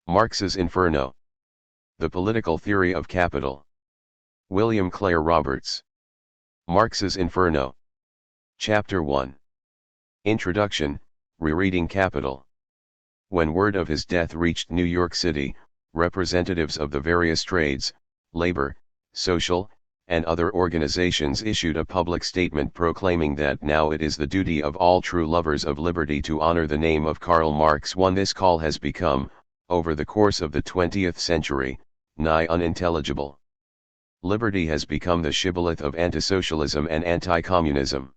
Marx's Inferno. The Political Theory of Capital. William Clare Roberts. Marx's Inferno. Chapter 1. Introduction, Rereading Capital. When word of his death reached New York City, representatives of the various trades, labor, social, and other organizations issued a public statement proclaiming that now it is the duty of all true lovers of liberty to honor the name of Karl Marx. This call has become, over the course of the 20th century, nigh unintelligible. Liberty has become the shibboleth of antisocialism and anti-communism.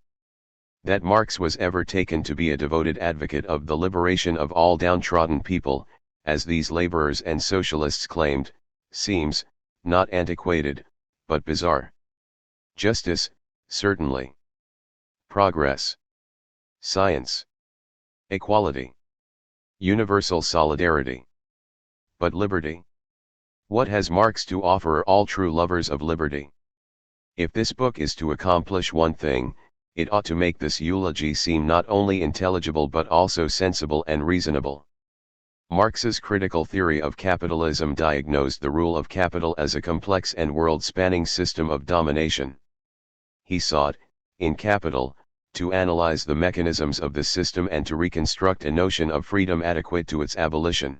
That Marx was ever taken to be a devoted advocate of the liberation of all downtrodden people, as these laborers and socialists claimed, seems, not antiquated, but bizarre. Justice, certainly. Progress. Science. Equality. Universal solidarity. But liberty? What has Marx to offer all true lovers of liberty? If this book is to accomplish one thing, it ought to make this eulogy seem not only intelligible but also sensible and reasonable. Marx's critical theory of capitalism diagnosed the rule of capital as a complex and world-spanning system of domination. He sought, in Capital, to analyze the mechanisms of the system and to reconstruct a notion of freedom adequate to its abolition.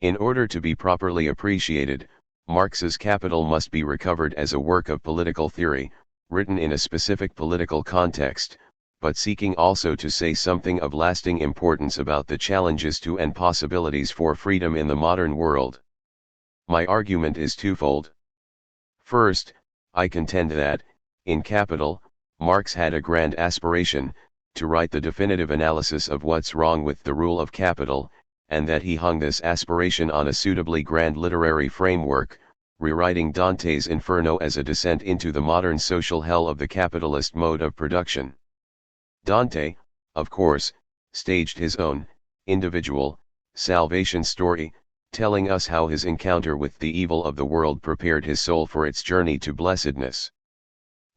In order to be properly appreciated, Marx's Capital must be recovered as a work of political theory, written in a specific political context, but seeking also to say something of lasting importance about the challenges to and possibilities for freedom in the modern world. My argument is twofold. First, I contend that, in Capital, Marx had a grand aspiration, to write the definitive analysis of what's wrong with the rule of capital, and that he hung this aspiration on a suitably grand literary framework, rewriting Dante's Inferno as a descent into the modern social hell of the capitalist mode of production. Dante, of course, staged his own, individual, salvation story, telling us how his encounter with the evil of the world prepared his soul for its journey to blessedness.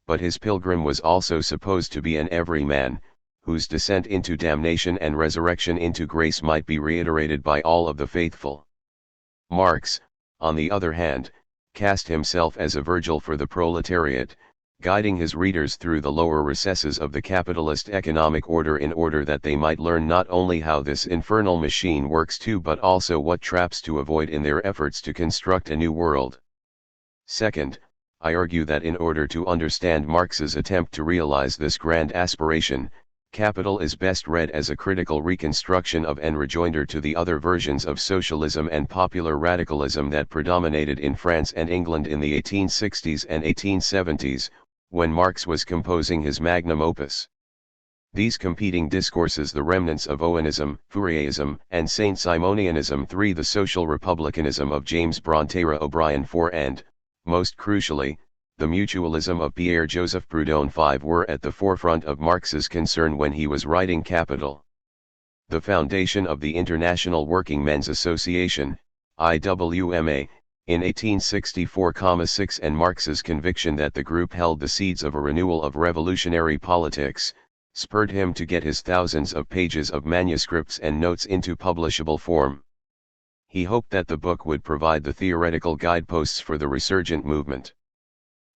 But his pilgrim was also supposed to be an everyman, whose descent into damnation and resurrection into grace might be reiterated by all of the faithful. Marx, on the other hand, cast himself as a Virgil for the proletariat, guiding his readers through the lower recesses of the capitalist economic order in order that they might learn not only how this infernal machine works too but also what traps to avoid in their efforts to construct a new world. Second, I argue that in order to understand Marx's attempt to realize this grand aspiration, Capital is best read as a critical reconstruction of and rejoinder to the other versions of socialism and popular radicalism that predominated in France and England in the 1860s and 1870s, when Marx was composing his magnum opus. These competing discourses, the remnants of Owenism, Fourierism, and Saint-Simonianism, 3, the social republicanism of James Brontë O'Brien, 4, and, most crucially, the mutualism of Pierre-Joseph Proudhon, 5, were at the forefront of Marx's concern when he was writing Capital. The foundation of the International Working Men's Association, IWMA, in 1864-6 and Marx's conviction that the group held the seeds of a renewal of revolutionary politics, spurred him to get his thousands of pages of manuscripts and notes into publishable form. He hoped that the book would provide the theoretical guideposts for the resurgent movement.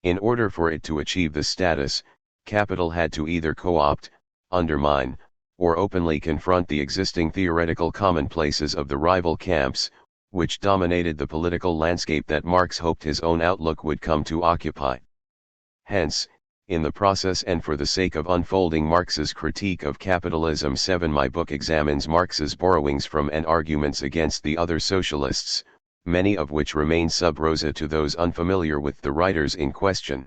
In order for it to achieve this status, Capital had to either co-opt, undermine, or openly confront the existing theoretical commonplaces of the rival camps, which dominated the political landscape that Marx hoped his own outlook would come to occupy. Hence, in the process and for the sake of unfolding Marx's critique of capitalism, 7, my book examines Marx's borrowings from and arguments against the other socialists, many of which remain sub rosa to those unfamiliar with the writers in question.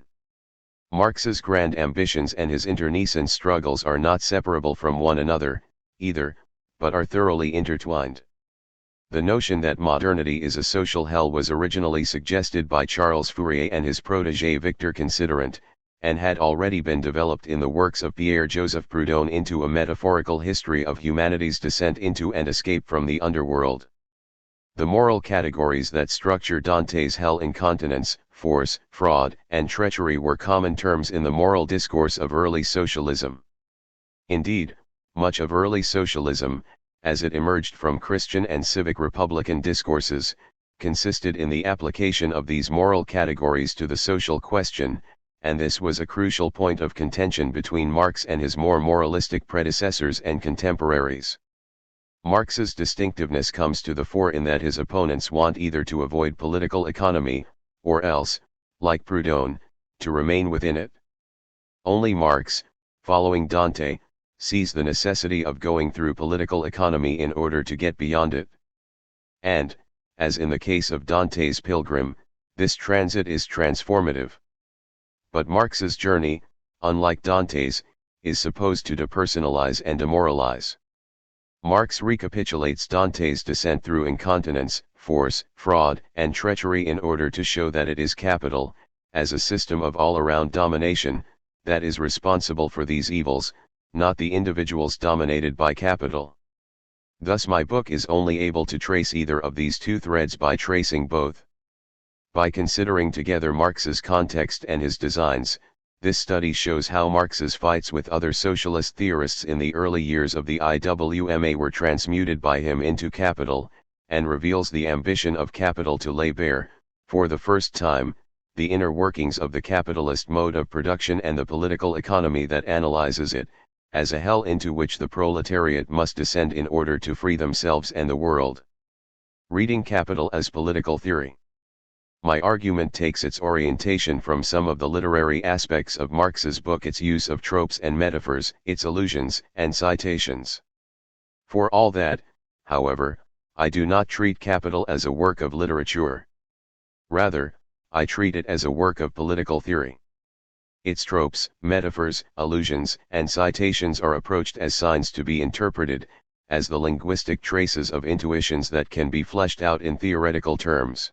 Marx's grand ambitions and his internecine struggles are not separable from one another, either, but are thoroughly intertwined. The notion that modernity is a social hell was originally suggested by Charles Fourier and his protégé Victor Considerant, and had already been developed in the works of Pierre-Joseph Proudhon into a metaphorical history of humanity's descent into and escape from the underworld. The moral categories that structure Dante's hell, incontinence, force, fraud, and treachery, were common terms in the moral discourse of early socialism. Indeed, much of early socialism, as it emerged from Christian and civic republican discourses, consisted in the application of these moral categories to the social question, and this was a crucial point of contention between Marx and his more moralistic predecessors and contemporaries. Marx's distinctiveness comes to the fore in that his opponents want either to avoid political economy, or else, like Proudhon, to remain within it. Only Marx, following Dante, sees the necessity of going through political economy in order to get beyond it. And, as in the case of Dante's Pilgrim, this transit is transformative. But Marx's journey, unlike Dante's, is supposed to depersonalize and demoralize. Marx recapitulates Dante's descent through incontinence, force, fraud, and treachery in order to show that it is capital, as a system of all-around domination, that is responsible for these evils, not the individuals dominated by capital. Thus my book is only able to trace either of these two threads by tracing both. By considering together Marx's context and his designs, this study shows how Marx's fights with other socialist theorists in the early years of the IWMA were transmuted by him into capital, and reveals the ambition of capital to lay bare, for the first time, the inner workings of the capitalist mode of production and the political economy that analyzes it, as a hell into which the proletariat must descend in order to free themselves and the world. Reading Capital as Political Theory. My argument takes its orientation from some of the literary aspects of Marx's book, its use of tropes and metaphors, its allusions and citations. For all that, however, I do not treat Capital as a work of literature. Rather, I treat it as a work of political theory. Its tropes, metaphors, allusions, and citations are approached as signs to be interpreted, as the linguistic traces of intuitions that can be fleshed out in theoretical terms.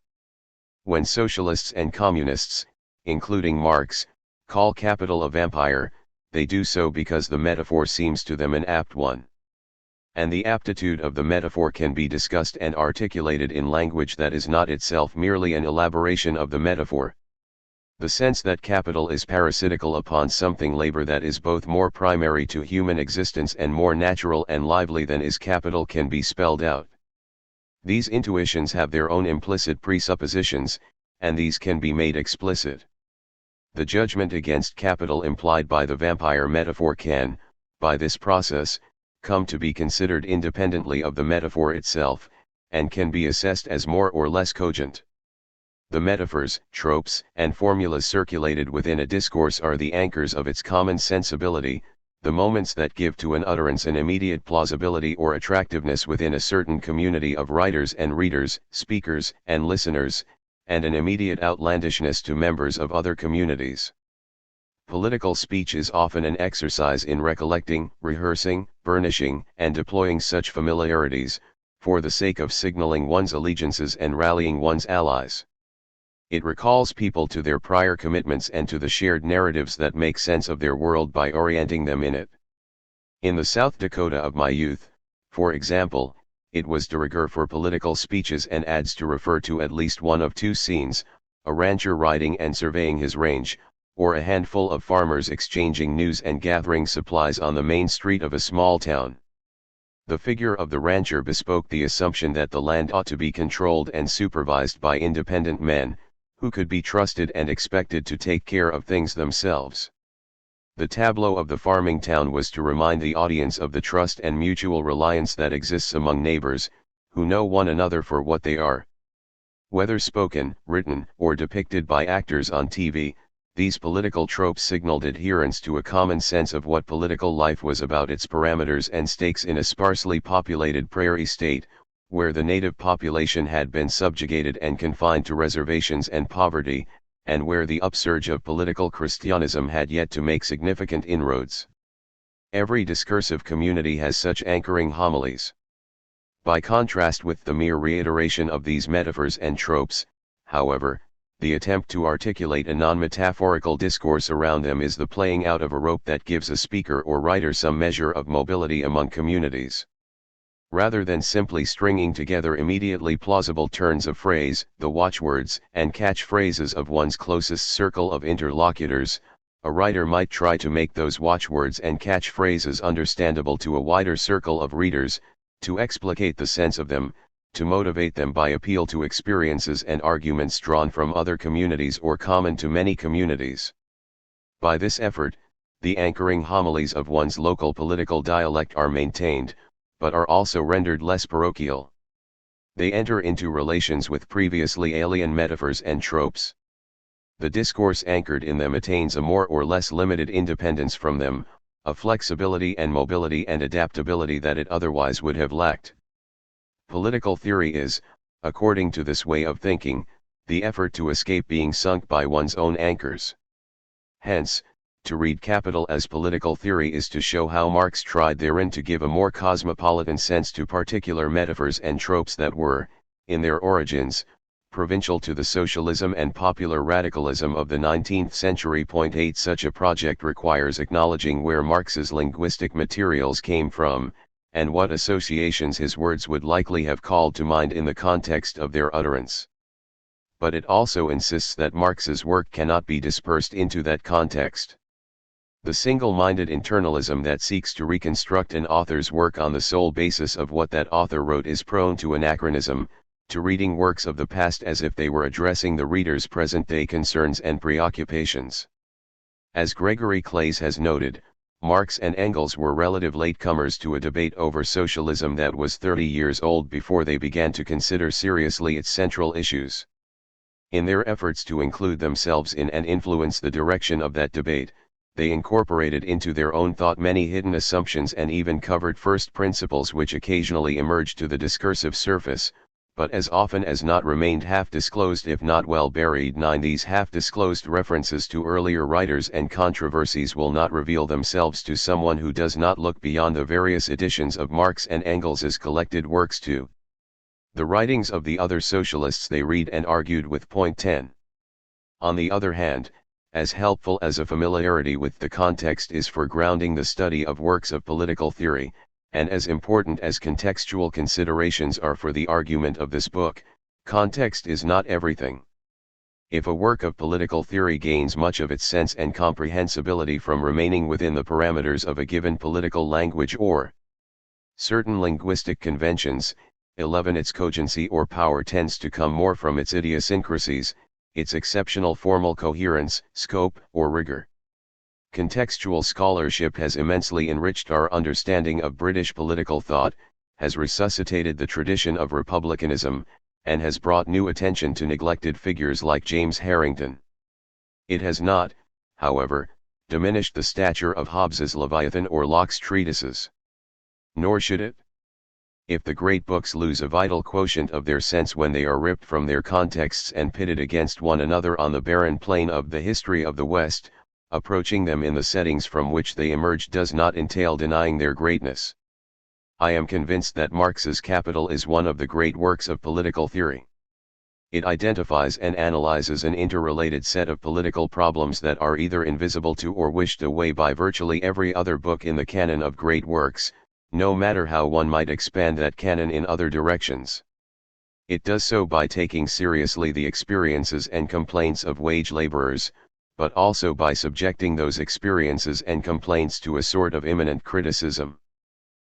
When socialists and communists, including Marx, call capital a vampire, they do so because the metaphor seems to them an apt one. And the aptitude of the metaphor can be discussed and articulated in language that is not itself merely an elaboration of the metaphor. The sense that capital is parasitical upon something labor that is both more primary to human existence and more natural and lively than is capital can be spelled out. These intuitions have their own implicit presuppositions, and these can be made explicit. The judgment against capital implied by the vampire metaphor can, by this process, come to be considered independently of the metaphor itself, and can be assessed as more or less cogent. The metaphors, tropes, and formulas circulated within a discourse are the anchors of its common sensibility, the moments that give to an utterance an immediate plausibility or attractiveness within a certain community of writers and readers, speakers and listeners, and an immediate outlandishness to members of other communities. Political speech is often an exercise in recollecting, rehearsing, burnishing, and deploying such familiarities, for the sake of signaling one's allegiances and rallying one's allies. It recalls people to their prior commitments and to the shared narratives that make sense of their world by orienting them in it. In the South Dakota of my youth, for example, it was de rigueur for political speeches and ads to refer to at least one of two scenes, a rancher riding and surveying his range, or a handful of farmers exchanging news and gathering supplies on the main street of a small town. The figure of the rancher bespoke the assumption that the land ought to be controlled and supervised by independent men, who could be trusted and expected to take care of things themselves. The tableau of the farming town was to remind the audience of the trust and mutual reliance that exists among neighbors, who know one another for what they are. Whether spoken, written, or depicted by actors on TV, these political tropes signaled adherence to a common sense of what political life was about, its parameters and stakes in a sparsely populated prairie state, where the native population had been subjugated and confined to reservations and poverty, and where the upsurge of political Christianism had yet to make significant inroads. Every discursive community has such anchoring homilies. By contrast with the mere reiteration of these metaphors and tropes, however, the attempt to articulate a non-metaphorical discourse around them is the playing out of a rope that gives a speaker or writer some measure of mobility among communities. Rather than simply stringing together immediately plausible turns of phrase, the watchwords and catchphrases of one's closest circle of interlocutors, a writer might try to make those watchwords and catchphrases understandable to a wider circle of readers, to explicate the sense of them, to motivate them by appeal to experiences and arguments drawn from other communities or common to many communities. By this effort, the anchoring homilies of one's local political dialect are maintained, but are also rendered less parochial. They enter into relations with previously alien metaphors and tropes. The discourse anchored in them attains a more or less limited independence from them, a flexibility and mobility and adaptability that it otherwise would have lacked. Political theory is, according to this way of thinking, the effort to escape being sunk by one's own anchors. Hence, to read Capital as political theory is to show how Marx tried therein to give a more cosmopolitan sense to particular metaphors and tropes that were, in their origins, provincial to the socialism and popular radicalism of the 19th century. 8 Such a project requires acknowledging where Marx's linguistic materials came from, and what associations his words would likely have called to mind in the context of their utterance. But it also insists that Marx's work cannot be dispersed into that context. The single-minded internalism that seeks to reconstruct an author's work on the sole basis of what that author wrote is prone to anachronism, to reading works of the past as if they were addressing the reader's present-day concerns and preoccupations. As Gregory Claes has noted, Marx and Engels were relative latecomers to a debate over socialism that was 30 years old before they began to consider seriously its central issues. In their efforts to include themselves in and influence the direction of that debate, they incorporated into their own thought many hidden assumptions and even covered first principles which occasionally emerged to the discursive surface, but as often as not remained half-disclosed if not well buried. 9 These half-disclosed references to earlier writers and controversies will not reveal themselves to someone who does not look beyond the various editions of Marx and Engels's collected works to the writings of the other socialists they read and argued with. 10. On the other hand, as helpful as a familiarity with the context is for grounding the study of works of political theory, and as important as contextual considerations are for the argument of this book, context is not everything. If a work of political theory gains much of its sense and comprehensibility from remaining within the parameters of a given political language or certain linguistic conventions, 11 its cogency or power tends to come more from its idiosyncrasies, its exceptional formal coherence, scope, or rigor. Contextual scholarship has immensely enriched our understanding of British political thought, has resuscitated the tradition of republicanism, and has brought new attention to neglected figures like James Harrington. It has not, however, diminished the stature of Hobbes's Leviathan or Locke's treatises. Nor should it. If the great books lose a vital quotient of their sense when they are ripped from their contexts and pitted against one another on the barren plain of the history of the West, approaching them in the settings from which they emerged does not entail denying their greatness. I am convinced that Marx's Capital is one of the great works of political theory. It identifies and analyzes an interrelated set of political problems that are either invisible to or wished away by virtually every other book in the canon of great works, no matter how one might expand that canon in other directions. It does so by taking seriously the experiences and complaints of wage laborers, but also by subjecting those experiences and complaints to a sort of immanent criticism.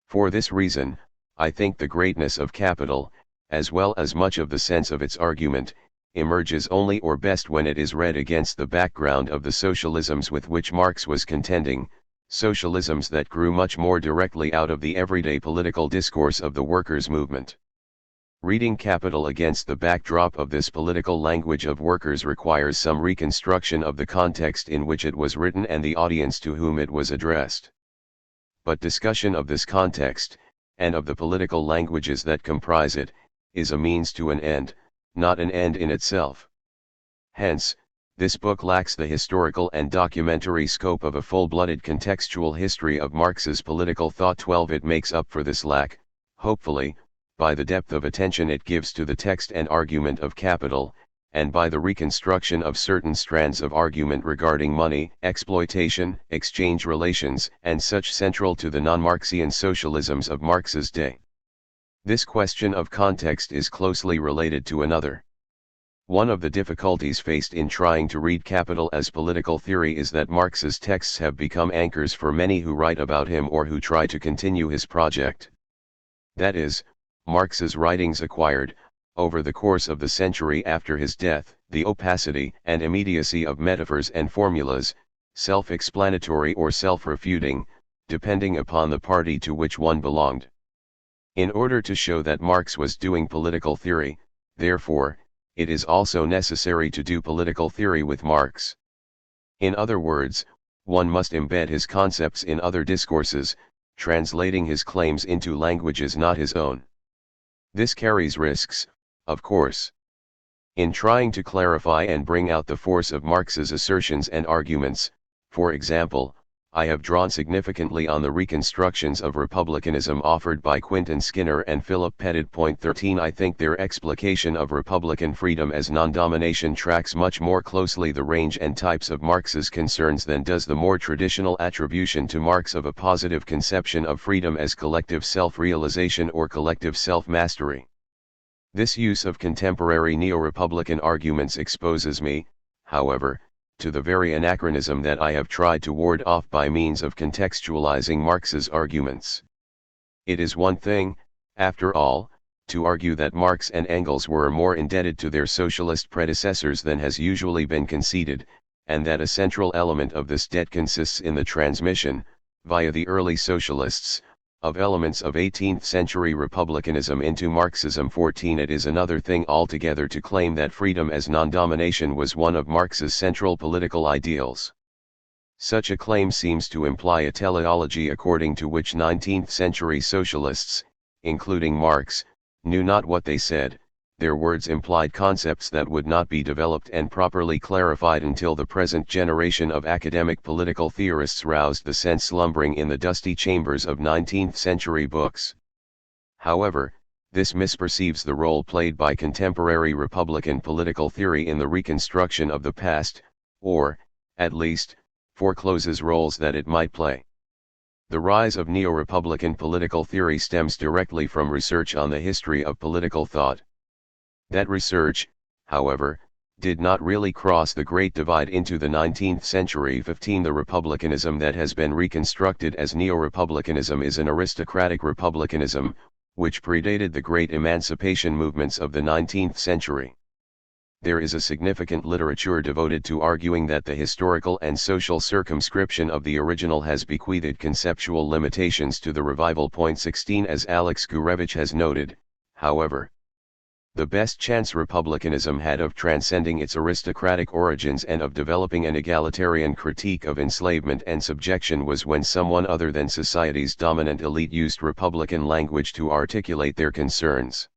For this reason, I think the greatness of Capital, as well as much of the sense of its argument, emerges only or best when it is read against the background of the socialisms with which Marx was contending, socialisms that grew much more directly out of the everyday political discourse of the workers' movement. Reading Capital against the backdrop of this political language of workers requires some reconstruction of the context in which it was written and the audience to whom it was addressed. But discussion of this context, and of the political languages that comprise it, is a means to an end, not an end in itself. Hence, this book lacks the historical and documentary scope of a full-blooded contextual history of Marx's political thought. 12 It makes up for this lack, hopefully, by the depth of attention it gives to the text and argument of Capital, and by the reconstruction of certain strands of argument regarding money, exploitation, exchange relations, and such central to the non-Marxian socialisms of Marx's day. This question of context is closely related to another. One of the difficulties faced in trying to read Capital as political theory is that Marx's texts have become anchors for many who write about him or who try to continue his project. That is, Marx's writings acquired, over the course of the century after his death, the opacity and immediacy of metaphors and formulas, self-explanatory or self-refuting, depending upon the party to which one belonged. In order to show that Marx was doing political theory, therefore, it is also necessary to do political theory with Marx. In other words, one must embed his concepts in other discourses, translating his claims into languages not his own. This carries risks, of course. In trying to clarify and bring out the force of Marx's assertions and arguments, for example, I have drawn significantly on the reconstructions of republicanism offered by Quinton Skinner and Philip Pettit. 13 I think their explication of republican freedom as non-domination tracks much more closely the range and types of Marx's concerns than does the more traditional attribution to Marx of a positive conception of freedom as collective self-realization or collective self-mastery. This use of contemporary neo-republican arguments exposes me, however, to the very anachronism that I have tried to ward off by means of contextualizing Marx's arguments. It is one thing, after all, to argue that Marx and Engels were more indebted to their socialist predecessors than has usually been conceded, and that a central element of this debt consists in the transmission, via the early socialists, of elements of 18th-century republicanism into Marxism. 14 It is another thing altogether to claim that freedom as non-domination was one of Marx's central political ideals. Such a claim seems to imply a teleology according to which 19th-century socialists, including Marx, knew not what they said. Their words implied concepts that would not be developed and properly clarified until the present generation of academic political theorists roused the sense slumbering in the dusty chambers of 19th-century books. However, this misperceives the role played by contemporary Republican political theory in the reconstruction of the past, or, at least, forecloses roles that it might play. The rise of neo-Republican political theory stems directly from research on the history of political thought. That research, however, did not really cross the Great Divide into the 19th century. 15 The republicanism that has been reconstructed as neo-republicanism is an aristocratic republicanism, which predated the great emancipation movements of the 19th century. There is a significant literature devoted to arguing that the historical and social circumscription of the original has bequeathed conceptual limitations to the revival. 16 As Alex Gurevich has noted, however, the best chance republicanism had of transcending its aristocratic origins and of developing an egalitarian critique of enslavement and subjection was when someone other than society's dominant elite used republican language to articulate their concerns.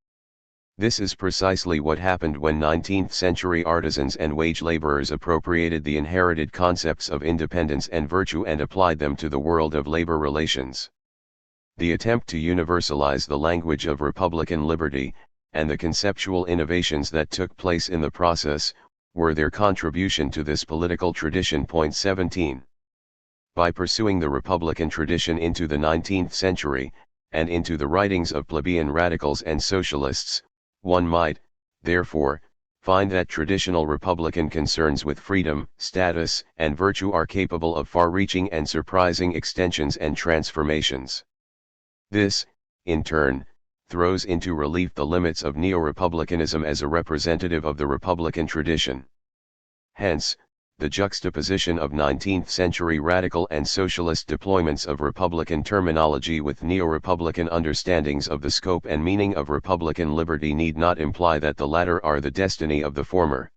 This is precisely what happened when 19th-century artisans and wage laborers appropriated the inherited concepts of independence and virtue and applied them to the world of labor relations. The attempt to universalize the language of republican liberty, and the conceptual innovations that took place in the process, were their contribution to this political tradition. 17 By pursuing the republican tradition into the 19th century, and into the writings of plebeian radicals and socialists, one might, therefore, find that traditional republican concerns with freedom, status, and virtue are capable of far-reaching and surprising extensions and transformations. This, in turn, throws into relief the limits of neo-republicanism as a representative of the republican tradition. Hence, the juxtaposition of 19th-century radical and socialist deployments of republican terminology with neo-republican understandings of the scope and meaning of republican liberty need not imply that the latter are the destiny of the former.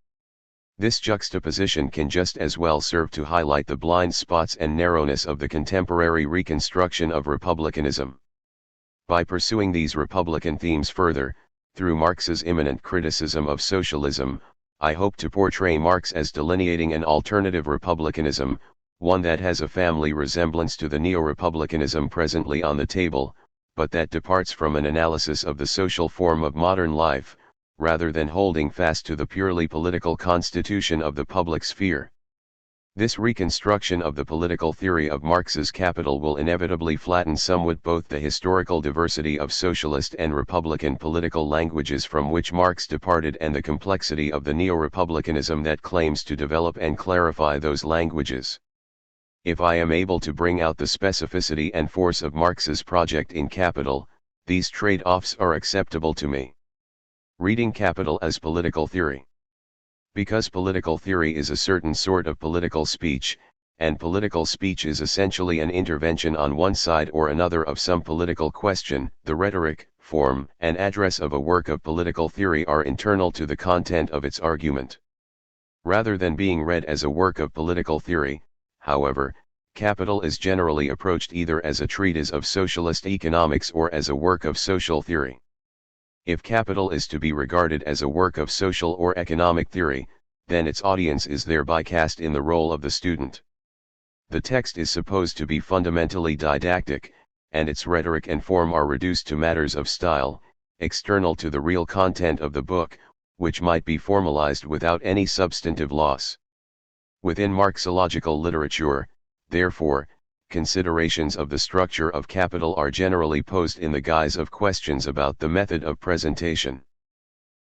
This juxtaposition can just as well serve to highlight the blind spots and narrowness of the contemporary reconstruction of republicanism. By pursuing these republican themes further, through Marx's imminent criticism of socialism, I hope to portray Marx as delineating an alternative republicanism, one that has a family resemblance to the neo-republicanism presently on the table, but that departs from an analysis of the social form of modern life, rather than holding fast to the purely political constitution of the public sphere. This reconstruction of the political theory of Marx's Capital will inevitably flatten somewhat both the historical diversity of socialist and republican political languages from which Marx departed and the complexity of the neo-republicanism that claims to develop and clarify those languages. If I am able to bring out the specificity and force of Marx's project in Capital, These trade-offs are acceptable to me. Reading Capital as political theory. Because political theory is a certain sort of political speech, and political speech is essentially an intervention on one side or another of some political question, the rhetoric, form, and address of a work of political theory are internal to the content of its argument. Rather than being read as a work of political theory, however, Capital is generally approached either as a treatise of socialist economics or as a work of social theory. If Capital is to be regarded as a work of social or economic theory, then its audience is thereby cast in the role of the student. The text is supposed to be fundamentally didactic, and its rhetoric and form are reduced to matters of style, external to the real content of the book, which might be formalized without any substantive loss. Within Marxological literature, therefore, considerations of the structure of Capital are generally posed in the guise of questions about the method of presentation.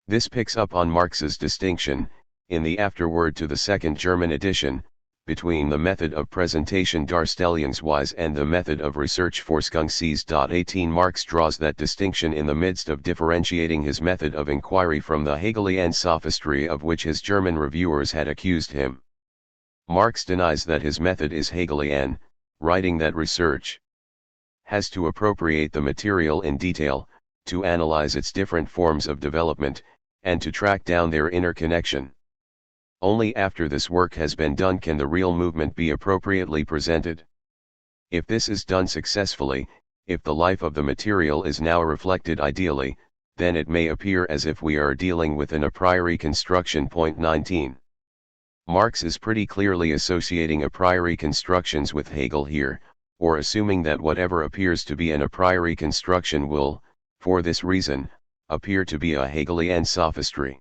This picks up on Marx's distinction, in the afterword to the second German edition, between the method of presentation Darstellungsweise and the method of research Forschungsweise. Marx draws that distinction in the midst of differentiating his method of inquiry from the Hegelian sophistry of which his German reviewers had accused him. Marx denies that his method is Hegelian, writing that research has to appropriate the material in detail, to analyze its different forms of development, and to track down their interconnection. Only after this work has been done can the real movement be appropriately presented. If this is done successfully, if the life of the material is now reflected ideally, then it may appear as if we are dealing with an a priori construction. 19. Marx is pretty clearly associating a priori constructions with Hegel here, or assuming that whatever appears to be an a priori construction will, for this reason, appear to be a Hegelian sophistry.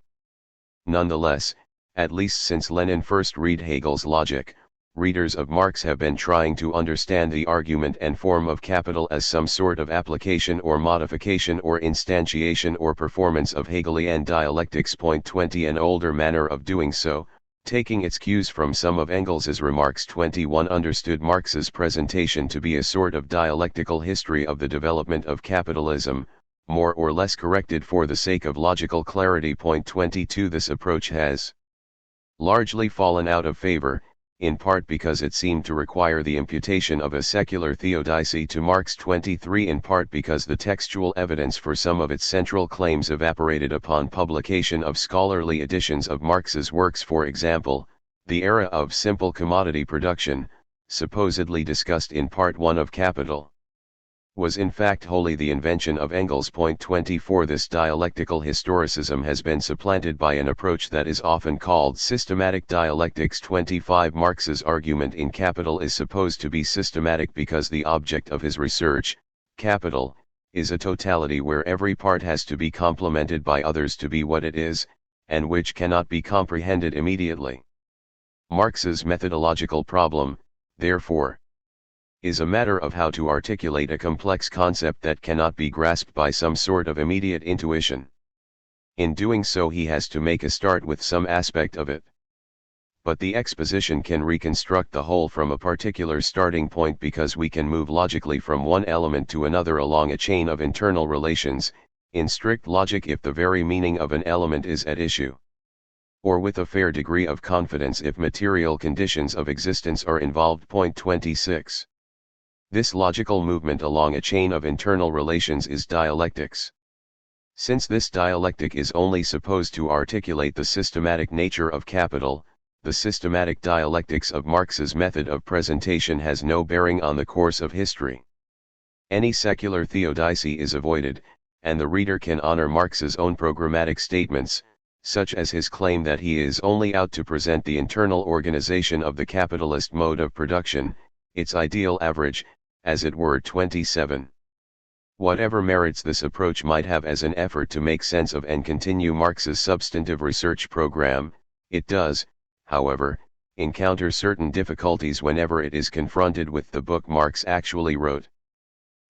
Nonetheless, at least since Lenin first read Hegel's logic, readers of Marx have been trying to understand the argument and form of Capital as some sort of application or modification or instantiation or performance of Hegelian dialectics. 20. An older manner of doing so, taking its cues from some of Engels's remarks. 21. Understood Marx's presentation to be a sort of dialectical history of the development of capitalism, more or less corrected for the sake of logical clarity. 22. This approach has largely fallen out of favor, in part because it seemed to require the imputation of a secular theodicy to Marx. 23. In part because the textual evidence for some of its central claims evaporated upon publication of scholarly editions of Marx's works. For example, the era of simple commodity production, supposedly discussed in Part 1 of Capital, was in fact wholly the invention of Engels. 24. This dialectical historicism has been supplanted by an approach that is often called systematic dialectics. 25. Marx's argument in Capital is supposed to be systematic because the object of his research, Capital, is a totality where every part has to be complemented by others to be what it is, and which cannot be comprehended immediately. Marx's methodological problem, therefore, is a matter of how to articulate a complex concept that cannot be grasped by some sort of immediate intuition. In doing so he has to make a start with some aspect of it. But the exposition can reconstruct the whole from a particular starting point because we can move logically from one element to another along a chain of internal relations, in strict logic if the very meaning of an element is at issue, or with a fair degree of confidence if material conditions of existence are involved. 26. This logical movement along a chain of internal relations is dialectics. Since this dialectic is only supposed to articulate the systematic nature of Capital, the systematic dialectics of Marx's method of presentation has no bearing on the course of history. Any secular theodicy is avoided, and the reader can honor Marx's own programmatic statements, such as his claim that he is only out to present the internal organization of the capitalist mode of production, its ideal average, as it were. 27. Whatever merits this approach might have as an effort to make sense of and continue Marx's substantive research program, it does, however, encounter certain difficulties whenever it is confronted with the book Marx actually wrote.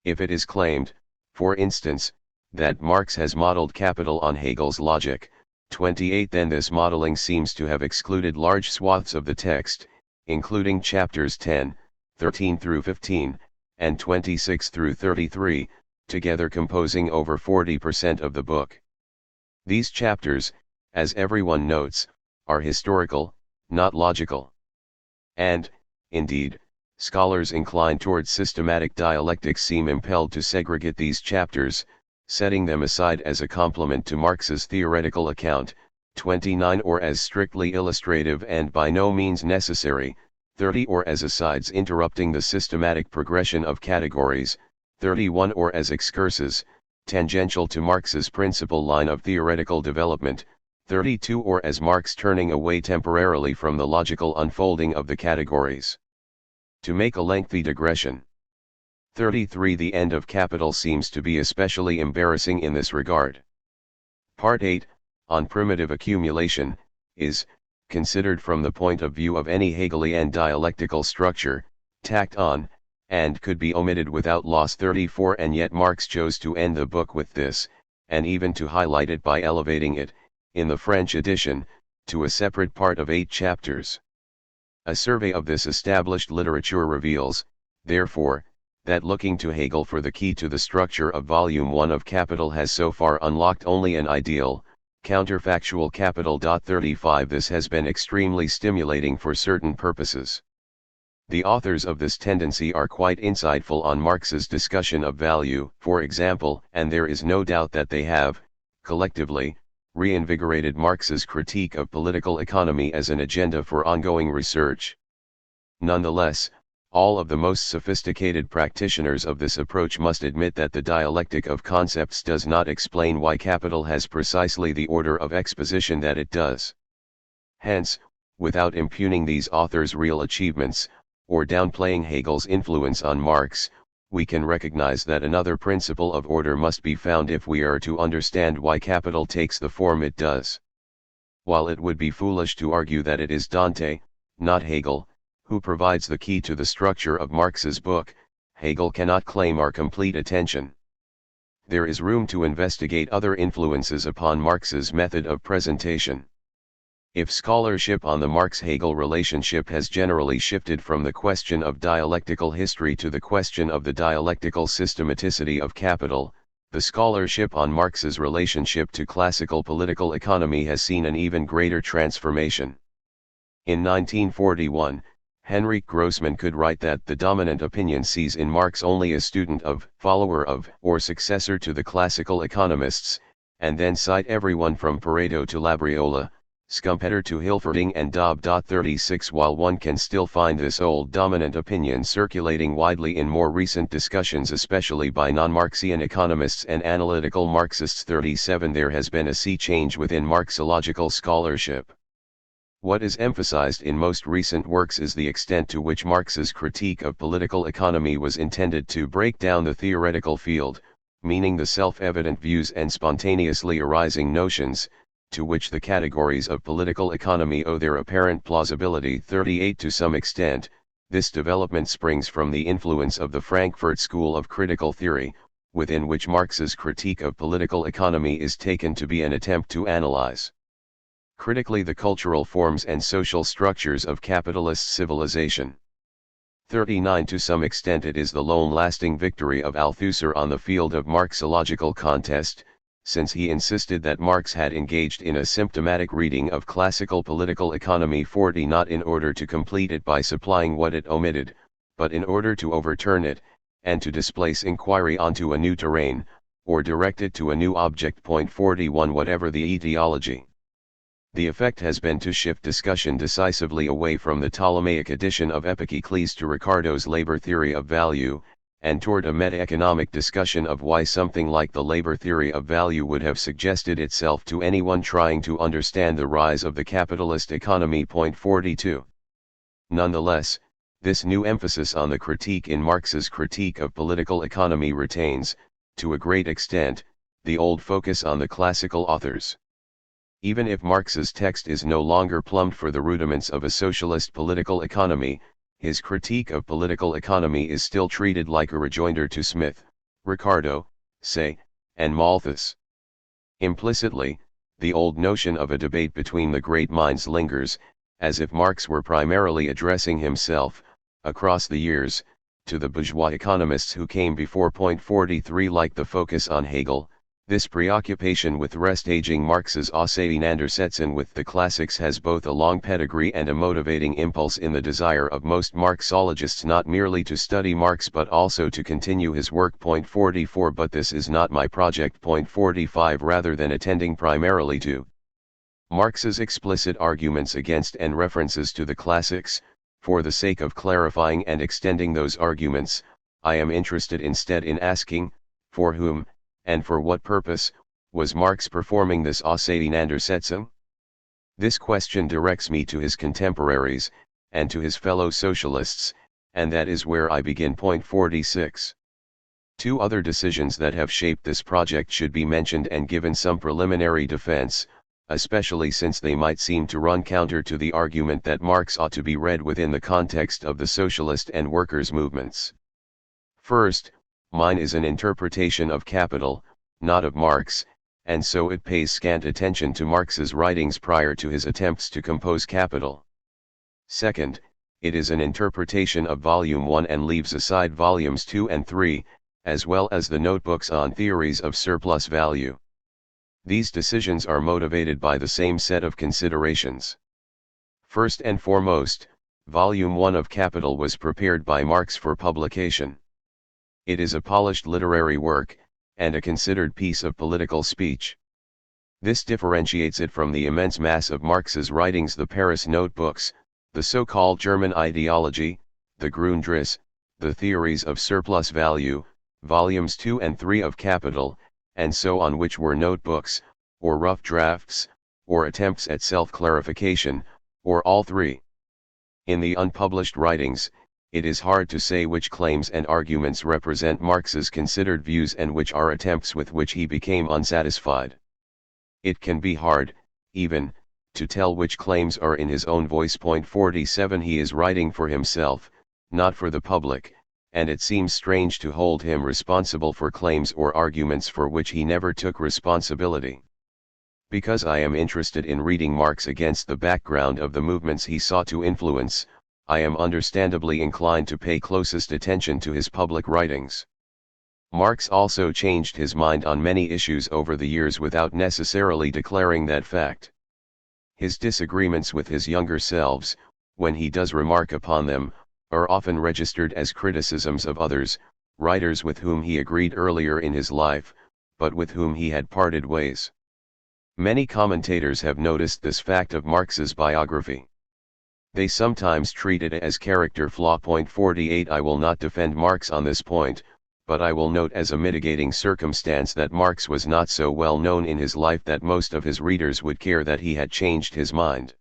If it is claimed, for instance, that Marx has modeled Capital on Hegel's logic, 28, then this modeling seems to have excluded large swaths of the text, including chapters 10, 13 through 15, and 26 through 33, together composing over 40% of the book. These chapters, as everyone notes, are historical, not logical. And, indeed, scholars inclined towards systematic dialectics seem impelled to segregate these chapters, setting them aside as a complement to Marx's theoretical account, 29, or as strictly illustrative and by no means necessary, 30, or as asides interrupting the systematic progression of categories, 31, or as excursus, tangential to Marx's principal line of theoretical development, 32, or as Marx turning away temporarily from the logical unfolding of the categories. To make a lengthy digression. 33. The end of capital seems to be especially embarrassing in this regard. Part 8, on primitive accumulation, is, considered from the point of view of any Hegelian dialectical structure, tacked on, and could be omitted without loss. 34. And yet Marx chose to end the book with this, and even to highlight it by elevating it, in the French edition, to a separate part of 8 chapters. A survey of this established literature reveals, therefore, that looking to Hegel for the key to the structure of Volume 1 of Capital has so far unlocked only an ideal, counterfactual capital. 35. This has been extremely stimulating for certain purposes. The authors of this tendency are quite insightful on Marx's discussion of value, for example, and there is no doubt that they have, collectively, reinvigorated Marx's critique of political economy as an agenda for ongoing research. Nonetheless, all of the most sophisticated practitioners of this approach must admit that the dialectic of concepts does not explain why capital has precisely the order of exposition that it does. Hence, without impugning these authors' real achievements, or downplaying Hegel's influence on Marx, we can recognize that another principle of order must be found if we are to understand why capital takes the form it does. While it would be foolish to argue that it is Dante, not Hegel, who provides the key to the structure of Marx's book, Hegel cannot claim our complete attention. There is room to investigate other influences upon Marx's method of presentation. If scholarship on the Marx-Hegel relationship has generally shifted from the question of dialectical history to the question of the dialectical systematicity of capital, the scholarship on Marx's relationship to classical political economy has seen an even greater transformation. In 1941, Henrik Grossman could write that the dominant opinion sees in Marx only a student of, follower of, or successor to the classical economists, and then cite everyone from Pareto to Labriola, Schumpeter to Hilferding and Dobb. 36. While one can still find this old dominant opinion circulating widely in more recent discussions, especially by non-Marxian economists and analytical Marxists. 37. There has been a sea change within Marxological scholarship. What is emphasized in most recent works is the extent to which Marx's critique of political economy was intended to break down the theoretical field, meaning the self-evident views and spontaneously arising notions, to which the categories of political economy owe their apparent plausibility. 38. To some extent, this development springs from the influence of the Frankfurt School of Critical Theory, within which Marx's critique of political economy is taken to be an attempt to analyze critically the cultural forms and social structures of capitalist civilization. 39. To some extent it is the lone lasting victory of Althusser on the field of Marxological contest, since he insisted that Marx had engaged in a symptomatic reading of classical political economy. 40. Not in order to complete it by supplying what it omitted, but in order to overturn it, and to displace inquiry onto a new terrain, or direct it to a new object. 41. Whatever the etiology, the effect has been to shift discussion decisively away from the Ptolemaic edition of Epicles to Ricardo's labor theory of value, and toward a meta-economic discussion of why something like the labor theory of value would have suggested itself to anyone trying to understand the rise of the capitalist economy. 42. Nonetheless, this new emphasis on the critique in Marx's critique of political economy retains, to a great extent, the old focus on the classical authors. Even if Marx's text is no longer plumbed for the rudiments of a socialist political economy, his critique of political economy is still treated like a rejoinder to Smith, Ricardo, Say, and Malthus. Implicitly, the old notion of a debate between the great minds lingers, as if Marx were primarily addressing himself. Across the years, to the bourgeois economists who came before. 43 Like the focus on Hegel, this preoccupation with restaging Marx's Auseinandersetzung with the classics has both a long pedigree and a motivating impulse in the desire of most Marxologists not merely to study Marx but also to continue his work. 44 But this is not my project. 45 Rather than attending primarily to Marx's explicit arguments against and references to the classics, for the sake of clarifying and extending those arguments, I am interested instead in asking, for whom, and for what purpose, was Marx performing this Auseinandersetzung? This question directs me to his contemporaries, and to his fellow socialists, and that is where I begin. 46. Two other decisions that have shaped this project should be mentioned and given some preliminary defense, especially since they might seem to run counter to the argument that Marx ought to be read within the context of the socialist and workers' movements. First, mine is an interpretation of Capital, not of Marx, and so it pays scant attention to Marx's writings prior to his attempts to compose Capital. Second, it is an interpretation of Volume 1 and leaves aside Volumes 2 and 3, as well as the notebooks on theories of surplus value. These decisions are motivated by the same set of considerations. First and foremost, Volume 1 of Capital was prepared by Marx for publication. It is a polished literary work, and a considered piece of political speech. This differentiates it from the immense mass of Marx's writings: the Paris Notebooks, the so-called German ideology, the Grundrisse, the theories of surplus value, volumes 2 and 3 of Capital, and so on, which were notebooks, or rough drafts, or attempts at self-clarification, or all three. In the unpublished writings, it is hard to say which claims and arguments represent Marx's considered views and which are attempts with which he became unsatisfied. It can be hard, even, to tell which claims are in his own voice. 47 He is writing for himself, not for the public, and it seems strange to hold him responsible for claims or arguments for which he never took responsibility. Because I am interested in reading Marx against the background of the movements he sought to influence, I am understandably inclined to pay closest attention to his public writings. Marx also changed his mind on many issues over the years without necessarily declaring that fact. His disagreements with his younger selves, when he does remark upon them, are often registered as criticisms of others, writers with whom he agreed earlier in his life, but with whom he had parted ways. Many commentators have noticed this fact of Marx's biography. They sometimes treat it as character flaw. 48 I will not defend Marx on this point, but I will note as a mitigating circumstance that Marx was not so well known in his life that most of his readers would care that he had changed his mind.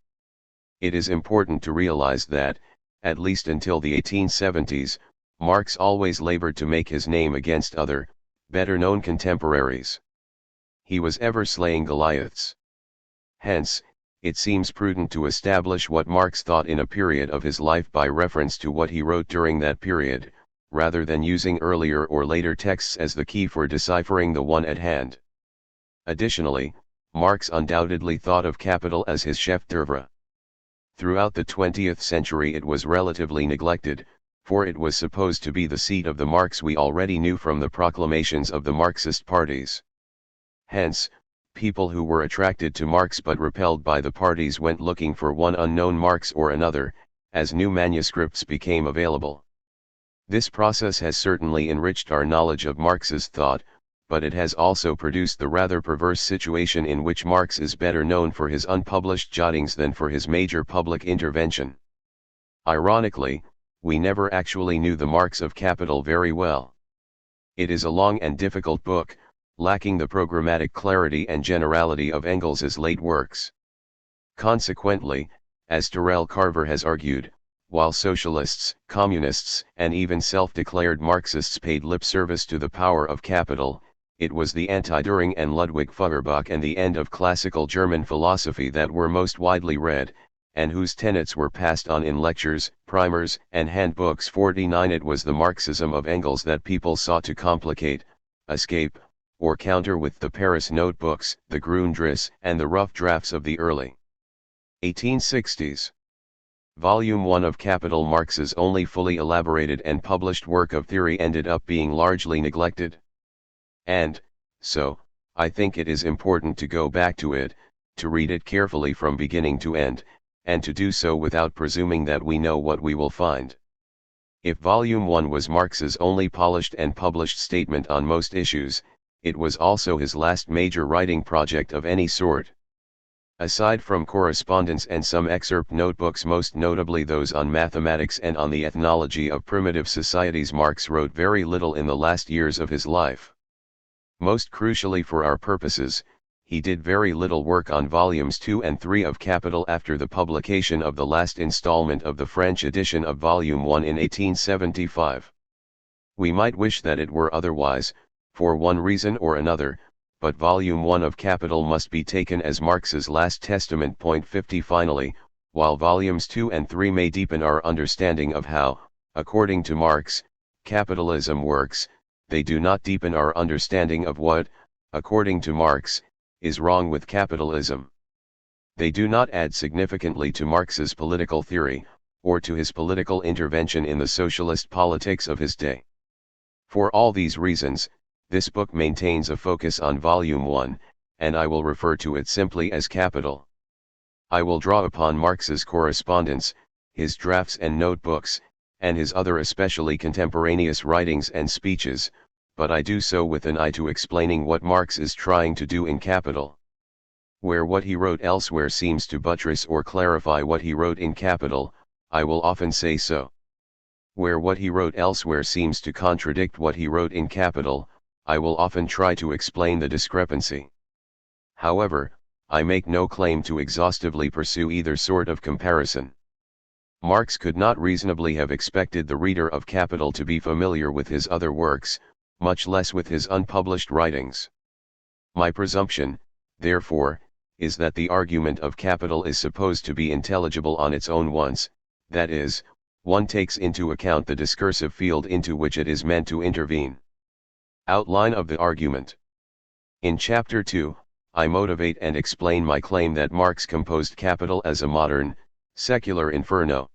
It is important to realize that, at least until the 1870s, Marx always labored to make his name against other, better-known contemporaries. He was ever slaying Goliaths. Hence, it seems prudent to establish what Marx thought in a period of his life by reference to what he wrote during that period, rather than using earlier or later texts as the key for deciphering the one at hand. Additionally, Marx undoubtedly thought of Capital as his chef d'oeuvre. Throughout the 20th century it was relatively neglected, for it was supposed to be the seat of the Marx we already knew from the proclamations of the Marxist parties. Hence, people who were attracted to Marx but repelled by the parties went looking for one unknown Marx or another, as new manuscripts became available. This process has certainly enriched our knowledge of Marx's thought, but it has also produced the rather perverse situation in which Marx is better known for his unpublished jottings than for his major public intervention. Ironically, we never actually knew the Marx of Capital very well. It is a long and difficult book, lacking the programmatic clarity and generality of Engels's late works. Consequently, as Terrell Carver has argued, while socialists, communists, and even self-declared Marxists paid lip service to the power of capital, it was the anti-Dühring and Ludwig Feuerbach and the end of classical German philosophy that were most widely read, and whose tenets were passed on in lectures, primers, and handbooks. 49 It was the Marxism of Engels that people sought to complicate, escape, or counter with the Paris Notebooks, the Grundrisse, and the rough drafts of the early 1860s. Volume 1 of Capital, Marx's only fully elaborated and published work of theory, ended up being largely neglected. And, so, I think it is important to go back to it, to read it carefully from beginning to end, and to do so without presuming that we know what we will find. If Volume 1 was Marx's only polished and published statement on most issues, it was also his last major writing project of any sort. Aside from correspondence and some excerpt notebooks, most notably those on mathematics and on the ethnology of primitive societies, Marx wrote very little in the last years of his life. Most crucially for our purposes, he did very little work on volumes 2 and 3 of Capital after the publication of the last installment of the French edition of Volume 1 in 1875. We might wish that it were otherwise, for one reason or another, but Volume 1 of Capital must be taken as Marx's last testament. Point 50. Finally, while Volumes 2 and 3 may deepen our understanding of how, according to Marx, capitalism works, they do not deepen our understanding of what, according to Marx, is wrong with capitalism. They do not add significantly to Marx's political theory, or to his political intervention in the socialist politics of his day. For all these reasons, this book maintains a focus on Volume 1, and I will refer to it simply as Capital. I will draw upon Marx's correspondence, his drafts and notebooks, and his other especially contemporaneous writings and speeches, but I do so with an eye to explaining what Marx is trying to do in Capital. Where what he wrote elsewhere seems to buttress or clarify what he wrote in Capital, I will often say so. Where what he wrote elsewhere seems to contradict what he wrote in Capital, I will often try to explain the discrepancy. However, I make no claim to exhaustively pursue either sort of comparison. Marx could not reasonably have expected the reader of Capital to be familiar with his other works, much less with his unpublished writings. My presumption, therefore, is that the argument of Capital is supposed to be intelligible on its own once, that is, one takes into account the discursive field into which it is meant to intervene. Outline of the argument. In Chapter 2, I motivate and explain my claim that Marx composed Capital as a modern, secular Inferno.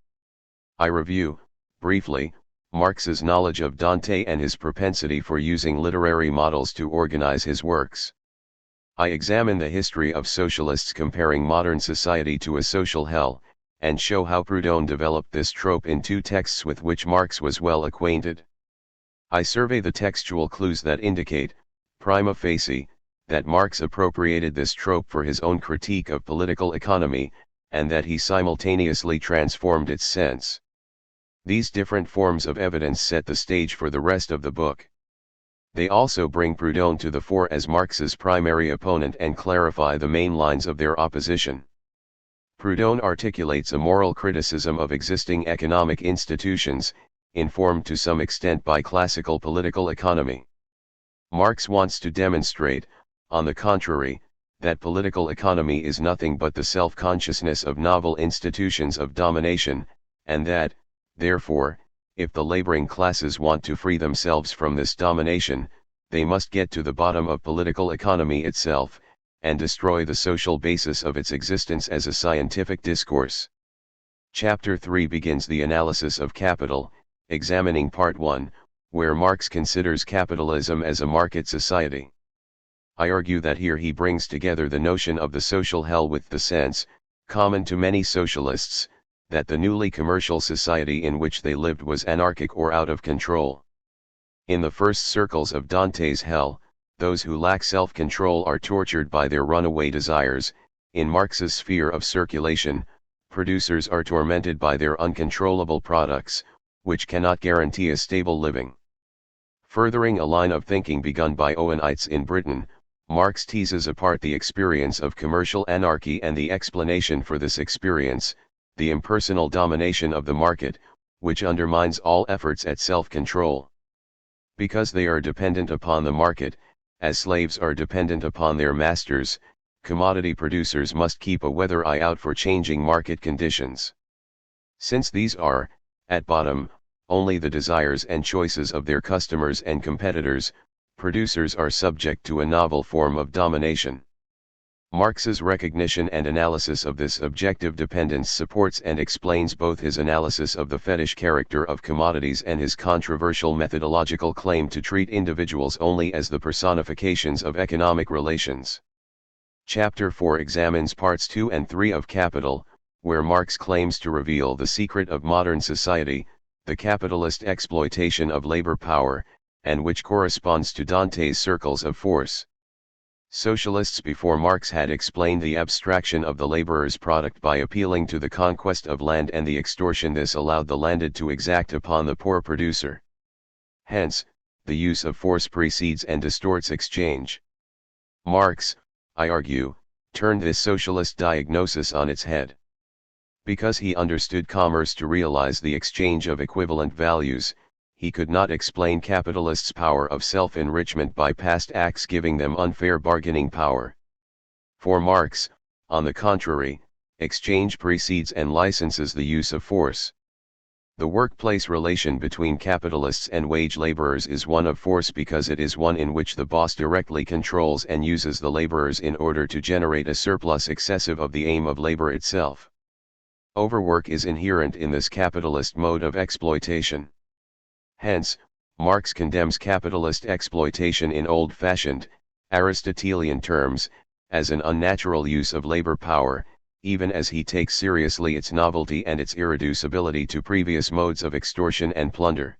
I review, briefly, Marx's knowledge of Dante and his propensity for using literary models to organize his works. I examine the history of socialists comparing modern society to a social hell, and show how Proudhon developed this trope in two texts with which Marx was well acquainted. I survey the textual clues that indicate, prima facie, that Marx appropriated this trope for his own critique of political economy, and that he simultaneously transformed its sense. These different forms of evidence set the stage for the rest of the book. They also bring Proudhon to the fore as Marx's primary opponent and clarify the main lines of their opposition. Proudhon articulates a moral criticism of existing economic institutions, informed to some extent by classical political economy. Marx wants to demonstrate, on the contrary, that political economy is nothing but the self-consciousness of novel institutions of domination, and that, therefore, if the laboring classes want to free themselves from this domination, they must get to the bottom of political economy itself, and destroy the social basis of its existence as a scientific discourse. Chapter 3 begins the analysis of Capital, examining Part 1, where Marx considers capitalism as a market society. I argue that here he brings together the notion of the social hell with the sense, common to many socialists, that the newly commercial society in which they lived was anarchic or out of control. In the first circles of Dante's hell, those who lack self-control are tortured by their runaway desires. In Marx's sphere of circulation, producers are tormented by their uncontrollable products, which cannot guarantee a stable living. Furthering a line of thinking begun by Owenites in Britain, Marx teases apart the experience of commercial anarchy and the explanation for this experience, the impersonal domination of the market, which undermines all efforts at self-control. Because they are dependent upon the market, as slaves are dependent upon their masters, commodity producers must keep a weather eye out for changing market conditions. Since these are, at bottom, only the desires and choices of their customers and competitors, producers are subject to a novel form of domination. Marx's recognition and analysis of this objective dependence supports and explains both his analysis of the fetish character of commodities and his controversial methodological claim to treat individuals only as the personifications of economic relations. Chapter 4 examines parts 2 and 3 of Capital, where Marx claims to reveal the secret of modern society, the capitalist exploitation of labor power, and which corresponds to Dante's circles of force. Socialists before Marx had explained the abstraction of the laborer's product by appealing to the conquest of land and the extortion this allowed the landed to exact upon the poor producer. Hence, the use of force precedes and distorts exchange. Marx, I argue, turned this socialist diagnosis on its head. Because he understood commerce to realize the exchange of equivalent values, he could not explain capitalists' power of self-enrichment by past acts giving them unfair bargaining power. For Marx, on the contrary, exchange precedes and licenses the use of force. The workplace relation between capitalists and wage laborers is one of force because it is one in which the boss directly controls and uses the laborers in order to generate a surplus excessive of the aim of labor itself. Overwork is inherent in this capitalist mode of exploitation. Hence, Marx condemns capitalist exploitation in old-fashioned, Aristotelian terms, as an unnatural use of labor power, even as he takes seriously its novelty and its irreducibility to previous modes of extortion and plunder.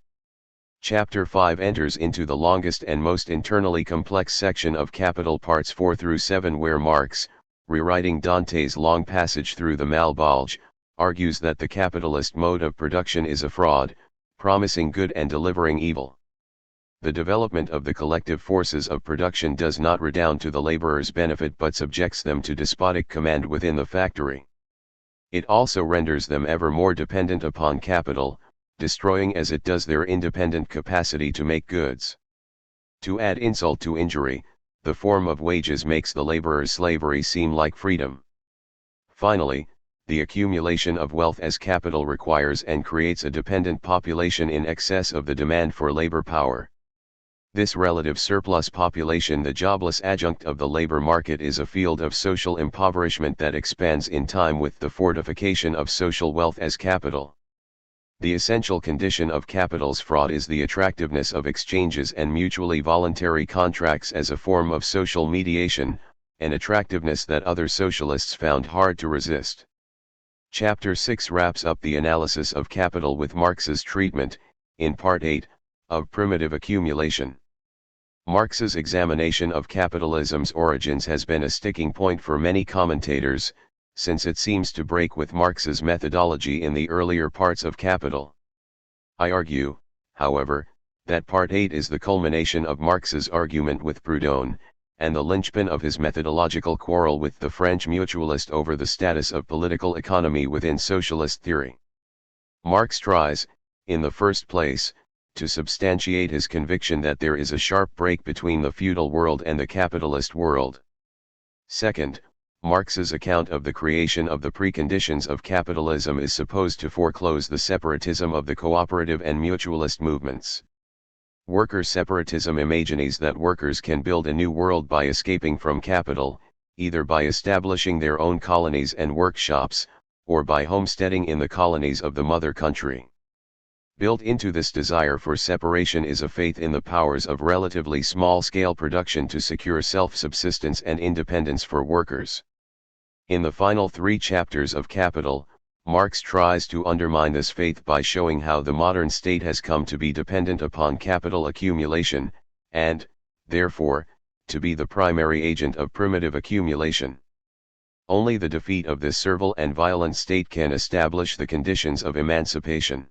Chapter 5 enters into the longest and most internally complex section of Capital parts 4 through 7 where Marx, rewriting Dante's long passage through the Malbolge, argues that the capitalist mode of production is a fraud, promising good and delivering evil. The development of the collective forces of production does not redound to the laborers' benefit but subjects them to despotic command within the factory. It also renders them ever more dependent upon capital, destroying as it does their independent capacity to make goods. To add insult to injury, the form of wages makes the laborer's slavery seem like freedom. Finally, the accumulation of wealth as capital requires and creates a dependent population in excess of the demand for labor power. This relative surplus population, the jobless adjunct of the labor market, is a field of social impoverishment that expands in time with the fortification of social wealth as capital. The essential condition of capital's fraud is the attractiveness of exchanges and mutually voluntary contracts as a form of social mediation, an attractiveness that other socialists found hard to resist. Chapter 6 wraps up the analysis of Capital with Marx's treatment, in Part 8, of primitive accumulation. Marx's examination of capitalism's origins has been a sticking point for many commentators, since it seems to break with Marx's methodology in the earlier parts of Capital. I argue, however, that Part 8 is the culmination of Marx's argument with Proudhon, and the linchpin of his methodological quarrel with the French mutualist over the status of political economy within socialist theory. Marx tries, in the first place, to substantiate his conviction that there is a sharp break between the feudal world and the capitalist world. Second, Marx's account of the creation of the preconditions of capitalism is supposed to foreclose the separatism of the cooperative and mutualist movements. Worker separatism imagines that workers can build a new world by escaping from capital, either by establishing their own colonies and workshops, or by homesteading in the colonies of the mother country. Built into this desire for separation is a faith in the powers of relatively small-scale production to secure self-subsistence and independence for workers. In the final 3 chapters of Capital, Marx tries to undermine this faith by showing how the modern state has come to be dependent upon capital accumulation, and, therefore, to be the primary agent of primitive accumulation. Only the defeat of this servile and violent state can establish the conditions of emancipation.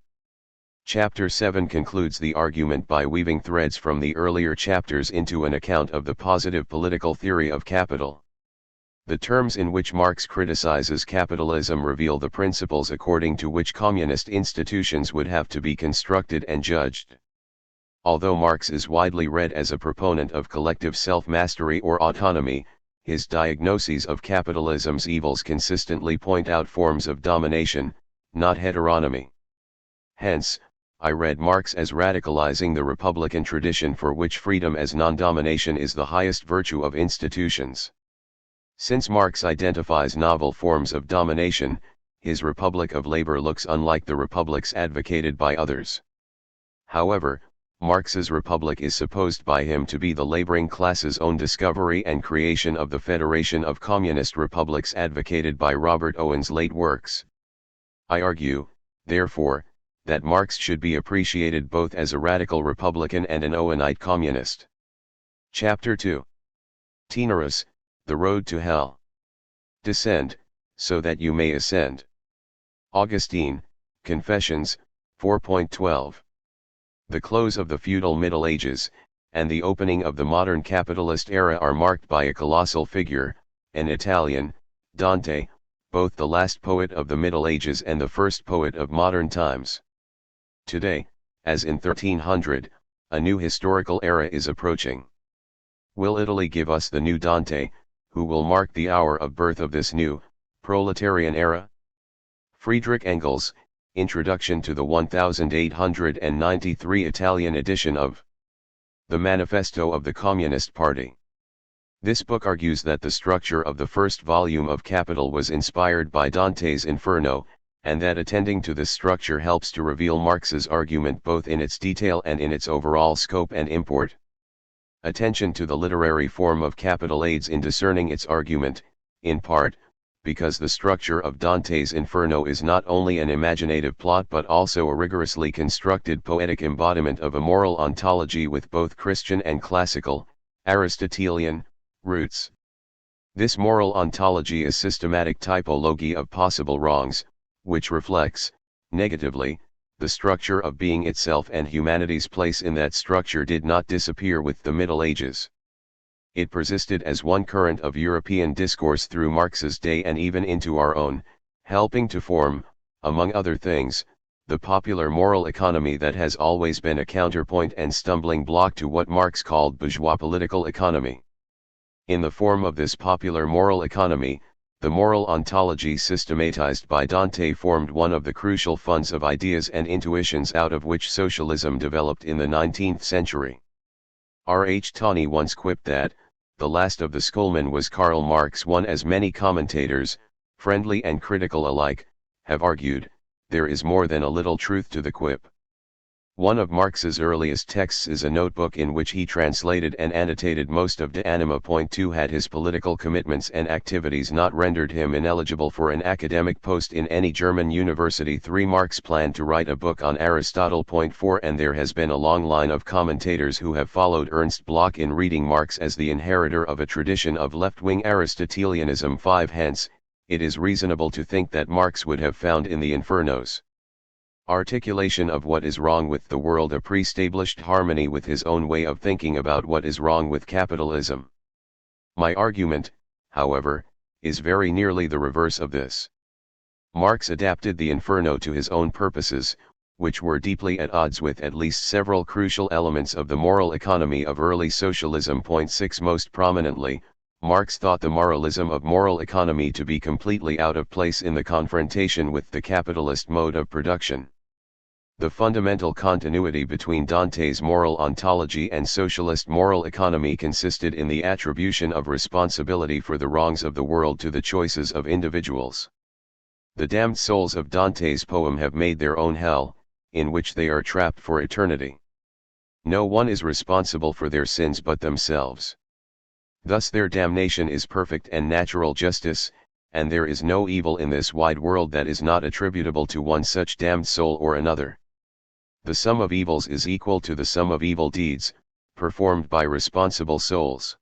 Chapter 7 concludes the argument by weaving threads from the earlier chapters into an account of the positive political theory of capital. The terms in which Marx criticizes capitalism reveal the principles according to which communist institutions would have to be constructed and judged. Although Marx is widely read as a proponent of collective self-mastery or autonomy, his diagnoses of capitalism's evils consistently point out forms of domination, not heteronomy. Hence, I read Marx as radicalizing the republican tradition for which freedom as non-domination is the highest virtue of institutions. Since Marx identifies novel forms of domination, his Republic of Labor looks unlike the republics advocated by others. However, Marx's republic is supposed by him to be the laboring class's own discovery and creation of the Federation of Communist Republics advocated by Robert Owen's late works. I argue, therefore, that Marx should be appreciated both as a radical Republican and an Owenite communist. Chapter 2. Tenerus, the Road to Hell. Descend, so that you may ascend. Augustine, Confessions, 4.12. The close of the feudal Middle Ages, and the opening of the modern capitalist era are marked by a colossal figure, an Italian, Dante, both the last poet of the Middle Ages and the first poet of modern times. Today, as in 1300, a new historical era is approaching. Will Italy give us the new Dante, who will mark the hour of birth of this new, proletarian era? Friedrich Engels, Introduction to the 1893 Italian edition of the Manifesto of the Communist Party. This book argues that the structure of the first volume of Capital was inspired by Dante's Inferno, and that attending to this structure helps to reveal Marx's argument both in its detail and in its overall scope and import. Attention to the literary form of Capital aids in discerning its argument, in part, because the structure of Dante's Inferno is not only an imaginative plot but also a rigorously constructed poetic embodiment of a moral ontology with both Christian and classical, Aristotelian, roots. This moral ontology is systematic typology of possible wrongs, which reflects, negatively, the structure of being itself, and humanity's place in that structure did not disappear with the Middle Ages. It persisted as one current of European discourse through Marx's day and even into our own, helping to form, among other things, the popular moral economy that has always been a counterpoint and stumbling block to what Marx called bourgeois political economy. In the form of this popular moral economy, the moral ontology systematized by Dante formed one of the crucial funds of ideas and intuitions out of which socialism developed in the 19th century. R. H. Tawney once quipped that, the last of the schoolmen was Karl Marx. One, as many commentators, friendly and critical alike, have argued, there is more than a little truth to the quip. One of Marx's earliest texts is a notebook in which he translated and annotated most of De Anima. Point 2. Had his political commitments and activities not rendered him ineligible for an academic post in any German university. 3. Marx planned to write a book on Aristotle. Point 4. And there has been a long line of commentators who have followed Ernst Bloch in reading Marx as the inheritor of a tradition of left-wing Aristotelianism. 5. Hence, it is reasonable to think that Marx would have found in the Inferno's articulation of what is wrong with the world a pre-established harmony with his own way of thinking about what is wrong with capitalism. My argument, however, is very nearly the reverse of this. Marx adapted the Inferno to his own purposes, which were deeply at odds with at least several crucial elements of the moral economy of early socialism. Point 6. Most prominently, Marx thought the moralism of moral economy to be completely out of place in the confrontation with the capitalist mode of production. The fundamental continuity between Dante's moral ontology and socialist moral economy consisted in the attribution of responsibility for the wrongs of the world to the choices of individuals. The damned souls of Dante's poem have made their own hell, in which they are trapped for eternity. No one is responsible for their sins but themselves. Thus their damnation is perfect and natural justice, and there is no evil in this wide world that is not attributable to one such damned soul or another. The sum of evils is equal to the sum of evil deeds, performed by responsible souls.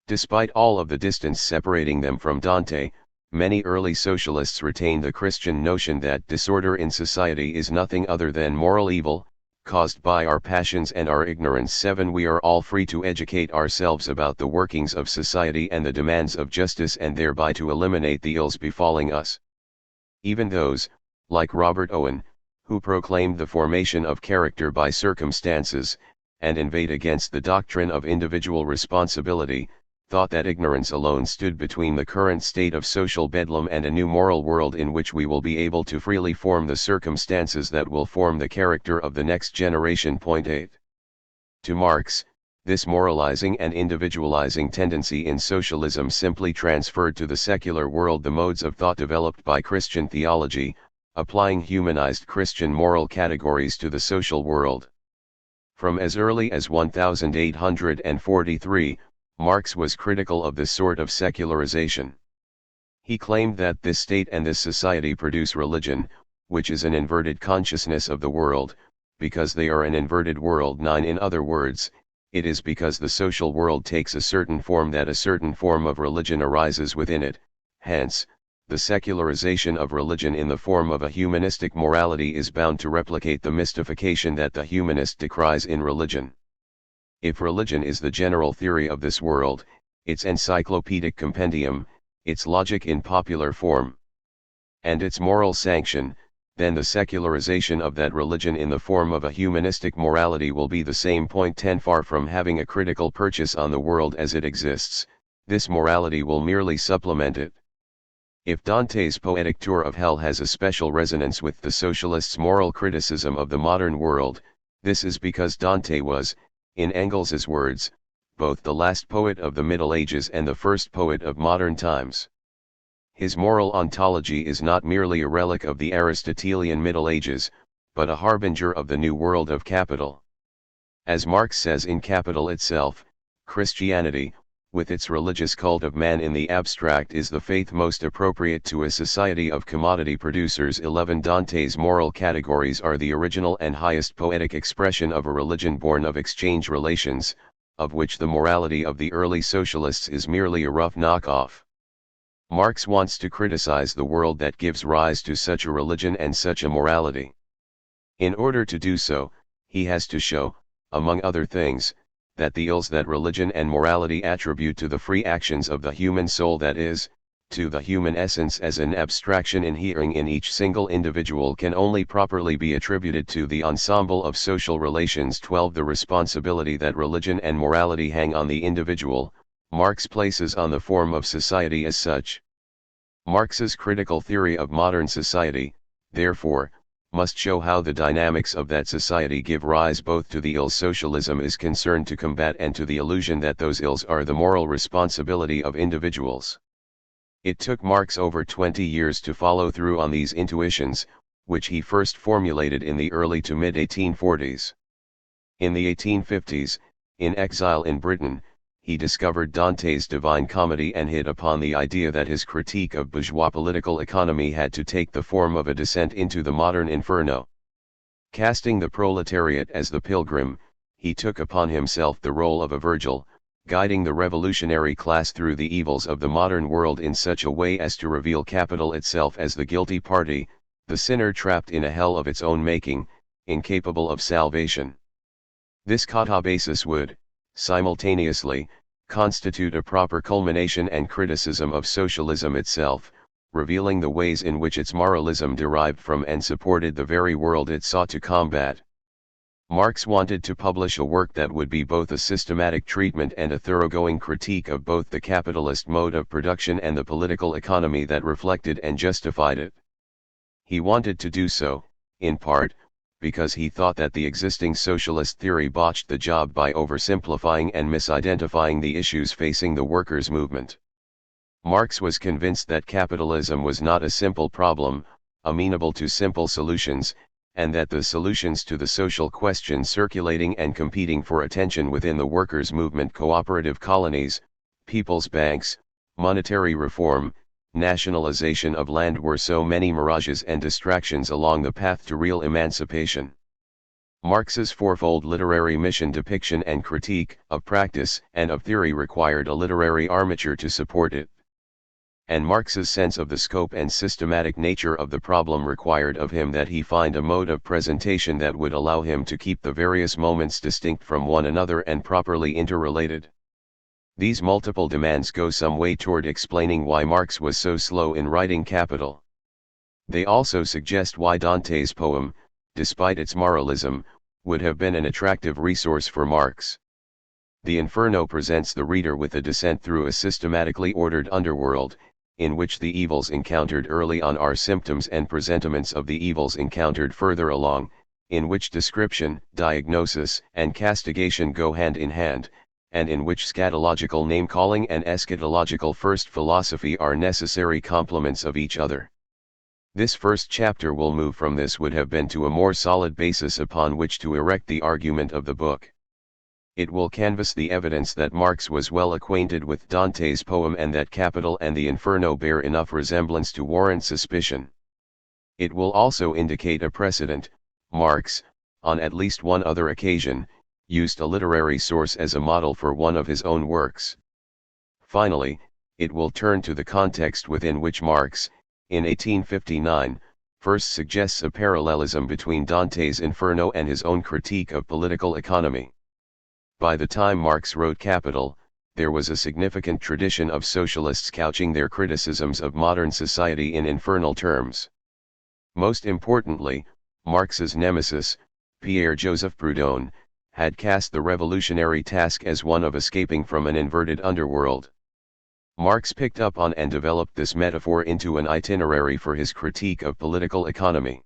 Despite all of the distance separating them from Dante, many early socialists retained the Christian notion that disorder in society is nothing other than moral evil, caused by our passions and our ignorance. 7. We are all free to educate ourselves about the workings of society and the demands of justice, and thereby to eliminate the ills befalling us. Even those, like Robert Owen, who proclaimed the formation of character by circumstances, and inveighed against the doctrine of individual responsibility, thought that ignorance alone stood between the current state of social bedlam and a new moral world in which we will be able to freely form the circumstances that will form the character of the next generation. Point 8. To Marx, This moralizing and individualizing tendency in socialism simply transferred to the secular world the modes of thought developed by Christian theology, applying humanized Christian moral categories to the social world. From as early as 1843, Marx was critical of this sort of secularization. He claimed that this state and this society produce religion, which is an inverted consciousness of the world, because they are an inverted world. 9 In other words, it is because the social world takes a certain form that a certain form of religion arises within it. Hence, the secularization of religion in the form of a humanistic morality is bound to replicate the mystification that the humanist decries in religion. If religion is the general theory of this world, its encyclopedic compendium, its logic in popular form, and its moral sanction, then the secularization of that religion in the form of a humanistic morality will be the same. 10 Far from having a critical purchase on the world as it exists, this morality will merely supplement it. If Dante's poetic tour of hell has a special resonance with the socialists' moral criticism of the modern world, this is because Dante was, in Engels's words, both the last poet of the Middle Ages and the first poet of modern times. His moral ontology is not merely a relic of the Aristotelian Middle Ages, but a harbinger of the new world of capital. As Marx says in Capital itself, Christianity, with its religious cult of man in the abstract, is the faith most appropriate to a society of commodity producers. 11 Dante's moral categories are the original and highest poetic expression of a religion born of exchange relations, of which the morality of the early socialists is merely a rough knock-off. Marx wants to criticize the world that gives rise to such a religion and such a morality. In order to do so, he has to show, among other things, that the ills that religion and morality attribute to the free actions of the human soul, that is, to the human essence as an abstraction inhering in each single individual, can only properly be attributed to the ensemble of social relations. 12 The responsibility that religion and morality hang on the individual, Marx places on the form of society as such. Marx's critical theory of modern society, therefore, must show how the dynamics of that society give rise both to the ills socialism is concerned to combat and to the illusion that those ills are the moral responsibility of individuals. It took Marx over 20 years to follow through on these intuitions, which he first formulated in the early to mid-1840s. In the 1850s, in exile in Britain, he discovered Dante's Divine Comedy and hit upon the idea that his critique of bourgeois political economy had to take the form of a descent into the modern Inferno. Casting the proletariat as the pilgrim, he took upon himself the role of a Virgil, guiding the revolutionary class through the evils of the modern world in such a way as to reveal capital itself as the guilty party, the sinner trapped in a hell of its own making, incapable of salvation. This catabasis would, simultaneously, constitute a proper culmination and criticism of socialism itself, revealing the ways in which its moralism derived from and supported the very world it sought to combat. Marx wanted to publish a work that would be both a systematic treatment and a thoroughgoing critique of both the capitalist mode of production and the political economy that reflected and justified it. He wanted to do so, in part, because he thought that the existing socialist theory botched the job by oversimplifying and misidentifying the issues facing the workers' movement. Marx was convinced that capitalism was not a simple problem, amenable to simple solutions, and that the solutions to the social questions circulating and competing for attention within the workers' movement, cooperative colonies, people's banks, monetary reform, nationalization of land, were so many mirages and distractions along the path to real emancipation. Marx's fourfold literary mission, depiction and critique, of practice and of theory, required a literary armature to support it. And Marx's sense of the scope and systematic nature of the problem required of him that he find a mode of presentation that would allow him to keep the various moments distinct from one another and properly interrelated. These multiple demands go some way toward explaining why Marx was so slow in writing Capital. They also suggest why Dante's poem, despite its moralism, would have been an attractive resource for Marx. The Inferno presents the reader with a descent through a systematically ordered underworld, in which the evils encountered early on are symptoms and presentiments of the evils encountered further along, in which description, diagnosis, and castigation go hand in hand, and in which scatological name-calling and eschatological first philosophy are necessary complements of each other. This first chapter will move from this would have been to a more solid basis upon which to erect the argument of the book. It will canvass the evidence that Marx was well acquainted with Dante's poem and that Capital and the Inferno bear enough resemblance to warrant suspicion. It will also indicate a precedent. Marx, on at least one other occasion, used a literary source as a model for one of his own works. Finally, it will turn to the context within which Marx, in 1859, first suggests a parallelism between Dante's Inferno and his own critique of political economy. By the time Marx wrote Capital, there was a significant tradition of socialists couching their criticisms of modern society in infernal terms. Most importantly, Marx's nemesis, Pierre-Joseph Proudhon, had cast the revolutionary task as one of escaping from an inverted underworld. Marx picked up on and developed this metaphor into an itinerary for his critique of political economy.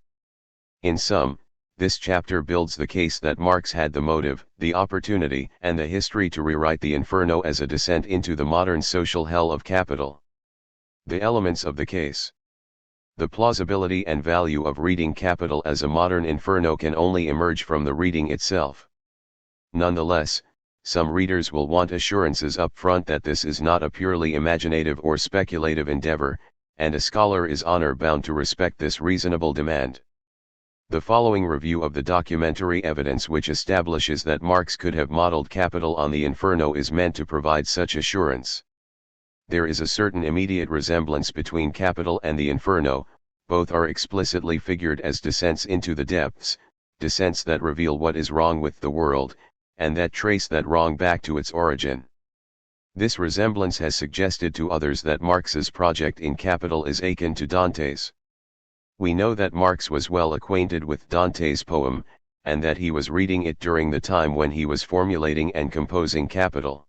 In sum, this chapter builds the case that Marx had the motive, the opportunity, and the history to rewrite the Inferno as a descent into the modern social hell of capital. The elements of the case. The plausibility and value of reading Capital as a modern Inferno can only emerge from the reading itself. Nonetheless, some readers will want assurances up front that this is not a purely imaginative or speculative endeavor, and a scholar is honor-bound to respect this reasonable demand. The following review of the documentary evidence which establishes that Marx could have modeled Capital on the Inferno is meant to provide such assurance. There is a certain immediate resemblance between Capital and the Inferno. Both are explicitly figured as descents into the depths, descents that reveal what is wrong with the world, and that trace that wrong back to its origin. This resemblance has suggested to others that Marx's project in Capital is akin to Dante's. We know that Marx was well acquainted with Dante's poem, and that he was reading it during the time when he was formulating and composing Capital.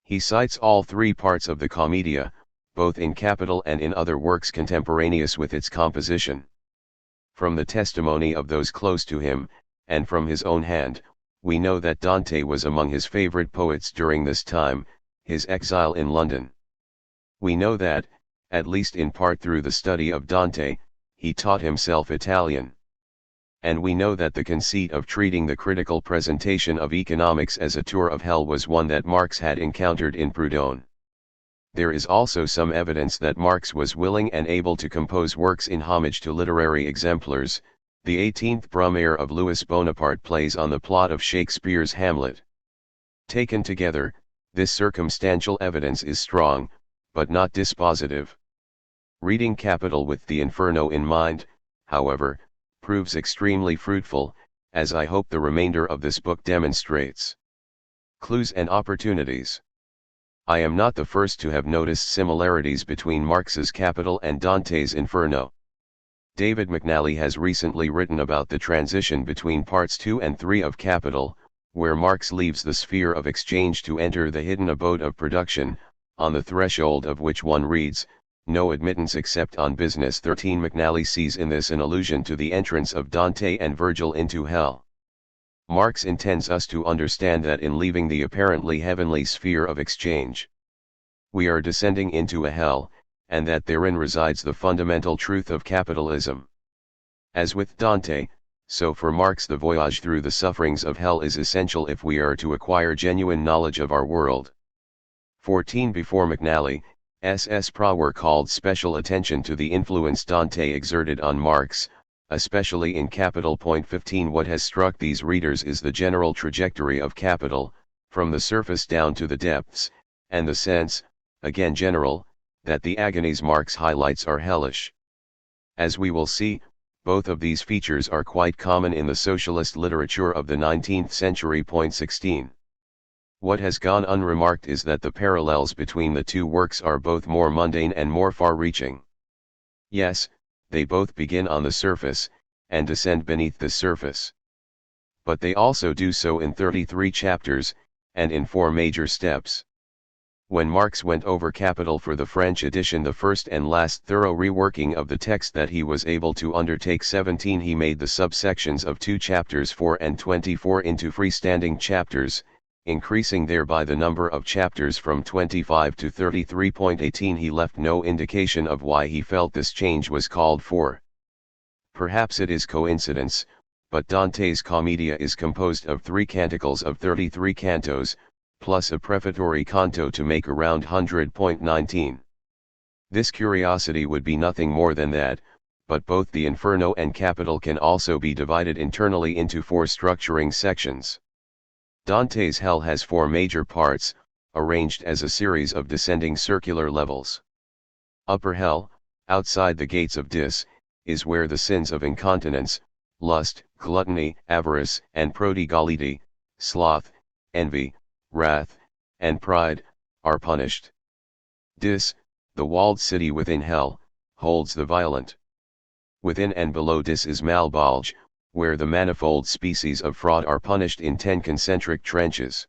He cites all three parts of the Commedia, both in Capital and in other works contemporaneous with its composition. From the testimony of those close to him, and from his own hand, we know that Dante was among his favorite poets during this time, his exile in London. We know that, at least in part through the study of Dante, he taught himself Italian. And we know that the conceit of treating the critical presentation of economics as a tour of hell was one that Marx had encountered in Proudhon. There is also some evidence that Marx was willing and able to compose works in homage to literary exemplars. The 18th Brumaire of Louis Bonaparte plays on the plot of Shakespeare's Hamlet. Taken together, this circumstantial evidence is strong, but not dispositive. Reading Capital with the Inferno in mind, however, proves extremely fruitful, as I hope the remainder of this book demonstrates. Clues and opportunities. I am not the first to have noticed similarities between Marx's Capital and Dante's Inferno. David McNally has recently written about the transition between parts 2 and 3 of Capital, where Marx leaves the sphere of exchange to enter the hidden abode of production, on the threshold of which one reads, "No admittance except on business." 13 McNally sees in this an allusion to the entrance of Dante and Virgil into hell. Marx intends us to understand that in leaving the apparently heavenly sphere of exchange, we are descending into a hell, and that therein resides the fundamental truth of capitalism. As with Dante, so for Marx the voyage through the sufferings of hell is essential if we are to acquire genuine knowledge of our world. 14 Before McNally, S.S. Prawer called special attention to the influence Dante exerted on Marx, especially in Capital. 15 What has struck these readers is the general trajectory of Capital, from the surface down to the depths, and the sense, again general, that the agonies Marx highlights are hellish. As we will see, both of these features are quite common in the socialist literature of the 19th century. 16. What has gone unremarked is that the parallels between the two works are both more mundane and more far-reaching. Yes, they both begin on the surface, and descend beneath the surface. But they also do so in 33 chapters, and in 4 major steps. When Marx went over Capital for the French edition, the first and last thorough reworking of the text that he was able to undertake, 17, he made the subsections of 2 chapters 4 and 24 into freestanding chapters, increasing thereby the number of chapters from 25 to 33.18. He left no indication of why he felt this change was called for. Perhaps it is coincidence, but Dante's Commedia is composed of 3 canticles of 33 cantos, plus a prefatory canto to make around 100.19. This curiosity would be nothing more than that, but both the Inferno and Capital can also be divided internally into 4 structuring sections. Dante's Hell has 4 major parts, arranged as a series of descending circular levels. Upper Hell, outside the gates of Dis, is where the sins of incontinence, lust, gluttony, avarice, and prodigality, sloth, envy, wrath, and pride, are punished. Dis, the walled city within hell, holds the violent. Within and below Dis is Malbolge, where the manifold species of fraud are punished in 10 concentric trenches.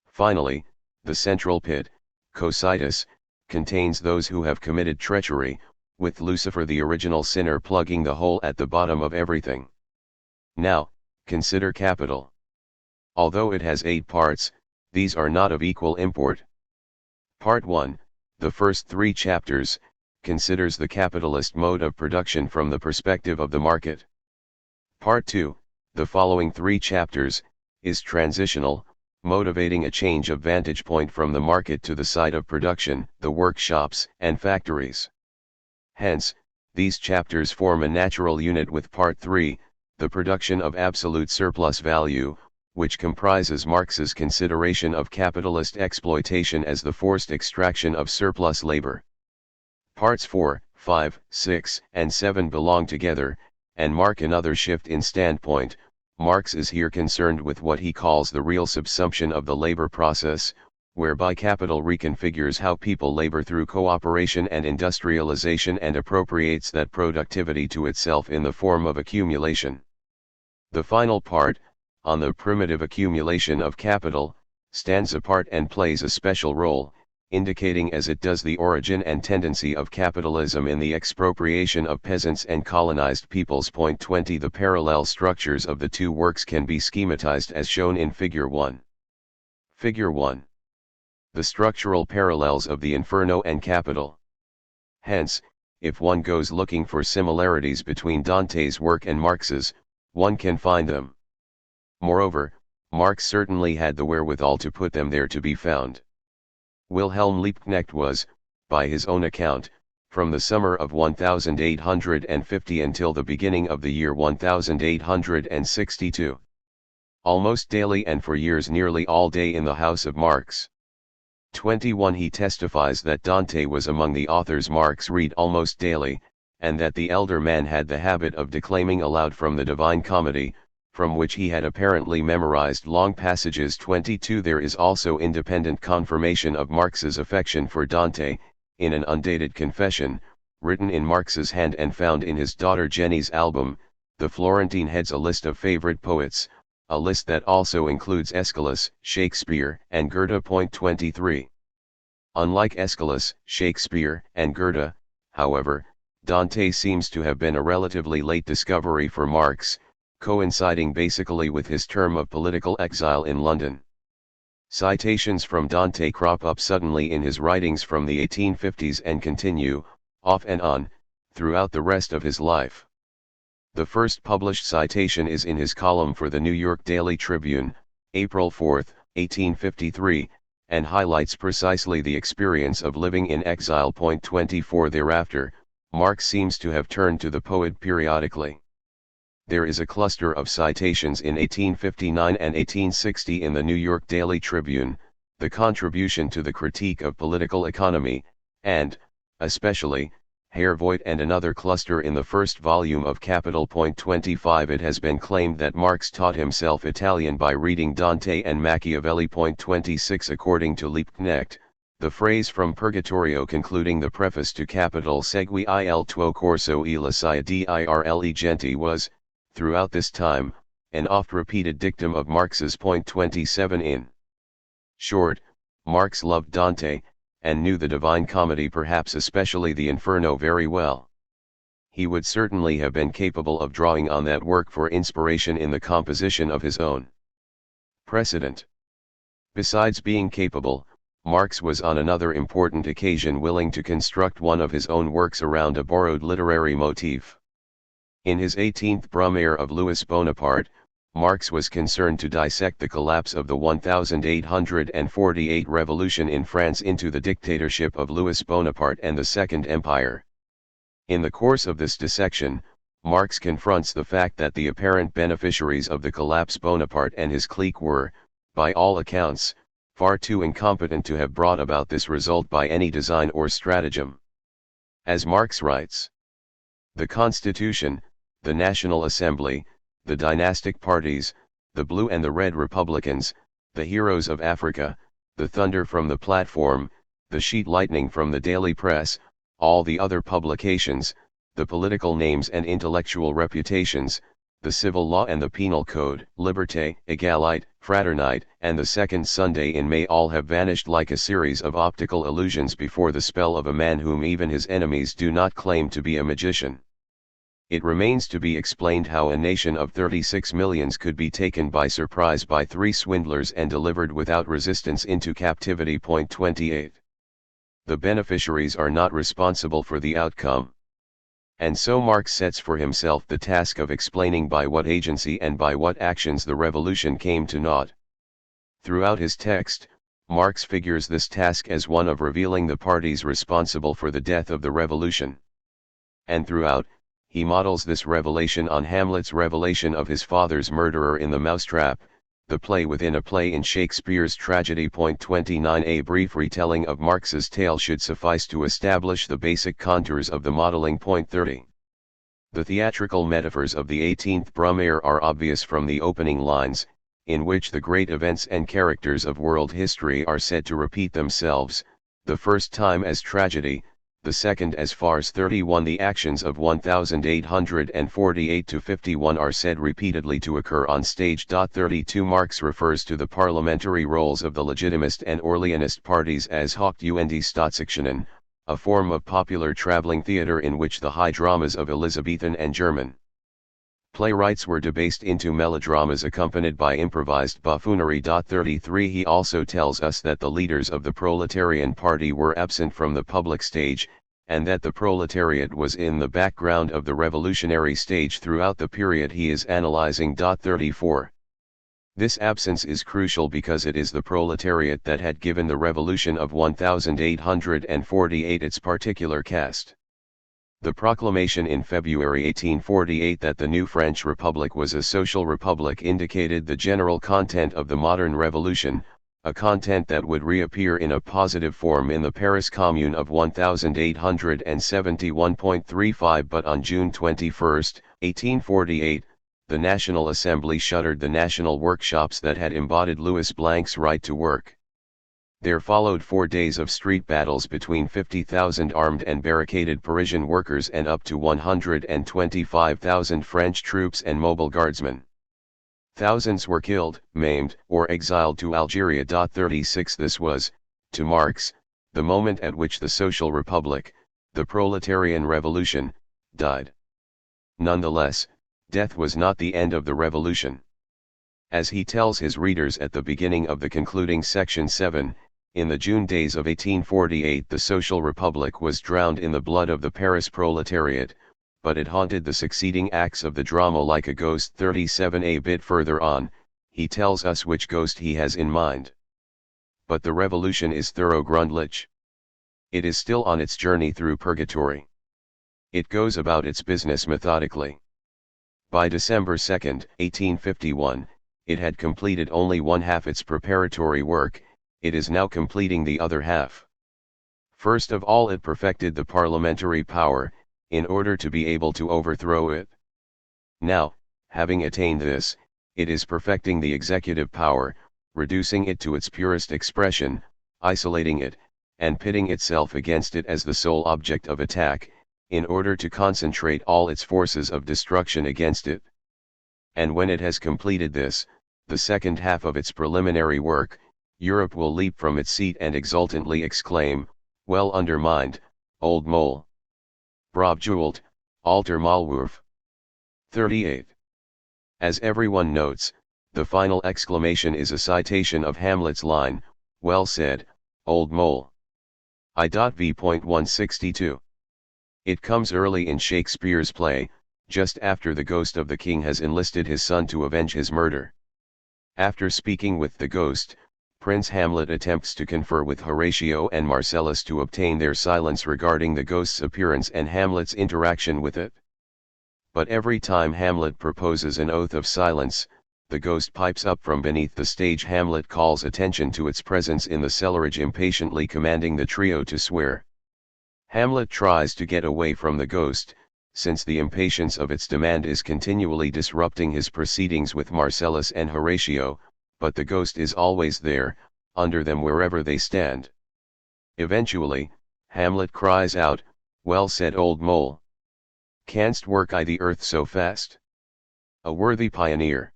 Finally, the central pit, Cocytus, contains those who have committed treachery, with Lucifer the original sinner plugging the hole at the bottom of everything. Now, consider Capital. Although it has 8 parts, these are not of equal import. Part 1, the first 3 chapters, considers the capitalist mode of production from the perspective of the market. Part 2, the following 3 chapters, is transitional, motivating a change of vantage point from the market to the site of production, the workshops and factories. Hence, these chapters form a natural unit with Part 3, the production of absolute surplus value, which comprises Marx's consideration of capitalist exploitation as the forced extraction of surplus labor. Parts 4, 5, 6, and 7 belong together, and mark another shift in standpoint. Marx is here concerned with what he calls the real subsumption of the labor process, whereby capital reconfigures how people labor through cooperation and industrialization and appropriates that productivity to itself in the form of accumulation. The final part, on the primitive accumulation of capital, stands apart and plays a special role, indicating as it does the origin and tendency of capitalism in the expropriation of peasants and colonized peoples. Point 20. The parallel structures of the 2 works can be schematized as shown in Figure 1. Figure 1. The structural parallels of the Inferno and Capital. Hence, if one goes looking for similarities between Dante's work and Marx's, one can find them. Moreover, Marx certainly had the wherewithal to put them there to be found. Wilhelm Liebknecht was, by his own account, from the summer of 1850 until the beginning of the year 1862, almost daily and for years nearly all day in the house of Marx. 21. He testifies that Dante was among the authors Marx read almost daily, and that the elder man had the habit of declaiming aloud from the Divine Comedy, from which he had apparently memorized long passages. 22. There is also independent confirmation of Marx's affection for Dante, in an undated confession, written in Marx's hand and found in his daughter Jenny's album. The Florentine heads a list of favorite poets, a list that also includes Aeschylus, Shakespeare, and Goethe. Point 23. Unlike Aeschylus, Shakespeare, and Goethe, however, Dante seems to have been a relatively late discovery for Marx, coinciding basically with his term of political exile in London. Citations from Dante crop up suddenly in his writings from the 1850s and continue, off and on, throughout the rest of his life. The first published citation is in his column for the New York Daily Tribune, April 4, 1853, and highlights precisely the experience of living in exile. Point 24. Thereafter, Marx seems to have turned to the poet periodically. There is a cluster of citations in 1859 and 1860 in the New York Daily Tribune, the contribution to the critique of political economy, and, especially, Herr Voigt, and another cluster in the first volume of Capital. Point 25. It has been claimed that Marx taught himself Italian by reading Dante and Machiavelli. Point 26. According to Liebknecht, the phrase from Purgatorio concluding the preface to Capital, Segui il tuo corso e lascia dirle gente, was, throughout this time, an oft-repeated dictum of Marx's. Point 27. In short, Marx loved Dante, and knew the Divine Comedy, perhaps especially the Inferno, very well. He would certainly have been capable of drawing on that work for inspiration in the composition of his own precedent. Besides being capable, Marx was on another important occasion willing to construct one of his own works around a borrowed literary motif. In his 18th Brumaire of Louis Bonaparte, Marx was concerned to dissect the collapse of the 1848 revolution in France into the dictatorship of Louis Bonaparte and the Second Empire. In the course of this dissection, Marx confronts the fact that the apparent beneficiaries of the collapse, Bonaparte and his clique, were, by all accounts, far too incompetent to have brought about this result by any design or stratagem. As Marx writes, the Constitution, the National Assembly, the dynastic parties, the Blue and the Red Republicans, the Heroes of Africa, the thunder from the platform, the sheet lightning from the daily press, all the other publications, the political names and intellectual reputations, the civil law and the penal code, liberté, égalité, fraternité, and the second Sunday in May, all have vanished like a series of optical illusions before the spell of a man whom even his enemies do not claim to be a magician. It remains to be explained how a nation of 36 millions could be taken by surprise by three swindlers and delivered without resistance into captivity. 28. The beneficiaries are not responsible for the outcome. And so Marx sets for himself the task of explaining by what agency and by what actions the revolution came to naught. Throughout his text, Marx figures this task as one of revealing the parties responsible for the death of the revolution. And throughout, he models this revelation on Hamlet's revelation of his father's murderer in the mousetrap, the play within a play in Shakespeare's tragedy. 29. A brief retelling of Marx's tale should suffice to establish the basic contours of the modeling. 30. The theatrical metaphors of the 18th Brumaire are obvious from the opening lines, in which the great events and characters of world history are said to repeat themselves, the first time as tragedy, the second as farce. 31. The actions of 1848 to 51 are said repeatedly to occur on stage. 32. Marx refers to the parliamentary roles of the Legitimist and Orleanist parties as Haupt- und Staatsaktionen, a form of popular traveling theatre in which the high dramas of Elizabethan and German playwrights were debased into melodramas accompanied by improvised buffoonery. 33. He also tells us that the leaders of the proletarian party were absent from the public stage, and that the proletariat was in the background of the revolutionary stage throughout the period he is analyzing. 34. This absence is crucial because it is the proletariat that had given the revolution of 1848 its particular cast. The proclamation in February 1848 that the new French Republic was a social republic indicated the general content of the modern revolution, a content that would reappear in a positive form in the Paris Commune of 1871.35. But on June 21, 1848, the National Assembly shuttered the national workshops that had embodied Louis Blanc's right to work. There followed 4 days of street battles between 50,000 armed and barricaded Parisian workers and up to 125,000 French troops and mobile guardsmen. Thousands were killed, maimed, or exiled to Algeria. 36. This was, to Marx, the moment at which the social republic, the proletarian revolution, died. Nonetheless, death was not the end of the revolution. As he tells his readers at the beginning of the concluding section 7, in the June days of 1848 the social republic was drowned in the blood of the Paris proletariat, but it haunted the succeeding acts of the drama like a ghost. 37. A bit further on, he tells us which ghost he has in mind. But the revolution is thorough grundlich. It is still on its journey through purgatory. It goes about its business methodically. By December 2, 1851, it had completed only one half its preparatory work, it is now completing the other half. First of all, it perfected the parliamentary power, in order to be able to overthrow it. Now, having attained this, it is perfecting the executive power, reducing it to its purest expression, isolating it, and pitting itself against it as the sole object of attack, in order to concentrate all its forces of destruction against it. And when it has completed this, the second half of its preliminary work, Europe will leap from its seat and exultantly exclaim, "Well undermined, old mole. Brav jeweled, alter malwurf." 38. As everyone notes, the final exclamation is a citation of Hamlet's line, "Well said, old mole." I.V.162. It comes early in Shakespeare's play, just after the ghost of the king has enlisted his son to avenge his murder. After speaking with the ghost, Prince Hamlet attempts to confer with Horatio and Marcellus to obtain their silence regarding the ghost's appearance and Hamlet's interaction with it. But every time Hamlet proposes an oath of silence, the ghost pipes up from beneath the stage. Hamlet calls attention to its presence in the cellarage, impatiently commanding the trio to swear. Hamlet tries to get away from the ghost, since the impatience of its demand is continually disrupting his proceedings with Marcellus and Horatio, but the ghost is always there, under them wherever they stand. Eventually, Hamlet cries out, "Well said, old mole. Canst work I the earth so fast?" A worthy pioneer.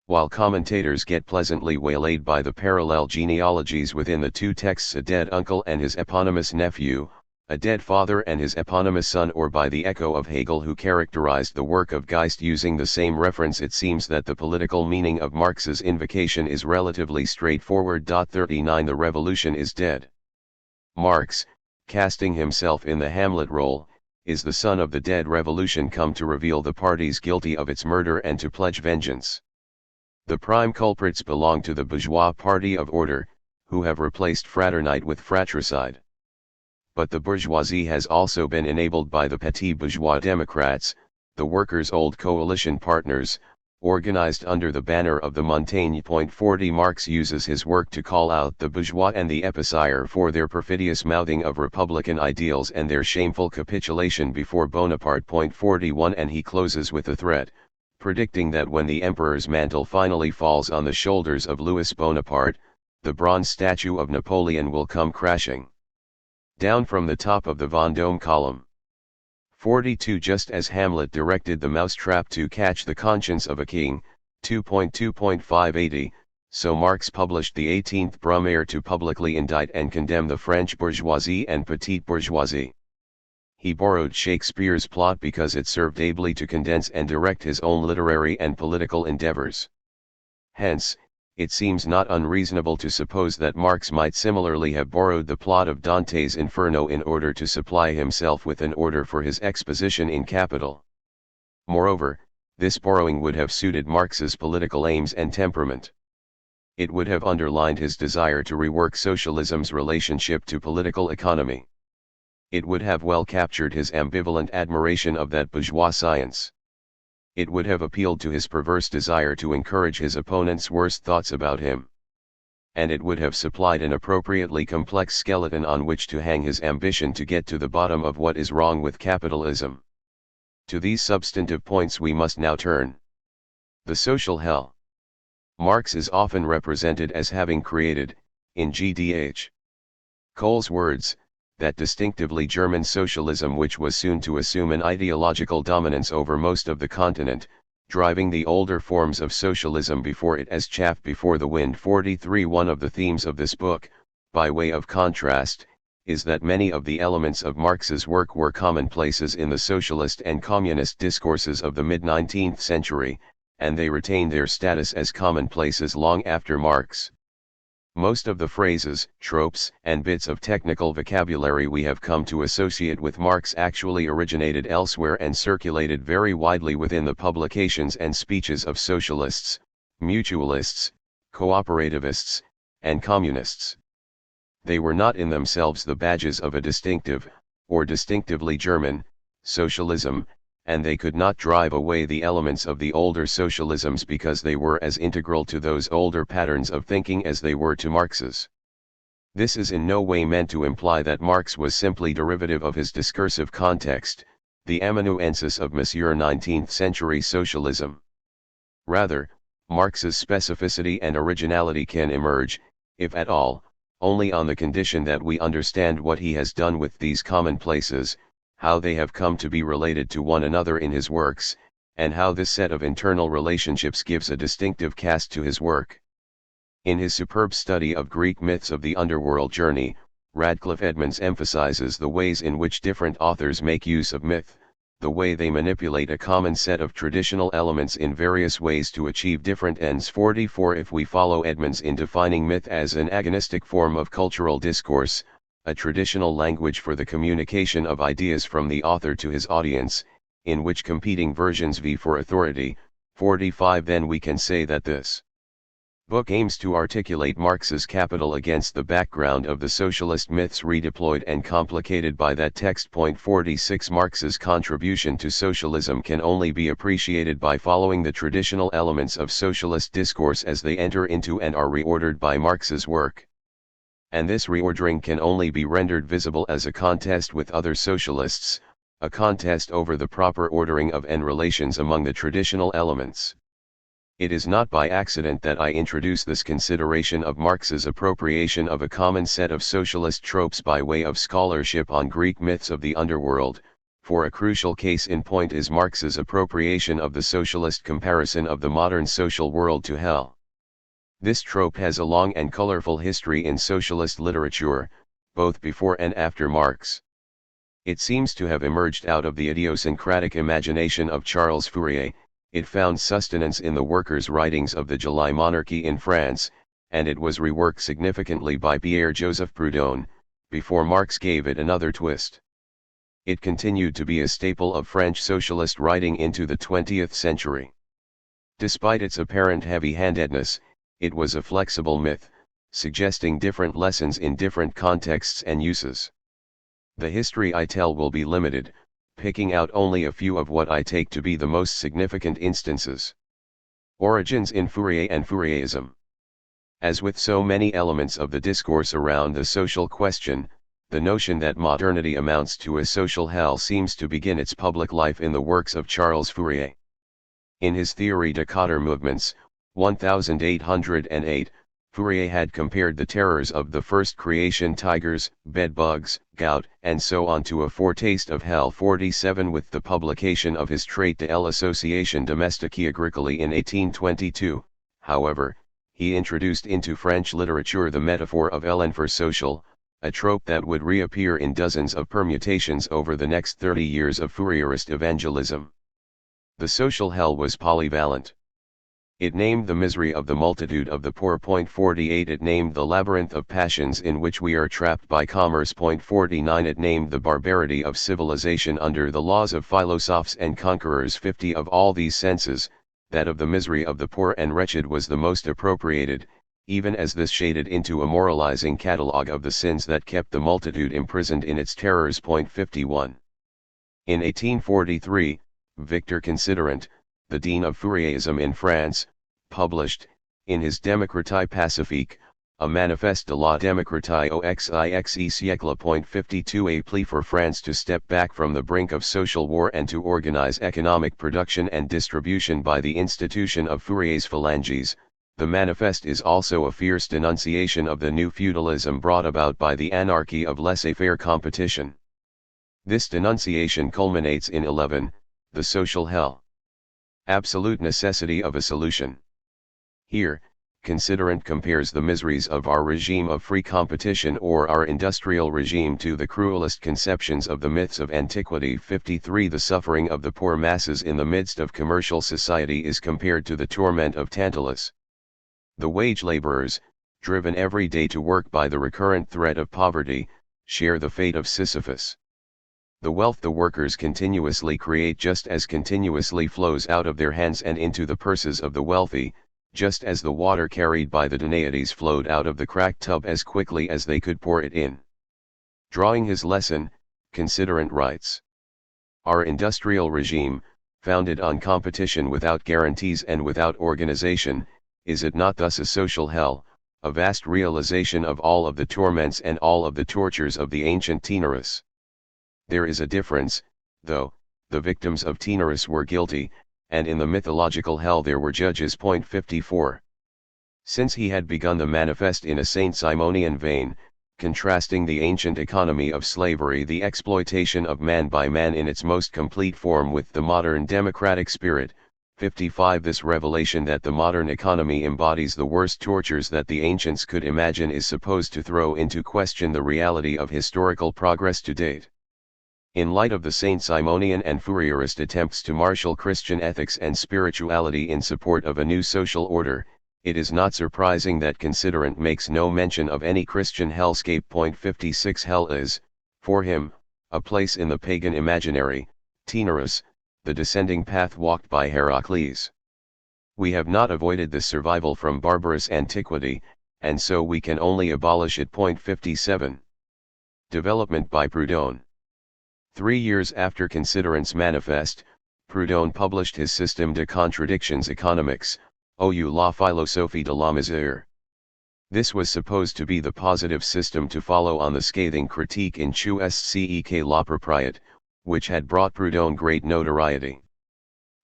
While commentators get pleasantly waylaid by the parallel genealogies within the two texts, a dead uncle and his eponymous nephew, a dead father and his eponymous son, or by the echo of Hegel, who characterized the work of Geist using the same reference, it seems that the political meaning of Marx's invocation is relatively straightforward. 39 The revolution is dead. Marx, casting himself in the Hamlet role, is the son of the dead revolution come to reveal the parties guilty of its murder and to pledge vengeance. The prime culprits belong to the bourgeois party of order, who have replaced fraternite with fratricide. But the bourgeoisie has also been enabled by the petty bourgeois Democrats, the workers' old coalition partners, organized under the banner of the Montaigne. 40 Marx uses his work to call out the bourgeois and the épicier for their perfidious mouthing of republican ideals and their shameful capitulation before Bonaparte. 41 And he closes with a threat, predicting that when the emperor's mantle finally falls on the shoulders of Louis Bonaparte, the bronze statue of Napoleon will come crashing down from the top of the Vendôme column. 42 Just as Hamlet directed the mousetrap to catch the conscience of a king, 2.2.580, so Marx published the 18th Brumaire to publicly indict and condemn the French bourgeoisie and petite bourgeoisie. He borrowed Shakespeare's plot because it served ably to condense and direct his own literary and political endeavors. Hence, it seems not unreasonable to suppose that Marx might similarly have borrowed the plot of Dante's Inferno in order to supply himself with an order for his exposition in Capital. Moreover, this borrowing would have suited Marx's political aims and temperament. It would have underlined his desire to rework socialism's relationship to political economy. It would have well captured his ambivalent admiration of that bourgeois science. It would have appealed to his perverse desire to encourage his opponent's worst thoughts about him. And it would have supplied an appropriately complex skeleton on which to hang his ambition to get to the bottom of what is wrong with capitalism. To these substantive points we must now turn. The social hell. Marx is often represented as having created, in G.D.H. Cole's words, that distinctively German socialism which was soon to assume an ideological dominance over most of the continent, driving the older forms of socialism before it as chaff before the wind. 43 One of the themes of this book, by way of contrast, is that many of the elements of Marx's work were commonplaces in the socialist and communist discourses of the mid-19th century, and they retained their status as commonplaces long after Marx. Most of the phrases, tropes, and bits of technical vocabulary we have come to associate with Marx actually originated elsewhere and circulated very widely within the publications and speeches of socialists, mutualists, cooperativists, and communists. They were not in themselves the badges of a distinctive, or distinctively German, socialism, and they could not drive away the elements of the older socialisms because they were as integral to those older patterns of thinking as they were to Marx's. This is in no way meant to imply that Marx was simply derivative of his discursive context, the amanuensis of Monsieur 19th century socialism. Rather, Marx's specificity and originality can emerge, if at all, only on the condition that we understand what he has done with these commonplaces, how they have come to be related to one another in his works, and how this set of internal relationships gives a distinctive cast to his work. In his superb study of Greek myths of the underworld journey, Radcliffe Edmonds emphasizes the ways in which different authors make use of myth, the way they manipulate a common set of traditional elements in various ways to achieve different ends. 44 If we follow Edmonds in defining myth as an agonistic form of cultural discourse, a traditional language for the communication of ideas from the author to his audience, in which competing versions vie for authority, 45 then we can say that this book aims to articulate Marx's Capital against the background of the socialist myths redeployed and complicated by that text. 46 Marx's contribution to socialism can only be appreciated by following the traditional elements of socialist discourse as they enter into and are reordered by Marx's work. And this reordering can only be rendered visible as a contest with other socialists, a contest over the proper ordering of and relations among the traditional elements. It is not by accident that I introduce this consideration of Marx's appropriation of a common set of socialist tropes by way of scholarship on Greek myths of the underworld, for a crucial case in point is Marx's appropriation of the socialist comparison of the modern social world to hell. This trope has a long and colorful history in socialist literature, both before and after Marx. It seems to have emerged out of the idiosyncratic imagination of Charles Fourier. It found sustenance in the workers' writings of the July monarchy in France, and it was reworked significantly by Pierre-Joseph Proudhon, before Marx gave it another twist. It continued to be a staple of French socialist writing into the 20th century. Despite its apparent heavy-handedness, it was a flexible myth, suggesting different lessons in different contexts and uses. The history I tell will be limited, picking out only a few of what I take to be the most significant instances. Origins in Fourier and Fourierism. As with so many elements of the discourse around the social question, the notion that modernity amounts to a social hell seems to begin its public life in the works of Charles Fourier. In his Theorie des Quatre Mouvements, 1808, Fourier had compared the terrors of the first creation, tigers, bedbugs, gout, and so on, to a foretaste of hell. 47 With the publication of his Traité de l'Association Domestique Agricole in 1822, however, he introduced into French literature the metaphor of l'enfer social, a trope that would reappear in dozens of permutations over the next 30 years of Fourierist evangelism. The social hell was polyvalent. It named the misery of the multitude of the poor. 48 It named the labyrinth of passions in which we are trapped by commerce. 49 It named the barbarity of civilization under the laws of philosophes and conquerors. 50 Of all these senses, that of the misery of the poor and wretched was the most appropriated, even as this shaded into a moralizing catalogue of the sins that kept the multitude imprisoned in its terrors. 51 In 1843, Victor Considerant, the dean of Fourierism in France, published, in his Démocratie Pacifique, a Manifeste de la démocratie au XIXe siècle. 52 A plea for France to step back from the brink of social war and to organize economic production and distribution by the institution of Fourier's phalanges. The manifeste is also a fierce denunciation of the new feudalism brought about by the anarchy of laissez-faire competition. This denunciation culminates in 11, the social hell. Absolute necessity of a solution. Here, Considerant compares the miseries of our regime of free competition or our industrial regime to the cruelest conceptions of the myths of antiquity. 53 The suffering of the poor masses in the midst of commercial society is compared to the torment of Tantalus. The wage laborers, driven every day to work by the recurrent threat of poverty, share the fate of Sisyphus. The wealth the workers continuously create just as continuously flows out of their hands and into the purses of the wealthy, just as the water carried by the Danaides flowed out of the cracked tub as quickly as they could pour it in. Drawing his lesson, Considerant writes, "Our industrial regime, founded on competition without guarantees and without organization, is it not thus a social hell, a vast realization of all of the torments and all of the tortures of the ancient Taenarus? There is a difference, though, the victims of Taenarus were guilty, and in the mythological hell there were judges. 54 Since he had begun the manifest in a Saint Simonian vein, contrasting the ancient economy of slavery, the exploitation of man by man in its most complete form, with the modern democratic spirit, 55 This revelation that the modern economy embodies the worst tortures that the ancients could imagine is supposed to throw into question the reality of historical progress to date. In light of the Saint-Simonian and Fourierist attempts to marshal Christian ethics and spirituality in support of a new social order, it is not surprising that Considerant makes no mention of any Christian hellscape. 56 Hell is, for him, a place in the pagan imaginary, Teneros, the descending path walked by Heracles. We have not avoided this survival from barbarous antiquity, and so we can only abolish it. 57 Development by Proudhon. 3 years after Considerant's manifest, Proudhon published his Système de contradictions économiques, ou la philosophie de la misère. This was supposed to be the positive system to follow on the scathing critique in Qu'est-ce la propriété, which had brought Proudhon great notoriety.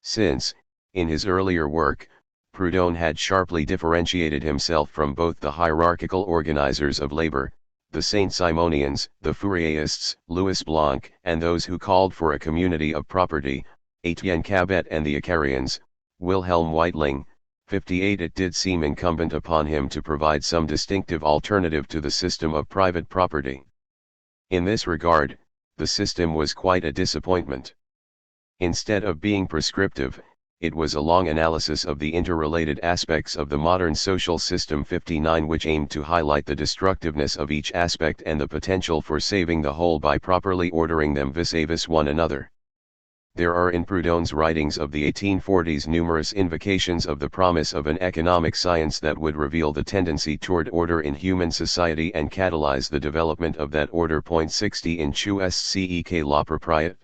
Since, in his earlier work, Proudhon had sharply differentiated himself from both the hierarchical organizers of labor, the Saint-Simonians, the Fourierists, Louis Blanc, and those who called for a community of property, Etienne Cabet and the Icarians, Wilhelm Weitling. 58 It did seem incumbent upon him to provide some distinctive alternative to the system of private property. In this regard, the system was quite a disappointment. Instead of being prescriptive, it was a long analysis of the interrelated aspects of the modern social system. 59 Which aimed to highlight the destructiveness of each aspect and the potential for saving the whole by properly ordering them vis-a-vis one another. There are in Proudhon's writings of the 1840s numerous invocations of the promise of an economic science that would reveal the tendency toward order in human society and catalyze the development of that order. 60 In Qu'est-ce la propriété.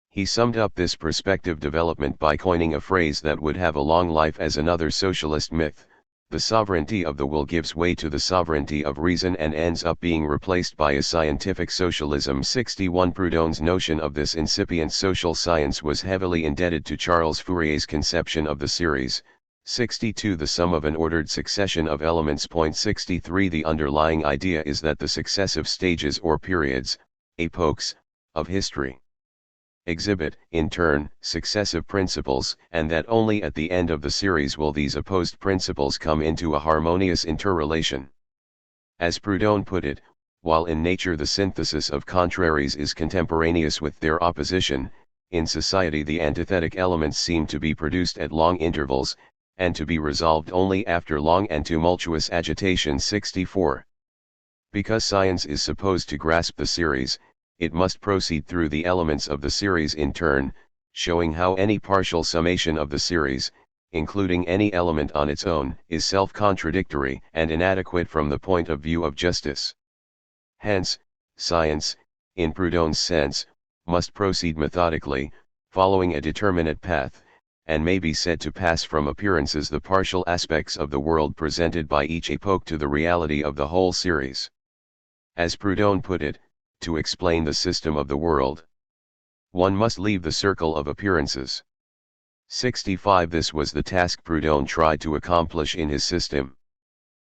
He summed up this prospective development by coining a phrase that would have a long life as another socialist myth: the sovereignty of the will gives way to the sovereignty of reason and ends up being replaced by a scientific socialism. 61 Proudhon's notion of this incipient social science was heavily indebted to Charles Fourier's conception of the series. 62 The sum of an ordered succession of elements. 63 The underlying idea is that the successive stages or periods, epochs, of history exhibit, in turn, successive principles, and that only at the end of the series will these opposed principles come into a harmonious interrelation. As Proudhon put it, while in nature the synthesis of contraries is contemporaneous with their opposition, in society the antithetic elements seem to be produced at long intervals, and to be resolved only after long and tumultuous agitation. 64 Because science is supposed to grasp the series, it must proceed through the elements of the series in turn, showing how any partial summation of the series, including any element on its own, is self-contradictory and inadequate from the point of view of justice. Hence, science, in Proudhon's sense, must proceed methodically, following a determinate path, and may be said to pass from appearances the partial aspects of the world presented by each epoch to the reality of the whole series. As Proudhon put it, to explain the system of the world, one must leave the circle of appearances. 65 This was the task Proudhon tried to accomplish in his system.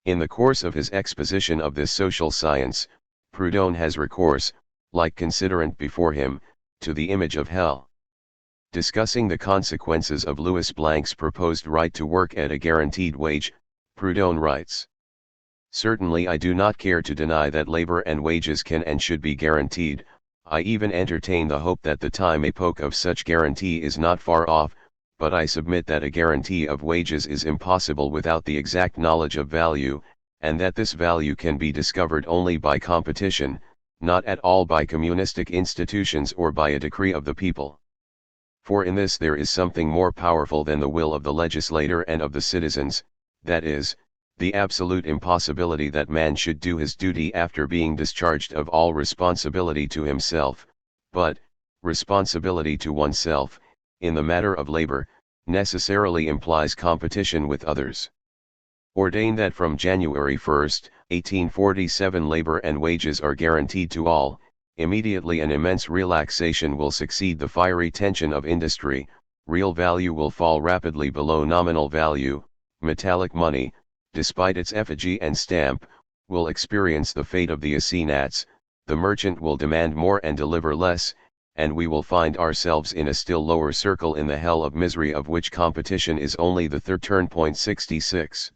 In the course of his exposition of this social science, Proudhon has recourse, like Considerant before him, to the image of hell. Discussing the consequences of Louis Blanc's proposed right to work at a guaranteed wage, Proudhon writes: Certainly I do not care to deny that labor and wages can and should be guaranteed. I even entertain the hope that the time epoch of such guarantee is not far off, but I submit that a guarantee of wages is impossible without the exact knowledge of value, and that this value can be discovered only by competition, not at all by communistic institutions or by a decree of the people. For in this there is something more powerful than the will of the legislator and of the citizens, that is, the absolute impossibility that man should do his duty after being discharged of all responsibility to himself, but, responsibility to oneself, in the matter of labor, necessarily implies competition with others. Ordain that from January 1, 1847 labor and wages are guaranteed to all, immediately an immense relaxation will succeed the fiery tension of industry, real value will fall rapidly below nominal value, metallic money, despite its effigy and stamp, will experience the fate of the assignats, the merchant will demand more and deliver less, and we will find ourselves in a still lower circle in the hell of misery, of which competition is only the third turn. 66.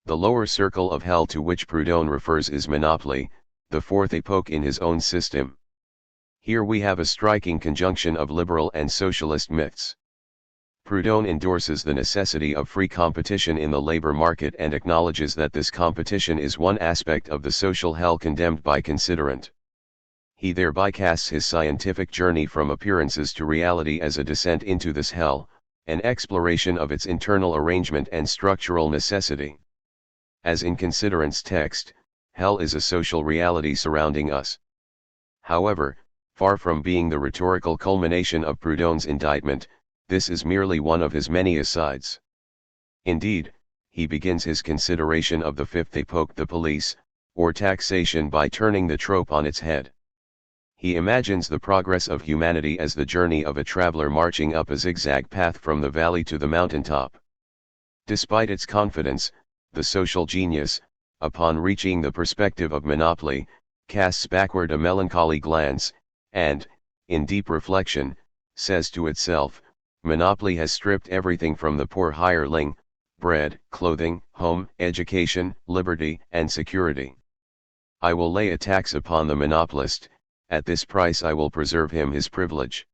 The lower circle of hell to which Proudhon refers is monopoly, the fourth epoch in his own system. Here we have a striking conjunction of liberal and socialist myths. Proudhon endorses the necessity of free competition in the labor market and acknowledges that this competition is one aspect of the social hell condemned by considerant. He thereby casts his scientific journey from appearances to reality as a descent into this hell, an exploration of its internal arrangement and structural necessity. As in considerant's text, hell is a social reality surrounding us. However, far from being the rhetorical culmination of Proudhon's indictment, this is merely one of his many asides. Indeed, he begins his consideration of the fifth epoch, the police, or taxation, by turning the trope on its head. He imagines the progress of humanity as the journey of a traveler marching up a zigzag path from the valley to the mountaintop. Despite its confidence, the social genius, upon reaching the perspective of monopoly, casts backward a melancholy glance, and, in deep reflection, says to itself, monopoly has stripped everything from the poor hireling: bread, clothing, home, education, liberty, and security. I will lay a tax upon the monopolist, at this price I will preserve him his privilege.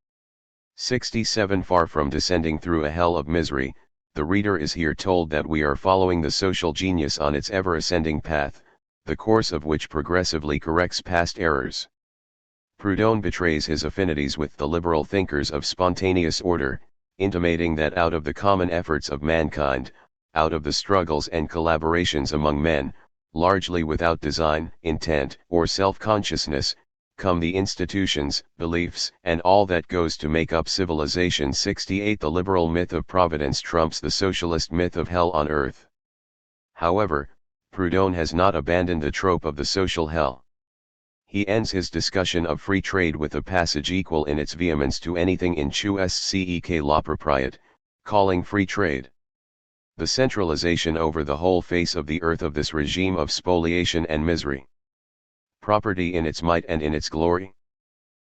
67. Far from descending through a hell of misery, the reader is here told that we are following the social genius on its ever-ascending path, the course of which progressively corrects past errors. Proudhon betrays his affinities with the liberal thinkers of spontaneous order, intimating that out of the common efforts of mankind, out of the struggles and collaborations among men, largely without design, intent, or self-consciousness, come the institutions, beliefs, and all that goes to make up civilization. 68. The liberal myth of providence trumps the socialist myth of hell on earth. However, Proudhon has not abandoned the trope of the social hell. He ends his discussion of free trade with a passage equal in its vehemence to anything in Chuscek la propriété, calling free trade the centralization over the whole face of the earth of this regime of spoliation and misery. Property in its might and in its glory.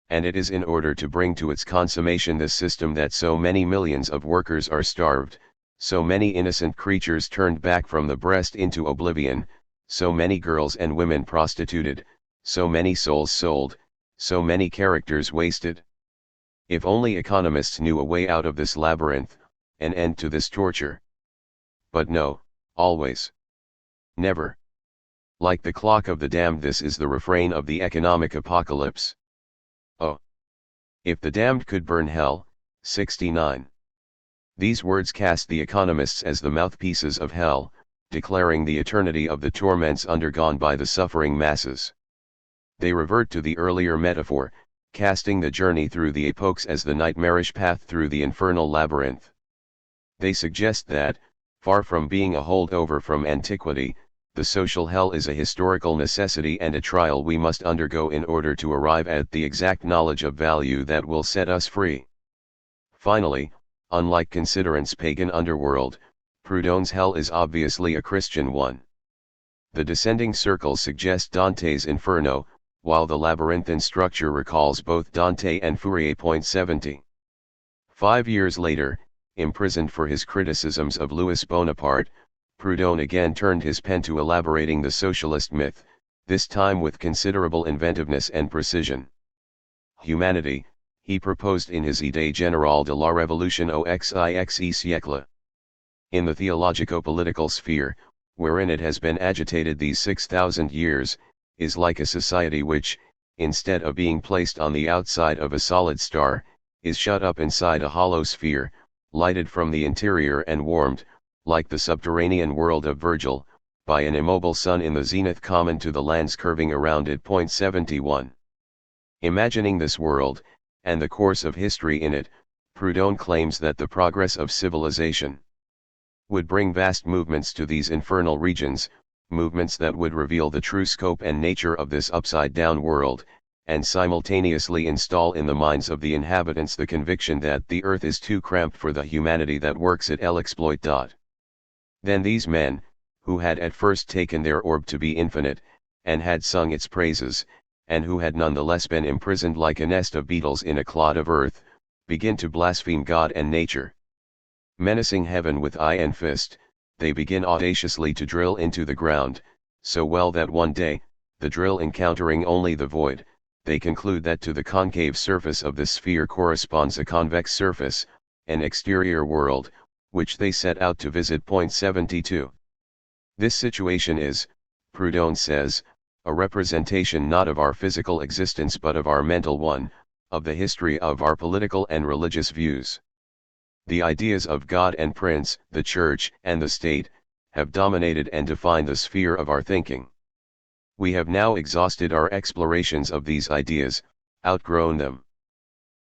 And it is in order to bring to its consummation this system that so many millions of workers are starved, so many innocent creatures turned back from the breast into oblivion, so many girls and women prostituted, so many souls sold, so many characters wasted. If only economists knew a way out of this labyrinth, an end to this torture. But no, always. Never. Like the clock of the damned, this is the refrain of the economic apocalypse. Oh! If the damned could burn hell. 69. These words cast the economists as the mouthpieces of hell, declaring the eternity of the torments undergone by the suffering masses. They revert to the earlier metaphor, casting the journey through the epochs as the nightmarish path through the infernal labyrinth. They suggest that, far from being a holdover from antiquity, the social hell is a historical necessity and a trial we must undergo in order to arrive at the exact knowledge of value that will set us free. Finally, unlike considerant's pagan underworld, Proudhon's hell is obviously a Christian one. The descending circles suggest Dante's Inferno, while the labyrinthine structure recalls both Dante and Fourier. 70. 5 years later, imprisoned for his criticisms of Louis Bonaparte, Proudhon again turned his pen to elaborating the socialist myth, this time with considerable inventiveness and precision. Humanity, he proposed in his Idée générale de la révolution au XIXe siècle. In the theologico-political sphere, wherein it has been agitated these 6,000 years, is like a society which, instead of being placed on the outside of a solid star, is shut up inside a hollow sphere, lighted from the interior and warmed, like the subterranean world of Virgil, by an immobile sun in the zenith common to the lands curving around it. 71. Imagining this world, and the course of history in it, Proudhon claims that the progress of civilization would bring vast movements to these infernal regions, movements that would reveal the true scope and nature of this upside-down world, and simultaneously install in the minds of the inhabitants the conviction that the earth is too cramped for the humanity that works it l'exploit. Then these men, who had at first taken their orb to be infinite, and had sung its praises, and who had nonetheless been imprisoned like a nest of beetles in a clod of earth, begin to blaspheme God and nature. Menacing heaven with eye and fist, they begin audaciously to drill into the ground, so well that one day, the drill encountering only the void, they conclude that to the concave surface of the sphere corresponds a convex surface, an exterior world, which they set out to visit. 72. This situation is, Proudhon says, a representation not of our physical existence but of our mental one, of the history of our political and religious views. The ideas of God and Prince, the Church, and the State, have dominated and defined the sphere of our thinking. We have now exhausted our explorations of these ideas, outgrown them.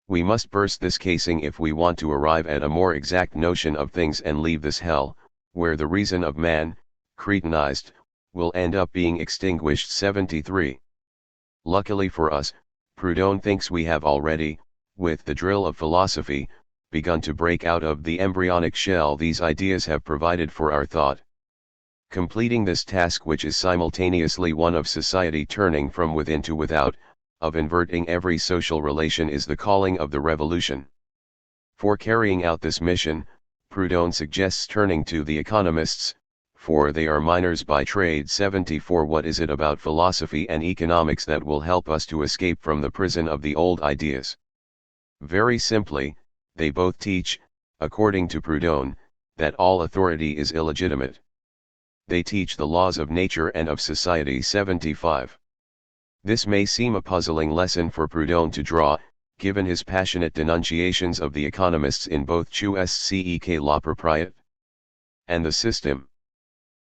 We must burst this casing if we want to arrive at a more exact notion of things and leave this hell, where the reason of man, cretinized, will end up being extinguished. 73. Luckily for us, Proudhon thinks we have already, with the drill of philosophy, begun to break out of the embryonic shell these ideas have provided for our thought. Completing this task, which is simultaneously one of society turning from within to without, of inverting every social relation, is the calling of the revolution. For carrying out this mission, Proudhon suggests turning to the economists, for they are miners by trade. 74. What is it about philosophy and economics that will help us to escape from the prison of the old ideas? Very simply, they both teach, according to Proudhon, that all authority is illegitimate. They teach the laws of nature and of society. 75. This may seem a puzzling lesson for Proudhon to draw, given his passionate denunciations of the economists in both Sceq La Propriété and the System.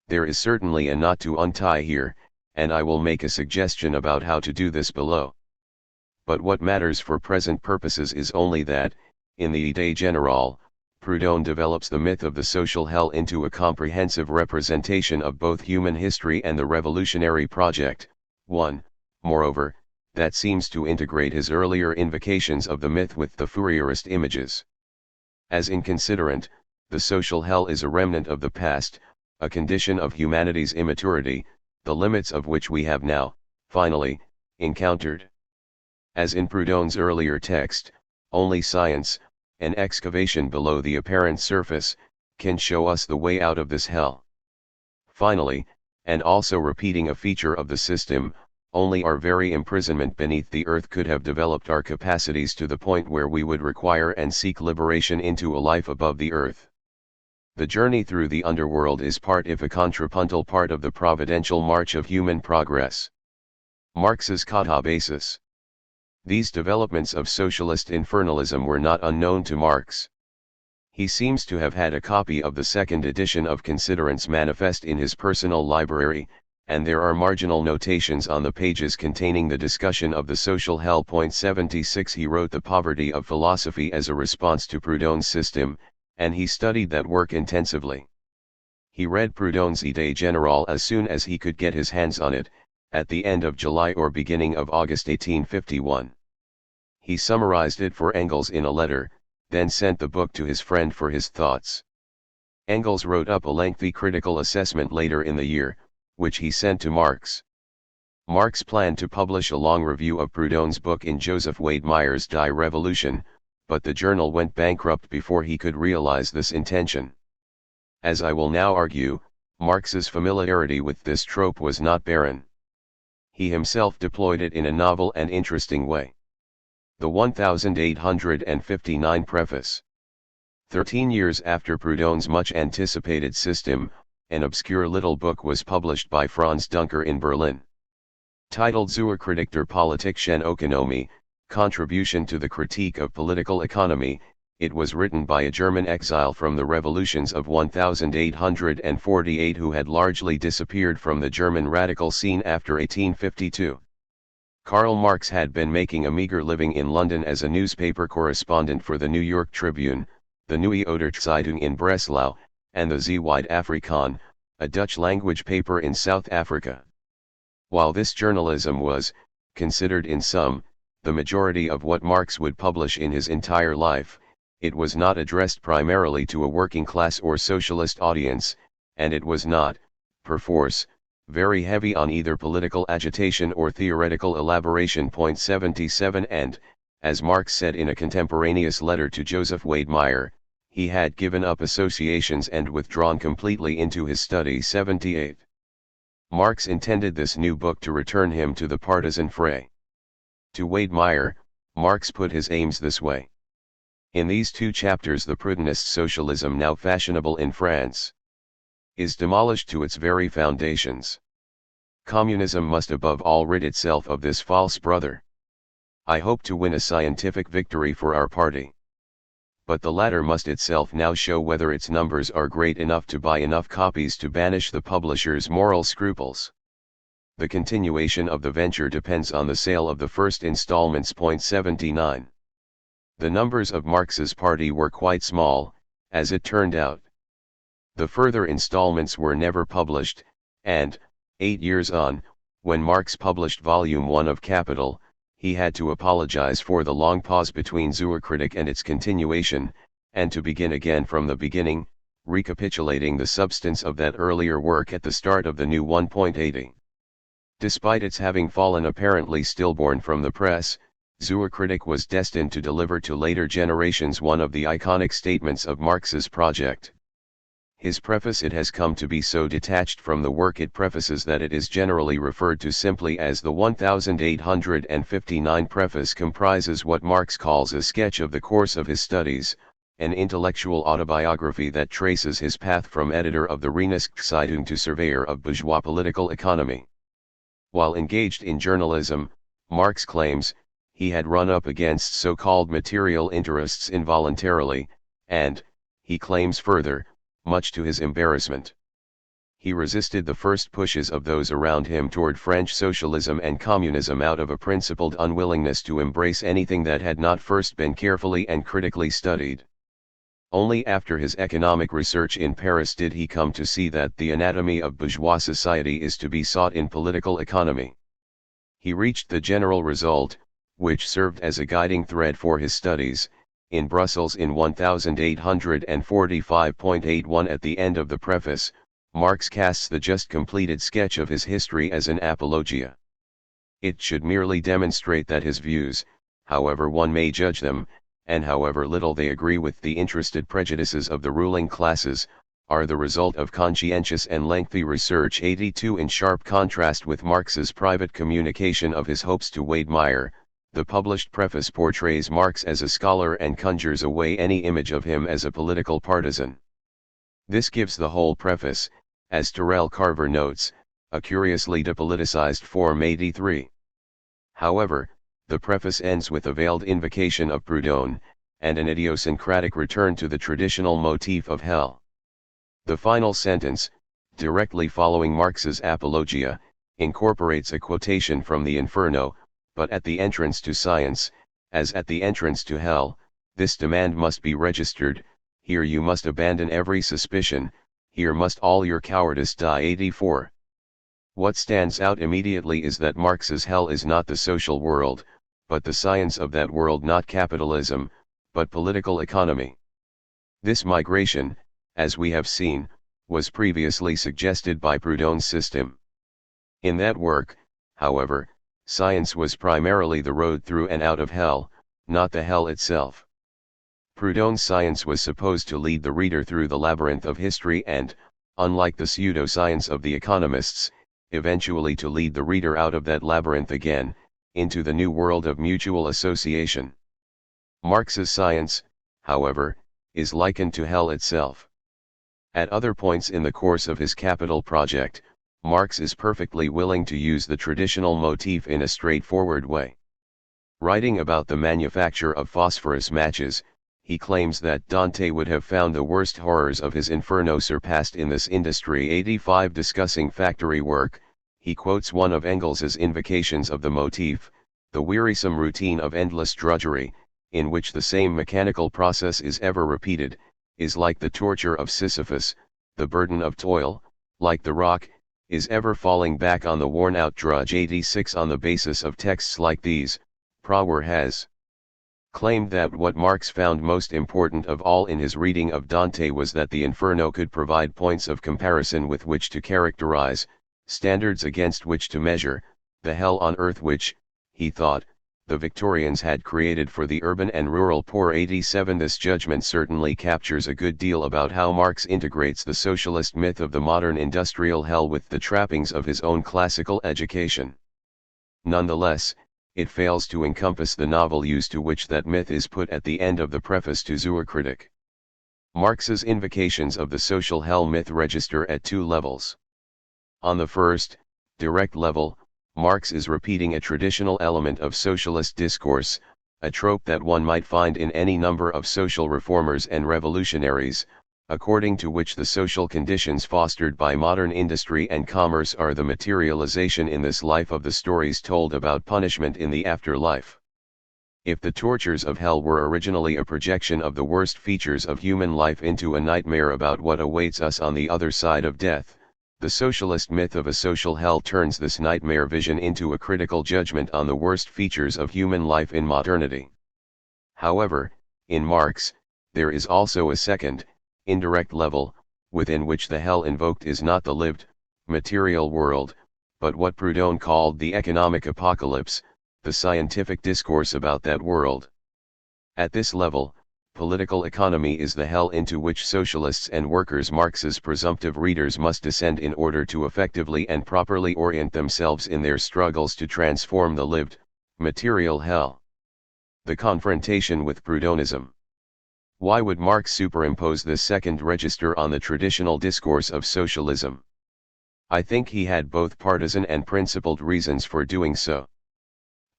There is certainly a knot to untie here, and I will make a suggestion about how to do this below. But what matters for present purposes is only that, in the Idée Générale, Proudhon develops the myth of the social hell into a comprehensive representation of both human history and the revolutionary project. 1. Moreover, that seems to integrate his earlier invocations of the myth with the Fourierist images. As inconsiderant, the social hell is a remnant of the past, a condition of humanity's immaturity, the limits of which we have now, finally, encountered. As in Proudhon's earlier text, only science, an excavation below the apparent surface, can show us the way out of this hell. Finally, and also repeating a feature of the system, only our very imprisonment beneath the earth could have developed our capacities to the point where we would require and seek liberation into a life above the earth. The journey through the underworld is part if a contrapuntal part of the providential march of human progress. Marx's Katabasis. These developments of socialist infernalism were not unknown to Marx. He seems to have had a copy of the second edition of Considerants Manifest in his personal library, and there are marginal notations on the pages containing the discussion of the social hell. 76. He wrote The Poverty of Philosophy as a response to Proudhon's system, and he studied that work intensively. He read Proudhon's Idée Générale as soon as he could get his hands on it, at the end of July or beginning of August 1851. He summarized it for Engels in a letter, then sent the book to his friend for his thoughts. Engels wrote up a lengthy critical assessment later in the year, which he sent to Marx. Marx planned to publish a long review of Proudhon's book in Joseph Wade Meyer's Die Revolution, but the journal went bankrupt before he could realize this intention. As I will now argue, Marx's familiarity with this trope was not barren. He himself deployed it in a novel and interesting way. The 1859 Preface. 13 years after Proudhon's much anticipated system, an obscure little book was published by Franz Duncker in Berlin. Titled Zur Kritik der Politischen Ökonomie, Contribution to the Critique of Political Economy, it was written by a German exile from the revolutions of 1848 who had largely disappeared from the German radical scene after 1852. Karl Marx had been making a meager living in London as a newspaper correspondent for the New York Tribune, the Nieuwe Ouder Zeitung in Breslau, and the Zeewide Afrikaan, a Dutch-language paper in South Africa. While this journalism was, considered in sum, the majority of what Marx would publish in his entire life, it was not addressed primarily to a working class or socialist audience, and it was not, perforce, very heavy on either political agitation or theoretical elaboration. 77 And, as Marx said in a contemporaneous letter to Joseph Wade Meyer, he had given up associations and withdrawn completely into his study. 78. Marx intended this new book to return him to the partisan fray. To Wade Meyer, Marx put his aims this way. In these 2 chapters the Proudhonist socialism now fashionable in France is demolished to its very foundations. Communism must above all rid itself of this false brother. I hope to win a scientific victory for our party. But the latter must itself now show whether its numbers are great enough to buy enough copies to banish the publisher's moral scruples. The continuation of the venture depends on the sale of the first installments. 79. The numbers of Marx's party were quite small, as it turned out. The further installments were never published, and, 8 years on, when Marx published Volume 1 of Capital, he had to apologize for the long pause between Zurkritik and its continuation, and to begin again from the beginning, recapitulating the substance of that earlier work at the start of the new 1.80. Despite its having fallen apparently stillborn from the press, Zurkritik was destined to deliver to later generations one of the iconic statements of Marx's project. His preface it has come to be so detached from the work it prefaces that it is generally referred to simply as the 1859 preface. Comprises what Marx calls a sketch of the course of his studies, an intellectual autobiography that traces his path from editor of the Reinigungszeitung to surveyor of bourgeois political economy. While engaged in journalism, Marx claims, he had run up against so-called material interests involuntarily, and, he claims further, much to his embarrassment. He resisted the first pushes of those around him toward French socialism and communism out of a principled unwillingness to embrace anything that had not first been carefully and critically studied. Only after his economic research in Paris did he come to see that the anatomy of bourgeois society is to be sought in political economy. He reached the general result, which served as a guiding thread for his studies, in Brussels in 1845.81. At the end of the preface, Marx casts the just completed sketch of his history as an apologia. It should merely demonstrate that his views, however one may judge them, and however little they agree with the interested prejudices of the ruling classes, are the result of conscientious and lengthy research. 82. In sharp contrast with Marx's private communication of his hopes to Wade Meyer, the published preface portrays Marx as a scholar and conjures away any image of him as a political partisan. This gives the whole preface, as Terrell Carver notes, a curiously depoliticized form. 83. However, the preface ends with a veiled invocation of Proudhon, and an idiosyncratic return to the traditional motif of hell. The final sentence, directly following Marx's apologia, incorporates a quotation from the Inferno, but at the entrance to science, as at the entrance to hell, this demand must be registered, here you must abandon every suspicion, here must all your cowardice die. 84. What stands out immediately is that Marx's hell is not the social world, but the science of that world, not capitalism, but political economy. This migration, as we have seen, was previously suggested by Proudhon's system. In that work, however, science was primarily the road through and out of hell, not the hell itself. Proudhon's science was supposed to lead the reader through the labyrinth of history and, unlike the pseudo-science of the economists, eventually to lead the reader out of that labyrinth again, into the new world of mutual association. Marx's science, however, is likened to hell itself. At other points in the course of his Capital project, Marx is perfectly willing to use the traditional motif in a straightforward way. Writing about the manufacture of phosphorus matches, he claims that Dante would have found the worst horrors of his Inferno surpassed in this industry. 85. Discussing factory work, he quotes one of Engels's invocations of the motif, the wearisome routine of endless drudgery, in which the same mechanical process is ever repeated, is like the torture of Sisyphus, the burden of toil, like the rock, is ever falling back on the worn-out drudge. 86. On the basis of texts like these, Brouwer has claimed that what Marx found most important of all in his reading of Dante was that the Inferno could provide points of comparison with which to characterize, standards against which to measure the hell on earth which, he thought, the Victorians had created for the urban and rural poor. 87 This judgment certainly captures a good deal about how Marx integrates the socialist myth of the modern industrial hell with the trappings of his own classical education. Nonetheless, it fails to encompass the novel use to which that myth is put at the end of the preface to Zur Kritik. Marx's invocations of the social hell myth register at two levels. On the first, direct level, Marx is repeating a traditional element of socialist discourse, a trope that one might find in any number of social reformers and revolutionaries, according to which the social conditions fostered by modern industry and commerce are the materialization in this life of the stories told about punishment in the afterlife. If the tortures of hell were originally a projection of the worst features of human life into a nightmare about what awaits us on the other side of death, the socialist myth of a social hell turns this nightmare vision into a critical judgment on the worst features of human life in modernity. However, in Marx, there is also a second, indirect level, within which the hell invoked is not the lived, material world, but what Proudhon called the economic apocalypse, the scientific discourse about that world. At this level, political economy is the hell into which socialists and workers, Marx's presumptive readers, must descend in order to effectively and properly orient themselves in their struggles to transform the lived, material hell. The confrontation with Proudhonism. Why would Marx superimpose this second register on the traditional discourse of socialism? I think he had both partisan and principled reasons for doing so.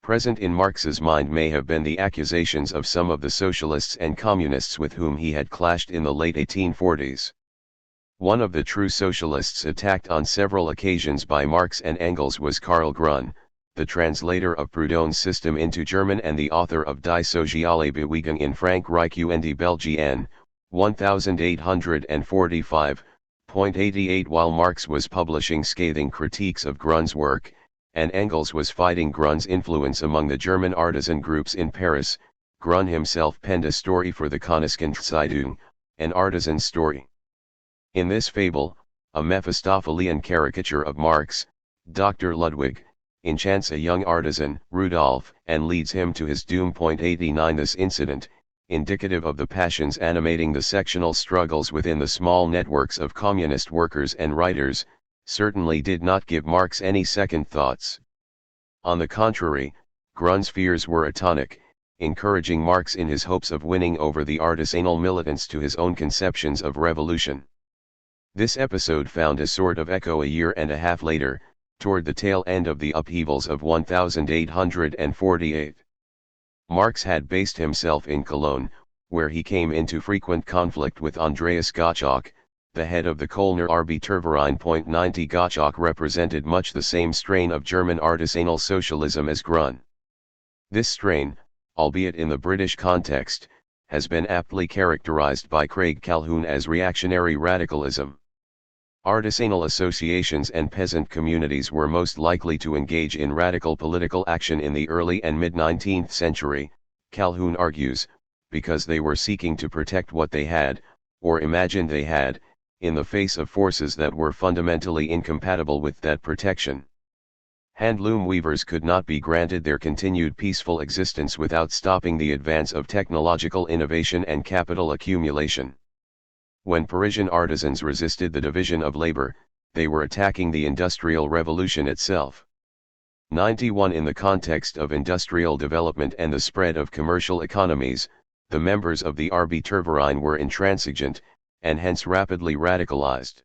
Present in Marx's mind may have been the accusations of some of the socialists and communists with whom he had clashed in the late 1840s. One of the true socialists attacked on several occasions by Marx and Engels was Karl Grun, the translator of Proudhon's system into German and the author of Die soziale Bewegung in Frankreich und Belgien, 1845.88. While Marx was publishing scathing critiques of Grun's work, and Engels was fighting Grun's influence among the German artisan groups in Paris, Grun himself penned a story for the Königszeitung, an artisan story. In this fable, a Mephistophelian caricature of Marx, Dr. Ludwig, enchants a young artisan, Rudolf, and leads him to his doom. 89 This incident, indicative of the passions animating the sectional struggles within the small networks of communist workers and writers, certainly did not give Marx any second thoughts. On the contrary, Grun's fears were a tonic, encouraging Marx in his hopes of winning over the artisanal militants to his own conceptions of revolution. This episode found a sort of echo a year and a half later, toward the tail end of the upheavals of 1848. Marx had based himself in Cologne, where he came into frequent conflict with Andreas Gottschalk, the head of the Kölner Arbeiterverein. 90 Gottschalk represented much the same strain of German artisanal socialism as Grun. This strain, albeit in the British context, has been aptly characterized by Craig Calhoun as reactionary radicalism. Artisanal associations and peasant communities were most likely to engage in radical political action in the early and mid-19th century, Calhoun argues, because they were seeking to protect what they had, or imagined they had, in the face of forces that were fundamentally incompatible with that protection. Handloom weavers could not be granted their continued peaceful existence without stopping the advance of technological innovation and capital accumulation. When Parisian artisans resisted the division of labor, they were attacking the Industrial Revolution itself. 91 In the context of industrial development and the spread of commercial economies, the members of the Arbeiterverein were intransigent, and hence rapidly radicalized.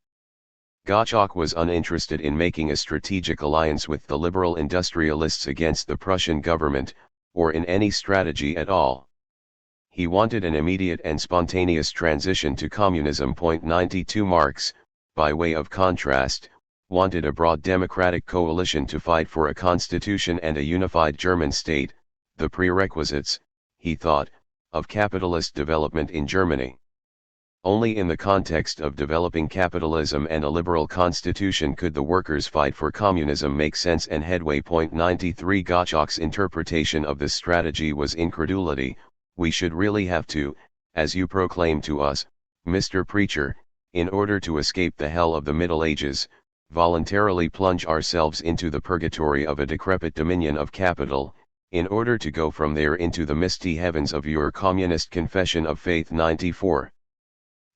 Gottschalk was uninterested in making a strategic alliance with the liberal industrialists against the Prussian government, or in any strategy at all. He wanted an immediate and spontaneous transition to communism. 92 Marx, by way of contrast, wanted a broad democratic coalition to fight for a constitution and a unified German state, the prerequisites, he thought, of capitalist development in Germany. Only in the context of developing capitalism and a liberal constitution could the workers' fight for communism make sense and headway. 93 Gottschalk's interpretation of this strategy was incredulity. We should really have to, as you proclaim to us, Mr. Preacher, in order to escape the hell of the Middle Ages, voluntarily plunge ourselves into the purgatory of a decrepit dominion of capital, in order to go from there into the misty heavens of your communist confession of faith 94.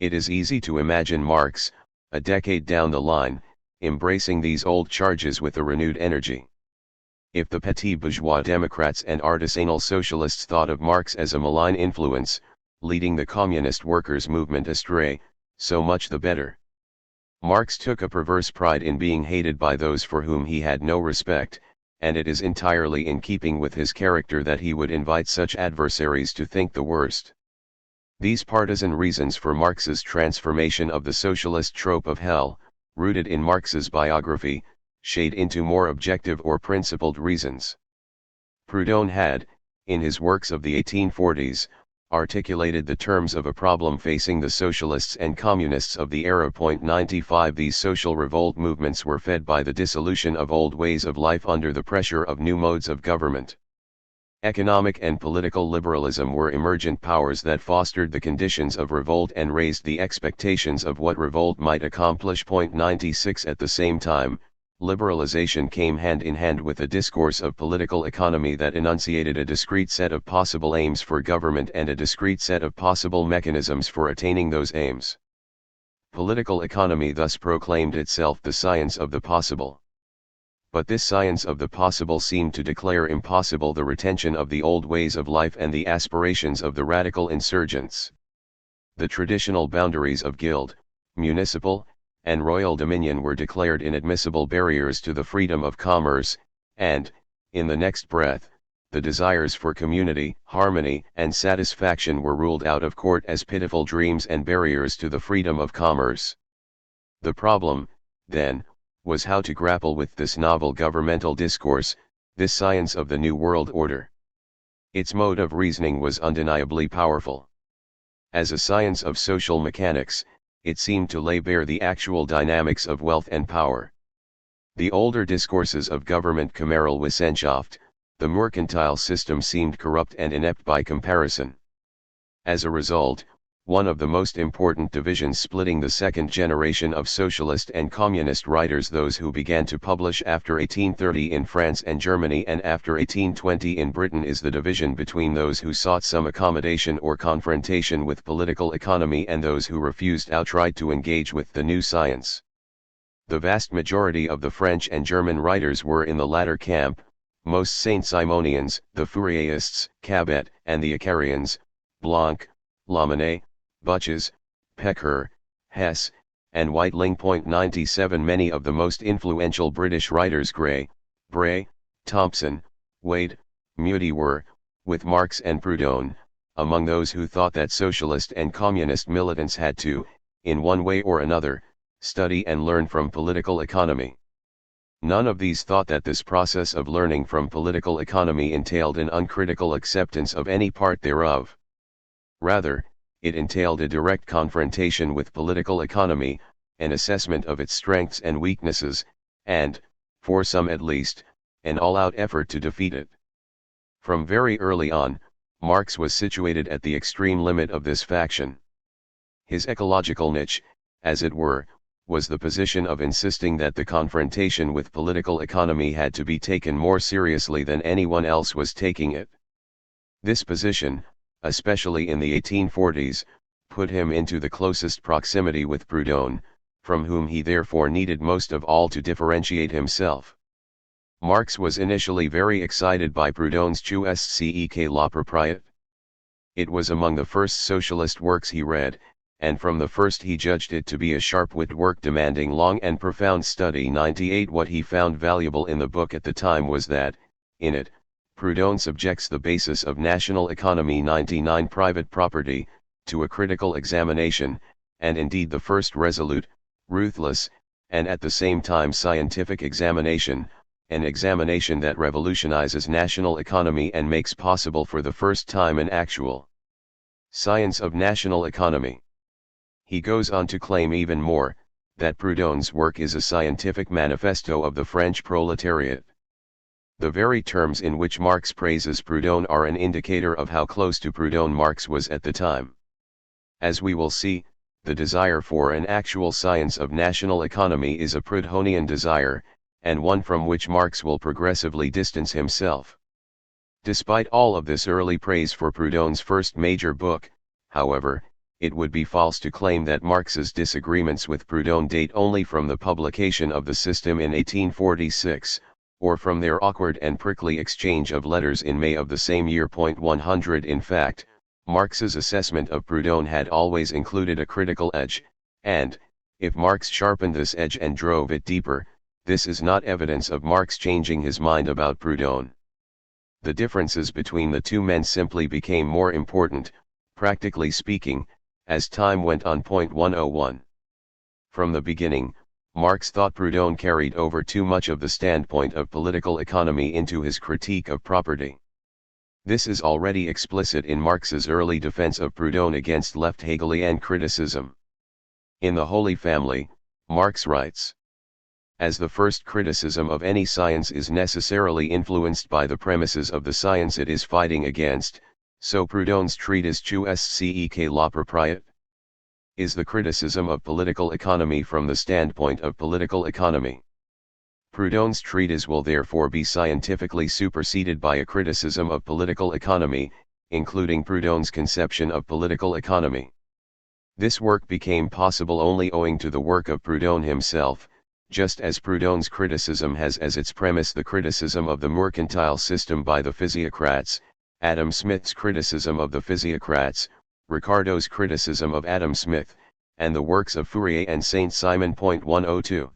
It is easy to imagine Marx, a decade down the line, embracing these old charges with a renewed energy. If the petit bourgeois Democrats and artisanal socialists thought of Marx as a malign influence, leading the communist workers' movement astray, so much the better. Marx took a perverse pride in being hated by those for whom he had no respect, and it is entirely in keeping with his character that he would invite such adversaries to think the worst. These partisan reasons for Marx's transformation of the socialist trope of hell, rooted in Marx's biography, shade into more objective or principled reasons. Proudhon had, in his works of the 1840s, articulated the terms of a problem facing the socialists and communists of the era. 95 These social revolt movements were fed by the dissolution of old ways of life under the pressure of new modes of government. Economic and political liberalism were emergent powers that fostered the conditions of revolt and raised the expectations of what revolt might accomplish. 96 At the same time, liberalization came hand in hand with a discourse of political economy that enunciated a discrete set of possible aims for government and a discrete set of possible mechanisms for attaining those aims. Political economy thus proclaimed itself the science of the possible. But this science of the possible seemed to declare impossible the retention of the old ways of life and the aspirations of the radical insurgents. The traditional boundaries of guild, municipal, and royal dominion were declared inadmissible barriers to the freedom of commerce, and, in the next breath, the desires for community, harmony, and satisfaction were ruled out of court as pitiful dreams and barriers to the freedom of commerce. The problem, then, was how to grapple with this novel governmental discourse, this science of the New World Order. Its mode of reasoning was undeniably powerful. As a science of social mechanics, it seemed to lay bare the actual dynamics of wealth and power. The older discourses of government Kammerlwissenschaft, the mercantile system seemed corrupt and inept by comparison. As a result, one of the most important divisions splitting the second generation of socialist and communist writers, those who began to publish after 1830 in France and Germany and after 1820 in Britain, is the division between those who sought some accommodation or confrontation with political economy and those who refused outright to engage with the new science. The vast majority of the French and German writers were in the latter camp, most Saint-Simonians, the Fourierists, Cabet, and the Icarians, Blanc, Lamennais, Butches, Pecker, Hess, and Whiteling. 97 Many of the most influential British writers, Gray, Bray, Thompson, Wade, Mudie, were, with Marx and Proudhon, among those who thought that socialist and communist militants had to, in one way or another, study and learn from political economy. None of these thought that this process of learning from political economy entailed an uncritical acceptance of any part thereof. Rather, it entailed a direct confrontation with political economy, an assessment of its strengths and weaknesses, and, for some at least, an all-out effort to defeat it. From very early on, Marx was situated at the extreme limit of this faction. His ecological niche, as it were, was the position of insisting that the confrontation with political economy had to be taken more seriously than anyone else was taking it. This position, especially in the 1840s, put him into the closest proximity with Proudhon, from whom he therefore needed most of all to differentiate himself. Marx was initially very excited by Proudhon's Tu es ce que la propriété. It was among the first socialist works he read, and from the first he judged it to be a sharp-witted work demanding long and profound study. 98 What he found valuable in the book at the time was that, in it, Proudhon subjects the basis of national economy, 99 private property, to a critical examination, and indeed the first resolute, ruthless, and at the same time scientific examination, an examination that revolutionizes national economy and makes possible for the first time an actual science of national economy. He goes on to claim even more, that Proudhon's work is a scientific manifesto of the French proletariat. The very terms in which Marx praises Proudhon are an indicator of how close to Proudhon Marx was at the time. As we will see, the desire for an actual science of national economy is a Proudhonian desire, and one from which Marx will progressively distance himself. Despite all of this early praise for Proudhon's first major book, however, it would be false to claim that Marx's disagreements with Proudhon date only from the publication of the System in 1846, or from their awkward and prickly exchange of letters in May of the same year. 100 In fact, Marx's assessment of Proudhon had always included a critical edge, and, if Marx sharpened this edge and drove it deeper, this is not evidence of Marx changing his mind about Proudhon. The differences between the two men simply became more important, practically speaking, as time went on. 101. From the beginning, Marx thought Proudhon carried over too much of the standpoint of political economy into his critique of property. This is already explicit in Marx's early defense of Proudhon against left Hegelian criticism. In The Holy Family, Marx writes, "As the first criticism of any science is necessarily influenced by the premises of the science it is fighting against, so Proudhon's treatise Tu sceque la propriété is the criticism of political economy from the standpoint of political economy. Proudhon's treatise will therefore be scientifically superseded by a criticism of political economy, including Proudhon's conception of political economy. This work became possible only owing to the work of Proudhon himself, just as Proudhon's criticism has as its premise the criticism of the mercantile system by the physiocrats, Adam Smith's criticism of the physiocrats, Ricardo's criticism of Adam Smith, and the works of Fourier and Saint-Simon. 102.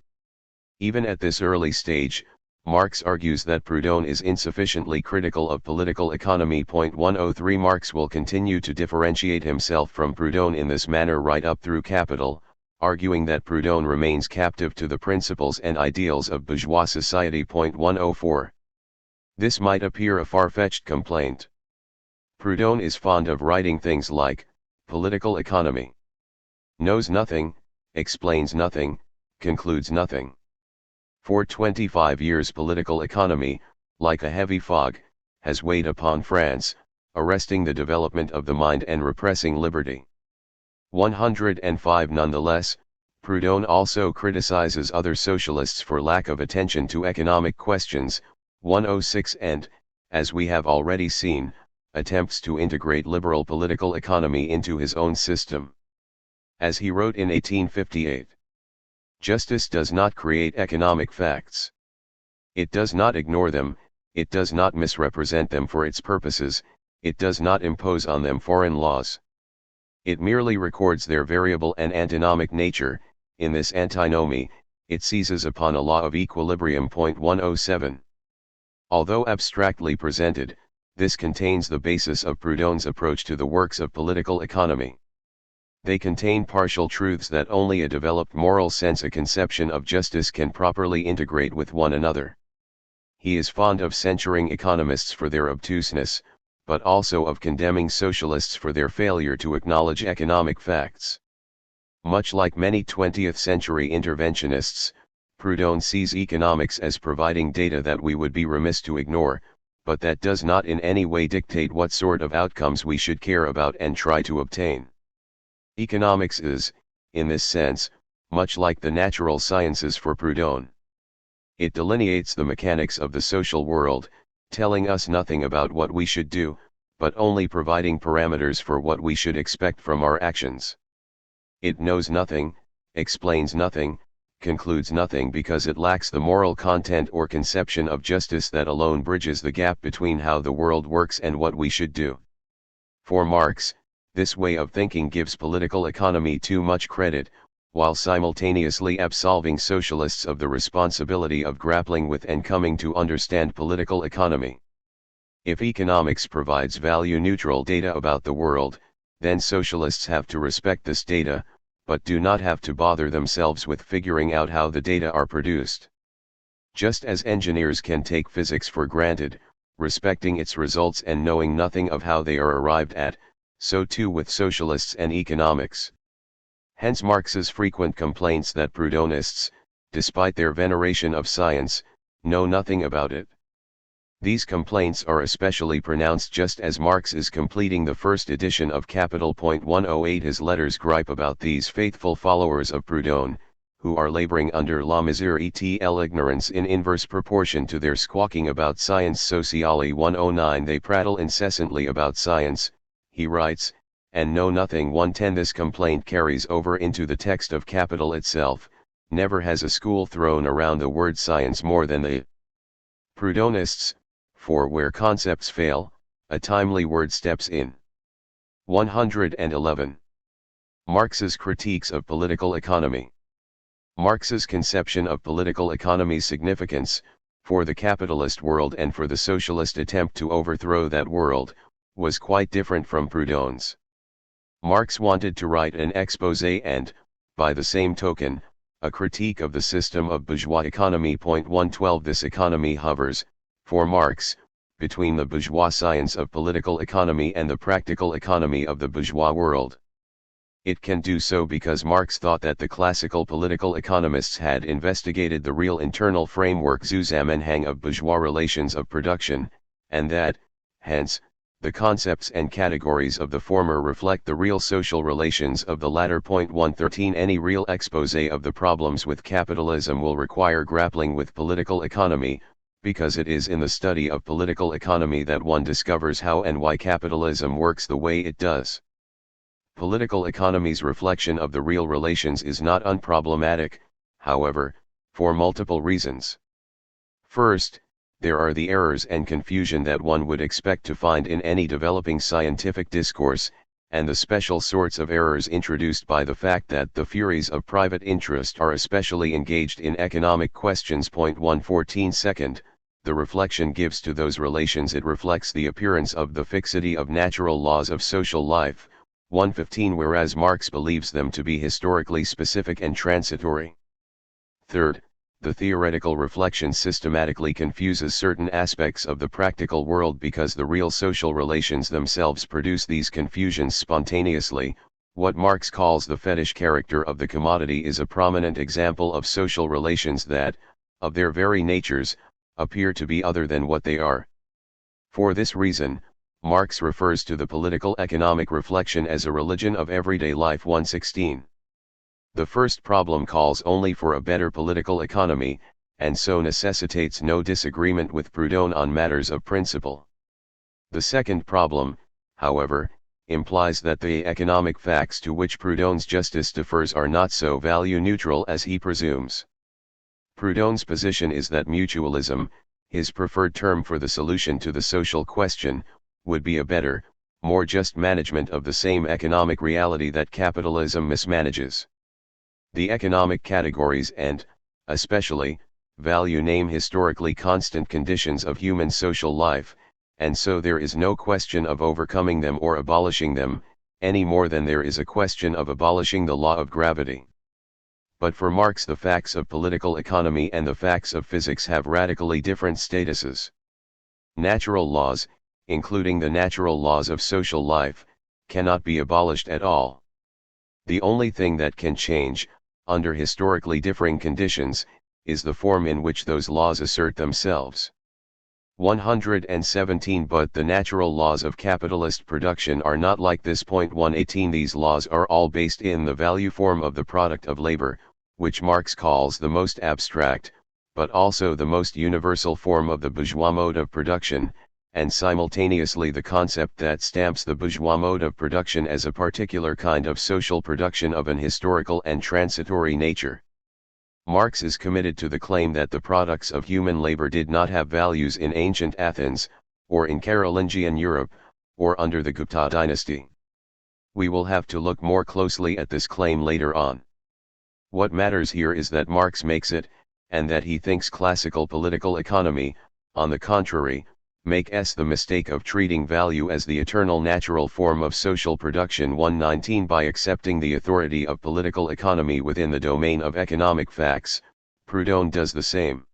Even at this early stage, Marx argues that Proudhon is insufficiently critical of political economy. 103 Marx will continue to differentiate himself from Proudhon in this manner right up through Capital, arguing that Proudhon remains captive to the principles and ideals of bourgeois society. 104. This might appear a far-fetched complaint. Proudhon is fond of writing things like, political economy. Knows nothing, explains nothing, concludes nothing. For 25 years political economy, like a heavy fog, has weighed upon France, arresting the development of the mind and repressing liberty. 105 Nonetheless, Proudhon also criticizes other socialists for lack of attention to economic questions. 106 And, as we have already seen, attempts to integrate liberal political economy into his own system. As he wrote in 1858, "Justice does not create economic facts. It does not ignore them, it does not misrepresent them for its purposes, it does not impose on them foreign laws. It merely records their variable and antinomic nature. In this antinomy, it seizes upon a law of equilibrium." 107. Although abstractly presented, this contains the basis of Proudhon's approach to the works of political economy. They contain partial truths that only a developed moral sense, a conception of justice, can properly integrate with one another. He is fond of censuring economists for their obtuseness, but also of condemning socialists for their failure to acknowledge economic facts. Much like many 20th century interventionists, Proudhon sees economics as providing data that we would be remiss to ignore, but that does not in any way dictate what sort of outcomes we should care about and try to obtain. Economics is, in this sense, much like the natural sciences for Proudhon. It delineates the mechanics of the social world, telling us nothing about what we should do, but only providing parameters for what we should expect from our actions. It knows nothing, explains nothing, concludes nothing because it lacks the moral content or conception of justice that alone bridges the gap between how the world works and what we should do. For Marx, this way of thinking gives political economy too much credit, while simultaneously absolving socialists of the responsibility of grappling with and coming to understand political economy. If economics provides value-neutral data about the world, then socialists have to respect this data, but do not have to bother themselves with figuring out how the data are produced. Just as engineers can take physics for granted, respecting its results and knowing nothing of how they are arrived at, so too with socialists and economics. Hence Marx's frequent complaints that Proudhonists, despite their veneration of science, know nothing about it. These complaints are especially pronounced just as Marx is completing the first edition of Capital. 108. His letters gripe about these faithful followers of Proudhon, who are laboring under la misère et l'ignorance in inverse proportion to their squawking about science sociale. 109. They prattle incessantly about science, he writes, and know nothing. 110. This complaint carries over into the text of Capital itself. Never has a school thrown around the word science more than the Proudhonists, for where concepts fail, a timely word steps in. 111. Marx's critiques of political economy. Marx's conception of political economy's significance, for the capitalist world and for the socialist attempt to overthrow that world, was quite different from Proudhon's. Marx wanted to write an exposé and, by the same token, a critique of the system of bourgeois economy. 112. This economy hovers, for Marx, between the bourgeois science of political economy and the practical economy of the bourgeois world. It can do so because Marx thought that the classical political economists had investigated the real internal framework Zusammenhang of bourgeois relations of production, and that, hence, the concepts and categories of the former reflect the real social relations of the latter. 113. Any real exposé of the problems with capitalism will require grappling with political economy, because it is in the study of political economy that one discovers how and why capitalism works the way it does. Political economy's reflection of the real relations is not unproblematic, however, for multiple reasons. First, there are the errors and confusion that one would expect to find in any developing scientific discourse, and the special sorts of errors introduced by the fact that the furies of private interest are especially engaged in economic questions. 114. Second, the reflection gives to those relations it reflects the appearance of the fixity of natural laws of social life. 115. Whereas Marx believes them to be historically specific and transitory. Third, the theoretical reflection systematically confuses certain aspects of the practical world because the real social relations themselves produce these confusions spontaneously. What Marx calls the fetish character of the commodity is a prominent example of social relations that, of their very natures, appear to be other than what they are. For this reason, Marx refers to the political economic reflection as a religion of everyday life. 116. The first problem calls only for a better political economy, and so necessitates no disagreement with Proudhon on matters of principle. The second problem, however, implies that the economic facts to which Proudhon's justice defers are not so value-neutral as he presumes. Proudhon's position is that mutualism, his preferred term for the solution to the social question, would be a better, more just management of the same economic reality that capitalism mismanages. The economic categories and, especially, value name historically constant conditions of human social life, and so there is no question of overcoming them or abolishing them, any more than there is a question of abolishing the law of gravity. But for Marx the facts of political economy and the facts of physics have radically different statuses. Natural laws, including the natural laws of social life, cannot be abolished at all. The only thing that can change, under historically differing conditions, is the form in which those laws assert themselves. 117. But the natural laws of capitalist production are not like this. 118. These laws are all based in the value form of the product of labor, which Marx calls the most abstract, but also the most universal form of the bourgeois mode of production, and simultaneously the concept that stamps the bourgeois mode of production as a particular kind of social production of an historical and transitory nature. Marx is committed to the claim that the products of human labor did not have values in ancient Athens, or in Carolingian Europe, or under the Gupta dynasty. We will have to look more closely at this claim later on. What matters here is that Marx makes it, and that he thinks classical political economy, on the contrary, makes the mistake of treating value as the eternal natural form of social production. 119. By accepting the authority of political economy within the domain of economic facts, Proudhon does the same.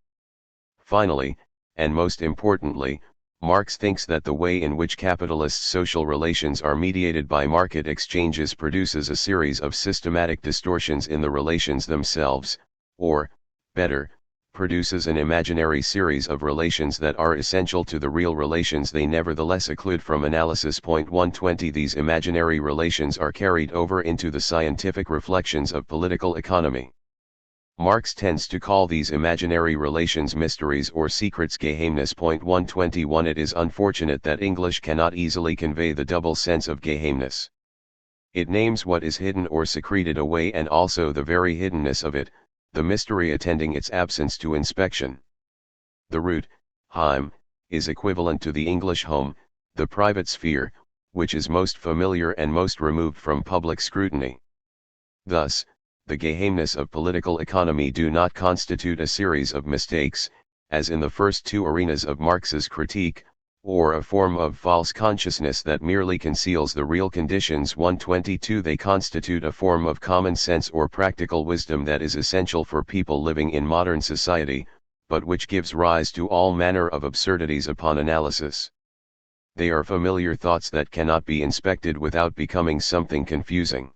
Finally, and most importantly, Marx thinks that the way in which capitalist social relations are mediated by market exchanges produces a series of systematic distortions in the relations themselves, or, better, produces an imaginary series of relations that are essential to the real relations they nevertheless occlude from analysis. 120 These imaginary relations are carried over into the scientific reflections of political economy. Marx tends to call these imaginary relations mysteries or secrets. Geheimnis. 121 It is unfortunate that English cannot easily convey the double sense of geheimnis. It names what is hidden or secreted away and also the very hiddenness of it, the mystery attending its absence to inspection. The root, heim, is equivalent to the English home, the private sphere, which is most familiar and most removed from public scrutiny. Thus, the geheimnis of political economy do not constitute a series of mistakes, as in the first two arenas of Marx's critique, or a form of false consciousness that merely conceals the real conditions. 122 They constitute a form of common sense or practical wisdom that is essential for people living in modern society, but which gives rise to all manner of absurdities upon analysis. They are familiar thoughts that cannot be inspected without becoming something confusing.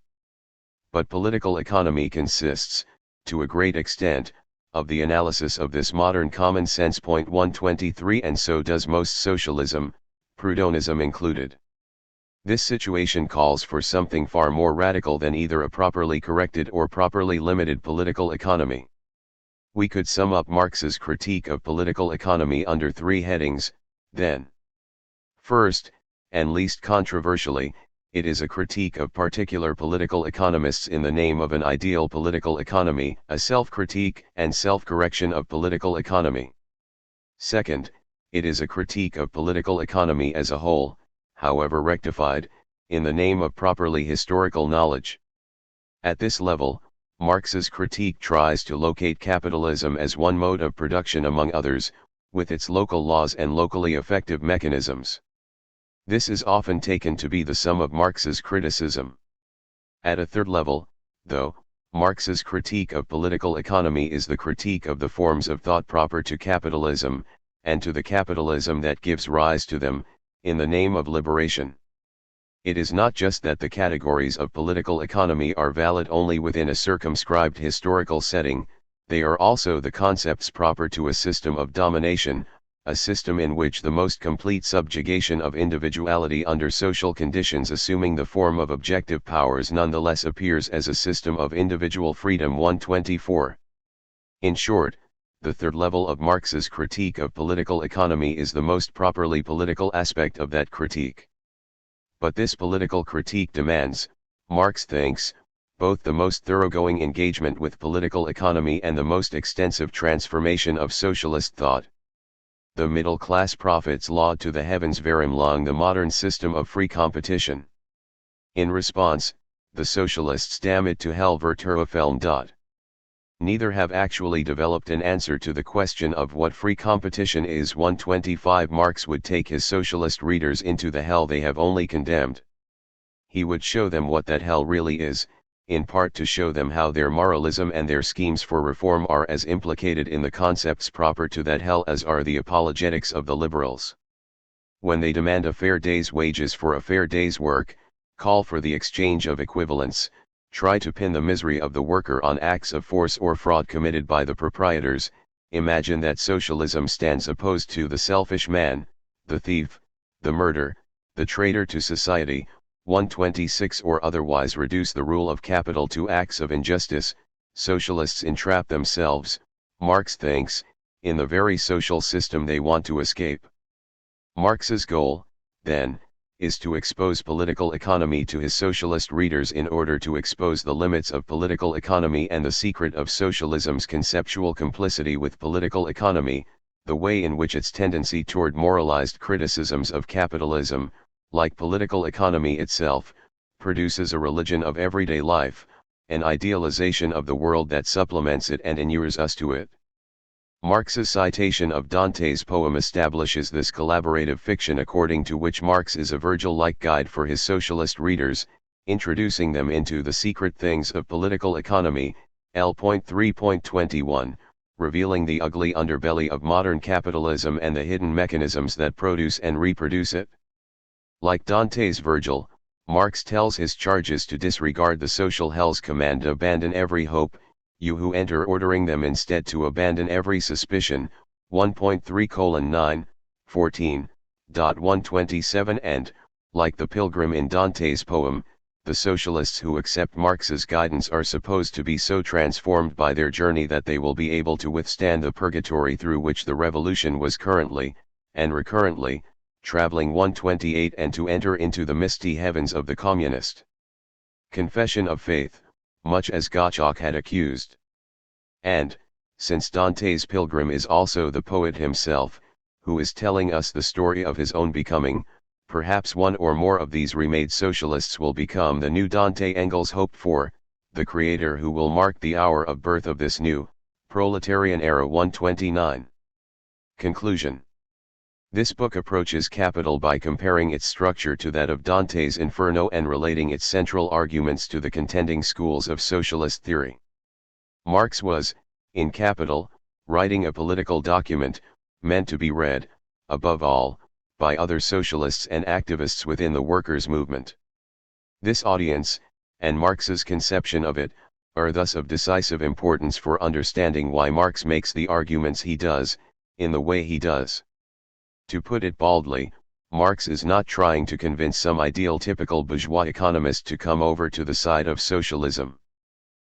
But political economy consists, to a great extent, of the analysis of this modern common sense. 123 And so does most socialism, Proudhonism included. This situation calls for something far more radical than either a properly corrected or properly limited political economy. We could sum up Marx's critique of political economy under three headings, then. First, and least controversially, it is a critique of particular political economists in the name of an ideal political economy, a self-critique and self-correction of political economy. Second, it is a critique of political economy as a whole, however rectified, in the name of properly historical knowledge. At this level, Marx's critique tries to locate capitalism as one mode of production among others, with its local laws and locally effective mechanisms. This is often taken to be the sum of Marx's criticism. At a third level, though, Marx's critique of political economy is the critique of the forms of thought proper to capitalism, and to the capitalism that gives rise to them, in the name of liberation. It is not just that the categories of political economy are valid only within a circumscribed historical setting, they are also the concepts proper to a system of domination, a system in which the most complete subjugation of individuality under social conditions assuming the form of objective powers nonetheless appears as a system of individual freedom. 124. In short, the third level of Marx's critique of political economy is the most properly political aspect of that critique. But this political critique demands, Marx thinks, both the most thoroughgoing engagement with political economy and the most extensive transformation of socialist thought. The middle class prophets laud to the heavens verum long the modern system of free competition. In response, the socialists damn it to hell Verturefeld. Neither have actually developed an answer to the question of what free competition is. 125 Marx would take his socialist readers into the hell they have only condemned. He would show them what that hell really is, in part to show them how their moralism and their schemes for reform are as implicated in the concepts proper to that hell as are the apologetics of the liberals. When they demand a fair day's wages for a fair day's work, call for the exchange of equivalents, try to pin the misery of the worker on acts of force or fraud committed by the proprietors, imagine that socialism stands opposed to the selfish man, the thief, the murderer, the traitor to society. 126 Or otherwise reduce the rule of capital to acts of injustice. Socialists entrap themselves, Marx thinks, in the very social system they want to escape. Marx's goal, then, is to expose political economy to his socialist readers in order to expose the limits of political economy and the secret of socialism's conceptual complicity with political economy, the way in which its tendency toward moralized criticisms of capitalism, like political economy itself, produces a religion of everyday life, an idealization of the world that supplements it and inures us to it. Marx's citation of Dante's poem establishes this collaborative fiction according to which Marx is a Virgil-like guide for his socialist readers, introducing them into the secret things of political economy, L.3.21, revealing the ugly underbelly of modern capitalism and the hidden mechanisms that produce and reproduce it. Like Dante's Virgil, Marx tells his charges to disregard the social hell's command, abandon every hope, you who enter ordering them instead to abandon every suspicion, 1.3:9, 14.127 and, like the pilgrim in Dante's poem, the socialists who accept Marx's guidance are supposed to be so transformed by their journey that they will be able to withstand the purgatory through which the revolution was currently, and recurrently, traveling. 128 and to enter into the misty heavens of the communist confession of faith, much as Gottschalk had accused. And, since Dante's pilgrim is also the poet himself, who is telling us the story of his own becoming, perhaps one or more of these remade socialists will become the new Dante Engels hoped for, the creator who will mark the hour of birth of this new, proletarian era. 129. Conclusion. This book approaches capital by comparing its structure to that of Dante's Inferno and relating its central arguments to the contending schools of socialist theory. Marx was, in Capital, writing a political document, meant to be read, above all, by other socialists and activists within the workers' movement. This audience, and Marx's conception of it, are thus of decisive importance for understanding why Marx makes the arguments he does, in the way he does. To put it baldly, Marx is not trying to convince some ideal typical bourgeois economist to come over to the side of socialism.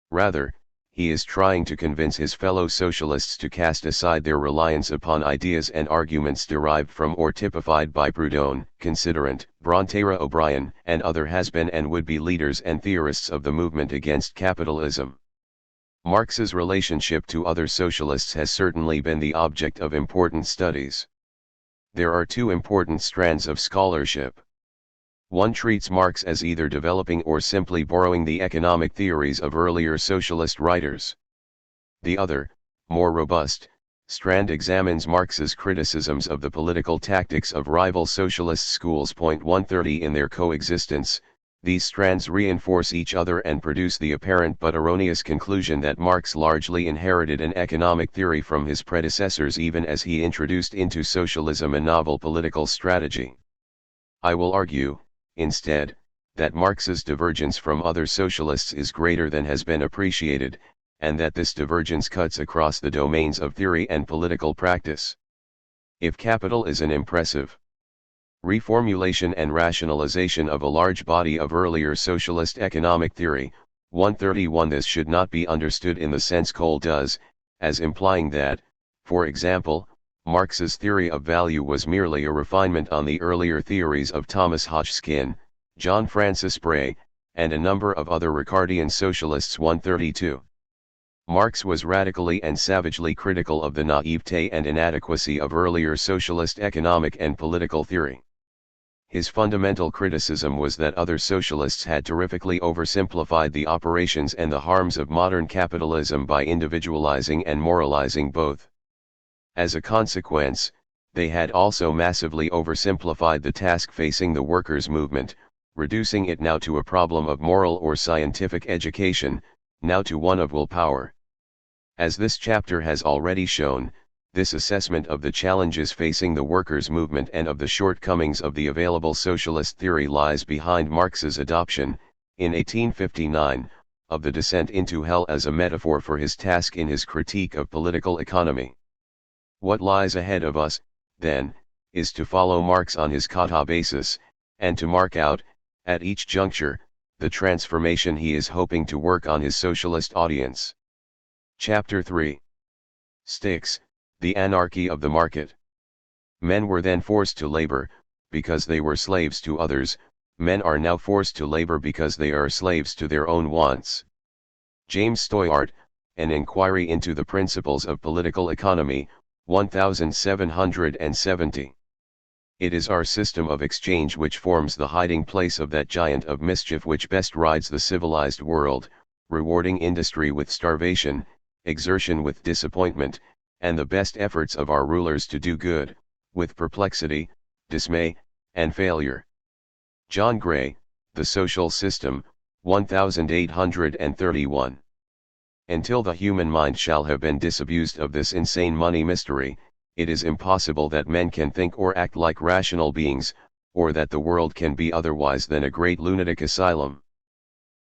Rather, he is trying to convince his fellow socialists to cast aside their reliance upon ideas and arguments derived from or typified by Proudhon, Considerant, Bronterra O'Brien, and other has-been and would-be leaders and theorists of the movement against capitalism. Marx's relationship to other socialists has certainly been the object of important studies. There are two important strands of scholarship. One treats Marx as either developing or simply borrowing the economic theories of earlier socialist writers. The other, more robust, strand examines Marx's criticisms of the political tactics of rival socialist schools. 130 In their coexistence, these strands reinforce each other and produce the apparent but erroneous conclusion that Marx largely inherited an economic theory from his predecessors even as he introduced into socialism a novel political strategy. I will argue, instead, that Marx's divergence from other socialists is greater than has been appreciated, and that this divergence cuts across the domains of theory and political practice. If Capital is an impressive reformulation and rationalization of a large body of earlier socialist economic theory, 131 this should not be understood in the sense Cole does, as implying that, for example, Marx's theory of value was merely a refinement on the earlier theories of Thomas Hodgkin, John Francis Bray, and a number of other Ricardian socialists. 132. Marx was radically and savagely critical of the naivete and inadequacy of earlier socialist economic and political theory. His fundamental criticism was that other socialists had terrifically oversimplified the operations and the harms of modern capitalism by individualizing and moralizing both. As a consequence, they had also massively oversimplified the task facing the workers' movement, reducing it now to a problem of moral or scientific education, now to one of willpower. As this chapter has already shown, this assessment of the challenges facing the workers' movement and of the shortcomings of the available socialist theory lies behind Marx's adoption, in 1859, of the descent into hell as a metaphor for his task in his critique of political economy. What lies ahead of us, then, is to follow Marx on his kata basis, and to mark out, at each juncture, the transformation he is hoping to work on his socialist audience. Chapter 3. Sticks, the anarchy of the market. Men were then forced to labor, because they were slaves to others. Men are now forced to labor because they are slaves to their own wants. James Stoyart, An Inquiry into the Principles of Political Economy, 1770. It is our system of exchange which forms the hiding place of that giant of mischief which best rides the civilized world, rewarding industry with starvation, exertion with disappointment, and the best efforts of our rulers to do good, with perplexity, dismay, and failure. John Gray, The Social System, 1831. Until the human mind shall have been disabused of this insane money mystery, it is impossible that men can think or act like rational beings, or that the world can be otherwise than a great lunatic asylum.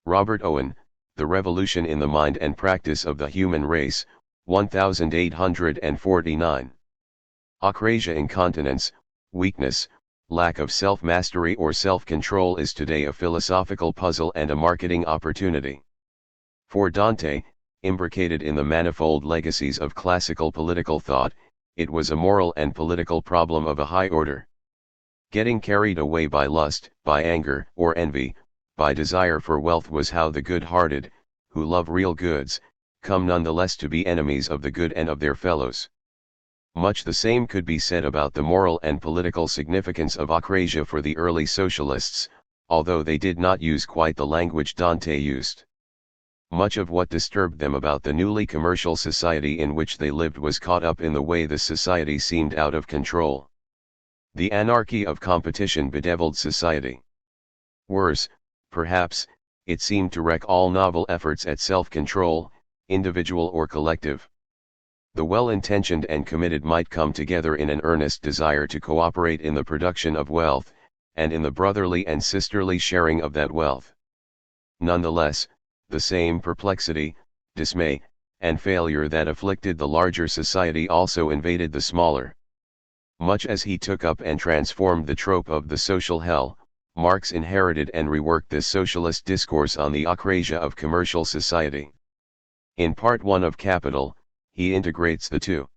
Robert Owen, The Revolution in the Mind and Practice of the Human Race, 1849. Akrasia, incontinence, weakness, lack of self-mastery or self-control is today a philosophical puzzle and a marketing opportunity. For Dante, imbricated in the manifold legacies of classical political thought, it was a moral and political problem of a high order. Getting carried away by lust, by anger or envy, by desire for wealth was how the good-hearted, who love real goods, come nonetheless to be enemies of the good and of their fellows. Much the same could be said about the moral and political significance of akrasia for the early socialists, although they did not use quite the language Dante used. Much of what disturbed them about the newly commercial society in which they lived was caught up in the way the society seemed out of control. The anarchy of competition bedeviled society. Worse, perhaps, it seemed to wreck all novel efforts at self-control, individual or collective. The well-intentioned and committed might come together in an earnest desire to cooperate in the production of wealth, and in the brotherly and sisterly sharing of that wealth. Nonetheless, the same perplexity, dismay, and failure that afflicted the larger society also invaded the smaller. Much as he took up and transformed the trope of the social hell, Marx inherited and reworked this socialist discourse on the akrasia of commercial society. In Part 1 of Capital, he integrates the two.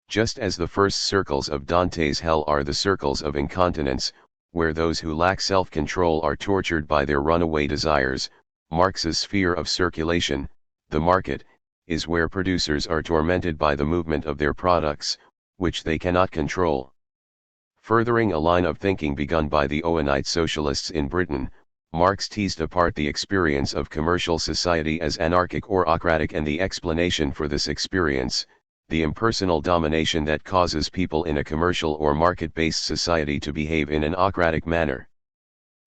Just as the first circles of Dante's hell are the circles of incontinence, where those who lack self-control are tortured by their runaway desires, Marx's sphere of circulation, the market, is where producers are tormented by the movement of their products, which they cannot control. Furthering a line of thinking begun by the Owenite socialists in Britain, Marx teased apart the experience of commercial society as anarchic or ocratic and the explanation for this experience, the impersonal domination that causes people in a commercial or market-based society to behave in an ocratic manner.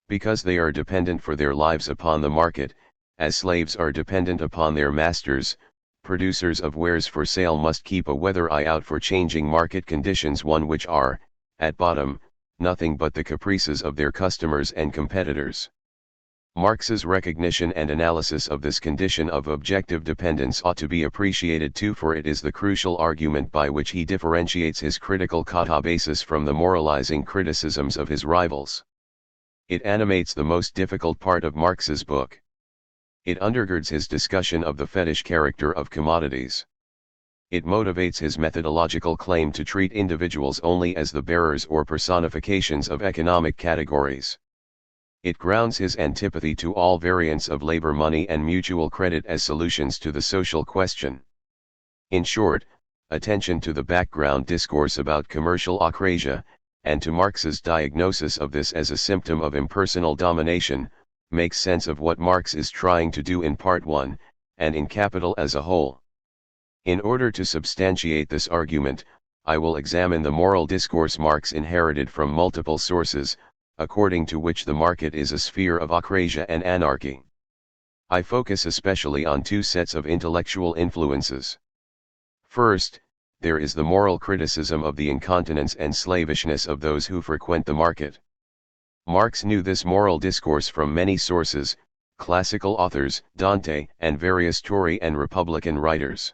Because they are dependent for their lives upon the market, as slaves are dependent upon their masters, producers of wares for sale must keep a weather eye out for changing market conditions, one which are, at bottom, nothing but the caprices of their customers and competitors. Marx's recognition and analysis of this condition of objective dependence ought to be appreciated too, for it is the crucial argument by which he differentiates his critical katabasis from the moralizing criticisms of his rivals. It animates the most difficult part of Marx's book. It undergirds his discussion of the fetish character of commodities. It motivates his methodological claim to treat individuals only as the bearers or personifications of economic categories. It grounds his antipathy to all variants of labor money and mutual credit as solutions to the social question. In short, attention to the background discourse about commercial akrasia, and to Marx's diagnosis of this as a symptom of impersonal domination, makes sense of what Marx is trying to do in Part 1, and in Capital as a whole. In order to substantiate this argument, I will examine the moral discourse Marx inherited from multiple sources, according to which the market is a sphere of akrasia and anarchy. I focus especially on two sets of intellectual influences. First, there is the moral criticism of the incontinence and slavishness of those who frequent the market. Marx knew this moral discourse from many sources, classical authors, Dante, and various Tory and Republican writers.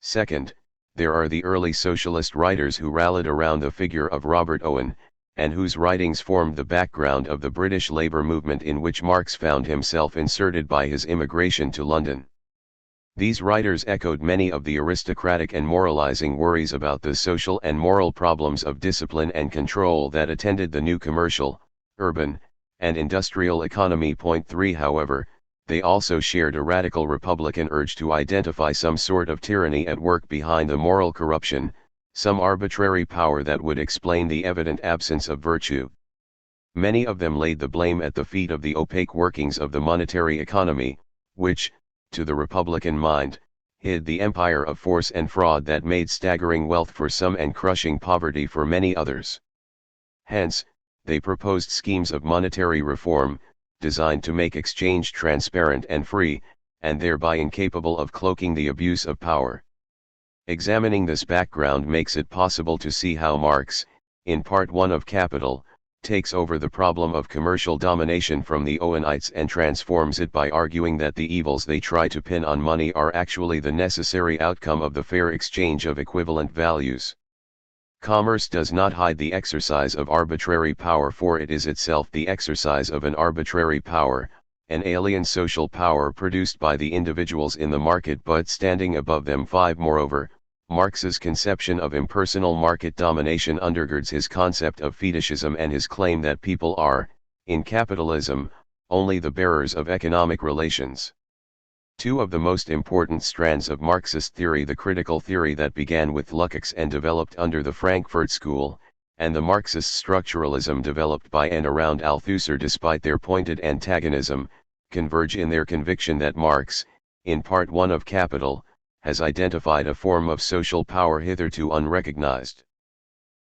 Second, there are the early socialist writers who rallied around the figure of Robert Owen, and whose writings formed the background of the British labour movement in which Marx found himself inserted by his immigration to London. These writers echoed many of the aristocratic and moralizing worries about the social and moral problems of discipline and control that attended the new commercial, urban, and industrial economy. Point 3. However, they also shared a radical republican urge to identify some sort of tyranny at work behind the moral corruption, some arbitrary power that would explain the evident absence of virtue. Many of them laid the blame at the feet of the opaque workings of the monetary economy, which, to the Republican mind, hid the empire of force and fraud that made staggering wealth for some and crushing poverty for many others. Hence, they proposed schemes of monetary reform, designed to make exchange transparent and free, and thereby incapable of cloaking the abuse of power. Examining this background makes it possible to see how Marx, in Part 1 of Capital, takes over the problem of commercial domination from the Owenites and transforms it by arguing that the evils they try to pin on money are actually the necessary outcome of the fair exchange of equivalent values. Commerce does not hide the exercise of arbitrary power, for it is itself the exercise of an arbitrary power, an alien social power produced by the individuals in the market but standing above them. 5. Moreover, Marx's conception of impersonal market domination undergirds his concept of fetishism and his claim that people are, in capitalism, only the bearers of economic relations. Two of the most important strands of Marxist theory, the critical theory that began with Lukács and developed under the Frankfurt School, and the Marxist structuralism developed by and around Althusser, despite their pointed antagonism, converge in their conviction that Marx, in Part 1 of Capital, has identified a form of social power hitherto unrecognized.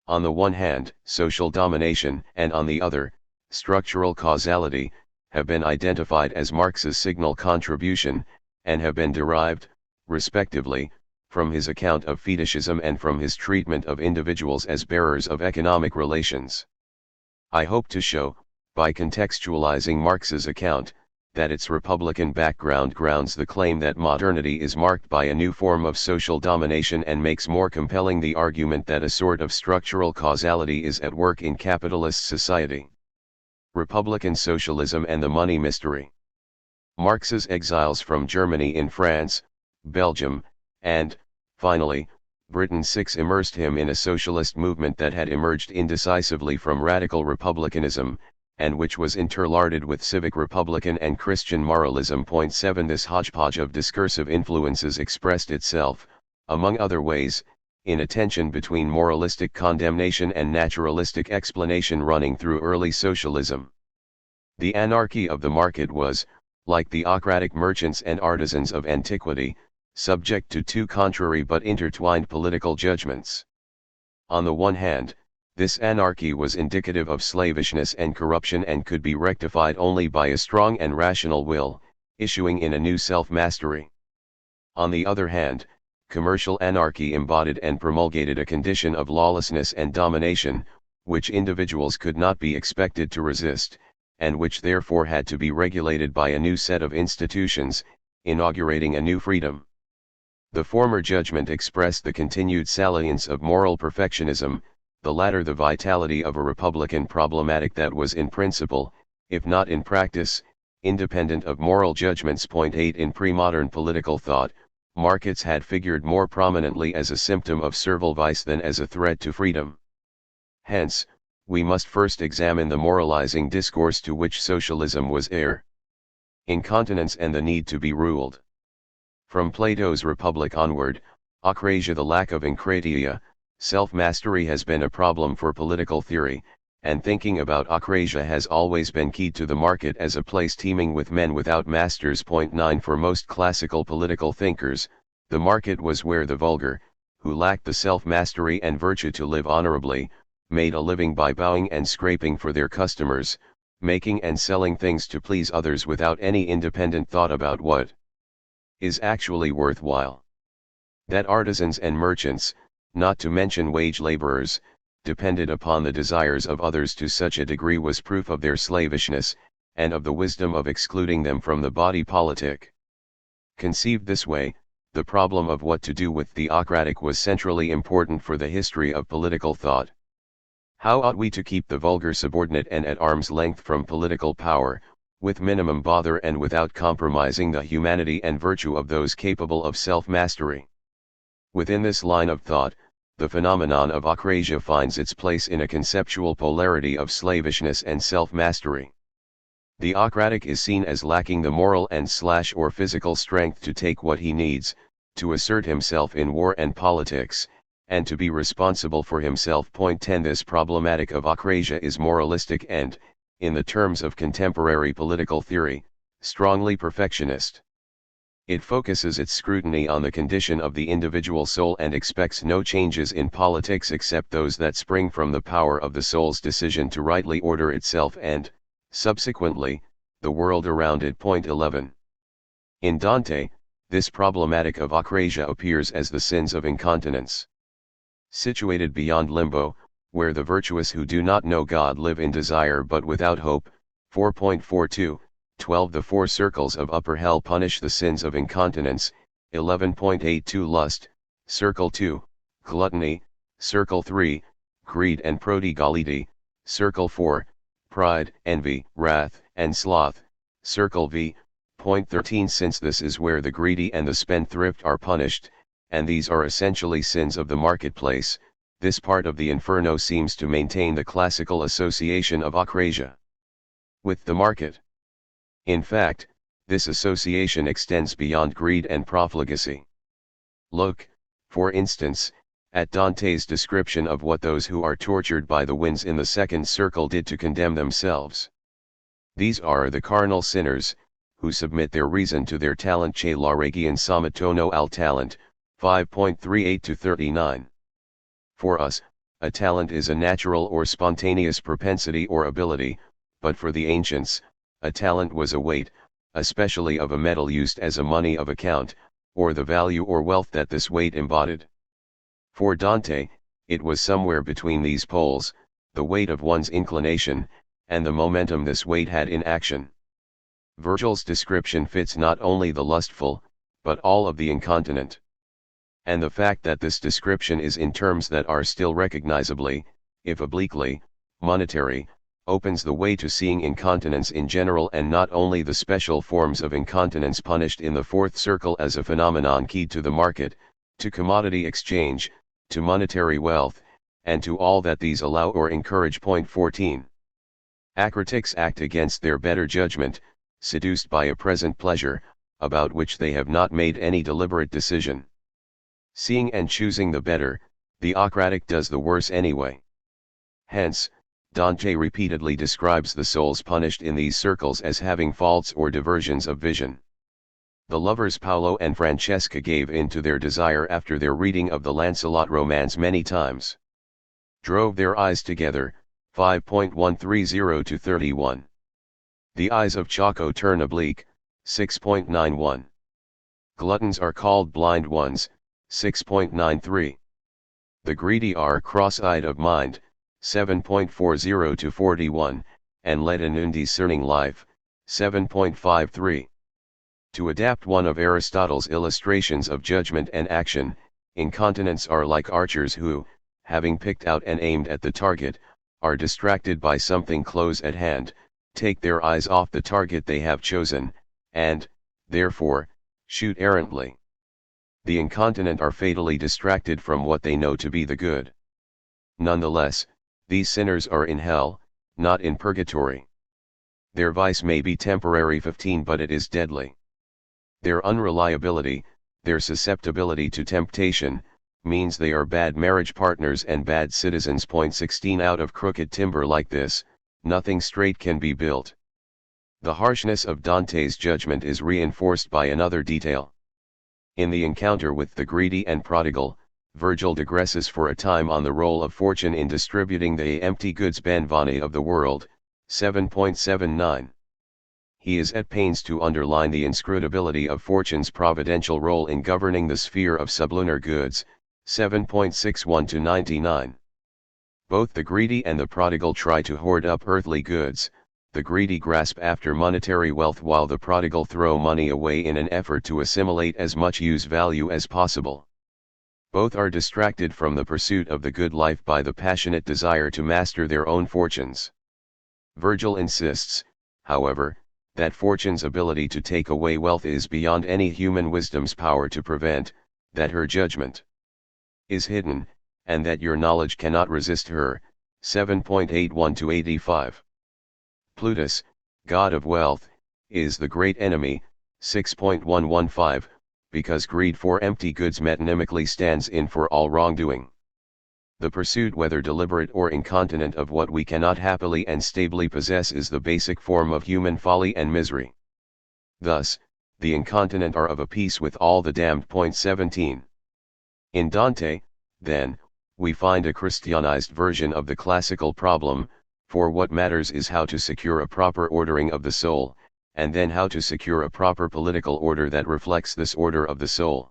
On the one hand, social domination, and on the other, structural causality, have been identified as Marx's signal contribution, and have been derived, respectively, from his account of fetishism and from his treatment of individuals as bearers of economic relations. I hope to show, by contextualizing Marx's account, that its Republican background grounds the claim that modernity is marked by a new form of social domination and makes more compelling the argument that a sort of structural causality is at work in capitalist society. Republican socialism and the money mystery. Marx's exiles from Germany in France, Belgium, and, finally, Britain 6 immersed him in a socialist movement that had emerged indecisively from radical republicanism, and which was interlarded with civic republican and Christian moralism. 7. This hodgepodge of discursive influences expressed itself, among other ways, in a tension between moralistic condemnation and naturalistic explanation running through early socialism. The anarchy of the market was, like the ocratic merchants and artisans of antiquity, subject to two contrary but intertwined political judgments. On the one hand, this anarchy was indicative of slavishness and corruption and could be rectified only by a strong and rational will, issuing in a new self-mastery. On the other hand, commercial anarchy embodied and promulgated a condition of lawlessness and domination, which individuals could not be expected to resist, and which therefore had to be regulated by a new set of institutions, inaugurating a new freedom. The former judgment expressed the continued salience of moral perfectionism, the latter the vitality of a republican problematic that was in principle, if not in practice, independent of moral judgments. 8. In pre-modern political thought, markets had figured more prominently as a symptom of servile vice than as a threat to freedom. Hence, we must first examine the moralizing discourse to which socialism was heir. Incontinence and the need to be ruled. From Plato's Republic onward, akrasia, the lack of enkrateia, self-mastery, has been a problem for political theory, and thinking about akrasia has always been keyed to the market as a place teeming with men without masters. 9. For most classical political thinkers, the market was where the vulgar, who lacked the self-mastery and virtue to live honorably, made a living by bowing and scraping for their customers, making and selling things to please others without any independent thought about what is actually worthwhile. That artisans and merchants, not to mention wage laborers, depended upon the desires of others to such a degree was proof of their slavishness, and of the wisdom of excluding them from the body politic. Conceived this way, the problem of what to do with the theocratic was centrally important for the history of political thought. How ought we to keep the vulgar subordinate and at arm's length from political power, with minimum bother and without compromising the humanity and virtue of those capable of self-mastery? Within this line of thought, the phenomenon of akrasia finds its place in a conceptual polarity of slavishness and self-mastery. The theocratic is seen as lacking the moral and or physical strength to take what he needs, to assert himself in war and politics, and to be responsible for himself. 10. This problematic of akrasia is moralistic and, in the terms of contemporary political theory, strongly perfectionist. It focuses its scrutiny on the condition of the individual soul and expects no changes in politics except those that spring from the power of the soul's decision to rightly order itself and, subsequently, the world around it. 11. In Dante, this problematic of akrasia appears as the sins of incontinence. Situated beyond limbo, where the virtuous who do not know God live in desire but without hope. 4.42, 12. The four circles of upper hell punish the sins of incontinence. 11.82. Lust, Circle 2, Gluttony, Circle 3, Greed and prodigality, Circle 4, Pride, Envy, Wrath, and Sloth, Circle V. Point 13. Since this is where the greedy and the spendthrift are punished, and these are essentially sins of the marketplace, this part of the Inferno seems to maintain the classical association of acrasia with the market. In fact, this association extends beyond greed and profligacy. Look, for instance, at Dante's description of what those who are tortured by the winds in the second circle did to condemn themselves. These are the carnal sinners, who submit their reason to their talent. Che la region sometono al talent, 5.38-39. For us, a talent is a natural or spontaneous propensity or ability, but for the ancients, a talent was a weight, especially of a metal used as a money of account, or the value or wealth that this weight embodied. For Dante, it was somewhere between these poles, the weight of one's inclination, and the momentum this weight had in action. Virgil's description fits not only the lustful, but all of the incontinent. And the fact that this description is in terms that are still recognizably, if obliquely, monetary, opens the way to seeing incontinence in general and not only the special forms of incontinence punished in the fourth circle as a phenomenon keyed to the market, to commodity exchange, to monetary wealth, and to all that these allow or encourage. Point 14. Acritics act against their better judgment, seduced by a present pleasure, about which they have not made any deliberate decision. Seeing and choosing the better, the acratic does the worse anyway. Hence, Dante repeatedly describes the souls punished in these circles as having faults or diversions of vision. The lovers Paolo and Francesca gave in to their desire after their reading of the Lancelot romance many times. Drove their eyes together, 5.130-31. The eyes of Chaco turn oblique, 6.91. Gluttons are called blind ones, 6.93. The greedy are cross-eyed of mind, 7.40-41, and led an undiscerning life, 7.53. To adapt one of Aristotle's illustrations of judgment and action, incontinents are like archers who, having picked out and aimed at the target, are distracted by something close at hand, take their eyes off the target they have chosen, and, therefore, shoot errantly. The incontinent are fatally distracted from what they know to be the good. Nonetheless, these sinners are in hell, not in purgatory. Their vice may be temporary 15, but it is deadly. Their unreliability, their susceptibility to temptation, means they are bad marriage partners and bad citizens. Point 16. Out of crooked timber like this, nothing straight can be built. The harshness of Dante's judgment is reinforced by another detail. In the encounter with the greedy and prodigal, Virgil digresses for a time on the role of fortune in distributing the empty goods benvani of the world, 7.79. He is at pains to underline the inscrutability of fortune's providential role in governing the sphere of sublunar goods, 7.61-99. Both the greedy and the prodigal try to hoard up earthly goods. The greedy grasp after monetary wealth while the prodigal throw money away in an effort to assimilate as much use value as possible. Both are distracted from the pursuit of the good life by the passionate desire to master their own fortunes. Virgil insists, however, that fortune's ability to take away wealth is beyond any human wisdom's power to prevent, that her judgment is hidden, and that your knowledge cannot resist her, 7.81-85. Plutus, god of wealth, is the great enemy, 6.115, because greed for empty goods metonymically stands in for all wrongdoing. The pursuit, whether deliberate or incontinent, of what we cannot happily and stably possess is the basic form of human folly and misery. Thus, the incontinent are of a piece with all the damned. Point 17. In Dante, then, we find a Christianized version of the classical problem, for what matters is how to secure a proper ordering of the soul, and then how to secure a proper political order that reflects this order of the soul.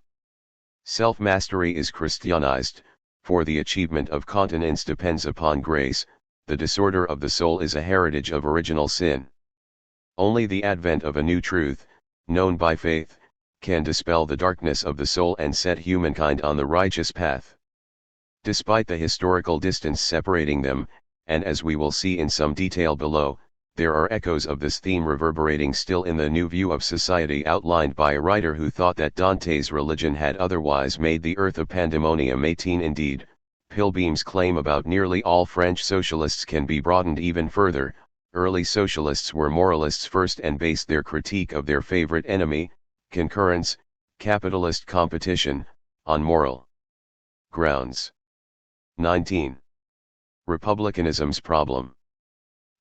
Self-mastery is Christianized, For the achievement of continence depends upon grace, the disorder of the soul is a heritage of original sin. Only the advent of a new truth, known by faith, can dispel the darkness of the soul and set humankind on the righteous path. Despite the historical distance separating them, and as we will see in some detail below, there are echoes of this theme reverberating still in the new view of society outlined by a writer who thought that Dante's religion had otherwise made the earth a pandemonium. 18 Indeed, Pilbeam's claim about nearly all French socialists can be broadened even further. Early socialists were moralists first and based their critique of their favorite enemy, concurrence, capitalist competition, on moral grounds. 19. Republicanism's problem.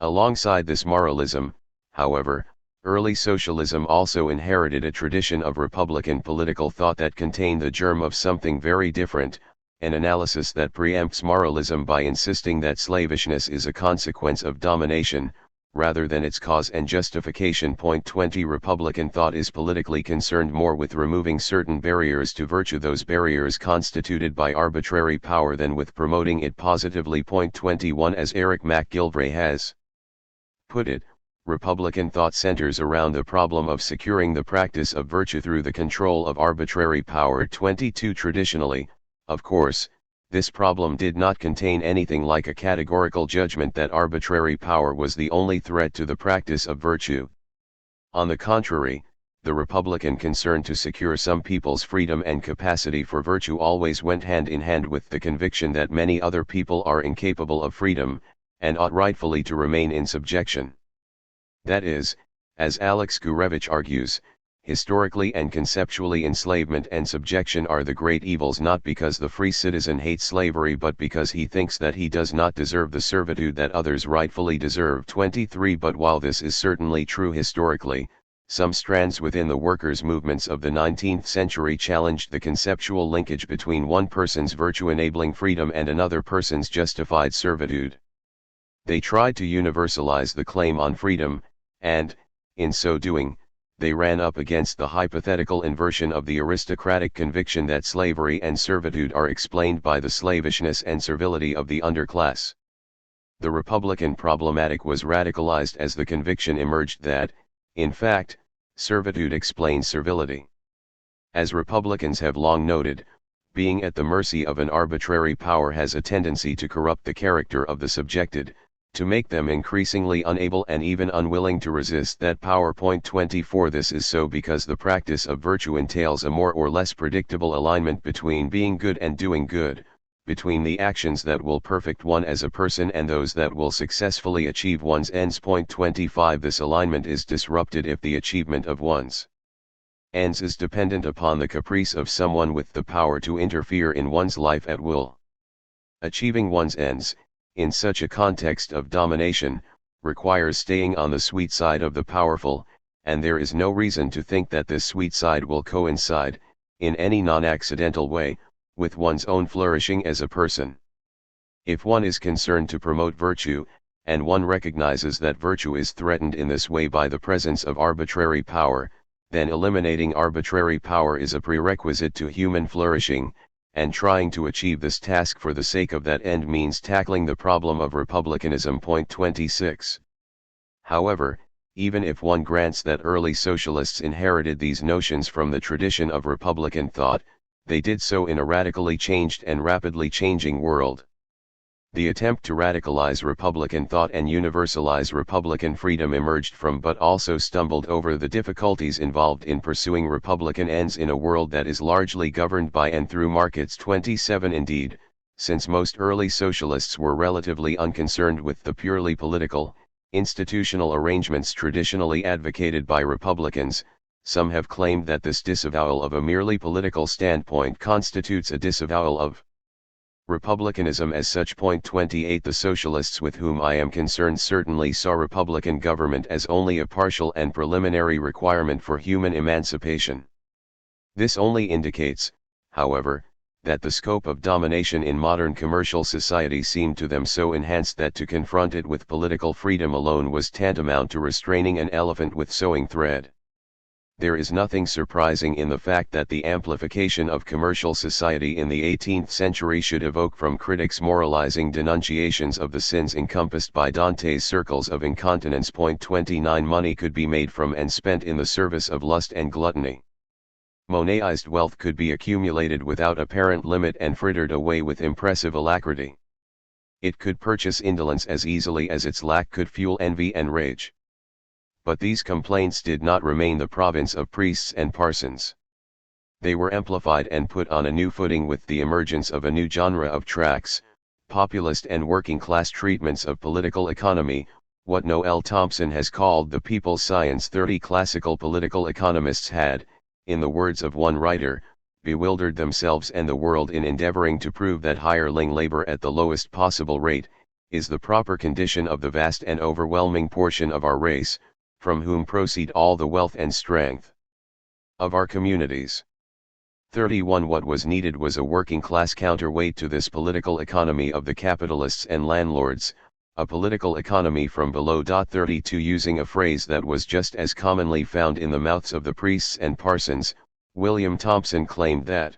Alongside this moralism, however, early socialism also inherited a tradition of republican political thought that contained the germ of something very different, an analysis that preempts moralism by insisting that slavishness is a consequence of domination, rather than its cause and justification. 20 Republican thought is politically concerned more with removing certain barriers to virtue, those barriers constituted by arbitrary power, than with promoting it positively. 21 As Eric McGilvray has put it, Republican thought centers around the problem of securing the practice of virtue through the control of arbitrary power. 22 Traditionally, of course, this problem did not contain anything like a categorical judgment that arbitrary power was the only threat to the practice of virtue. On the contrary, the Republican concern to secure some people's freedom and capacity for virtue always went hand in hand with the conviction that many other people are incapable of freedom, and ought rightfully to remain in subjection. That is, as Alex Gurevich argues, historically and conceptually enslavement and subjection are the great evils, not because the free citizen hates slavery but because he thinks that he does not deserve the servitude that others rightfully deserve. 23 But while this is certainly true historically, some strands within the workers' movements of the 19th century challenged the conceptual linkage between one person's virtue-enabling freedom and another person's justified servitude. They tried to universalize the claim on freedom, and, in so doing, they ran up against the hypothetical inversion of the aristocratic conviction that slavery and servitude are explained by the slavishness and servility of the underclass. The Republican problematic was radicalized as the conviction emerged that, in fact, servitude explains servility. As Republicans have long noted, being at the mercy of an arbitrary power has a tendency to corrupt the character of the subjected, to make them increasingly unable and even unwilling to resist that power. 24 This is so because the practice of virtue entails a more or less predictable alignment between being good and doing good, between the actions that will perfect one as a person and those that will successfully achieve one's ends. 25 This alignment is disrupted if the achievement of one's ends is dependent upon the caprice of someone with the power to interfere in one's life at will. Achieving one's ends, in such a context of domination, requires staying on the sweet side of the powerful, and there is no reason to think that this sweet side will coincide, in any non-accidental way, with one's own flourishing as a person. If one is concerned to promote virtue, and one recognizes that virtue is threatened in this way by the presence of arbitrary power, then eliminating arbitrary power is a prerequisite to human flourishing, and trying to achieve this task for the sake of that end means tackling the problem of republicanism. 26. However, even if one grants that early socialists inherited these notions from the tradition of republican thought, they did so in a radically changed and rapidly changing world. The attempt to radicalize republican thought and universalize republican freedom emerged from but also stumbled over the difficulties involved in pursuing republican ends in a world that is largely governed by and through markets. 27 Indeed, since most early socialists were relatively unconcerned with the purely political, institutional arrangements traditionally advocated by Republicans, some have claimed that this disavowal of a merely political standpoint constitutes a disavowal of republicanism as such. 28 The socialists with whom I am concerned certainly saw republican government as only a partial and preliminary requirement for human emancipation. This only indicates, however, that the scope of domination in modern commercial society seemed to them so enhanced that to confront it with political freedom alone was tantamount to restraining an elephant with sewing thread. There is nothing surprising in the fact that the amplification of commercial society in the 18th century should evoke from critics moralizing denunciations of the sins encompassed by Dante's circles of incontinence. 29 Money could be made from and spent in the service of lust and gluttony. Monetized wealth could be accumulated without apparent limit and frittered away with impressive alacrity. It could purchase indolence as easily as its lack could fuel envy and rage. But these complaints did not remain the province of priests and parsons. They were amplified and put on a new footing with the emergence of a new genre of tracts, populist and working-class treatments of political economy, what Noel Thompson has called the people's science. 30 classical political economists had, in the words of one writer, bewildered themselves and the world in endeavoring to prove that hireling labor at the lowest possible rate, is the proper condition of the vast and overwhelming portion of our race, from whom proceed all the wealth and strength of our communities. 31 What was needed was a working-class counterweight to this political economy of the capitalists and landlords, a political economy from below. 32 Using a phrase that was just as commonly found in the mouths of the priests and parsons, William Thompson claimed that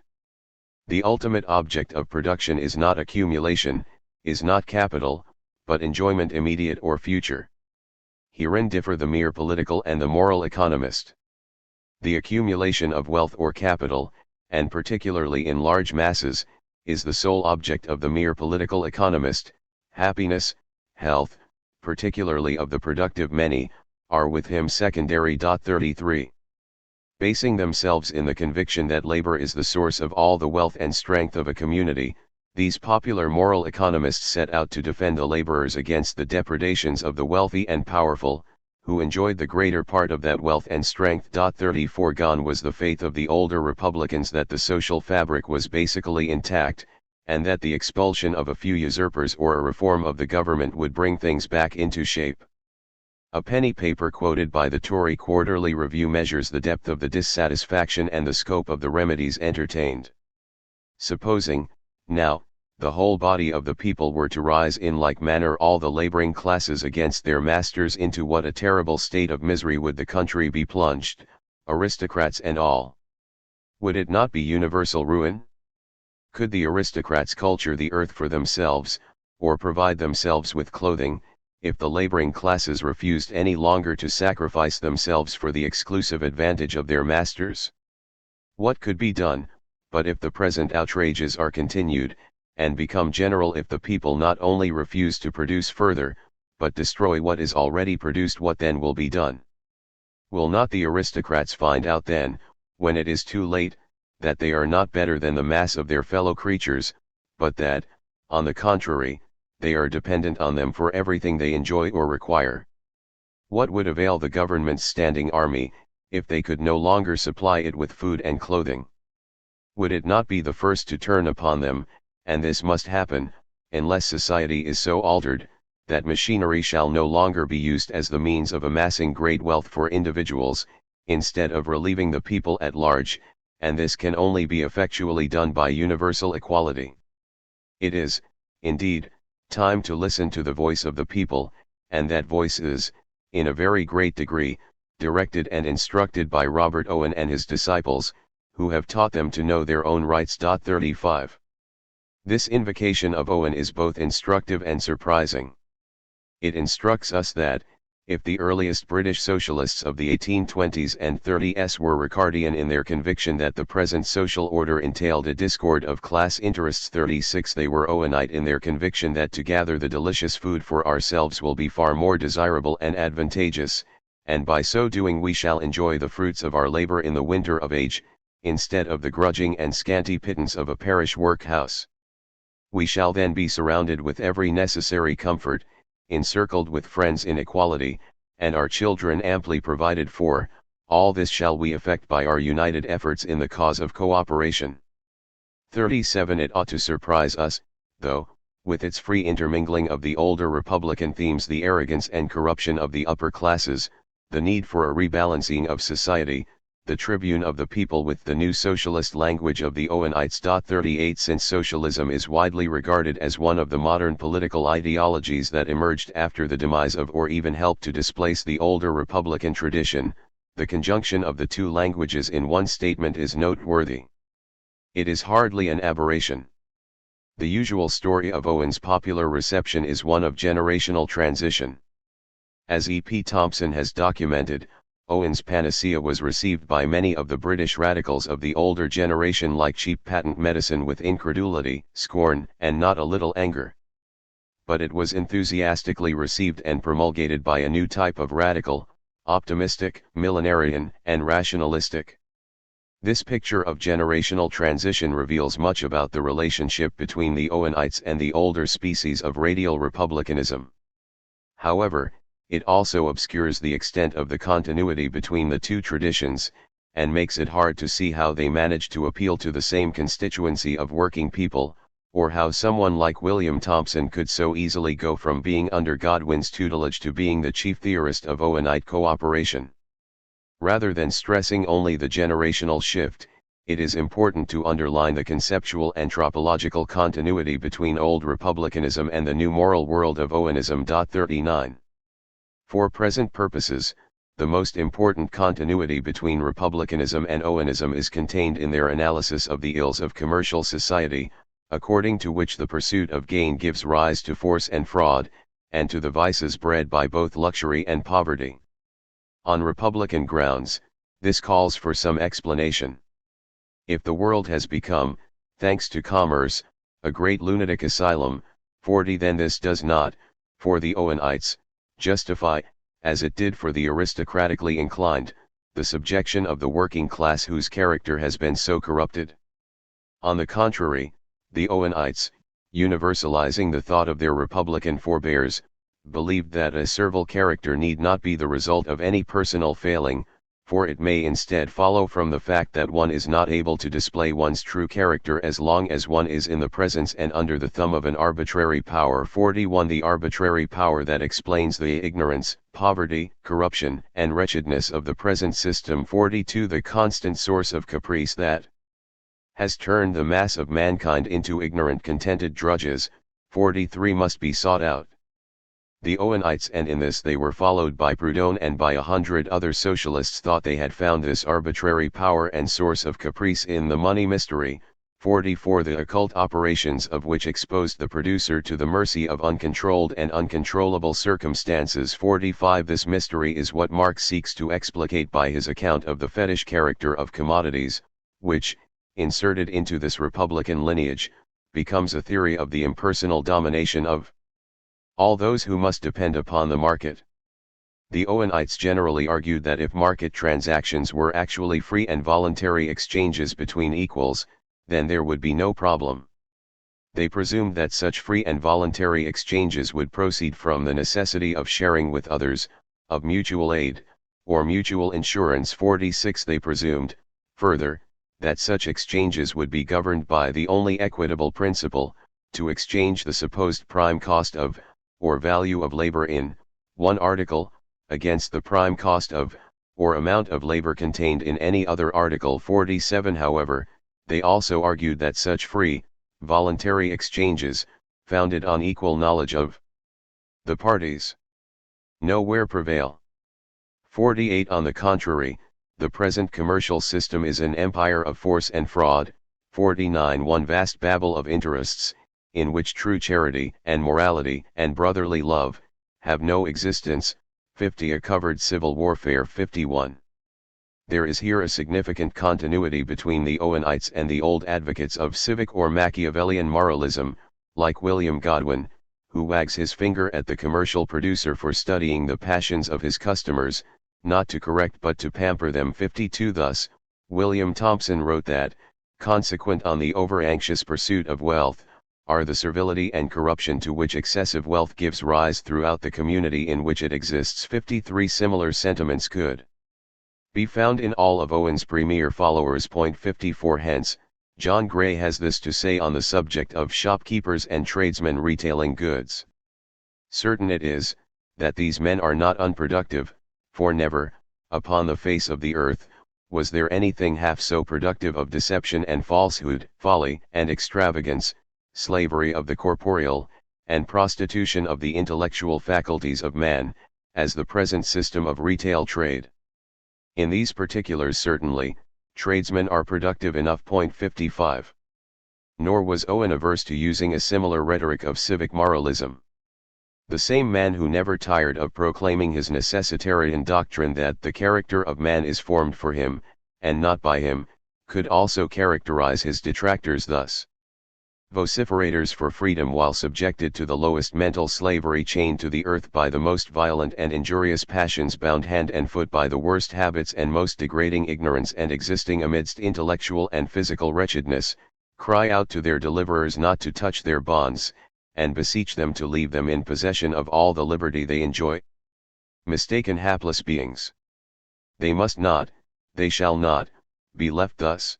the ultimate object of production is not accumulation, is not capital, but enjoyment immediate or future. Herein differ the mere political and the moral economist. The accumulation of wealth or capital, and particularly in large masses, is the sole object of the mere political economist. Happiness, health, particularly of the productive many, are with him secondary. 33 Basing themselves in the conviction that labor is the source of all the wealth and strength of a community, these popular moral economists set out to defend the laborers against the depredations of the wealthy and powerful, who enjoyed the greater part of that wealth and strength. 34 Gone was the faith of the older Republicans that the social fabric was basically intact, and that the expulsion of a few usurpers or a reform of the government would bring things back into shape. A penny paper quoted by the Tory Quarterly Review measures the depth of the dissatisfaction and the scope of the remedies entertained. Supposing, now, the whole body of the people were to rise in like manner, all the laboring classes against their masters, into what a terrible state of misery would the country be plunged, aristocrats and all. Would it not be universal ruin? Could the aristocrats culture the earth for themselves, or provide themselves with clothing, if the laboring classes refused any longer to sacrifice themselves for the exclusive advantage of their masters? What could be done, but if the present outrages are continued, and become general, if the people not only refuse to produce further, but destroy what is already produced, what then will be done? Will not the aristocrats find out then, when it is too late, that they are not better than the mass of their fellow creatures, but that, on the contrary, they are dependent on them for everything they enjoy or require? What would avail the government's standing army, if they could no longer supply it with food and clothing? Would it not be the first to turn upon them, and this must happen, unless society is so altered, that machinery shall no longer be used as the means of amassing great wealth for individuals, instead of relieving the people at large, and this can only be effectually done by universal equality. It is, indeed, time to listen to the voice of the people, and that voice is, in a very great degree, directed and instructed by Robert Owen and his disciples, who have taught them to know their own rights. 35 This invocation of Owen is both instructive and surprising. It instructs us that, if the earliest British socialists of the 1820s and 30s were Ricardian in their conviction that the present social order entailed a discord of class interests, 36 they were Owenite in their conviction that to gather the delicious food for ourselves will be far more desirable and advantageous, and by so doing we shall enjoy the fruits of our labor in the winter of age, instead of the grudging and scanty pittance of a parish workhouse. We shall then be surrounded with every necessary comfort, encircled with friends in equality, and our children amply provided for. All this shall we effect by our united efforts in the cause of cooperation. 37 It ought to surprise us, though, with its free intermingling of the older Republican themes, the arrogance and corruption of the upper classes, the need for a rebalancing of society, the tribune of the people with the new socialist language of the Owenites. 38 Since socialism is widely regarded as one of the modern political ideologies that emerged after the demise of or even helped to displace the older Republican tradition, The conjunction of the two languages in one statement is noteworthy. It is hardly an aberration. The usual story of Owen's popular reception is one of generational transition. As E. P. Thompson has documented, Owen's panacea was received by many of the British radicals of the older generation like cheap patent medicine with incredulity, scorn, and not a little anger. But it was enthusiastically received and promulgated by a new type of radical, optimistic, millenarian, and rationalistic. This picture of generational transition reveals much about the relationship between the Owenites and the older species of radical republicanism. However, it also obscures the extent of the continuity between the two traditions, and makes it hard to see how they managed to appeal to the same constituency of working people, or how someone like William Thompson could so easily go from being under Godwin's tutelage to being the chief theorist of Owenite cooperation. Rather than stressing only the generational shift, it is important to underline the conceptual and topological continuity between old republicanism and the new moral world of Owenism. 39. For present purposes, the most important continuity between republicanism and Owenism is contained in their analysis of the ills of commercial society, according to which the pursuit of gain gives rise to force and fraud, and to the vices bred by both luxury and poverty. On republican grounds, this calls for some explanation. If the world has become, thanks to commerce, a great lunatic asylum, 40, then this does not, for the Owenites, justify, as it did for the aristocratically inclined, the subjection of the working class whose character has been so corrupted. On the contrary, the Owenites, universalizing the thought of their republican forebears, believed that a servile character need not be the result of any personal failing, for it may instead follow from the fact that one is not able to display one's true character as long as one is in the presence and under the thumb of an arbitrary power. 41. The arbitrary power that explains the ignorance, poverty, corruption, and wretchedness of the present system. 42. The constant source of caprice that has turned the mass of mankind into ignorant contented drudges. 43. Must be sought out. The Owenites, and in this they were followed by Proudhon and by 100 other socialists, thought they had found this arbitrary power and source of caprice in the money mystery. 44. The occult operations of which exposed the producer to the mercy of uncontrolled and uncontrollable circumstances. 45. This mystery is what Marx seeks to explicate by his account of the fetish character of commodities, which, inserted into this republican lineage, becomes a theory of the impersonal domination of all those who must depend upon the market. The Owenites generally argued that if market transactions were actually free and voluntary exchanges between equals, then there would be no problem. They presumed that such free and voluntary exchanges would proceed from the necessity of sharing with others, of mutual aid, or mutual insurance. 46. They presumed, further, that such exchanges would be governed by the only equitable principle, to exchange the supposed prime cost of, or value of labor in, one article, against the prime cost of, or amount of labor contained in any other article. 47. However, they also argued that such free, voluntary exchanges, founded on equal knowledge of the parties, nowhere prevail. 48. On the contrary, the present commercial system is an empire of force and fraud. 49. One vast babel of interests, in which true charity and morality and brotherly love have no existence. 50. A covered civil warfare. 51. There is here a significant continuity between the Owenites and the old advocates of civic or Machiavellian moralism, like William Godwin, who wags his finger at the commercial producer for studying the passions of his customers, not to correct but to pamper them. 52. Thus, William Thompson wrote that, consequent on the over-anxious pursuit of wealth, are the servility and corruption to which excessive wealth gives rise throughout the community in which it exists. 53. Similar sentiments could be found in all of Owen's premier followers. 54. Hence, John Gray has this to say on the subject of shopkeepers and tradesmen retailing goods. Certain it is, that these men are not unproductive, for never, upon the face of the earth, was there anything half so productive of deception and falsehood, folly and extravagance, slavery of the corporeal, and prostitution of the intellectual faculties of man, as the present system of retail trade. In these particulars certainly, tradesmen are productive enough. 55. Nor was Owen averse to using a similar rhetoric of civic moralism. The same man who never tired of proclaiming his necessitarian doctrine that the character of man is formed for him, and not by him, could also characterize his detractors thus. Vociferators for freedom while subjected to the lowest mental slavery, chained to the earth by the most violent and injurious passions, bound hand and foot by the worst habits and most degrading ignorance, and existing amidst intellectual and physical wretchedness, cry out to their deliverers not to touch their bonds, and beseech them to leave them in possession of all the liberty they enjoy. Mistaken hapless beings! They must not, they shall not, be left thus.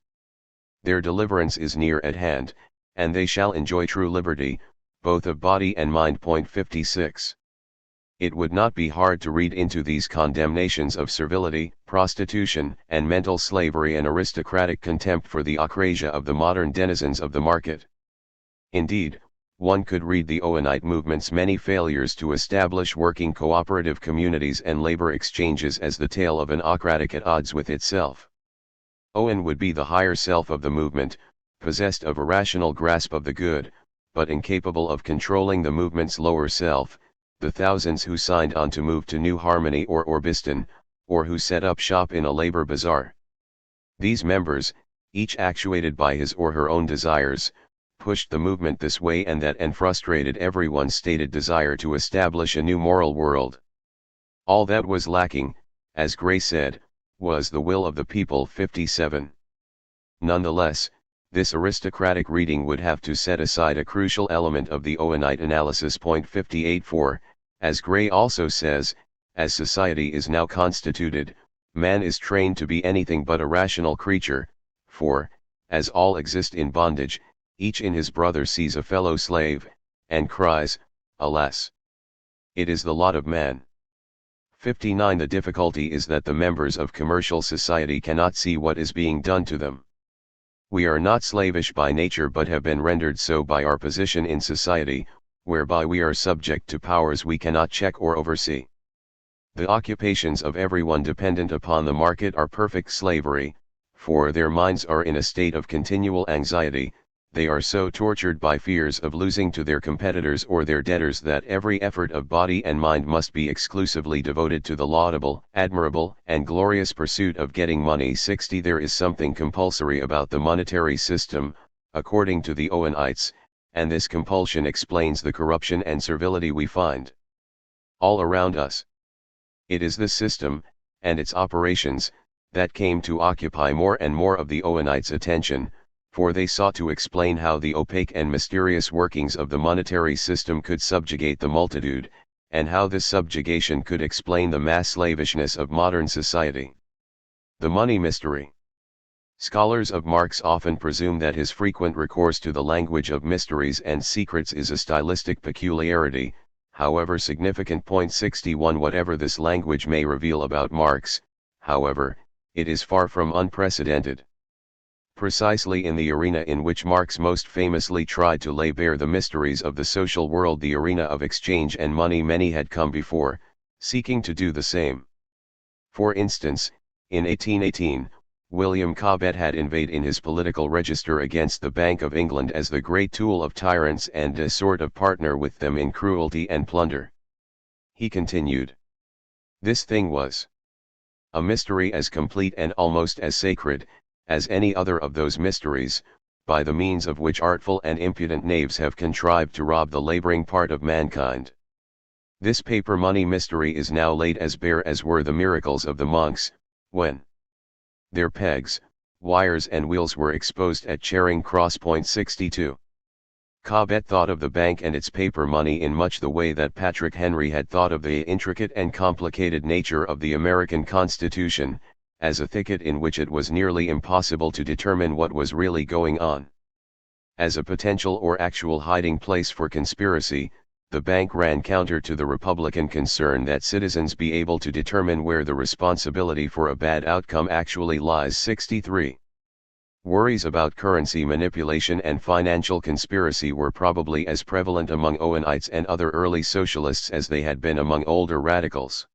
Their deliverance is near at hand, and they shall enjoy true liberty, both of body and mind. 56. It would not be hard to read into these condemnations of servility, prostitution, and mental slavery an aristocratic contempt for the ocrasia of the modern denizens of the market. Indeed, one could read the Owenite movement's many failures to establish working cooperative communities and labor exchanges as the tale of an ocratic at odds with itself. Owen would be the higher self of the movement, possessed of a rational grasp of the good, but incapable of controlling the movement's lower self, the thousands who signed on to move to New Harmony or Orbiston, or who set up shop in a labor bazaar. These members, each actuated by his or her own desires, pushed the movement this way and that and frustrated everyone's stated desire to establish a new moral world. All that was lacking, as Gray said, was the will of the people. 57. Nonetheless, this aristocratic reading would have to set aside a crucial element of the Owenite analysis. 58. For, as Gray also says, as society is now constituted, man is trained to be anything but a rational creature, for, as all exist in bondage, each in his brother sees a fellow slave, and cries, alas! It is the lot of man. 59. The difficulty is that the members of commercial society cannot see what is being done to them. We are not slavish by nature, but have been rendered so by our position in society, whereby we are subject to powers we cannot check or oversee. The occupations of everyone dependent upon the market are perfect slavery, for their minds are in a state of continual anxiety. They are so tortured by fears of losing to their competitors or their debtors that every effort of body and mind must be exclusively devoted to the laudable, admirable, and glorious pursuit of getting money. 60. There is something compulsory about the monetary system, according to the Owenites, and this compulsion explains the corruption and servility we find all around us. It is this system, and its operations, that came to occupy more and more of the Owenites' attention, for they sought to explain how the opaque and mysterious workings of the monetary system could subjugate the multitude, and how this subjugation could explain the mass slavishness of modern society. The money mystery. Scholars of Marx often presume that his frequent recourse to the language of mysteries and secrets is a stylistic peculiarity, however significant. 61. Whatever this language may reveal about Marx, however, it is far from unprecedented. Precisely in the arena in which Marx most famously tried to lay bare the mysteries of the social world, the arena of exchange and money, many had come before, seeking to do the same. For instance, in 1818, William Cobbett had inveighed in his Political Register against the Bank of England as the great tool of tyrants and a sort of partner with them in cruelty and plunder. He continued, "This thing was a mystery as complete and almost as sacred as any other of those mysteries, by the means of which artful and impudent knaves have contrived to rob the laboring part of mankind. This paper money mystery is now laid as bare as were the miracles of the monks, when their pegs, wires and wheels were exposed at Charing Cross. 62. Cobbett thought of the bank and its paper money in much the way that Patrick Henry had thought of the intricate and complicated nature of the American Constitution, as a thicket in which it was nearly impossible to determine what was really going on. As a potential or actual hiding place for conspiracy, the bank ran counter to the Republican concern that citizens be able to determine where the responsibility for a bad outcome actually lies. 63. Worries about currency manipulation and financial conspiracy were probably as prevalent among Owenites and other early socialists as they had been among older radicals.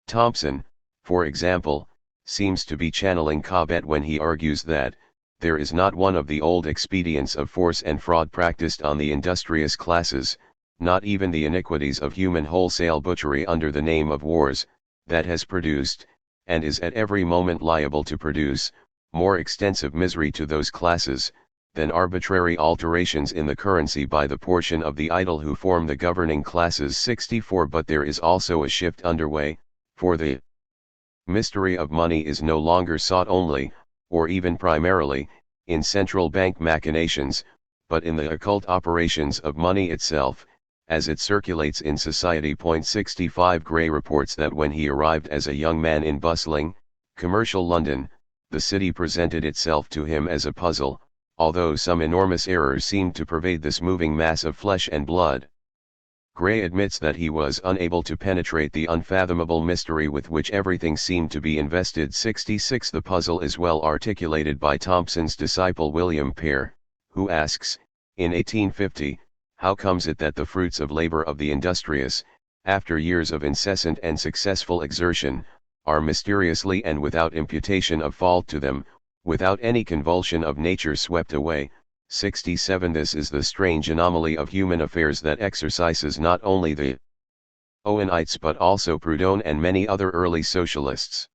Thompson, for example, seems to be channeling Cobbett when he argues that, there is not one of the old expedients of force and fraud practiced on the industrious classes, not even the iniquities of human wholesale butchery under the name of wars, that has produced, and is at every moment liable to produce, more extensive misery to those classes, than arbitrary alterations in the currency by the portion of the idle who form the governing classes. 64 But there is also a shift underway, for the mystery of money is no longer sought only, or even primarily, in central bank machinations, but in the occult operations of money itself, as it circulates in society. 65 Gray reports that when he arrived as a young man in bustling, commercial London, the city presented itself to him as a puzzle, although some enormous errors seemed to pervade this moving mass of flesh and blood. Gray admits that he was unable to penetrate the unfathomable mystery with which everything seemed to be invested. 66 The puzzle is well articulated by Thompson's disciple William Pear, who asks, in 1850, how comes it that the fruits of labor of the industrious, after years of incessant and successful exertion, are mysteriously and without imputation of fault to them, without any convulsion of nature swept away? 67 This is the strange anomaly of human affairs that exercises not only the Owenites but also Proudhon and many other early socialists.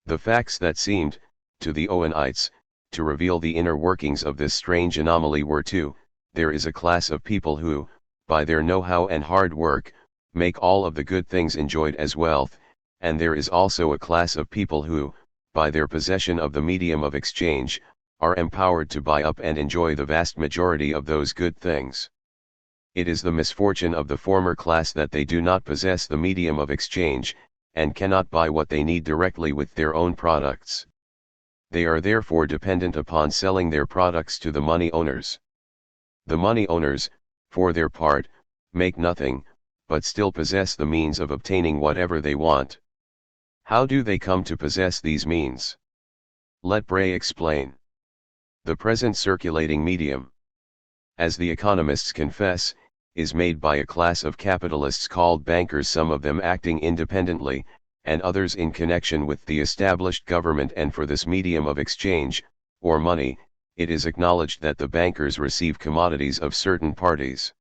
The facts that seemed, to the Owenites, to reveal the inner workings of this strange anomaly were two: there is a class of people who, by their know-how and hard work, make all of the good things enjoyed as wealth, and there is also a class of people who, by their possession of the medium of exchange, are empowered to buy up and enjoy the vast majority of those good things. It is the misfortune of the former class that they do not possess the medium of exchange, and cannot buy what they need directly with their own products. They are therefore dependent upon selling their products to the money owners. The money owners, for their part, make nothing, but still possess the means of obtaining whatever they want. How do they come to possess these means? Let Bray explain. The present circulating medium, as the economists confess, is made by a class of capitalists called bankers, some of them acting independently, and others in connection with the established government. And for this medium of exchange, or money, it is acknowledged that the bankers receive commodities of certain parties.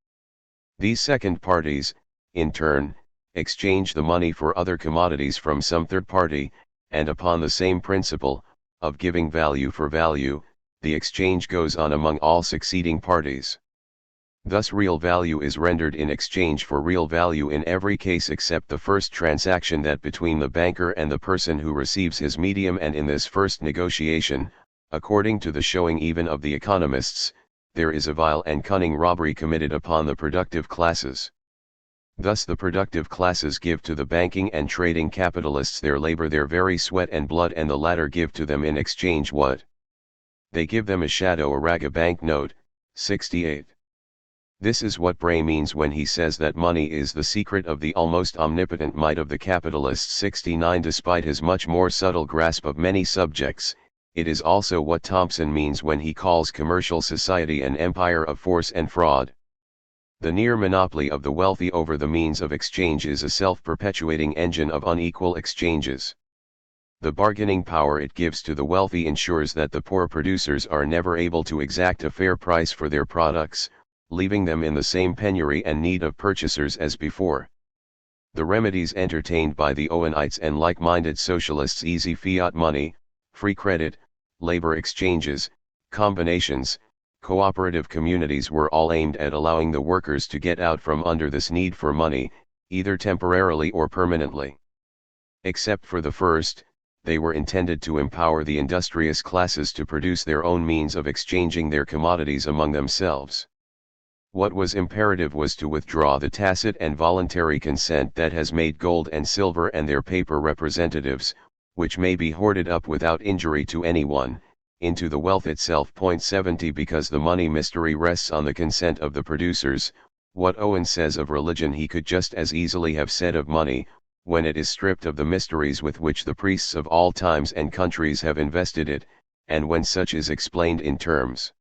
These second parties, in turn, exchange the money for other commodities from some third party, and upon the same principle, of giving value for value, the exchange goes on among all succeeding parties. Thus real value is rendered in exchange for real value in every case except the first transaction, that between the banker and the person who receives his medium, and in this first negotiation, according to the showing even of the economists, there is a vile and cunning robbery committed upon the productive classes. Thus the productive classes give to the banking and trading capitalists their labor, their very sweat and blood, and the latter give to them in exchange what? They give them a shadow, a rag, a bank note. 68. This is what Bray means when he says that money is the secret of the almost omnipotent might of the capitalists. 69. Despite his much more subtle grasp of many subjects, it is also what Thompson means when he calls commercial society an empire of force and fraud. The near monopoly of the wealthy over the means of exchange is a self-perpetuating engine of unequal exchanges. The bargaining power it gives to the wealthy ensures that the poor producers are never able to exact a fair price for their products, leaving them in the same penury and need of purchasers as before. The remedies entertained by the Owenites and like-minded socialists, easy fiat money, free credit, labor exchanges, combinations, cooperative communities, were all aimed at allowing the workers to get out from under this need for money, either temporarily or permanently. Except for the first, they were intended to empower the industrious classes to produce their own means of exchanging their commodities among themselves. What was imperative was to withdraw the tacit and voluntary consent that has made gold and silver and their paper representatives, which may be hoarded up without injury to anyone, into the wealth itself. 70 Because the money mystery rests on the consent of the producers, what Owen says of religion he could just as easily have said of money, when it is stripped of the mysteries with which the priests of all times and countries have invested it, and when such is explained in terms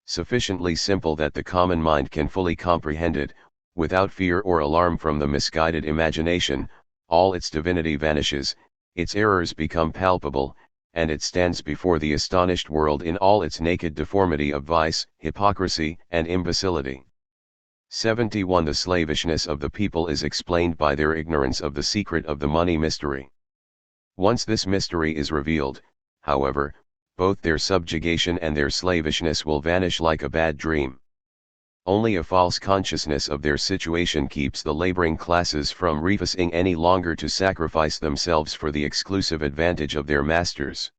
sufficiently simple that the common mind can fully comprehend it, without fear or alarm from the misguided imagination, all its divinity vanishes, its errors become palpable, and it stands before the astonished world in all its naked deformity of vice, hypocrisy, and imbecility. 71. The slavishness of the people is explained by their ignorance of the secret of the money mystery. Once this mystery is revealed, however, both their subjugation and their slavishness will vanish like a bad dream. Only a false consciousness of their situation keeps the laboring classes from refusing any longer to sacrifice themselves for the exclusive advantage of their masters.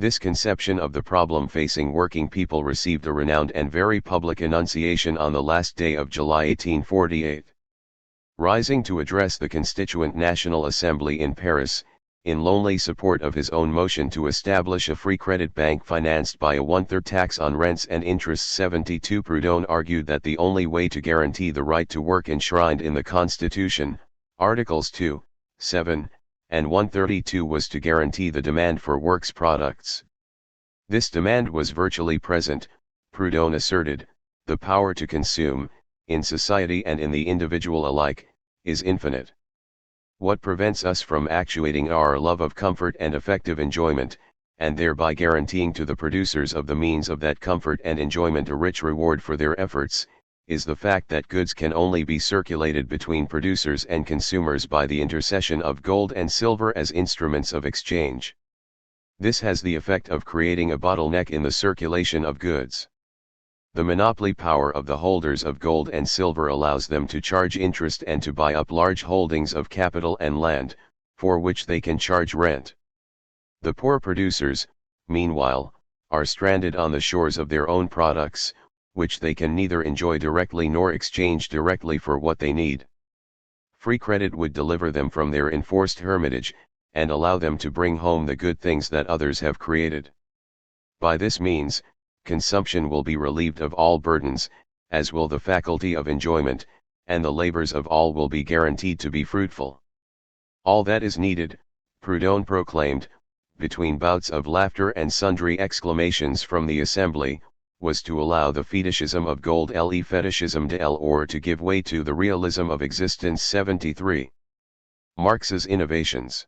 This conception of the problem facing working people received a renowned and very public enunciation on the last day of July 1848. Rising to address the Constituent National Assembly in Paris, in lonely support of his own motion to establish a free credit bank financed by a one-third tax on rents and interests, 72, Proudhon argued that the only way to guarantee the right to work enshrined in the Constitution, Articles 2, 7, and 132 was to guarantee the demand for works products. This demand was virtually present, Proudhon asserted. The power to consume, in society and in the individual alike, is infinite. What prevents us from actuating our love of comfort and effective enjoyment, and thereby guaranteeing to the producers of the means of that comfort and enjoyment a rich reward for their efforts, is the fact that goods can only be circulated between producers and consumers by the intercession of gold and silver as instruments of exchange. This has the effect of creating a bottleneck in the circulation of goods. The monopoly power of the holders of gold and silver allows them to charge interest and to buy up large holdings of capital and land, for which they can charge rent. The poor producers, meanwhile, are stranded on the shores of their own products, which they can neither enjoy directly nor exchange directly for what they need. Free credit would deliver them from their enforced hermitage, and allow them to bring home the good things that others have created. By this means, consumption will be relieved of all burdens, as will the faculty of enjoyment, and the labors of all will be guaranteed to be fruitful. All that is needed, Proudhon proclaimed, between bouts of laughter and sundry exclamations from the assembly, was to allow the fetishism of gold le fetishisme de l'or to give way to the realism of existence. 73. Marx's innovations.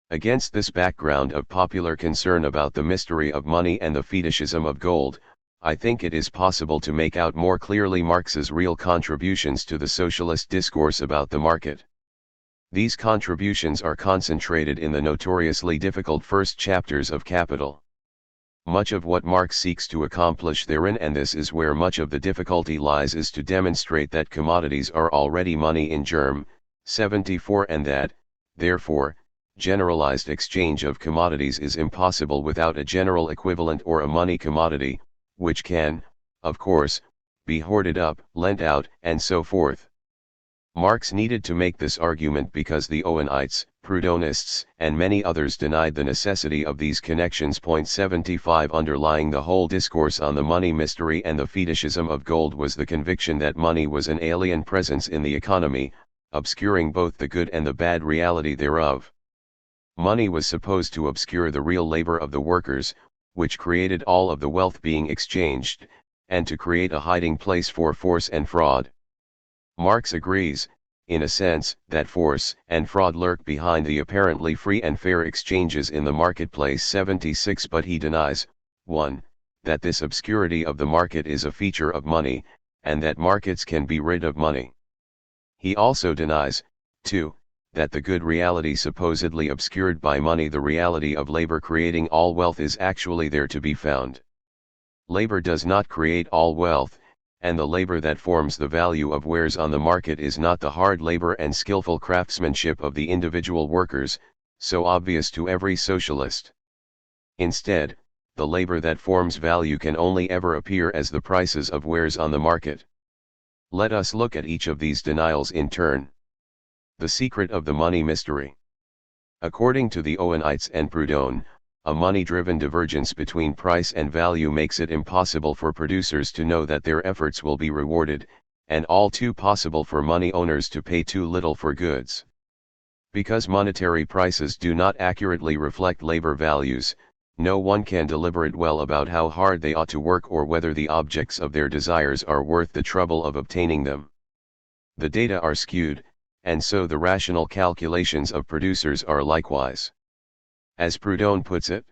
Against this background of popular concern about the mystery of money and the fetishism of gold, I think it is possible to make out more clearly Marx's real contributions to the socialist discourse about the market. These contributions are concentrated in the notoriously difficult first chapters of Capital. Much of what Marx seeks to accomplish therein, and this is where much of the difficulty lies, is to demonstrate that commodities are already money in germ, 74, and that, therefore, generalized exchange of commodities is impossible without a general equivalent or a money commodity, which can, of course, be hoarded up, lent out, and so forth. Marx needed to make this argument because the Owenites, Proudhonists, and many others denied the necessity of these connections. 75 Underlying the whole discourse on the money mystery and the fetishism of gold was the conviction that money was an alien presence in the economy, obscuring both the good and the bad reality thereof. Money was supposed to obscure the real labor of the workers, which created all of the wealth being exchanged, and to create a hiding place for force and fraud. Marx agrees, in a sense, that force and fraud lurk behind the apparently free and fair exchanges in the marketplace. 76 But he denies, 1. That this obscurity of the market is a feature of money, and that markets can be rid of money. He also denies, 2. That the good reality supposedly obscured by money, the reality of labor creating all wealth, is actually there to be found. Labor does not create all wealth, and the labor that forms the value of wares on the market is not the hard labor and skillful craftsmanship of the individual workers, so obvious to every socialist. Instead, the labor that forms value can only ever appear as the prices of wares on the market. Let us look at each of these denials in turn. The secret of the money mystery. According to the Owenites and Proudhon, a money-driven divergence between price and value makes it impossible for producers to know that their efforts will be rewarded, and all too possible for money owners to pay too little for goods. Because monetary prices do not accurately reflect labor values, no one can deliberate well about how hard they ought to work or whether the objects of their desires are worth the trouble of obtaining them. The data are skewed, and so the rational calculations of producers are likewise. As Proudhon puts it,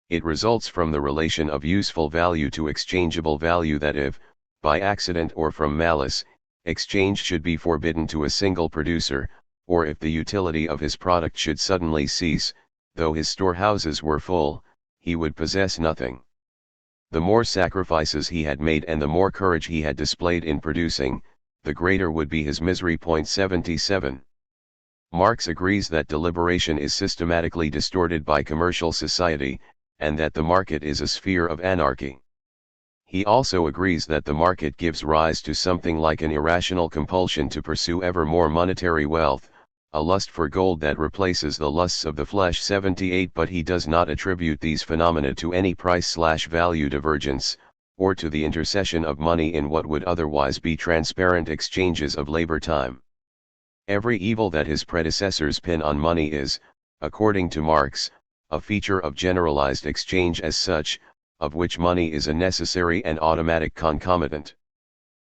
it results from the relation of useful value to exchangeable value that if, by accident or from malice, exchange should be forbidden to a single producer, or if the utility of his product should suddenly cease, though his storehouses were full, he would possess nothing. The more sacrifices he had made and the more courage he had displayed in producing, the greater would be his misery. 77. Marx agrees that deliberation is systematically distorted by commercial society, and that the market is a sphere of anarchy. He also agrees that the market gives rise to something like an irrational compulsion to pursue ever more monetary wealth, a lust for gold that replaces the lusts of the flesh. 78. But he does not attribute these phenomena to any price/value divergence, or to the intercession of money in what would otherwise be transparent exchanges of labor time. Every evil that his predecessors pin on money is, according to Marx, a feature of generalized exchange as such, of which money is a necessary and automatic concomitant.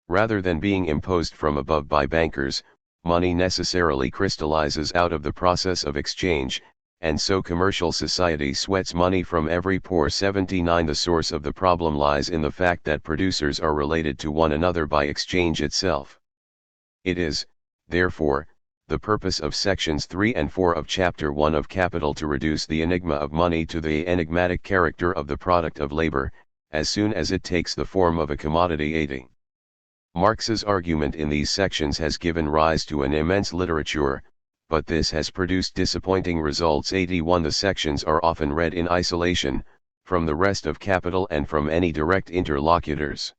Rather than being imposed from above by bankers, money necessarily crystallizes out of the process of exchange, and so commercial society sweats money from every pore. 79. The source of the problem lies in the fact that producers are related to one another by exchange itself. It is, therefore, the purpose of sections 3 and 4 of chapter 1 of Capital to reduce the enigma of money to the enigmatic character of the product of labor, as soon as it takes the form of a commodity. 80. Marx's argument in these sections has given rise to an immense literature, but this has produced disappointing results. 81. The sections are often read in isolation, from the rest of Capital and from any direct interlocutors.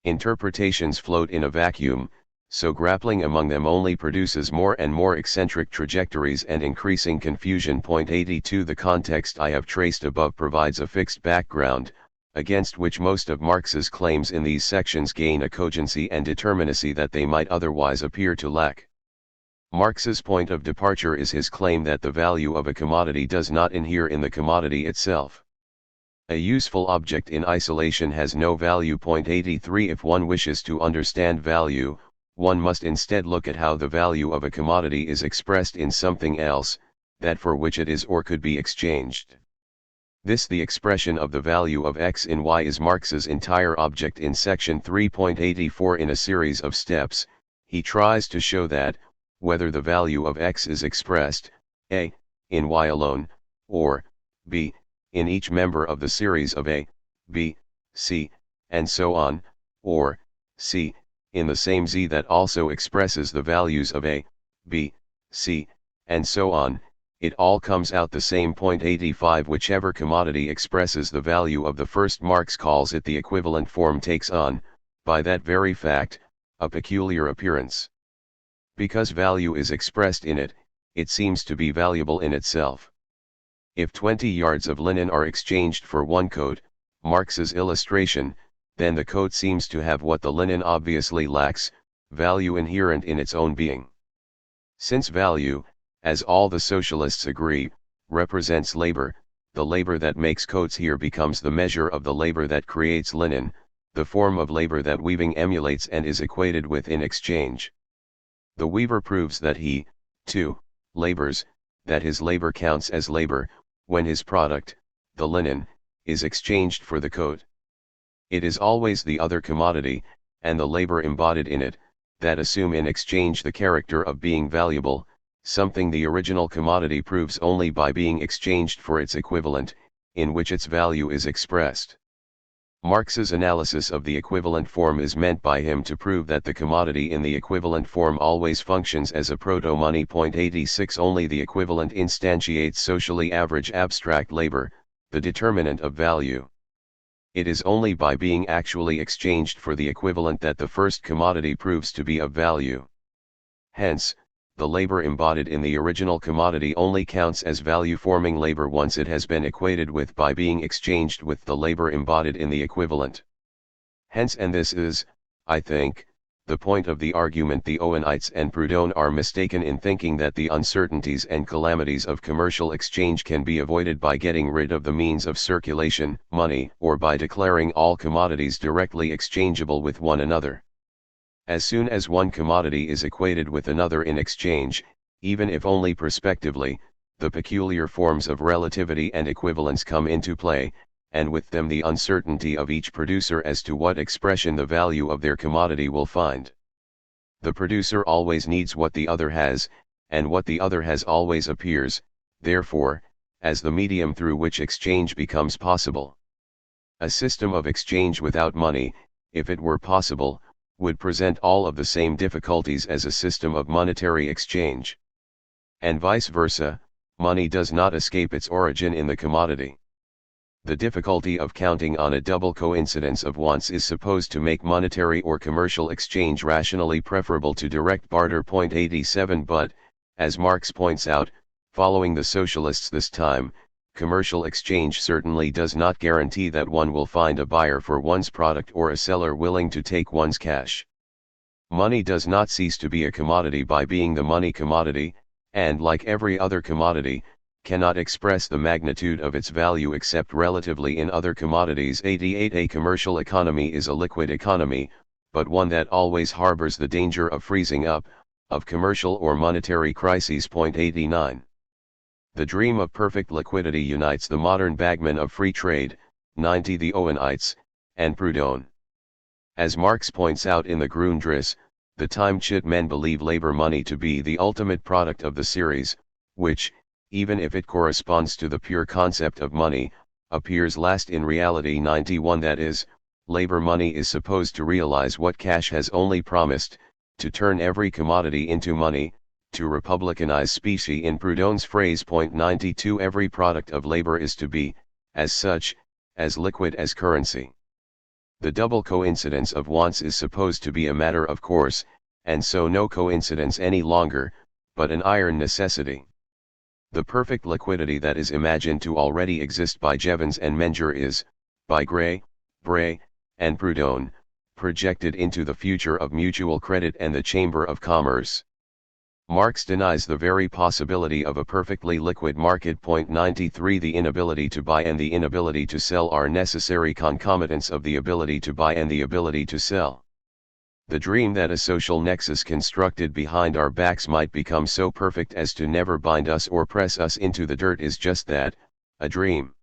Interpretations float in a vacuum, so grappling among them only produces more and more eccentric trajectories and increasing confusion. 82. The context I have traced above provides a fixed background, against which most of Marx's claims in these sections gain a cogency and determinacy that they might otherwise appear to lack. Marx's point of departure is his claim that the value of a commodity does not inhere in the commodity itself. A useful object in isolation has no value. 83. If one wishes to understand value, one must instead look at how the value of a commodity is expressed in something else, that for which it is or could be exchanged. The expression of the value of X in Y is Marx's entire object. In section 3.84, in a series of steps, he tries to show that, whether the value of X is expressed, A, in Y alone, or, B, in each member of the series of A, B, C, and so on, or, C, in the same Z that also expresses the values of A, B, C, and so on, it all comes out the same. 85. Whichever commodity expresses the value of the first, Marx calls it the equivalent form, takes on, by that very fact, a peculiar appearance. Because value is expressed in it, it seems to be valuable in itself. If 20 yards of linen are exchanged for one coat, Marx's illustration, then the coat seems to have what the linen obviously lacks, value inherent in its own being. Since value, as all the socialists agree, represents labor, the labor that makes coats here becomes the measure of the labor that creates linen, the form of labor that weaving emulates and is equated with in exchange. The weaver proves that he, too, labors, that his labor counts as labor, when his product, the linen, is exchanged for the coat. It is always the other commodity, and the labor embodied in it, that assume in exchange the character of being valuable, something the original commodity proves only by being exchanged for its equivalent, in which its value is expressed. Marx's analysis of the equivalent form is meant by him to prove that the commodity in the equivalent form always functions as a proto-money. 86. Only the equivalent instantiates socially average abstract labor, the determinant of value. It is only by being actually exchanged for the equivalent that the first commodity proves to be of value. Hence, the labor embodied in the original commodity only counts as value-forming labor once it has been equated with by being exchanged with the labor embodied in the equivalent. Hence, and this is, I think, the point of the argument, the Owenites and Proudhon are mistaken in thinking that the uncertainties and calamities of commercial exchange can be avoided by getting rid of the means of circulation, money, or by declaring all commodities directly exchangeable with one another. As soon as one commodity is equated with another in exchange, even if only prospectively, the peculiar forms of relativity and equivalence come into play, and with them the uncertainty of each producer as to what expression the value of their commodity will find. The producer always needs what the other has, and what the other has always appears, therefore, as the medium through which exchange becomes possible. A system of exchange without money, if it were possible, would present all of the same difficulties as a system of monetary exchange. And vice versa, money does not escape its origin in the commodity. The difficulty of counting on a double coincidence of wants is supposed to make monetary or commercial exchange rationally preferable to direct barter. 87 But, as Marx points out, following the socialists this time, commercial exchange certainly does not guarantee that one will find a buyer for one's product or a seller willing to take one's cash. Money does not cease to be a commodity by being the money commodity, and like every other commodity, cannot express the magnitude of its value except relatively in other commodities. 88 A commercial economy is a liquid economy, but one that always harbors the danger of freezing up, of commercial or monetary crises. 89. The dream of perfect liquidity unites the modern bagmen of free trade, 90 the Owenites, and Proudhon. As Marx points out in the Grundrisse, the time-chit men believe labor money to be the ultimate product of the series, which, even if it corresponds to the pure concept of money, appears last in reality. 91 That is, labor money is supposed to realize what cash has only promised, to turn every commodity into money, to republicanize specie in Proudhon's phrase. 92 Every product of labor is to be, as such, as liquid as currency. The double coincidence of wants is supposed to be a matter of course, and so no coincidence any longer, but an iron necessity. The perfect liquidity that is imagined to already exist by Jevons and Menger is, by Gray, Bray, and Proudhon, projected into the future of mutual credit and the Chamber of Commerce. Marx denies the very possibility of a perfectly liquid market. 93 The inability to buy and the inability to sell are necessary concomitants of the ability to buy and the ability to sell. The dream that a social nexus constructed behind our backs might become so perfect as to never bind us or press us into the dirt is just that, a dream.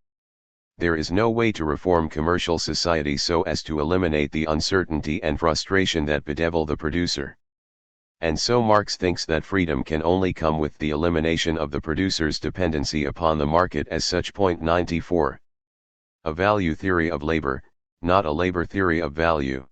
There is no way to reform commercial society so as to eliminate the uncertainty and frustration that bedevil the producer. And so Marx thinks that freedom can only come with the elimination of the producer's dependency upon the market as such. 94. A value theory of labor, not a labor theory of value.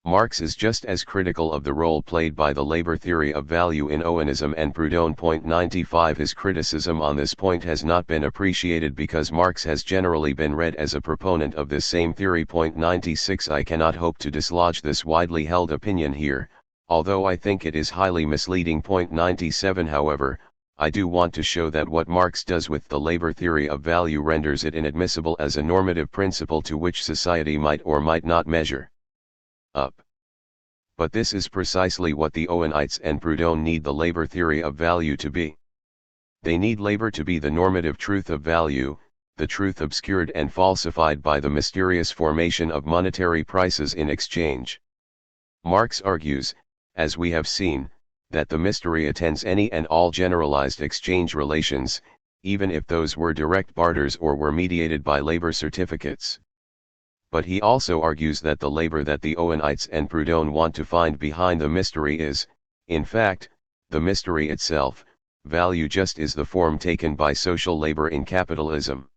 Marx is just as critical of the role played by the labor theory of value in Owenism and Proudhon. 95 His criticism on this point has not been appreciated because Marx has generally been read as a proponent of this same theory. 96 I cannot hope to dislodge this widely held opinion here, although I think it is highly misleading. 97 However, I do want to show that what Marx does with the labor theory of value renders it inadmissible as a normative principle to which society might or might not measure up. But this is precisely what the Owenites and Proudhon need the labor theory of value to be. They need labor to be the normative truth of value, the truth obscured and falsified by the mysterious formation of monetary prices in exchange. Marx argues, as we have seen, that the mystery attends any and all generalized exchange relations, even if those were direct barters or were mediated by labor certificates. But he also argues that the labor that the Owenites and Proudhon want to find behind the mystery is, in fact, the mystery itself. Value just is the form taken by social labor in capitalism.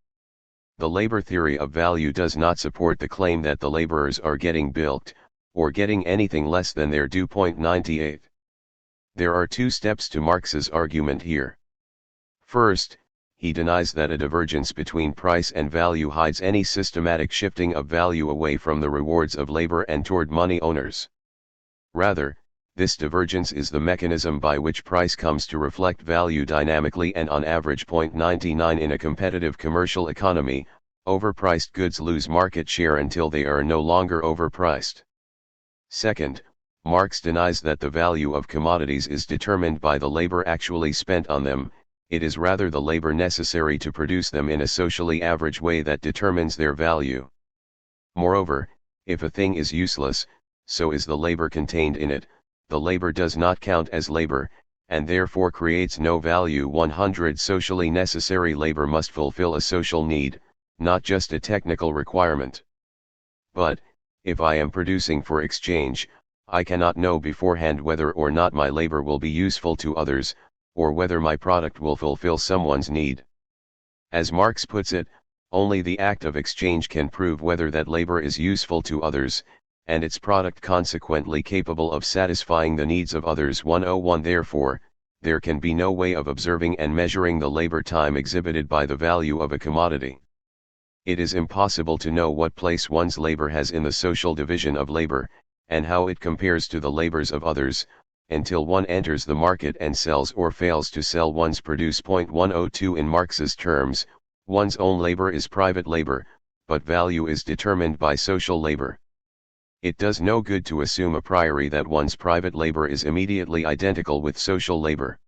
The labor theory of value does not support the claim that the laborers are getting bilked, or getting anything less than their due. 98. There are two steps to Marx's argument here. First, he denies that a divergence between price and value hides any systematic shifting of value away from the rewards of labor and toward money owners. Rather, this divergence is the mechanism by which price comes to reflect value dynamically and on average. 99 In a competitive commercial economy, overpriced goods lose market share until they are no longer overpriced. Second, Marx denies that the value of commodities is determined by the labor actually spent on them. It is rather the labor necessary to produce them in a socially average way that determines their value. Moreover, if a thing is useless, so is the labor contained in it. The labor does not count as labor, and therefore creates no value. 100 Socially necessary labor must fulfill a social need, not just a technical requirement. But, if I am producing for exchange, I cannot know beforehand whether or not my labor will be useful to others, or whether my product will fulfill someone's need. As Marx puts it, only the act of exchange can prove whether that labor is useful to others, and its product consequently capable of satisfying the needs of others. 101 Therefore, there can be no way of observing and measuring the labor time exhibited by the value of a commodity. It is impossible to know what place one's labor has in the social division of labor, and how it compares to the labors of others, until one enters the market and sells or fails to sell one's produce. 102 In Marx's terms, one's own labor is private labor, but value is determined by social labor. It does no good to assume a priori that one's private labor is immediately identical with social labor.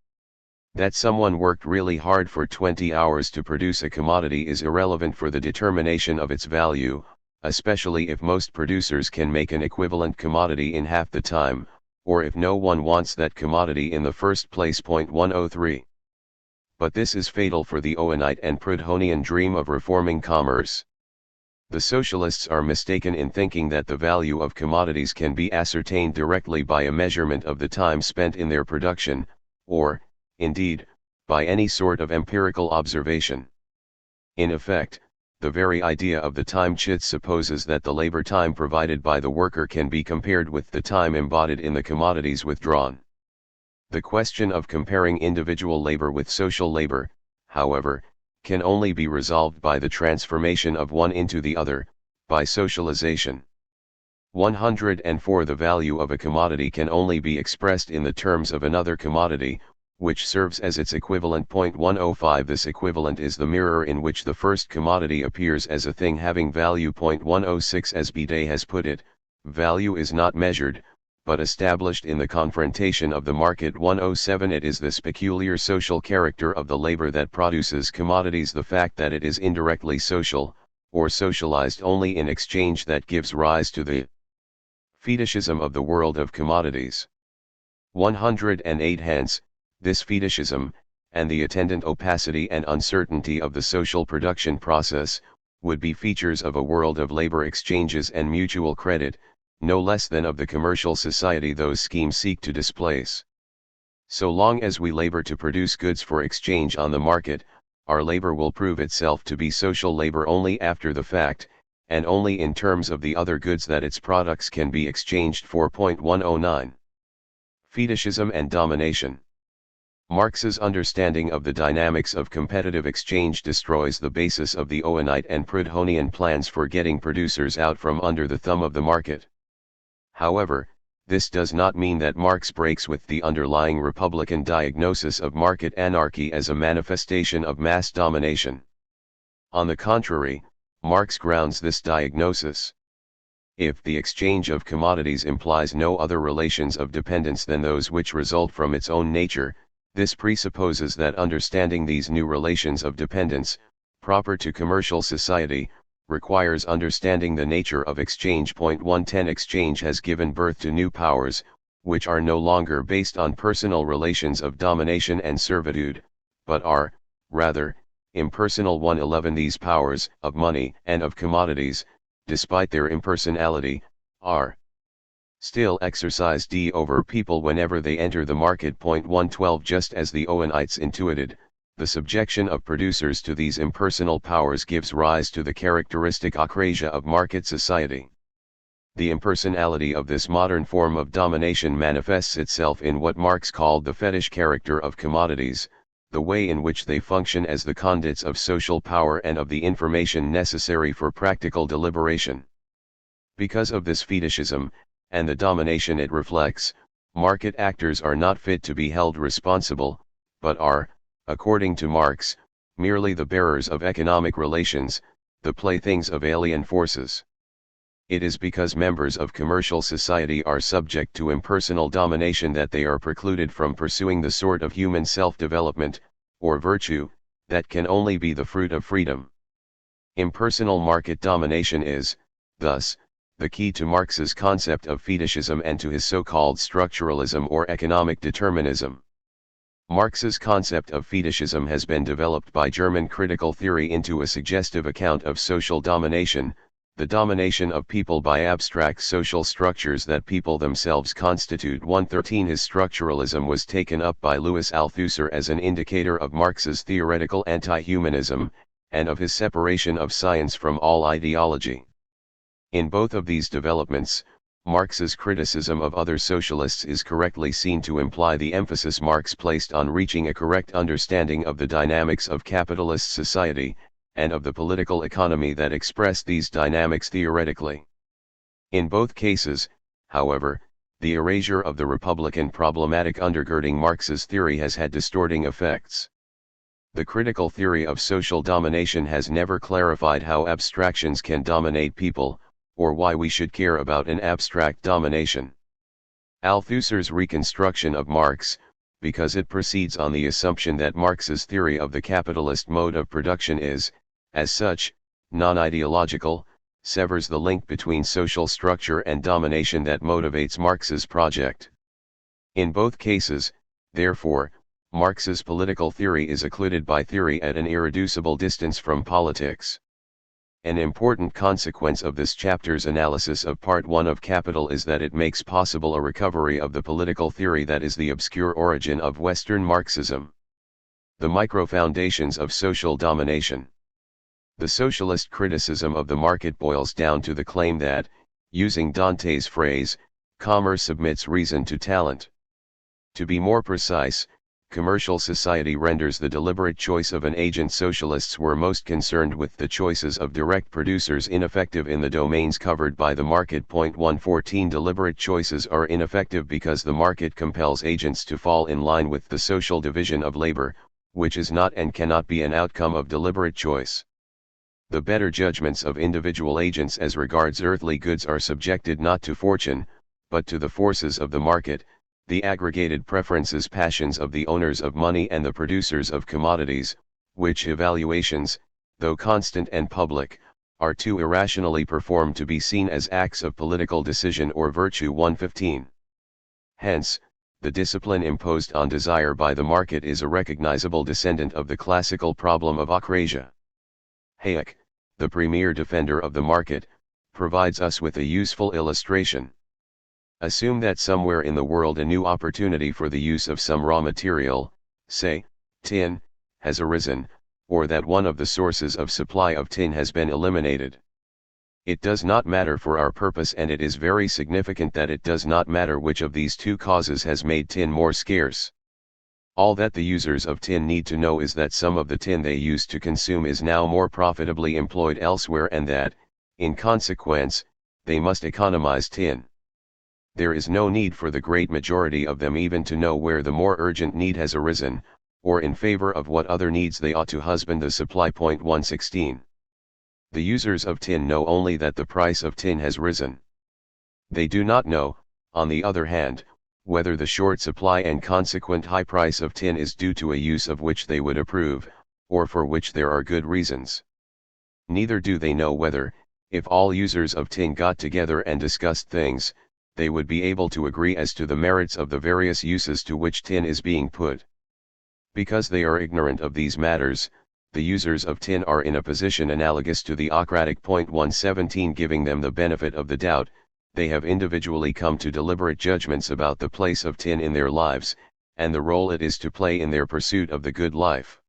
That someone worked really hard for 20 hours to produce a commodity is irrelevant for the determination of its value, especially if most producers can make an equivalent commodity in half the time, or if no one wants that commodity in the first place. 103. But this is fatal for the Owenite and Proudhonian dream of reforming commerce. The socialists are mistaken in thinking that the value of commodities can be ascertained directly by a measurement of the time spent in their production, or, indeed, by any sort of empirical observation. In effect, the very idea of the time chit supposes that the labor time provided by the worker can be compared with the time embodied in the commodities withdrawn. The question of comparing individual labor with social labor, however, can only be resolved by the transformation of one into the other, by socialization. 104 The value of a commodity can only be expressed in the terms of another commodity, which serves as its equivalent. 105 This equivalent is the mirror in which the first commodity appears as a thing having value. 106 As Bidet has put it, value is not measured, but established in the confrontation of the market. 107 It is this peculiar social character of the labor that produces commodities, the fact that it is indirectly social, or socialized only in exchange, that gives rise to the fetishism of the world of commodities. 108 Hence, this fetishism, and the attendant opacity and uncertainty of the social production process, would be features of a world of labor exchanges and mutual credit, no less than of the commercial society those schemes seek to displace. So long as we labor to produce goods for exchange on the market, our labor will prove itself to be social labor only after the fact, and only in terms of the other goods that its products can be exchanged for. 109. Fetishism and domination. Marx's understanding of the dynamics of competitive exchange destroys the basis of the Owenite and Proudhonian plans for getting producers out from under the thumb of the market. However, this does not mean that Marx breaks with the underlying Republican diagnosis of market anarchy as a manifestation of mass domination. On the contrary, Marx grounds this diagnosis. If the exchange of commodities implies no other relations of dependence than those which result from its own nature, this presupposes that understanding these new relations of dependence, proper to commercial society, requires understanding the nature of exchange. 110 Exchange has given birth to new powers, which are no longer based on personal relations of domination and servitude, but are, rather, impersonal. 111 These powers, of money and of commodities, despite their impersonality, are still exercised over people whenever they enter the market. 112 Just as the Owenites intuited, the subjection of producers to these impersonal powers gives rise to the characteristic acrasia of market society. The impersonality of this modern form of domination manifests itself in what Marx called the fetish character of commodities, the way in which they function as the conduits of social power and of the information necessary for practical deliberation. Because of this fetishism, and the domination it reflects, market actors are not fit to be held responsible, but are, according to Marx, merely the bearers of economic relations, the playthings of alien forces. It is because members of commercial society are subject to impersonal domination that they are precluded from pursuing the sort of human self-development, or virtue, that can only be the fruit of freedom. Impersonal market domination is, thus, the key to Marx's concept of fetishism and to his so-called structuralism or economic determinism. Marx's concept of fetishism has been developed by German critical theory into a suggestive account of social domination, the domination of people by abstract social structures that people themselves constitute. 113 His structuralism was taken up by Louis Althusser as an indicator of Marx's theoretical anti-humanism, and of his separation of science from all ideology. In both of these developments, Marx's criticism of other socialists is correctly seen to imply the emphasis Marx placed on reaching a correct understanding of the dynamics of capitalist society, and of the political economy that express these dynamics theoretically. In both cases, however, the erasure of the Republican problematic undergirding Marx's theory has had distorting effects. The critical theory of social domination has never clarified how abstractions can dominate people, or why we should care about an abstract domination. Althusser's reconstruction of Marx, because it proceeds on the assumption that Marx's theory of the capitalist mode of production is, as such, non-ideological, severs the link between social structure and domination that motivates Marx's project. In both cases, therefore, Marx's political theory is occluded by theory at an irreducible distance from politics. An important consequence of this chapter's analysis of Part 1 of Capital is that it makes possible a recovery of the political theory that is the obscure origin of Western Marxism. The micro-foundations of social domination. The socialist criticism of the market boils down to the claim that, using Dante's phrase, commerce submits reason to talent. To be more precise, commercial society renders the deliberate choice of an agent. Socialists were most concerned with the choices of direct producers ineffective in the domains covered by the market. 114 Deliberate choices are ineffective because the market compels agents to fall in line with the social division of labor, which is not and cannot be an outcome of deliberate choice. The better judgments of individual agents as regards earthly goods are subjected not to fortune, but to the forces of the market, the aggregated preferences passions of the owners of money and the producers of commodities, which evaluations, though constant and public, are too irrationally performed to be seen as acts of political decision or virtue. 115. Hence, the discipline imposed on desire by the market is a recognizable descendant of the classical problem of akrasia. Hayek, the premier defender of the market, provides us with a useful illustration. Assume that somewhere in the world a new opportunity for the use of some raw material, say, tin, has arisen, or that one of the sources of supply of tin has been eliminated. It does not matter for our purpose, and it is very significant that it does not matter which of these two causes has made tin more scarce. All that the users of tin need to know is that some of the tin they used to consume is now more profitably employed elsewhere, and that, in consequence, they must economize tin. There is no need for the great majority of them even to know where the more urgent need has arisen, or in favor of what other needs they ought to husband the supply. 116. The users of tin know only that the price of tin has risen. They do not know, on the other hand, whether the short supply and consequent high price of tin is due to a use of which they would approve, or for which there are good reasons. Neither do they know whether, if all users of tin got together and discussed things, they would be able to agree as to the merits of the various uses to which tin is being put. Because they are ignorant of these matters, the users of tin are in a position analogous to the Socratic. 117 Giving them the benefit of the doubt, they have individually come to deliberate judgments about the place of tin in their lives, and the role it is to play in their pursuit of the good life.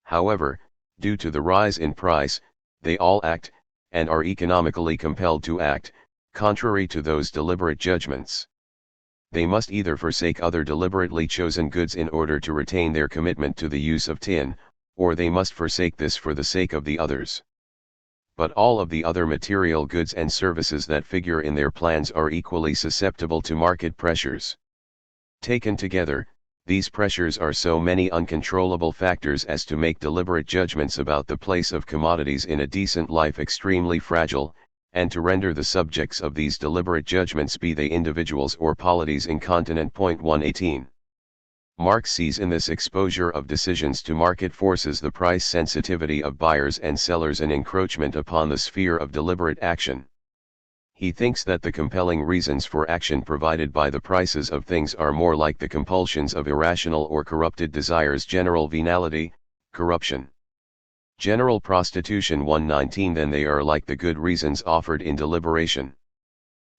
However, due to the rise in price, they all act, and are economically compelled to act, contrary to those deliberate judgments. They must either forsake other deliberately chosen goods in order to retain their commitment to the use of tin, or they must forsake this for the sake of the others. But all of the other material goods and services that figure in their plans are equally susceptible to market pressures. Taken together, these pressures are so many uncontrollable factors as to make deliberate judgments about the place of commodities in a decent life extremely fragile, and to render the subjects of these deliberate judgments, be they individuals or polities, incontinent. 118. Marx sees in this exposure of decisions to market forces the price sensitivity of buyers and sellers, an encroachment upon the sphere of deliberate action. He thinks that the compelling reasons for action provided by the prices of things are more like the compulsions of irrational or corrupted desires, general venality, corruption, general prostitution 119 than they are like the good reasons offered in deliberation.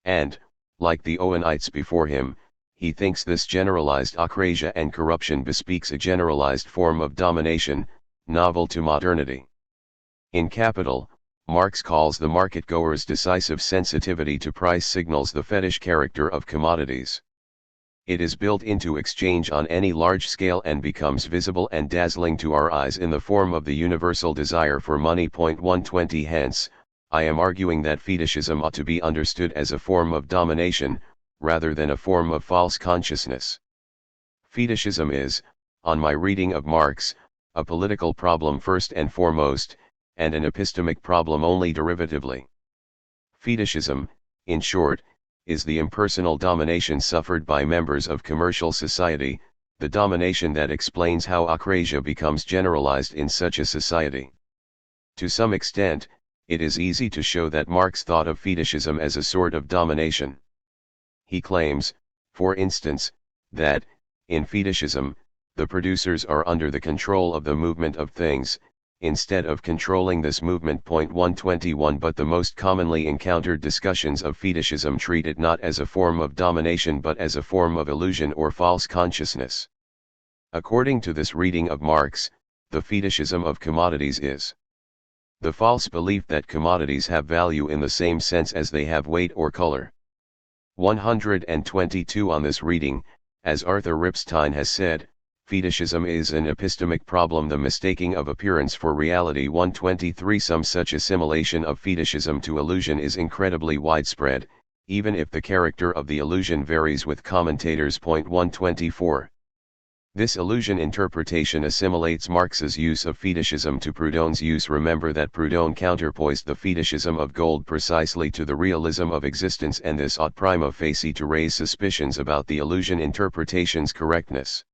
And, like the Owenites before him, he thinks this generalized acrasia and corruption bespeaks a generalized form of domination, novel to modernity. In Capital, Marx calls the market-goer's decisive sensitivity to price signals the fetish character of commodities. It is built into exchange on any large scale and becomes visible and dazzling to our eyes in the form of the universal desire for money. 120 Hence, I am arguing that fetishism ought to be understood as a form of domination, rather than a form of false consciousness. Fetishism is, on my reading of Marx, a political problem first and foremost, and an epistemic problem only derivatively. Fetishism, in short, is the impersonal domination suffered by members of commercial society, the domination that explains how acrasia becomes generalized in such a society. To some extent, it is easy to show that Marx thought of fetishism as a sort of domination. He claims, for instance, that, in fetishism, the producers are under the control of the movement of things, instead of controlling this movement. 121 But the most commonly encountered discussions of fetishism treat it not as a form of domination but as a form of illusion or false consciousness. According to this reading of Marx, the fetishism of commodities is the false belief that commodities have value in the same sense as they have weight or color. 122 On this reading, as Arthur Ripstein has said, fetishism is an epistemic problem, the mistaking of appearance for reality. 123 Some such assimilation of fetishism to illusion is incredibly widespread, even if the character of the illusion varies with commentators. 124 This illusion interpretation assimilates Marx's use of fetishism to Proudhon's use. Remember that Proudhon counterpoised the fetishism of gold precisely to the realism of existence, and this ought prima facie to raise suspicions about the illusion interpretation's correctness.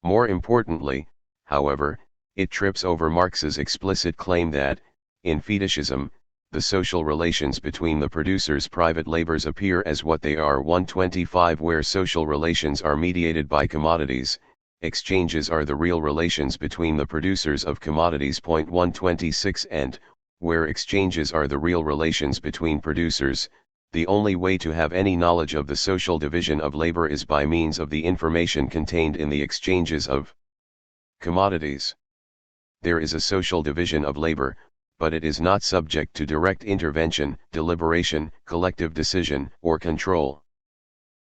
More importantly, however, it trips over Marx's explicit claim that, in fetishism, the social relations between the producer's private labors appear as what they are. 125 Where social relations are mediated by commodities, exchanges are the real relations between the producers of commodities. 126 And, where exchanges are the real relations between producers, the only way to have any knowledge of the social division of labor is by means of the information contained in the exchanges of commodities. There is a social division of labor, but it is not subject to direct intervention, deliberation, collective decision, or control.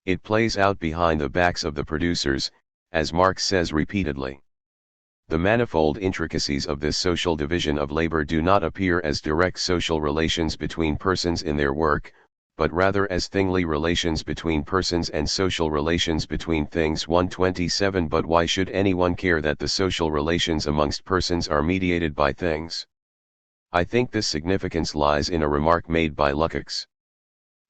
It plays out behind the backs of the producers, as Marx says repeatedly. The manifold intricacies of this social division of labor do not appear as direct social relations between persons in their work, but rather as thingly relations between persons and social relations between things. 127 But why should anyone care that the social relations amongst persons are mediated by things? I think this significance lies in a remark made by Lukács.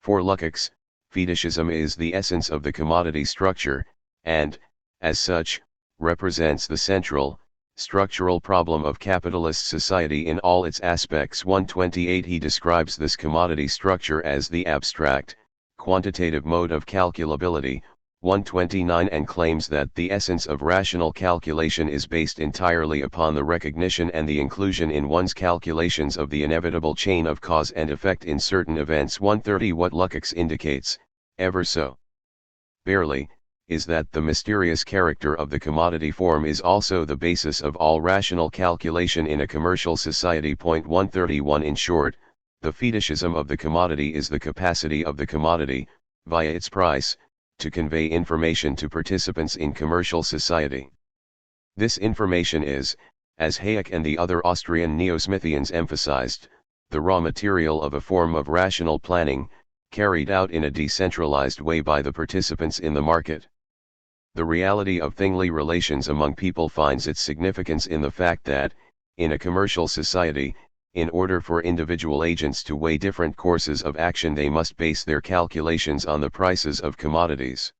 For Lukács, fetishism is the essence of the commodity structure, and, as such, represents the central, structural problem of capitalist society in all its aspects. 128 He describes this commodity structure as the abstract, quantitative mode of calculability. 129 And claims that the essence of rational calculation is based entirely upon the recognition and the inclusion in one's calculations of the inevitable chain of cause and effect in certain events. 130 What Lukács indicates, ever so barely, is that the mysterious character of the commodity form is also the basis of all rational calculation in a commercial society. 131 In short, the fetishism of the commodity is the capacity of the commodity, via its price, to convey information to participants in commercial society. This information is, as Hayek and the other Austrian neo-Smithians emphasized, the raw material of a form of rational planning, carried out in a decentralized way by the participants in the market. The reality of thingly relations among people finds its significance in the fact that, in a commercial society, in order for individual agents to weigh different courses of action, they must base their calculations on the prices of commodities.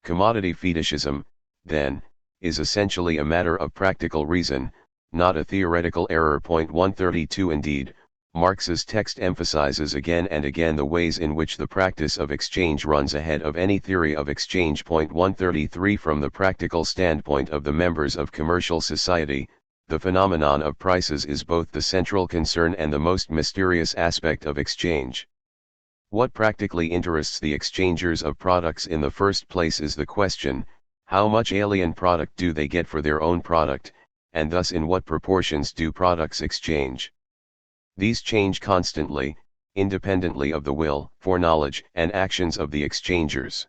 Commodity fetishism, then, is essentially a matter of practical reason, not a theoretical error. 132 Indeed, Marx's text emphasizes again and again the ways in which the practice of exchange runs ahead of any theory of exchange. 133 From the practical standpoint of the members of commercial society, the phenomenon of prices is both the central concern and the most mysterious aspect of exchange. What practically interests the exchangers of products in the first place is the question, how much alien product do they get for their own product, and thus in what proportions do products exchange? These change constantly, independently of the will, foreknowledge, and actions of the exchangers.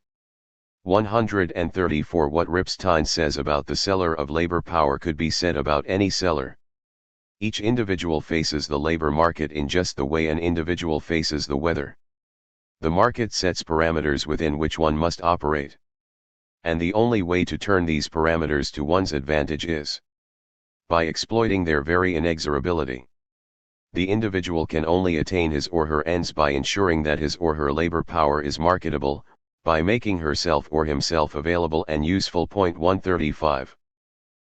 134 What Ripstein says about the seller of labor power could be said about any seller. Each individual faces the labor market in just the way an individual faces the weather. The market sets parameters within which one must operate. And the only way to turn these parameters to one's advantage is by exploiting their very inexorability. The individual can only attain his or her ends by ensuring that his or her labor power is marketable, by making herself or himself available and useful. 135.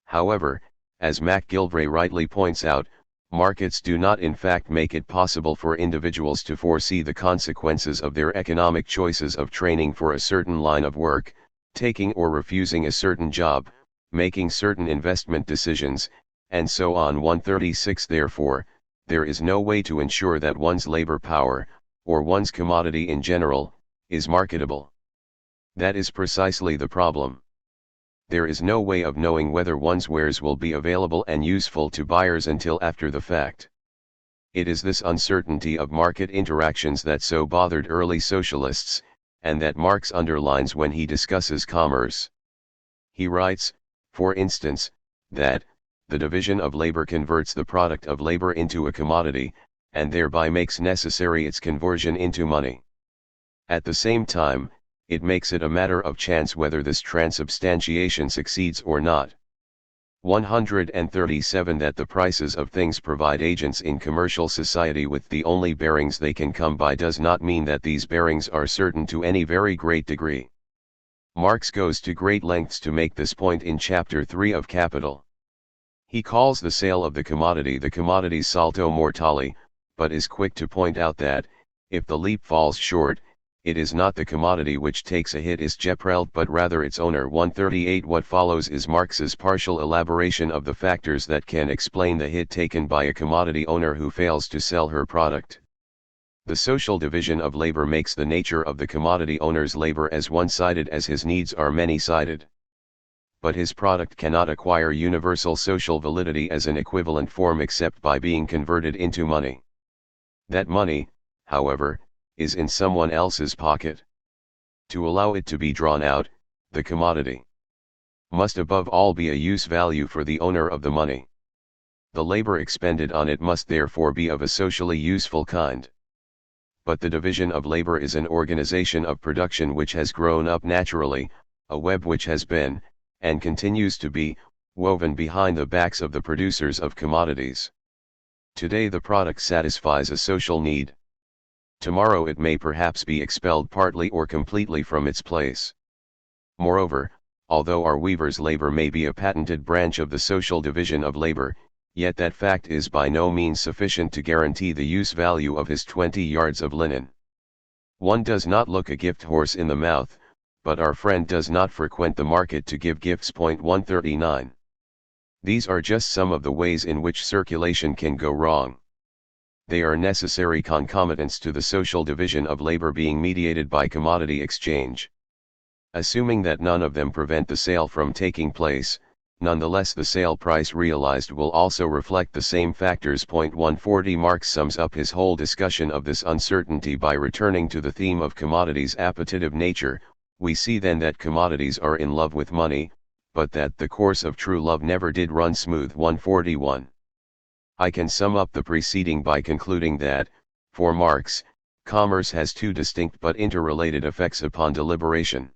However, as MacGillivray rightly points out, markets do not in fact make it possible for individuals to foresee the consequences of their economic choices of training for a certain line of work, taking or refusing a certain job, making certain investment decisions, and so on. 136 Therefore, there is no way to ensure that one's labor power, or one's commodity in general, is marketable. That is precisely the problem. There is no way of knowing whether one's wares will be available and useful to buyers until after the fact. It is this uncertainty of market interactions that so bothered early socialists, and that Marx underlines when he discusses commerce. He writes, for instance, that the division of labor converts the product of labor into a commodity, and thereby makes necessary its conversion into money. At the same time, it makes it a matter of chance whether this transubstantiation succeeds or not. 137 That the prices of things provide agents in commercial society with the only bearings they can come by does not mean that these bearings are certain to any very great degree. Marx goes to great lengths to make this point in Chapter 3 of Capital. He calls the sale of the commodity's salto mortale, but is quick to point out that, if the leap falls short, it is not the commodity which takes a hit is geprelled but rather its owner. 138 What follows is Marx's partial elaboration of the factors that can explain the hit taken by a commodity owner who fails to sell her product. The social division of labor makes the nature of the commodity owner's labor as one-sided as his needs are many-sided. But his product cannot acquire universal social validity as an equivalent form except by being converted into money. That money, however, is in someone else's pocket. To allow it to be drawn out, the commodity must above all be a use value for the owner of the money. The labor expended on it must therefore be of a socially useful kind. But the division of labor is an organization of production which has grown up naturally, a web which has been, and continues to be, woven behind the backs of the producers of commodities. Today the product satisfies a social need. Tomorrow it may perhaps be expelled partly or completely from its place. Moreover, although our weaver's labor may be a patented branch of the social division of labor, yet that fact is by no means sufficient to guarantee the use value of his 20 yards of linen. One does not look a gift horse in the mouth, but our friend does not frequent the market to give gifts. 139. These are just some of the ways in which circulation can go wrong. They are necessary concomitants to the social division of labor being mediated by commodity exchange. Assuming that none of them prevent the sale from taking place, nonetheless the sale price realized will also reflect the same factors. 140 Marx sums up his whole discussion of this uncertainty by returning to the theme of commodities' appetitive nature. We see then that commodities are in love with money, but that the course of true love never did run smooth. 141. I can sum up the preceding by concluding that, for Marx, commerce has two distinct but interrelated effects upon deliberation.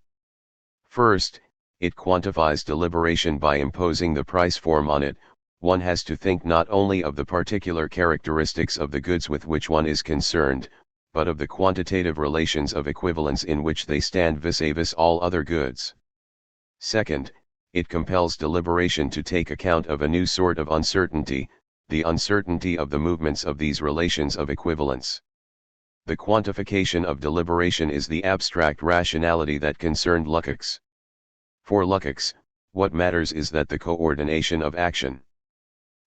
First, it quantifies deliberation by imposing the price form on it. One has to think not only of the particular characteristics of the goods with which one is concerned, but of the quantitative relations of equivalence in which they stand vis-a-vis all other goods. Second, it compels deliberation to take account of a new sort of uncertainty, the uncertainty of the movements of these relations of equivalence. The quantification of deliberation is the abstract rationality that concerned Lukács. For Lukács, what matters is that the coordination of action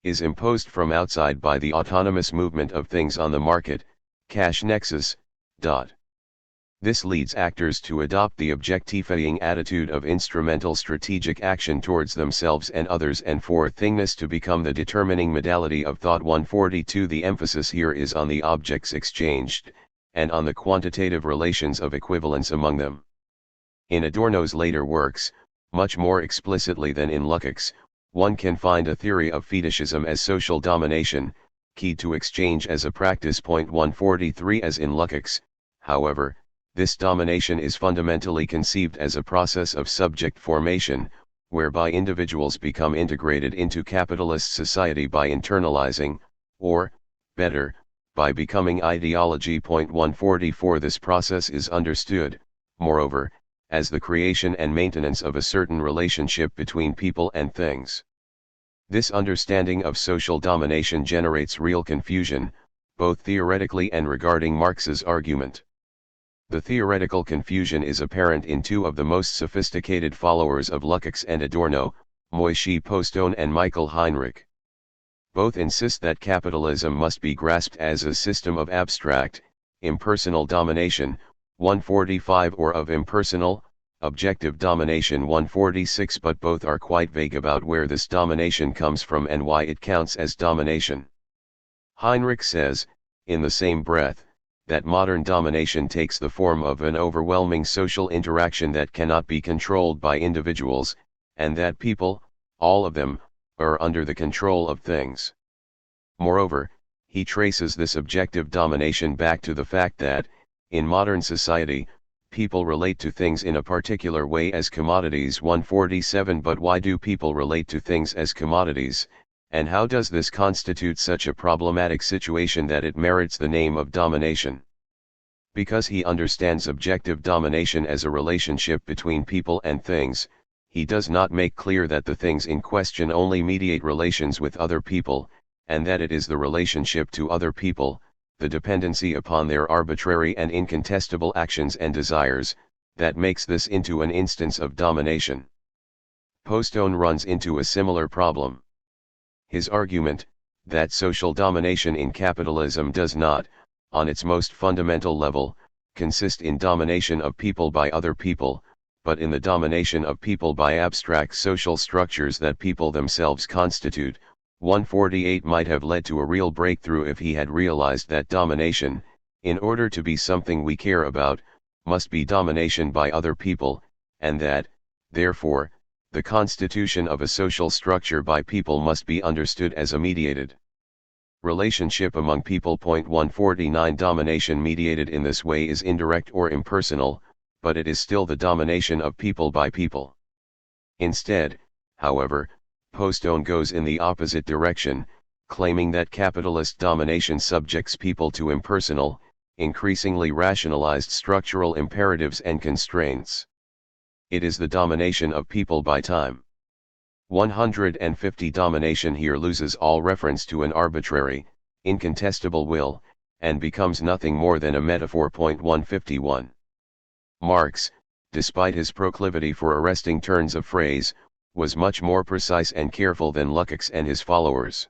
is imposed from outside by the autonomous movement of things on the market, cash nexus. This leads actors to adopt the objectifying attitude of instrumental strategic action towards themselves and others, and for thingness to become the determining modality of thought. 142. The emphasis here is on the objects exchanged, and on the quantitative relations of equivalence among them. In Adorno's later works, much more explicitly than in Lukács, one can find a theory of fetishism as social domination, key to exchange as a practice. 143. As in Lukács, however, this domination is fundamentally conceived as a process of subject formation, whereby individuals become integrated into capitalist society by internalizing, or, better, by becoming ideology. 144. This process is understood, moreover, as the creation and maintenance of a certain relationship between people and things. This understanding of social domination generates real confusion, both theoretically and regarding Marx's argument. The theoretical confusion is apparent in two of the most sophisticated followers of Lukács and Adorno, Moishe Postone and Michael Heinrich. Both insist that capitalism must be grasped as a system of abstract, impersonal domination, 145, or of impersonal, objective domination, 146, but both are quite vague about where this domination comes from and why it counts as domination. Heinrich says, in the same breath, that modern domination takes the form of an overwhelming social interaction that cannot be controlled by individuals, and that people, all of them, are under the control of things. Moreover, he traces this objective domination back to the fact that, in modern society, people relate to things in a particular way as commodities. 147. But why do people relate to things as commodities, and how does this constitute such a problematic situation that it merits the name of domination? Because he understands objective domination as a relationship between people and things, he does not make clear that the things in question only mediate relations with other people, and that it is the relationship to other people, the dependency upon their arbitrary and incontestable actions and desires, that makes this into an instance of domination. Postone runs into a similar problem. His argument, that social domination in capitalism does not, on its most fundamental level, consist in domination of people by other people, but in the domination of people by abstract social structures that people themselves constitute. 148 might have led to a real breakthrough if he had realized that domination, in order to be something we care about, must be domination by other people, and that, therefore, the constitution of a social structure by people must be understood as a mediated relationship among people. 149 Domination mediated in this way is indirect or impersonal, but it is still the domination of people by people. Instead, however, Postone goes in the opposite direction, claiming that capitalist domination subjects people to impersonal, increasingly rationalized structural imperatives and constraints. It is the domination of people by time. 150 Domination here loses all reference to an arbitrary, incontestable will, and becomes nothing more than a metaphor. 151. Marx, despite his proclivity for arresting turns of phrase, was much more precise and careful than Lukács and his followers.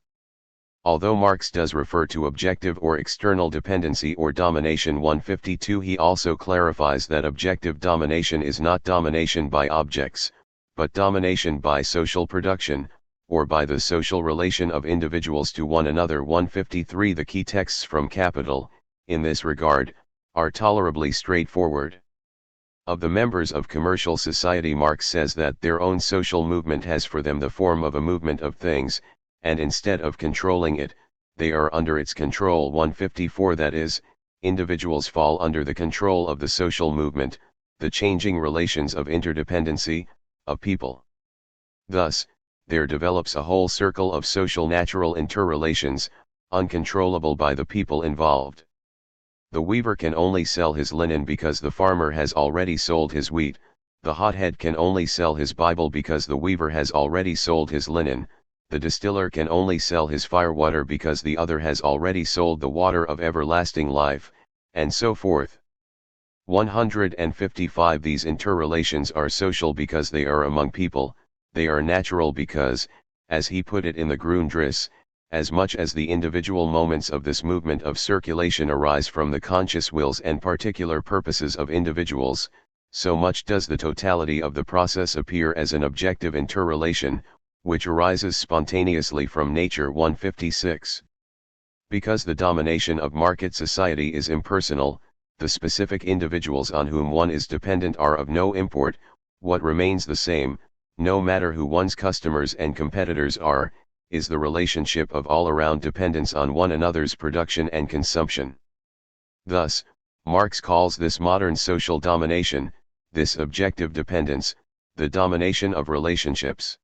Although Marx does refer to objective or external dependency or domination 152, he also clarifies that objective domination is not domination by objects, but domination by social production, or by the social relation of individuals to one another 153. The key texts from Capital, in this regard, are tolerably straightforward. Of the members of commercial society, Marx says that their own social movement has for them the form of a movement of things, and instead of controlling it, they are under its control 154. That is, individuals fall under the control of the social movement, the changing relations of interdependency, of people. Thus, there develops a whole circle of social natural interrelations, uncontrollable by the people involved. The weaver can only sell his linen because the farmer has already sold his wheat, the hothead can only sell his Bible because the weaver has already sold his linen, the distiller can only sell his firewater because the other has already sold the water of everlasting life, and so forth. 155 These interrelations are social because they are among people, they are natural because, as he put it in the Grundriss, as much as the individual moments of this movement of circulation arise from the conscious wills and particular purposes of individuals, so much does the totality of the process appear as an objective interrelation, which arises spontaneously from nature. 156. Because the domination of market society is impersonal, the specific individuals on whom one is dependent are of no import. What remains the same, no matter who one's customers and competitors are, is the relationship of all-around dependence on one another's production and consumption. Thus, Marx calls this modern social domination, this objective dependence, the domination of relationships.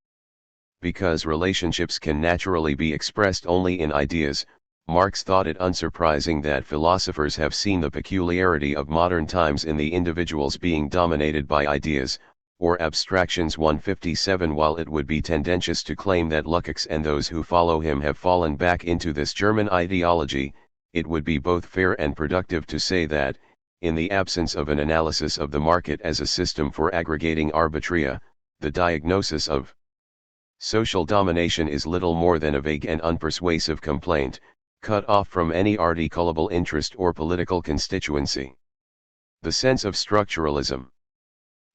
Because relationships can naturally be expressed only in ideas, Marx thought it unsurprising that philosophers have seen the peculiarity of modern times in the individuals being dominated by ideas, or abstractions. 157 While it would be tendentious to claim that Lukács and those who follow him have fallen back into this German ideology, it would be both fair and productive to say that, in the absence of an analysis of the market as a system for aggregating arbitria, the diagnosis of social domination is little more than a vague and unpersuasive complaint, cut off from any articulable interest or political constituency. The sense of structuralism.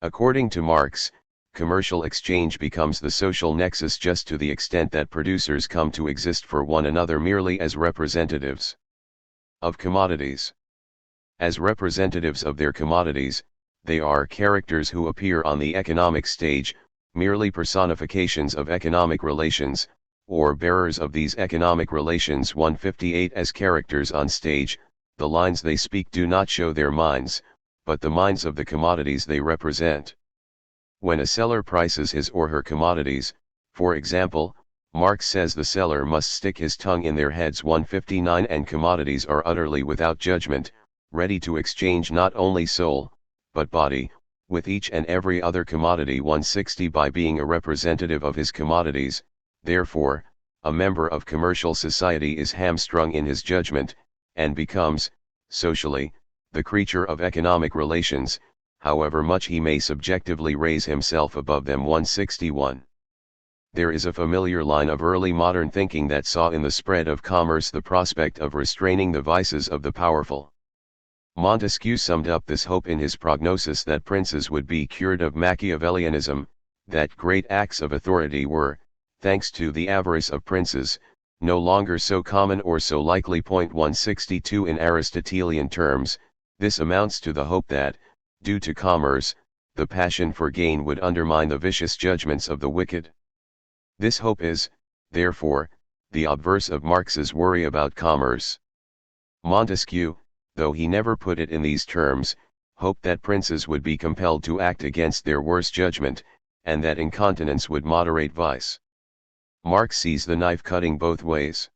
According to Marx, commercial exchange becomes the social nexus just to the extent that producers come to exist for one another merely as representatives of commodities. As representatives of their commodities, they are characters who appear on the economic stage, merely personifications of economic relations, or bearers of these economic relations. 158 As characters on stage, the lines they speak do not show their minds, but the minds of the commodities they represent. When a seller prices his or her commodities, for example, Marx says the seller must stick his tongue in their heads. 159 And commodities are utterly without judgment, ready to exchange not only soul, but body, with each and every other commodity. 160 By being a representative of his commodities, therefore, a member of commercial society is hamstrung in his judgment, and becomes, socially, the creature of economic relations, however much he may subjectively raise himself above them. 161. There is a familiar line of early modern thinking that saw in the spread of commerce the prospect of restraining the vices of the powerful. Montesquieu summed up this hope in his prognosis that princes would be cured of Machiavellianism, that great acts of authority were, thanks to the avarice of princes, no longer so common or so likely. 162 In Aristotelian terms, this amounts to the hope that, due to commerce, the passion for gain would undermine the vicious judgments of the wicked. This hope is, therefore, the obverse of Marx's worry about commerce. Montesquieu, though he never put it in these terms, hoped that princes would be compelled to act against their worse judgment, and that incontinence would moderate vice. Marx sees the knife cutting both ways.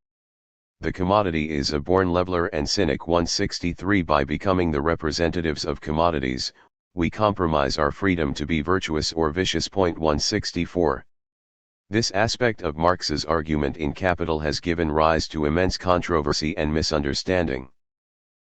The commodity is a born leveler and cynic. 163 By becoming the representatives of commodities, we compromise our freedom to be virtuous or vicious. 164. This aspect of Marx's argument in Capital has given rise to immense controversy and misunderstanding.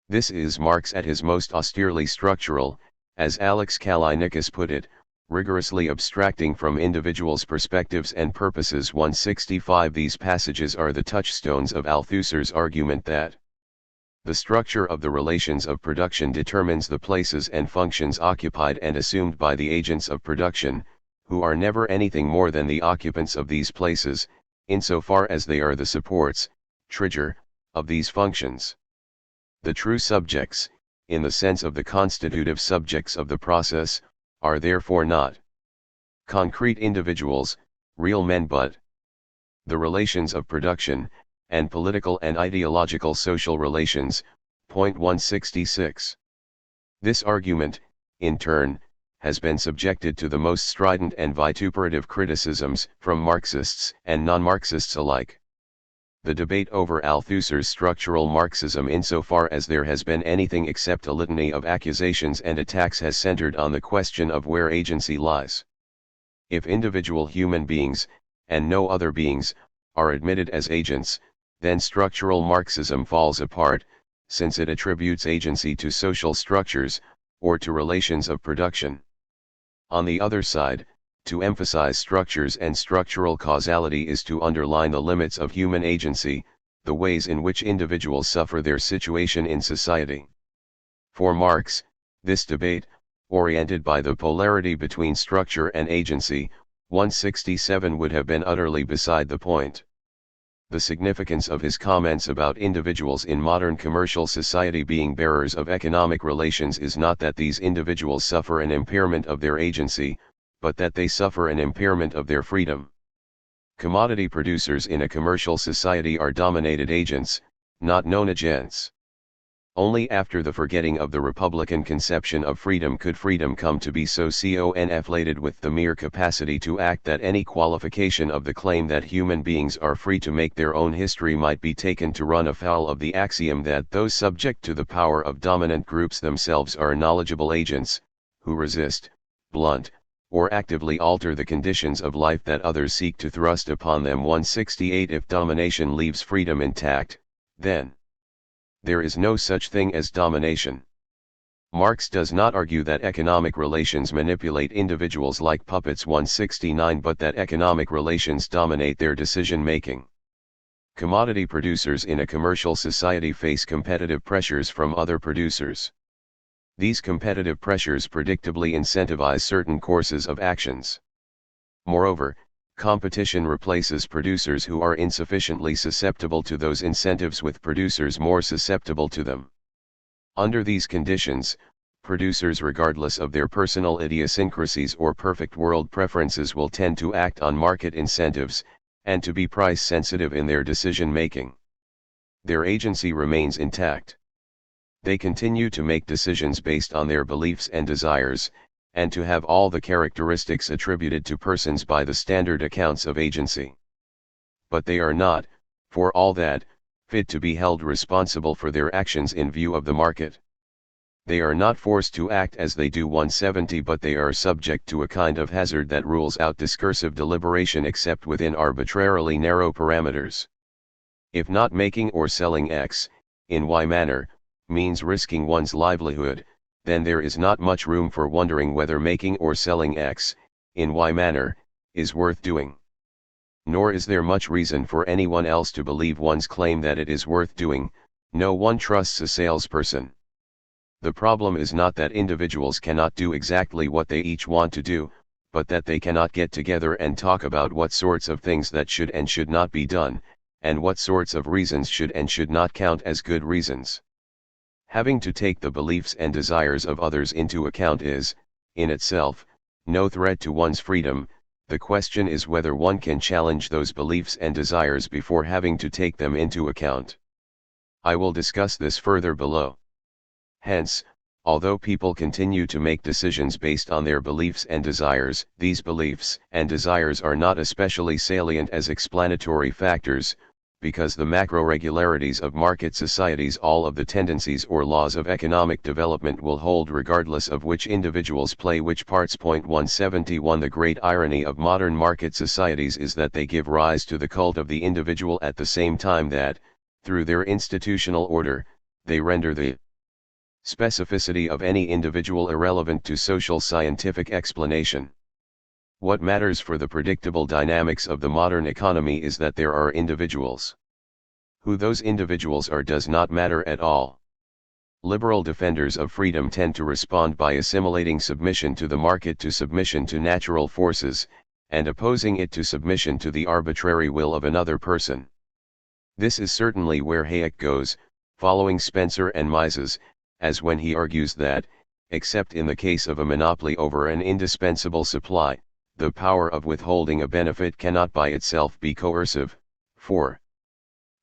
This is Marx at his most austerely structural, as Alex Kallinicus put it, rigorously abstracting from individuals' perspectives and purposes. 165 These passages are the touchstones of Althusser's argument that the structure of the relations of production determines the places and functions occupied and assumed by the agents of production, who are never anything more than the occupants of these places, insofar as they are the supports, trigger, of these functions. The true subjects, in the sense of the constitutive subjects of the process, are therefore not concrete individuals, real men, but the relations of production, and political and ideological social relations. 166. This argument, in turn, has been subjected to the most strident and vituperative criticisms from Marxists and non-Marxists alike. The debate over Althusser's structural Marxism, insofar as there has been anything except a litany of accusations and attacks, has centered on the question of where agency lies. If individual human beings, and no other beings, are admitted as agents, then structural Marxism falls apart, since it attributes agency to social structures, or to relations of production. On the other side, to emphasize structures and structural causality is to underline the limits of human agency, the ways in which individuals suffer their situation in society. For Marx, this debate, oriented by the polarity between structure and agency, 167 would have been utterly beside the point. The significance of his comments about individuals in modern commercial society being bearers of economic relations is not that these individuals suffer an impairment of their agency, but that they suffer an impairment of their freedom. Commodity producers in a commercial society are dominated agents, not known agents. Only after the forgetting of the Republican conception of freedom could freedom come to be so conflated with the mere capacity to act that any qualification of the claim that human beings are free to make their own history might be taken to run afoul of the axiom that those subject to the power of dominant groups themselves are knowledgeable agents, who resist, blunt, or actively alter the conditions of life that others seek to thrust upon them. 168 If domination leaves freedom intact, then there is no such thing as domination. Marx does not argue that economic relations manipulate individuals like puppets. 169 But that economic relations dominate their decision-making. Commodity producers in a commercial society face competitive pressures from other producers. These competitive pressures predictably incentivize certain courses of actions. Moreover, competition replaces producers who are insufficiently susceptible to those incentives with producers more susceptible to them. Under these conditions, producers regardless of their personal idiosyncrasies or perfect world preferences will tend to act on market incentives, and to be price sensitive in their decision-making. Their agency remains intact. They continue to make decisions based on their beliefs and desires, and to have all the characteristics attributed to persons by the standard accounts of agency. But they are not, for all that, fit to be held responsible for their actions in view of the market. They are not forced to act as they do. 170 But they are subject to a kind of hazard that rules out discursive deliberation except within arbitrarily narrow parameters. If not making or selling X, in Y manner, means risking one's livelihood, then there is not much room for wondering whether making or selling X, in Y manner, is worth doing. Nor is there much reason for anyone else to believe one's claim that it is worth doing. No one trusts a salesperson. The problem is not that individuals cannot do exactly what they each want to do, but that they cannot get together and talk about what sorts of things that should and should not be done, and what sorts of reasons should and should not count as good reasons. Having to take the beliefs and desires of others into account is, in itself, no threat to one's freedom. The question is whether one can challenge those beliefs and desires before having to take them into account. I will discuss this further below. Hence, although people continue to make decisions based on their beliefs and desires, these beliefs and desires are not especially salient as explanatory factors, because the macro-regularities of market societies, all of the tendencies or laws of economic development will hold regardless of which individuals play which parts. 171 The great irony of modern market societies is that they give rise to the cult of the individual at the same time that, through their institutional order, they render the specificity of any individual irrelevant to social scientific explanation. What matters for the predictable dynamics of the modern economy is that there are individuals. Who those individuals are does not matter at all. Liberal defenders of freedom tend to respond by assimilating submission to the market to submission to natural forces, and opposing it to submission to the arbitrary will of another person. This is certainly where Hayek goes, following Spencer and Mises, as when he argues that, except in the case of a monopoly over an indispensable supply, the power of withholding a benefit cannot by itself be coercive. 4.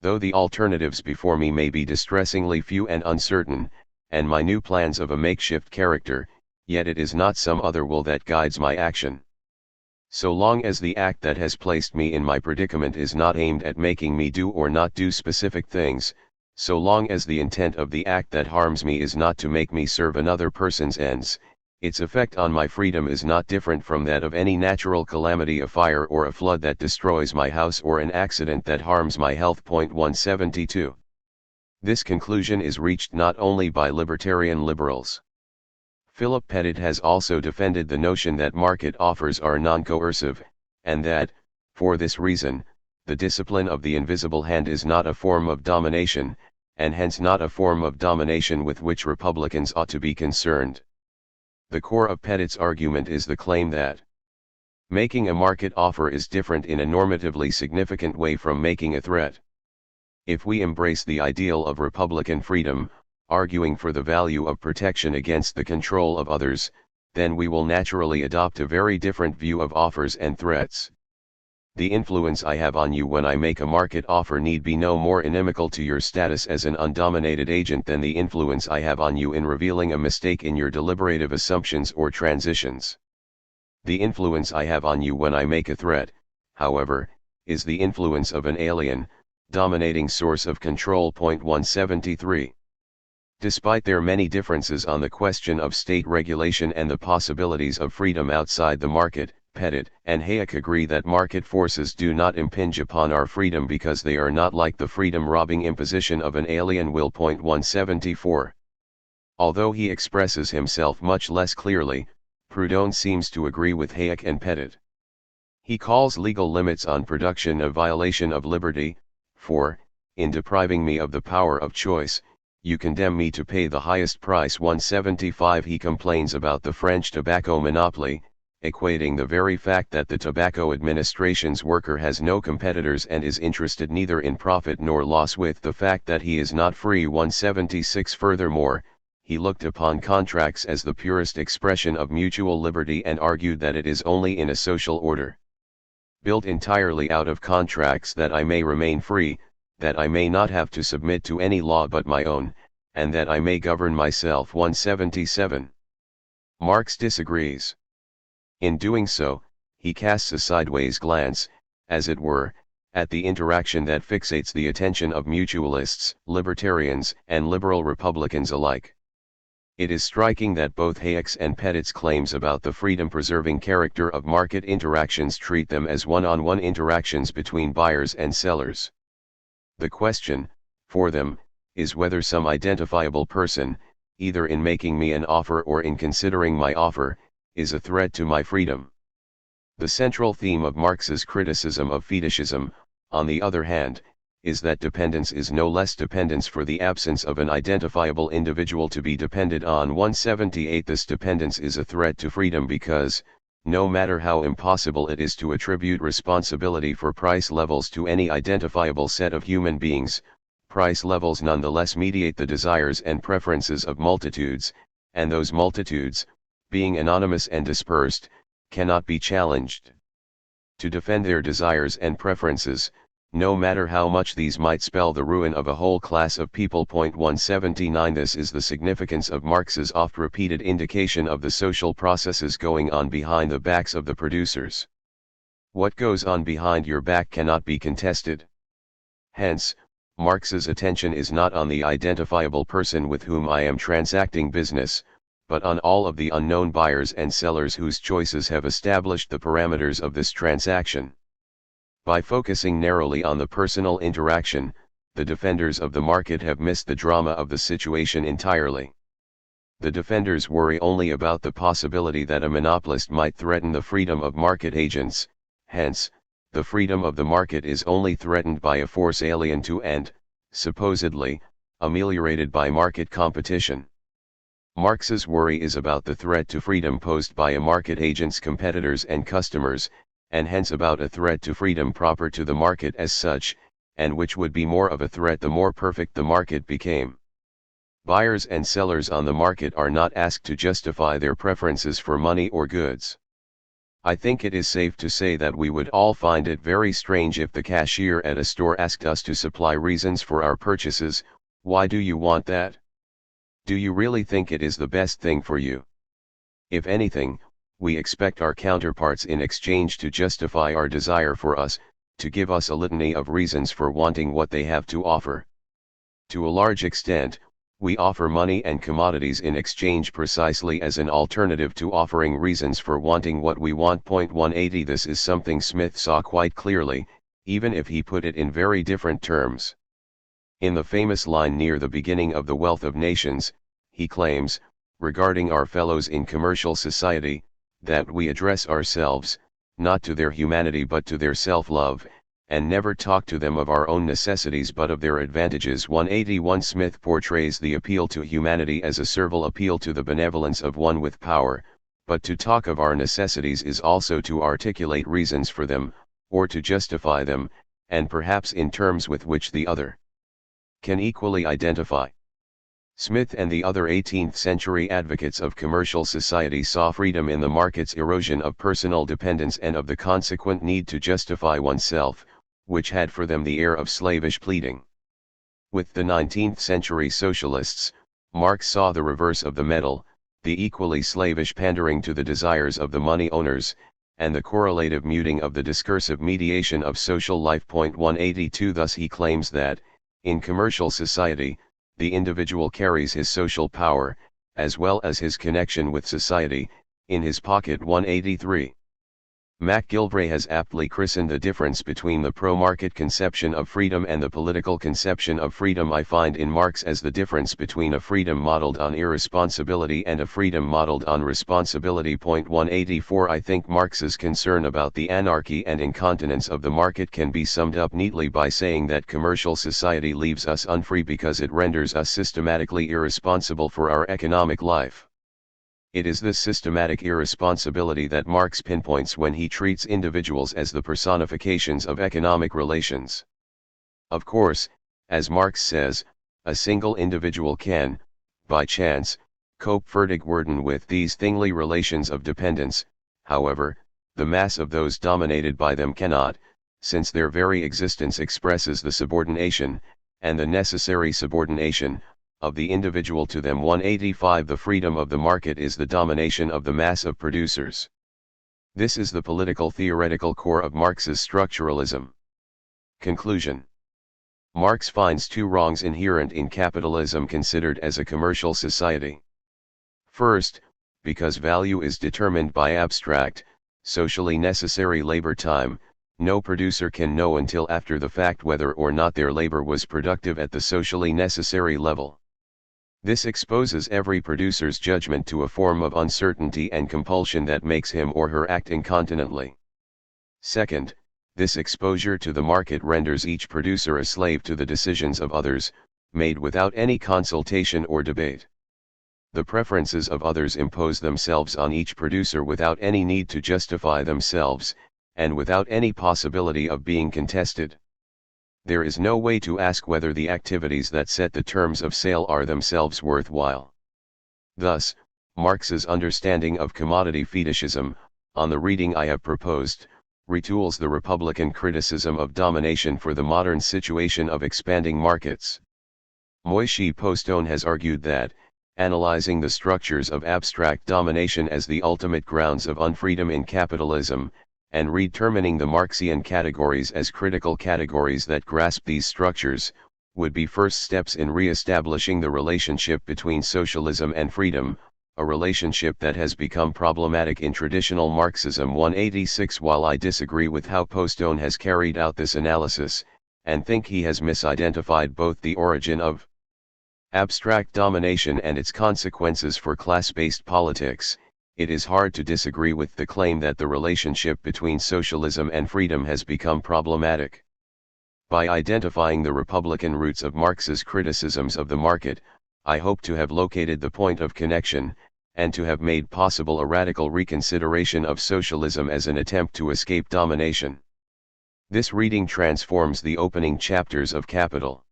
Though the alternatives before me may be distressingly few and uncertain, and my new plans of a makeshift character, yet it is not some other will that guides my action. So long as the act that has placed me in my predicament is not aimed at making me do or not do specific things, so long as the intent of the act that harms me is not to make me serve another person's ends, its effect on my freedom is not different from that of any natural calamity, a fire or a flood that destroys my house, or an accident that harms my health. 172. This conclusion is reached not only by libertarian liberals. Philip Pettit has also defended the notion that market offers are non-coercive, and that, for this reason, the discipline of the invisible hand is not a form of domination, and hence not a form of domination with which Republicans ought to be concerned. The core of Pettit's argument is the claim that making a market offer is different in a normatively significant way from making a threat. If we embrace the ideal of Republican freedom, arguing for the value of protection against the control of others, then we will naturally adopt a very different view of offers and threats. The influence I have on you when I make a market offer need be no more inimical to your status as an undominated agent than the influence I have on you in revealing a mistake in your deliberative assumptions or transitions. The influence I have on you when I make a threat, however, is the influence of an alien, dominating source of control. 173. Despite their many differences on the question of state regulation and the possibilities of freedom outside the market, Pettit and Hayek agree that market forces do not impinge upon our freedom because they are not like the freedom-robbing imposition of an alien will. 174. Although he expresses himself much less clearly, Proudhon seems to agree with Hayek and Pettit. He calls legal limits on production a violation of liberty, for, in depriving me of the power of choice, you condemn me to pay the highest price. 175. He complains about the French tobacco monopoly, equating the very fact that the Tobacco Administration's worker has no competitors and is interested neither in profit nor loss with the fact that he is not free. 176. Furthermore, he looked upon contracts as the purest expression of mutual liberty and argued that it is only in a social order built entirely out of contracts that I may remain free, that I may not have to submit to any law but my own, and that I may govern myself. 177. Marx disagrees. In doing so, he casts a sideways glance, as it were, at the interaction that fixates the attention of mutualists, libertarians, and liberal Republicans alike. It is striking that both Hayek's and Pettit's claims about the freedom-preserving character of market interactions treat them as one-on-one interactions between buyers and sellers. The question, for them, is whether some identifiable person, either in making me an offer or in considering my offer, is a threat to my freedom. The central theme of Marx's criticism of fetishism, on the other hand, is that dependence is no less dependence for the absence of an identifiable individual to be depended on. 178. This dependence is a threat to freedom because, no matter how impossible it is to attribute responsibility for price levels to any identifiable set of human beings, price levels nonetheless mediate the desires and preferences of multitudes, and those multitudes, being anonymous and dispersed, cannot be challenged. To defend their desires and preferences, no matter how much these might spell the ruin of a whole class of people. 179. This is the significance of Marx's oft-repeated indication of the social processes going on behind the backs of the producers. What goes on behind your back cannot be contested. Hence, Marx's attention is not on the identifiable person with whom I am transacting business, but on all of the unknown buyers and sellers whose choices have established the parameters of this transaction. By focusing narrowly on the personal interaction, the defenders of the market have missed the drama of the situation entirely. The defenders worry only about the possibility that a monopolist might threaten the freedom of market agents, hence, the freedom of the market is only threatened by a force alien to and, supposedly, ameliorated by market competition. Marx's worry is about the threat to freedom posed by a market agent's competitors and customers, and hence about a threat to freedom proper to the market as such, and which would be more of a threat the more perfect the market became. Buyers and sellers on the market are not asked to justify their preferences for money or goods. I think it is safe to say that we would all find it very strange if the cashier at a store asked us to supply reasons for our purchases. Why do you want that? Do you really think it is the best thing for you? If anything, we expect our counterparts in exchange to justify our desire for us, to give us a litany of reasons for wanting what they have to offer. To a large extent, We offer money and commodities in exchange precisely as an alternative to offering reasons for wanting what we want. 180 This is something Smith saw quite clearly, even if he put it in very different terms. In the famous line near the beginning of The Wealth of Nations, he claims, regarding our fellows in commercial society, that we address ourselves, not to their humanity but to their self-love, and never talk to them of our own necessities but of their advantages. 181 Smith portrays the appeal to humanity as a servile appeal to the benevolence of one with power, but to talk of our necessities is also to articulate reasons for them, or to justify them, and perhaps in terms with which the other can equally identify. Smith and the other 18th-century advocates of commercial society saw freedom in the market's erosion of personal dependence and of the consequent need to justify oneself, which had for them the air of slavish pleading. With the 19th-century socialists, Marx saw the reverse of the medal, the equally slavish pandering to the desires of the money owners, and the correlative muting of the discursive mediation of social life. 182 Thus he claims that, in commercial society, the individual carries his social power, as well as his connection with society, in his pocket. 183. MacGillivray has aptly christened the difference between the pro-market conception of freedom and the political conception of freedom I find in Marx as the difference between a freedom modeled on irresponsibility and a freedom modeled on responsibility. 184 I think Marx's concern about the anarchy and incontinence of the market can be summed up neatly by saying that commercial society leaves us unfree because it renders us systematically irresponsible for our economic life. It is this systematic irresponsibility that Marx pinpoints when he treats individuals as the personifications of economic relations. Of course, as Marx says, a single individual can, by chance, cope vertigworden with these thingly relations of dependence. However, the mass of those dominated by them cannot, since their very existence expresses the subordination, and the necessary subordination, of the individual to them. 185 The freedom of the market is the domination of the mass of producers. This is the political theoretical core of Marx's structuralism. Conclusion. Marx finds two wrongs inherent in capitalism considered as a commercial society. First, because value is determined by abstract, socially necessary labor time, no producer can know until after the fact whether or not their labor was productive at the socially necessary level. This exposes every producer's judgment to a form of uncertainty and compulsion that makes him or her act incontinently. Second, this exposure to the market renders each producer a slave to the decisions of others, made without any consultation or debate. The preferences of others impose themselves on each producer without any need to justify themselves, and without any possibility of being contested. There is no way to ask whether the activities that set the terms of sale are themselves worthwhile. Thus, Marx's understanding of commodity fetishism, on the reading I have proposed, retools the Republican criticism of domination for the modern situation of expanding markets. Moishe Postone has argued that, analyzing the structures of abstract domination as the ultimate grounds of unfreedom in capitalism, and redetermining the Marxian categories as critical categories that grasp these structures, would be first steps in re-establishing the relationship between socialism and freedom, a relationship that has become problematic in traditional Marxism. 186 While I disagree with how Postone has carried out this analysis, and think he has misidentified both the origin of abstract domination and its consequences for class-based politics, it is hard to disagree with the claim that the relationship between socialism and freedom has become problematic. By identifying the Republican roots of Marx's criticisms of the market, I hope to have located the point of connection, and to have made possible a radical reconsideration of socialism as an attempt to escape domination. This reading transforms the opening chapters of Capital.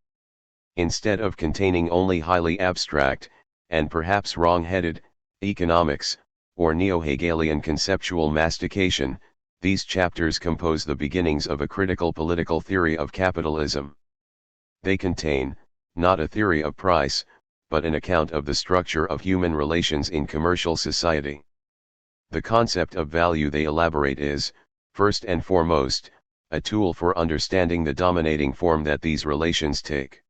Instead of containing only highly abstract, and perhaps wrong-headed, economics, or neo-Hegelian conceptual mastication, these chapters compose the beginnings of a critical political theory of capitalism. They contain, not a theory of price, but an account of the structure of human relations in commercial society. The concept of value they elaborate is, first and foremost, a tool for understanding the dominating form that these relations take.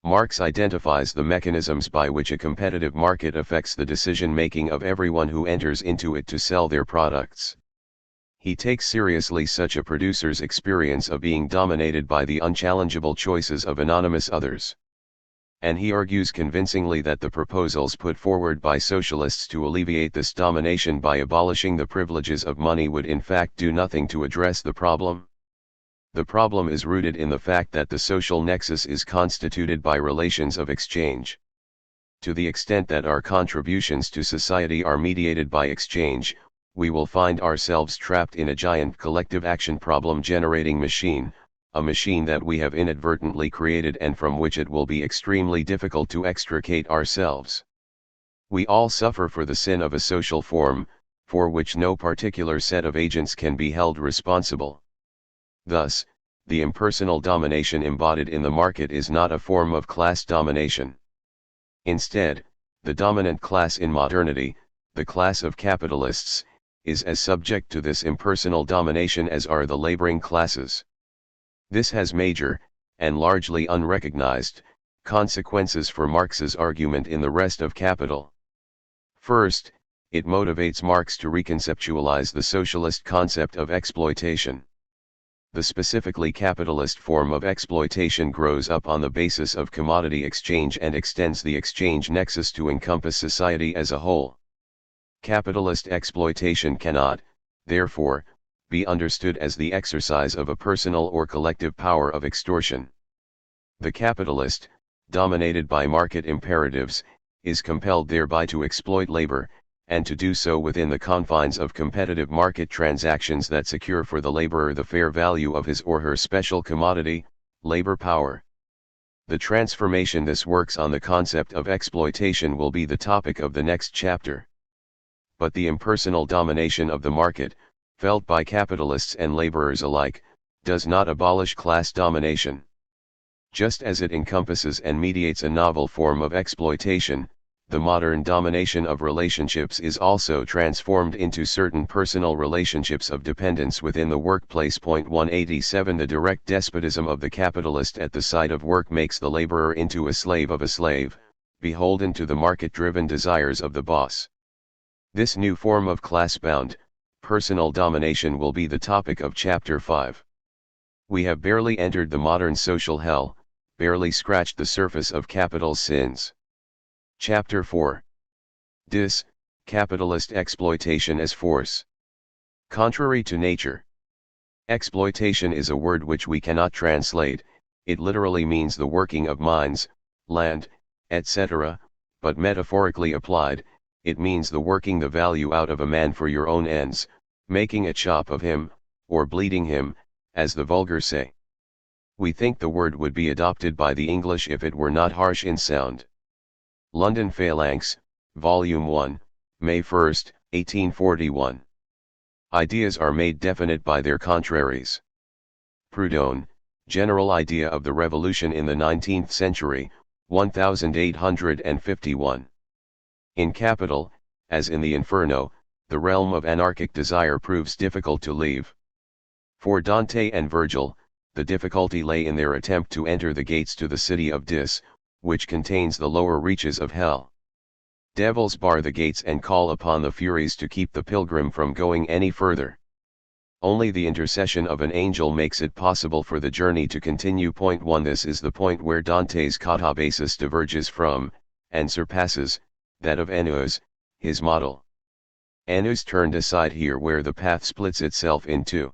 Marx identifies the mechanisms by which a competitive market affects the decision-making of everyone who enters into it to sell their products. He takes seriously such a producer's experience of being dominated by the unchallengeable choices of anonymous others. And he argues convincingly that the proposals put forward by socialists to alleviate this domination by abolishing the privileges of money would in fact do nothing to address the problem. The problem is rooted in the fact that the social nexus is constituted by relations of exchange. To the extent that our contributions to society are mediated by exchange, we will find ourselves trapped in a giant collective action problem-generating machine, a machine that we have inadvertently created and from which it will be extremely difficult to extricate ourselves. We all suffer for the sin of a social form, for which no particular set of agents can be held responsible. Thus, the impersonal domination embodied in the market is not a form of class domination. Instead, the dominant class in modernity, the class of capitalists, is as subject to this impersonal domination as are the laboring classes. This has major, and largely unrecognized, consequences for Marx's argument in The Rest of Capital. First, it motivates Marx to reconceptualize the socialist concept of exploitation. The specifically capitalist form of exploitation grows up on the basis of commodity exchange and extends the exchange nexus to encompass society as a whole. Capitalist exploitation cannot, therefore, be understood as the exercise of a personal or collective power of extortion. The capitalist, dominated by market imperatives, is compelled thereby to exploit labor, and to do so within the confines of competitive market transactions that secure for the laborer the fair value of his or her special commodity, labor power. The transformation this works on the concept of exploitation will be the topic of the next chapter. But the impersonal domination of the market, felt by capitalists and laborers alike, does not abolish class domination. Just as it encompasses and mediates a novel form of exploitation, the modern domination of relationships is also transformed into certain personal relationships of dependence within the workplace. 187 The direct despotism of the capitalist at the site of work makes the laborer into a slave of a slave, beholden to the market-driven desires of the boss. This new form of class-bound, personal domination will be the topic of Chapter 5. We have barely entered the modern social hell, barely scratched the surface of capital's sins. Chapter 4. Capitalist exploitation as force. Contrary to nature. Exploitation is a word which we cannot translate, it literally means the working of mines, land, etc., but metaphorically applied, it means the working the value out of a man for your own ends, making a chop of him, or bleeding him, as the vulgar say. We think the word would be adopted by the English if it were not harsh in sound. London Phalanx, Volume 1, May 1, 1841. Ideas are made definite by their contraries. Proudhon, General Idea of the Revolution in the 19th Century, 1851. In Capital, as in the Inferno, the realm of anarchic desire proves difficult to leave. For Dante and Virgil, the difficulty lay in their attempt to enter the gates to the city of Dis, which contains the lower reaches of hell. Devils bar the gates and call upon the Furies to keep the pilgrim from going any further. Only the intercession of an angel makes it possible for the journey to continue. 1 This is the point where Dante's catabasis diverges from, and surpasses, that of Ennius, his model. Ennius turned aside here where the path splits itself in two.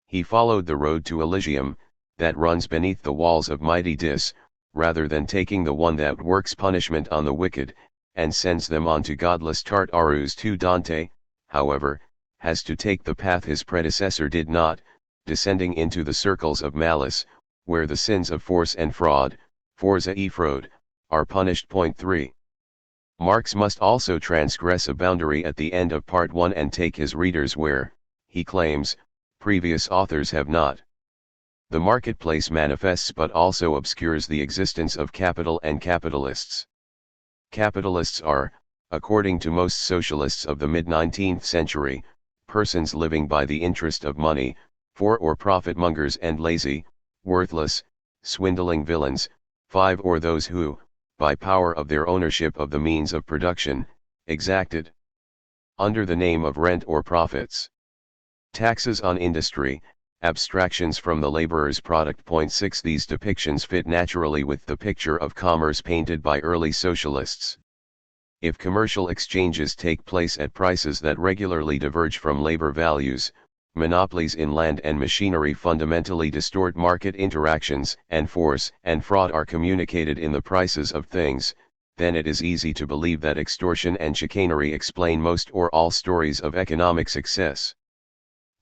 He followed the road to Elysium, that runs beneath the walls of mighty Dis, rather than taking the one that works punishment on the wicked, and sends them on to godless Tartarus. Dante, however, has to take the path his predecessor did not, descending into the circles of malice, where the sins of force and fraud, forza e fraude, are punished. 3. Marx must also transgress a boundary at the end of Part 1 and take his readers where, he claims, previous authors have not. The marketplace manifests but also obscures the existence of capital and capitalists. Capitalists are, according to most socialists of the mid-19th century, persons living by the interest of money, for or profit mongers and lazy, worthless, swindling villains, 5. Or those who, by power of their ownership of the means of production, exacted, under the name of rent or profits, taxes on industry, abstractions from the laborer's product. 6. These depictions fit naturally with the picture of commerce painted by early socialists. If commercial exchanges take place at prices that regularly diverge from labor values, monopolies in land and machinery fundamentally distort market interactions, and force and fraud are communicated in the prices of things, then it is easy to believe that extortion and chicanery explain most or all stories of economic success.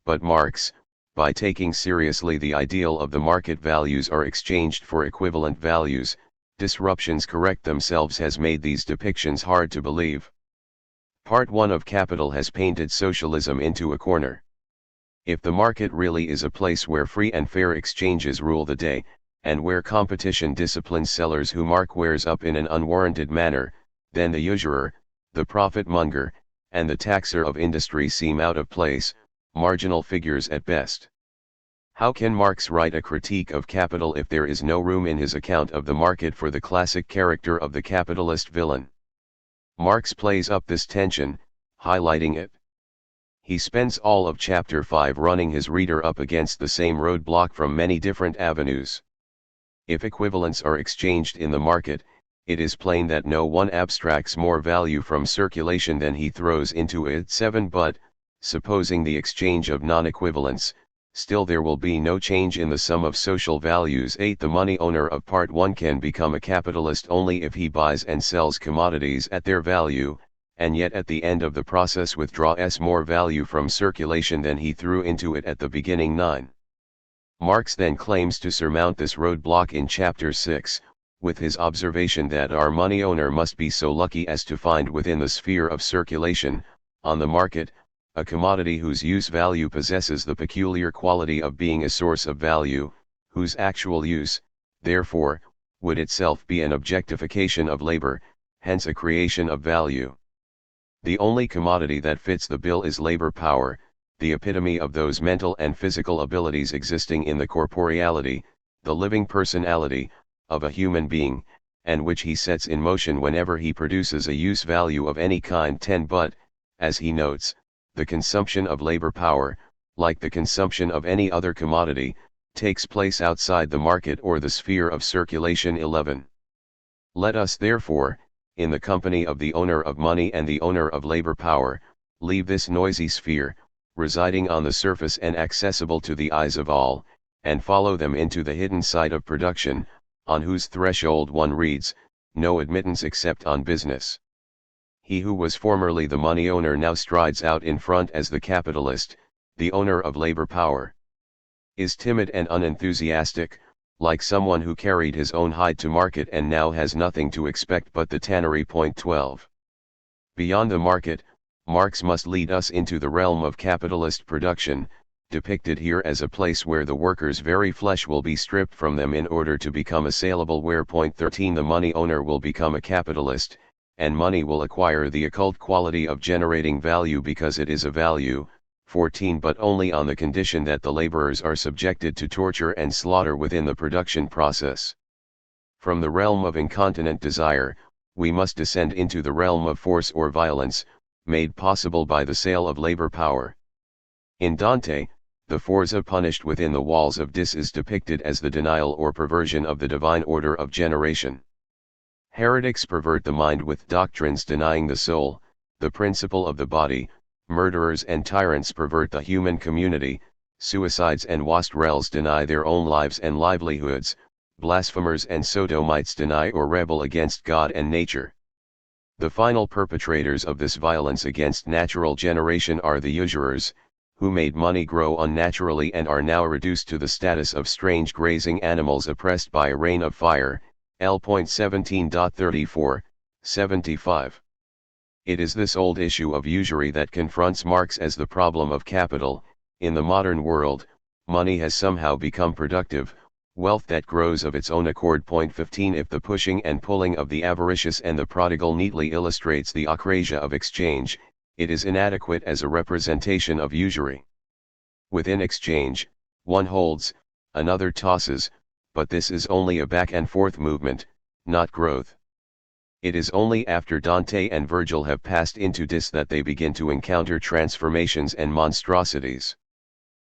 But Marx, by taking seriously the ideal of the market values are exchanged for equivalent values, disruptions correct themselves, has made these depictions hard to believe. Part 1 of Capital has painted socialism into a corner. If the market really is a place where free and fair exchanges rule the day, and where competition disciplines sellers who mark wares up in an unwarranted manner, then the usurer, the profit-monger, and the taxer of industry seem out of place, marginal figures at best. How can Marx write a critique of capital if there is no room in his account of the market for the classic character of the capitalist villain? Marx plays up this tension, highlighting it. He spends all of chapter 5 running his reader up against the same roadblock from many different avenues. If equivalents are exchanged in the market, it is plain that no one abstracts more value from circulation than he throws into it. 7. But, supposing the exchange of non-equivalents, still there will be no change in the sum of social values. 8. The money owner of Part 1 can become a capitalist only if he buys and sells commodities at their value, and yet at the end of the process withdraws more value from circulation than he threw into it at the beginning. 9. Marx then claims to surmount this roadblock in chapter 6, with his observation that our money owner must be so lucky as to find within the sphere of circulation, on the market, a commodity whose use value possesses the peculiar quality of being a source of value, whose actual use, therefore, would itself be an objectification of labor, hence a creation of value. The only commodity that fits the bill is labor power, the epitome of those mental and physical abilities existing in the corporeality, the living personality, of a human being, and which he sets in motion whenever he produces a use value of any kind. 10. But, as he notes, the consumption of labor power, like the consumption of any other commodity, takes place outside the market or the sphere of circulation. 11. Let us therefore, in the company of the owner of money and the owner of labor power, leave this noisy sphere, residing on the surface and accessible to the eyes of all, and follow them into the hidden side of production, on whose threshold one reads, "No admittance except on business." He who was formerly the money owner now strides out in front as the capitalist, the owner of labor power. Is timid and unenthusiastic, like someone who carried his own hide to market and now has nothing to expect but the tannery. 12. Beyond the market, Marx must lead us into the realm of capitalist production, depicted here as a place where the worker's very flesh will be stripped from them in order to become a saleable ware. 13. The money owner will become a capitalist, and money will acquire the occult quality of generating value because it is a value. 14. But only on the condition that the laborers are subjected to torture and slaughter within the production process. From the realm of incontinent desire, we must descend into the realm of force or violence, made possible by the sale of labor power. In Dante, the Forza punished within the walls of Dis is depicted as the denial or perversion of the divine order of generation. Heretics pervert the mind with doctrines denying the soul, the principle of the body. Murderers and tyrants pervert the human community, suicides and wastrels deny their own lives and livelihoods, blasphemers and sodomites deny or rebel against God and nature. The final perpetrators of this violence against natural generation are the usurers, who made money grow unnaturally and are now reduced to the status of strange grazing animals oppressed by a rain of fire. L.17.34, 75. It is this old issue of usury that confronts Marx as the problem of capital. In the modern world, money has somehow become productive, wealth that grows of its own accord. 15. If the pushing and pulling of the avaricious and the prodigal neatly illustrates the acrasia of exchange, it is inadequate as a representation of usury. Within exchange, one holds, another tosses, but this is only a back and forth movement, not growth. It is only after Dante and Virgil have passed into dis that they begin to encounter transformations and monstrosities.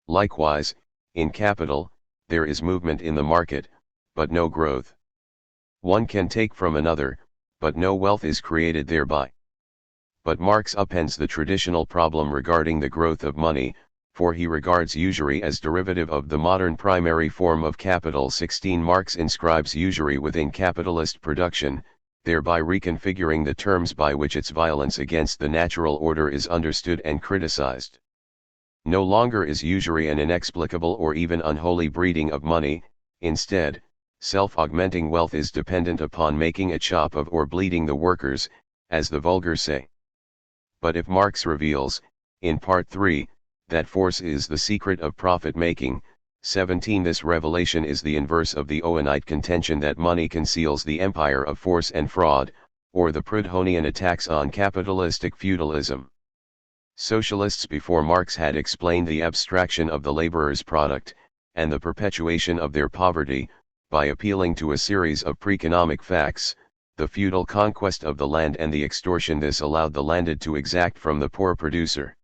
Likewise, in capital, there is movement in the market, but no growth. One can take from another, but no wealth is created thereby. But Marx upends the traditional problem regarding the growth of money, for he regards usury as derivative of the modern primary form of capital. 16 Marx inscribes usury within capitalist production, thereby reconfiguring the terms by which its violence against the natural order is understood and criticized. No longer is usury an inexplicable or even unholy breeding of money, instead, self-augmenting wealth is dependent upon making a chop of or bleeding the workers, as the vulgar say. But if Marx reveals, in Part 3, that force is the secret of profit-making, 17 this revelation is the inverse of the Owenite contention that money conceals the empire of force and fraud, or the Proudhonian attacks on capitalistic feudalism. Socialists before Marx had explained the abstraction of the laborer's product, and the perpetuation of their poverty, by appealing to a series of pre-economic facts, the feudal conquest of the land and the extortion this allowed the landed to exact from the poor producer.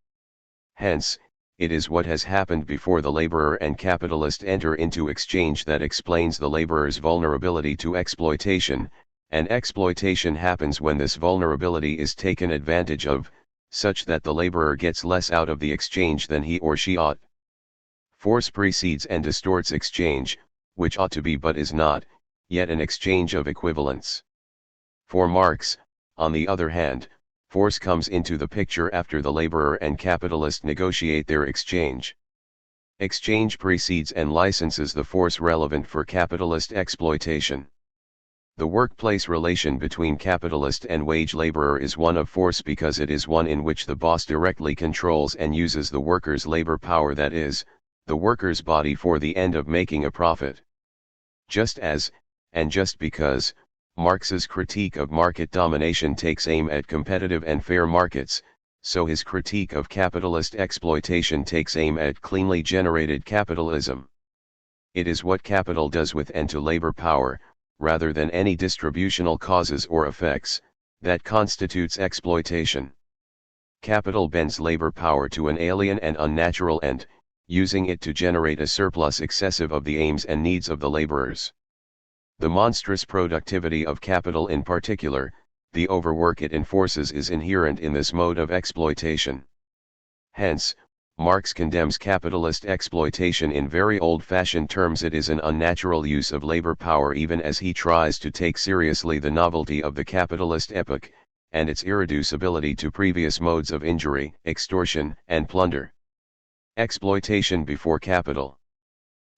Hence, it is what has happened before the laborer and capitalist enter into exchange that explains the laborer's vulnerability to exploitation, and exploitation happens when this vulnerability is taken advantage of, such that the laborer gets less out of the exchange than he or she ought. Force precedes and distorts exchange, which ought to be but is not, yet an exchange of equivalents. For Marx, on the other hand, force comes into the picture after the laborer and capitalist negotiate their exchange. Exchange precedes and licenses the force relevant for capitalist exploitation. The workplace relation between capitalist and wage laborer is one of force because it is one in which the boss directly controls and uses the worker's labor power, that is, the worker's body, for the end of making a profit. Just as, and just because, Marx's critique of market domination takes aim at competitive and fair markets, so his critique of capitalist exploitation takes aim at cleanly generated capitalism. It is what capital does with and to labor power, rather than any distributional causes or effects, that constitutes exploitation. Capital bends labor power to an alien and unnatural end, using it to generate a surplus excessive of the aims and needs of the laborers. The monstrous productivity of capital in particular, the overwork it enforces, is inherent in this mode of exploitation. Hence, Marx condemns capitalist exploitation in very old-fashioned terms. It is an unnatural use of labor power, even as he tries to take seriously the novelty of the capitalist epoch, and its irreducibility to previous modes of injury, extortion, and plunder. Exploitation before capital.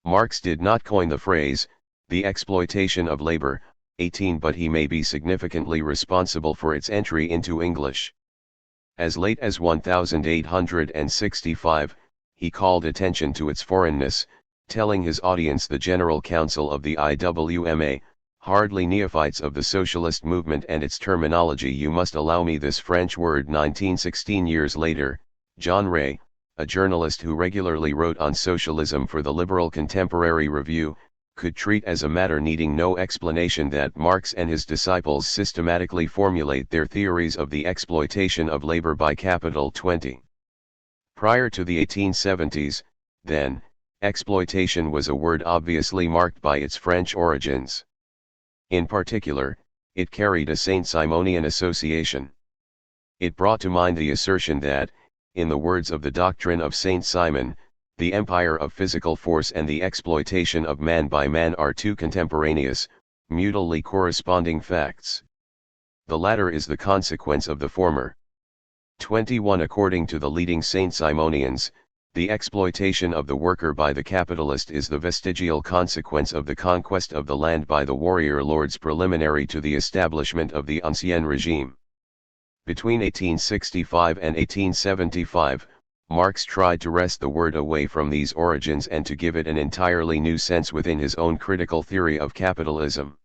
Marx did not coin the phrase, the exploitation of labor, 18, but he may be significantly responsible for its entry into English. As late as 1865, he called attention to its foreignness, telling his audience, the General Council of the IWMA, hardly neophytes of the socialist movement and its terminology. You must allow me this French word. 1916 years later, John Ray, a journalist who regularly wrote on socialism for the Liberal Contemporary Review, could treat as a matter needing no explanation that Marx and his disciples systematically formulate their theories of the exploitation of labor by capital. 20. Prior to the 1870s, then, exploitation was a word obviously marked by its French origins. In particular, it carried a Saint-Simonian association. It brought to mind the assertion that, in the words of the doctrine of Saint Simon, the empire of physical force and the exploitation of man by man are two contemporaneous, mutually corresponding facts. The latter is the consequence of the former. 21 According to the leading Saint-Simonians, the exploitation of the worker by the capitalist is the vestigial consequence of the conquest of the land by the warrior lords preliminary to the establishment of the Ancien Regime. Between 1865 and 1875, Marx tried to wrest the word away from these origins and to give it an entirely new sense within his own critical theory of capitalism.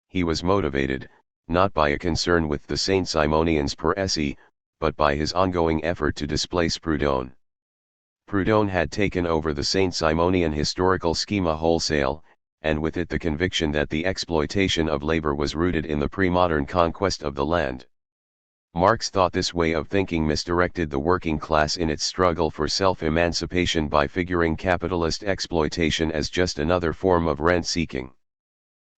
He was motivated, not by a concern with the Saint-Simonians per se, but by his ongoing effort to displace Proudhon. Proudhon had taken over the Saint-Simonian historical schema wholesale, and with it the conviction that the exploitation of labor was rooted in the pre-modern conquest of the land. Marx thought this way of thinking misdirected the working class in its struggle for self-emancipation by figuring capitalist exploitation as just another form of rent-seeking.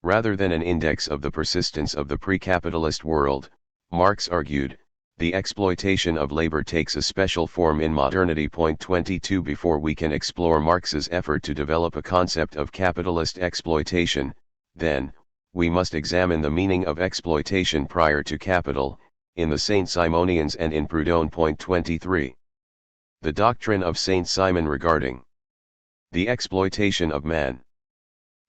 Rather than an index of the persistence of the pre-capitalist world, Marx argued, the exploitation of labor takes a special form in modernity. 22 Before we can explore Marx's effort to develop a concept of capitalist exploitation, then, we must examine the meaning of exploitation prior to capital, in the Saint-Simonians and in Proudhon. 23. The doctrine of Saint Simon regarding the exploitation of man.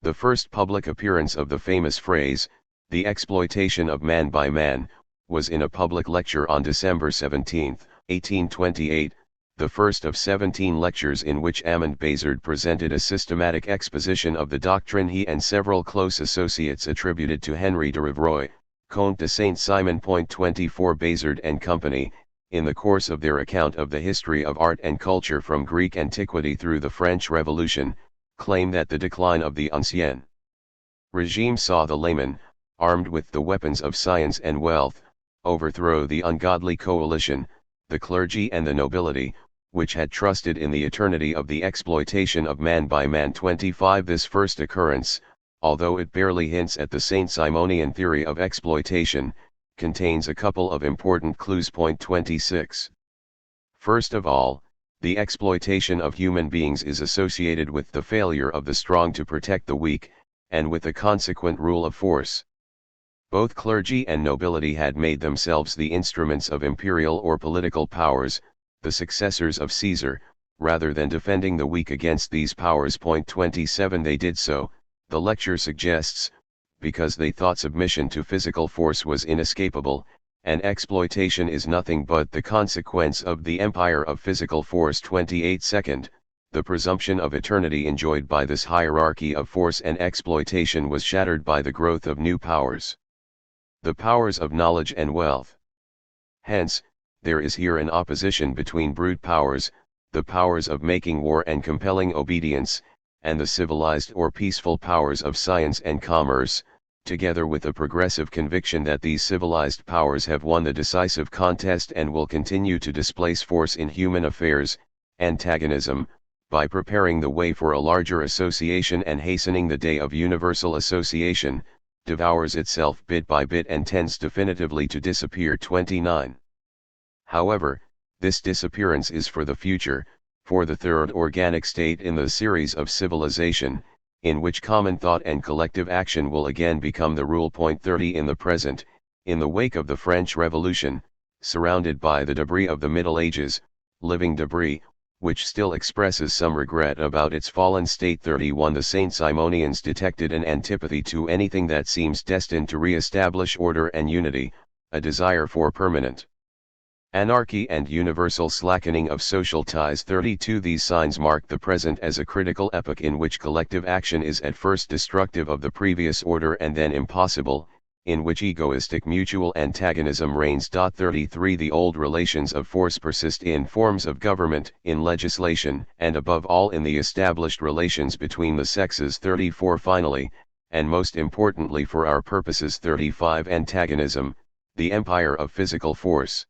The first public appearance of the famous phrase, the exploitation of man by man, was in a public lecture on December 17, 1828, the first of 17 lectures in which Amand Bazard presented a systematic exposition of the doctrine he and several close associates attributed to Henry de Rouvroy, Comte de Saint-Simon. 24 Bazard and Company, in the course of their account of the history of art and culture from Greek antiquity through the French Revolution, claim that the decline of the ancien regime saw the layman, armed with the weapons of science and wealth, overthrow the ungodly coalition, the clergy and the nobility, which had trusted in the eternity of the exploitation of man by man. 25 This first occurrence, although it barely hints at the Saint-Simonian theory of exploitation, contains a couple of important clues. 26. First of all, the exploitation of human beings is associated with the failure of the strong to protect the weak, and with the consequent rule of force. Both clergy and nobility had made themselves the instruments of imperial or political powers, the successors of Caesar, rather than defending the weak against these powers. 27 They did so, the lecture suggests, because they thought submission to physical force was inescapable, and exploitation is nothing but the consequence of the empire of physical force. 28 Second, the presumption of eternity enjoyed by this hierarchy of force and exploitation was shattered by the growth of new powers. The powers of knowledge and wealth. Hence, there is here an opposition between brute powers, the powers of making war and compelling obedience, and the civilized or peaceful powers of science and commerce, together with a progressive conviction that these civilized powers have won the decisive contest and will continue to displace force in human affairs. Antagonism, by preparing the way for a larger association and hastening the day of universal association, devours itself bit by bit and tends definitively to disappear. 29. However, this disappearance is for the future, for the third organic state in the series of civilization, in which common thought and collective action will again become the rule. 30 In the present, in the wake of the French Revolution, surrounded by the debris of the Middle Ages, living debris, which still expresses some regret about its fallen state. 31 The Saint-Simonians detected an antipathy to anything that seems destined to re-establish order and unity, a desire for permanent anarchy and universal slackening of social ties. 32 These signs mark the present as a critical epoch in which collective action is at first destructive of the previous order and then impossible, in which egoistic mutual antagonism reigns. 33 The old relations of force persist in forms of government, in legislation, and above all in the established relations between the sexes. 34 Finally, and most importantly for our purposes. 35 Antagonism, the empire of physical force,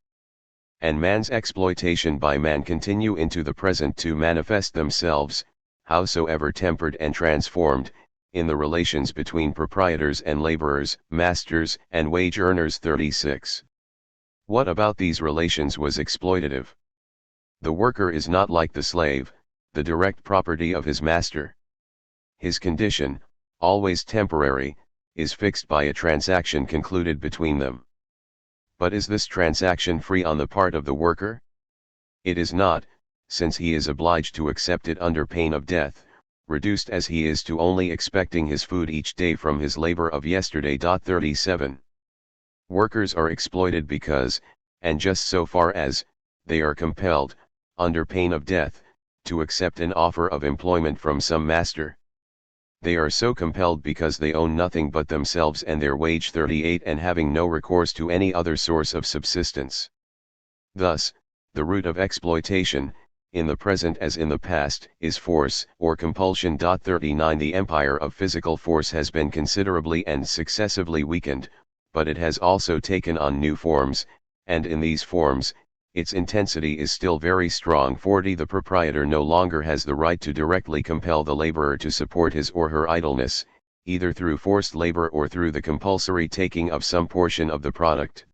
and man's exploitation by man continue into the present to manifest themselves, howsoever tempered and transformed, in the relations between proprietors and laborers, masters and wage earners. 36. What about these relations was exploitative? The worker is not like the slave, the direct property of his master. His condition, always temporary, is fixed by a transaction concluded between them. But is this transaction free on the part of the worker? It is not, since he is obliged to accept it under pain of death, reduced as he is to only expecting his food each day from his labor of yesterday. 37. Workers are exploited because, and just so far as, they are compelled, under pain of death, to accept an offer of employment from some master. They are so compelled because they own nothing but themselves and their wage. 38 And having no recourse to any other source of subsistence. Thus, the root of exploitation, in the present as in the past, is force, or compulsion. 39 The empire of physical force has been considerably and successively weakened, but it has also taken on new forms, and in these forms, its intensity is still very strong. 40 The proprietor no longer has the right to directly compel the laborer to support his or her idleness, either through forced labor or through the compulsory taking of some portion of the product.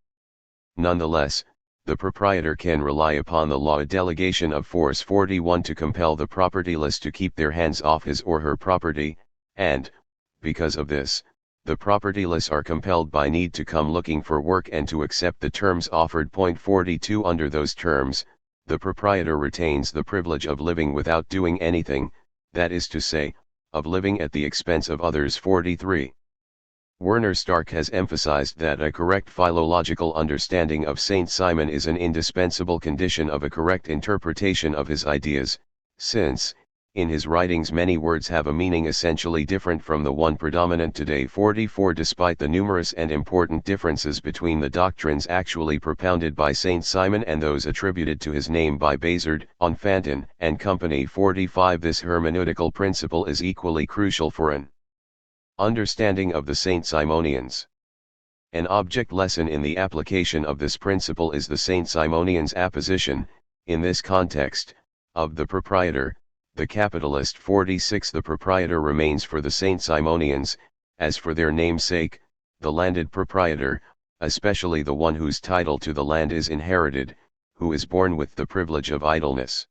Nonetheless, the proprietor can rely upon the law delegation of force. 41 To compel the propertyless to keep their hands off his or her property, and, because of this, the propertyless are compelled by need to come looking for work and to accept the terms offered. 42 Under those terms, the proprietor retains the privilege of living without doing anything, that is to say, of living at the expense of others. 43 Werner Stark has emphasized that a correct philological understanding of Saint Simon is an indispensable condition of a correct interpretation of his ideas, since, in his writings many words have a meaning essentially different from the one predominant today. 44 Despite the numerous and important differences between the doctrines actually propounded by Saint Simon and those attributed to his name by Bazard, Enfantin, and company. 45 This hermeneutical principle is equally crucial for an understanding of the Saint Simonians. An object lesson in the application of this principle is the Saint Simonians' apposition, in this context, of the proprietor, the capitalist. 46 The proprietor remains for the Saint Simonians, as for their namesake, the landed proprietor, especially the one whose title to the land is inherited, who is born with the privilege of idleness.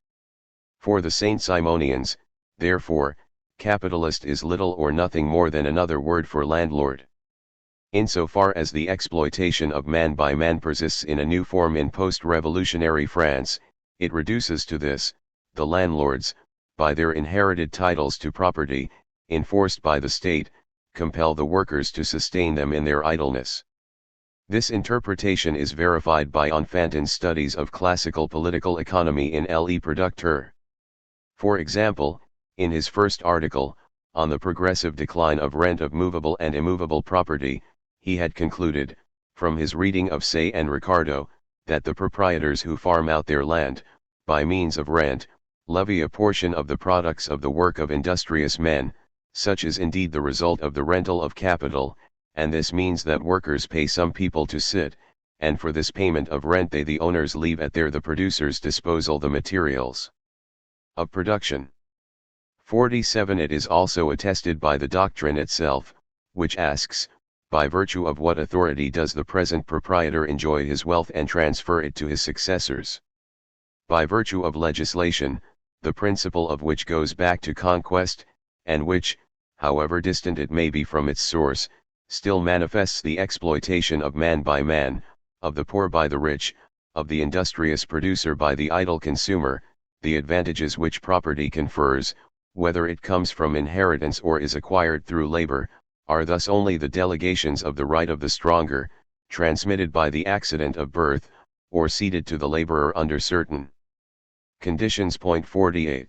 For the Saint Simonians, therefore, capitalist is little or nothing more than another word for landlord. Insofar as the exploitation of man by man persists in a new form in post-revolutionary France, it reduces to this: the landlords, by their inherited titles to property, enforced by the state, compel the workers to sustain them in their idleness. This interpretation is verified by Enfantin's studies of classical political economy in Le Producteur. For example, in his first article, on the progressive decline of rent of movable and immovable property, he had concluded, from his reading of Say and Ricardo, that the proprietors who farm out their land, by means of rent, levy a portion of the products of the work of industrious men. Such is indeed the result of the rental of capital, and this means that workers pay some people to sit, and for this payment of rent they the owners leave at the producer's disposal the materials of production. 47 It is also attested by the doctrine itself, which asks, by virtue of what authority does the present proprietor enjoy his wealth and transfer it to his successors? By virtue of legislation, the principle of which goes back to conquest, and which, however distant it may be from its source, still manifests the exploitation of man by man, of the poor by the rich, of the industrious producer by the idle consumer. The advantages which property confers, whether it comes from inheritance or is acquired through labor, are thus only the delegations of the right of the stronger, transmitted by the accident of birth, or ceded to the laborer under certain conditions. 48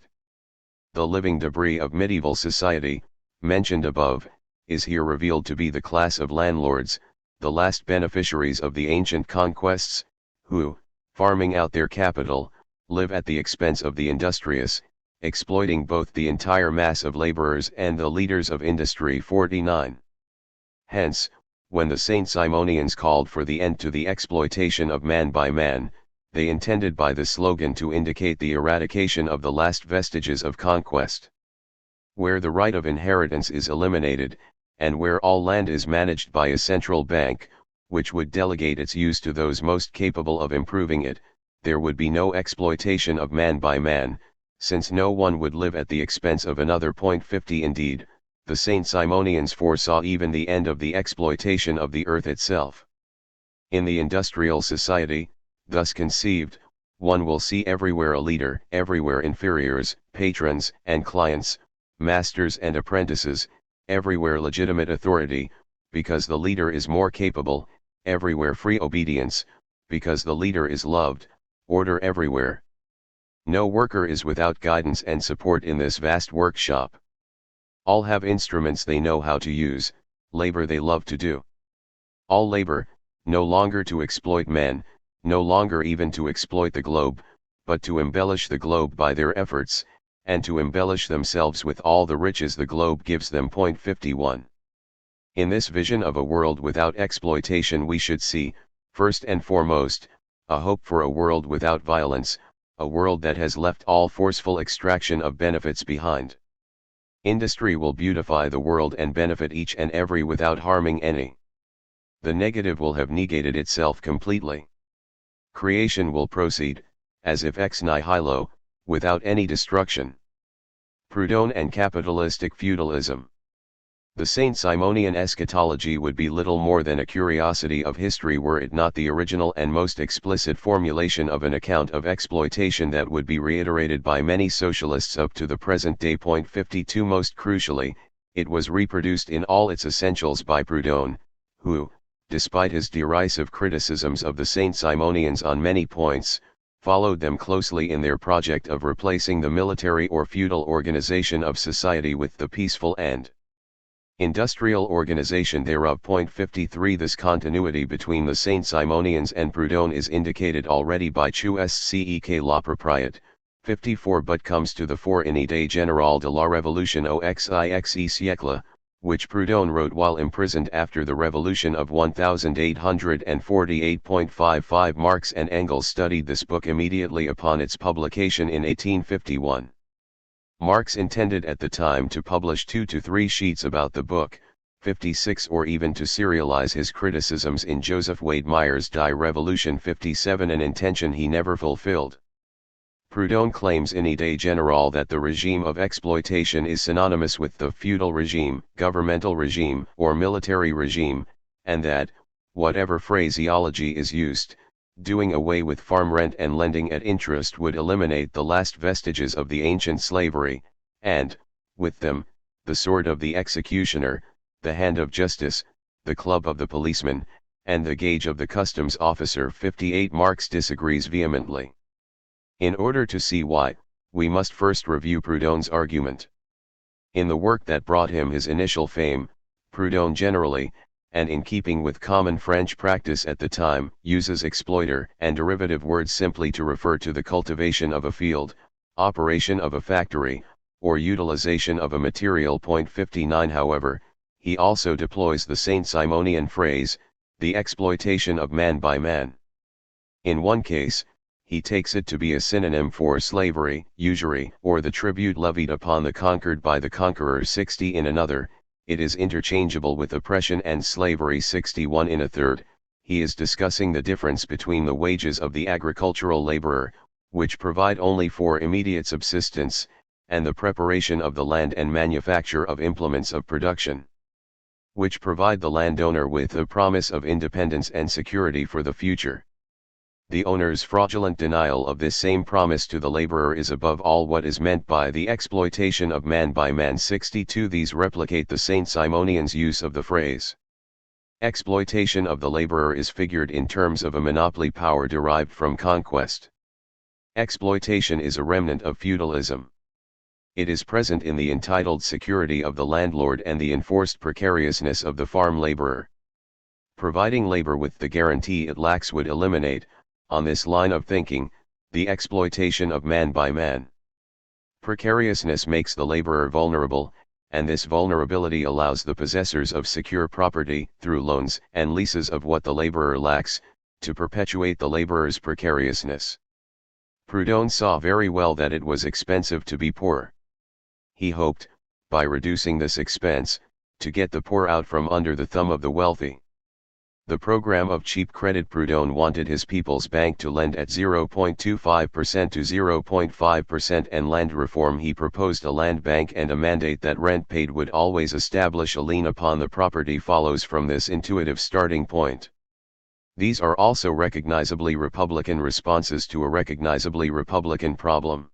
The living debris of medieval society, mentioned above, is here revealed to be the class of landlords, the last beneficiaries of the ancient conquests, who, farming out their capital, live at the expense of the industrious, exploiting both the entire mass of laborers and the leaders of industry. 49 Hence, when the Saint Simonians called for the end to the exploitation of man by man, they intended by the slogan to indicate the eradication of the last vestiges of conquest. Where the right of inheritance is eliminated, and where all land is managed by a central bank, which would delegate its use to those most capable of improving it, there would be no exploitation of man by man, since no one would live at the expense of another. 50 Indeed, the Saint Simonians foresaw even the end of the exploitation of the earth itself. In the industrial society, thus conceived, one will see everywhere a leader, everywhere inferiors, patrons and clients, masters and apprentices, everywhere legitimate authority, because the leader is more capable, everywhere free obedience, because the leader is loved, order everywhere. No worker is without guidance and support in this vast workshop. All have instruments they know how to use, labor they love to do. All labor, no longer to exploit men, no longer even to exploit the globe, but to embellish the globe by their efforts, and to embellish themselves with all the riches the globe gives them. 51. In this vision of a world without exploitation we should see, first and foremost, a hope for a world without violence, a world that has left all forceful extraction of benefits behind. Industry will beautify the world and benefit each and every without harming any. The negative will have negated itself completely. Creation will proceed, as if ex nihilo, without any destruction. Proudhon and capitalistic feudalism. The Saint-Simonian eschatology would be little more than a curiosity of history were it not the original and most explicit formulation of an account of exploitation that would be reiterated by many socialists up to the present day. 52. Most crucially, it was reproduced in all its essentials by Proudhon, who, despite his derisive criticisms of the Saint-Simonians on many points, followed them closely in their project of replacing the military or feudal organization of society with the peaceful and industrial organization thereof. 53. This continuity between the Saint-Simonians and Proudhon is indicated already by Chusque la Propriété, 54, but comes to the fore in Idée générale de la Révolution au XIXe siècle, which Proudhon wrote while imprisoned after the Revolution of 1848. Marx and Engels studied this book immediately upon its publication in 1851. Marx intended at the time to publish 2 to 3 sheets about the book, 56, or even to serialize his criticisms in Joseph Wade Meyer's Die Revolution, 57, an intention he never fulfilled. Proudhon claims in Idée Générale that the regime of exploitation is synonymous with the feudal regime, governmental regime, or military regime, and that, whatever phraseology is used, doing away with farm rent and lending at interest would eliminate the last vestiges of the ancient slavery, and, with them, the sword of the executioner, the hand of justice, the club of the policeman, and the gauge of the customs officer. 58. Marx disagrees vehemently. In order to see why, we must first review Proudhon's argument. In the work that brought him his initial fame, Proudhon generally, and in keeping with common French practice at the time, uses exploiter and derivative words simply to refer to the cultivation of a field, operation of a factory, or utilization of a material. 59. However, he also deploys the Saint-Simonian phrase, the exploitation of man by man. In one case, he takes it to be a synonym for slavery, usury, or the tribute levied upon the conquered by the conqueror. 60. In another, it is interchangeable with oppression and slavery. 61. In a third, he is discussing the difference between the wages of the agricultural laborer, which provide only for immediate subsistence, and the preparation of the land and manufacture of implements of production, which provide the landowner with a promise of independence and security for the future. The owner's fraudulent denial of this same promise to the laborer is above all what is meant by the exploitation of man by man. 62. These replicate the Saint-Simonians' use of the phrase. Exploitation of the laborer is figured in terms of a monopoly power derived from conquest. Exploitation is a remnant of feudalism. It is present in the entitled security of the landlord and the enforced precariousness of the farm laborer. Providing labor with the guarantee it lacks would eliminate, on this line of thinking, the exploitation of man by man. Precariousness makes the laborer vulnerable, and this vulnerability allows the possessors of secure property, through loans and leases of what the laborer lacks, to perpetuate the laborer's precariousness. Proudhon saw very well that it was expensive to be poor. He hoped, by reducing this expense, to get the poor out from under the thumb of the wealthy. The program of cheap credit. Proudhon wanted his People's Bank to lend at 0.25% to 0.5%, and land reform. He proposed a land bank and a mandate that rent paid would always establish a lien upon the property follows from this intuitive starting point. These are also recognizably Republican responses to a recognizably Republican problem.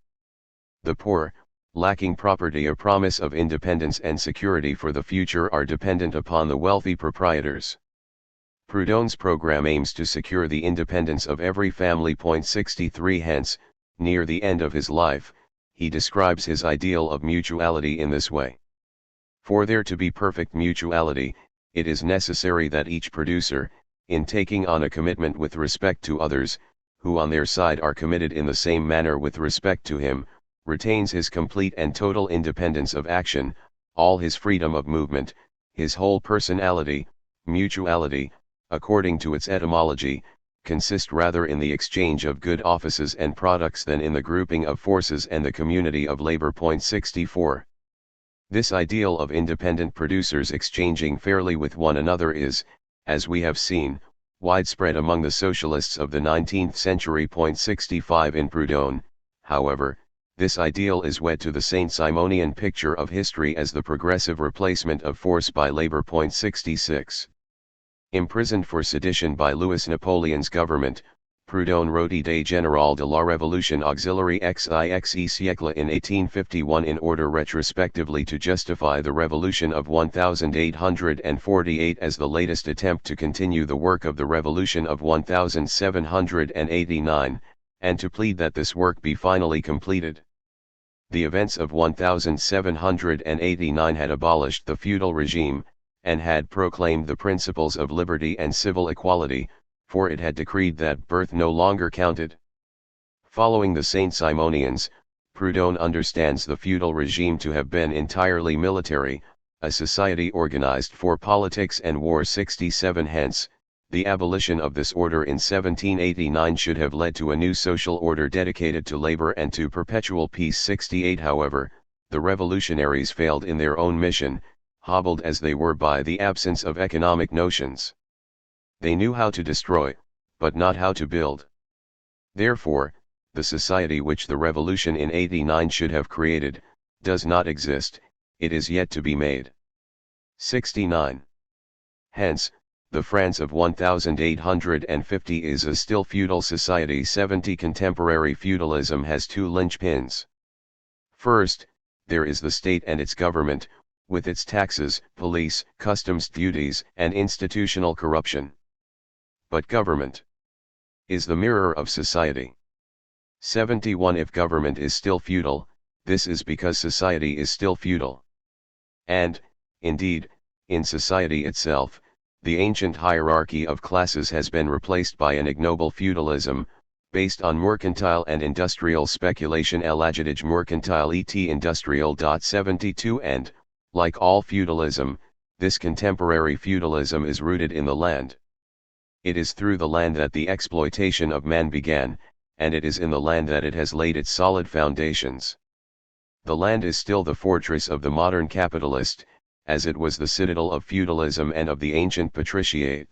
The poor, lacking property, a promise of independence and security for the future, are dependent upon the wealthy proprietors. Proudhon's program aims to secure the independence of every family. 63. Hence, near the end of his life, he describes his ideal of mutuality in this way. For there to be perfect mutuality, it is necessary that each producer, in taking on a commitment with respect to others, who on their side are committed in the same manner with respect to him, retains his complete and total independence of action, all his freedom of movement, his whole personality. Mutuality, according to its etymology, consist rather in the exchange of good offices and products than in the grouping of forces and the community of labor. 64. This ideal of independent producers exchanging fairly with one another is, as we have seen, widespread among the socialists of the 19th century. 65. In Proudhon, however, this ideal is wed to the Saint-Simonian picture of history as the progressive replacement of force by labor. 66. Imprisoned for sedition by Louis Napoleon's government, Proudhon wrote Idée générale de la Révolution auxiliaire XIXe siècle in 1851 in order retrospectively to justify the Revolution of 1848 as the latest attempt to continue the work of the Revolution of 1789, and to plead that this work be finally completed. The events of 1789 had abolished the feudal regime, and had proclaimed the principles of liberty and civil equality, for it had decreed that birth no longer counted. Following the Saint-Simonians, Proudhon understands the feudal regime to have been entirely military, a society organized for politics and war. 67. Hence, the abolition of this order in 1789 should have led to a new social order dedicated to labor and to perpetual peace. 68. However, the revolutionaries failed in their own mission, hobbled as they were by the absence of economic notions. They knew how to destroy, but not how to build. Therefore, the society which the revolution in 89 should have created, does not exist, it is yet to be made. 69. Hence, the France of 1850 is a still feudal society. 70. Contemporary feudalism has two linchpins. First, there is the state and its government, with its taxes, police, customs duties, and institutional corruption. But government is the mirror of society. 71. If government is still feudal, this is because society is still feudal. And, indeed, in society itself, the ancient hierarchy of classes has been replaced by an ignoble feudalism, based on mercantile and industrial speculation. L'adjudage mercantile et industrial. 72. And, like all feudalism, this contemporary feudalism is rooted in the land. It is through the land that the exploitation of man began, and it is in the land that it has laid its solid foundations. The land is still the fortress of the modern capitalist, as it was the citadel of feudalism and of the ancient patriciate.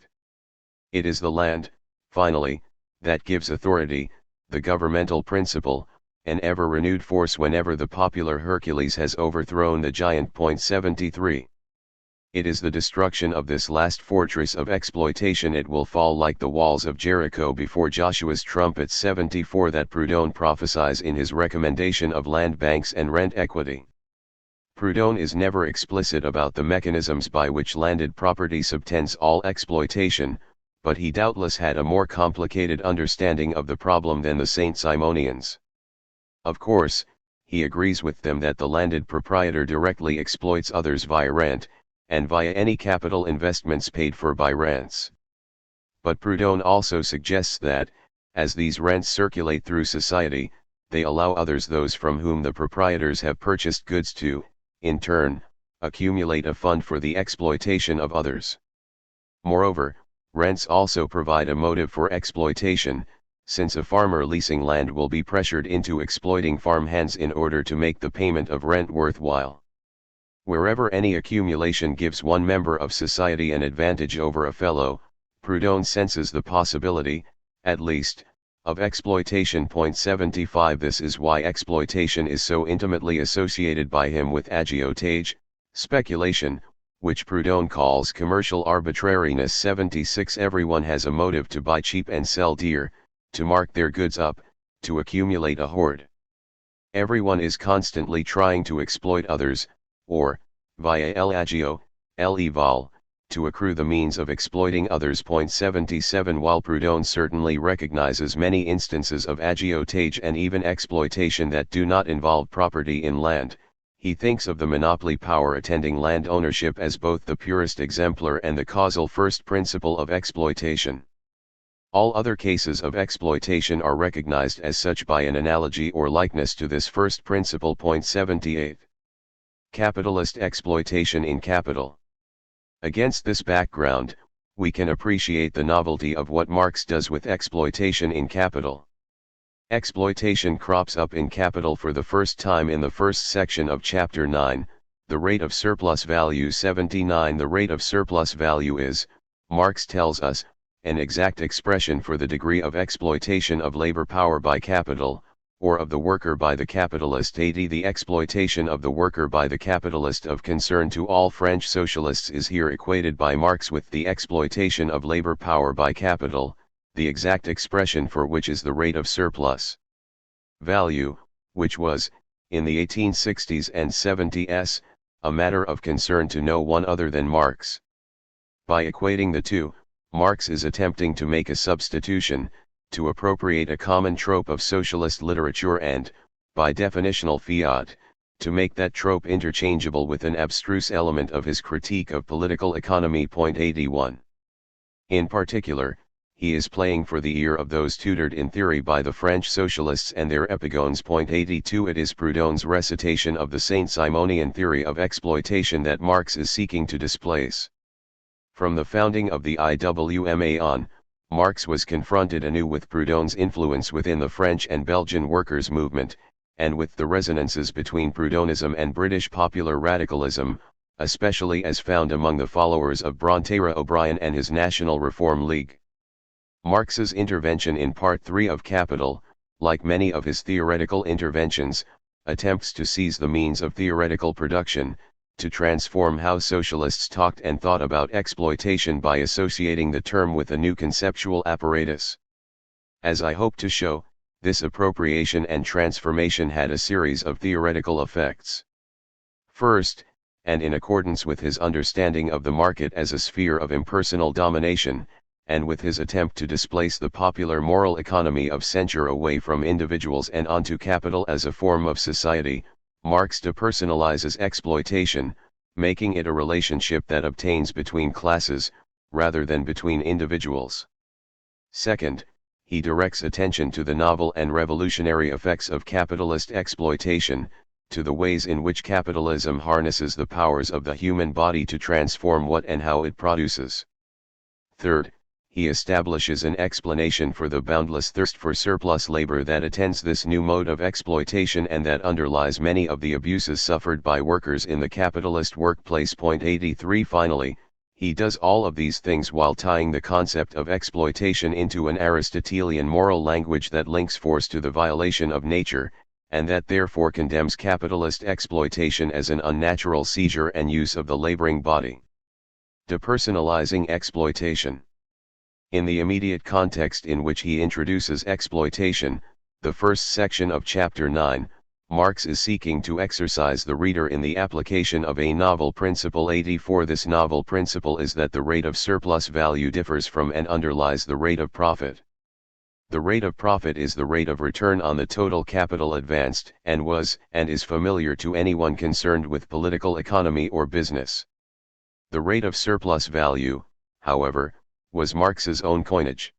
It is the land, finally, that gives authority, the governmental principle, an ever-renewed force whenever the popular Hercules has overthrown the giant. 73. It is the destruction of this last fortress of exploitation, it will fall like the walls of Jericho before Joshua's trumpet. 74. That Proudhon prophesies in his recommendation of land banks and rent equity. Proudhon is never explicit about the mechanisms by which landed property subtends all exploitation, but he doubtless had a more complicated understanding of the problem than the Saint-Simonians. Of course, he agrees with them that the landed proprietor directly exploits others via rent, and via any capital investments paid for by rents. But Proudhon also suggests that, as these rents circulate through society, they allow others, those from whom the proprietors have purchased goods, to, in turn, accumulate a fund for the exploitation of others. Moreover, rents also provide a motive for exploitation, since a farmer leasing land will be pressured into exploiting farmhands in order to make the payment of rent worthwhile. Wherever any accumulation gives one member of society an advantage over a fellow, Proudhon senses the possibility, at least, of exploitation. 75. This is why exploitation is so intimately associated by him with agiotage, speculation, which Proudhon calls commercial arbitrariness. 76. Everyone has a motive to buy cheap and sell dear, to mark their goods up, to accumulate a hoard. Everyone is constantly trying to exploit others, or, via l'agio, l'eval, to accrue the means of exploiting others. 77. While Proudhon certainly recognizes many instances of agiotage and even exploitation that do not involve property in land, he thinks of the monopoly power attending land ownership as both the purest exemplar and the causal first principle of exploitation. All other cases of exploitation are recognized as such by an analogy or likeness to this first principle. 78. Capitalist exploitation in capital. Against this background, we can appreciate the novelty of what Marx does with exploitation in capital. Exploitation crops up in capital for the first time in the first section of Chapter 9, the rate of surplus value. 79. The rate of surplus value is, Marx tells us, an exact expression for the degree of exploitation of labor power by capital, or of the worker by the capitalist. 80. The exploitation of the worker by the capitalist of concern to all French socialists is here equated by Marx with the exploitation of labor power by capital, the exact expression for which is the rate of surplus value, which was, in the 1860s and 70s, a matter of concern to no one other than Marx. By equating the two, Marx is attempting to make a substitution, to appropriate a common trope of socialist literature and, by definitional fiat, to make that trope interchangeable with an abstruse element of his critique of political economy. 81. In particular, he is playing for the ear of those tutored in theory by the French socialists and their epigones. 82. It is Proudhon's recitation of the Saint-Simonian theory of exploitation that Marx is seeking to displace. From the founding of the IWMA on, Marx was confronted anew with Proudhon's influence within the French and Belgian workers' movement, and with the resonances between Proudhonism and British popular radicalism, especially as found among the followers of Bronterra O'Brien and his National Reform League. Marx's intervention in Part 3 of Capital, like many of his theoretical interventions, attempts to seize the means of theoretical production, to transform how socialists talked and thought about exploitation by associating the term with a new conceptual apparatus. As I hope to show, this appropriation and transformation had a series of theoretical effects. First, and in accordance with his understanding of the market as a sphere of impersonal domination, and with his attempt to displace the popular moral economy of censure away from individuals and onto capital as a form of society, Marx depersonalizes exploitation, making it a relationship that obtains between classes, rather than between individuals. Second, he directs attention to the novel and revolutionary effects of capitalist exploitation, to the ways in which capitalism harnesses the powers of the human body to transform what and how it produces. Third, he establishes an explanation for the boundless thirst for surplus labor that attends this new mode of exploitation and that underlies many of the abuses suffered by workers in the capitalist workplace. 83. Finally, he does all of these things while tying the concept of exploitation into an Aristotelian moral language that links force to the violation of nature, and that therefore condemns capitalist exploitation as an unnatural seizure and use of the laboring body. Depersonalizing exploitation. In the immediate context in which he introduces exploitation, the first section of Chapter 9, Marx is seeking to exercise the reader in the application of a novel principle. 84. This novel principle is that the rate of surplus value differs from and underlies the rate of profit. The rate of profit is the rate of return on the total capital advanced, and was, and is familiar to anyone concerned with political economy or business. The rate of surplus value, however, was Marx's own coinage.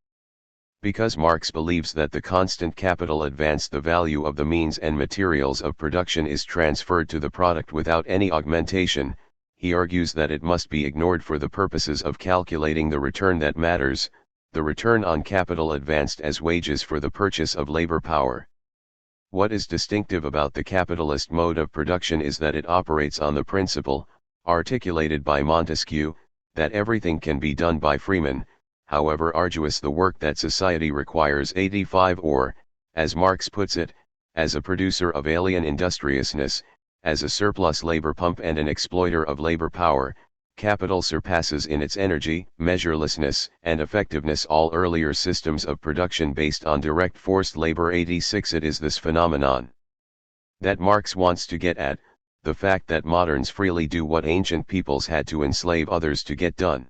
Because Marx believes that the constant capital advance, the value of the means and materials of production is transferred to the product without any augmentation, he argues that it must be ignored for the purposes of calculating the return that matters, the return on capital advanced as wages for the purchase of labor power. What is distinctive about the capitalist mode of production is that it operates on the principle, articulated by Montesquieu, that everything can be done by freemen, however arduous the work that society requires. 85. Or, as Marx puts it, as a producer of alien industriousness, as a surplus labor pump and an exploiter of labor power, capital surpasses in its energy, measurelessness, and effectiveness all earlier systems of production based on direct forced labor. 86. It is this phenomenon that Marx wants to get at, the fact that moderns freely do what ancient peoples had to enslave others to get done.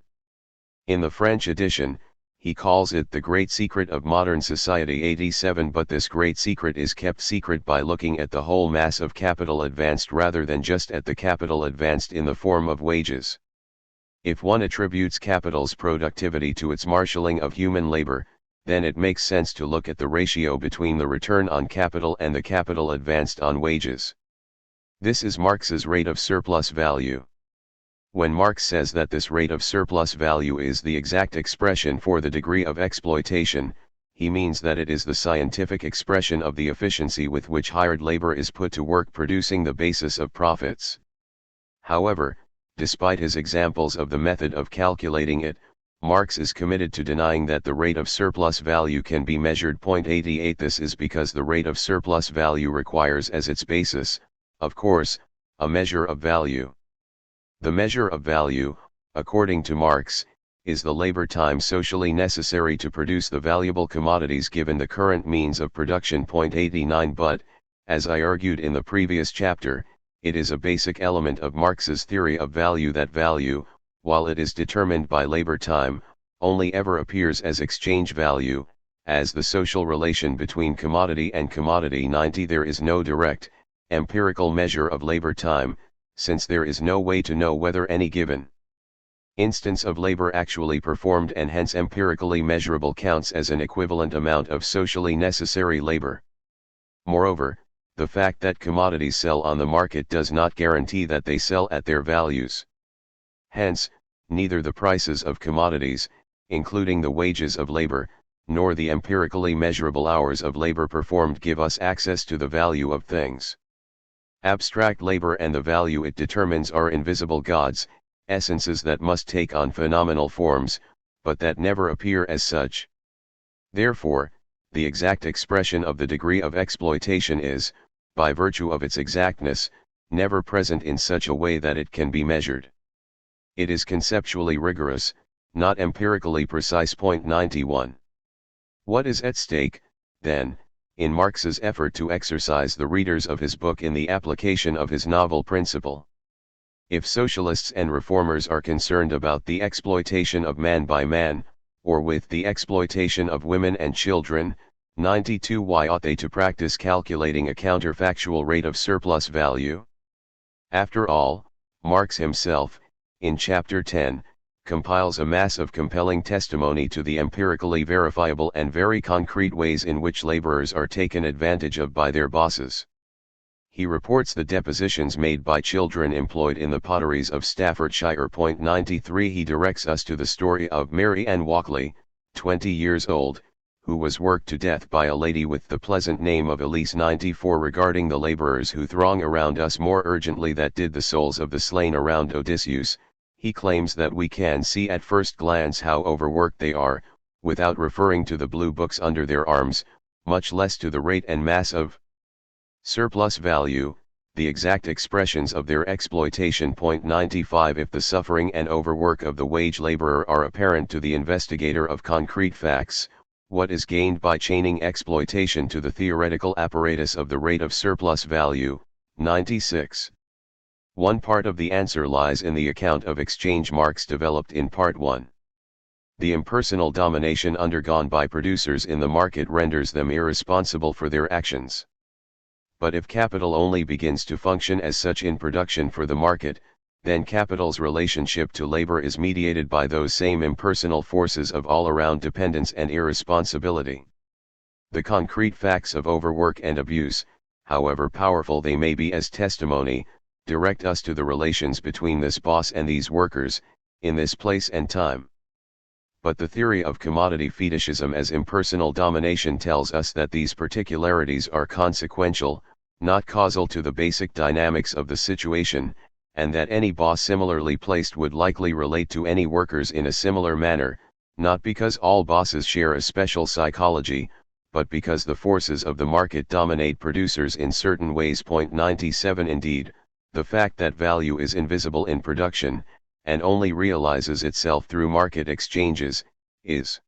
In the French edition, he calls it the great secret of modern society. 87. But this great secret is kept secret by looking at the whole mass of capital advanced rather than just at the capital advanced in the form of wages. If one attributes capital's productivity to its marshalling of human labor, then it makes sense to look at the ratio between the return on capital and the capital advanced on wages. This is Marx's rate of surplus value. When Marx says that this rate of surplus value is the exact expression for the degree of exploitation, he means that it is the scientific expression of the efficiency with which hired labor is put to work producing the basis of profits. However, despite his examples of the method of calculating it, Marx is committed to denying that the rate of surplus value can be measured. 88 This is because the rate of surplus value requires as its basis, of course, a measure of value. The measure of value, according to Marx, is the labor time socially necessary to produce the valuable commodities given the current means of production. 89 But, as I argued in the previous chapter, it is a basic element of Marx's theory of value that value, while it is determined by labor time, only ever appears as exchange value, as the social relation between commodity and commodity. 90 There is no direct, empirical measure of labor time, since there is no way to know whether any given instance of labor actually performed and hence empirically measurable counts as an equivalent amount of socially necessary labor. Moreover, the fact that commodities sell on the market does not guarantee that they sell at their values. Hence, neither the prices of commodities, including the wages of labor, nor the empirically measurable hours of labor performed give us access to the value of things. Abstract labor and the value it determines are invisible gods, essences that must take on phenomenal forms, but that never appear as such. Therefore, the exact expression of the degree of exploitation is, by virtue of its exactness, never present in such a way that it can be measured. It is conceptually rigorous, not empirically precise. 91. What is at stake, then, in Marx's effort to exercise the readers of his book in the application of his novel principle? If socialists and reformers are concerned about the exploitation of man by man, or with the exploitation of women and children, 92 Why ought they to practice calculating a counterfactual rate of surplus value? After all, Marx himself, in Chapter 10, compiles a mass of compelling testimony to the empirically verifiable and very concrete ways in which laborers are taken advantage of by their bosses. He reports the depositions made by children employed in the potteries of Staffordshire. 93 He directs us to the story of Mary Ann Walkley, 20 years old, who was worked to death by a lady with the pleasant name of Elise. 94 Regarding the laborers who throng around us more urgently than did the souls of the slain around Odysseus, he claims that we can see at first glance how overworked they are, without referring to the blue books under their arms, much less to the rate and mass of surplus value, the exact expressions of their exploitation. 95 If the suffering and overwork of the wage laborer are apparent to the investigator of concrete facts, what is gained by chaining exploitation to the theoretical apparatus of the rate of surplus value? 96. One part of the answer lies in the account of exchange Marx developed in Part 1. The impersonal domination undergone by producers in the market renders them irresponsible for their actions. But if capital only begins to function as such in production for the market, then capital's relationship to labor is mediated by those same impersonal forces of all-around dependence and irresponsibility. The concrete facts of overwork and abuse, however powerful they may be as testimony, direct us to the relations between this boss and these workers, in this place and time. But the theory of commodity fetishism as impersonal domination tells us that these particularities are consequential, not causal to the basic dynamics of the situation, and that any boss similarly placed would likely relate to any workers in a similar manner, not because all bosses share a special psychology, but because the forces of the market dominate producers in certain ways. 97 Indeed, the fact that value is invisible in production, and only realizes itself through market exchanges, is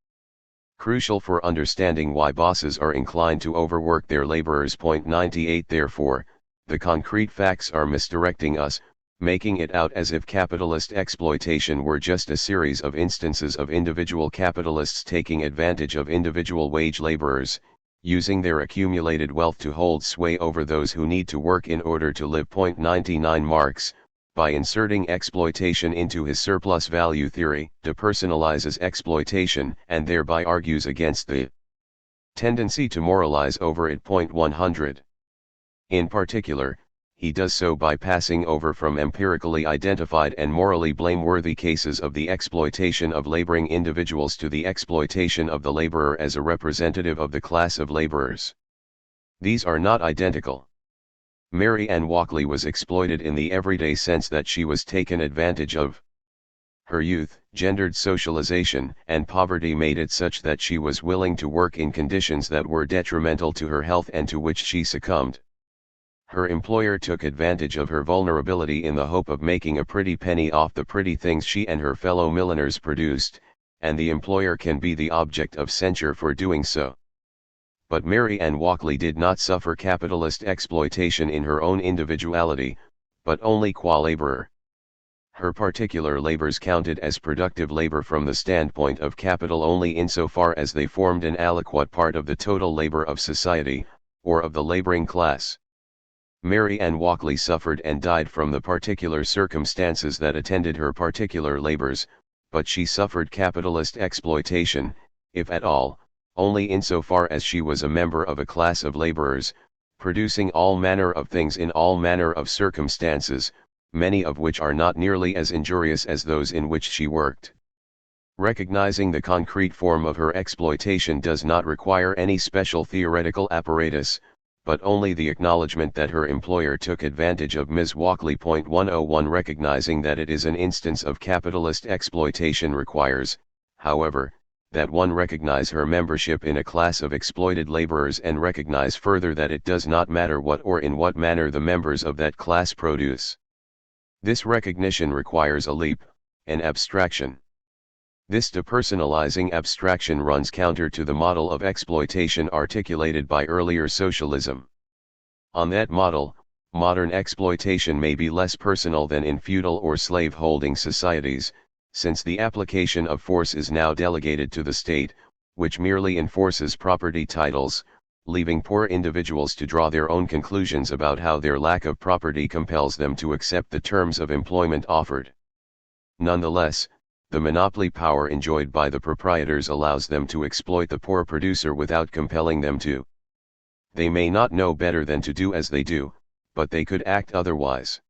crucial for understanding why bosses are inclined to overwork their laborers. 98 Therefore, the concrete facts are misdirecting us, making it out as if capitalist exploitation were just a series of instances of individual capitalists taking advantage of individual wage laborers, using their accumulated wealth to hold sway over those who need to work in order to live. 99 Marx, by inserting exploitation into his surplus value theory, depersonalizes exploitation and thereby argues against the tendency to moralize over it. 100. In particular, he does so by passing over from empirically identified and morally blameworthy cases of the exploitation of laboring individuals to the exploitation of the laborer as a representative of the class of laborers. These are not identical. Mary Ann Walkley was exploited in the everyday sense that she was taken advantage of. Her youth, gendered socialization, and poverty made it such that she was willing to work in conditions that were detrimental to her health and to which she succumbed. Her employer took advantage of her vulnerability in the hope of making a pretty penny off the pretty things she and her fellow milliners produced, and the employer can be the object of censure for doing so. But Mary Ann Walkley did not suffer capitalist exploitation in her own individuality, but only qua laborer. Her particular labors counted as productive labor from the standpoint of capital only insofar as they formed an aliquot part of the total labor of society, or of the laboring class. Mary Ann Walkley suffered and died from the particular circumstances that attended her particular labors, but she suffered capitalist exploitation, if at all, only insofar as she was a member of a class of laborers, producing all manner of things in all manner of circumstances, many of which are not nearly as injurious as those in which she worked. Recognizing the concrete form of her exploitation does not require any special theoretical apparatus, but only the acknowledgement that her employer took advantage of Ms. Walkley. 101 Recognizing that it is an instance of capitalist exploitation requires, however, that one recognize her membership in a class of exploited laborers and recognize further that it does not matter what or in what manner the members of that class produce. This recognition requires a leap, an abstraction. This depersonalizing abstraction runs counter to the model of exploitation articulated by earlier socialism. On that model, modern exploitation may be less personal than in feudal or slave-holding societies, since the application of force is now delegated to the state, which merely enforces property titles, leaving poor individuals to draw their own conclusions about how their lack of property compels them to accept the terms of employment offered. Nonetheless, the monopoly power enjoyed by the proprietors allows them to exploit the poor producer without compelling them to. They may not know better than to do as they do, but they could act otherwise.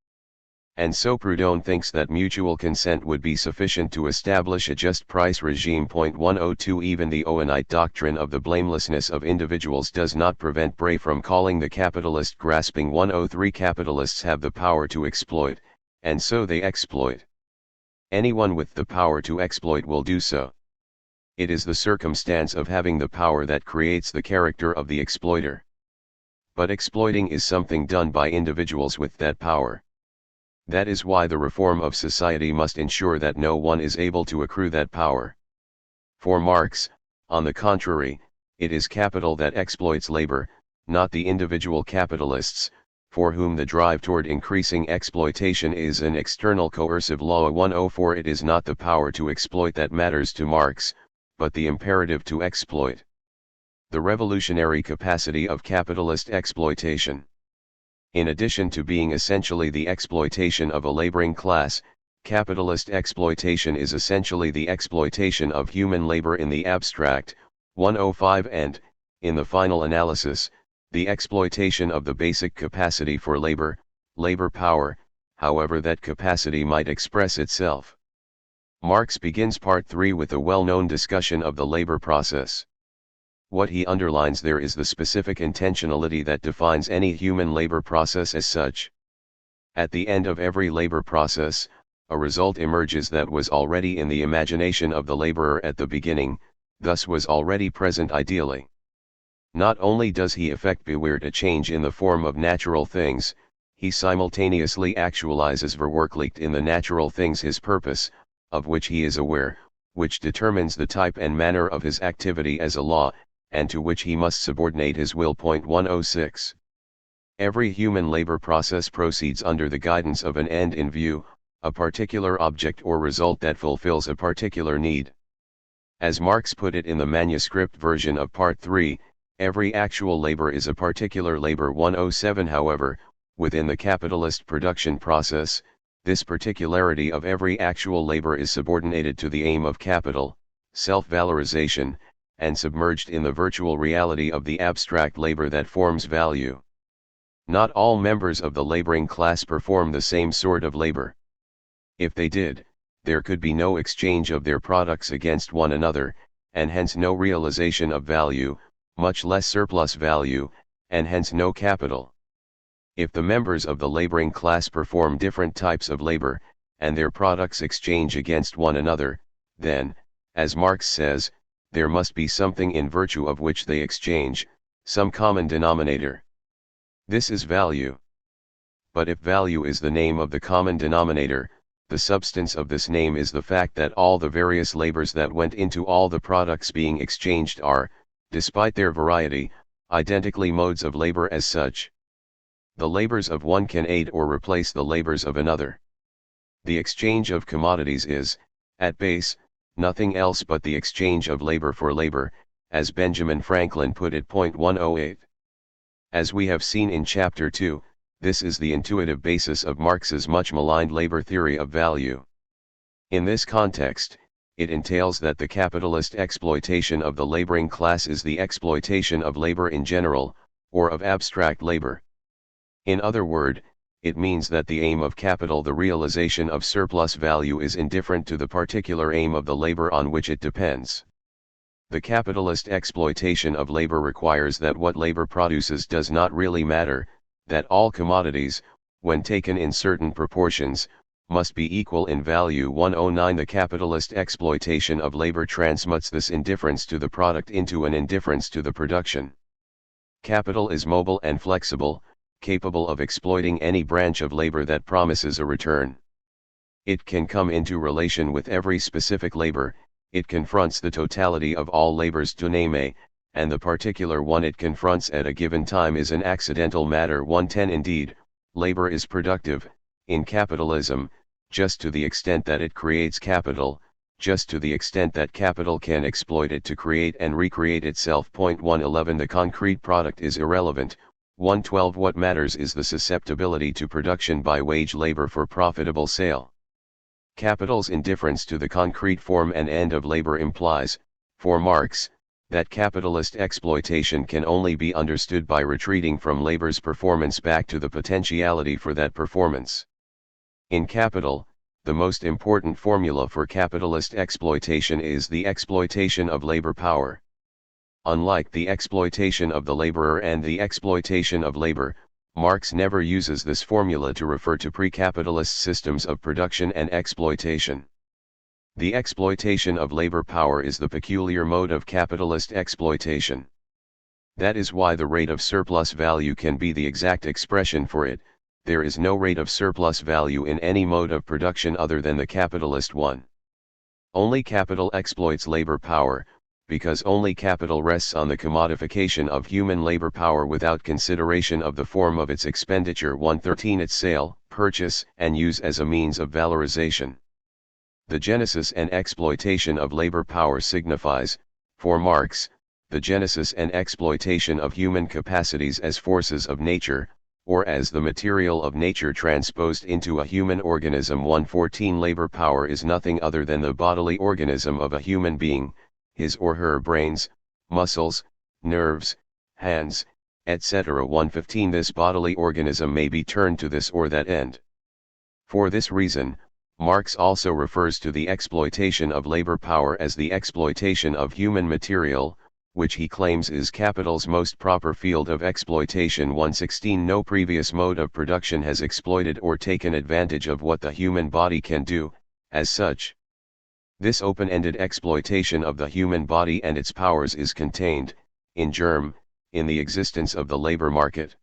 And so Proudhon thinks that mutual consent would be sufficient to establish a just price regime. 102 Even the Owenite doctrine of the blamelessness of individuals does not prevent Bray from calling the capitalist grasping. 103 Capitalists have the power to exploit, and so they exploit. Anyone with the power to exploit will do so. It is the circumstance of having the power that creates the character of the exploiter. But exploiting is something done by individuals with that power. That is why the reform of society must ensure that no one is able to accrue that power. For Marx, on the contrary, it is capital that exploits labor, not the individual capitalists, for whom the drive toward increasing exploitation is an external coercive law. 104 It is not the power to exploit that matters to Marx, but the imperative to exploit. The revolutionary capacity of capitalist exploitation. In addition to being essentially the exploitation of a laboring class, capitalist exploitation is essentially the exploitation of human labor in the abstract. 105 And, in the final analysis, the exploitation of the basic capacity for labor, labor power, however that capacity might express itself. Marx begins Part 3 with a well-known discussion of the labor process. What he underlines there is the specific intentionality that defines any human labor process as such. At the end of every labor process, a result emerges that was already in the imagination of the laborer at the beginning, thus was already present ideally. Not only does he effect bewird a change in the form of natural things, he simultaneously actualizes verwirklicht in the natural things his purpose, of which he is aware, which determines the type and manner of his activity as a law, and to which he must subordinate his will. 106. Every human labor process proceeds under the guidance of an end in view, a particular object or result that fulfills a particular need. As Marx put it in the manuscript version of Part 3, every actual labor is a particular labor. 107 However, within the capitalist production process, This particularity of every actual labor is subordinated to the aim of capital, self-valorization, and submerged in the virtual reality of the abstract labor that forms value. Not all members of the laboring class perform the same sort of labor. If they did, there could be no exchange of their products against one another, and hence no realization of value, much less surplus value, and hence no capital. If the members of the laboring class perform different types of labor, and their products exchange against one another, then, as Marx says, there must be something in virtue of which they exchange, some common denominator. This is value. But if value is the name of the common denominator, the substance of this name is the fact that all the various labors that went into all the products being exchanged are, despite their variety, identically modes of labor as such. The labors of one can aid or replace the labors of another. The exchange of commodities is, at base, nothing else but the exchange of labor for labor, as Benjamin Franklin put it. 108. As we have seen in Chapter 2, this is the intuitive basis of Marx's much maligned labor theory of value. In this context, it entails that the capitalist exploitation of the laboring class is the exploitation of labor in general, or of abstract labor. In other words, it means that the aim of capital, the realization of surplus value, is indifferent to the particular aim of the labor on which it depends. The capitalist exploitation of labor requires that what labor produces does not really matter, that all commodities, when taken in certain proportions, must be equal in value. 109. The capitalist exploitation of labor transmutes this indifference to the product into an indifference to the production. Capital is mobile and flexible, capable of exploiting any branch of labor that promises a return. It can come into relation with every specific labor, it confronts the totality of all labors to name a, and the particular one it confronts at a given time is an accidental matter. 110. Indeed, labor is productive, in capitalism, just to the extent that it creates capital, just to the extent that capital can exploit it to create and recreate itself. 111. The concrete product is irrelevant. 112. What matters is the susceptibility to production by wage labor for profitable sale. Capital's indifference to the concrete form and end of labor implies, for Marx, that capitalist exploitation can only be understood by retreating from labor's performance back to the potentiality for that performance. In capital, the most important formula for capitalist exploitation is the exploitation of labor power. Unlike the exploitation of the laborer and the exploitation of labor, Marx never uses this formula to refer to pre-capitalist systems of production and exploitation. The exploitation of labor power is the peculiar mode of capitalist exploitation. That is why the rate of surplus value can be the exact expression for it. There is no rate of surplus value in any mode of production other than the capitalist one. Only capital exploits labor power, because only capital rests on the commodification of human labor power without consideration of the form of its expenditure. 113. Its sale, purchase, and use as a means of valorization. The genesis and exploitation of labor power signifies, for Marx, the genesis and exploitation of human capacities as forces of nature, or as the material of nature transposed into a human organism. 114. Labor power is nothing other than the bodily organism of a human being, his or her brains, muscles, nerves, hands, etc. 115. This bodily organism may be turned to this or that end. For this reason, Marx also refers to the exploitation of labor power as the exploitation of human material, which he claims is capital's most proper field of exploitation. 116. No previous mode of production has exploited or taken advantage of what the human body can do, as such. This open-ended exploitation of the human body and its powers is contained, in germ, in the existence of the labor market.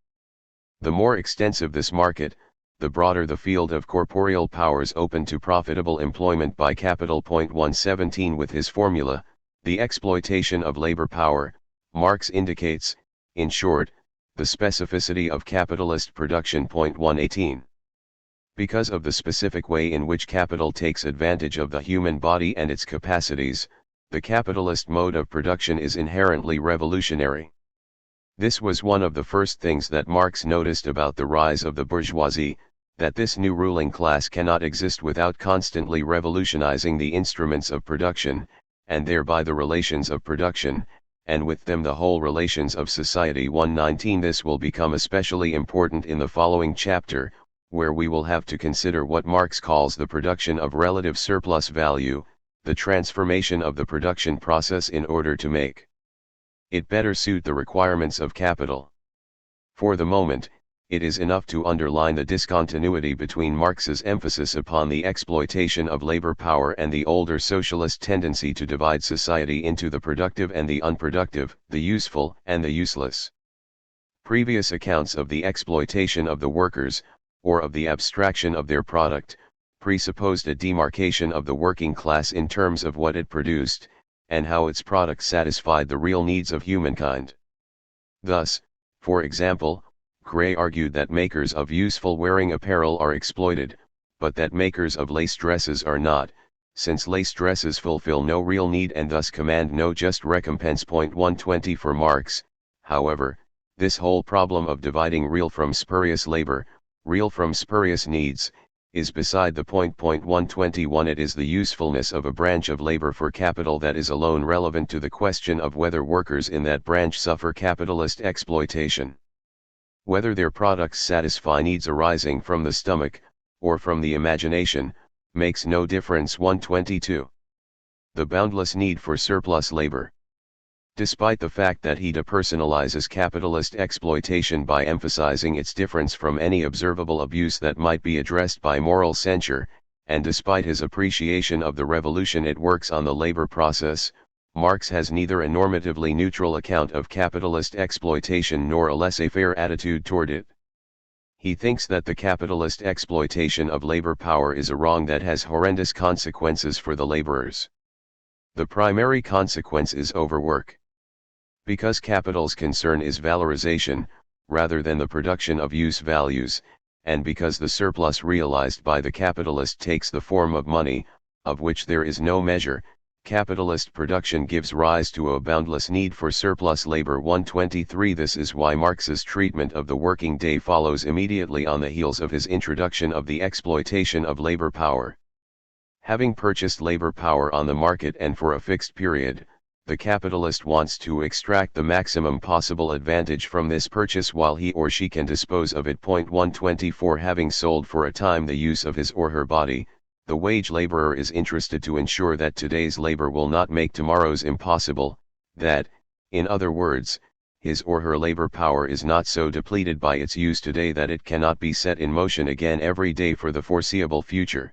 The more extensive this market, the broader the field of corporeal powers open to profitable employment by capital. 117. With his formula, the exploitation of labor power, Marx indicates, in short, the specificity of capitalist production. 118. Because of the specific way in which capital takes advantage of the human body and its capacities, the capitalist mode of production is inherently revolutionary. This was one of the first things that Marx noticed about the rise of the bourgeoisie, that this new ruling class cannot exist without constantly revolutionizing the instruments of production, and thereby the relations of production, and with them the whole relations of society. 119 This will become especially important in the following chapter, where we will have to consider what Marx calls the production of relative surplus value, the transformation of the production process in order to make it better suit the requirements of capital. For the moment, it is enough to underline the discontinuity between Marx's emphasis upon the exploitation of labor power and the older socialist tendency to divide society into the productive and the unproductive, the useful and the useless. Previous accounts of the exploitation of the workers, or of the abstraction of their product, presupposed a demarcation of the working class in terms of what it produced, and how its product satisfied the real needs of humankind. Thus, for example, Clare argued that makers of useful wearing apparel are exploited, but that makers of lace dresses are not, since lace dresses fulfill no real need and thus command no just recompense. 120 For Marx, however, this whole problem of dividing real from spurious labor, real from spurious needs, is beside the point. 121 It is the usefulness of a branch of labor for capital that is alone relevant to the question of whether workers in that branch suffer capitalist exploitation. Whether their products satisfy needs arising from the stomach, or from the imagination, makes no difference. 122. The boundless need for surplus labor. Despite the fact that he depersonalizes capitalist exploitation by emphasizing its difference from any observable abuse that might be addressed by moral censure, and despite his appreciation of the revolution it works on the labor process, Marx has neither a normatively neutral account of capitalist exploitation nor a laissez-faire attitude toward it. He thinks that the capitalist exploitation of labor power is a wrong that has horrendous consequences for the laborers. The primary consequence is overwork. Because capital's concern is valorization, rather than the production of use values, and because the surplus realized by the capitalist takes the form of money, of which there is no measure, capitalist production gives rise to a boundless need for surplus labor. 123 This is why Marx's treatment of the working day follows immediately on the heels of his introduction of the exploitation of labor power. Having purchased labor power on the market and for a fixed period, the capitalist wants to extract the maximum possible advantage from this purchase while he or she can dispose of it. 124 Having sold for a time the use of his or her body, the wage laborer is interested to ensure that today's labor will not make tomorrow's impossible, that, in other words, his or her labor power is not so depleted by its use today that it cannot be set in motion again every day for the foreseeable future.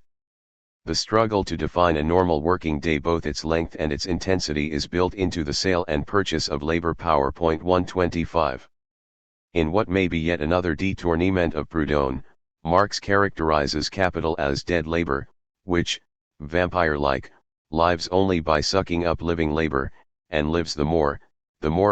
The struggle to define a normal working day, both its length and its intensity, is built into the sale and purchase of labor power. 125. In what may be yet another détournement of Proudhon, Marx characterizes capital as dead labor, which, vampire-like, lives only by sucking up living labor, and lives the more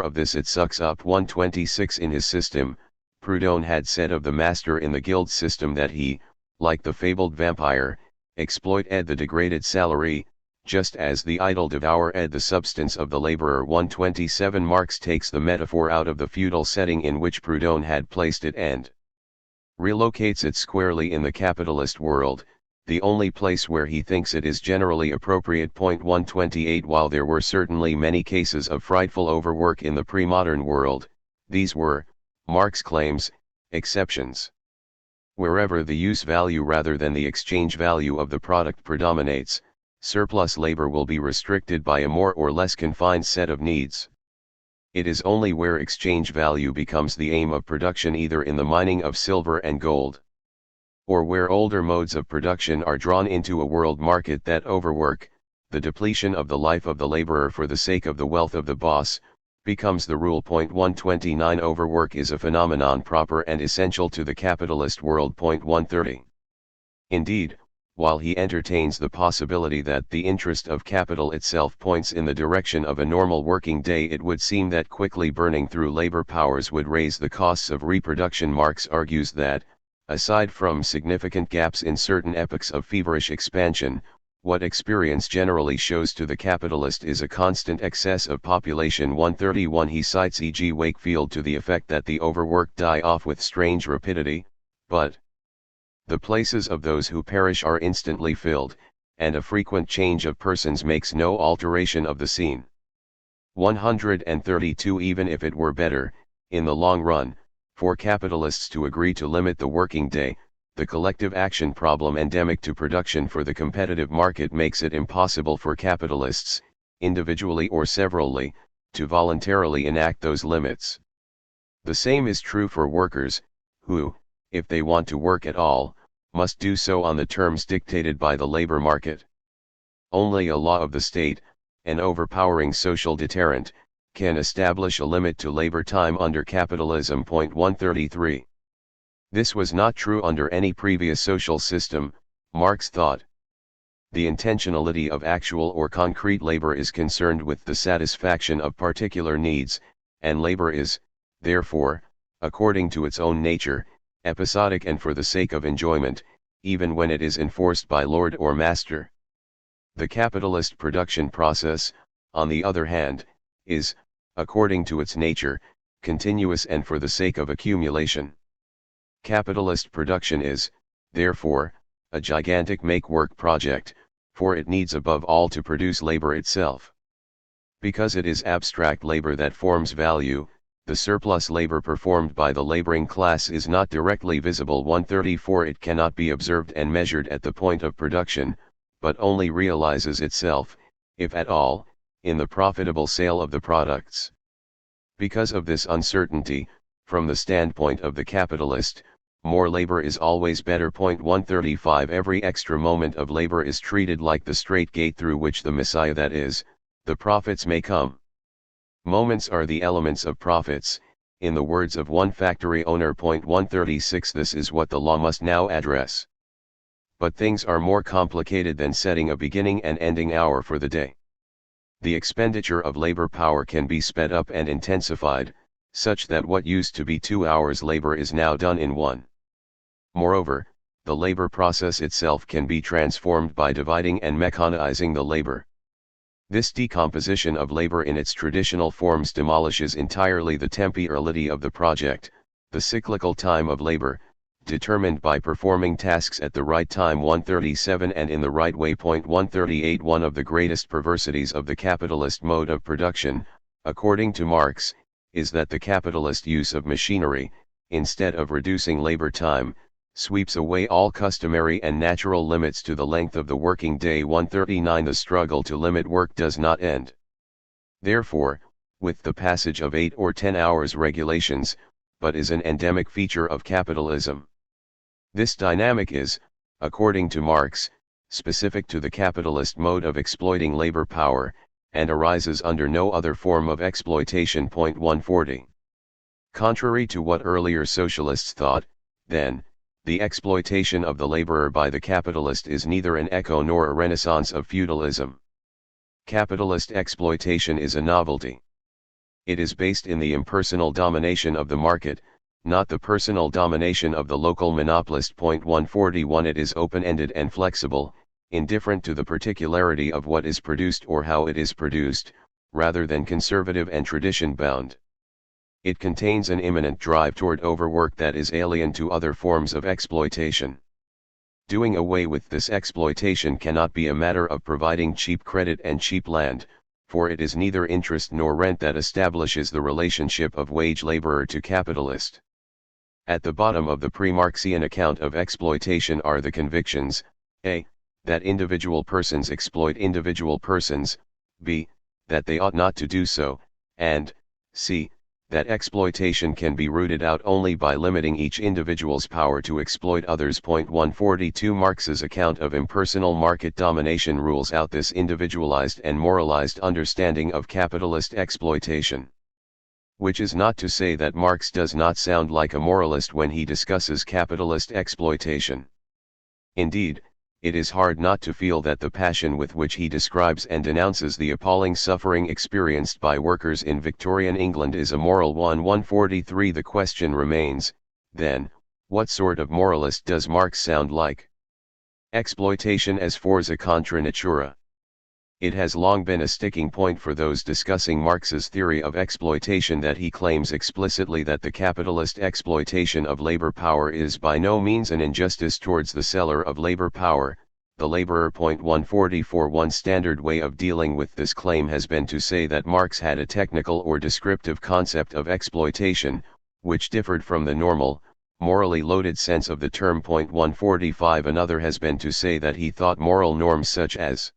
of this it sucks up. 126 In his system, Proudhon had said of the master in the guild system that he, like the fabled vampire, exploited the degraded salary, just as the idle devoured the substance of the laborer. 127 Marx takes the metaphor out of the feudal setting in which Proudhon had placed it and relocates it squarely in the capitalist world, the only place where he thinks it is generally appropriate. 128 While there were certainly many cases of frightful overwork in the pre-modern world, these were, Marx claims, exceptions. Wherever the use value rather than the exchange value of the product predominates, surplus labor will be restricted by a more or less confined set of needs. It is only where exchange value becomes the aim of production, either in the mining of silver and gold, or where older modes of production are drawn into a world market, that overwork, the depletion of the life of the laborer for the sake of the wealth of the boss, becomes the rule. 129 Overwork is a phenomenon proper and essential to the capitalist world. 130. Indeed, while he entertains the possibility that the interest of capital itself points in the direction of a normal working day, it would seem that quickly burning through labor powers would raise the costs of reproduction. Marx argues that, aside from significant gaps in certain epochs of feverish expansion, what experience generally shows to the capitalist is a constant excess of population. 131 He cites E.G. Wakefield to the effect that the overworked die off with strange rapidity, but The places of those who perish are instantly filled, and a frequent change of persons makes no alteration of the scene. 132 Even if it were better, in the long run, for capitalists to agree to limit the working day, the collective action problem endemic to production for the competitive market makes it impossible for capitalists, individually or severally, to voluntarily enact those limits. The same is true for workers, who, if they want to work at all, must do so on the terms dictated by the labor market. Only a law of the state, an overpowering social deterrent, can establish a limit to labor time under capitalism. 133. This was not true under any previous social system, Marx thought. The intentionality of actual or concrete labor is concerned with the satisfaction of particular needs, and labor is, therefore, according to its own nature, episodic and for the sake of enjoyment, even when it is enforced by lord or master. The capitalist production process, on the other hand, is, according to its nature, continuous and for the sake of accumulation. Capitalist production is, therefore, a gigantic make-work project, for it needs above all to produce labor itself. Because it is abstract labor that forms value, the surplus labor performed by the laboring class is not directly visible. 134 It cannot be observed and measured at the point of production, but only realizes itself, if at all, in the profitable sale of the products. Because of this uncertainty, from the standpoint of the capitalist, more labor is always better. 135 Every extra moment of labor is treated like the straight gate through which the Messiah, that is, the profits, may come. Moments are the elements of profits, in the words of one factory owner. 136 This is what the law must now address. But things are more complicated than setting a beginning and ending hour for the day. The expenditure of labor power can be sped up and intensified, such that what used to be 2 hours labor is now done in 1. Moreover, the labor process itself can be transformed by dividing and mechanizing the labor. This decomposition of labor in its traditional forms demolishes entirely the temporality of the project, the cyclical time of labor, determined by performing tasks at the right time. 137 And in the right way. 138 One of the greatest perversities of the capitalist mode of production, according to Marx, is that the capitalist use of machinery, instead of reducing labor time, sweeps away all customary and natural limits to the length of the working day. 139 The struggle to limit work does not end. Therefore, with the passage of 8 or 10 hours regulations, but is an endemic feature of capitalism. This dynamic is, according to Marx, specific to the capitalist mode of exploiting labor power, and arises under no other form of exploitation. 140. Contrary to what earlier socialists thought, then, the exploitation of the laborer by the capitalist is neither an echo nor a renaissance of feudalism. Capitalist exploitation is a novelty. It is based in the impersonal domination of the market, not the personal domination of the local monopolist. 141 It is open-ended and flexible, indifferent to the particularity of what is produced or how it is produced, rather than conservative and tradition-bound. It contains an imminent drive toward overwork that is alien to other forms of exploitation. Doing away with this exploitation cannot be a matter of providing cheap credit and cheap land, for it is neither interest nor rent that establishes the relationship of wage laborer to capitalist. At the bottom of the pre-Marxian account of exploitation are the convictions, a. that individual persons exploit individual persons, b. that they ought not to do so, and c. that exploitation can be rooted out only by limiting each individual's power to exploit others. 142 Marx's account of impersonal market domination rules out this individualized and moralized understanding of capitalist exploitation. Which is not to say that Marx does not sound like a moralist when he discusses capitalist exploitation. Indeed, it is hard not to feel that the passion with which he describes and denounces the appalling suffering experienced by workers in Victorian England is a moral one. 143 The question remains, then, what sort of moralist does Marx sound like? Exploitation as forza contra natura. It has long been a sticking point for those discussing Marx's theory of exploitation that he claims explicitly that the capitalist exploitation of labor power is by no means an injustice towards the seller of labor power, the laborer. 144. One standard way of dealing with this claim has been to say that Marx had a technical or descriptive concept of exploitation, which differed from the normal, morally loaded sense of the term. 145. Another has been to say that he thought moral norms such as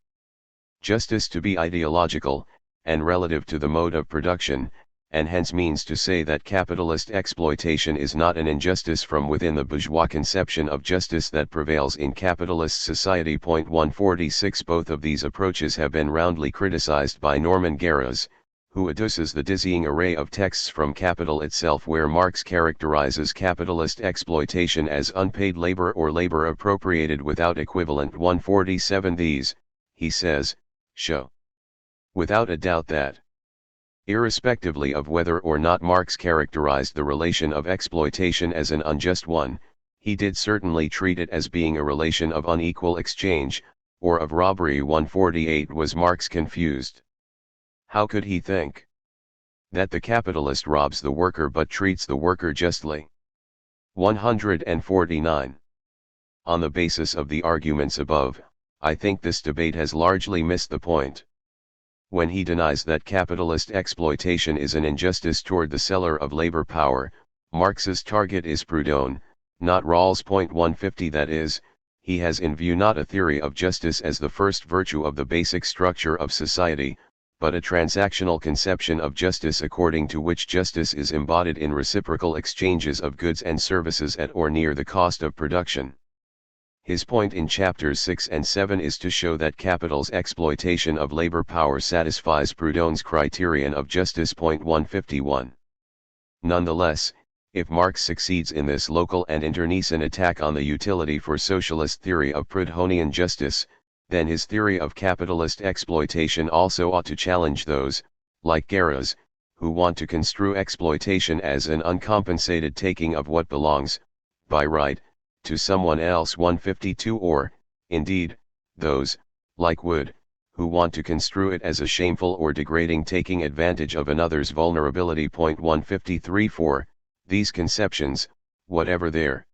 justice to be ideological, and relative to the mode of production, and hence means to say that capitalist exploitation is not an injustice from within the bourgeois conception of justice that prevails in capitalist society. 146. Both of these approaches have been roundly criticized by Norman Garros, who adduces the dizzying array of texts from Capital itself where Marx characterizes capitalist exploitation as unpaid labor or labor appropriated without equivalent. 147. These, he says, show without a doubt that, irrespectively of whether or not Marx characterized the relation of exploitation as an unjust one, he did certainly treat it as being a relation of unequal exchange, or of robbery. 148. Was Marx confused? How could he think that the capitalist robs the worker but treats the worker justly? 149. On the basis of the arguments above, I think this debate has largely missed the point. When he denies that capitalist exploitation is an injustice toward the seller of labor power, Marx's target is Proudhon, not Rawls. 150. That is, he has in view not a theory of justice as the first virtue of the basic structure of society, but a transactional conception of justice according to which justice is embodied in reciprocal exchanges of goods and services at or near the cost of production. His point in chapters 6 and 7 is to show that capital's exploitation of labor power satisfies Proudhon's criterion of justice. 151. Nonetheless, if Marx succeeds in this local and internecine attack on the utility for socialist theory of Proudhonian justice, then his theory of capitalist exploitation also ought to challenge those, like Garros, who want to construe exploitation as an uncompensated taking of what belongs, by right, to someone else. 152. Or, indeed, those, like Wood, who want to construe it as a shameful or degrading taking advantage of another's vulnerability. 153. For these conceptions, whatever their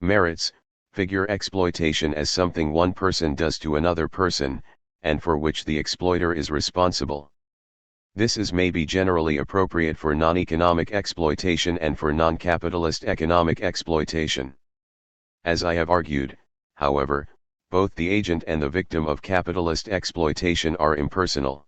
merits, figure exploitation as something one person does to another person, and for which the exploiter is responsible. This is maybe generally appropriate for non-economic exploitation and for non-capitalist economic exploitation. As I have argued, however, both the agent and the victim of capitalist exploitation are impersonal.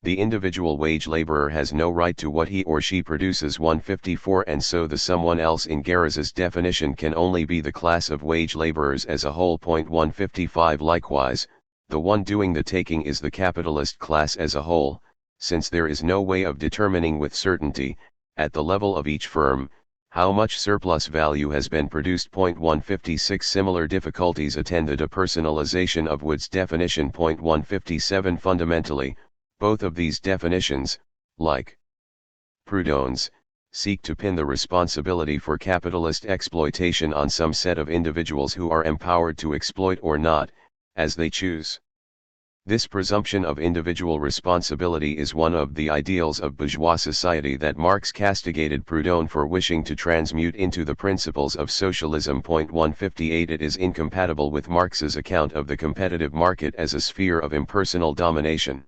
The individual wage laborer has no right to what he or she produces. 154. And so the someone else in Garros's definition can only be the class of wage laborers as a whole. 155. Likewise, the one doing the taking is the capitalist class as a whole, since there is no way of determining with certainty, at the level of each firm, how much surplus value has been produced. 156. Similar difficulties attend the depersonalization of Wood's definition. 157. Fundamentally, both of these definitions, like Proudhon's, seek to pin the responsibility for capitalist exploitation on some set of individuals who are empowered to exploit or not, as they choose. This presumption of individual responsibility is one of the ideals of bourgeois society that Marx castigated Proudhon for wishing to transmute into the principles of socialism. 158. It is incompatible with Marx's account of the competitive market as a sphere of impersonal domination.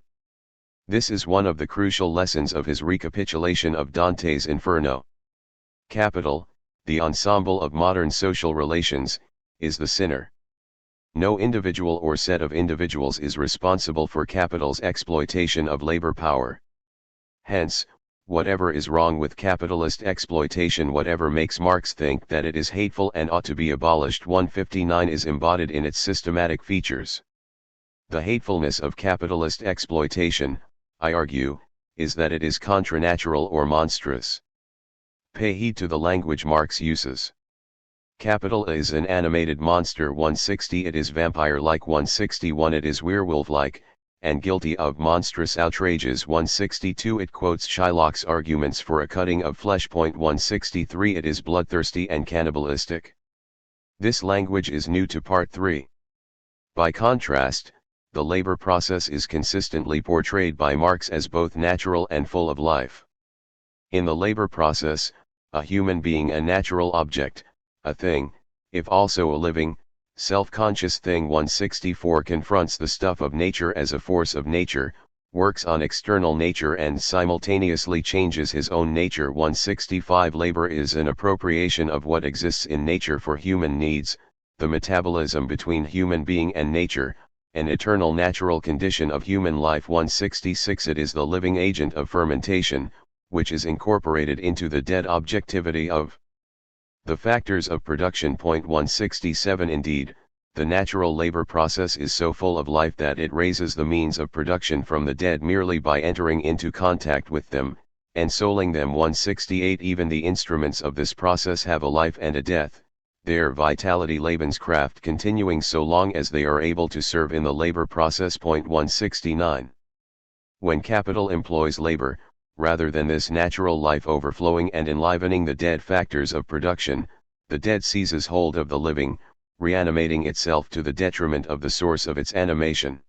This is one of the crucial lessons of his recapitulation of Dante's Inferno. Capital, the ensemble of modern social relations, is the sinner. No individual or set of individuals is responsible for capital's exploitation of labor power. Hence, whatever is wrong with capitalist exploitation, whatever makes Marx think that it is hateful and ought to be abolished, 159, is embodied in its systematic features. The hatefulness of capitalist exploitation, I argue, is that it is contranatural or monstrous. Pay heed to the language Marx uses. Capital is an animated monster. 160. It is vampire-like. 161. It is werewolf-like, and guilty of monstrous outrages. 162. It quotes Shylock's arguments for a cutting of flesh. 163. It is bloodthirsty and cannibalistic. This language is new to Part 3. By contrast, the labor process is consistently portrayed by Marx as both natural and full of life. In the labor process, a human being, a natural object, a thing, if also a living, self-conscious thing, 164, confronts the stuff of nature as a force of nature, works on external nature and simultaneously changes his own nature. 165 Labor is an appropriation of what exists in nature for human needs, the metabolism between human being and nature, an eternal natural condition of human life. 166 It is the living agent of fermentation, which is incorporated into the dead objectivity of the factors of production. 167 Indeed, the natural labor process is so full of life that it raises the means of production from the dead merely by entering into contact with them, ensouling them. 168 Even the instruments of this process have a life and a death, their vitality Lebenskraft continuing so long as they are able to serve in the labor process. 169 When capital employs labor, rather than this natural life overflowing and enlivening the dead factors of production, the dead seizes hold of the living, reanimating itself to the detriment of the source of its animation.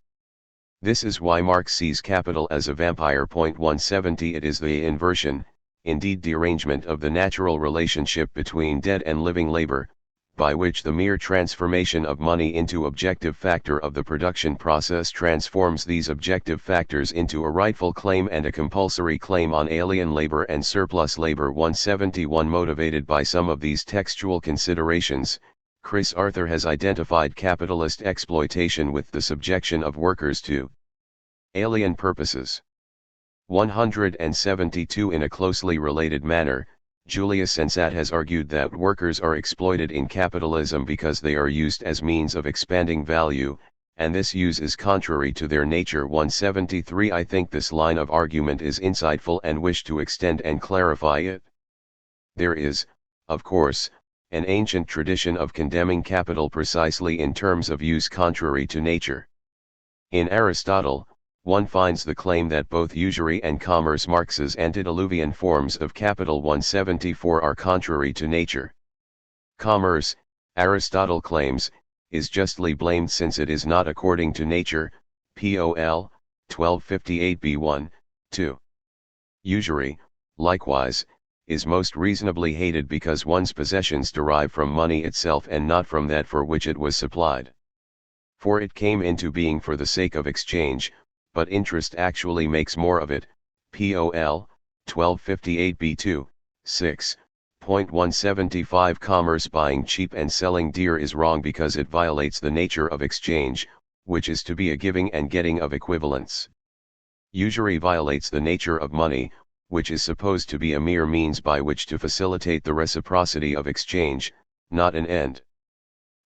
This is why Marx sees capital as a vampire. 170 It is the inversion, indeed derangement, of the natural relationship between dead and living labor, by which the mere transformation of money into objective factor of the production process transforms these objective factors into a rightful claim and a compulsory claim on alien labor and surplus labor. 171 Motivated by some of these textual considerations, Chris Arthur has identified capitalist exploitation with the subjection of workers to alien purposes. 172 In a closely related manner, Julius Sensat has argued that workers are exploited in capitalism because they are used as means of expanding value, and this use is contrary to their nature. 173 I think this line of argument is insightful and wish to extend and clarify it. There is, of course, an ancient tradition of condemning capital precisely in terms of use contrary to nature. In Aristotle, one finds the claim that both usury and commerce, Marx's antediluvian forms of capital. 174 are contrary to nature. Commerce, Aristotle claims, is justly blamed since it is not according to nature, Pol. 1258b1, 2. Usury, likewise, is most reasonably hated because one's possessions derive from money itself and not from that for which it was supplied. For it came into being for the sake of exchange, but interest actually makes more of it, Pol. 1258b2, 6. 175 Commerce, buying cheap and selling dear, is wrong because it violates the nature of exchange, which is to be a giving and getting of equivalents. Usury violates the nature of money, which is supposed to be a mere means by which to facilitate the reciprocity of exchange, not an end.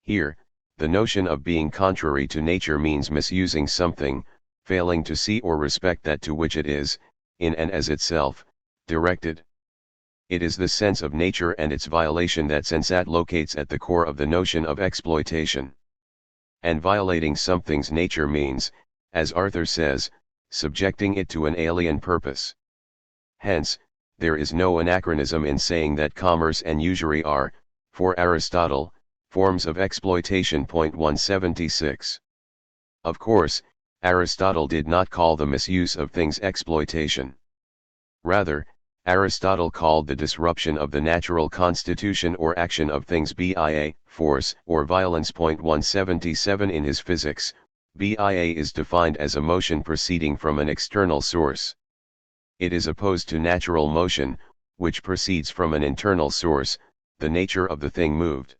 Here, the notion of being contrary to nature means misusing something, failing to see or respect that to which it is, in and as itself, directed. It is the sense of nature and its violation that Sensat locates at the core of the notion of exploitation. And violating something's nature means, as Arthur says, subjecting it to an alien purpose. Hence, there is no anachronism in saying that commerce and usury are, for Aristotle, forms of exploitation. 176. Of course, Aristotle did not call the misuse of things exploitation. Rather, Aristotle called the disruption of the natural constitution or action of things BIA, force or violence. 177 In his Physics, BIA is defined as a motion proceeding from an external source. It is opposed to natural motion, which proceeds from an internal source, the nature of the thing moved.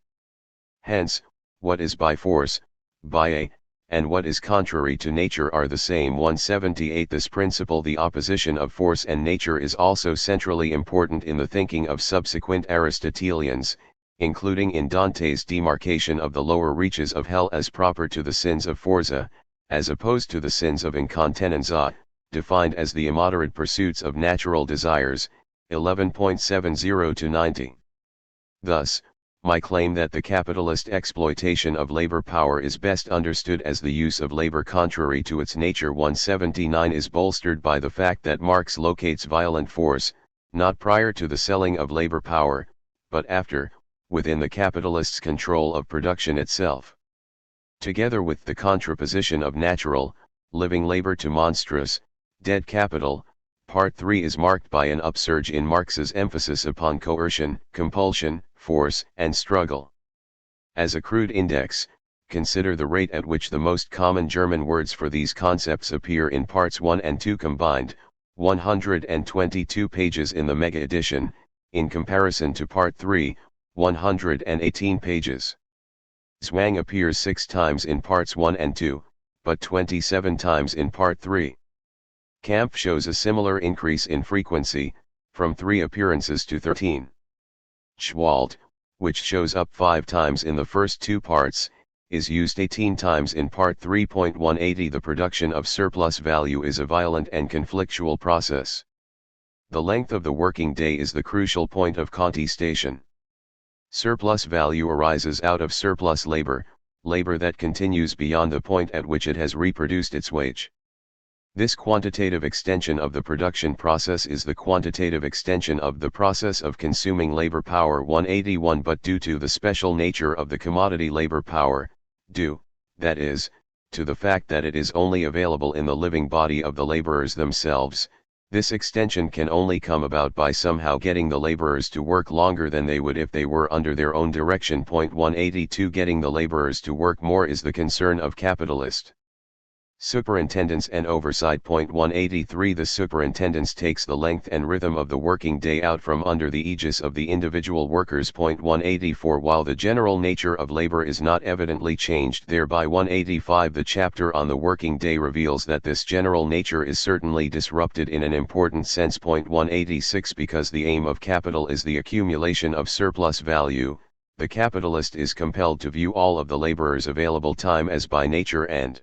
Hence, what is by force, BIA, and what is contrary to nature are the same. 178 This principle, the opposition of force and nature, is also centrally important in the thinking of subsequent Aristotelians, including in Dante's demarcation of the lower reaches of hell as proper to the sins of forza, as opposed to the sins of incontinenza, defined as the immoderate pursuits of natural desires, 11.70-90. Thus, my claim that the capitalist exploitation of labor power is best understood as the use of labor contrary to its nature. 179 is bolstered by the fact that Marx locates violent force, not prior to the selling of labor power, but after, within the capitalist's control of production itself. Together with the contraposition of natural, living labor to monstrous, dead capital, Part 3 is marked by an upsurge in Marx's emphasis upon coercion, compulsion, force, and struggle. As a crude index, consider the rate at which the most common German words for these concepts appear in Parts 1 and 2 combined, 122 pages in the Mega Edition, in comparison to Part 3, 118 pages. Zwang appears 6 times in Parts 1 and 2, but 27 times in Part 3. Kampf shows a similar increase in frequency, from 3 appearances to 13. Schwald, which shows up 5 times in the first 2 parts, is used 18 times in Part 3.180. The production of surplus value is a violent and conflictual process. The length of the working day is the crucial point of contestation. Surplus value arises out of surplus labor, labor that continues beyond the point at which it has reproduced its wage. This quantitative extension of the production process is the quantitative extension of the process of consuming labor power 181, but due to the special nature of the commodity labor power, due, that is, to the fact that it is only available in the living body of the laborers themselves, this extension can only come about by somehow getting the laborers to work longer than they would if they were under their own direction. 182 Getting the laborers to work more is the concern of capitalist superintendence and oversight. 183 The superintendence takes the length and rhythm of the working day out from under the aegis of the individual workers. 184 While the general nature of labor is not evidently changed thereby. 185 The chapter on the working day reveals that this general nature is certainly disrupted in an important sense. 186 Because the aim of capital is the accumulation of surplus value, the capitalist is compelled to view all of the laborers' available time as by nature and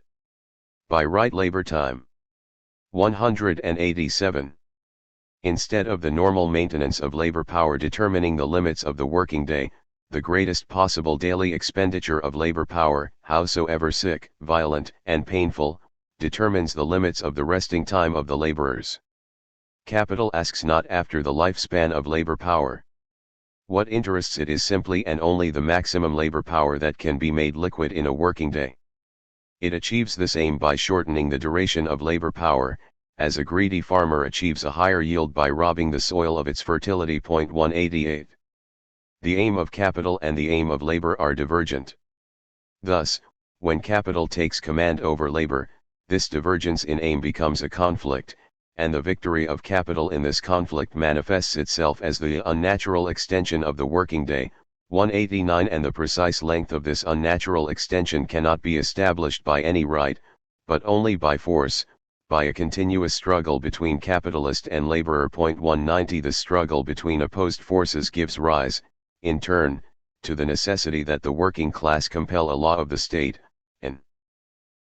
by right labor time. 187. Instead of the normal maintenance of labor power determining the limits of the working day, the greatest possible daily expenditure of labor power, howsoever sick, violent, and painful, determines the limits of the resting time of the laborers. Capital asks not after the lifespan of labor power. What interests it is simply and only the maximum labor power that can be made liquid in a working day. It achieves this aim by shortening the duration of labor power, as a greedy farmer achieves a higher yield by robbing the soil of its fertility. 188. The aim of capital and the aim of labor are divergent. Thus, when capital takes command over labor, this divergence in aim becomes a conflict, and the victory of capital in this conflict manifests itself as the unnatural extension of the working day. 189 And the precise length of this unnatural extension cannot be established by any right, but only by force, by a continuous struggle between capitalist and laborer. 190 The struggle between opposed forces gives rise, in turn, to the necessity that the working class compel a law of the state, an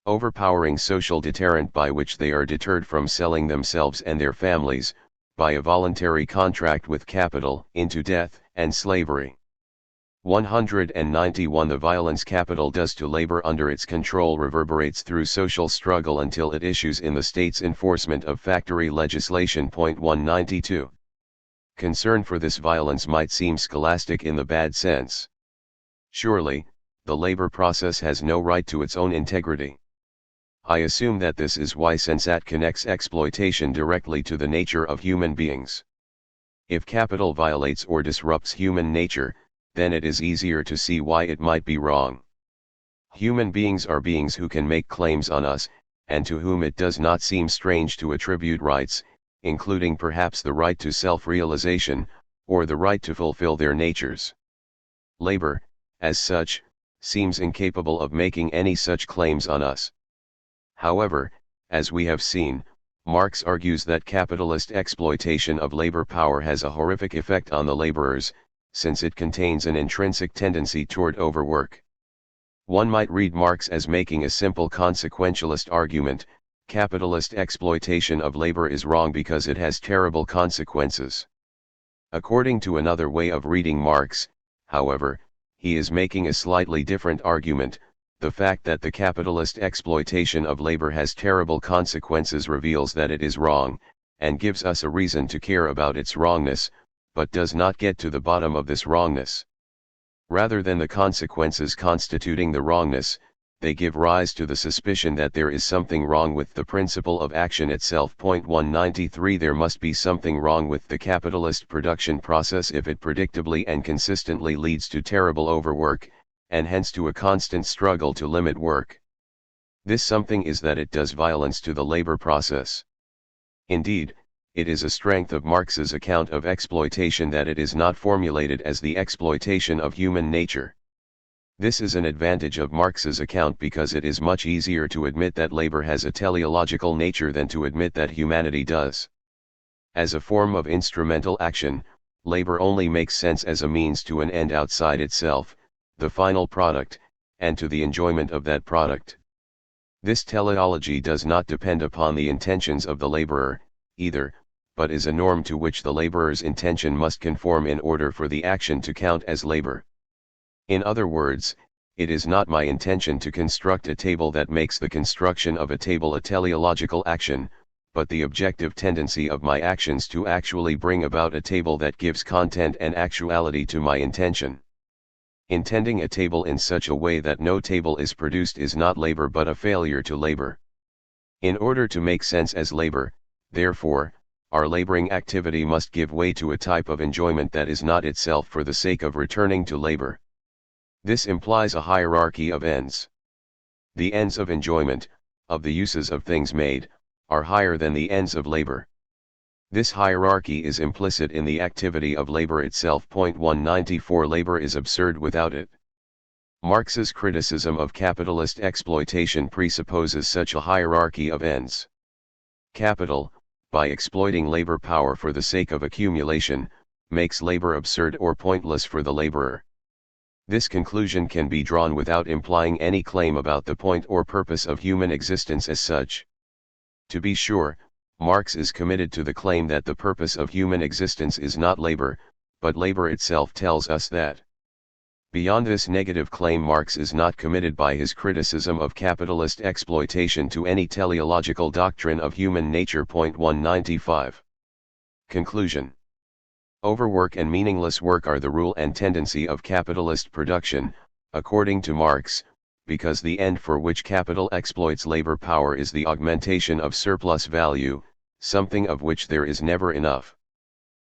overpowering social deterrent by which they are deterred from selling themselves and their families, by a voluntary contract with capital, into death and slavery. 191 The violence capital does to labor under its control reverberates through social struggle until it issues in the state's enforcement of factory legislation. 192 Concern for this violence might seem scholastic in the bad sense. Surely, the labor process has no right to its own integrity. I assume that this is why Sensat connects exploitation directly to the nature of human beings. If capital violates or disrupts human nature, then it is easier to see why it might be wrong. Human beings are beings who can make claims on us, and to whom it does not seem strange to attribute rights, including perhaps the right to self-realization, or the right to fulfill their natures. Labor, as such, seems incapable of making any such claims on us. However, as we have seen, Marx argues that capitalist exploitation of labor power has a horrific effect on the laborers, since it contains an intrinsic tendency toward overwork. One might read Marx as making a simple consequentialist argument: capitalist exploitation of labor is wrong because it has terrible consequences. According to another way of reading Marx, however, he is making a slightly different argument. The fact that the capitalist exploitation of labor has terrible consequences reveals that it is wrong, and gives us a reason to care about its wrongness, but does not get to the bottom of this wrongness. Rather than the consequences constituting the wrongness, they give rise to the suspicion that there is something wrong with the principle of action itself. 193 There must be something wrong with the capitalist production process if it predictably and consistently leads to terrible overwork, and hence to a constant struggle to limit work. This something is that it does violence to the labor process. Indeed, it is a strength of Marx's account of exploitation that it is not formulated as the exploitation of human nature. This is an advantage of Marx's account because it is much easier to admit that labor has a teleological nature than to admit that humanity does. As a form of instrumental action, labor only makes sense as a means to an end outside itself, the final product, and to the enjoyment of that product. This teleology does not depend upon the intentions of the laborer, either, but is a norm to which the laborer's intention must conform in order for the action to count as labor. In other words, it is not my intention to construct a table that makes the construction of a table a teleological action, but the objective tendency of my actions to actually bring about a table that gives content and actuality to my intention. Intending a table in such a way that no table is produced is not labor but a failure to labor. In order to make sense as labor, therefore, our laboring activity must give way to a type of enjoyment that is not itself for the sake of returning to labor. This implies a hierarchy of ends. The ends of enjoyment, of the uses of things made, are higher than the ends of labor. This hierarchy is implicit in the activity of labor itself. 194 Labor is absurd without it. Marx's criticism of capitalist exploitation presupposes such a hierarchy of ends. Capital, by exploiting labor power for the sake of accumulation, makes labor absurd or pointless for the laborer. This conclusion can be drawn without implying any claim about the point or purpose of human existence as such. To be sure, Marx is committed to the claim that the purpose of human existence is not labor, but labor itself tells us that. Beyond this negative claim, Marx is not committed by his criticism of capitalist exploitation to any teleological doctrine of human nature. 195. Conclusion. Overwork and meaningless work are the rule and tendency of capitalist production, according to Marx, because the end for which capital exploits labor power is the augmentation of surplus value, something of which there is never enough.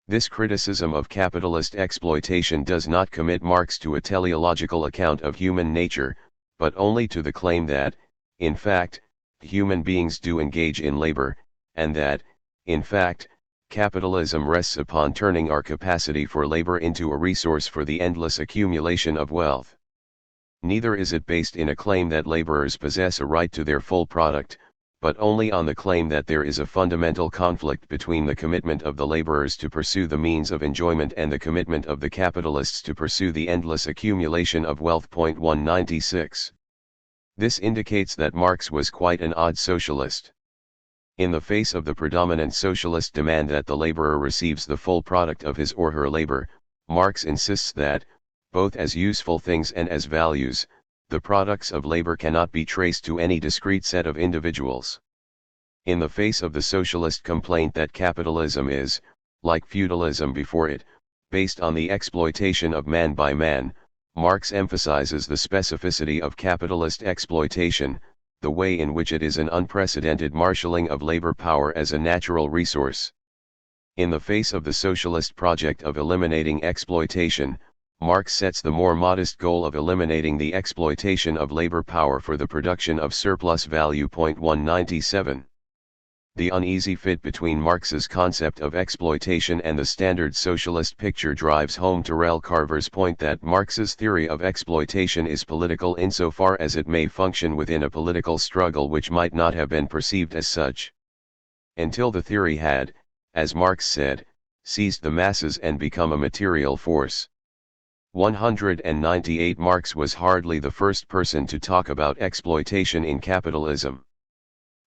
This criticism of capitalist exploitation does not commit Marx to a teleological account of human nature, but only to the claim that, in fact, human beings do engage in labor, and that, in fact, capitalism rests upon turning our capacity for labor into a resource for the endless accumulation of wealth. Neither is it based in a claim that laborers possess a right to their full product, but only on the claim that there is a fundamental conflict between the commitment of the laborers to pursue the means of enjoyment and the commitment of the capitalists to pursue the endless accumulation of wealth. 196. This indicates that Marx was quite an odd socialist. In the face of the predominant socialist demand that the laborer receives the full product of his or her labor, Marx insists that, both as useful things and as values, the products of labor cannot be traced to any discrete set of individuals. In the face of the socialist complaint that capitalism is, like feudalism before it, based on the exploitation of man by man, Marx emphasizes the specificity of capitalist exploitation, the way in which it is an unprecedented marshalling of labor power as a natural resource. In the face of the socialist project of eliminating exploitation, Marx sets the more modest goal of eliminating the exploitation of labor power for the production of surplus value. 197. The uneasy fit between Marx's concept of exploitation and the standard socialist picture drives home Terrell Carver's point that Marx's theory of exploitation is political insofar as it may function within a political struggle which might not have been perceived as such. Until the theory had, as Marx said, seized the masses and become a material force. 198. Marx was hardly the first person to talk about exploitation in capitalism.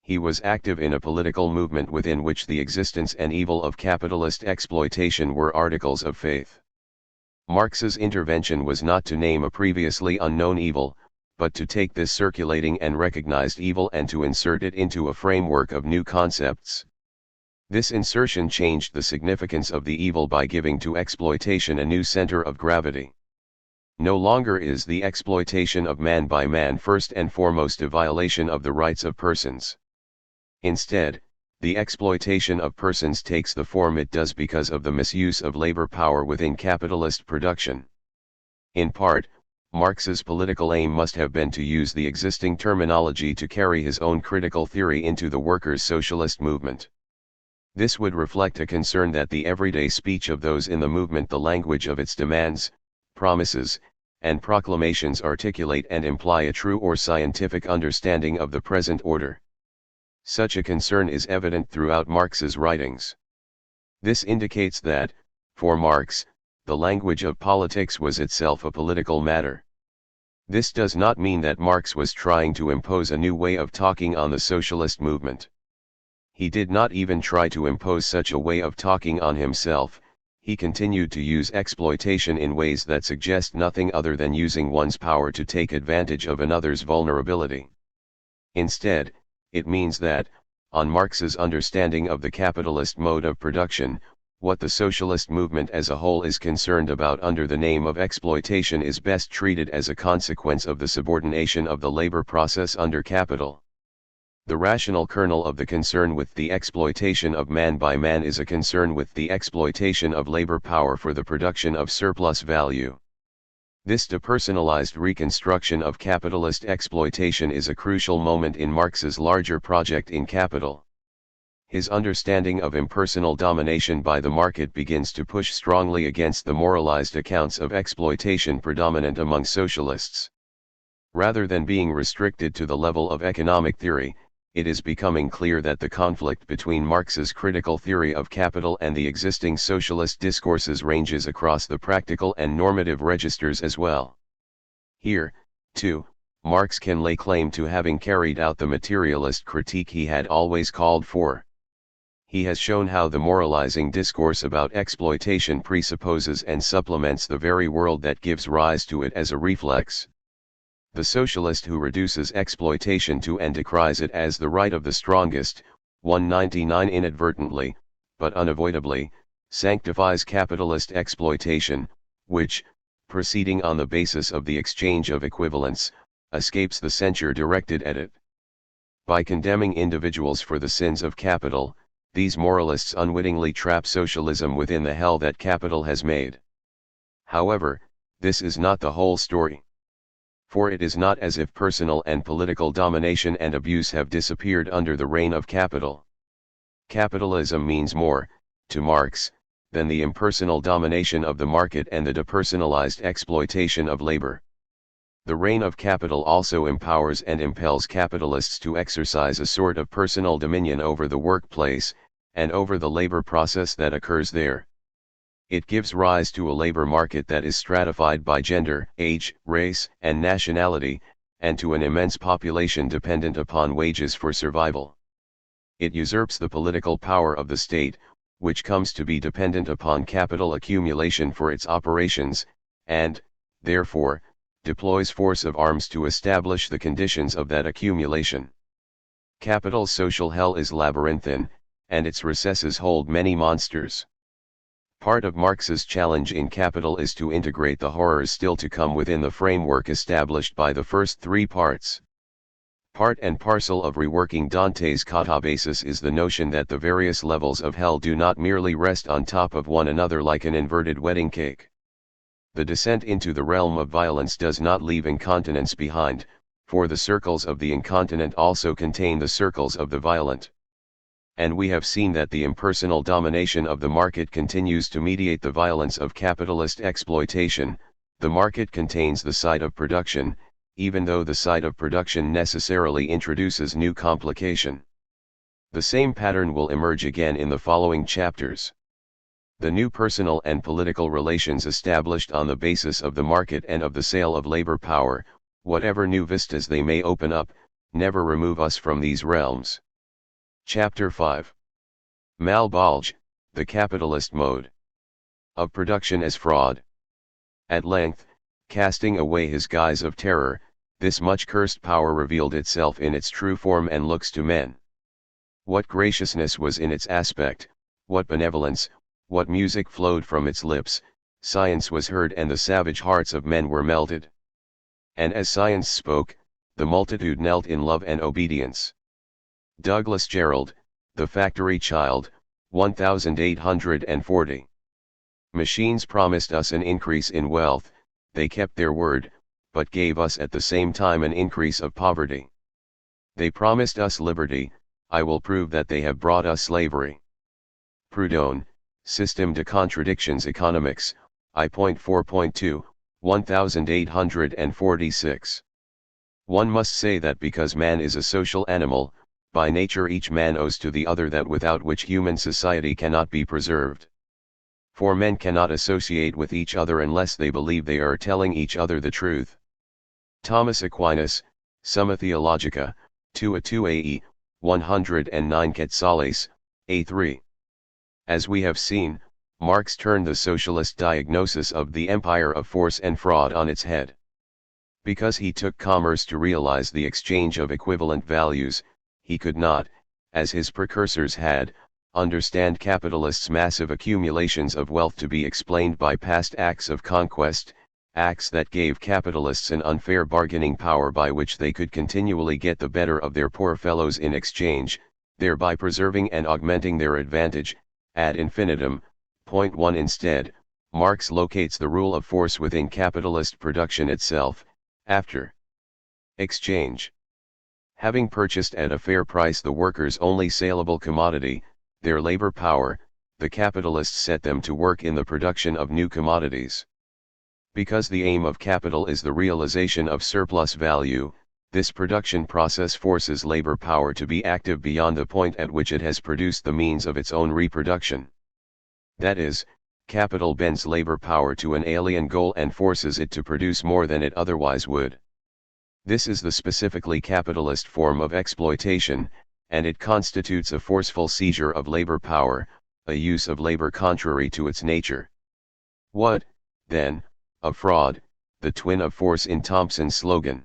He was active in a political movement within which the existence and evil of capitalist exploitation were articles of faith. Marx's intervention was not to name a previously unknown evil, but to take this circulating and recognized evil and to insert it into a framework of new concepts. This insertion changed the significance of the evil by giving to exploitation a new center of gravity. No longer is the exploitation of man by man first and foremost a violation of the rights of persons. Instead, the exploitation of persons takes the form it does because of the misuse of labor power within capitalist production. In part, Marx's political aim must have been to use the existing terminology to carry his own critical theory into the workers' socialist movement. This would reflect a concern that the everyday speech of those in the movement, the language of its demands, promises, and proclamations articulate and imply a true or scientific understanding of the present order. Such a concern is evident throughout Marx's writings. This indicates that, for Marx, the language of politics was itself a political matter. This does not mean that Marx was trying to impose a new way of talking on the socialist movement. He did not even try to impose such a way of talking on himself. He continued to use exploitation in ways that suggest nothing other than using one's power to take advantage of another's vulnerability. Instead, it means that, on Marx's understanding of the capitalist mode of production, what the socialist movement as a whole is concerned about under the name of exploitation is best treated as a consequence of the subordination of the labor process under capital. The rational kernel of the concern with the exploitation of man by man is a concern with the exploitation of labor power for the production of surplus value. This depersonalized reconstruction of capitalist exploitation is a crucial moment in Marx's larger project in Capital. His understanding of impersonal domination by the market begins to push strongly against the moralized accounts of exploitation predominant among socialists. Rather than being restricted to the level of economic theory, it is becoming clear that the conflict between Marx's critical theory of capital and the existing socialist discourses ranges across the practical and normative registers as well. Here, too, Marx can lay claim to having carried out the materialist critique he had always called for. He has shown how the moralizing discourse about exploitation presupposes and supplements the very world that gives rise to it as a reflex. The socialist who reduces exploitation to and decries it as the right of the strongest, 199 inadvertently, but unavoidably, sanctifies capitalist exploitation, which, proceeding on the basis of the exchange of equivalents, escapes the censure directed at it. By condemning individuals for the sins of capital, these moralists unwittingly trap socialism within the hell that capital has made. However, this is not the whole story. For it is not as if personal and political domination and abuse have disappeared under the reign of capital. Capitalism means more, to Marx, than the impersonal domination of the market and the depersonalized exploitation of labor. The reign of capital also empowers and impels capitalists to exercise a sort of personal dominion over the workplace, and over the labor process that occurs there. It gives rise to a labor market that is stratified by gender, age, race, and nationality, and to an immense population dependent upon wages for survival. It usurps the political power of the state, which comes to be dependent upon capital accumulation for its operations, and, therefore, deploys force of arms to establish the conditions of that accumulation. Capital's social hell is labyrinthine, and its recesses hold many monsters. Part of Marx's challenge in Capital is to integrate the horrors still to come within the framework established by the first three parts. Part and parcel of reworking Dante's Catabasis is the notion that the various levels of hell do not merely rest on top of one another like an inverted wedding cake. The descent into the realm of violence does not leave incontinence behind, for the circles of the incontinent also contain the circles of the violent. And we have seen that the impersonal domination of the market continues to mediate the violence of capitalist exploitation. The market contains the side of production, even though the side of production necessarily introduces new complication. The same pattern will emerge again in the following chapters. The new personal and political relations established on the basis of the market and of the sale of labor power, whatever new vistas they may open up, never remove us from these realms. Chapter 5. Malbolge, the capitalist mode of production as fraud. At length, casting away his guise of terror, this much cursed power revealed itself in its true form and looks to men. What graciousness was in its aspect, what benevolence, what music flowed from its lips, science was heard and the savage hearts of men were melted. And as science spoke, the multitude knelt in love and obedience. Douglas Jerrold, The Factory Child, 1840. Machines promised us an increase in wealth, they kept their word, but gave us at the same time an increase of poverty. They promised us liberty, I will prove that they have brought us slavery. Proudhon, Système de Contradictions Économiques, I.4.2, 1846. One must say that because man is a social animal, by nature each man owes to the other that without which human society cannot be preserved. For men cannot associate with each other unless they believe they are telling each other the truth. Thomas Aquinas, Summa Theologica, 2 AE, 109 Quetzales, A3. As we have seen, Marx turned the socialist diagnosis of the empire of force and fraud on its head. Because he took commerce to realize the exchange of equivalent values, he could not, as his precursors had, understand capitalists' massive accumulations of wealth to be explained by past acts of conquest, acts that gave capitalists an unfair bargaining power by which they could continually get the better of their poor fellows in exchange, thereby preserving and augmenting their advantage, ad infinitum. Point 1. Instead, Marx locates the rule of force within capitalist production itself, after exchange. Having purchased at a fair price the workers' only saleable commodity, their labor power, the capitalists set them to work in the production of new commodities. Because the aim of capital is the realization of surplus value, this production process forces labor power to be active beyond the point at which it has produced the means of its own reproduction. That is, capital bends labor power to an alien goal and forces it to produce more than it otherwise would. This is the specifically capitalist form of exploitation, and it constitutes a forceful seizure of labor power, a use of labor contrary to its nature. What, then, of fraud, the twin of force in Thompson's slogan?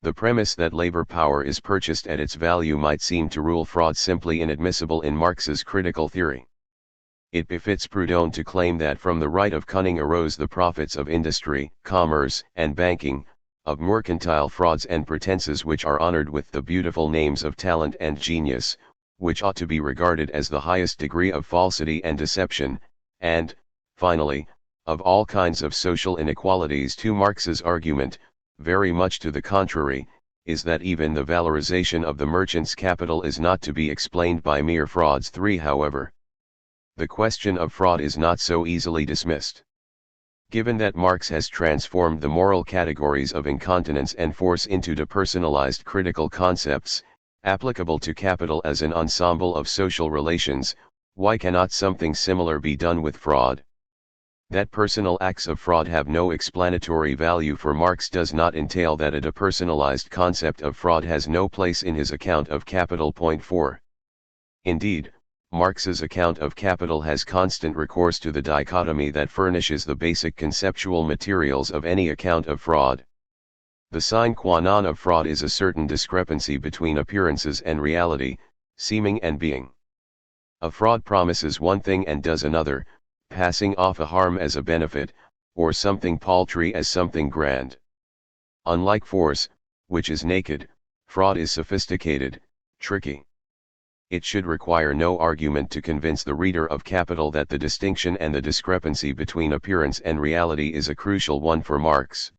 The premise that labor power is purchased at its value might seem to rule fraud simply inadmissible in Marx's critical theory. It befits Proudhon to claim that from the right of cunning arose the profits of industry, commerce, and banking, of mercantile frauds and pretenses which are honored with the beautiful names of talent and genius, which ought to be regarded as the highest degree of falsity and deception, and, finally, of all kinds of social inequalities. To Marx's argument, very much to the contrary, is that even the valorization of the merchant's capital is not to be explained by mere frauds. 3. However, the question of fraud is not so easily dismissed. Given that Marx has transformed the moral categories of incontinence and force into depersonalized critical concepts, applicable to capital as an ensemble of social relations, why cannot something similar be done with fraud? That personal acts of fraud have no explanatory value for Marx does not entail that a depersonalized concept of fraud has no place in his account of capital. Point 4. Indeed, Marx's account of capital has constant recourse to the dichotomy that furnishes the basic conceptual materials of any account of fraud. The sine qua non of fraud is a certain discrepancy between appearances and reality, seeming and being. A fraud promises one thing and does another, passing off a harm as a benefit, or something paltry as something grand. Unlike force, which is naked, fraud is sophisticated, tricky. It should require no argument to convince the reader of Capital that the distinction and the discrepancy between appearance and reality is a crucial one for Marx.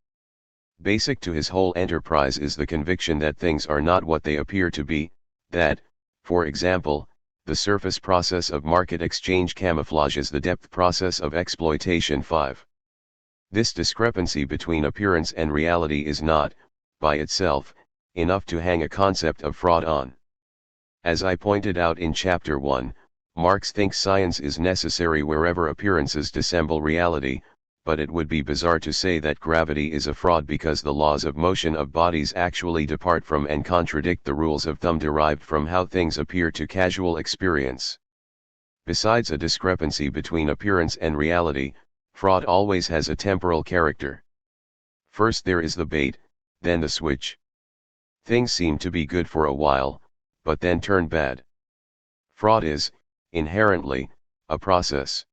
Basic to his whole enterprise is the conviction that things are not what they appear to be, that, for example, the surface process of market exchange camouflages the depth process of exploitation. 5. This discrepancy between appearance and reality is not, by itself, enough to hang a concept of fraud on. As I pointed out in Chapter 1, Marx thinks science is necessary wherever appearances dissemble reality, but it would be bizarre to say that gravity is a fraud because the laws of motion of bodies actually depart from and contradict the rules of thumb derived from how things appear to casual experience. Besides a discrepancy between appearance and reality, fraud always has a temporal character. First there is the bait, then the switch. Things seem to be good for a while, but then turn bad. Fraud is, inherently, a process.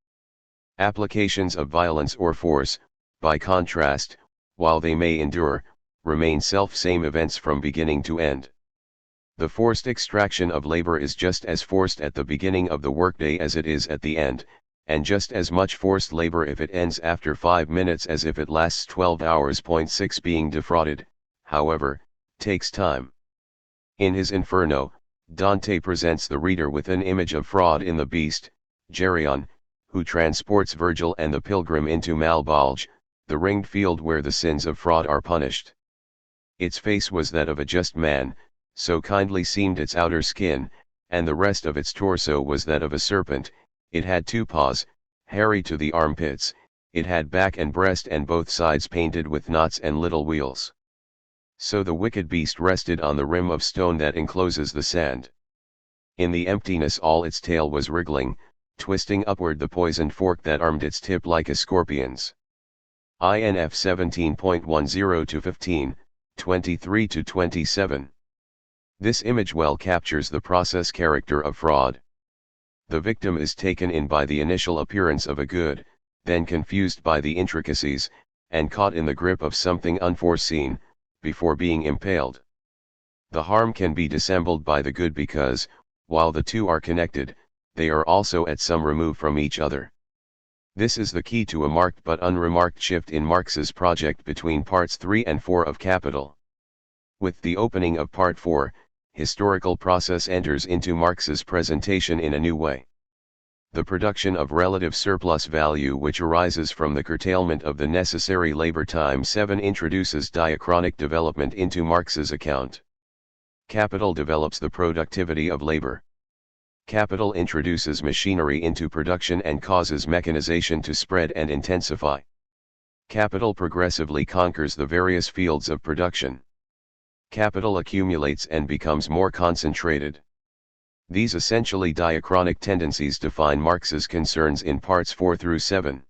Applications of violence or force, by contrast, while they may endure, remain self-same events from beginning to end. The forced extraction of labor is just as forced at the beginning of the workday as it is at the end, and just as much forced labor if it ends after 5 minutes as if it lasts 12 hours. 6 Being defrauded, however, takes time. In his Inferno, Dante presents the reader with an image of fraud in the beast, Geryon, who transports Virgil and the pilgrim into Malbolge, the ringed field where the sins of fraud are punished. Its face was that of a just man, so kindly seemed its outer skin, and the rest of its torso was that of a serpent. It had 2 paws, hairy to the armpits, it had back and breast and both sides painted with knots and little wheels. So the wicked beast rested on the rim of stone that encloses the sand. In the emptiness all its tail was wriggling, twisting upward the poisoned fork that armed its tip like a scorpion's. INF 17.10-15, 23-27. This image well captures the process character of fraud. The victim is taken in by the initial appearance of a good, then confused by the intricacies, and caught in the grip of something unforeseen, before being impaled. The harm can be dissembled by the good because, while the two are connected, they are also at some remove from each other. This is the key to a marked but unremarked shift in Marx's project between parts 3 and 4 of Capital. With the opening of part 4, historical process enters into Marx's presentation in a new way. The production of relative surplus value which arises from the curtailment of the necessary labor time 7 introduces diachronic development into Marx's account. Capital develops the productivity of labor. Capital introduces machinery into production and causes mechanization to spread and intensify. Capital progressively conquers the various fields of production. Capital accumulates and becomes more concentrated. These essentially diachronic tendencies define Marx's concerns in parts 4 through 7.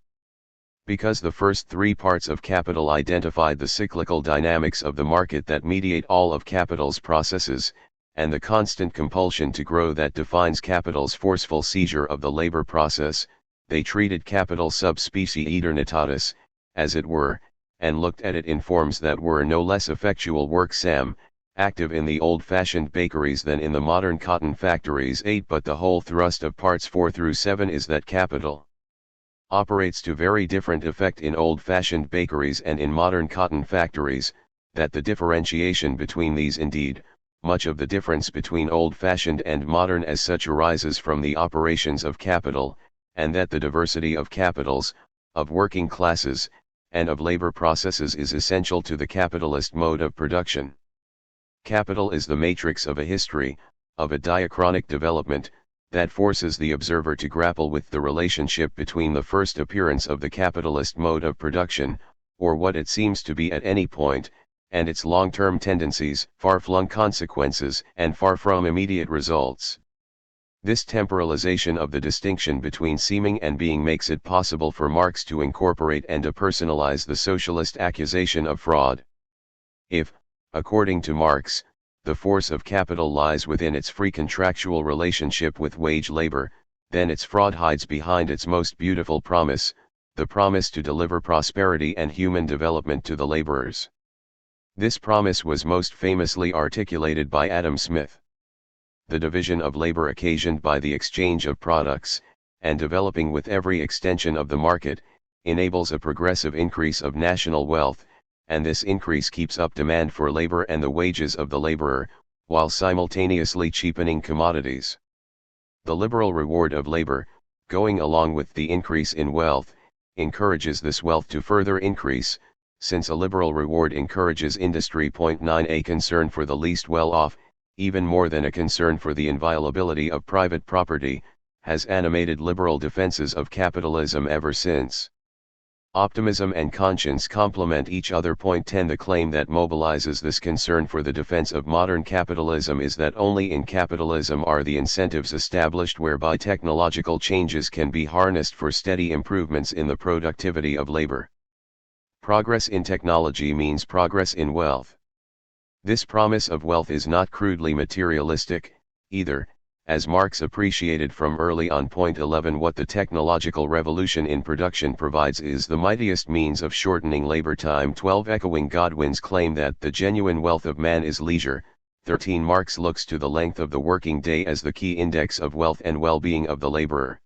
Because the first 3 parts of Capital identified the cyclical dynamics of the market that mediate all of Capital's processes, and the constant compulsion to grow that defines Capital's forceful seizure of the labor process, they treated Capital sub specie aeternitatis, as it were, and looked at it in forms that were no less effectual work sam, active in the old-fashioned bakeries than in the modern cotton factories 8. But the whole thrust of parts 4 through 7 is that Capital operates to very different effect in old-fashioned bakeries and in modern cotton factories, that the differentiation between these indeed, much of the difference between old-fashioned and modern as such arises from the operations of capital, and that the diversity of capitals, of working classes, and of labor processes is essential to the capitalist mode of production. Capital is the matrix of a history, of a diachronic development, that forces the observer to grapple with the relationship between the first appearance of the capitalist mode of production, or what it seems to be at any point, and its long-term tendencies, far-flung consequences, and far from immediate results. This temporalization of the distinction between seeming and being makes it possible for Marx to incorporate and depersonalize the socialist accusation of fraud. If, according to Marx, the force of capital lies within its free contractual relationship with wage labor, then its fraud hides behind its most beautiful promise, the promise to deliver prosperity and human development to the laborers. This promise was most famously articulated by Adam Smith. The division of labor occasioned by the exchange of products, and developing with every extension of the market, enables a progressive increase of national wealth, and this increase keeps up demand for labor and the wages of the laborer, while simultaneously cheapening commodities. The liberal reward of labor, going along with the increase in wealth, encourages this wealth to further increase, since a liberal reward encourages industry. 9 A concern for the least well-off, even more than a concern for the inviolability of private property, has animated liberal defenses of capitalism ever since. Optimism and conscience complement each other. 10 The claim that mobilizes this concern for the defense of modern capitalism is that only in capitalism are the incentives established whereby technological changes can be harnessed for steady improvements in the productivity of labor. Progress in technology means progress in wealth. This promise of wealth is not crudely materialistic, either, as Marx appreciated from early on. Point 11 What the technological revolution in production provides is the mightiest means of shortening labor time. 12 Echoing Godwin's claim that the genuine wealth of man is leisure. 13 Marx looks to the length of the working day as the key index of wealth and well-being of the laborer.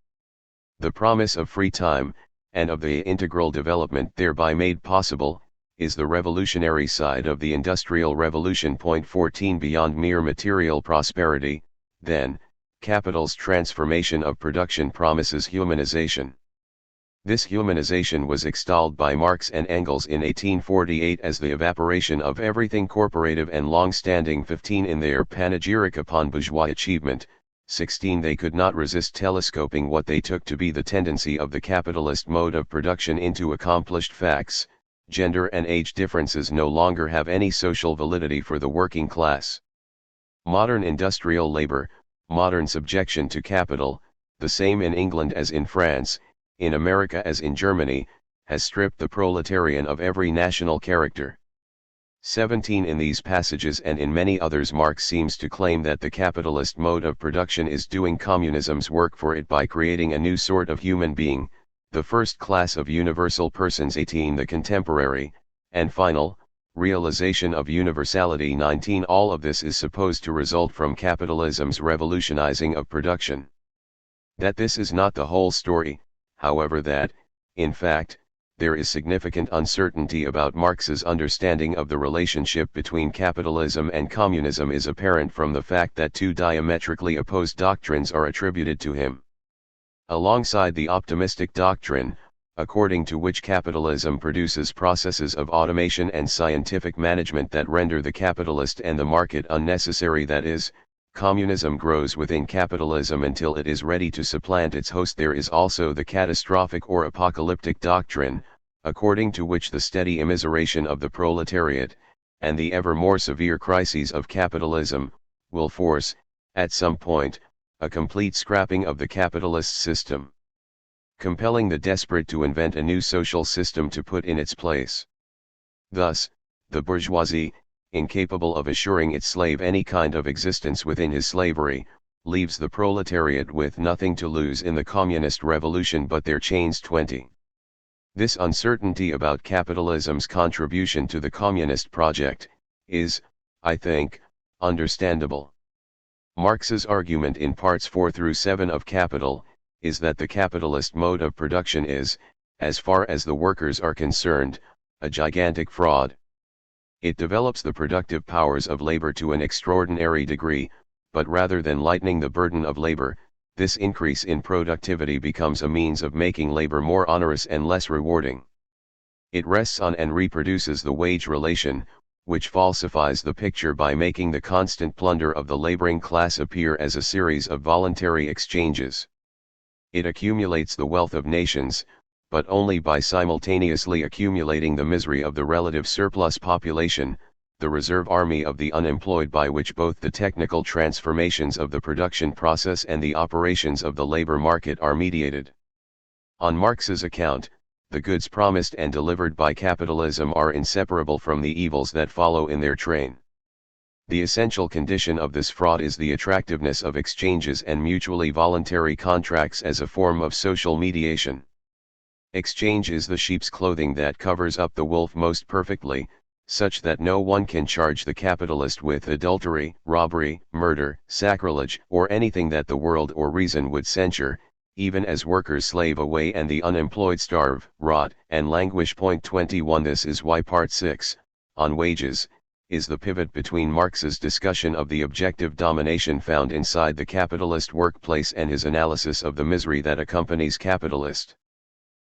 The promise of free time, and of the integral development thereby made possible, is the revolutionary side of the Industrial Revolution. Point 14 Beyond mere material prosperity, then, capital's transformation of production promises humanization. This humanization was extolled by Marx and Engels in 1848 as the evaporation of everything corporative and long-standing. 15 In their panegyric upon bourgeois achievement, 16 They could not resist telescoping what they took to be the tendency of the capitalist mode of production into accomplished facts. Gender and age differences no longer have any social validity for the working class. Modern industrial labor, modern subjection to capital, the same in England as in France, in America as in Germany, has stripped the proletarian of every national character. 17 In these passages and in many others Marx seems to claim that the capitalist mode of production is doing communism's work for it by creating a new sort of human being, the first class of universal persons. 18 The contemporary, and final, realization of universality. 19 All of this is supposed to result from capitalism's revolutionizing of production. That this is not the whole story, however, that, in fact, there is significant uncertainty about Marx's understanding of the relationship between capitalism and communism is apparent from the fact that two diametrically opposed doctrines are attributed to him. Alongside the optimistic doctrine, according to which capitalism produces processes of automation and scientific management that render the capitalist and the market unnecessary, that is, communism grows within capitalism until it is ready to supplant its host, there is also the catastrophic or apocalyptic doctrine, according to which the steady immiseration of the proletariat, and the ever more severe crises of capitalism, will force, at some point, a complete scrapping of the capitalist system, compelling the desperate to invent a new social system to put in its place. Thus, the bourgeoisie, incapable of assuring its slave any kind of existence within his slavery, leaves the proletariat with nothing to lose in the communist revolution but their chains. 20. This uncertainty about capitalism's contribution to the communist project is, I think, understandable. Marx's argument in parts 4 through 7 of Capital is that the capitalist mode of production is, as far as the workers are concerned, a gigantic fraud. It develops the productive powers of labor to an extraordinary degree, but rather than lightening the burden of labor, this increase in productivity becomes a means of making labor more onerous and less rewarding. It rests on and reproduces the wage relation, which falsifies the picture by making the constant plunder of the laboring class appear as a series of voluntary exchanges. It accumulates the wealth of nations, but only by simultaneously accumulating the misery of the relative surplus population, the reserve army of the unemployed, by which both the technical transformations of the production process and the operations of the labor market are mediated. On Marx's account, the goods promised and delivered by capitalism are inseparable from the evils that follow in their train. The essential condition of this fraud is the attractiveness of exchanges and mutually voluntary contracts as a form of social mediation. Exchange is the sheep's clothing that covers up the wolf most perfectly, such that no one can charge the capitalist with adultery, robbery, murder, sacrilege, or anything that the world or reason would censure, even as workers slave away and the unemployed starve, rot, and languish. 21 This is why Part 6, on wages, is the pivot between Marx's discussion of the objective domination found inside the capitalist workplace and his analysis of the misery that accompanies capitalist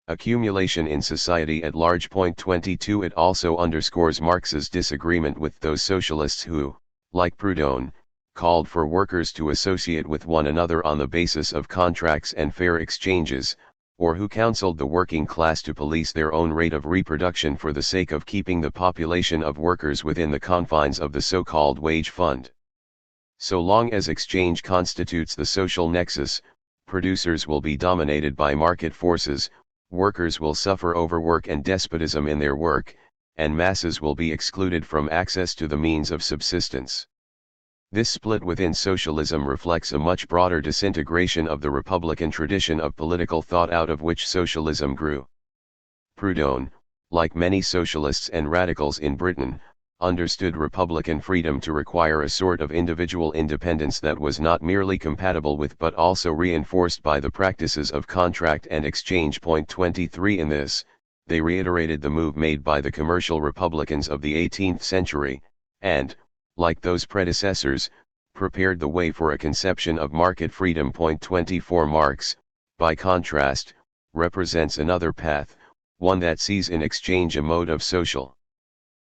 accumulation in society at large. 22 It also underscores Marx's disagreement with those socialists who, like Proudhon, called for workers to associate with one another on the basis of contracts and fair exchanges, or who counseled the working class to police their own rate of reproduction for the sake of keeping the population of workers within the confines of the so-called wage fund. So long as exchange constitutes the social nexus, producers will be dominated by market forces, workers will suffer overwork and despotism in their work, and masses will be excluded from access to the means of subsistence. This split within socialism reflects a much broader disintegration of the republican tradition of political thought out of which socialism grew. Proudhon, like many socialists and radicals in Britain, understood republican freedom to require a sort of individual independence that was not merely compatible with but also reinforced by the practices of contract and exchange. Point 23. In this, they reiterated the move made by the commercial republicans of the 18th century, and, like those predecessors, prepared the way for a conception of market freedom. Point 24. Marx, by contrast, represents another path, one that sees in exchange a mode of social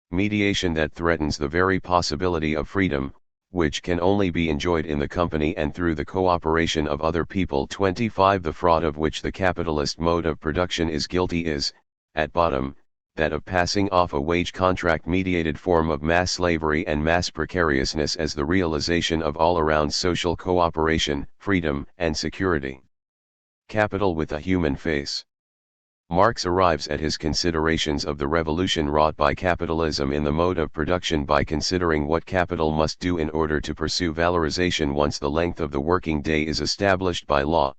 mediation that threatens the very possibility of freedom, which can only be enjoyed in the company and through the cooperation of other people. 25. The fraud of which the capitalist mode of production is guilty is, at bottom, that of passing off a wage contract mediated form of mass slavery and mass precariousness as the realization of all-around social cooperation, freedom, and security. Capital with a human face. Marx arrives at his considerations of the revolution wrought by capitalism in the mode of production by considering what capital must do in order to pursue valorization once the length of the working day is established by law.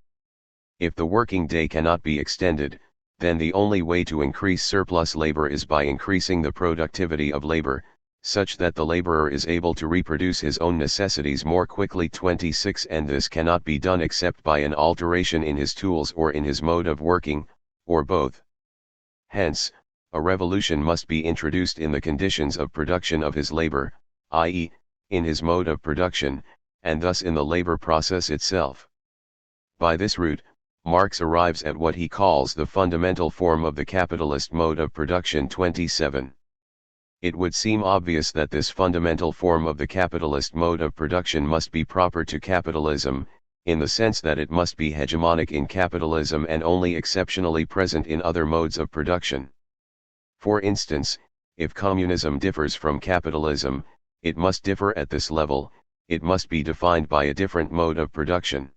If the working day cannot be extended, then the only way to increase surplus labor is by increasing the productivity of labor, such that the laborer is able to reproduce his own necessities more quickly. 26. And this cannot be done except by an alteration in his tools or in his mode of working, or both. Hence, a revolution must be introduced in the conditions of production of his labor, i.e., in his mode of production, and thus in the labor process itself. By this route, Marx arrives at what he calls the fundamental form of the capitalist mode of production. 27. It would seem obvious that this fundamental form of the capitalist mode of production must be proper to capitalism, in the sense that it must be hegemonic in capitalism and only exceptionally present in other modes of production. For instance, if communism differs from capitalism, it must differ at this level, it must be defined by a different mode of production.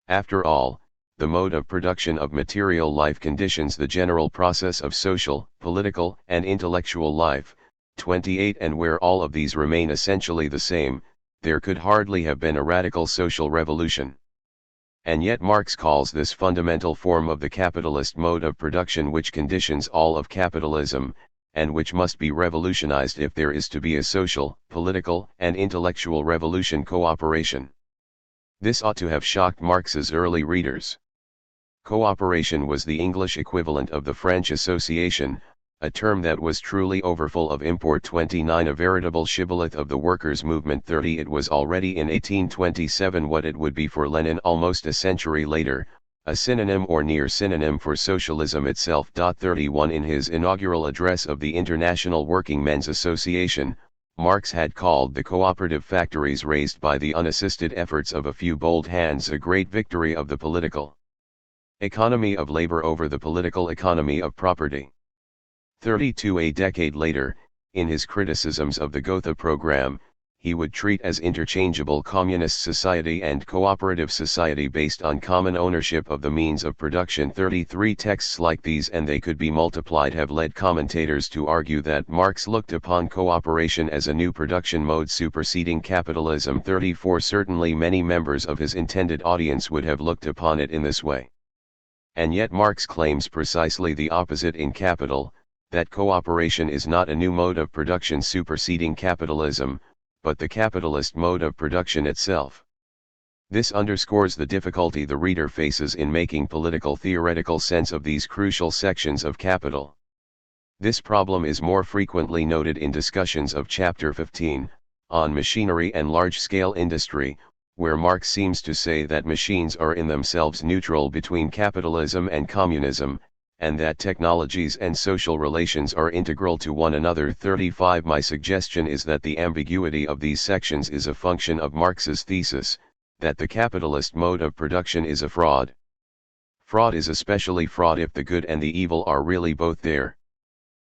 After all, the mode of production of material life conditions the general process of social, political, and intellectual life. 28. And where all of these remain essentially the same, there could hardly have been a radical social revolution. And yet Marx calls this fundamental form of the capitalist mode of production which conditions all of capitalism, and which must be revolutionized if there is to be a social, political, and intellectual revolution, cooperation. This ought to have shocked Marx's early readers. Cooperation was the English equivalent of the French association, a term that was truly overfull of import. 29. A veritable shibboleth of the workers' movement. 30. It was already in 1827 what it would be for Lenin almost a century later, a synonym or near synonym for socialism itself. 31. In his inaugural address of the International Working Men's Association, Marx had called the cooperative factories raised by the unassisted efforts of a few bold hands a great victory of the political economy of labor over the political economy of property. 32. A decade later, in his criticisms of the Gotha program, he would treat as interchangeable communist society and cooperative society based on common ownership of the means of production. 33. Texts like these, and they could be multiplied, have led commentators to argue that Marx looked upon cooperation as a new production mode superseding capitalism. 34. Certainly many members of his intended audience would have looked upon it in this way. And yet Marx claims precisely the opposite in Capital, that cooperation is not a new mode of production superseding capitalism, but the capitalist mode of production itself. This underscores the difficulty the reader faces in making political theoretical sense of these crucial sections of Capital. This problem is more frequently noted in discussions of Chapter 15, on machinery and large-scale industry, where Marx seems to say that machines are in themselves neutral between capitalism and communism, and that technologies and social relations are integral to one another. 35. My suggestion is that the ambiguity of these sections is a function of Marx's thesis, that the capitalist mode of production is a fraud. Fraud is especially fraud if the good and the evil are really both there.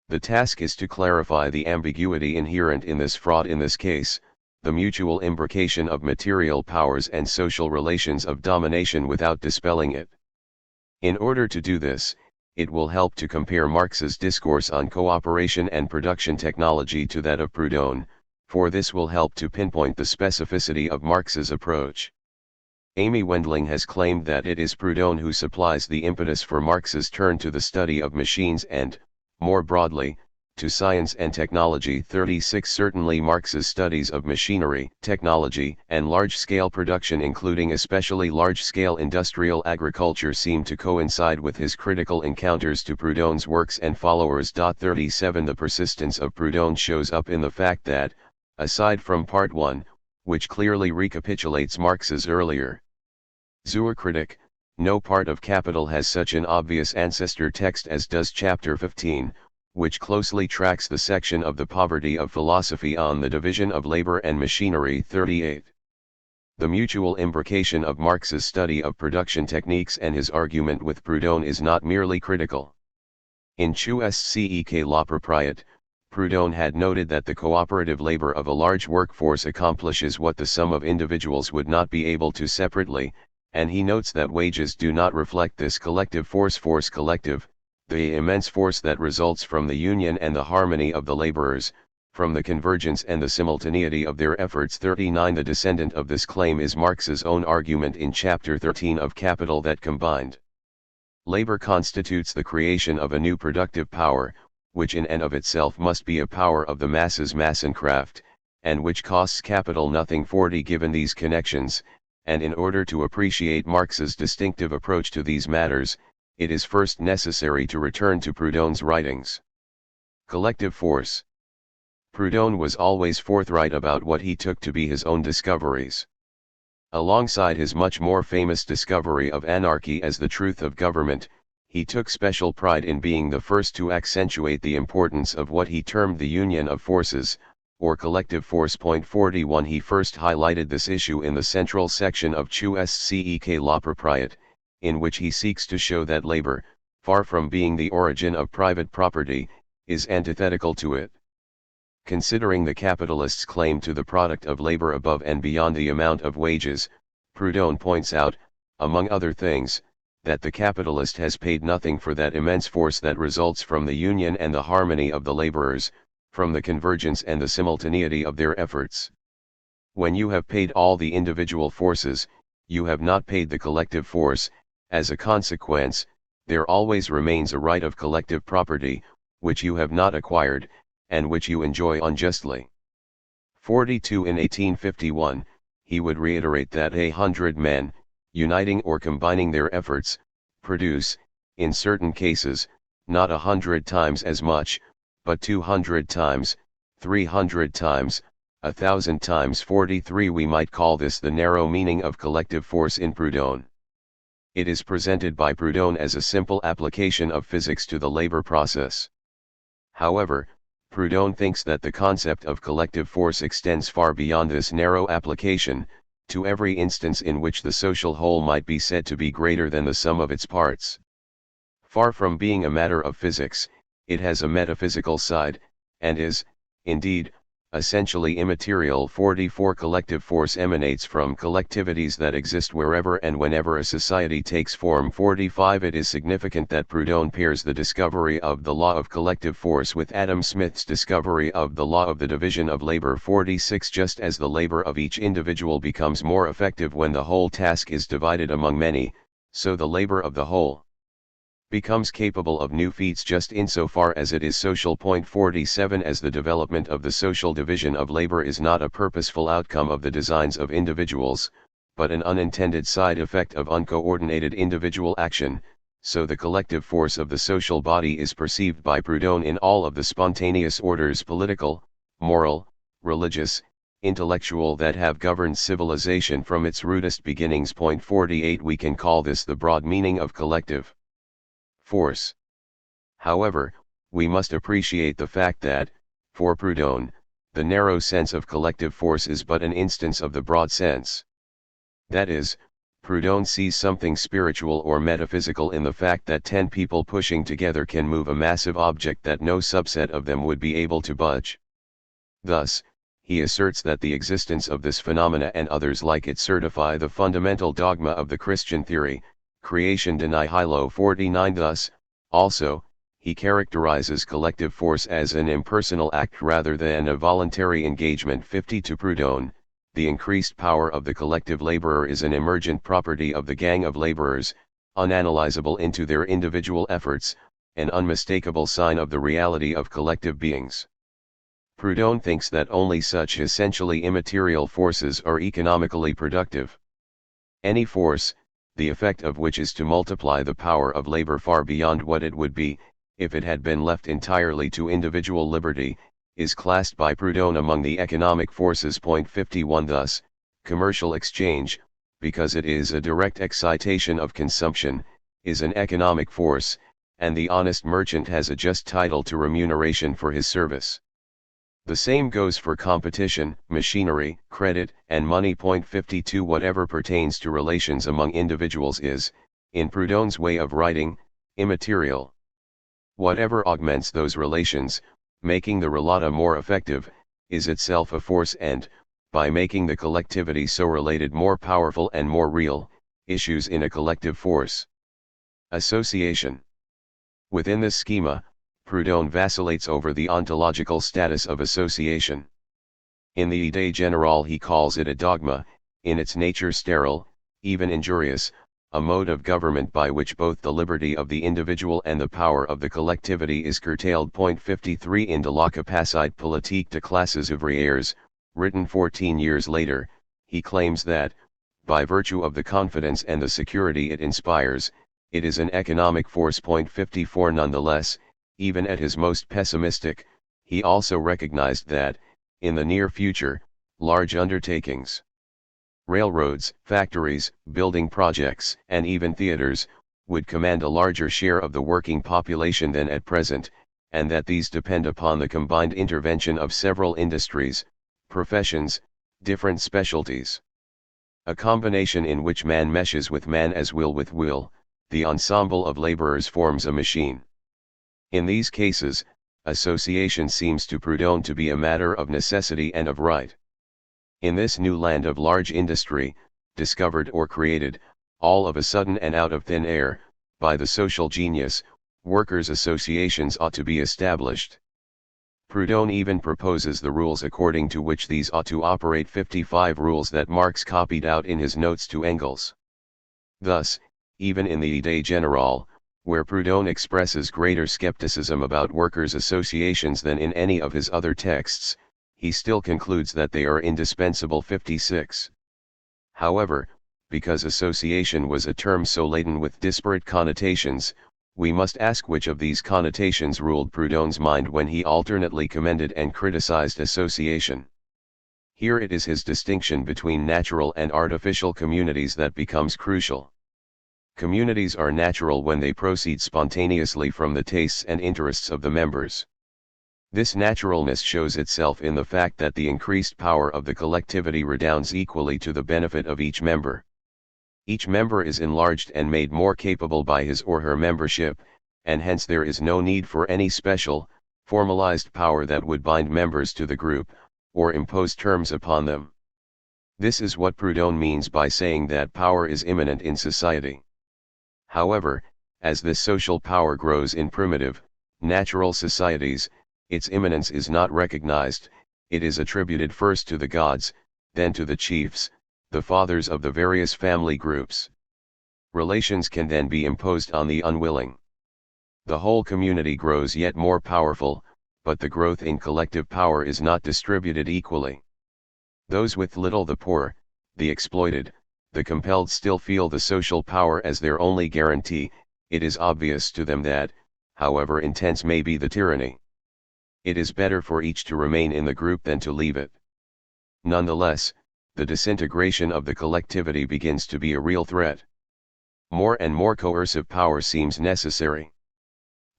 The task is to clarify the ambiguity inherent in this fraud, in this case, the mutual imbrication of material powers and social relations of domination, without dispelling it. In order to do this, it will help to compare Marx's discourse on cooperation and production technology to that of Proudhon, for this will help to pinpoint the specificity of Marx's approach. Amy Wendling has claimed that it is Proudhon who supplies the impetus for Marx's turn to the study of machines and, more broadly, to science and technology. 36 Certainly Marx's studies of machinery, technology, and large-scale production, including especially large-scale industrial agriculture, seem to coincide with his critical encounters to Proudhon's works and followers. 37 The persistence of Proudhon shows up in the fact that, aside from Part 1, which clearly recapitulates Marx's earlier Zoocritic, no part of Capital has such an obvious ancestor text as does Chapter 15, which closely tracks the section of the Poverty of Philosophy on the division of labor and machinery. 38. The mutual imbrication of Marx's study of production techniques and his argument with Proudhon is not merely critical. In THIRD La Propriété, Proudhon had noted that the cooperative labor of a large workforce accomplishes what the sum of individuals would not be able to separately, and he notes that wages do not reflect this collective force collective, the immense force that results from the union and the harmony of the laborers, from the convergence and the simultaneity of their efforts. 39 The descendant of this claim is Marx's own argument in Chapter 13 of Capital that combined labor constitutes the creation of a new productive power, which in and of itself must be a power of the masses Massenkraft, and which costs capital nothing. 40 Given these connections, and in order to appreciate Marx's distinctive approach to these matters, it is first necessary to return to Proudhon's writings. Collective force. Proudhon was always forthright about what he took to be his own discoveries. Alongside his much more famous discovery of anarchy as the truth of government, he took special pride in being the first to accentuate the importance of what he termed the union of forces, or collective force. 41 He first highlighted this issue in the central section of THIRD La Propriété, in which he seeks to show that labor, far from being the origin of private property, is antithetical to it. Considering the capitalist's claim to the product of labor above and beyond the amount of wages, Proudhon points out, among other things, that the capitalist has paid nothing for that immense force that results from the union and the harmony of the laborers, from the convergence and the simultaneity of their efforts. When you have paid all the individual forces, you have not paid the collective force. As a consequence, there always remains a right of collective property, which you have not acquired, and which you enjoy unjustly. 42 In 1851, he would reiterate that 100 men, uniting or combining their efforts, produce, in certain cases, not 100 times as much, but 200 times, 300 times, 1,000 times. 43 We might call this the narrow meaning of collective force in Proudhon. It is presented by Proudhon as a simple application of physics to the labor process. However, Proudhon thinks that the concept of collective force extends far beyond this narrow application, to every instance in which the social whole might be said to be greater than the sum of its parts. Far from being a matter of physics, it has a metaphysical side, and is, indeed, essentially immaterial. 44 Collective force emanates from collectivities that exist wherever and whenever a society takes form. 45 It is significant that Proudhon pairs the discovery of the law of collective force with Adam Smith's discovery of the law of the division of labor. 46 Just as the labor of each individual becomes more effective when the whole task is divided among many, so the labor of the whole becomes capable of new feats just insofar as it is social. 47 As the development of the social division of labor is not a purposeful outcome of the designs of individuals, but an unintended side effect of uncoordinated individual action, so the collective force of the social body is perceived by Proudhon in all of the spontaneous orders, political, moral, religious, intellectual, that have governed civilization from its rudest beginnings. 48 We can call this the broad meaning of collective force. However, we must appreciate the fact that, for Proudhon, the narrow sense of collective force is but an instance of the broad sense. That is, Proudhon sees something spiritual or metaphysical in the fact that 10 people pushing together can move a massive object that no subset of them would be able to budge. Thus, he asserts that the existence of this phenomena and others like it certify the fundamental dogma of the Christian theory, creation de nihilo. 49 Thus, also, he characterizes collective force as an impersonal act rather than a voluntary engagement. 50 To Proudhon, the increased power of the collective laborer is an emergent property of the gang of laborers, unanalyzable into their individual efforts, an unmistakable sign of the reality of collective beings. Proudhon thinks that only such essentially immaterial forces are economically productive. Any force, the effect of which is to multiply the power of labor far beyond what it would be, if it had been left entirely to individual liberty, is classed by Proudhon among the economic forces. 51 Thus, commercial exchange, because it is a direct excitation of consumption, is an economic force, and the honest merchant has a just title to remuneration for his service. The same goes for competition, machinery, credit, and money. 52 Whatever pertains to relations among individuals is, in Proudhon's way of writing, immaterial. Whatever augments those relations, making the relata more effective, is itself a force and, by making the collectivity so related more powerful and more real, issues in a collective force. Association. Within this schema, Proudhon vacillates over the ontological status of association. In the Idée Générale he calls it a dogma, in its nature sterile, even injurious, a mode of government by which both the liberty of the individual and the power of the collectivity is curtailed. 53 In de la capacité politique de classes ouvrières, written 14 years later, he claims that, by virtue of the confidence and the security it inspires, it is an economic force. 54 Nonetheless, even at his most pessimistic, he also recognized that, in the near future, large undertakings, railroads, factories, building projects, and even theaters, would command a larger share of the working population than at present, and that these depend upon the combined intervention of several industries, professions, different specialties. A combination in which man meshes with man as will with will, the ensemble of laborers forms a machine. In these cases, association seems to Proudhon to be a matter of necessity and of right. In this new land of large industry, discovered or created, all of a sudden and out of thin air, by the social genius, workers' associations ought to be established. Proudhon even proposes the rules according to which these ought to operate. 55 Rules that Marx copied out in his notes to Engels. Thus, even in the Idée Générale, where Proudhon expresses greater skepticism about workers' associations than in any of his other texts, he still concludes that they are indispensable. 56. However, because association was a term so laden with disparate connotations, we must ask which of these connotations ruled Proudhon's mind when he alternately commended and criticized association. Here it is his distinction between natural and artificial communities that becomes crucial. Communities are natural when they proceed spontaneously from the tastes and interests of the members. This naturalness shows itself in the fact that the increased power of the collectivity redounds equally to the benefit of each member. Each member is enlarged and made more capable by his or her membership, and hence there is no need for any special, formalized power that would bind members to the group, or impose terms upon them. This is what Proudhon means by saying that power is immanent in society. However, as this social power grows in primitive, natural societies, its immanence is not recognized, it is attributed first to the gods, then to the chiefs, the fathers of the various family groups. Relations can then be imposed on the unwilling. The whole community grows yet more powerful, but the growth in collective power is not distributed equally. Those with little, the poor, the exploited, the compelled, still feel the social power as their only guarantee. It is obvious to them that, however intense may be the tyranny, it is better for each to remain in the group than to leave it. Nonetheless, the disintegration of the collectivity begins to be a real threat. More and more coercive power seems necessary.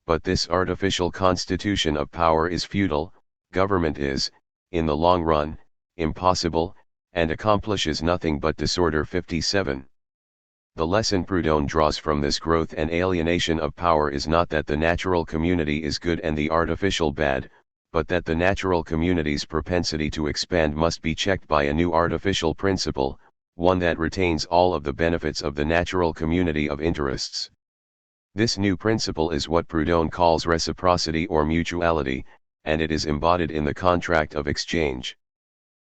But this artificial constitution of power is futile, government is, in the long run, impossible, and accomplishes nothing but disorder. 57. The lesson Proudhon draws from this growth and alienation of power is not that the natural community is good and the artificial bad, but that the natural community's propensity to expand must be checked by a new artificial principle, one that retains all of the benefits of the natural community of interests. This new principle is what Proudhon calls reciprocity or mutuality, and it is embodied in the contract of exchange.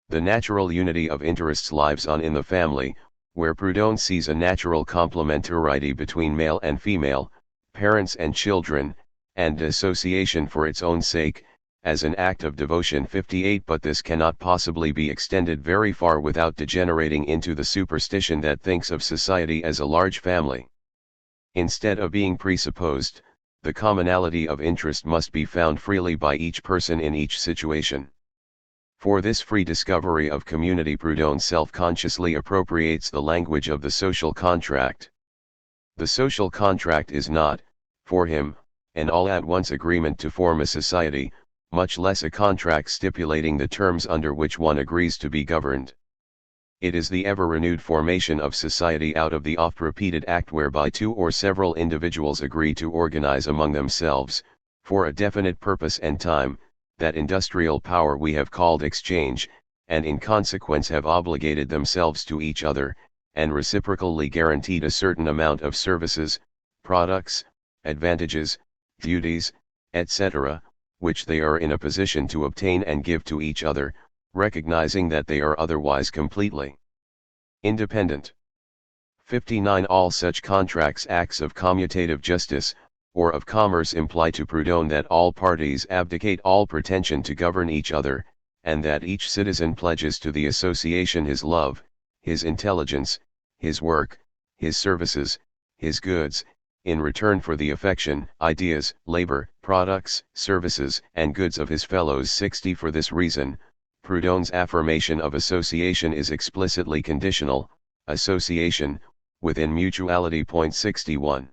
The natural unity of interests lives on in the family, where Proudhon sees a natural complementarity between male and female, parents and children, and association for its own sake, as an act of devotion. 58 But this cannot possibly be extended very far without degenerating into the superstition that thinks of society as a large family. Instead of being presupposed, the commonality of interest must be found freely by each person in each situation. For this free discovery of community, Proudhon self-consciously appropriates the language of the social contract. The social contract is not, for him, an all-at-once agreement to form a society, much less a contract stipulating the terms under which one agrees to be governed. It is the ever-renewed formation of society out of the oft-repeated act whereby two or several individuals agree to organize among themselves, for a definite purpose and time, that industrial power we have called exchange, and in consequence have obligated themselves to each other, and reciprocally guaranteed a certain amount of services, products, advantages, duties, etc., which they are in a position to obtain and give to each other, recognizing that they are otherwise completely independent. 59 All such contracts, acts of commutative justice, or of commerce, imply to Proudhon that all parties abdicate all pretension to govern each other, and that each citizen pledges to the association his love, his intelligence, his work, his services, his goods, in return for the affection, ideas, labor, products, services, and goods of his fellows. 60 For this reason, Proudhon's affirmation of association is explicitly conditional, association, within mutuality. 61.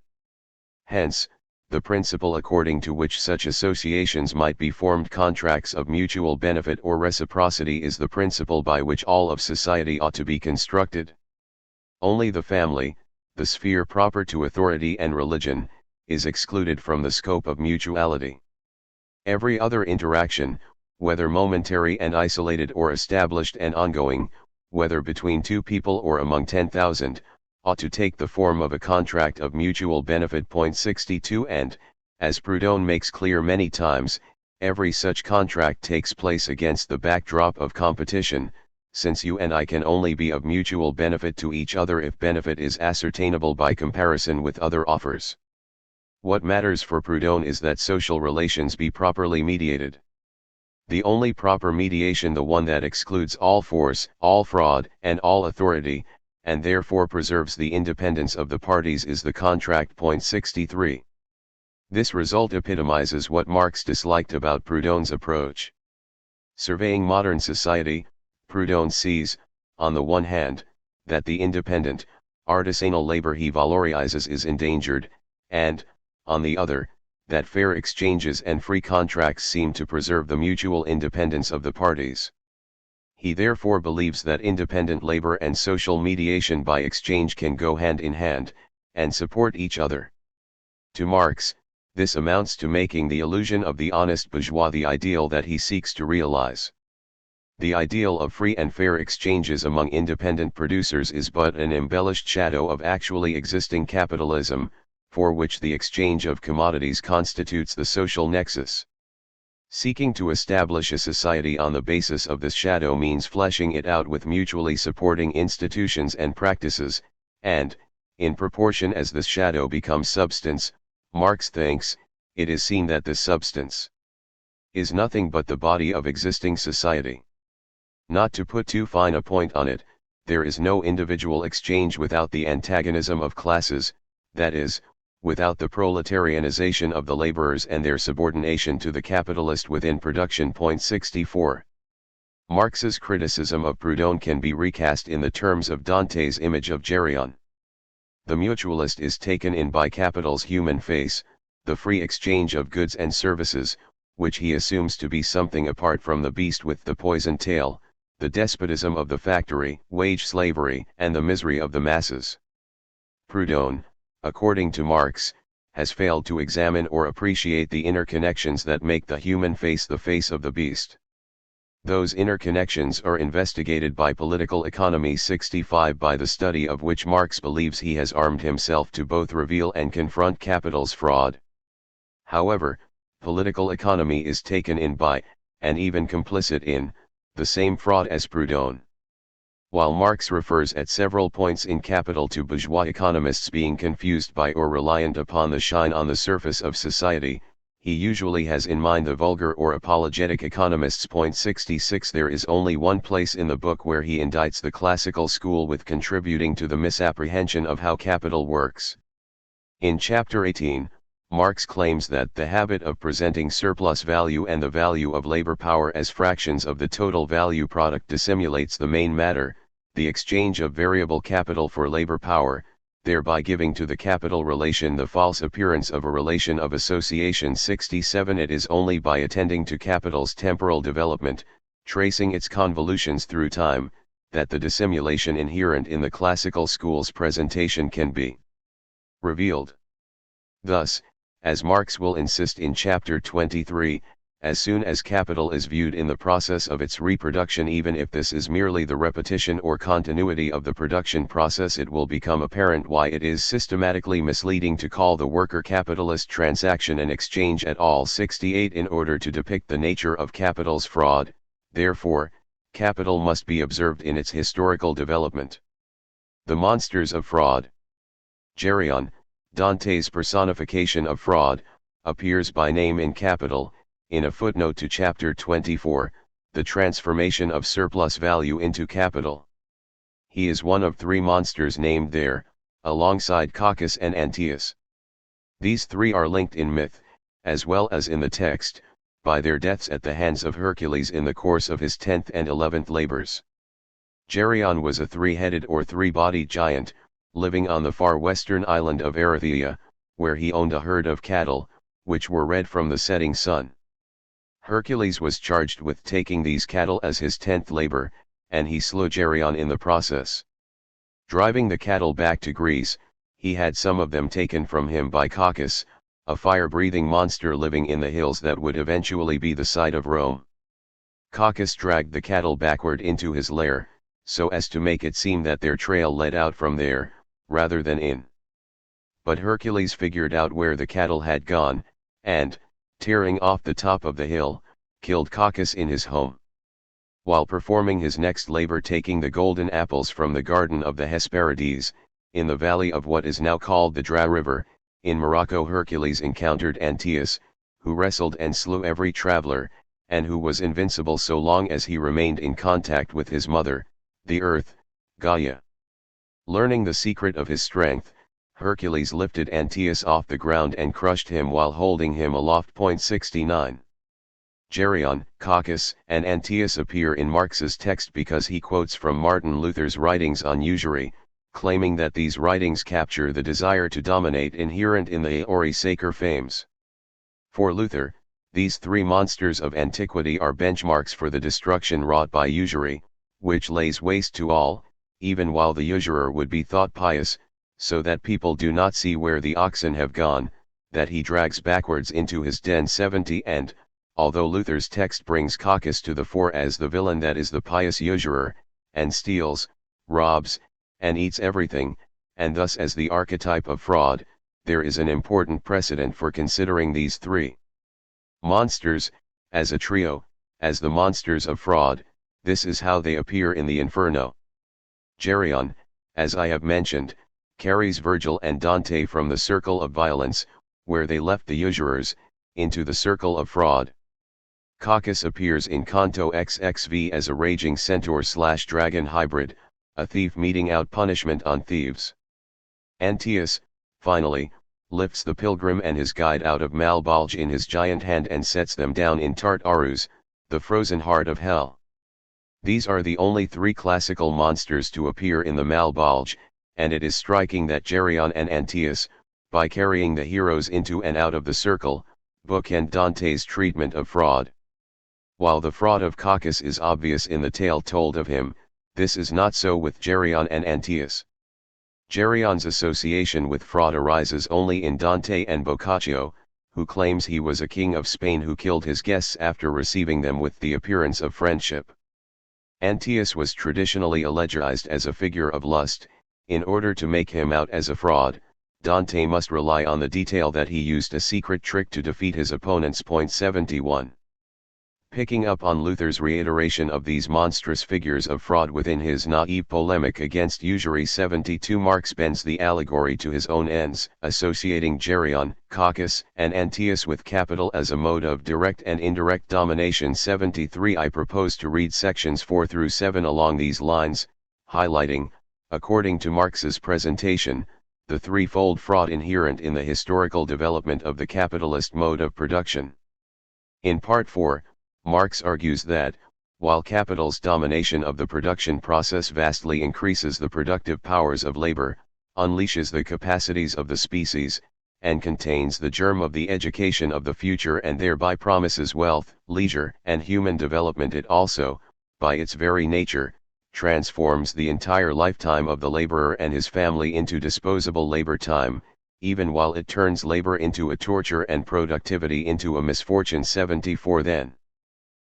Hence, the principle according to which such associations might be formed contracts of mutual benefit or reciprocity is the principle by which all of society ought to be constructed. Only the family, the sphere proper to authority and religion, is excluded from the scope of mutuality. Every other interaction, whether momentary and isolated or established and ongoing, whether between two people or among 10,000, ought to take the form of a contract of mutual benefit. 62 And, as Proudhon makes clear many times, every such contract takes place against the backdrop of competition, since you and I can only be of mutual benefit to each other if benefit is ascertainable by comparison with other offers. What matters for Proudhon is that social relations be properly mediated. The only proper mediation, the one that excludes all force, all fraud, and all authority, and therefore preserves the independence of the parties, is the contract. 63. This result epitomizes what Marx disliked about Proudhon's approach. Surveying modern society, Proudhon sees, on the one hand, that the independent, artisanal labor he valorizes is endangered, and, on the other, that fair exchanges and free contracts seem to preserve the mutual independence of the parties. He therefore believes that independent labor and social mediation by exchange can go hand in hand, and support each other. To Marx, this amounts to making the illusion of the honest bourgeois the ideal that he seeks to realize. The ideal of free and fair exchanges among independent producers is but an embellished shadow of actually existing capitalism, for which the exchange of commodities constitutes the social nexus. Seeking to establish a society on the basis of this shadow means fleshing it out with mutually supporting institutions and practices, and, in proportion as this shadow becomes substance, Marx thinks, it is seen that this substance is nothing but the body of existing society. Not to put too fine a point on it, there is no individual exchange without the antagonism of classes, that is, without the proletarianization of the laborers and their subordination to the capitalist within production. 64. Marx's criticism of Proudhon can be recast in the terms of Dante's image of Geryon. The mutualist is taken in by capital's human face, the free exchange of goods and services, which he assumes to be something apart from the beast with the poisoned tail, the despotism of the factory, wage slavery, and the misery of the masses. Proudhon, according to Marx, has failed to examine or appreciate the inner connections that make the human face the face of the beast. Those interconnections are investigated by Political Economy 65, by the study of which Marx believes he has armed himself to both reveal and confront capital's fraud. However, political economy is taken in by, and even complicit in, the same fraud as Proudhon. While Marx refers at several points in Capital to bourgeois economists being confused by or reliant upon the shine on the surface of society, he usually has in mind the vulgar or apologetic economists. Point 66. There is only one place in the book where he indicts the classical school with contributing to the misapprehension of how capital works. In chapter 18, Marx claims that the habit of presenting surplus value and the value of labor power as fractions of the total value product dissimulates the main matter, the exchange of variable capital for labor power, thereby giving to the capital relation the false appearance of a relation of association. 67. It is only by attending to capital's temporal development, tracing its convolutions through time, that the dissimulation inherent in the classical school's presentation can be revealed. Thus, as Marx will insist in chapter 23, as soon as capital is viewed in the process of its reproduction, even if this is merely the repetition or continuity of the production process, it will become apparent why it is systematically misleading to call the worker-capitalist transaction an exchange at all. 68. In order to depict the nature of capital's fraud, therefore, capital must be observed in its historical development. The monsters of fraud. Geryon, Dante's personification of fraud, appears by name in Capital. In a footnote to chapter 24, the transformation of surplus value into capital. He is one of three monsters named there, alongside Cacus and Antaeus. These three are linked in myth, as well as in the text, by their deaths at the hands of Hercules in the course of his 10th and 11th labors. Geryon was a three-headed or three-bodied giant, living on the far western island of Erythea, where he owned a herd of cattle, which were red from the setting sun. Hercules was charged with taking these cattle as his 10th labor, and he slew Geryon in the process. Driving the cattle back to Greece, he had some of them taken from him by Cacus, a fire-breathing monster living in the hills that would eventually be the site of Rome. Cacus dragged the cattle backward into his lair, so as to make it seem that their trail led out from there, rather than in. But Hercules figured out where the cattle had gone, and, tearing off the top of the hill, killed Cacus in his home. While performing his next labor, taking the golden apples from the garden of the Hesperides, in the valley of what is now called the Dra River, in Morocco, Hercules encountered Antaeus, who wrestled and slew every traveler, and who was invincible so long as he remained in contact with his mother, the earth, Gaia. Learning the secret of his strength, Hercules lifted Antaeus off the ground and crushed him while holding him aloft. 69. Geryon, Cacus, and Antaeus appear in Marx's text because he quotes from Martin Luther's writings on usury, claiming that these writings capture the desire to dominate inherent in the auri sacer fames. For Luther, these three monsters of antiquity are benchmarks for the destruction wrought by usury, which lays waste to all, even while the usurer would be thought pious, so that people do not see where the oxen have gone, that he drags backwards into his den. 70. And, although Luther's text brings Cacus to the fore as the villain that is the pious usurer, and steals, robs, and eats everything, and thus as the archetype of fraud, there is an important precedent for considering these three monsters, as a trio, as the monsters of fraud. This is how they appear in the Inferno. Geryon, as I have mentioned, carries Virgil and Dante from the circle of violence, where they left the usurers, into the circle of fraud. Cacus appears in Canto XXV as a raging centaur/dragon hybrid, a thief meting out punishment on thieves. Antaeus, finally, lifts the pilgrim and his guide out of Malbolge in his giant hand and sets them down in Tartarus, the frozen heart of hell. These are the only three classical monsters to appear in the Malbolge, and it is striking that Geryon and Antaeus, by carrying the heroes into and out of the circle, bookend Dante's treatment of fraud. While the fraud of Cacus is obvious in the tale told of him, this is not so with Geryon and Antaeus. Geryon's association with fraud arises only in Dante and Boccaccio, who claims he was a king of Spain who killed his guests after receiving them with the appearance of friendship. Antaeus was traditionally elegized as a figure of lust. In order to make him out as a fraud, Dante must rely on the detail that he used a secret trick to defeat his opponents. 71. Picking up on Luther's reiteration of these monstrous figures of fraud within his naive polemic against usury 72, Marx bends the allegory to his own ends, associating Geryon, Cacus, and Antaeus with capital as a mode of direct and indirect domination. 73. I propose to read sections 4 through 7 along these lines, highlighting, according to Marx's presentation, the threefold fraud inherent in the historical development of the capitalist mode of production. In Part 4, Marx argues that, while capital's domination of the production process vastly increases the productive powers of labor, unleashes the capacities of the species, and contains the germ of the education of the future and thereby promises wealth, leisure, and human development, it also, by its very nature, transforms the entire lifetime of the laborer and his family into disposable labor time, even while it turns labor into a torture and productivity into a misfortune. 74. Then,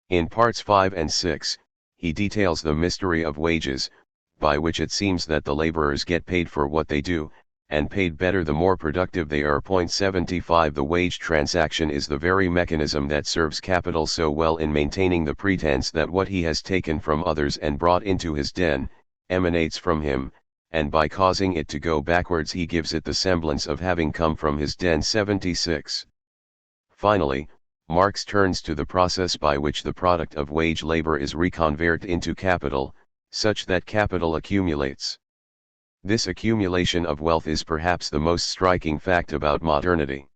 in parts 5 and 6, he details the mystery of wages, by which it seems that the laborers get paid for what they do, and paid better the more productive they are. 75. The wage transaction is the very mechanism that serves capital so well in maintaining the pretense that what he has taken from others and brought into his den, emanates from him, and by causing it to go backwards he gives it the semblance of having come from his den. 76. Finally, Marx turns to the process by which the product of wage labor is reconverted into capital, such that capital accumulates. This accumulation of wealth is perhaps the most striking fact about modernity.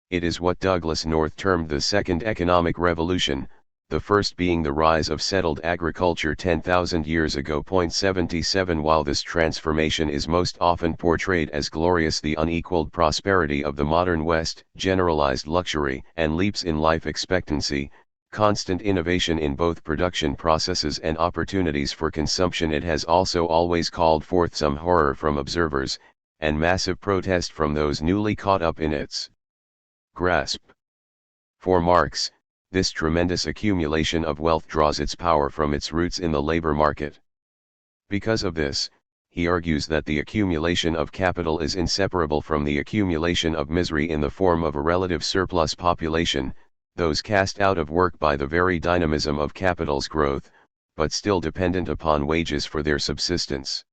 It is what Douglas North termed the second economic revolution, the first being the rise of settled agriculture 10,000 years ago. 77. While this transformation is most often portrayed as glorious, the unequaled prosperity of the modern West, generalized luxury and leaps in life expectancy, constant innovation in both production processes and opportunities for consumption, it has also always called forth some horror from observers, and massive protest from those newly caught up in its grasp. For Marx, this tremendous accumulation of wealth draws its power from its roots in the labor market. Because of this, he argues that the accumulation of capital is inseparable from the accumulation of misery in the form of a relative surplus population, those cast out of work by the very dynamism of capital's growth, but still dependent upon wages for their subsistence.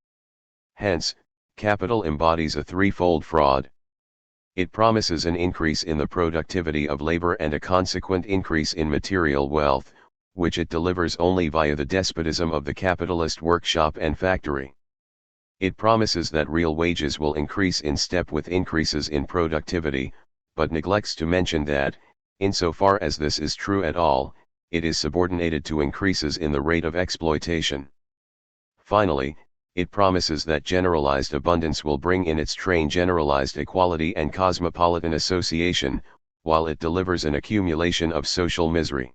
Hence, capital embodies a threefold fraud. It promises an increase in the productivity of labor and a consequent increase in material wealth, which it delivers only via the despotism of the capitalist workshop and factory. It promises that real wages will increase in step with increases in productivity, but neglects to mention that, insofar as this is true at all, it is subordinated to increases in the rate of exploitation. Finally, it promises that generalized abundance will bring in its train generalized equality and cosmopolitan association, while it delivers an accumulation of social misery.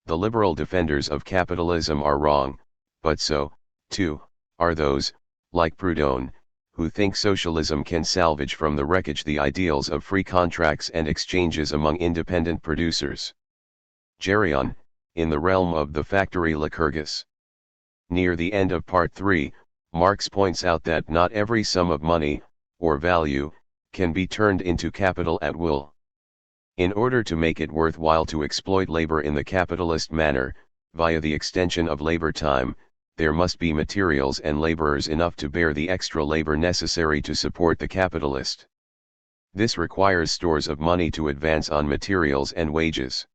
The liberal defenders of capitalism are wrong, but so, too, are those, like Proudhon, who think socialism can salvage from the wreckage the ideals of free contracts and exchanges among independent producers. Geryon, in the realm of the factory lycurgus. Near the end of Part 3, Marx points out that not every sum of money, or value, can be turned into capital at will. In order to make it worthwhile to exploit labor in the capitalist manner, via the extension of labor time, there must be materials and laborers enough to bear the extra labor necessary to support the capitalist. This requires stores of money to advance on materials and wages.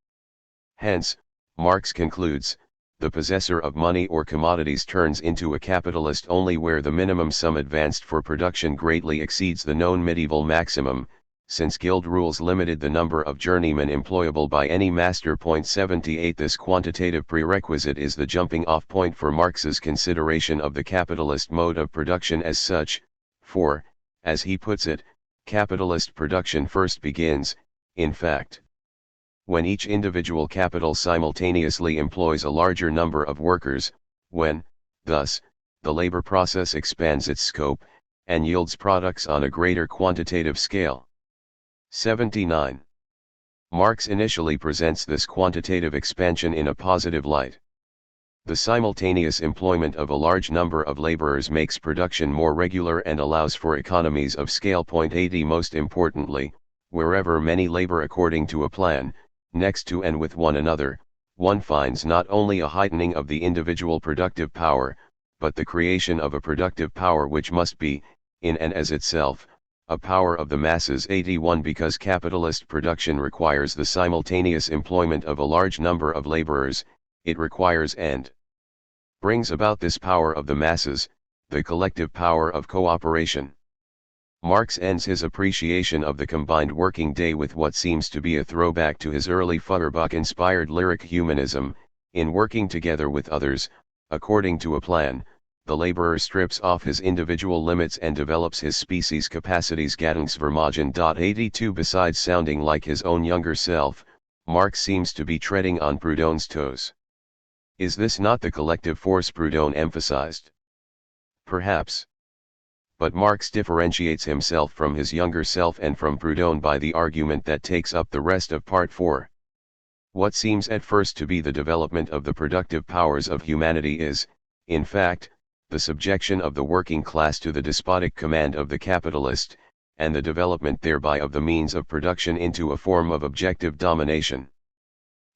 Hence, Marx concludes, the possessor of money or commodities turns into a capitalist only where the minimum sum advanced for production greatly exceeds the known medieval maximum, since guild rules limited the number of journeymen employable by any master. 78 This quantitative prerequisite is the jumping-off point for Marx's consideration of the capitalist mode of production as such, for, as he puts it, capitalist production first begins, in fact, when each individual capital simultaneously employs a larger number of workers, when, thus, the labor process expands its scope, and yields products on a greater quantitative scale. 79. Marx initially presents this quantitative expansion in a positive light. The simultaneous employment of a large number of laborers makes production more regular and allows for economies of scale. 80 Most importantly, wherever many labor according to a plan, next to and with one another, one finds not only a heightening of the individual productive power, but the creation of a productive power which must be, in and as itself, a power of the masses. 81 Because capitalist production requires the simultaneous employment of a large number of laborers, it requires and brings about this power of the masses, the collective power of cooperation. Marx ends his appreciation of the combined working day with what seems to be a throwback to his early Feuerbach-inspired lyric humanism. In working together with others, according to a plan, the laborer strips off his individual limits and develops his species capacities. Gattungsvermögen. 82 Besides sounding like his own younger self, Marx seems to be treading on Proudhon's toes. Is this not the collective force Proudhon emphasized? Perhaps. But Marx differentiates himself from his younger self and from Proudhon by the argument that takes up the rest of Part 4. What seems at first to be the development of the productive powers of humanity is, in fact, the subjection of the working class to the despotic command of the capitalist, and the development thereby of the means of production into a form of objective domination.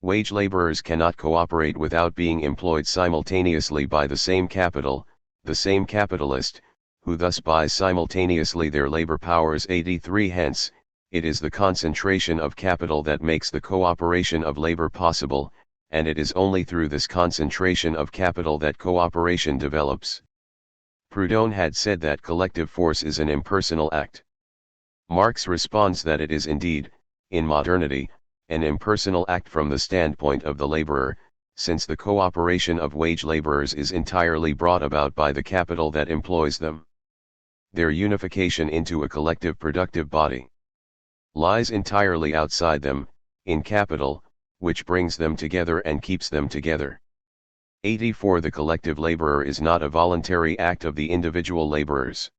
Wage laborers cannot cooperate without being employed simultaneously by the same capital, the same capitalist, who thus buys simultaneously their labor powers. 83 Hence, it is the concentration of capital that makes the cooperation of labor possible, and it is only through this concentration of capital that cooperation develops. Proudhon had said that collective force is an impersonal act. Marx responds that it is indeed, in modernity, an impersonal act from the standpoint of the laborer, since the cooperation of wage laborers is entirely brought about by the capital that employs them. Their unification into a collective productive body lies entirely outside them, in capital, which brings them together and keeps them together. 84 The collective laborer is not a voluntary act of the individual laborers.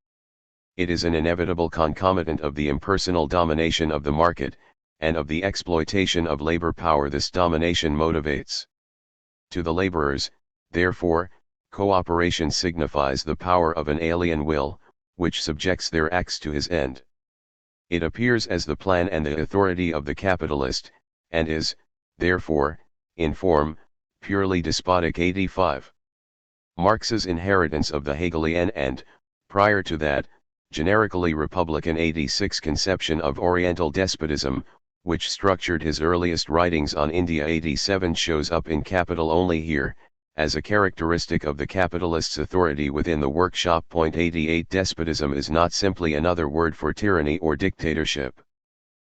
It is an inevitable concomitant of the impersonal domination of the market, and of the exploitation of labor power this domination motivates. To the laborers, therefore, cooperation signifies the power of an alien will, which subjects their acts to his end. It appears as the plan and the authority of the capitalist, and is, therefore, in form, purely despotic. 85. Marx's inheritance of the Hegelian and, prior to that, generically Republican 86 conception of Oriental despotism, which structured his earliest writings on India. 87 shows up in capital only here, as a characteristic of the capitalist's authority within the workshop. 88 Despotism is not simply another word for tyranny or dictatorship.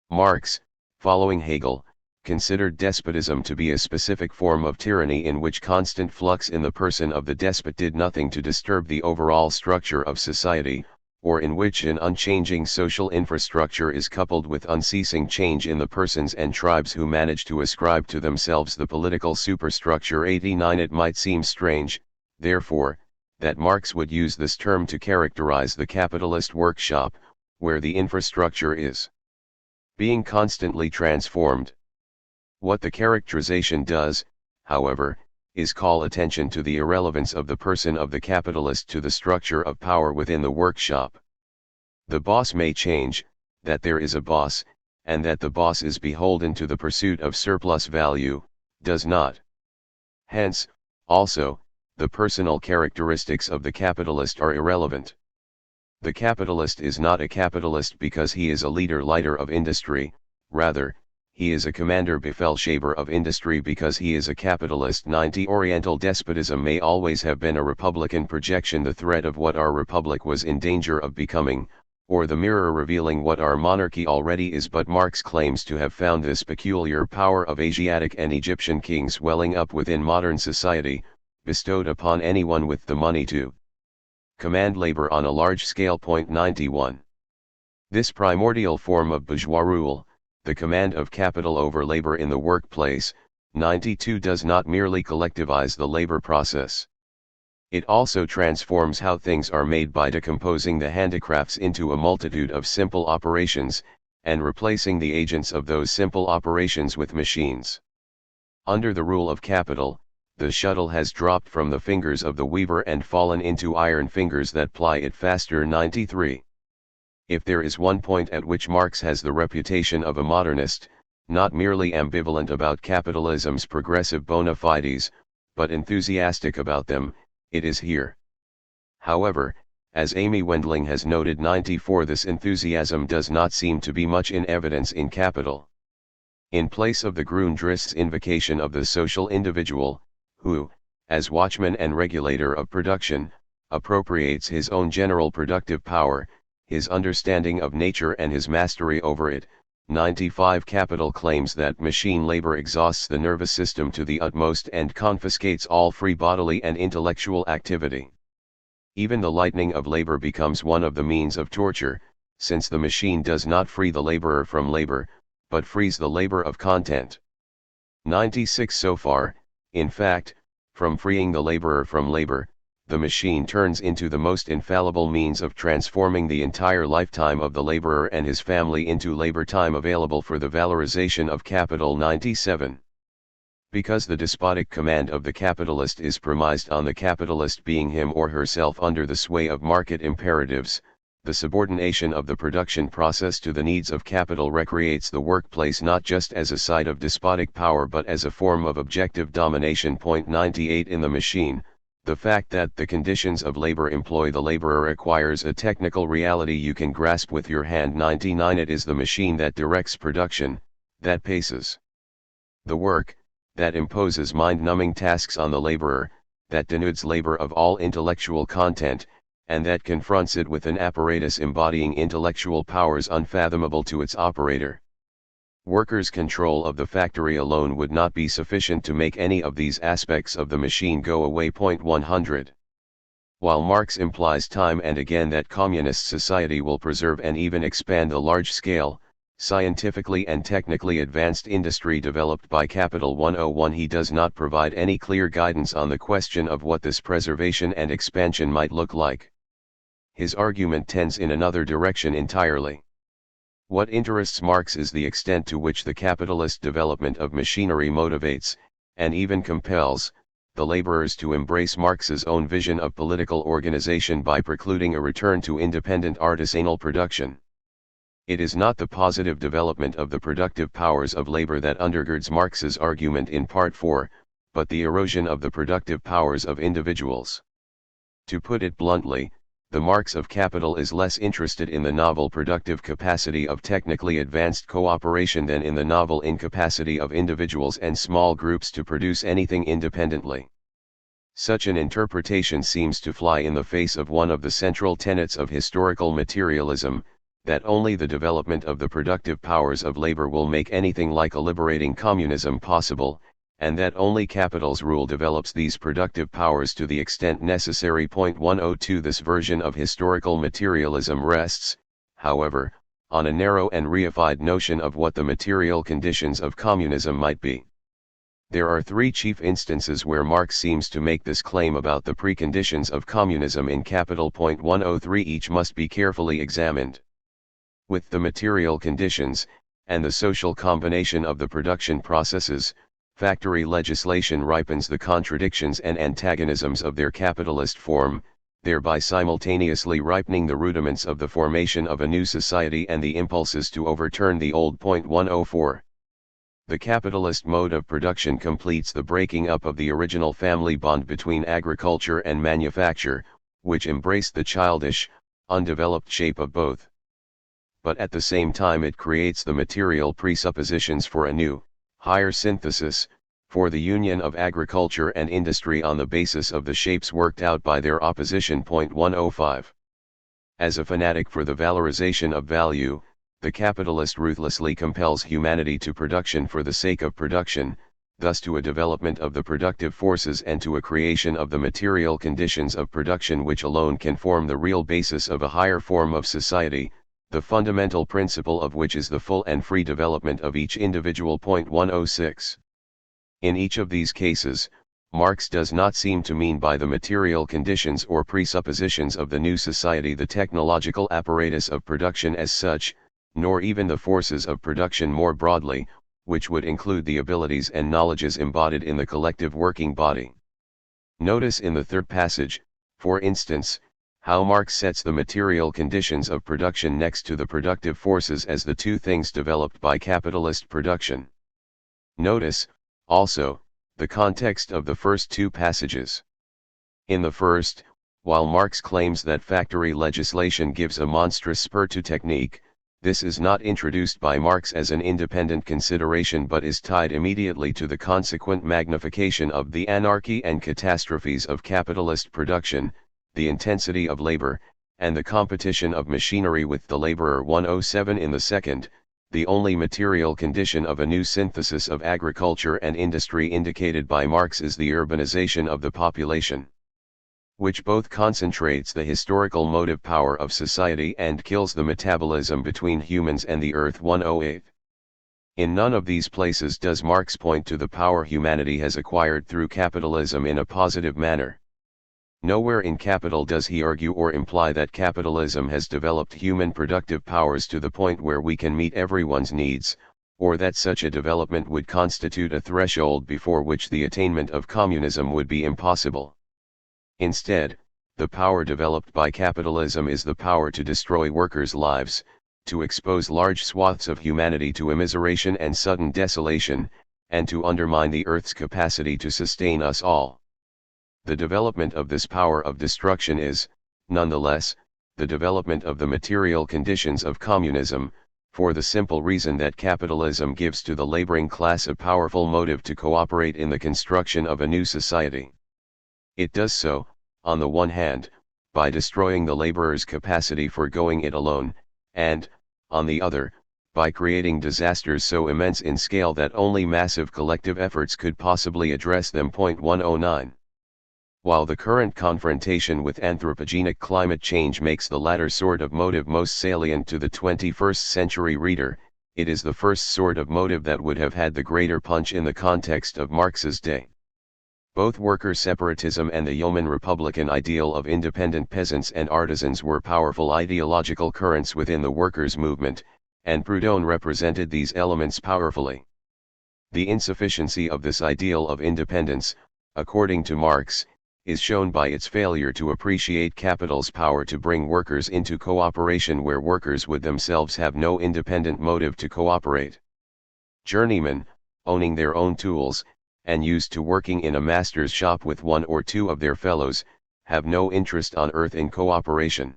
Marx, following Hegel, considered despotism to be a specific form of tyranny in which constant flux in the person of the despot did nothing to disturb the overall structure of society, or in which an unchanging social infrastructure is coupled with unceasing change in the persons and tribes who manage to ascribe to themselves the political superstructure. 89 It might seem strange, therefore, that Marx would use this term to characterize the capitalist workshop, where the infrastructure is being constantly transformed. What the characterization does, however, is call attention to the irrelevance of the person of the capitalist to the structure of power within the workshop. The boss may change, that there is a boss, and that the boss is beholden to the pursuit of surplus value, does not. Hence, also, the personal characteristics of the capitalist are irrelevant. The capitalist is not a capitalist because he is a leader of industry, rather, he is a commander Befehlshaber of industry because he is a capitalist. 90 Oriental despotism may always have been a republican projection, the threat of what our republic was in danger of becoming, or the mirror revealing what our monarchy already is, but Marx claims to have found this peculiar power of Asiatic and Egyptian kings welling up within modern society, bestowed upon anyone with the money to command labor on a large scale. 91. This primordial form of bourgeois rule, the command of capital over labor in the workplace, 92 does not merely collectivize the labor process. It also transforms how things are made by decomposing the handicrafts into a multitude of simple operations, and replacing the agents of those simple operations with machines. Under the rule of capital, the shuttle has dropped from the fingers of the weaver and fallen into iron fingers that ply it faster. 93. If there is one point at which Marx has the reputation of a modernist, not merely ambivalent about capitalism's progressive bona fides, but enthusiastic about them, it is here. However, as Amy Wendling has noted, 94, this enthusiasm does not seem to be much in evidence in Capital. In place of the Grundrist's invocation of the social individual, who, as watchman and regulator of production, appropriates his own general productive power, his understanding of nature and his mastery over it, 95, Capital claims that machine labor exhausts the nervous system to the utmost and confiscates all free bodily and intellectual activity. Even the lightening of labor becomes one of the means of torture, since the machine does not free the laborer from labor, but frees the labor of content. 96. So far, in fact, from freeing the laborer from labor, the machine turns into the most infallible means of transforming the entire lifetime of the laborer and his family into labor time available for the valorization of capital. 97. Because the despotic command of the capitalist is premised on the capitalist being him or herself under the sway of market imperatives, the subordination of the production process to the needs of capital recreates the workplace not just as a site of despotic power but as a form of objective domination. 98. In the machine, the fact that the conditions of labor employ the laborer acquires a technical reality you can grasp with your hand. 99. It is the machine that directs production, that paces the work, that imposes mind-numbing tasks on the laborer, that denudes labor of all intellectual content, and that confronts it with an apparatus embodying intellectual powers unfathomable to its operator. Workers' control of the factory alone would not be sufficient to make any of these aspects of the machine go away. 100. While Marx implies time and again that communist society will preserve and even expand the large-scale, scientifically and technically advanced industry developed by capital. 101. He does not provide any clear guidance on the question of what this preservation and expansion might look like. His argument tends in another direction entirely. What interests Marx is the extent to which the capitalist development of machinery motivates, and even compels, the laborers to embrace Marx's own vision of political organization by precluding a return to independent artisanal production. It is not the positive development of the productive powers of labor that undergirds Marx's argument in Part 4, but the erosion of the productive powers of individuals. To put it bluntly, the Marx of Capital is less interested in the novel productive capacity of technically advanced cooperation than in the novel incapacity of individuals and small groups to produce anything independently. Such an interpretation seems to fly in the face of one of the central tenets of historical materialism, that only the development of the productive powers of labor will make anything like a liberating communism possible, and that only capital's rule develops these productive powers to the extent necessary. 102. This version of historical materialism rests, however, on a narrow and reified notion of what the material conditions of communism might be. There are three chief instances where Marx seems to make this claim about the preconditions of communism in Capital. 103. Each must be carefully examined. With the material conditions, and the social combination of the production processes, factory legislation ripens the contradictions and antagonisms of their capitalist form, thereby simultaneously ripening the rudiments of the formation of a new society and the impulses to overturn the old. 104. The capitalist mode of production completes the breaking up of the original family bond between agriculture and manufacture, which embraced the childish, undeveloped shape of both. But at the same time it creates the material presuppositions for a new, higher synthesis, for the union of agriculture and industry on the basis of the shapes worked out by their opposition. 105. As a fanatic for the valorization of value, the capitalist ruthlessly compels humanity to production for the sake of production, thus to a development of the productive forces and to a creation of the material conditions of production which alone can form the real basis of a higher form of society, the fundamental principle of which is the full and free development of each individual. 106. In each of these cases, Marx does not seem to mean by the material conditions or presuppositions of the new society the technological apparatus of production as such, nor even the forces of production more broadly, which would include the abilities and knowledges embodied in the collective working body. Notice in the third passage, for instance, how Marx sets the material conditions of production next to the productive forces as the two things developed by capitalist production. Notice, also, the context of the first two passages. In the first, while Marx claims that factory legislation gives a monstrous spur to technique, this is not introduced by Marx as an independent consideration but is tied immediately to the consequent magnification of the anarchy and catastrophes of capitalist production, the intensity of labor, and the competition of machinery with the laborer. 107 in the second, the only material condition of a new synthesis of agriculture and industry indicated by Marx is the urbanization of the population, which both concentrates the historical motive power of society and kills the metabolism between humans and the earth. 108. In none of these places does Marx point to the power humanity has acquired through capitalism in a positive manner. Nowhere in Capital does he argue or imply that capitalism has developed human productive powers to the point where we can meet everyone's needs, or that such a development would constitute a threshold before which the attainment of communism would be impossible. Instead, the power developed by capitalism is the power to destroy workers' lives, to expose large swaths of humanity to immiseration and sudden desolation, and to undermine the earth's capacity to sustain us all. The development of this power of destruction is, nonetheless, the development of the material conditions of communism, for the simple reason that capitalism gives to the laboring class a powerful motive to cooperate in the construction of a new society. It does so, on the one hand, by destroying the laborer's capacity for going it alone, and, on the other, by creating disasters so immense in scale that only massive collective efforts could possibly address them. 109. While the current confrontation with anthropogenic climate change makes the latter sort of motive most salient to the 21st century reader, it is the first sort of motive that would have had the greater punch in the context of Marx's day. Both worker separatism and the yeoman republican ideal of independent peasants and artisans were powerful ideological currents within the workers' movement, and Proudhon represented these elements powerfully. The insufficiency of this ideal of independence, according to Marx, is shown by its failure to appreciate capital's power to bring workers into cooperation where workers would themselves have no independent motive to cooperate. Journeymen, owning their own tools, and used to working in a master's shop with one or two of their fellows, have no interest on earth in cooperation.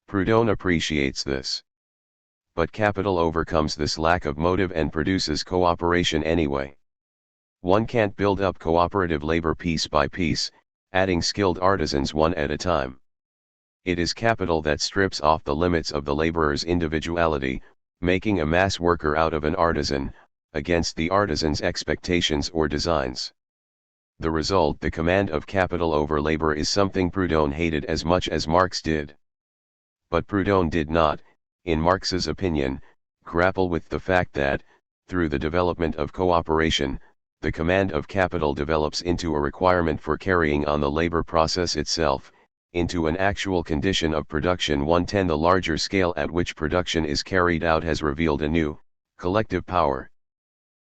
Proudhon appreciates this. But capital overcomes this lack of motive and produces cooperation anyway. One can't build up cooperative labor piece by piece, adding skilled artisans one at a time. It is capital that strips off the limits of the laborer's individuality, making a mass worker out of an artisan, against the artisan's expectations or designs. The result, the command of capital over labor, is something Proudhon hated as much as Marx did. But Proudhon did not, in Marx's opinion, grapple with the fact that, through the development of cooperation, the command of capital develops into a requirement for carrying on the labor process itself, into an actual condition of production. 110 The larger scale at which production is carried out has revealed a new, collective power.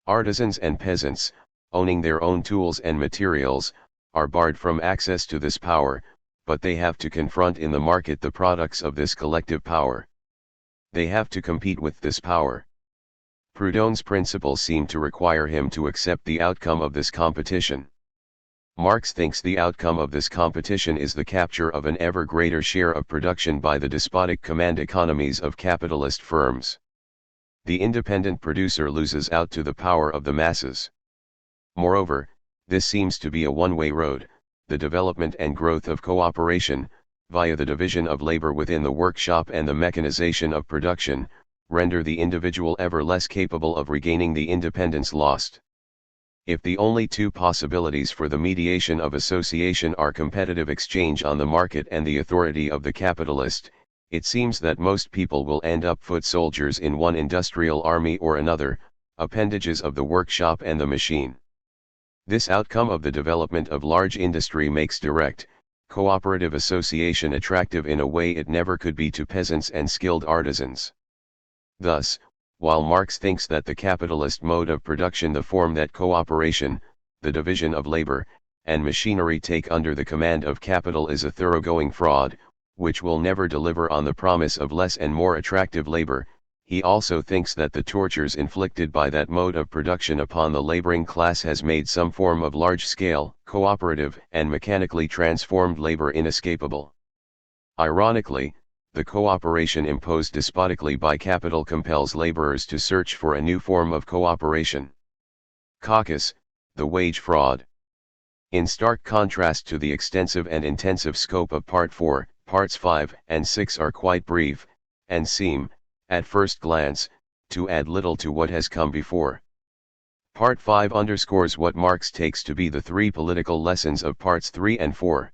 Artisans and peasants, owning their own tools and materials, are barred from access to this power, but they have to confront in the market the products of this collective power. They have to compete with this power. Proudhon's principles seem to require him to accept the outcome of this competition. Marx thinks the outcome of this competition is the capture of an ever greater share of production by the despotic command economies of capitalist firms. The independent producer loses out to the power of the masses. Moreover, this seems to be a one-way road. The development and growth of cooperation, via the division of labor within the workshop and the mechanization of production, render the individual ever less capable of regaining the independence lost. If the only two possibilities for the mediation of association are competitive exchange on the market and the authority of the capitalist, it seems that most people will end up foot soldiers in one industrial army or another, appendages of the workshop and the machine. This outcome of the development of large industry makes direct, cooperative association attractive in a way it never could be to peasants and skilled artisans. Thus, while Marx thinks that the capitalist mode of production, the form that cooperation, the division of labor, and machinery take under the command of capital, is a thoroughgoing fraud, which will never deliver on the promise of less and more attractive labor, he also thinks that the tortures inflicted by that mode of production upon the laboring class has made some form of large-scale, cooperative, and mechanically transformed labor inescapable. Ironically, the cooperation imposed despotically by capital compels laborers to search for a new form of cooperation. Caucus, the wage fraud. In stark contrast to the extensive and intensive scope of Part 4, Parts 5 and 6 are quite brief, and seem, at first glance, to add little to what has come before. Part 5 underscores what Marx takes to be the three political lessons of Parts 3 and 4.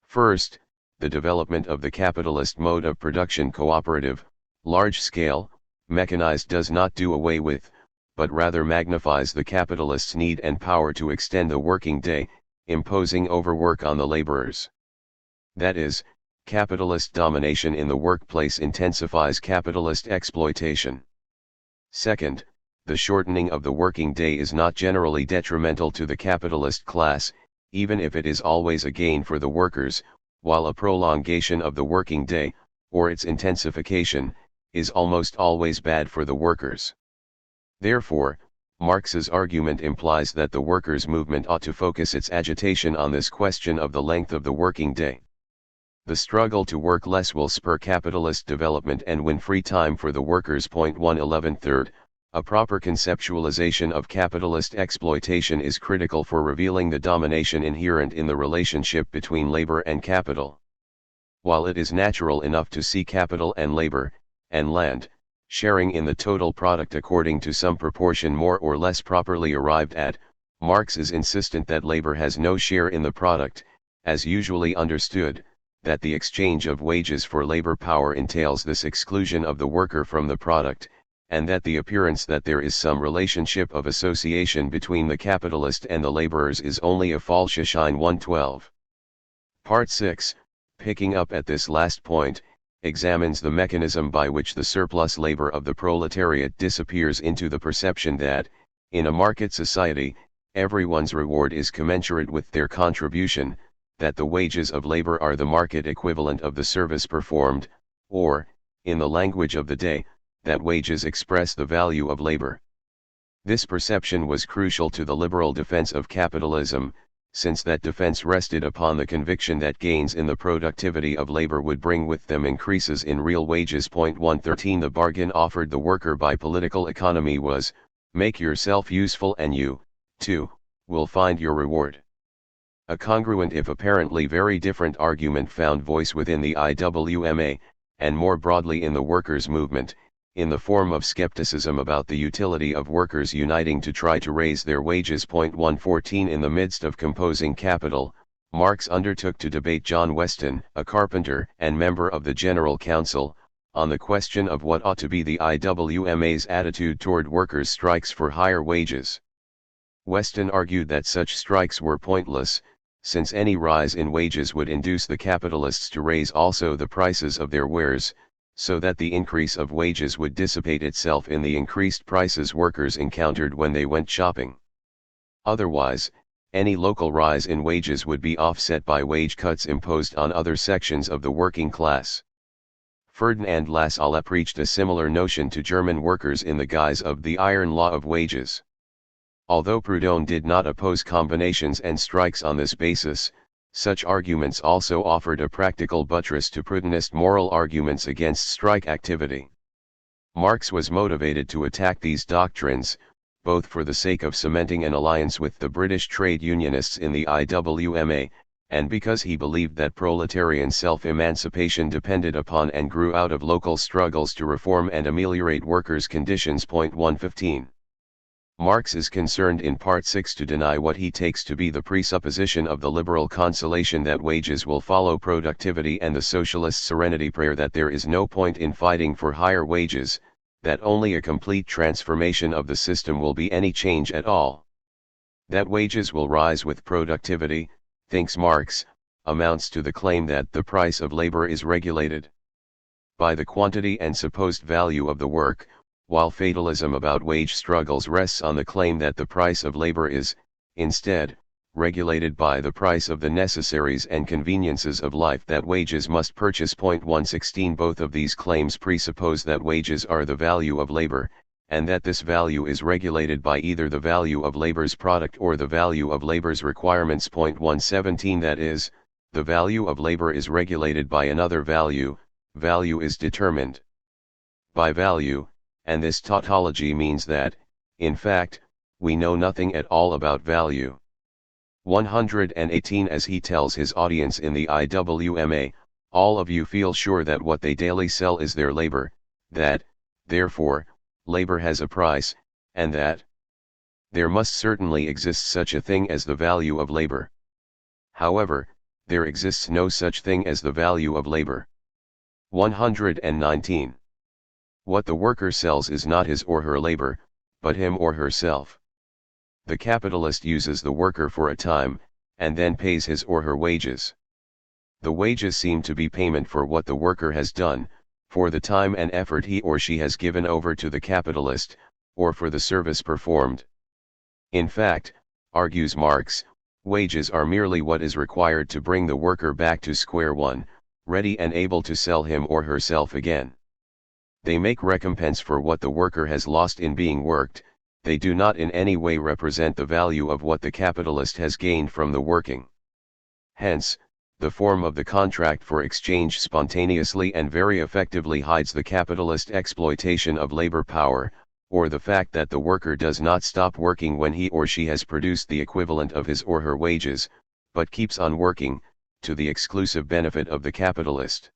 First, the development of the capitalist mode of production, cooperative, large-scale, mechanized, does not do away with, but rather magnifies the capitalist's need and power to extend the working day, imposing overwork on the laborers. That is, capitalist domination in the workplace intensifies capitalist exploitation. Second, the shortening of the working day is not generally detrimental to the capitalist class, even if it is always a gain for the workers, while a prolongation of the working day, or its intensification, is almost always bad for the workers. Therefore, Marx's argument implies that the workers' movement ought to focus its agitation on this question of the length of the working day. The struggle to work less will spur capitalist development and win free time for the workers. 111 Third, a proper conceptualization of capitalist exploitation is critical for revealing the domination inherent in the relationship between labor and capital. While it is natural enough to see capital and labor, and land, sharing in the total product according to some proportion more or less properly arrived at, Marx is insistent that labor has no share in the product, as usually understood, that the exchange of wages for labor power entails this exclusion of the worker from the product, and that the appearance that there is some relationship of association between the capitalist and the laborers is only a false shine. 112. Part 6, picking up at this last point, examines the mechanism by which the surplus labor of the proletariat disappears into the perception that, in a market society, everyone's reward is commensurate with their contribution, that the wages of labor are the market equivalent of the service performed, or, in the language of the day, that wages express the value of labor. This perception was crucial to the liberal defense of capitalism, since that defense rested upon the conviction that gains in the productivity of labor would bring with them increases in real wages. 113 The bargain offered the worker by political economy was, make yourself useful and you, too, will find your reward. A congruent if apparently very different argument found voice within the IWMA, and more broadly in the workers' movement, in the form of skepticism about the utility of workers uniting to try to raise their wages. 114 In the midst of composing Capital, Marx undertook to debate John Weston, a carpenter and member of the General Council, on the question of what ought to be the IWMA's attitude toward workers' strikes for higher wages. Weston argued that such strikes were pointless, since any rise in wages would induce the capitalists to raise also the prices of their wares, so that the increase of wages would dissipate itself in the increased prices workers encountered when they went shopping. Otherwise, any local rise in wages would be offset by wage cuts imposed on other sections of the working class. Ferdinand Lassalle preached a similar notion to German workers in the guise of the iron law of wages. Although Proudhon did not oppose combinations and strikes on this basis, such arguments also offered a practical buttress to Proudhonist moral arguments against strike activity. Marx was motivated to attack these doctrines, both for the sake of cementing an alliance with the British trade unionists in the IWMA, and because he believed that proletarian self-emancipation depended upon and grew out of local struggles to reform and ameliorate workers' conditions. 115. Marx is concerned in Part 6 to deny what he takes to be the presupposition of the liberal consolation that wages will follow productivity and the socialist serenity prayer that there is no point in fighting for higher wages, that only a complete transformation of the system will be any change at all. That wages will rise with productivity, thinks Marx, amounts to the claim that the price of labor is regulated. by the quantity and supposed value of the work, while fatalism about wage struggles rests on the claim that the price of labor is, instead, regulated by the price of the necessaries and conveniences of life that wages must purchase. 116 Both of these claims presuppose that wages are the value of labor, and that this value is regulated by either the value of labor's product or the value of labor's requirements. 117 That is, the value of labor is regulated by another value, value is determined by value, and this tautology means that, in fact, we know nothing at all about value. 118 As he tells his audience in the IWMA, all of you feel sure that what they daily sell is their labor, that, therefore, labor has a price, and that there must certainly exist such a thing as the value of labor. However, there exists no such thing as the value of labor. 119. What the worker sells is not his or her labor, but him or herself. The capitalist uses the worker for a time, and then pays his or her wages. The wages seem to be payment for what the worker has done, for the time and effort he or she has given over to the capitalist, or for the service performed. In fact, argues Marx, wages are merely what is required to bring the worker back to square one, ready and able to sell him or herself again. They make recompense for what the worker has lost in being worked, they do not in any way represent the value of what the capitalist has gained from the working. Hence, the form of the contract for exchange spontaneously and very effectively hides the capitalist exploitation of labor power, or the fact that the worker does not stop working when he or she has produced the equivalent of his or her wages, but keeps on working, to the exclusive benefit of the capitalist.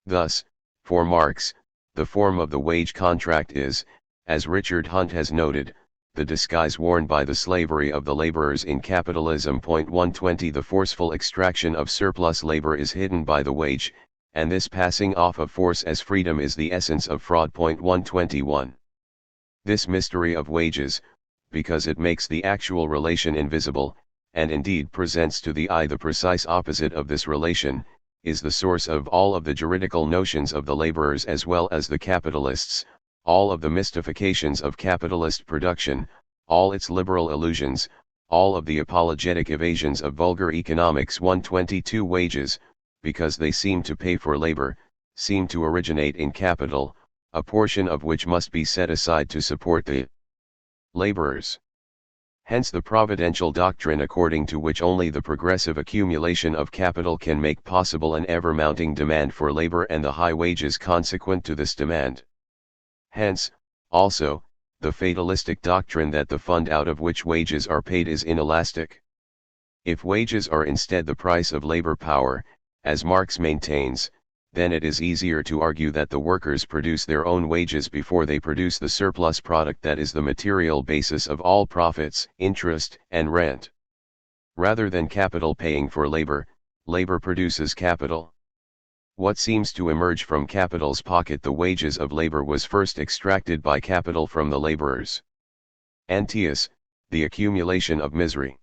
Thus, for Marx, the form of the wage contract is, as Richard Hunt has noted, the disguise worn by the slavery of the laborers in capitalism. 120 The forceful extraction of surplus labor is hidden by the wage, and this passing off of force as freedom is the essence of fraud. 121 This mystery of wages, because it makes the actual relation invisible, and indeed presents to the eye the precise opposite of this relation, is the source of all of the juridical notions of the laborers as well as the capitalists, all of the mystifications of capitalist production, all its liberal illusions, all of the apologetic evasions of vulgar economics. 122 Wages, because they seem to pay for labor, seem to originate in capital, a portion of which must be set aside to support the laborers. Hence the providential doctrine according to which only the progressive accumulation of capital can make possible an ever-mounting demand for labor and the high wages consequent to this demand. Hence, also, the fatalistic doctrine that the fund out of which wages are paid is inelastic. If wages are instead the price of labor power, as Marx maintains, then it is easier to argue that the workers produce their own wages before they produce the surplus product that is the material basis of all profits, interest, and rent. Rather than capital paying for labor, labor produces capital. What seems to emerge from capital's pocket, the wages of labor, was first extracted by capital from the laborers. Antaeus, the accumulation of misery.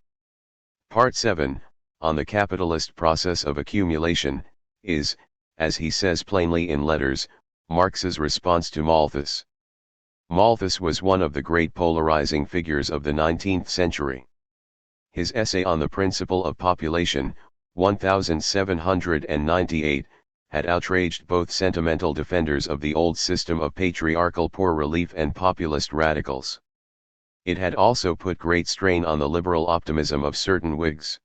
Part 7, on the capitalist process of accumulation, is, as he says plainly in Letters, Marx's response to Malthus. Malthus was one of the great polarizing figures of the 19th century. His essay on the principle of population, 1798, had outraged both sentimental defenders of the old system of patriarchal poor relief and populist radicals. It had also put great strain on the liberal optimism of certain Whigs.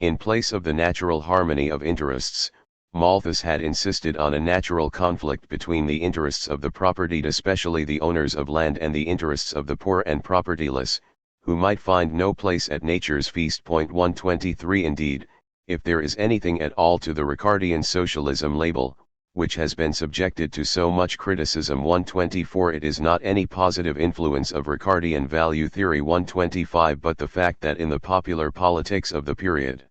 In place of the natural harmony of interests, Malthus had insisted on a natural conflict between the interests of the propertied, especially the owners of land, and the interests of the poor and propertyless, who might find no place at nature's feast. 123 Indeed, if there is anything at all to the Ricardian socialism label, which has been subjected to so much criticism, 124, it is not any positive influence of Ricardian value theory, 125, but the fact that in the popular politics of the period,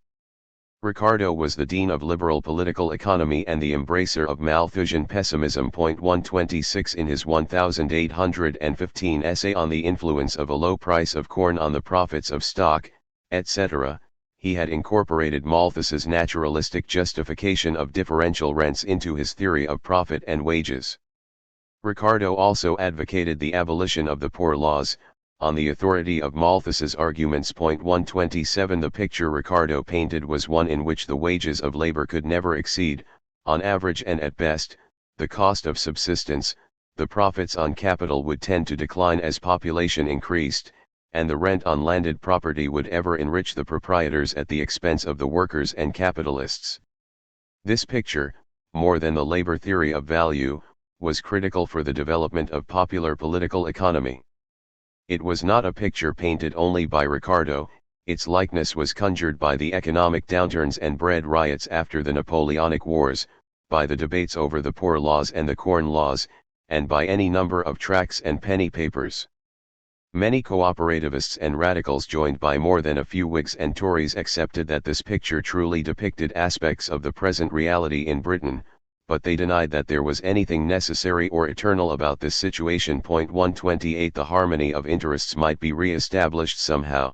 Ricardo was the dean of liberal political economy and the embracer of Malthusian pessimism. 126 In his 1815 essay on the influence of a low price of corn on the profits of stock, etc., he had incorporated Malthus's naturalistic justification of differential rents into his theory of profit and wages. Ricardo also advocated the abolition of the poor laws, on the authority of Malthus's arguments. 127 The picture Ricardo painted was one in which the wages of labor could never exceed, on average and at best, the cost of subsistence. The profits on capital would tend to decline as population increased, and the rent on landed property would ever enrich the proprietors at the expense of the workers and capitalists. This picture, more than the labor theory of value, was critical for the development of popular political economy. It was not a picture painted only by Ricardo, its likeness was conjured by the economic downturns and bread riots after the Napoleonic Wars, by the debates over the Poor Laws and the Corn Laws, and by any number of tracts and penny papers. Many cooperativists and radicals, joined by more than a few Whigs and Tories, accepted that this picture truly depicted aspects of the present reality in Britain, but they denied that there was anything necessary or eternal about this situation. 128 The harmony of interests might be re-established somehow.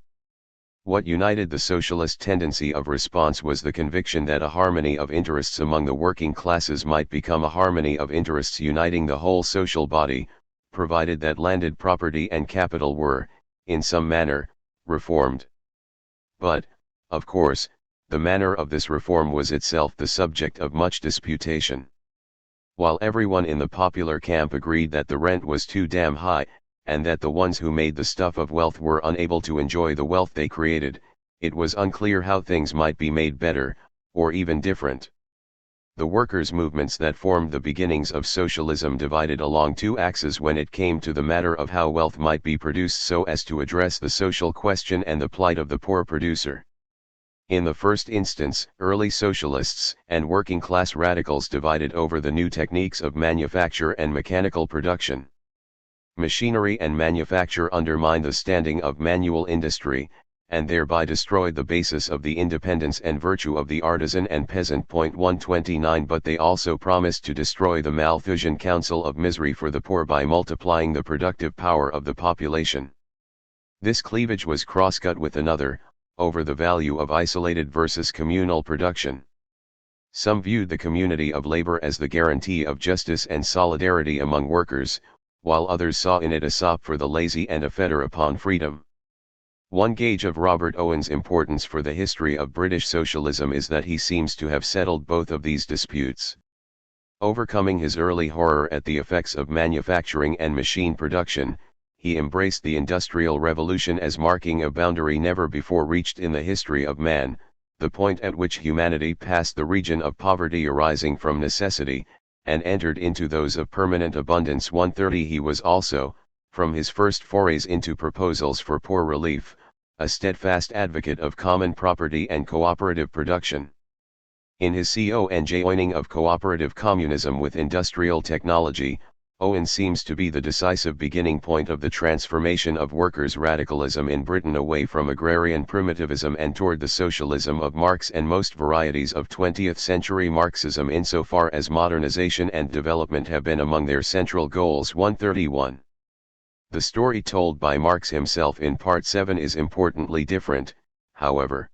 What united the socialist tendency of response was the conviction that a harmony of interests among the working classes might become a harmony of interests uniting the whole social body, provided that landed property and capital were, in some manner, reformed. But, of course, the manner of this reform was itself the subject of much disputation. While everyone in the popular camp agreed that the rent was too damn high, and that the ones who made the stuff of wealth were unable to enjoy the wealth they created, it was unclear how things might be made better, or even different. The workers' movements that formed the beginnings of socialism divided along two axes when it came to the matter of how wealth might be produced so as to address the social question and the plight of the poor producer. In the first instance, early socialists and working-class radicals divided over the new techniques of manufacture and mechanical production. Machinery and manufacture undermined the standing of manual industry, and thereby destroyed the basis of the independence and virtue of the artisan and peasant. 129 But they also promised to destroy the Malthusian counsel of misery for the poor by multiplying the productive power of the population. This cleavage was cross-cut with another, over the value of isolated versus communal production. Some viewed the community of labor as the guarantee of justice and solidarity among workers, while others saw in it a sop for the lazy and a fetter upon freedom. One gauge of Robert Owen's importance for the history of British socialism is that he seems to have settled both of these disputes. Overcoming his early horror at the effects of manufacturing and machine production, he embraced the Industrial Revolution as marking a boundary never before reached in the history of man, the point at which humanity passed the region of poverty arising from necessity, and entered into those of permanent abundance. 130 He was also, from his first forays into proposals for poor relief, a steadfast advocate of common property and cooperative production. In his conjoining of cooperative communism with industrial technology, Owen seems to be the decisive beginning point of the transformation of workers' radicalism in Britain away from agrarian primitivism and toward the socialism of Marx and most varieties of 20th-century Marxism, insofar as modernization and development have been among their central goals. 131. The story told by Marx himself in Part 7 is importantly different, however.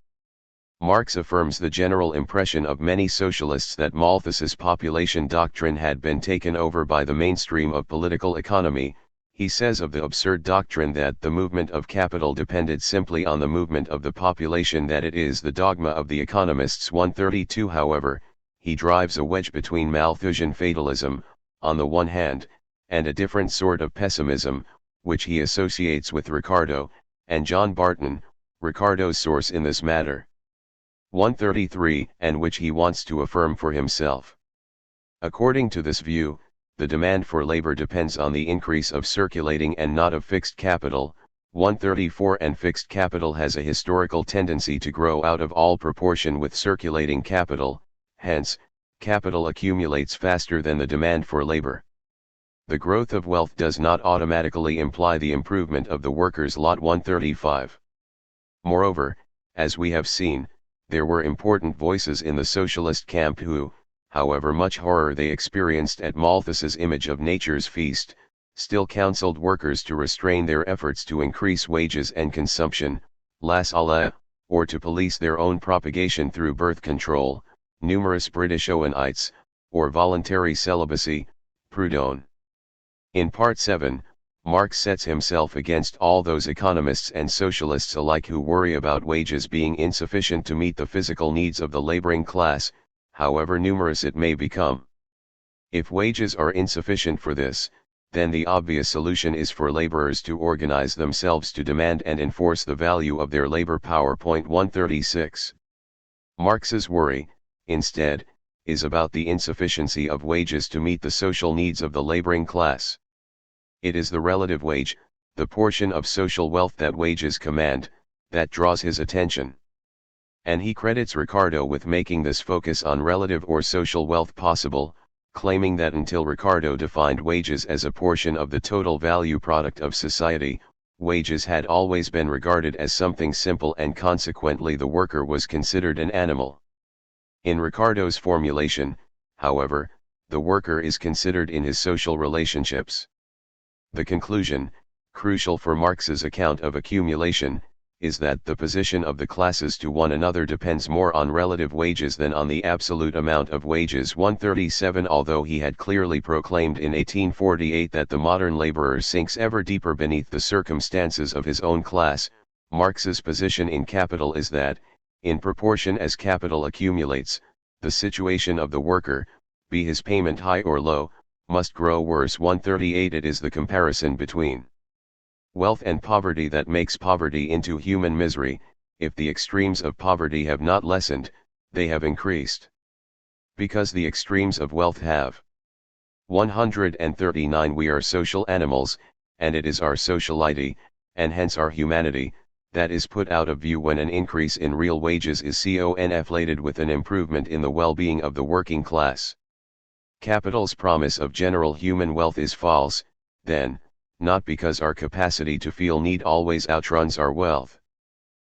Marx affirms the general impression of many socialists that Malthus's population doctrine had been taken over by the mainstream of political economy. He says of the absurd doctrine that the movement of capital depended simply on the movement of the population that it is the dogma of the economists. 132 However, he drives a wedge between Malthusian fatalism, on the one hand, and a different sort of pessimism, which he associates with Ricardo, and John Barton, Ricardo's source in this matter. 133 And which he wants to affirm for himself. According to this view, the demand for labor depends on the increase of circulating and not of fixed capital. 134 And fixed capital has a historical tendency to grow out of all proportion with circulating capital, hence, capital accumulates faster than the demand for labor. The growth of wealth does not automatically imply the improvement of the workers' lot. 135 Moreover, as we have seen, there were important voices in the socialist camp who, however much horror they experienced at Malthus's image of nature's feast, still counseled workers to restrain their efforts to increase wages and consumption, laissez-aller, or to police their own propagation through birth control, numerous British Owenites, or voluntary celibacy, Proudhon. In Part 7, Marx sets himself against all those economists and socialists alike who worry about wages being insufficient to meet the physical needs of the laboring class, however numerous it may become. If wages are insufficient for this, then the obvious solution is for laborers to organize themselves to demand and enforce the value of their labor power. Point 136. Marx's worry, instead, is about the insufficiency of wages to meet the social needs of the laboring class. It is the relative wage, the portion of social wealth that wages command, that draws his attention. And he credits Ricardo with making this focus on relative or social wealth possible, claiming that until Ricardo defined wages as a portion of the total value product of society, wages had always been regarded as something simple and consequently the worker was considered an animal. In Ricardo's formulation, however, the worker is considered in his social relationships. The conclusion, crucial for Marx's account of accumulation, is that the position of the classes to one another depends more on relative wages than on the absolute amount of wages. 137. Although he had clearly proclaimed in 1848 that the modern laborer sinks ever deeper beneath the circumstances of his own class, Marx's position in Capital is that, in proportion as capital accumulates, the situation of the worker, be his payment high or low, must grow worse. 138. It is the comparison between wealth and poverty that makes poverty into human misery. If the extremes of poverty have not lessened, they have increased. Because the extremes of wealth have. 139. We are social animals, and it is our sociality, and hence our humanity, that is put out of view when an increase in real wages is conflated with an improvement in the well-being of the working class. Capital's promise of general human wealth is false, then, not because our capacity to feel need always outruns our wealth.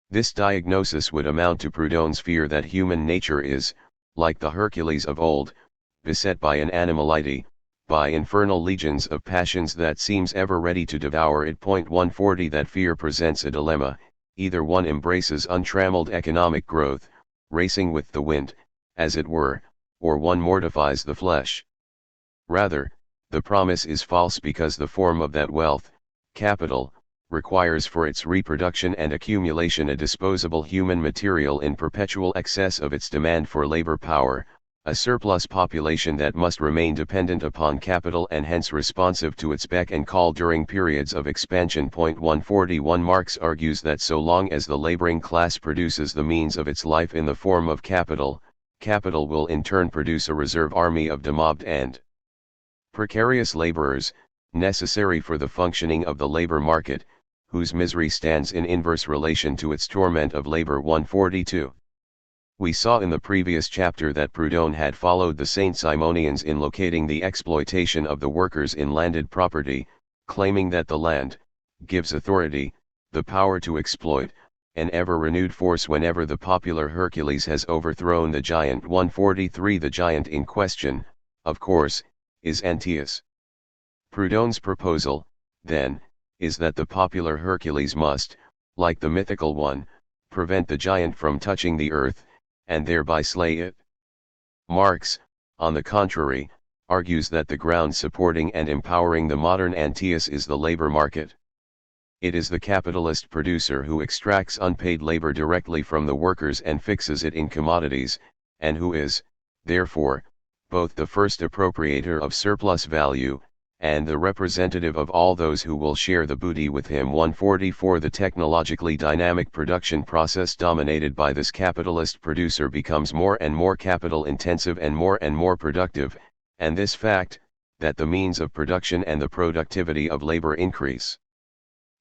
This diagnosis would amount to Proudhon's fear that human nature is, like the Hercules of old, beset by an animality, by infernal legions of passions that seems ever ready to devour it. 140. That fear presents a dilemma: either one embraces untrammeled economic growth, racing with the wind, as it were, or one mortifies the flesh. Rather, the promise is false because the form of that wealth, capital, requires for its reproduction and accumulation a disposable human material in perpetual excess of its demand for labor power, a surplus population that must remain dependent upon capital and hence responsive to its beck and call during periods of expansion. 141. Marx argues that so long as the laboring class produces the means of its life in the form of capital, capital will in turn produce a reserve army of demobbed and precarious laborers, necessary for the functioning of the labor market, whose misery stands in inverse relation to its torment of labor. 142. We saw in the previous chapter that Proudhon had followed the Saint-Simonians in locating the exploitation of the workers in landed property, claiming that the land gives authority, the power to exploit, an ever-renewed force whenever the popular Hercules has overthrown the giant. 143. The giant in question, of course, is Antaeus. Proudhon's proposal, then, is that the popular Hercules must, like the mythical one, prevent the giant from touching the earth, and thereby slay it. Marx, on the contrary, argues that the ground supporting and empowering the modern Antaeus is the labor market. It is the capitalist producer who extracts unpaid labor directly from the workers and fixes it in commodities, and who is, therefore, both the first appropriator of surplus value, and the representative of all those who will share the booty with him. 144. The technologically dynamic production process dominated by this capitalist producer becomes more and more capital intensive and more productive, and this fact, that the means of production and the productivity of labor increase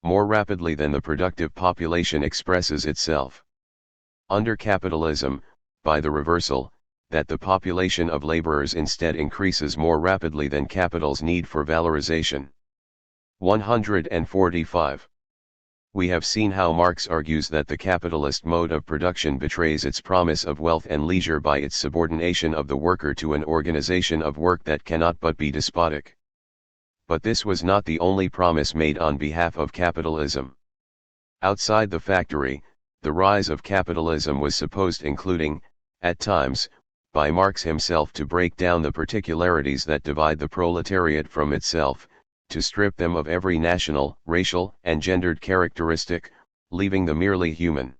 more rapidly than the productive population expresses itself. Under capitalism, by the reversal, that the population of laborers instead increases more rapidly than capital's need for valorization. 145. We have seen how Marx argues that the capitalist mode of production betrays its promise of wealth and leisure by its subordination of the worker to an organization of work that cannot but be despotic. But this was not the only promise made on behalf of capitalism. Outside the factory, The rise of capitalism was supposed, including, at times, by Marx himself, to break down the particularities that divide the proletariat from itself, to strip them of every national, racial, and gendered characteristic, leaving the merely human.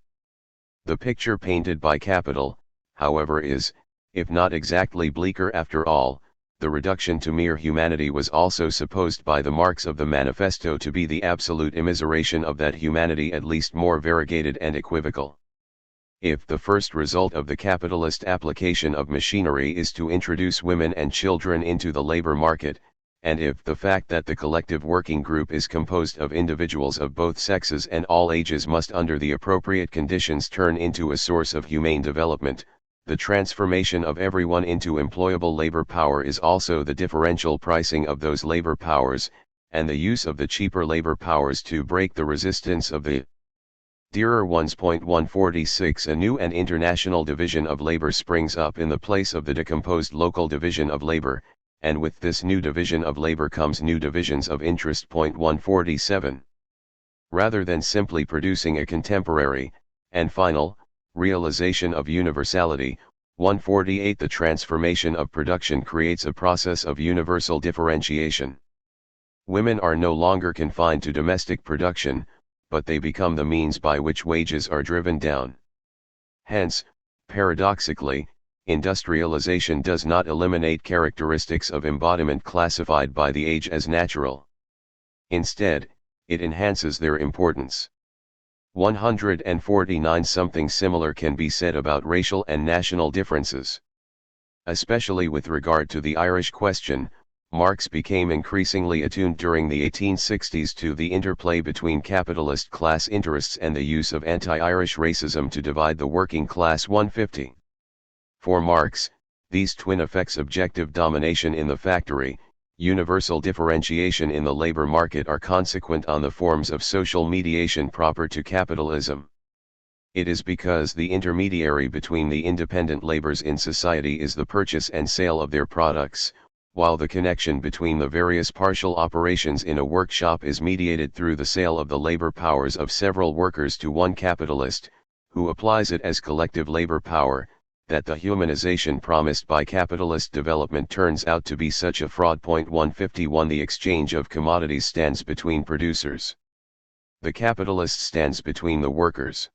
The picture painted by capital, however, is, if not exactly bleaker after all. The reduction to mere humanity was also supposed by the Marx of the Manifesto to be the absolute immiseration of that humanity, at least more variegated and equivocal. If the first result of the capitalist application of machinery is to introduce women and children into the labor market, and if the fact that the collective working group is composed of individuals of both sexes and all ages must under the appropriate conditions turn into a source of humane development, the transformation of everyone into employable labor power is also the differential pricing of those labor powers, and the use of the cheaper labor powers to break the resistance of the dearer ones. 146 A new and international division of labor springs up in the place of the decomposed local division of labor, and with this new division of labor comes new divisions of interest. 147 Rather than simply producing a contemporary, and final, realization of universality, 148 the transformation of production creates a process of universal differentiation. Women are no longer confined to domestic production, but they become the means by which wages are driven down. Hence, paradoxically, industrialization does not eliminate characteristics of embodiment classified by the age as natural. Instead, it enhances their importance. 149 Something similar can be said about racial and national differences. Especially with regard to the Irish question, Marx became increasingly attuned during the 1860s to the interplay between capitalist class interests and the use of anti-Irish racism to divide the working class. 150 For Marx, these twin effects, objective domination in the factory, universal differentiation in the labor market, are consequent on the forms of social mediation proper to capitalism. It is because the intermediary between the independent laborers in society is the purchase and sale of their products, while the connection between the various partial operations in a workshop is mediated through the sale of the labor powers of several workers to one capitalist, who applies it as collective labor power, that the humanization promised by capitalist development turns out to be such a fraud. 151 The exchange of commodities stands between producers. The capitalist stands between the workers.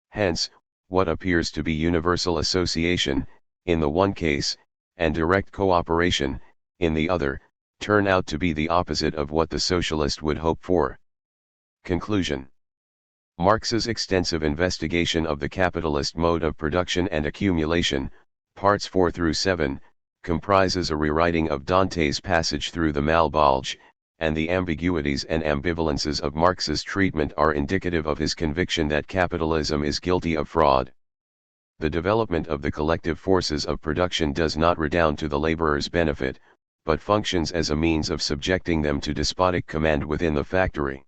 Hence, what appears to be universal association, in the one case, and direct cooperation, in the other, turn out to be the opposite of what the socialist would hope for. Conclusion. Marx's extensive investigation of the capitalist mode of production and accumulation, parts 4 through 7, comprises a rewriting of Dante's passage through the Malbolge, and the ambiguities and ambivalences of Marx's treatment are indicative of his conviction that capitalism is guilty of fraud. The development of the collective forces of production does not redound to the laborer's benefit, but functions as a means of subjecting them to despotic command within the factory.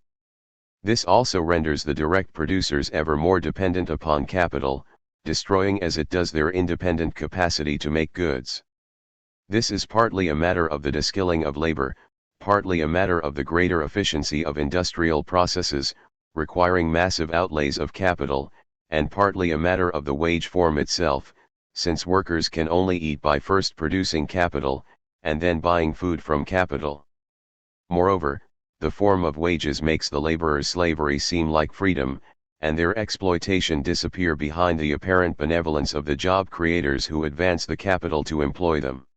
This also renders the direct producers ever more dependent upon capital, destroying as it does their independent capacity to make goods. This is partly a matter of the deskilling of labor, partly a matter of the greater efficiency of industrial processes, requiring massive outlays of capital, and partly a matter of the wage form itself, since workers can only eat by first producing capital, and then buying food from capital. Moreover, the form of wages makes the laborer's slavery seem like freedom, and their exploitation disappear behind the apparent benevolence of the job creators who advance the capital to employ them.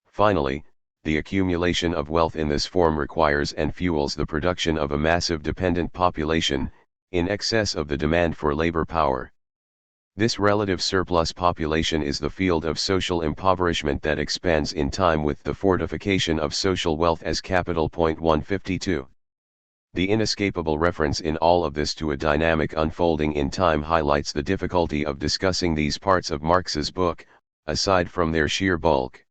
Finally, the accumulation of wealth in this form requires and fuels the production of a massive dependent population, in excess of the demand for labor power. This relative surplus population is the field of social impoverishment that expands in time with the fortification of social wealth as capital. 152. The inescapable reference in all of this to a dynamic unfolding in time highlights the difficulty of discussing these parts of Marx's book, aside from their sheer bulk.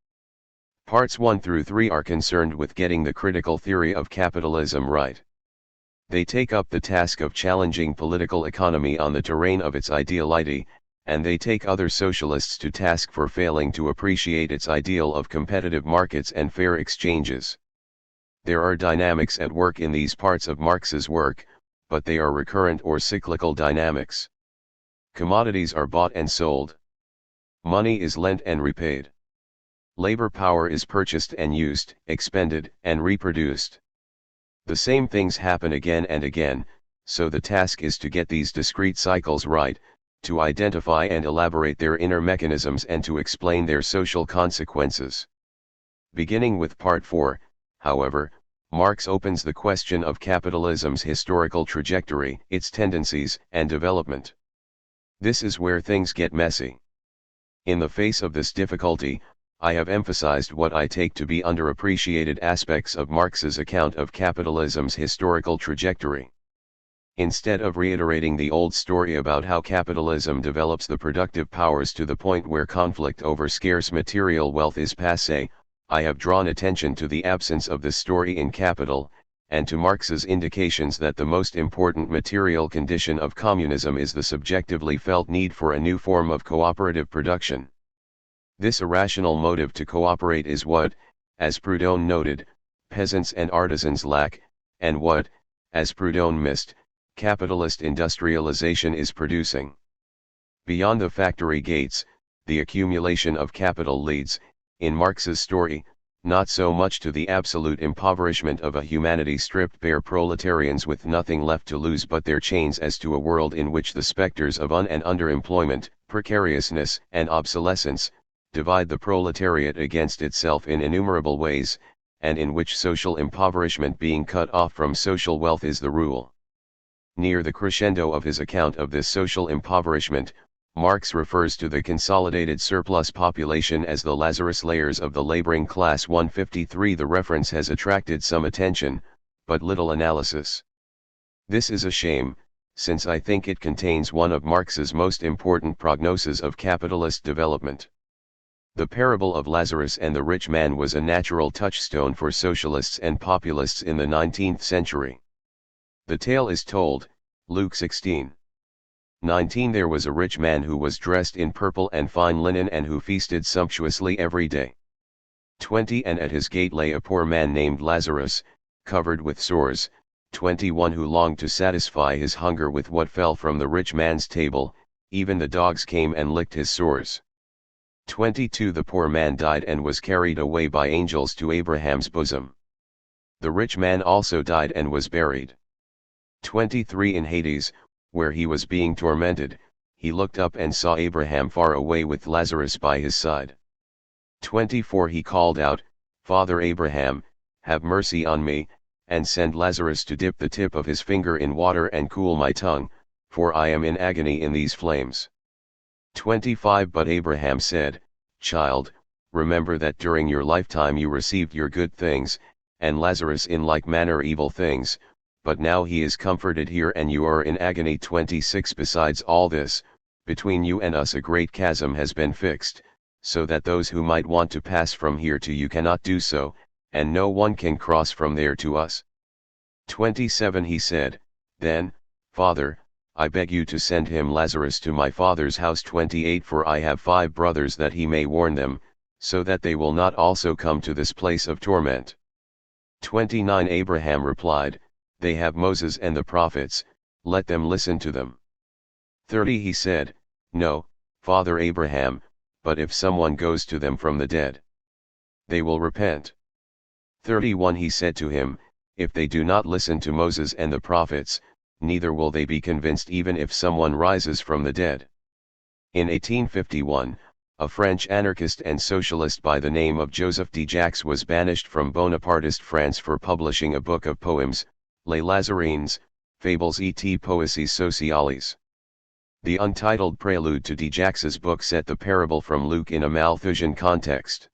Parts 1 through 3 are concerned with getting the critical theory of capitalism right. They take up the task of challenging political economy on the terrain of its ideality, and they take other socialists to task for failing to appreciate its ideal of competitive markets and fair exchanges. There are dynamics at work in these parts of Marx's work, but they are recurrent or cyclical dynamics. Commodities are bought and sold. Money is lent and repaid. Labor power is purchased and used, expended, and reproduced. The same things happen again and again, so the task is to get these discrete cycles right, to identify and elaborate their inner mechanisms and to explain their social consequences. Beginning with Part 4, however, Marx opens the question of capitalism's historical trajectory, its tendencies and development. This is where things get messy. In the face of this difficulty, I have emphasized what I take to be underappreciated aspects of Marx's account of capitalism's historical trajectory. Instead of reiterating the old story about how capitalism develops the productive powers to the point where conflict over scarce material wealth is passé, I have drawn attention to the absence of this story in Capital, and to Marx's indications that the most important material condition of communism is the subjectively felt need for a new form of cooperative production. This irrational motive to cooperate is what, as Proudhon noted, peasants and artisans lack, and what, as Proudhon missed, capitalist industrialization is producing. Beyond the factory gates, the accumulation of capital leads, in Marx's story, not so much to the absolute impoverishment of a humanity stripped bare proletarians with nothing left to lose but their chains as to a world in which the specters of and underemployment, precariousness and obsolescence, divide the proletariat against itself in innumerable ways, and in which social impoverishment being cut off from social wealth is the rule. Near the crescendo of his account of this social impoverishment, Marx refers to the consolidated surplus population as the Lazarus layers of the laboring class. 153. The reference has attracted some attention, but little analysis. This is a shame, since I think it contains one of Marx's most important prognoses of capitalist development. The parable of Lazarus and the rich man was a natural touchstone for socialists and populists in the 19th century. The tale is told, Luke 16:19. There was a rich man who was dressed in purple and fine linen and who feasted sumptuously every day. 20. And at his gate lay a poor man named Lazarus, covered with sores. 21. Who longed to satisfy his hunger with what fell from the rich man's table, even the dogs came and licked his sores. 22. The poor man died and was carried away by angels to Abraham's bosom. The rich man also died and was buried. 23. In Hades, where he was being tormented, he looked up and saw Abraham far away with Lazarus by his side. 24. He called out, Father Abraham, have mercy on me, and send Lazarus to dip the tip of his finger in water and cool my tongue, for I am in agony in these flames. 25. But Abraham said, Child, remember that during your lifetime you received your good things, and Lazarus in like manner evil things, but now he is comforted here and you are in agony. 26. Besides all this, between you and us a great chasm has been fixed, so that those who might want to pass from here to you cannot do so, and no one can cross from there to us. 27. He said, Then, Father, I beg you to send him Lazarus to my father's house. 28. For I have 5 brothers, that he may warn them, so that they will not also come to this place of torment. 29. Abraham replied, They have Moses and the prophets, let them listen to them. 30. He said, No, Father Abraham, but if someone goes to them from the dead, they will repent. 31. He said to him, If they do not listen to Moses and the prophets, neither will they be convinced even if someone rises from the dead. In 1851, a French anarchist and socialist by the name of Joseph de Jacques was banished from Bonapartist France for publishing a book of poems, Les Lazarines, Fables et Poésies Sociales. The untitled prelude to de Jacques's book set the parable from Luke in a Malthusian context.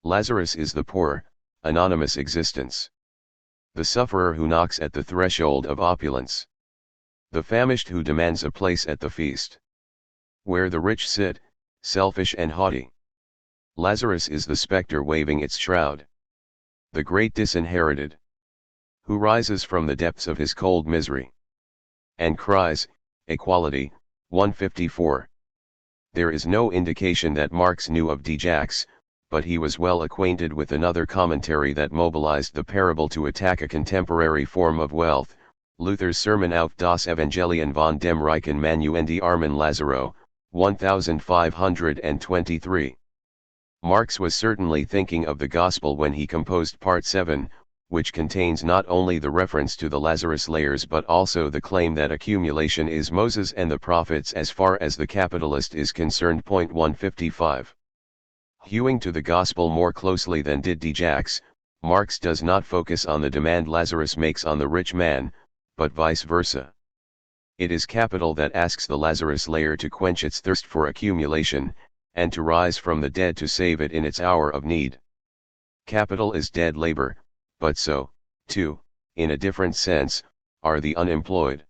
Lazarus is the poor, anonymous existence. The sufferer who knocks at the threshold of opulence. The famished who demands a place at the feast. Where the rich sit, selfish and haughty. Lazarus is the spectre waving its shroud. The great disinherited. Who rises from the depths of his cold misery. And cries, Equality. 154. There is no indication that Marx knew of de Jacques, but he was well acquainted with another commentary that mobilized the parable to attack a contemporary form of wealth, Luther's Sermon auf das Evangelium von dem reichen Mann und armen Lazaro, 1523. Marx was certainly thinking of the Gospel when he composed Part 7, which contains not only the reference to the Lazarus layers but also the claim that accumulation is Moses and the prophets as far as the capitalist is concerned. Point 155. Hewing to the Gospel more closely than did Djax, Marx does not focus on the demand Lazarus makes on the rich man, but vice versa. It is capital that asks the Lazarus layer to quench its thirst for accumulation, and to rise from the dead to save it in its hour of need. Capital is dead labor, but so, too, in a different sense, are the unemployed.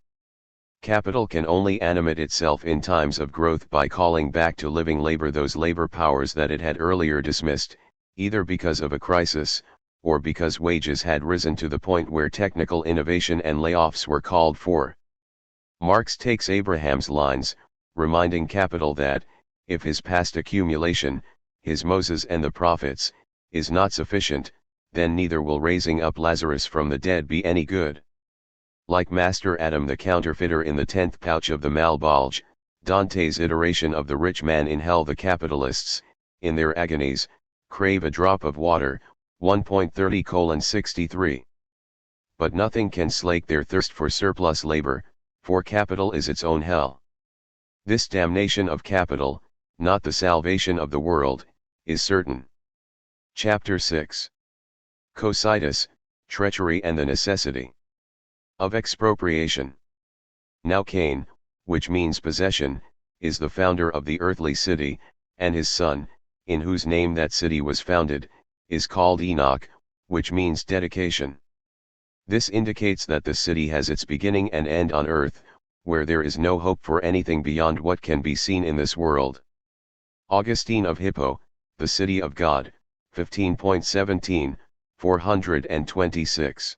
Capital can only animate itself in times of growth by calling back to living labor those labor powers that it had earlier dismissed, either because of a crisis, or because wages had risen to the point where technical innovation and layoffs were called for. Marx takes Abraham's lines, reminding capital that, if his past accumulation, his Moses and the prophets, is not sufficient, then neither will raising up Lazarus from the dead be any good. Like Master Adam the counterfeiter in the 10th pouch of the Malbolge, Dante's iteration of the rich man in hell, the capitalists, in their agonies, crave a drop of water, 1.30:63. But nothing can slake their thirst for surplus labor, for capital is its own hell. This damnation of capital, not the salvation of the world, is certain. Chapter 6. Cocytus, Treachery and the Necessity of Expropriation. Now Cain, which means possession, is the founder of the earthly city, and his son, in whose name that city was founded, is called Enoch, which means dedication. This indicates that the city has its beginning and end on earth, where there is no hope for anything beyond what can be seen in this world. Augustine of Hippo, The City of God, 15.17, 426.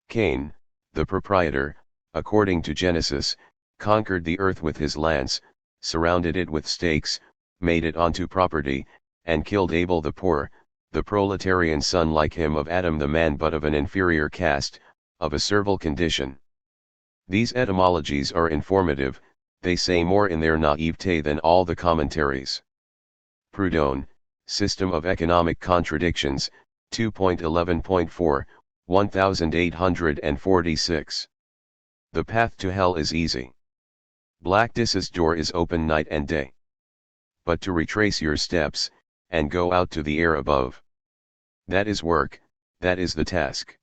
Cain, the proprietor, according to Genesis, conquered the earth with his lance, surrounded it with stakes, made it onto property, and killed Abel the poor, the proletarian son like him of Adam the man but of an inferior caste, of a servile condition. These etymologies are informative, they say more in their naivete than all the commentaries. Proudhon, System of Economic Contradictions, 2.11.4, 1846. The path to hell is easy. Blackness's door is open night and day. But to retrace your steps, and go out to the air above. That is work, that is the task.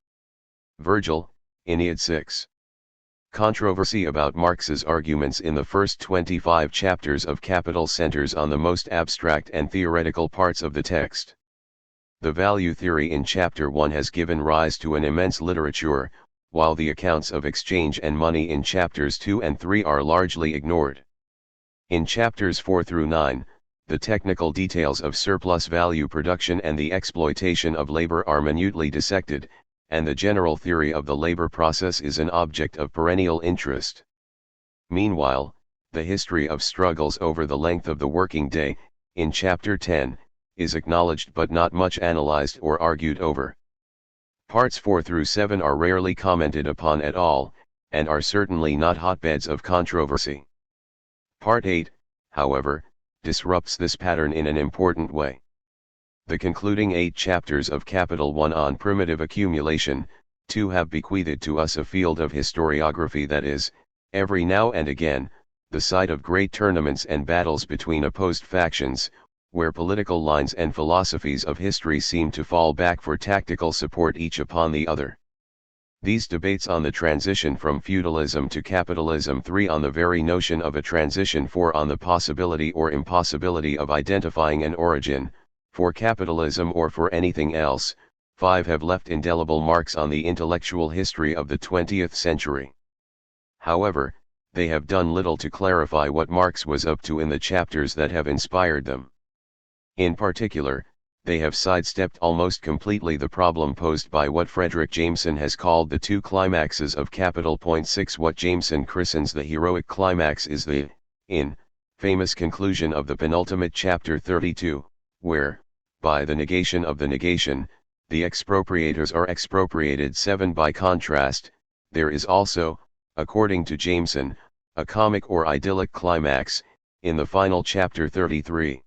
Virgil, Aeneid 6. Controversy about Marx's arguments in the first 25 chapters of Capital centers on the most abstract and theoretical parts of the text. The value theory in Chapter 1 has given rise to an immense literature, while the accounts of exchange and money in Chapters 2 and 3 are largely ignored. In Chapters 4 through 9, the technical details of surplus value production and the exploitation of labor are minutely dissected, and the general theory of the labor process is an object of perennial interest. Meanwhile, the history of struggles over the length of the working day, in Chapter 10, is acknowledged but not much analyzed or argued over. Parts 4 through 7 are rarely commented upon at all, and are certainly not hotbeds of controversy. Part 8, however, disrupts this pattern in an important way. The concluding 8 chapters of Capital 1 on primitive accumulation, 2 have bequeathed to us a field of historiography that is, every now and again, the site of great tournaments and battles between opposed factions, where political lines and philosophies of history seem to fall back for tactical support each upon the other. These debates on the transition from feudalism to capitalism, 3 on the very notion of a transition, 4 on the possibility or impossibility of identifying an origin, for capitalism or for anything else, 5 have left indelible marks on the intellectual history of the 20th century. However, they have done little to clarify what Marx was up to in the chapters that have inspired them. In particular, they have sidestepped almost completely the problem posed by what Frederick Jameson has called the 2 climaxes of Capital. 6 What Jameson christens the heroic climax is the, famous conclusion of the penultimate chapter 32, where, by the negation of the negation, the expropriators are expropriated. 7 By contrast, there is also, according to Jameson, a comic or idyllic climax, in the final chapter 33.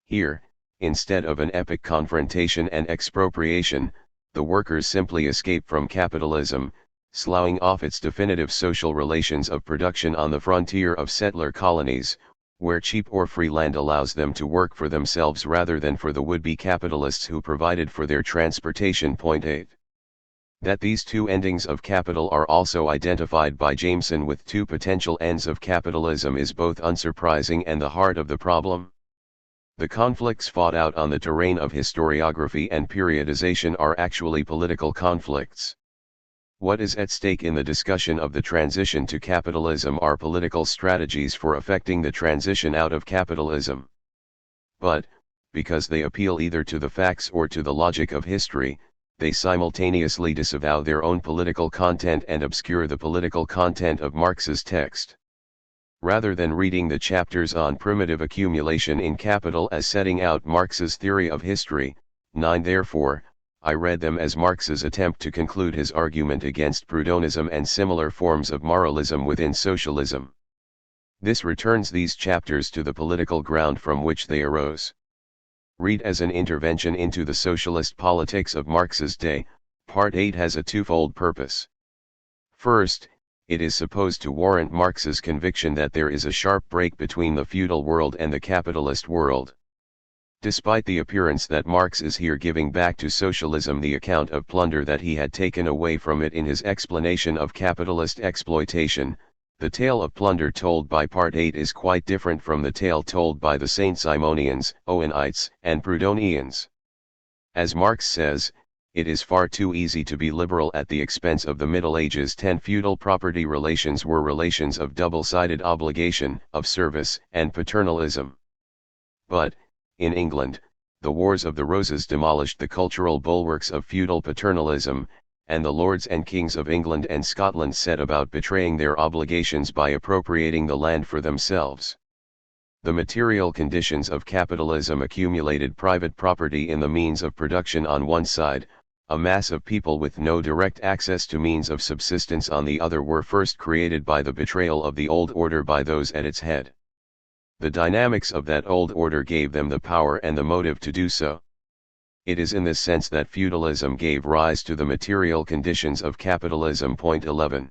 Here, instead of an epic confrontation and expropriation, the workers simply escape from capitalism, sloughing off its definitive social relations of production on the frontier of settler colonies, where cheap or free land allows them to work for themselves rather than for the would-be capitalists who provided for their transportation. Point 8. That these two endings of capital are also identified by Jameson with two potential ends of capitalism is both unsurprising and the heart of the problem. The conflicts fought out on the terrain of historiography and periodization are actually political conflicts. What is at stake in the discussion of the transition to capitalism are political strategies for effecting the transition out of capitalism. But, because they appeal either to the facts or to the logic of history, they simultaneously disavow their own political content and obscure the political content of Marx's text. Rather than reading the chapters on primitive accumulation in capital as setting out Marx's theory of history, 9 therefore, I read them as Marx's attempt to conclude his argument against Proudhonism and similar forms of moralism within socialism. This returns these chapters to the political ground from which they arose. Read as an intervention into the socialist politics of Marx's day, Part 8 has a twofold purpose. First, it is supposed to warrant Marx's conviction that there is a sharp break between the feudal world and the capitalist world. Despite the appearance that Marx is here giving back to socialism the account of plunder that he had taken away from it in his explanation of capitalist exploitation, the tale of plunder told by Part 8 is quite different from the tale told by the Saint-Simonians, Owenites, and Proudhonians. As Marx says, it is far too easy to be liberal at the expense of the Middle Ages. 10 Feudal property relations were relations of double-sided obligation, of service, and paternalism. But, in England, the Wars of the Roses demolished the cultural bulwarks of feudal paternalism, and the lords and kings of England and Scotland set about betraying their obligations by appropriating the land for themselves. The material conditions of capitalism accumulated private property in the means of production on one side, a mass of people with no direct access to means of subsistence on the other were first created by the betrayal of the old order by those at its head. The dynamics of that old order gave them the power and the motive to do so. It is in this sense that feudalism gave rise to the material conditions of capitalism. Point 11.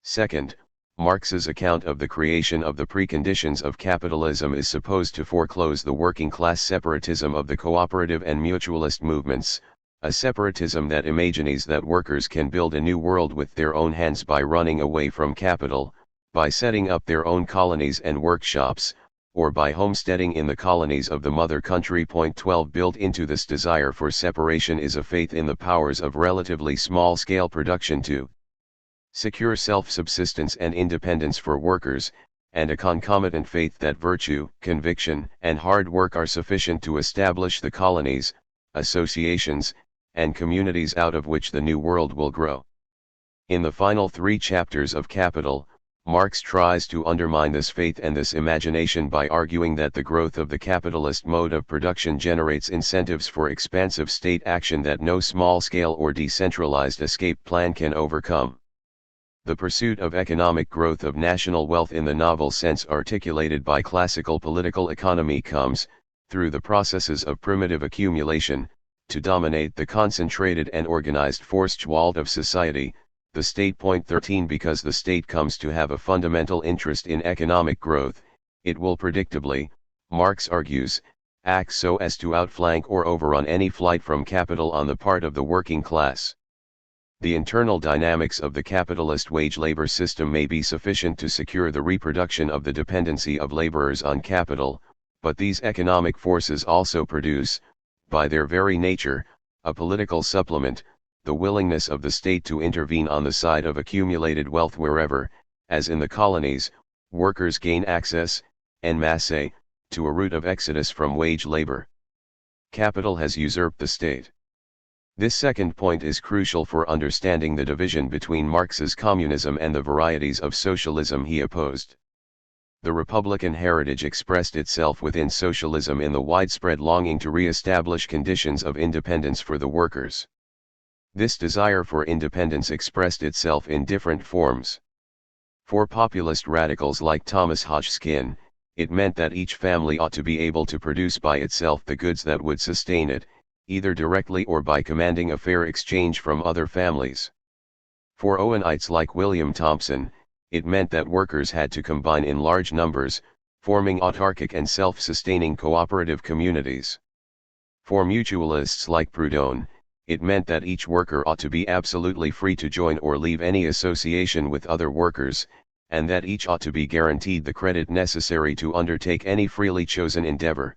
Second, Marx's account of the creation of the preconditions of capitalism is supposed to foreclose the working class separatism of the cooperative and mutualist movements, a separatism that imagines that workers can build a new world with their own hands by running away from capital, by setting up their own colonies and workshops, or by homesteading in the colonies of the mother country. Point 12. Built into this desire for separation is a faith in the powers of relatively small-scale production to secure self-subsistence and independence for workers, and a concomitant faith that virtue, conviction, and hard work are sufficient to establish the colonies, associations, and communities out of which the new world will grow. In the final 3 chapters of Capital, Marx tries to undermine this faith and this imagination by arguing that the growth of the capitalist mode of production generates incentives for expansive state action that no small-scale or decentralized escape plan can overcome. The pursuit of economic growth of national wealth in the novel sense articulated by classical political economy comes, through the processes of primitive accumulation, to dominate the concentrated and organized Forstwald of society, the state. Point 13. Because the state comes to have a fundamental interest in economic growth, it will predictably, Marx argues, act so as to outflank or overrun any flight from capital on the part of the working class. The internal dynamics of the capitalist wage-labor system may be sufficient to secure the reproduction of the dependency of laborers on capital, but these economic forces also produce, by their very nature, a political supplement, the willingness of the state to intervene on the side of accumulated wealth wherever, as in the colonies, workers gain access, en masse, to a route of exodus from wage labor. Capital has usurped the state. This second point is crucial for understanding the division between Marx's communism and the varieties of socialism he opposed. The Republican heritage expressed itself within socialism in the widespread longing to re-establish conditions of independence for the workers. This desire for independence expressed itself in different forms. For populist radicals like Thomas Hodgkin, it meant that each family ought to be able to produce by itself the goods that would sustain it, either directly or by commanding a fair exchange from other families. For Owenites like William Thompson, it meant that workers had to combine in large numbers, forming autarkic and self-sustaining cooperative communities. For mutualists like Proudhon, it meant that each worker ought to be absolutely free to join or leave any association with other workers, and that each ought to be guaranteed the credit necessary to undertake any freely chosen endeavor.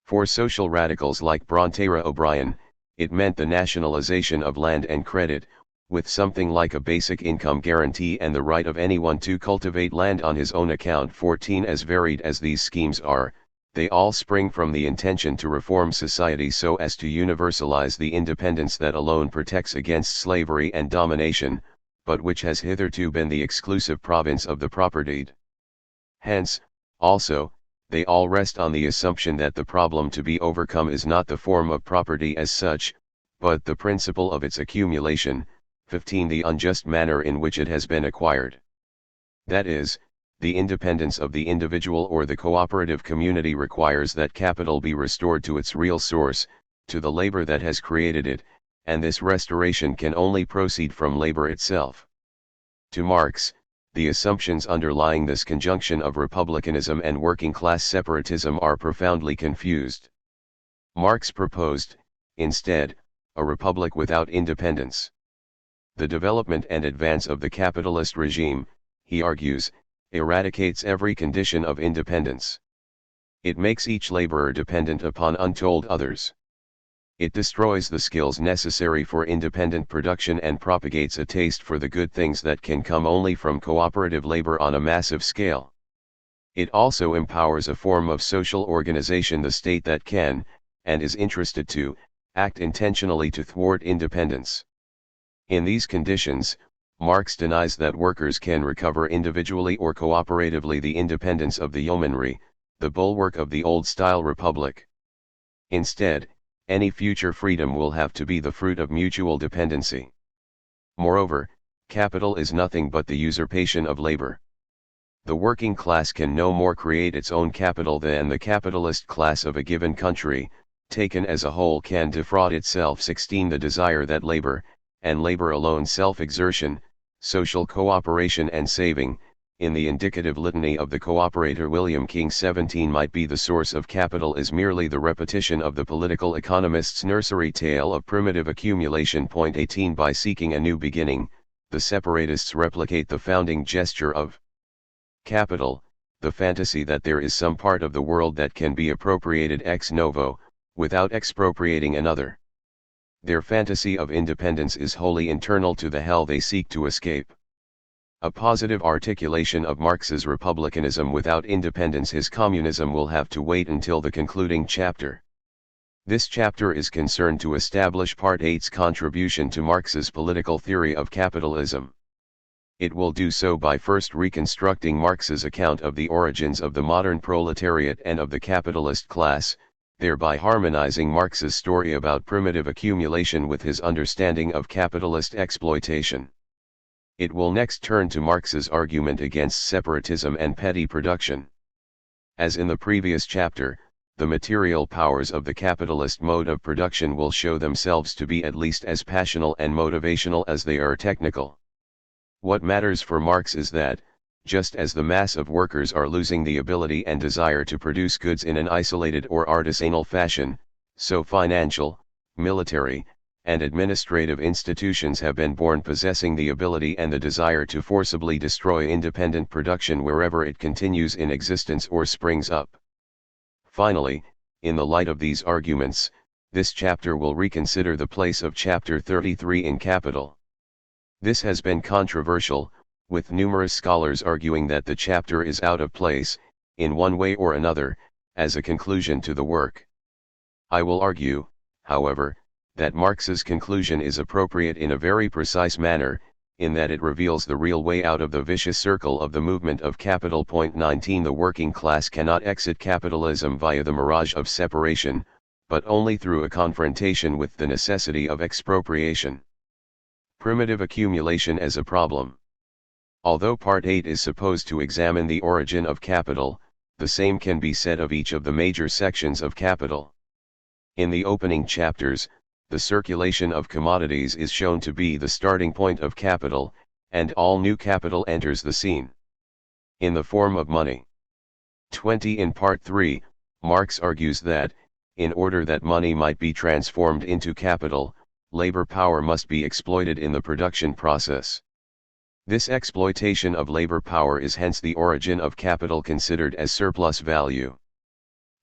For social radicals like Brontara O'Brien, it meant the nationalization of land and credit, with something like a basic income guarantee and the right of anyone to cultivate land on his own account. 14 As varied as these schemes are, they all spring from the intention to reform society so as to universalize the independence that alone protects against slavery and domination, but which has hitherto been the exclusive province of the propertied. Hence, also, they all rest on the assumption that the problem to be overcome is not the form of property as such, but the principle of its accumulation. 15 The unjust manner in which it has been acquired. That is, the independence of the individual or the cooperative community requires that capital be restored to its real source, to the labor that has created it, and this restoration can only proceed from labor itself. To Marx, the assumptions underlying this conjunction of republicanism and working-class separatism are profoundly confused. Marx proposed, instead, a republic without independence. The development and advance of the capitalist regime, he argues, eradicates every condition of independence. It makes each laborer dependent upon untold others. It destroys the skills necessary for independent production and propagates a taste for the good things that can come only from cooperative labor on a massive scale. It also empowers a form of social organization, the state, that can, and is interested to, act intentionally to thwart independence. In these conditions, Marx denies that workers can recover individually or cooperatively the independence of the yeomanry, the bulwark of the old-style republic. Instead, any future freedom will have to be the fruit of mutual dependency. Moreover, capital is nothing but the usurpation of labor. The working class can no more create its own capital than the capitalist class of a given country, taken as a whole, can defraud itself. 16 The desire that labor, and labor alone, self-exertion, social cooperation and saving, in the indicative litany of the cooperator William King 17, might be the source of capital is merely the repetition of the political economist's nursery tale of primitive accumulation. 18 By seeking a new beginning, the separatists replicate the founding gesture of capital, the fantasy that there is some part of the world that can be appropriated ex novo, without expropriating another. Their fantasy of independence is wholly internal to the hell they seek to escape. A positive articulation of Marx's republicanism without independence, his communism, will have to wait until the concluding chapter. This chapter is concerned to establish Part 8's contribution to Marx's political theory of capitalism. It will do so by first reconstructing Marx's account of the origins of the modern proletariat and of the capitalist class, thereby harmonizing Marx's story about primitive accumulation with his understanding of capitalist exploitation. It will next turn to Marx's argument against separatism and petty production. As in the previous chapter, the material powers of the capitalist mode of production will show themselves to be at least as passional and motivational as they are technical. What matters for Marx is that, just as the mass of workers are losing the ability and desire to produce goods in an isolated or artisanal fashion, so financial, military, and administrative institutions have been born possessing the ability and the desire to forcibly destroy independent production wherever it continues in existence or springs up. Finally, in the light of these arguments, this chapter will reconsider the place of Chapter 33 in Capital. This has been controversial, with numerous scholars arguing that the chapter is out of place, in one way or another, as a conclusion to the work. I will argue, however, that Marx's conclusion is appropriate in a very precise manner, in that it reveals the real way out of the vicious circle of the movement of capital. 19 The working class cannot exit capitalism via the mirage of separation, but only through a confrontation with the necessity of expropriation. Primitive accumulation as a problem. Although Part 8 is supposed to examine the origin of capital, the same can be said of each of the major sections of capital. In the opening chapters, the circulation of commodities is shown to be the starting point of capital, and all new capital enters the scene in the form of money. 20 In Part 3, Marx argues that, in order that money might be transformed into capital, labor power must be exploited in the production process. This exploitation of labor power is hence the origin of capital considered as surplus value.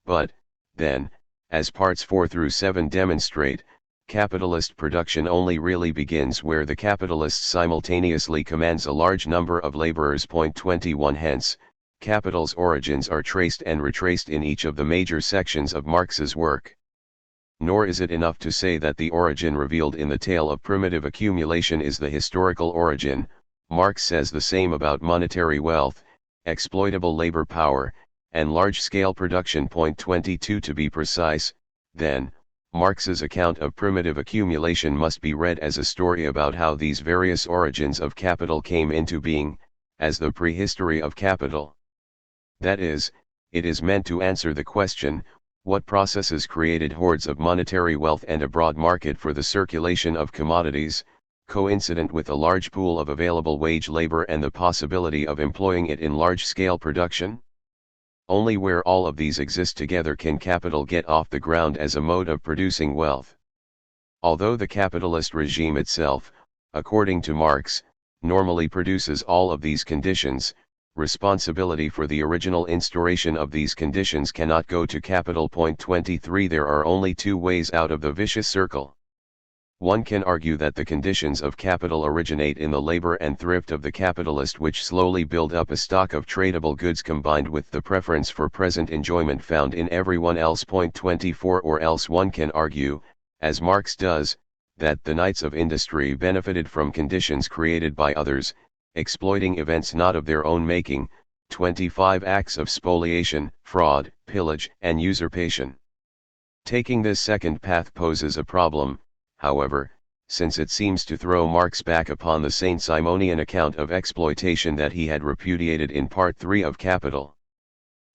But, then, as parts 4 through 7 demonstrate, capitalist production only really begins where the capitalist simultaneously commands a large number of laborers. 21 Hence, capital's origins are traced and retraced in each of the major sections of Marx's work. Nor is it enough to say that the origin revealed in the tale of primitive accumulation is the historical origin. Marx says the same about monetary wealth, exploitable labor power, and large-scale production. 22 To be precise, then, Marx's account of primitive accumulation must be read as a story about how these various origins of capital came into being, as the prehistory of capital. That is, it is meant to answer the question, what processes created hordes of monetary wealth and a broad market for the circulation of commodities, coincident with a large pool of available wage labor and the possibility of employing it in large-scale production? Only where all of these exist together can capital get off the ground as a mode of producing wealth. Although the capitalist regime itself, according to Marx, normally produces all of these conditions, responsibility for the original instauration of these conditions cannot go to capital. 23 There are only two ways out of the vicious circle. One can argue that the conditions of capital originate in the labor and thrift of the capitalist, which slowly build up a stock of tradable goods combined with the preference for present enjoyment found in everyone else. 24 Or else one can argue, as Marx does, that the knights of industry benefited from conditions created by others, exploiting events not of their own making. 25 Acts of spoliation, fraud, pillage, and usurpation. Taking this second path poses a problem, however, since it seems to throw Marx back upon the Saint-Simonian account of exploitation that he had repudiated in Part 3 of Capital.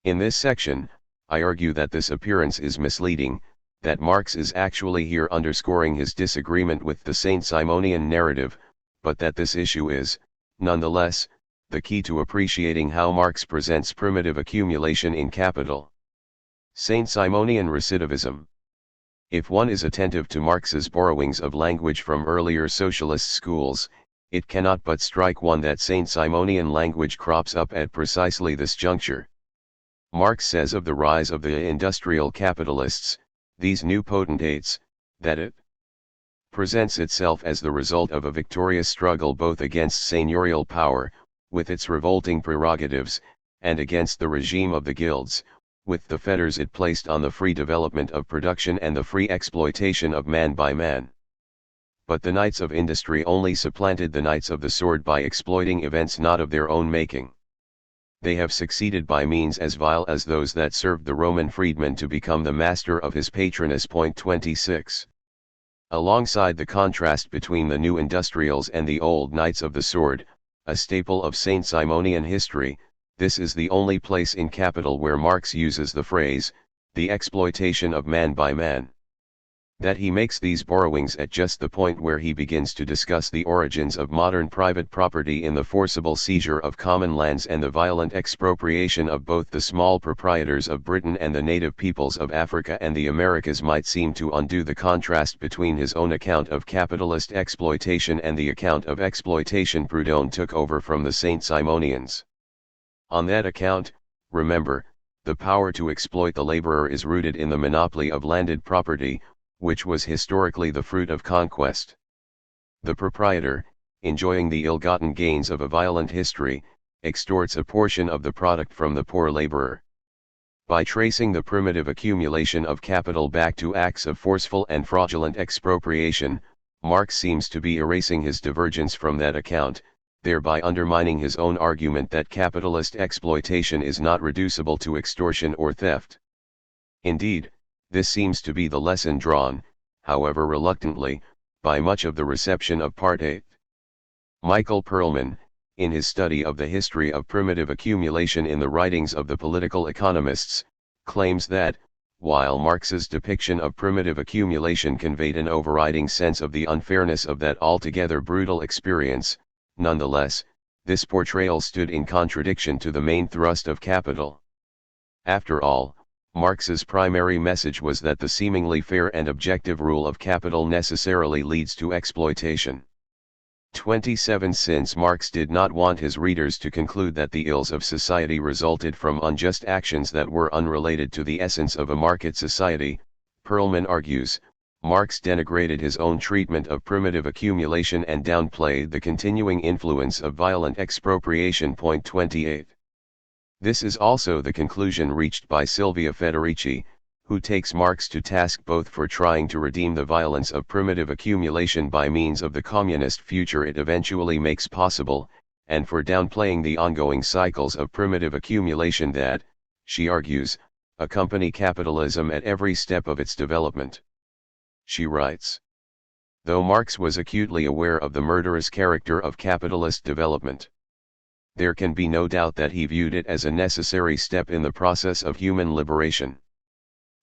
In this section, I argue that this appearance is misleading, that Marx is actually here underscoring his disagreement with the Saint-Simonian narrative, but that this issue is, nonetheless, the key to appreciating how Marx presents primitive accumulation in Capital. Saint-Simonian recidivism. If one is attentive to Marx's borrowings of language from earlier socialist schools, it cannot but strike one that Saint-Simonian language crops up at precisely this juncture. Marx says of the rise of the industrial capitalists, these new potentates, that it presents itself as the result of a victorious struggle both against seigneurial power, with its revolting prerogatives, and against the regime of the guilds, with the fetters it placed on the free development of production and the free exploitation of man by man. But the knights of industry only supplanted the knights of the sword by exploiting events not of their own making. They have succeeded by means as vile as those that served the Roman freedman to become the master of his patroness. 26. Alongside the contrast between the new industrials and the old knights of the sword, a staple of Saint-Simonian history, this is the only place in Capital where Marx uses the phrase, the exploitation of man by man. That he makes these borrowings at just the point where he begins to discuss the origins of modern private property in the forcible seizure of common lands and the violent expropriation of both the small proprietors of Britain and the native peoples of Africa and the Americas might seem to undo the contrast between his own account of capitalist exploitation and the account of exploitation Proudhon took over from the Saint-Simonians. On that account, remember, the power to exploit the laborer is rooted in the monopoly of landed property, which was historically the fruit of conquest. The proprietor, enjoying the ill-gotten gains of a violent history, extorts a portion of the product from the poor laborer. By tracing the primitive accumulation of capital back to acts of forceful and fraudulent expropriation, Marx seems to be erasing his divergence from that account, thereby undermining his own argument that capitalist exploitation is not reducible to extortion or theft. Indeed, This seems to be the lesson drawn, however reluctantly, by much of the reception of Part 8. Michael Perlman, in his study of the history of primitive accumulation in the writings of the political economists, claims that, while Marx's depiction of primitive accumulation conveyed an overriding sense of the unfairness of that altogether brutal experience, nonetheless, this portrayal stood in contradiction to the main thrust of Capital. After all, Marx's primary message was that the seemingly fair and objective rule of capital necessarily leads to exploitation. 27 Since Marx did not want his readers to conclude that the ills of society resulted from unjust actions that were unrelated to the essence of a market society, Perlman argues, Marx denigrated his own treatment of primitive accumulation and downplayed the continuing influence of violent expropriation. 28. This is also the conclusion reached by Silvia Federici, who takes Marx to task both for trying to redeem the violence of primitive accumulation by means of the communist future it eventually makes possible, and for downplaying the ongoing cycles of primitive accumulation that, she argues, accompany capitalism at every step of its development. She writes, though Marx was acutely aware of the murderous character of capitalist development, there can be no doubt that he viewed it as a necessary step in the process of human liberation.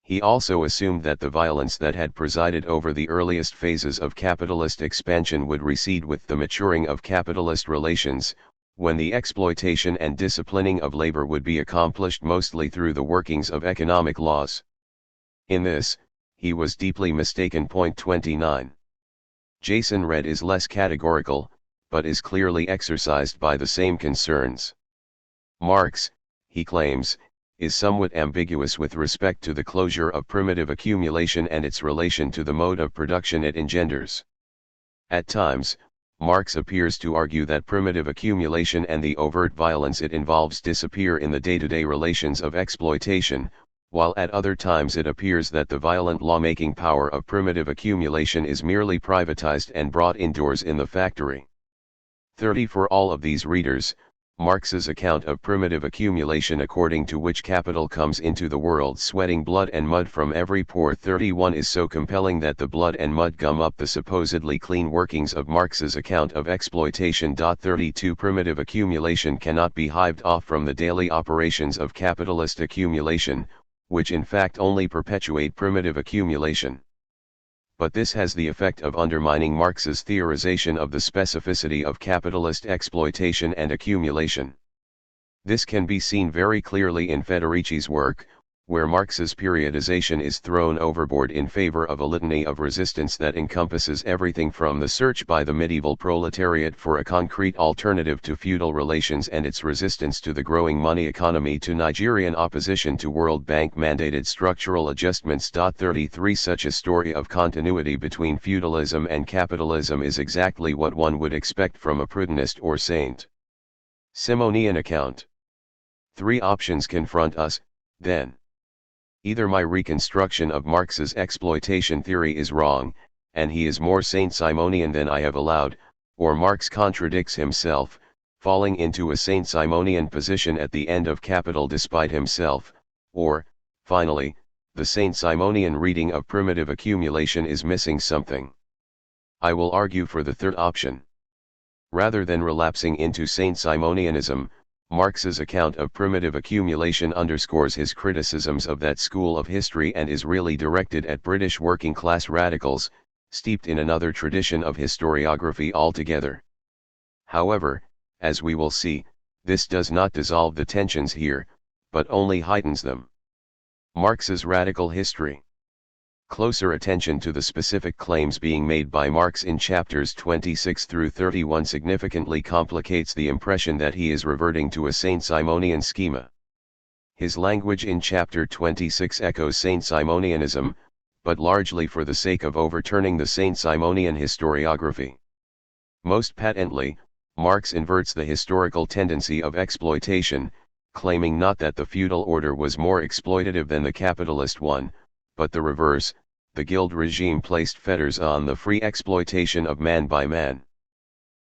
He also assumed that the violence that had presided over the earliest phases of capitalist expansion would recede with the maturing of capitalist relations, when the exploitation and disciplining of labor would be accomplished mostly through the workings of economic laws. In this, he was deeply mistaken. 29. Jason Red is less categorical, but is clearly exercised by the same concerns. Marx, he claims, is somewhat ambiguous with respect to the closure of primitive accumulation and its relation to the mode of production it engenders. At times, Marx appears to argue that primitive accumulation and the overt violence it involves disappear in the day-to-day relations of exploitation, while at other times it appears that the violent lawmaking power of primitive accumulation is merely privatized and brought indoors in the factory. 30 For all of these readers, Marx's account of primitive accumulation according to which capital comes into the world sweating blood and mud from every pore 31 is so compelling that the blood and mud gum up the supposedly clean workings of Marx's account of exploitation. 32 Primitive accumulation cannot be hived off from the daily operations of capitalist accumulation, which in fact only perpetuate primitive accumulation. But this has the effect of undermining Marx's theorization of the specificity of capitalist exploitation and accumulation. This can be seen very clearly in Federici's work, where Marx's periodization is thrown overboard in favor of a litany of resistance that encompasses everything from the search by the medieval proletariat for a concrete alternative to feudal relations and its resistance to the growing money economy to Nigerian opposition to World Bank mandated structural adjustments. 33 Such a story of continuity between feudalism and capitalism is exactly what one would expect from a Prudentist or Saint Simonian account. Three options confront us, then. Either my reconstruction of Marx's exploitation theory is wrong, and he is more Saint Simonian than I have allowed, or Marx contradicts himself, falling into a Saint Simonian position at the end of Capital despite himself, or, finally, the Saint Simonian reading of primitive accumulation is missing something. I will argue for the third option. Rather than relapsing into Saint Simonianism, Marx's account of primitive accumulation underscores his criticisms of that school of history and is really directed at British working-class radicals, steeped in another tradition of historiography altogether. However, as we will see, this does not dissolve the tensions here, but only heightens them. Marx's radical history. Closer attention to the specific claims being made by Marx in chapters 26 through 31 significantly complicates the impression that he is reverting to a Saint Simonian schema. His language in chapter 26 echoes Saint Simonianism, but largely for the sake of overturning the Saint Simonian historiography. Most patently, Marx inverts the historical tendency of exploitation, claiming not that the feudal order was more exploitative than the capitalist one, but the reverse. The guild regime placed fetters on the free exploitation of man by man.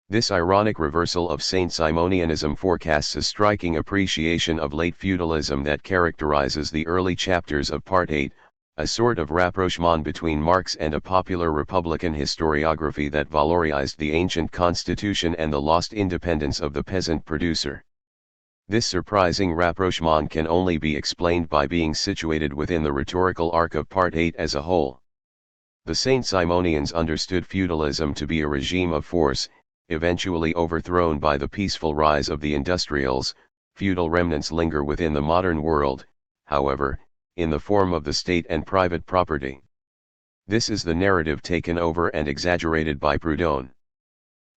This ironic reversal of Saint Simonianism forecasts a striking appreciation of late feudalism that characterizes the early chapters of Part 8, a sort of rapprochement between Marx and a popular Republican historiography that valorized the ancient constitution and the lost independence of the peasant producer. This surprising rapprochement can only be explained by being situated within the rhetorical arc of Part 8 as a whole. The Saint-Simonians understood feudalism to be a regime of force, eventually overthrown by the peaceful rise of the industrials. Feudal remnants linger within the modern world, however, in the form of the state and private property. This is the narrative taken over and exaggerated by Proudhon.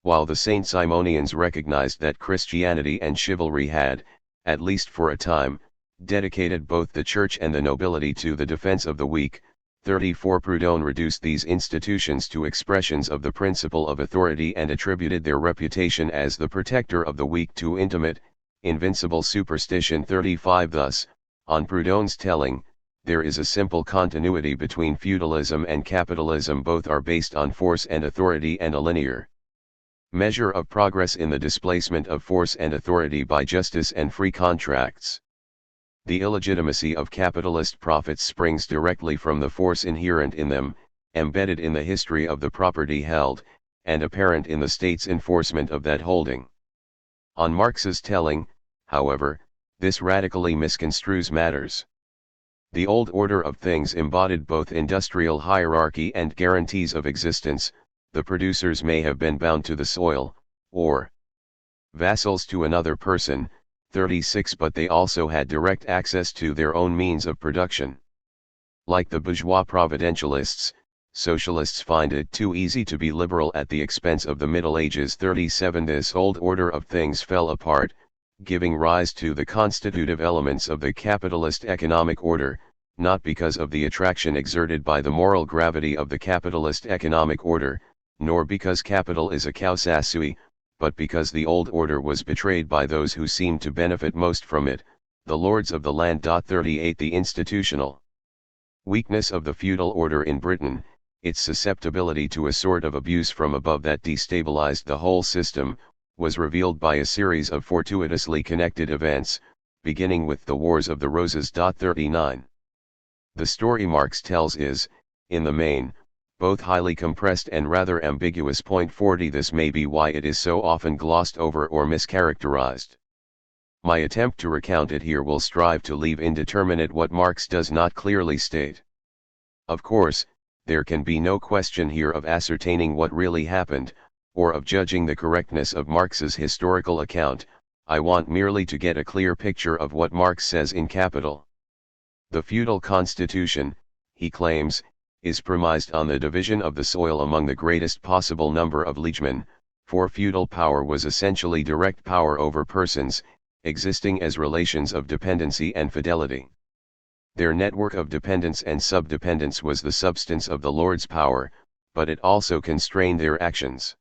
While the Saint-Simonians recognized that Christianity and chivalry had, at least for a time, dedicated both the church and the nobility to the defense of the weak, 34 Proudhon reduced these institutions to expressions of the principle of authority and attributed their reputation as the protector of the weak to intimate, invincible superstition. 35 Thus, on Proudhon's telling, there is a simple continuity between feudalism and capitalism. Both are based on force and authority and a linear measure of progress in the displacement of force and authority by justice and free contracts. The illegitimacy of capitalist profits springs directly from the force inherent in them, embedded in the history of the property held, and apparent in the state's enforcement of that holding. On Marx's telling, however, this radically misconstrues matters. The old order of things embodied both industrial hierarchy and guarantees of existence. The producers may have been bound to the soil, or vassals to another person. 36 But they also had direct access to their own means of production. Like the bourgeois providentialists, socialists find it too easy to be liberal at the expense of the Middle Ages. 37 This old order of things fell apart, giving rise to the constitutive elements of the capitalist economic order, not because of the attraction exerted by the moral gravity of the capitalist economic order, nor because capital is a causa sui, but because the old order was betrayed by those who seemed to benefit most from it, the lords of the land. 38 The institutional weakness of the feudal order in Britain, its susceptibility to a sort of abuse from above that destabilized the whole system, was revealed by a series of fortuitously connected events, beginning with the Wars of the Roses. 39 The story Marx tells is, in the main, both highly compressed and rather ambiguous. 40 This may be why it is so often glossed over or mischaracterized. My attempt to recount it here will strive to leave indeterminate what Marx does not clearly state. Of course, there can be no question here of ascertaining what really happened, or of judging the correctness of Marx's historical account. I want merely to get a clear picture of what Marx says in Capital. The feudal constitution, he claims, is premised on the division of the soil among the greatest possible number of liegemen, for feudal power was essentially direct power over persons, existing as relations of dependency and fidelity. Their network of dependence and subdependence was the substance of the lord's power, but it also constrained their actions.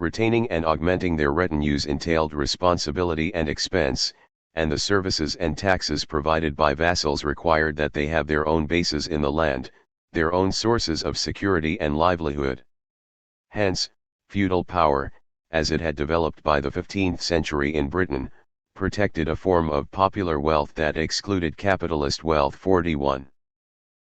Retaining and augmenting their retinues entailed responsibility and expense, and the services and taxes provided by vassals required that they have their own bases in the land, their own sources of security and livelihood. Hence, feudal power, as it had developed by the 15th century in Britain, protected a form of popular wealth that excluded capitalist wealth. 41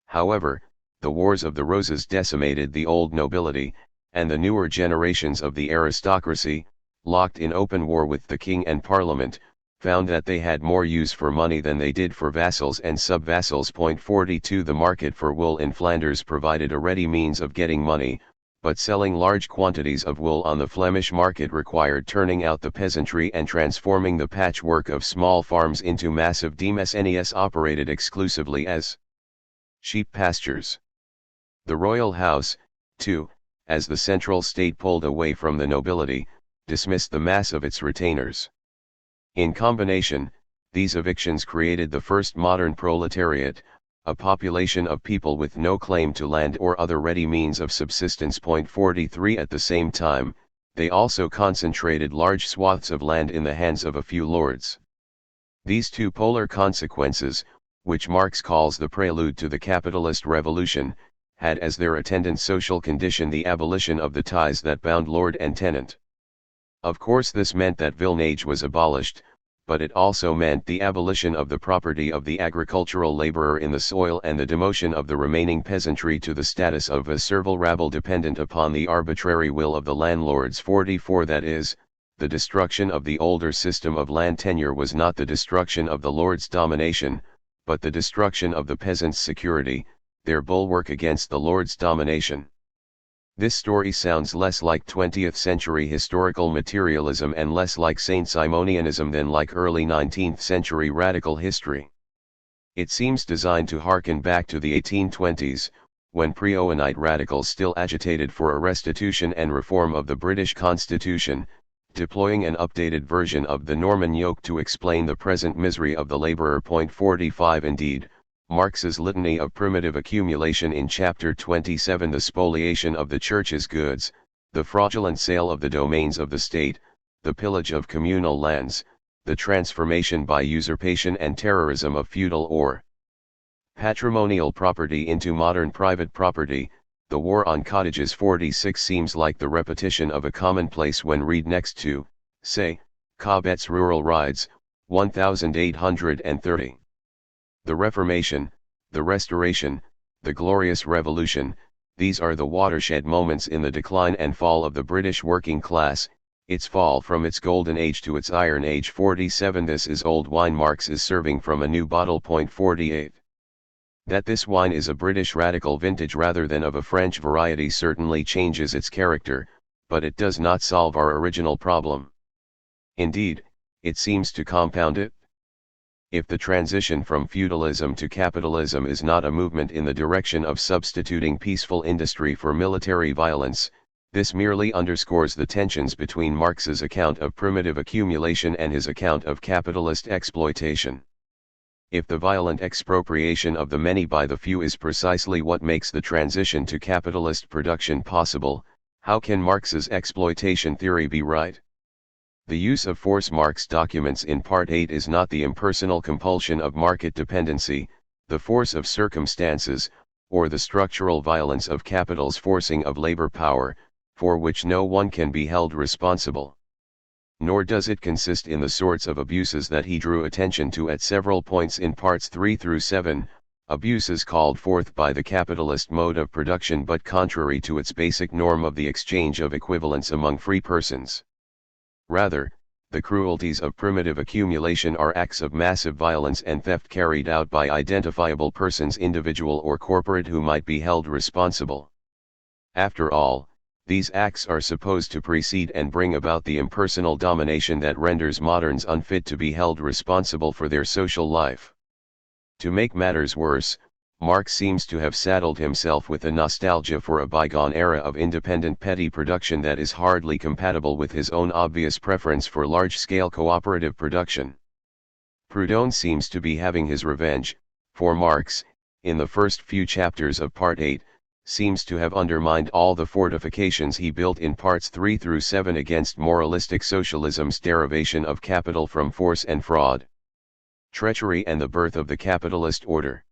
However, the Wars of the Roses decimated the old nobility, and the newer generations of the aristocracy, locked in open war with the king and parliament, found that they had more use for money than they did for vassals and sub-vassals. 42 The market for wool in Flanders provided a ready means of getting money, but selling large quantities of wool on the Flemish market required turning out the peasantry and transforming the patchwork of small farms into massive demesnes operated exclusively as sheep pastures. The royal house, too, as the central state pulled away from the nobility, dismissed the mass of its retainers. In combination, these evictions created the first modern proletariat, a population of people with no claim to land or other ready means of subsistence. 43 At the same time, they also concentrated large swaths of land in the hands of a few lords. These two polar consequences, which Marx calls the prelude to the capitalist revolution, had as their attendant social condition the abolition of the ties that bound lord and tenant. Of course this meant that villeinage was abolished, but it also meant the abolition of the property of the agricultural laborer in the soil and the demotion of the remaining peasantry to the status of a servile rabble dependent upon the arbitrary will of the landlords. 44 That is, the destruction of the older system of land tenure was not the destruction of the lord's domination, but the destruction of the peasants' security, their bulwark against the lord's domination. This story sounds less like 20th century historical materialism and less like Saint-Simonianism than like early 19th century radical history. It seems designed to harken back to the 1820s, when pre-Owenite radicals still agitated for a restitution and reform of the British Constitution, deploying an updated version of the Norman yoke to explain the present misery of the laborer. 45 Indeed, Marx's litany of primitive accumulation in chapter 27, the spoliation of the church's goods, the fraudulent sale of the domains of the state, the pillage of communal lands, the transformation by usurpation and terrorism of feudal or patrimonial property into modern private property, the war on cottages. 46 seems like the repetition of a commonplace when read next to, say, Cobbett's Rural Rides, 1830. The Reformation, the Restoration, the Glorious Revolution, these are the watershed moments in the decline and fall of the British working class, its fall from its golden age to its iron age. 47 This is old wine Marx is serving from a new bottle. 48 That this wine is a British radical vintage rather than of a French variety certainly changes its character, but it does not solve our original problem. Indeed, it seems to compound it. If the transition from feudalism to capitalism is not a movement in the direction of substituting peaceful industry for military violence, this merely underscores the tensions between Marx's account of primitive accumulation and his account of capitalist exploitation. If the violent expropriation of the many by the few is precisely what makes the transition to capitalist production possible, how can Marx's exploitation theory be right? The use of force Marx documents in Part 8 is not the impersonal compulsion of market dependency, the force of circumstances, or the structural violence of capital's forcing of labor power, for which no one can be held responsible. Nor does it consist in the sorts of abuses that he drew attention to at several points in Parts 3 through 7, abuses called forth by the capitalist mode of production but contrary to its basic norm of the exchange of equivalents among free persons. Rather, the cruelties of primitive accumulation are acts of massive violence and theft carried out by identifiable persons, individual or corporate, who might be held responsible. After all, these acts are supposed to precede and bring about the impersonal domination that renders moderns unfit to be held responsible for their social life. To make matters worse, Marx seems to have saddled himself with a nostalgia for a bygone era of independent petty production that is hardly compatible with his own obvious preference for large-scale cooperative production. Proudhon seems to be having his revenge, for Marx, in the first few chapters of Part 8, seems to have undermined all the fortifications he built in Parts 3 through 7 against moralistic socialism's derivation of capital from force and fraud, treachery and the birth of the capitalist order.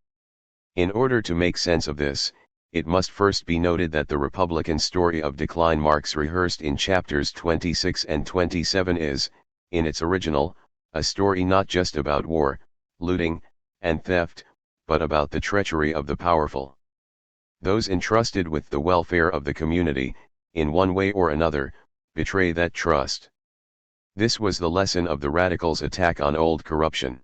In order to make sense of this, it must first be noted that the Republican story of decline Marx rehearsed in chapters 26 and 27 is, in its original, a story not just about war, looting, and theft, but about the treachery of the powerful. Those entrusted with the welfare of the community, in one way or another, betray that trust. This was the lesson of the radicals' attack on old corruption.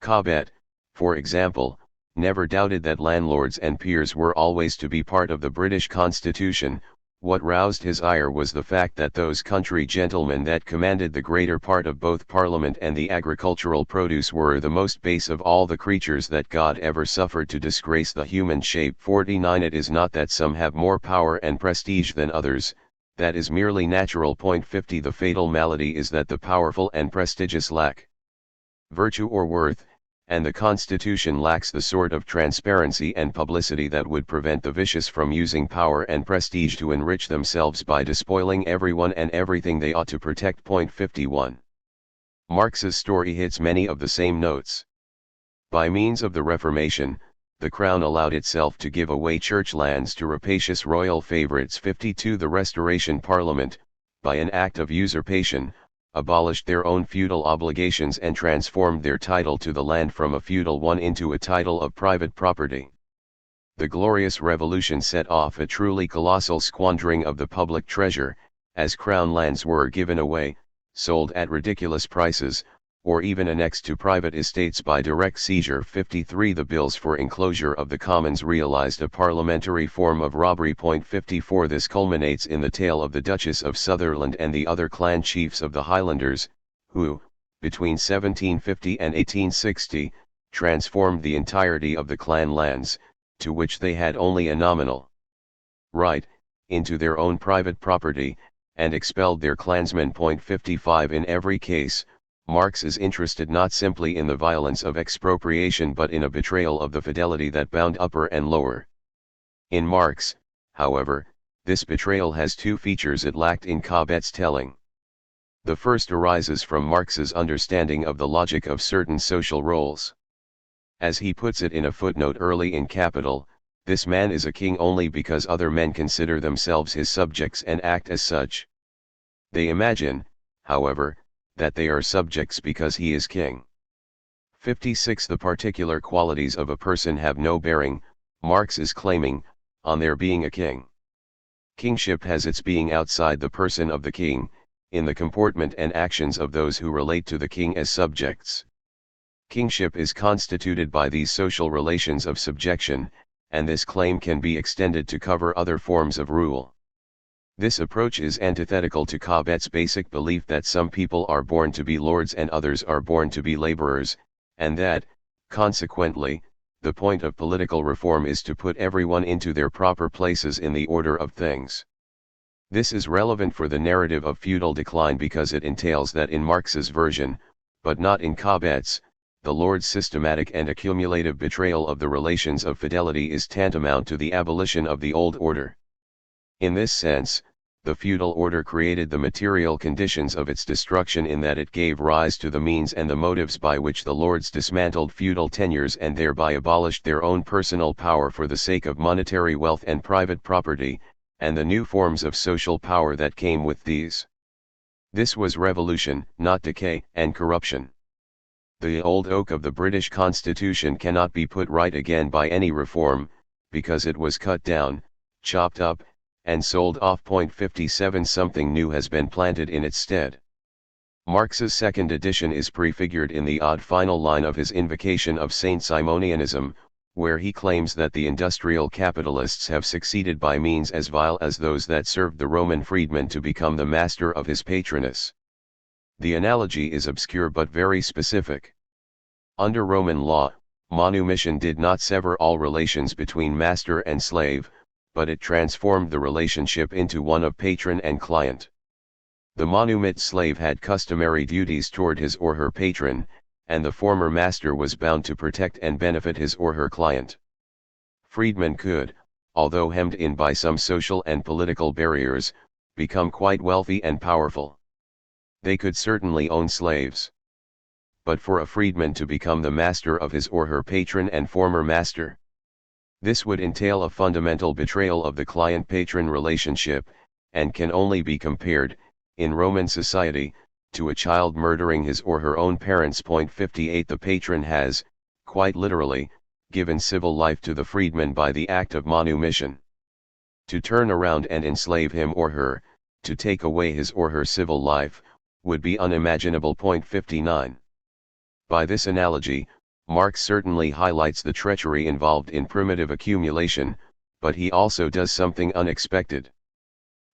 Cobbett, for example, never doubted that landlords and peers were always to be part of the British Constitution. What roused his ire was the fact that those country gentlemen that commanded the greater part of both Parliament and the agricultural produce were the most base of all the creatures that God ever suffered to disgrace the human shape. 49 It is not that some have more power and prestige than others, that is merely natural. 50 The fatal malady is that the powerful and prestigious lack virtue or worth, and the Constitution lacks the sort of transparency and publicity that would prevent the vicious from using power and prestige to enrich themselves by despoiling everyone and everything they ought to protect. 51 Marx's story hits many of the same notes. By means of the Reformation, the Crown allowed itself to give away church lands to rapacious royal favorites. 52 The Restoration Parliament, by an act of usurpation, abolished their own feudal obligations and transformed their title to the land from a feudal one into a title of private property. The Glorious Revolution set off a truly colossal squandering of the public treasure, as crown lands were given away, sold at ridiculous prices, or even annexed to private estates by direct seizure. 53 The bills for enclosure of the commons realized a parliamentary form of robbery. 54 This culminates in the tale of the Duchess of Sutherland and the other clan chiefs of the Highlanders, who, between 1750 and 1860, transformed the entirety of the clan lands, to which they had only a nominal right, into their own private property, and expelled their clansmen. 55 In every case, Marx is interested not simply in the violence of expropriation but in a betrayal of the fidelity that bound upper and lower. In Marx, however, this betrayal has two features it lacked in Cobbett's telling. The first arises from Marx's understanding of the logic of certain social roles. As he puts it in a footnote early in Capital, this man is a king only because other men consider themselves his subjects and act as such. They imagine, however, that they are subjects because he is king. 56 The particular qualities of a person have no bearing, Marx is claiming, on their being a king. Kingship has its being outside the person of the king, in the comportment and actions of those who relate to the king as subjects. Kingship is constituted by these social relations of subjection, and this claim can be extended to cover other forms of rule. This approach is antithetical to Cobbett's basic belief that some people are born to be lords and others are born to be laborers, and that, consequently, the point of political reform is to put everyone into their proper places in the order of things. This is relevant for the narrative of feudal decline because it entails that in Marx's version, but not in Cobbett's, the lord's systematic and accumulative betrayal of the relations of fidelity is tantamount to the abolition of the old order. In this sense, the feudal order created the material conditions of its destruction in that it gave rise to the means and the motives by which the lords dismantled feudal tenures and thereby abolished their own personal power for the sake of monetary wealth and private property, and the new forms of social power that came with these. This was revolution, not decay and corruption. The old oak of the British Constitution cannot be put right again by any reform, because it was cut down, chopped up, and sold off. 57 Something new has been planted in its stead. Marx's second edition is prefigured in the odd final line of his invocation of Saint Simonianism, where he claims that the industrial capitalists have succeeded by means as vile as those that served the Roman freedman to become the master of his patroness. The analogy is obscure but very specific. Under Roman law, manumission did not sever all relations between master and slave, but it transformed the relationship into one of patron and client. The manumit slave had customary duties toward his or her patron, and the former master was bound to protect and benefit his or her client. Freedmen could, although hemmed in by some social and political barriers, become quite wealthy and powerful. They could certainly own slaves. But for a freedman to become the master of his or her patron and former master, this would entail a fundamental betrayal of the client-patron relationship, and can only be compared, in Roman society, to a child murdering his or her own parents. 58 The patron has, quite literally, given civil life to the freedman by the act of manumission. To turn around and enslave him or her, to take away his or her civil life, would be unimaginable. 59 By this analogy, Marx certainly highlights the treachery involved in primitive accumulation, but he also does something unexpected.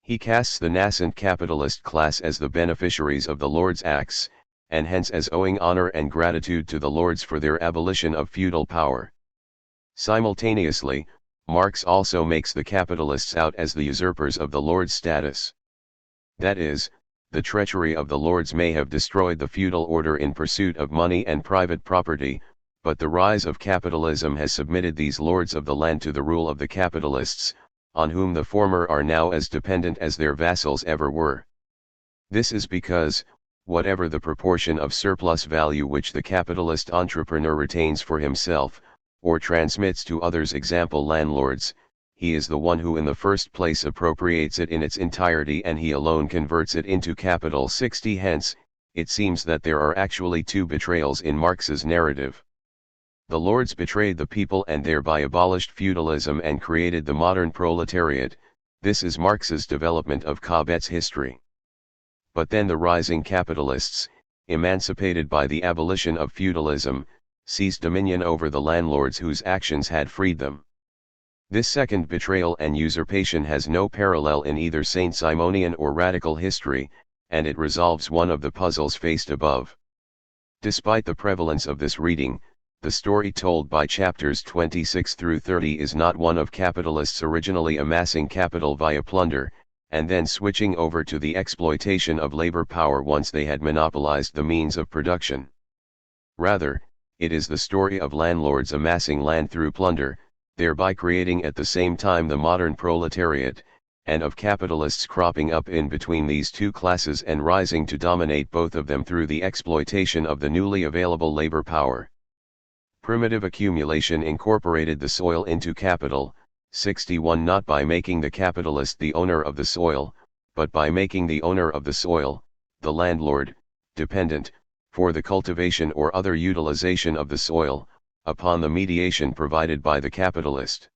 He casts the nascent capitalist class as the beneficiaries of the Lord's acts, and hence as owing honor and gratitude to the Lords for their abolition of feudal power. Simultaneously, Marx also makes the capitalists out as the usurpers of the Lord's status. That is, the treachery of the Lords may have destroyed the feudal order in pursuit of money and private property, but the rise of capitalism has submitted these lords of the land to the rule of the capitalists, on whom the former are now as dependent as their vassals ever were. This is because, whatever the proportion of surplus value which the capitalist entrepreneur retains for himself, or transmits to others, example landlords, he is the one who in the first place appropriates it in its entirety and he alone converts it into capital. 60 Hence, it seems that there are actually two betrayals in Marx's narrative. The lords betrayed the people and thereby abolished feudalism and created the modern proletariat. This is Marx's development of Cobbette's history. But then the rising capitalists, emancipated by the abolition of feudalism, seized dominion over the landlords whose actions had freed them. This second betrayal and usurpation has no parallel in either Saint-Simonian or radical history, and it resolves one of the puzzles faced above. Despite the prevalence of this reading, the story told by chapters 26 through 30 is not one of capitalists originally amassing capital via plunder, and then switching over to the exploitation of labor power once they had monopolized the means of production. Rather, it is the story of landlords amassing land through plunder, thereby creating at the same time the modern proletariat, and of capitalists cropping up in between these two classes and rising to dominate both of them through the exploitation of the newly available labor power. Primitive accumulation incorporated the soil into capital. 61 Not by making the capitalist the owner of the soil, but by making the owner of the soil, the landlord, dependent, for the cultivation or other utilization of the soil, upon the mediation provided by the capitalist.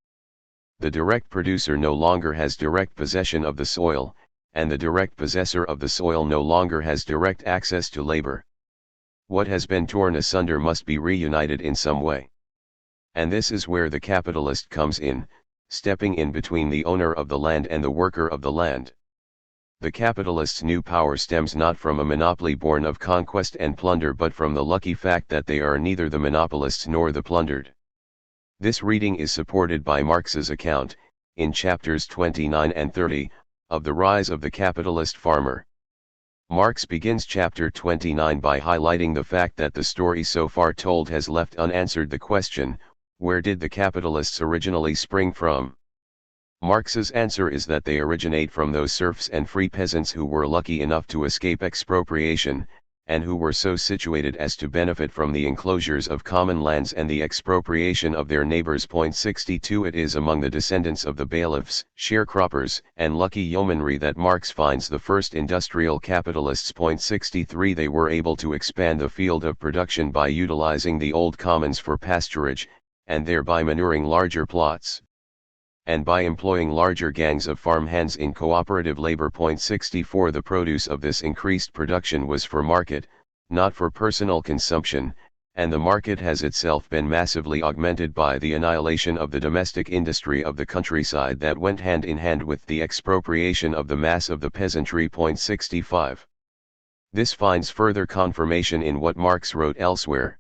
The direct producer no longer has direct possession of the soil, and the direct possessor of the soil no longer has direct access to labor. What has been torn asunder must be reunited in some way. And this is where the capitalist comes in, stepping in between the owner of the land and the worker of the land. The capitalist's new power stems not from a monopoly born of conquest and plunder but from the lucky fact that they are neither the monopolists nor the plundered. This reading is supported by Marx's account, in chapters 29 and 30, of the rise of the capitalist farmer. Marx begins chapter 29 by highlighting the fact that the story so far told has left unanswered the question, where did the capitalists originally spring from? Marx's answer is that they originate from those serfs and free peasants who were lucky enough to escape expropriation, and who were so situated as to benefit from the enclosures of common lands and the expropriation of their neighbors. 62 It is among the descendants of the bailiffs, sharecroppers, and lucky yeomanry that Marx finds the first industrial capitalists. 63 They were able to expand the field of production by utilizing the old commons for pasturage, and thereby manuring larger plots, and by employing larger gangs of farmhands in cooperative labor. 64 The produce of this increased production was for market, not for personal consumption, and the market has itself been massively augmented by the annihilation of the domestic industry of the countryside that went hand in hand with the expropriation of the mass of the peasantry. 65 This finds further confirmation in what Marx wrote elsewhere.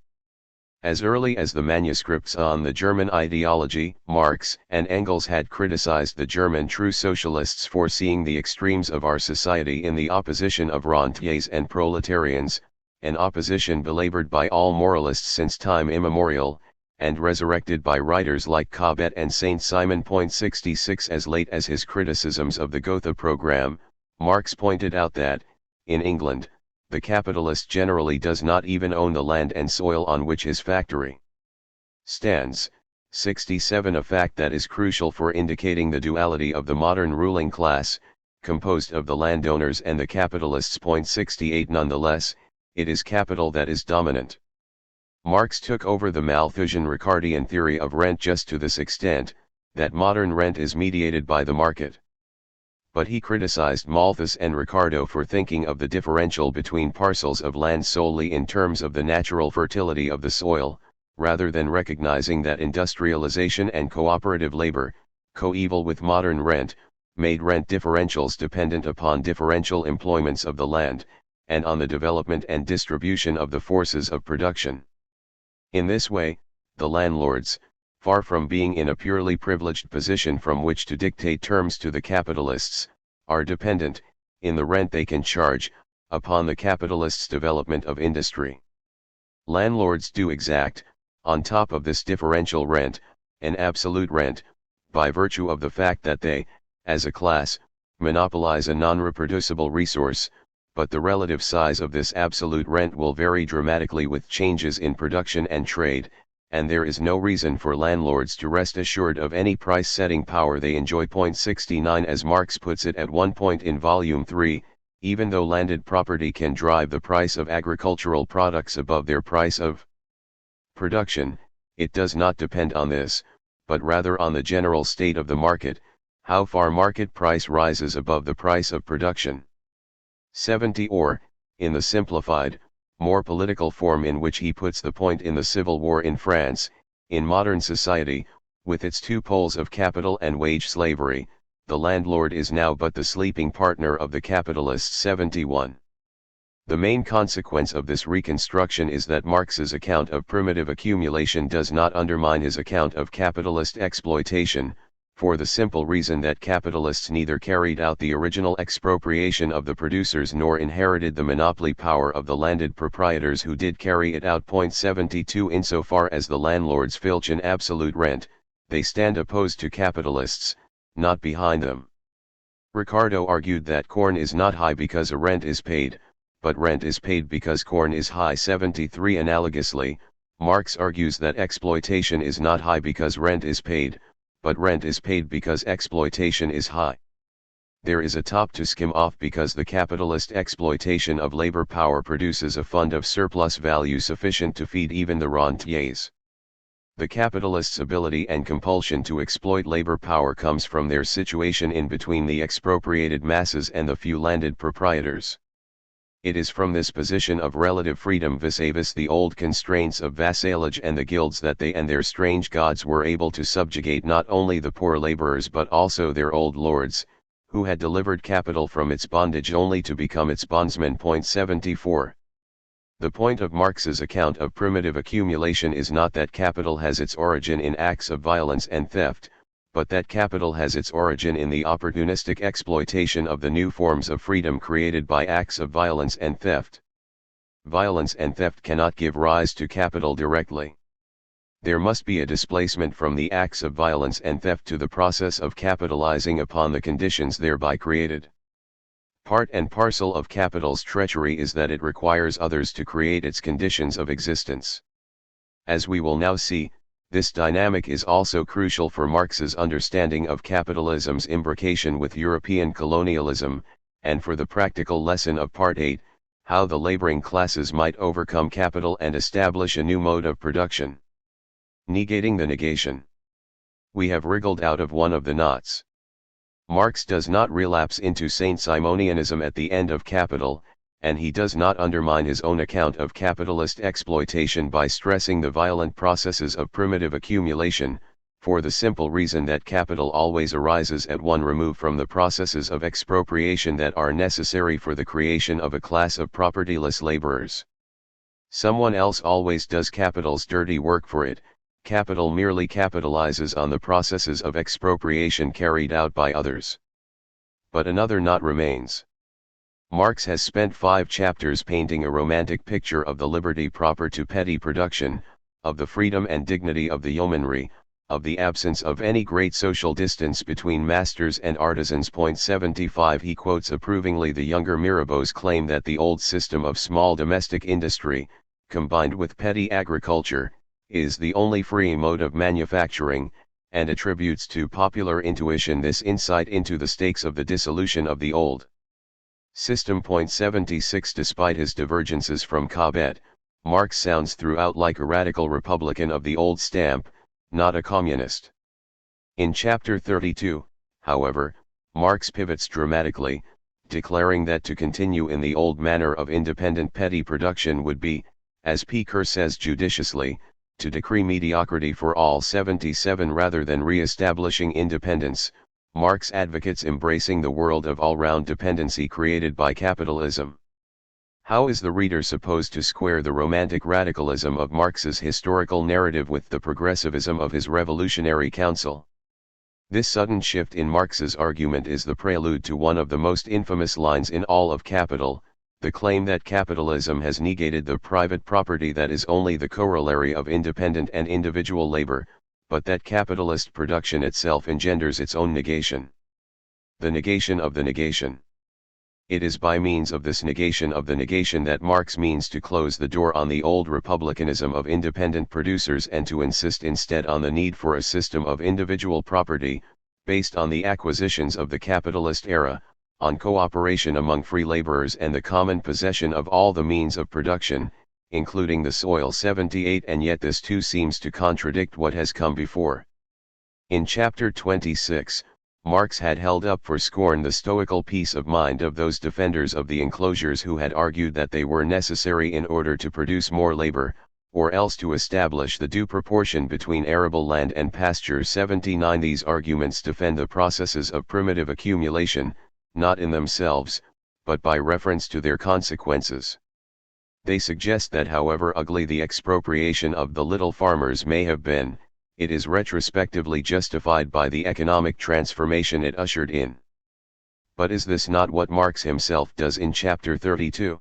As early as the manuscripts on the German ideology, Marx and Engels had criticized the German true socialists for seeing the extremes of our society in the opposition of rentiers and proletarians, an opposition belabored by all moralists since time immemorial, and resurrected by writers like Cobbett and Saint-Simon. 66 As late as his criticisms of the Gotha program, Marx pointed out that, in England, the capitalist generally does not even own the land and soil on which his factory stands. 67 A fact that is crucial for indicating the duality of the modern ruling class, composed of the landowners and the capitalists. 68 Nonetheless, it is capital that is dominant. Marx took over the Malthusian-Ricardian theory of rent just to this extent, that modern rent is mediated by the market. But he criticized Malthus and Ricardo for thinking of the differential between parcels of land solely in terms of the natural fertility of the soil, rather than recognizing that industrialization and cooperative labor, coeval with modern rent, made rent differentials dependent upon differential employments of the land, and on the development and distribution of the forces of production. In this way, the landlords, far from being in a purely privileged position from which to dictate terms to the capitalists, are dependent, in the rent they can charge, upon the capitalists' development of industry. Landlords do exact, on top of this differential rent, an absolute rent, by virtue of the fact that they, as a class, monopolize a non-reproducible resource, but the relative size of this absolute rent will vary dramatically with changes in production and trade, and there is no reason for landlords to rest assured of any price-setting power they enjoy. 69 As Marx puts it at one point in Volume 3, Even though landed property can drive the price of agricultural products above their price of production, it does not depend on this, but rather on the general state of the market, how far market price rises above the price of production. 70 Or, in the simplified, more political form in which he puts the point in the Civil War in France, in modern society, with its two poles of capital and wage slavery, the landlord is now but the sleeping partner of the capitalist. 71. The main consequence of this reconstruction is that Marx's account of primitive accumulation does not undermine his account of capitalist exploitation, for the simple reason that capitalists neither carried out the original expropriation of the producers nor inherited the monopoly power of the landed proprietors who did carry it out. 72 Insofar as the landlords filch an absolute rent, they stand opposed to capitalists, not behind them. Ricardo argued that corn is not high because a rent is paid, but rent is paid because corn is high. 73 Analogously, Marx argues that exploitation is not high because rent is paid, but rent is paid because exploitation is high. There is a top to skim off because the capitalist exploitation of labor power produces a fund of surplus value sufficient to feed even the rentiers. The capitalists' ability and compulsion to exploit labor power comes from their situation in between the expropriated masses and the few landed proprietors. It is from this position of relative freedom vis-a-vis the old constraints of vassalage and the guilds that they and their strange gods were able to subjugate not only the poor laborers but also their old lords, who had delivered capital from its bondage only to become its bondsmen. 74. The point of Marx's account of primitive accumulation is not that capital has its origin in acts of violence and theft, but that capital has its origin in the opportunistic exploitation of the new forms of freedom created by acts of violence and theft. Violence and theft cannot give rise to capital directly. There must be a displacement from the acts of violence and theft to the process of capitalizing upon the conditions thereby created. Part and parcel of capital's treachery is that it requires others to create its conditions of existence. As we will now see, this dynamic is also crucial for Marx's understanding of capitalism's imbrication with European colonialism, and for the practical lesson of Part 8, how the laboring classes might overcome capital and establish a new mode of production. Negating the negation. We have wriggled out of one of the knots. Marx does not relapse into Saint-Simonianism at the end of Capital, and he does not undermine his own account of capitalist exploitation by stressing the violent processes of primitive accumulation, for the simple reason that capital always arises at one remove from the processes of expropriation that are necessary for the creation of a class of propertyless laborers. Someone else always does capital's dirty work for it. Capital merely capitalizes on the processes of expropriation carried out by others. But another knot remains. Marx has spent 5 chapters painting a romantic picture of the liberty proper to petty production, of the freedom and dignity of the yeomanry, of the absence of any great social distance between masters and artisans. 75 He quotes approvingly the younger Mirabeau's claim that the old system of small domestic industry, combined with petty agriculture, is the only free mode of manufacturing, and attributes to popular intuition this insight into the stakes of the dissolution of the old system. 76 Despite his divergences from Cobbett, Marx sounds throughout like a radical republican of the old stamp, not a communist. In chapter 32, however, Marx pivots dramatically, declaring that to continue in the old manner of independent petty production would be, as P. Kerr says judiciously, to decree mediocrity for all. 77 Rather than re-establishing independence, Marx advocates embracing the world of all-round dependency created by capitalism. How is the reader supposed to square the romantic radicalism of Marx's historical narrative with the progressivism of his revolutionary counsel? This sudden shift in Marx's argument is the prelude to one of the most infamous lines in all of Capital, the claim that capitalism has negated the private property that is only the corollary of independent and individual labor, but that capitalist production itself engenders its own negation. The negation of the negation. It is by means of this negation of the negation that Marx means to close the door on the old republicanism of independent producers and to insist instead on the need for a system of individual property, based on the acquisitions of the capitalist era, on cooperation among free laborers and the common possession of all the means of production, including the soil. 78. And yet this too seems to contradict what has come before. In chapter 26, Marx had held up for scorn the stoical peace of mind of those defenders of the enclosures who had argued that they were necessary in order to produce more labor, or else to establish the due proportion between arable land and pasture. 79. These arguments defend the processes of primitive accumulation, not in themselves, but by reference to their consequences. They suggest that however ugly the expropriation of the little farmers may have been, it is retrospectively justified by the economic transformation it ushered in. But is this not what Marx himself does in chapter 32?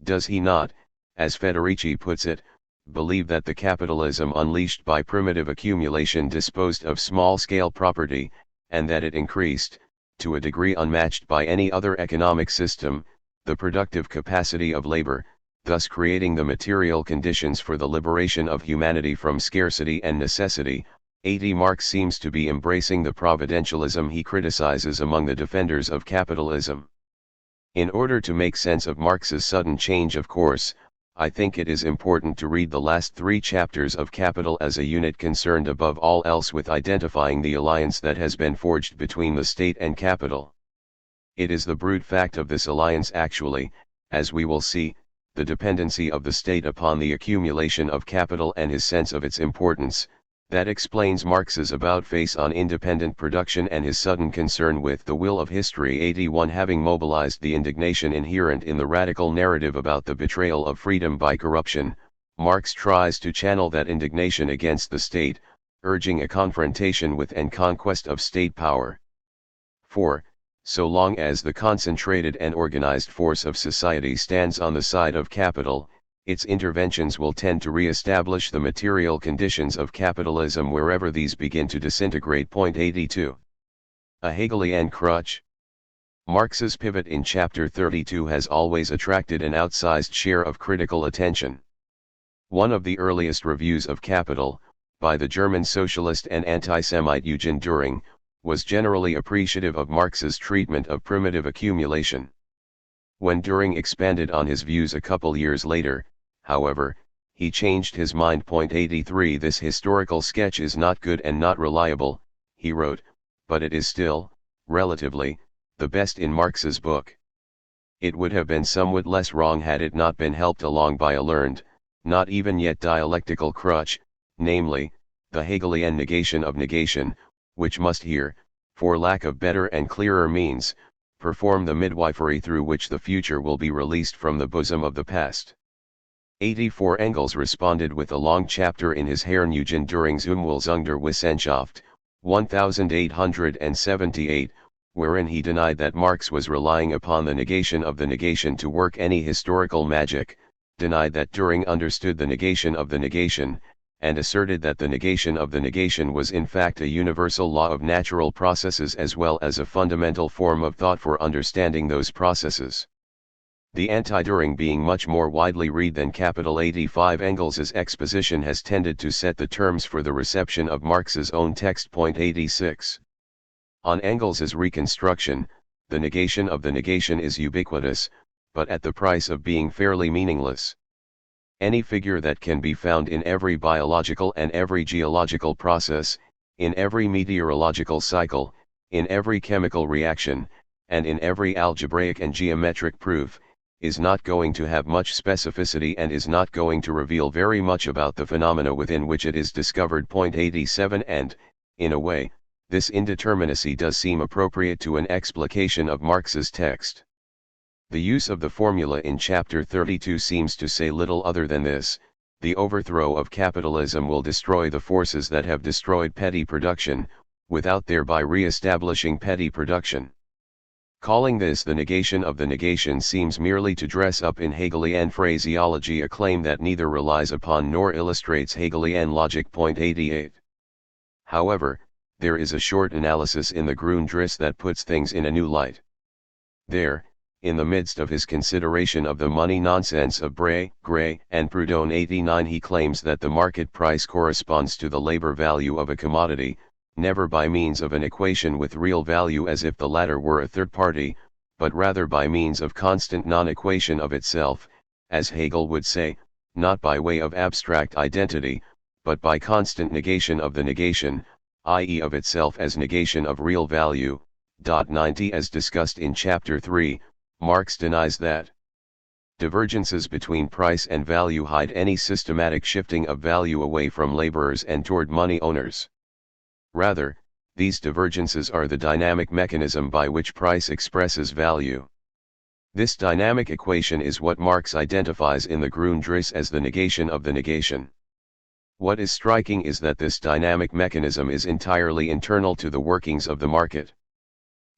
Does he not, as Federici puts it, believe that the capitalism unleashed by primitive accumulation disposed of small-scale property, and that it increased, to a degree unmatched by any other economic system, the productive capacity of labor, thus creating the material conditions for the liberation of humanity from scarcity and necessity? 80. Marx seems to be embracing the providentialism he criticizes among the defenders of capitalism. In order to make sense of Marx's sudden change of course, I think it is important to read the last 3 chapters of Capital as a unit concerned above all else with identifying the alliance that has been forged between the state and capital. It is the brute fact of this alliance actually, as we will see, the dependency of the state upon the accumulation of capital and his sense of its importance, that explains Marx's about-face on independent production and his sudden concern with the will of history. 81. Having mobilized the indignation inherent in the radical narrative about the betrayal of freedom by corruption, Marx tries to channel that indignation against the state, urging a confrontation with and conquest of state power. 4. So long as the concentrated and organized force of society stands on the side of capital, its interventions will tend to re-establish the material conditions of capitalism wherever these begin to disintegrate. 82. A Hegelian crutch. Marx's pivot in chapter 32 has always attracted an outsized share of critical attention. One of the earliest reviews of Capital, by the German socialist and anti-Semite Eugen Dühring, was generally appreciative of Marx's treatment of primitive accumulation. When Dühring expanded on his views a couple years later, however, he changed his mind. 83. This historical sketch is not good and not reliable, he wrote, but it is still, relatively, the best in Marx's book. It would have been somewhat less wrong had it not been helped along by a learned, not even yet dialectical crutch, namely, the Hegelian negation of negation, which must here, for lack of better and clearer means, perform the midwifery through which the future will be released from the bosom of the past. 84. Engels responded with a long chapter in his Herrn Eugen Dühring's Umwälzung der Wissenschaft, 1878, wherein he denied that Marx was relying upon the negation of the negation to work any historical magic, denied that Dühring understood the negation of the negation, and asserted that the negation of the negation was in fact a universal law of natural processes as well as a fundamental form of thought for understanding those processes. The anti-Dühring being much more widely read than Capital. 85. Engels's exposition has tended to set the terms for the reception of Marx's own text. 86. On Engels's reconstruction, the negation of the negation is ubiquitous, but at the price of being fairly meaningless. Any figure that can be found in every biological and every geological process, in every meteorological cycle, in every chemical reaction, and in every algebraic and geometric proof, is not going to have much specificity and is not going to reveal very much about the phenomena within which it is discovered. 87. And, in a way, this indeterminacy does seem appropriate to an explication of Marx's text. The use of the formula in chapter 32 seems to say little other than this: the overthrow of capitalism will destroy the forces that have destroyed petty production, without thereby re-establishing petty production. Calling this the negation of the negation seems merely to dress up in Hegelian phraseology a claim that neither relies upon nor illustrates Hegelian logic. 88. However, there is a short analysis in the Grundrisse that puts things in a new light. There, in the midst of his consideration of the money nonsense of Bray, Gray, and Proudhon, 89, he claims that the market price corresponds to the labor value of a commodity, never by means of an equation with real value as if the latter were a third party, but rather by means of constant non-equation of itself, as Hegel would say, not by way of abstract identity, but by constant negation of the negation, i.e. of itself as negation of real value. 90 As discussed in Chapter 3, Marx denies that divergences between price and value hide any systematic shifting of value away from laborers and toward money owners. Rather, these divergences are the dynamic mechanism by which price expresses value. This dynamic equation is what Marx identifies in the Grundriss as the negation of the negation. What is striking is that this dynamic mechanism is entirely internal to the workings of the market.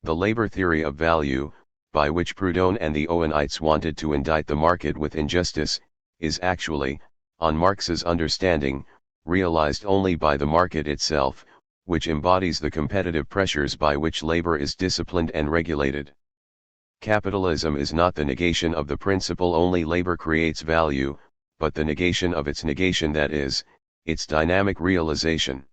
The labor theory of value, by which Proudhon and the Owenites wanted to indict the market with injustice, is actually, on Marx's understanding, realized only by the market itself, which embodies the competitive pressures by which labor is disciplined and regulated. Capitalism is not the negation of the principle only labor creates value, but the negation of its negation, that is, its dynamic realization.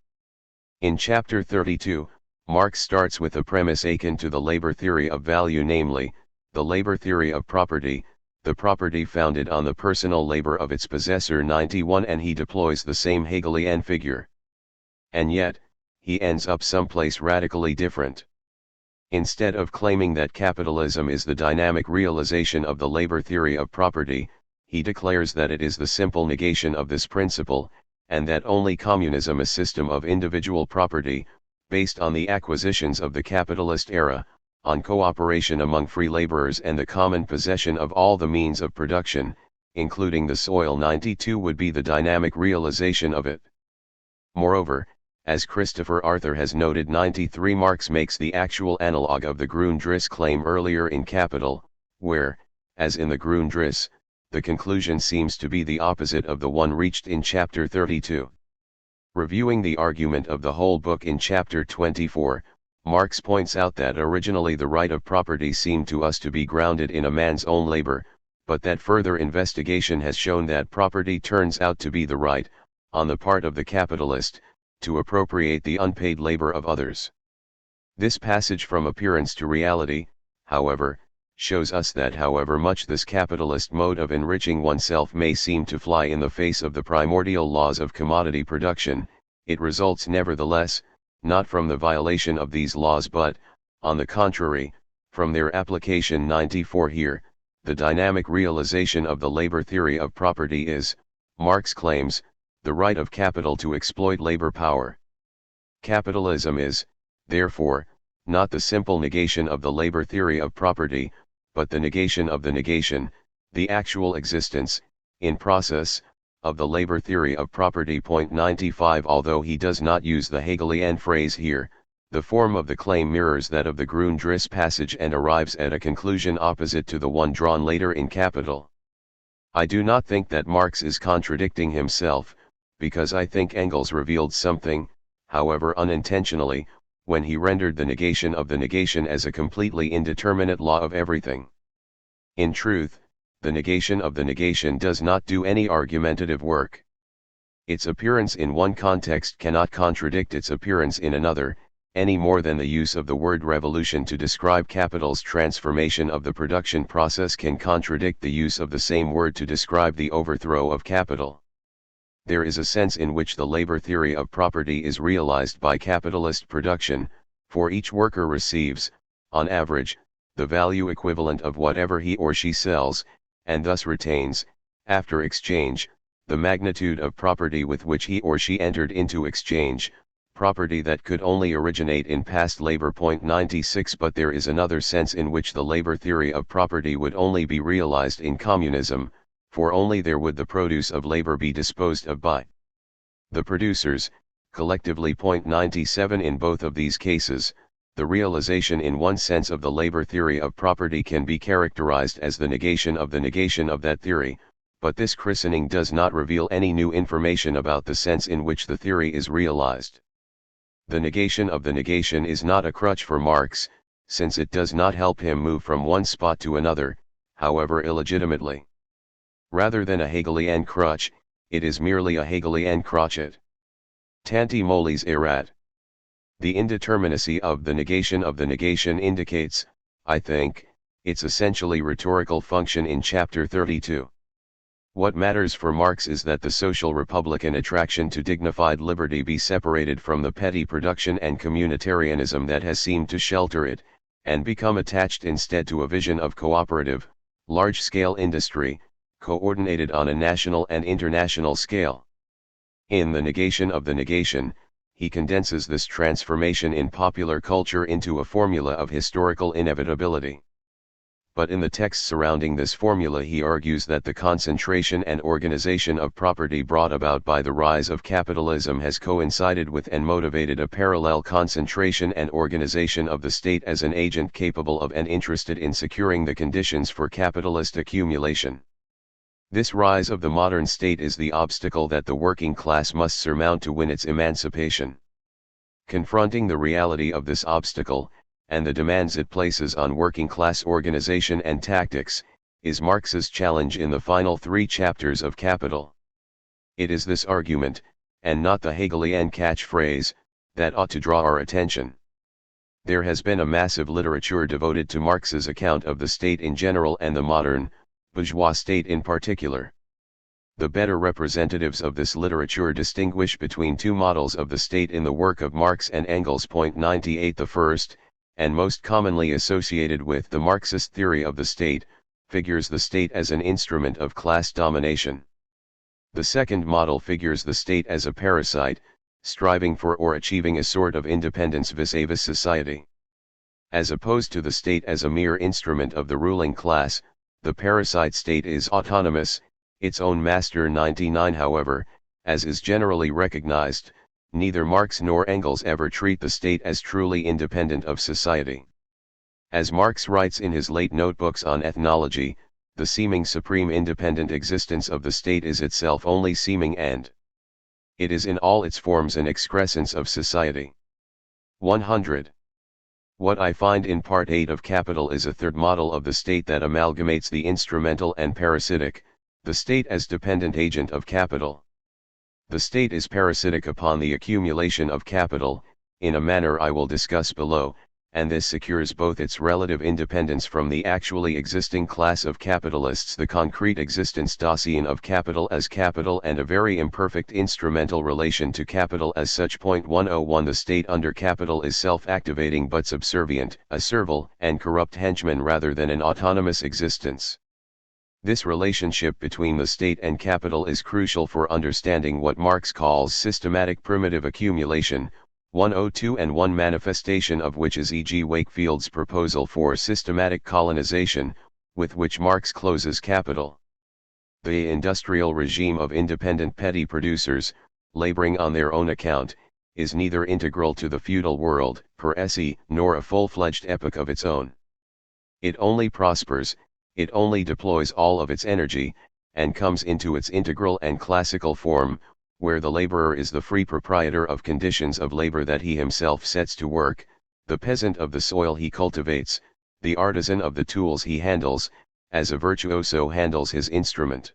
In Chapter 32, Marx starts with a premise akin to the labor theory of value, namely, the labor theory of property, the property founded on the personal labor of its possessor. 91 And he deploys the same Hegelian figure. And yet, he ends up someplace radically different. Instead of claiming that capitalism is the dynamic realization of the labor theory of property, he declares that it is the simple negation of this principle, and that only communism, a system of individual property, based on the acquisitions of the capitalist era, on cooperation among free laborers and the common possession of all the means of production, including the soil. 92 would be the dynamic realization of it. Moreover, as Christopher Arthur has noted, 93 Marx makes the actual analog of the Grundriss claim earlier in Capital, where, as in the Grundriss, the conclusion seems to be the opposite of the one reached in Chapter 32. Reviewing the argument of the whole book in Chapter 24, Marx points out that originally the right of property seemed to us to be grounded in a man's own labor, but that further investigation has shown that property turns out to be the right, on the part of the capitalist, to appropriate the unpaid labor of others. This passage from appearance to reality, however, shows us that however much this capitalist mode of enriching oneself may seem to fly in the face of the primordial laws of commodity production, it results nevertheless, not from the violation of these laws but, on the contrary, from their application. 94 Here, the dynamic realization of the labor theory of property is, Marx claims, the right of capital to exploit labor power. Capitalism is, therefore, not the simple negation of the labor theory of property, but the negation of the negation, the actual existence, in process, of the labor theory of property. 95 Although he does not use the Hegelian phrase here, the form of the claim mirrors that of the Grundriss passage and arrives at a conclusion opposite to the one drawn later in Capital. I do not think that Marx is contradicting himself, because I think Engels revealed something, however unintentionally, when he rendered the negation of the negation as a completely indeterminate law of everything. In truth, the negation of the negation does not do any argumentative work. Its appearance in one context cannot contradict its appearance in another, any more than the use of the word revolution to describe capital's transformation of the production process can contradict the use of the same word to describe the overthrow of capital. There is a sense in which the labor theory of property is realized by capitalist production, for each worker receives, on average, the value equivalent of whatever he or she sells, and thus retains, after exchange, the magnitude of property with which he or she entered into exchange, property that could only originate in past labor. 96 But there is another sense in which the labor theory of property would only be realized in communism, for only there would the produce of labor be disposed of by the producers, collectively. 97 In both of these cases, the realization in one sense of the labor theory of property can be characterized as the negation of that theory, but this christening does not reveal any new information about the sense in which the theory is realized. The negation of the negation is not a crutch for Marx, since it does not help him move from one spot to another, however illegitimately. Rather than a Hegelian crutch, it is merely a Hegelian crotchet. Tanti mollis erat. The indeterminacy of the negation indicates, I think, its essentially rhetorical function in chapter 32. What matters for Marx is that the social republican attraction to dignified liberty be separated from the petty production and communitarianism that has seemed to shelter it, and become attached instead to a vision of cooperative, large-scale industry, coordinated on a national and international scale. In The Negation of the Negation, he condenses this transformation in popular culture into a formula of historical inevitability. But in the text surrounding this formula he argues that the concentration and organization of property brought about by the rise of capitalism has coincided with and motivated a parallel concentration and organization of the state as an agent capable of and interested in securing the conditions for capitalist accumulation. This rise of the modern state is the obstacle that the working class must surmount to win its emancipation. Confronting the reality of this obstacle, and the demands it places on working class organization and tactics, is Marx's challenge in the final 3 chapters of Capital. It is this argument, and not the Hegelian catchphrase, that ought to draw our attention. There has been a massive literature devoted to Marx's account of the state in general and the modern, bourgeois state in particular. The better representatives of this literature distinguish between 2 models of the state in the work of Marx and Engels. 98 The first, and most commonly associated with the Marxist theory of the state, figures the state as an instrument of class domination. The second model figures the state as a parasite, striving for or achieving a sort of independence vis-a-vis society. As opposed to the state as a mere instrument of the ruling class, the parasite state is autonomous, its own master. 99 However, as is generally recognized, neither Marx nor Engels ever treat the state as truly independent of society. As Marx writes in his late notebooks on ethnology, the seeming supreme independent existence of the state is itself only seeming, and it is in all its forms an excrescence of society. 100. What I find in Part 8 of Capital is a third model of the state that amalgamates the instrumental and parasitic, the state as dependent agent of capital. The state is parasitic upon the accumulation of capital, in a manner I will discuss below, and this secures both its relative independence from the actually existing class of capitalists, the concrete existence Dasein of capital as capital, and a very imperfect instrumental relation to capital as such. 101 The state under capital is self-activating but subservient, a servile and corrupt henchman rather than an autonomous existence. This relationship between the state and capital is crucial for understanding what Marx calls systematic primitive accumulation, 102, and one manifestation of which is e.g. Wakefield's proposal for systematic colonization, with which Marx closes Capital. The industrial regime of independent petty producers, laboring on their own account, is neither integral to the feudal world, per se, nor a full-fledged epoch of its own. It only prospers, it only deploys all of its energy, and comes into its integral and classical form, where the laborer is the free proprietor of conditions of labor that he himself sets to work, the peasant of the soil he cultivates, the artisan of the tools he handles, as a virtuoso handles his instrument.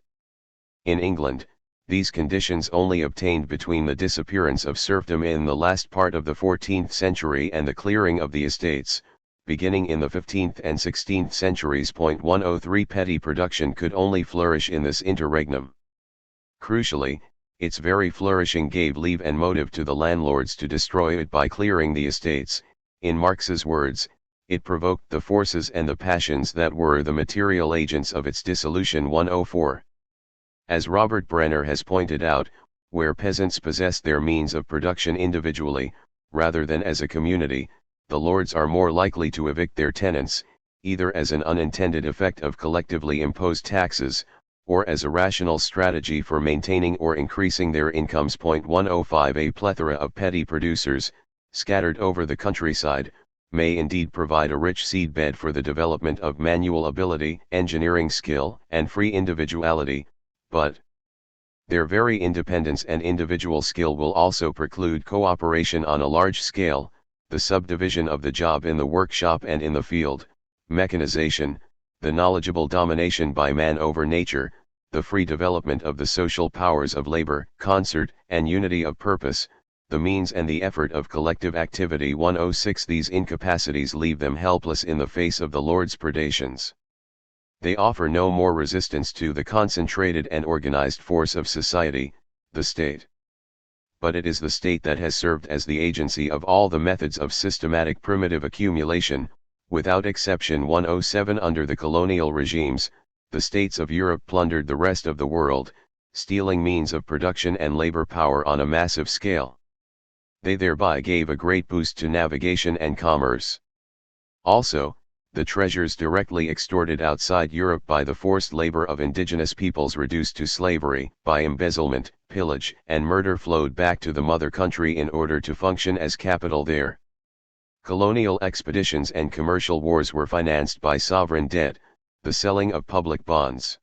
In England, these conditions only obtained between the disappearance of serfdom in the last part of the 14th century and the clearing of the estates, beginning in the 15th and 16th centuries. 103 Petty production could only flourish in this interregnum. Crucially, its very flourishing gave leave and motive to the landlords to destroy it by clearing the estates. In Marx's words, it provoked the forces and the passions that were the material agents of its dissolution. 104. As Robert Brenner has pointed out, where peasants possess their means of production individually, rather than as a community, the lords are more likely to evict their tenants, either as an unintended effect of collectively imposed taxes, or as a rational strategy for maintaining or increasing their incomes. 105 A plethora of petty producers, scattered over the countryside, may indeed provide a rich seedbed for the development of manual ability, engineering skill, and free individuality, but their very independence and individual skill will also preclude cooperation on a large scale, the subdivision of the job in the workshop and in the field, mechanization, the knowledgeable domination by man over nature, the free development of the social powers of labor, concert, and unity of purpose, the means and the effort of collective activity. 106 These incapacities leave them helpless in the face of the Lord's predations. They offer no more resistance to the concentrated and organized force of society, the state. But it is the state that has served as the agency of all the methods of systematic primitive accumulation, without exception. 107 Under the colonial regimes, the states of Europe plundered the rest of the world, stealing means of production and labor power on a massive scale. They thereby gave a great boost to navigation and commerce. Also, the treasures directly extorted outside Europe by the forced labor of indigenous peoples reduced to slavery by embezzlement, pillage, and murder flowed back to the mother country in order to function as capital there. Colonial expeditions and commercial wars were financed by sovereign debt, the selling of public bonds.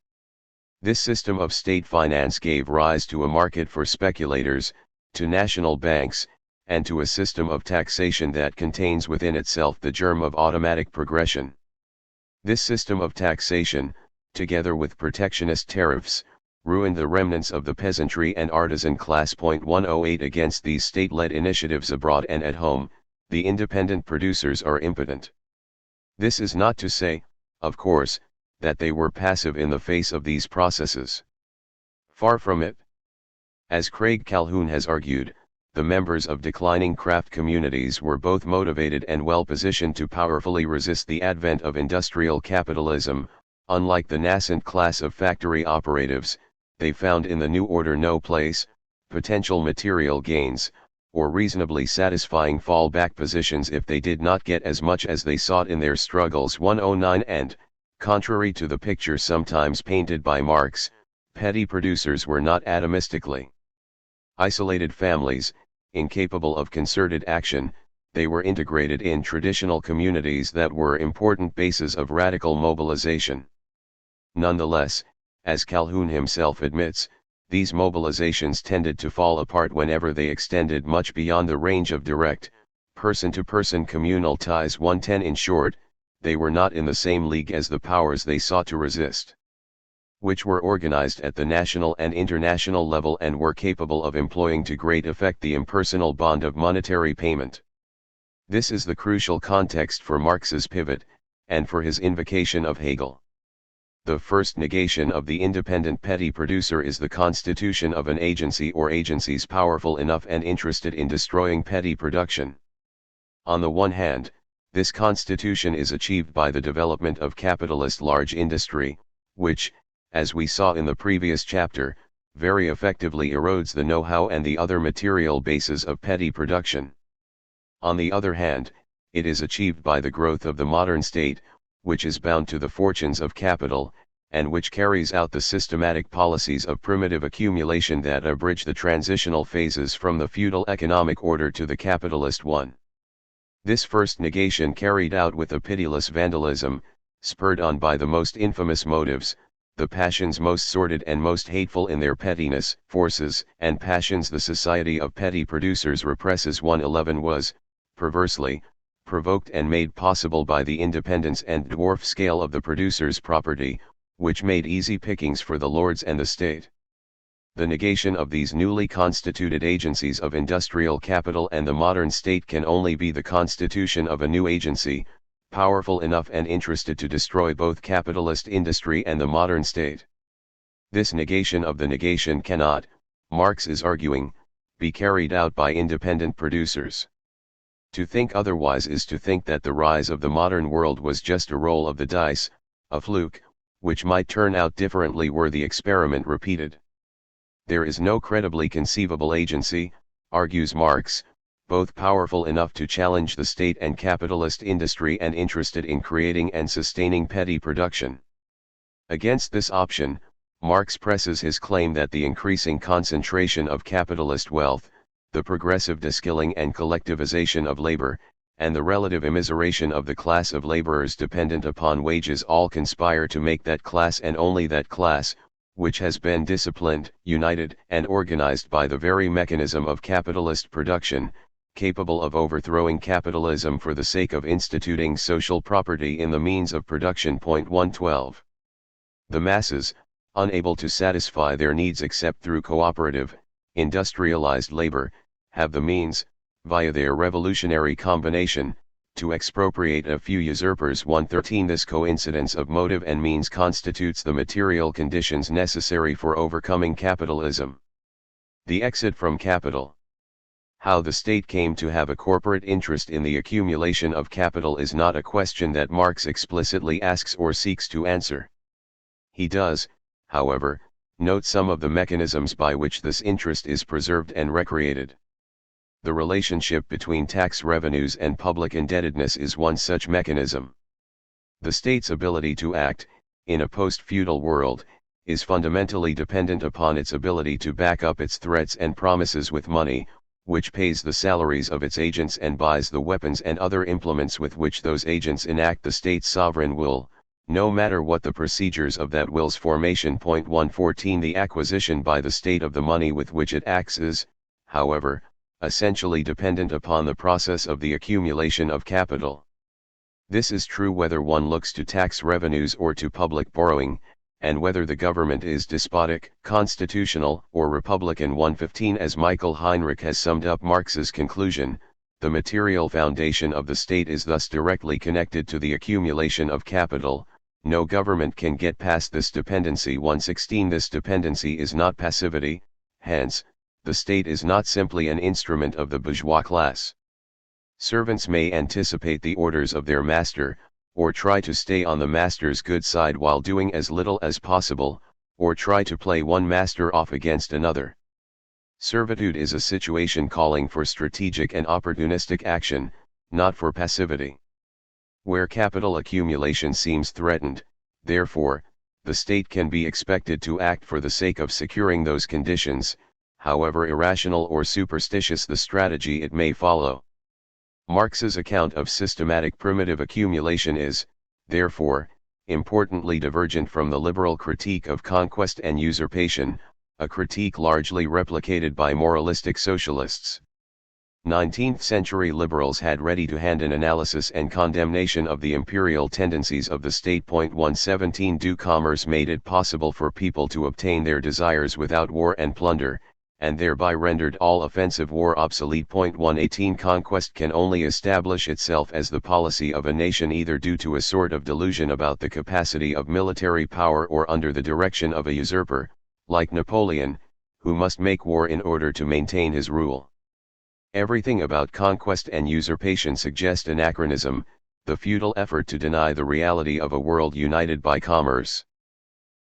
This system of state finance gave rise to a market for speculators, to national banks, and to a system of taxation that contains within itself the germ of automatic progression. This system of taxation, together with protectionist tariffs, ruined the remnants of the peasantry and artisan class. 108 Against these state-led initiatives abroad and at home, the independent producers are impotent. This is not to say, of course, that they were passive in the face of these processes. Far from it. As Craig Calhoun has argued, the members of declining craft communities were both motivated and well positioned to powerfully resist the advent of industrial capitalism. Unlike the nascent class of factory operatives, they found in the new order no place, potential material gains, or reasonably satisfying fallback positions if they did not get as much as they sought in their struggles. 109 And, contrary to the picture sometimes painted by Marx, petty producers were not atomistically isolated families, incapable of concerted action. They were integrated in traditional communities that were important bases of radical mobilization. Nonetheless, as Calhoun himself admits, these mobilizations tended to fall apart whenever they extended much beyond the range of direct, person-to-person communal ties. 110 In short, they were not in the same league as the powers they sought to resist, which were organized at the national and international level and were capable of employing to great effect the impersonal bond of monetary payment. This is the crucial context for Marx's pivot, and for his invocation of Hegel. The first negation of the independent petty producer is the constitution of an agency or agencies powerful enough and interested in destroying petty production. On the one hand, this constitution is achieved by the development of capitalist large industry, which, as we saw in the previous chapter, very effectively erodes the know-how and the other material bases of petty production. On the other hand, it is achieved by the growth of the modern state, which is bound to the fortunes of capital, and which carries out the systematic policies of primitive accumulation that abridge the transitional phases from the feudal economic order to the capitalist one. This first negation carried out with a pitiless vandalism, spurred on by the most infamous motives, the passions most sordid and most hateful in their pettiness, forces and passions the society of petty producers represses. 111 was, perversely, provoked and made possible by the independence and dwarf scale of the producer's property, which made easy pickings for the lords and the state. The negation of these newly constituted agencies of industrial capital and the modern state can only be the constitution of a new agency, powerful enough and interested to destroy both capitalist industry and the modern state. This negation of the negation cannot, Marx is arguing, be carried out by independent producers. To think otherwise is to think that the rise of the modern world was just a roll of the dice, a fluke, which might turn out differently were the experiment repeated. There is no credibly conceivable agency, argues Marx, both powerful enough to challenge the state and capitalist industry and interested in creating and sustaining petty production. Against this option, Marx presses his claim that the increasing concentration of capitalist wealth, the progressive deskilling and collectivization of labor, and the relative immiseration of the class of laborers dependent upon wages all conspire to make that class and only that class, which has been disciplined, united, and organized by the very mechanism of capitalist production, capable of overthrowing capitalism for the sake of instituting social property in the means of production. 112. The masses, unable to satisfy their needs except through cooperative, industrialized labor, have the means, via their revolutionary combination, to expropriate a few usurpers. 113 This coincidence of motive and means constitutes the material conditions necessary for overcoming capitalism. The exit from capital. How the state came to have a corporate interest in the accumulation of capital is not a question that Marx explicitly asks or seeks to answer. He does, however, note some of the mechanisms by which this interest is preserved and recreated. The relationship between tax revenues and public indebtedness is one such mechanism. The state's ability to act, in a post-feudal world, is fundamentally dependent upon its ability to back up its threats and promises with money, which pays the salaries of its agents and buys the weapons and other implements with which those agents enact the state's sovereign will, no matter what the procedures of that will's formation. 114 The acquisition by the state of the money with which it acts is, however, essentially dependent upon the process of the accumulation of capital. This is true whether one looks to tax revenues or to public borrowing, and whether the government is despotic, constitutional, or republican. 115 As Michael Heinrich has summed up Marx's conclusion, the material foundation of the state is thus directly connected to the accumulation of capital. No government can get past this dependency. 116 This dependency is not passivity, hence, the state is not simply an instrument of the bourgeois class. Servants may anticipate the orders of their master, or try to stay on the master's good side while doing as little as possible, or try to play one master off against another. Servitude is a situation calling for strategic and opportunistic action, not for passivity. Where capital accumulation seems threatened, therefore, the state can be expected to act for the sake of securing those conditions, however irrational or superstitious the strategy it may follow. Marx's account of systematic primitive accumulation is, therefore, importantly divergent from the liberal critique of conquest and usurpation, a critique largely replicated by moralistic socialists. 19th-century liberals had ready to hand an analysis and condemnation of the imperial tendencies of the state. 117 Do commerce made it possible for people to obtain their desires without war and plunder, and thereby rendered all offensive war obsolete. 118 Conquest can only establish itself as the policy of a nation either due to a sort of delusion about the capacity of military power or under the direction of a usurper, like Napoleon, who must make war in order to maintain his rule. Everything about conquest and usurpation suggests anachronism, the futile effort to deny the reality of a world united by commerce.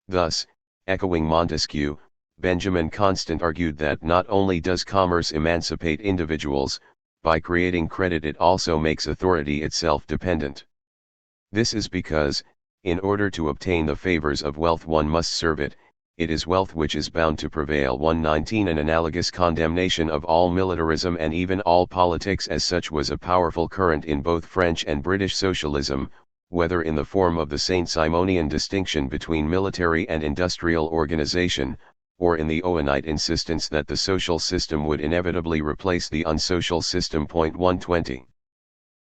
Thus, echoing Montesquieu, Benjamin Constant argued that not only does commerce emancipate individuals, by creating credit it also makes authority itself dependent. This is because, in order to obtain the favors of wealth one must serve it, it is wealth which is bound to prevail. 119 An analogous condemnation of all militarism and even all politics as such was a powerful current in both French and British socialism, whether in the form of the Saint-Simonian distinction between military and industrial organization, or in the Owenite insistence that the social system would inevitably replace the unsocial system. 120.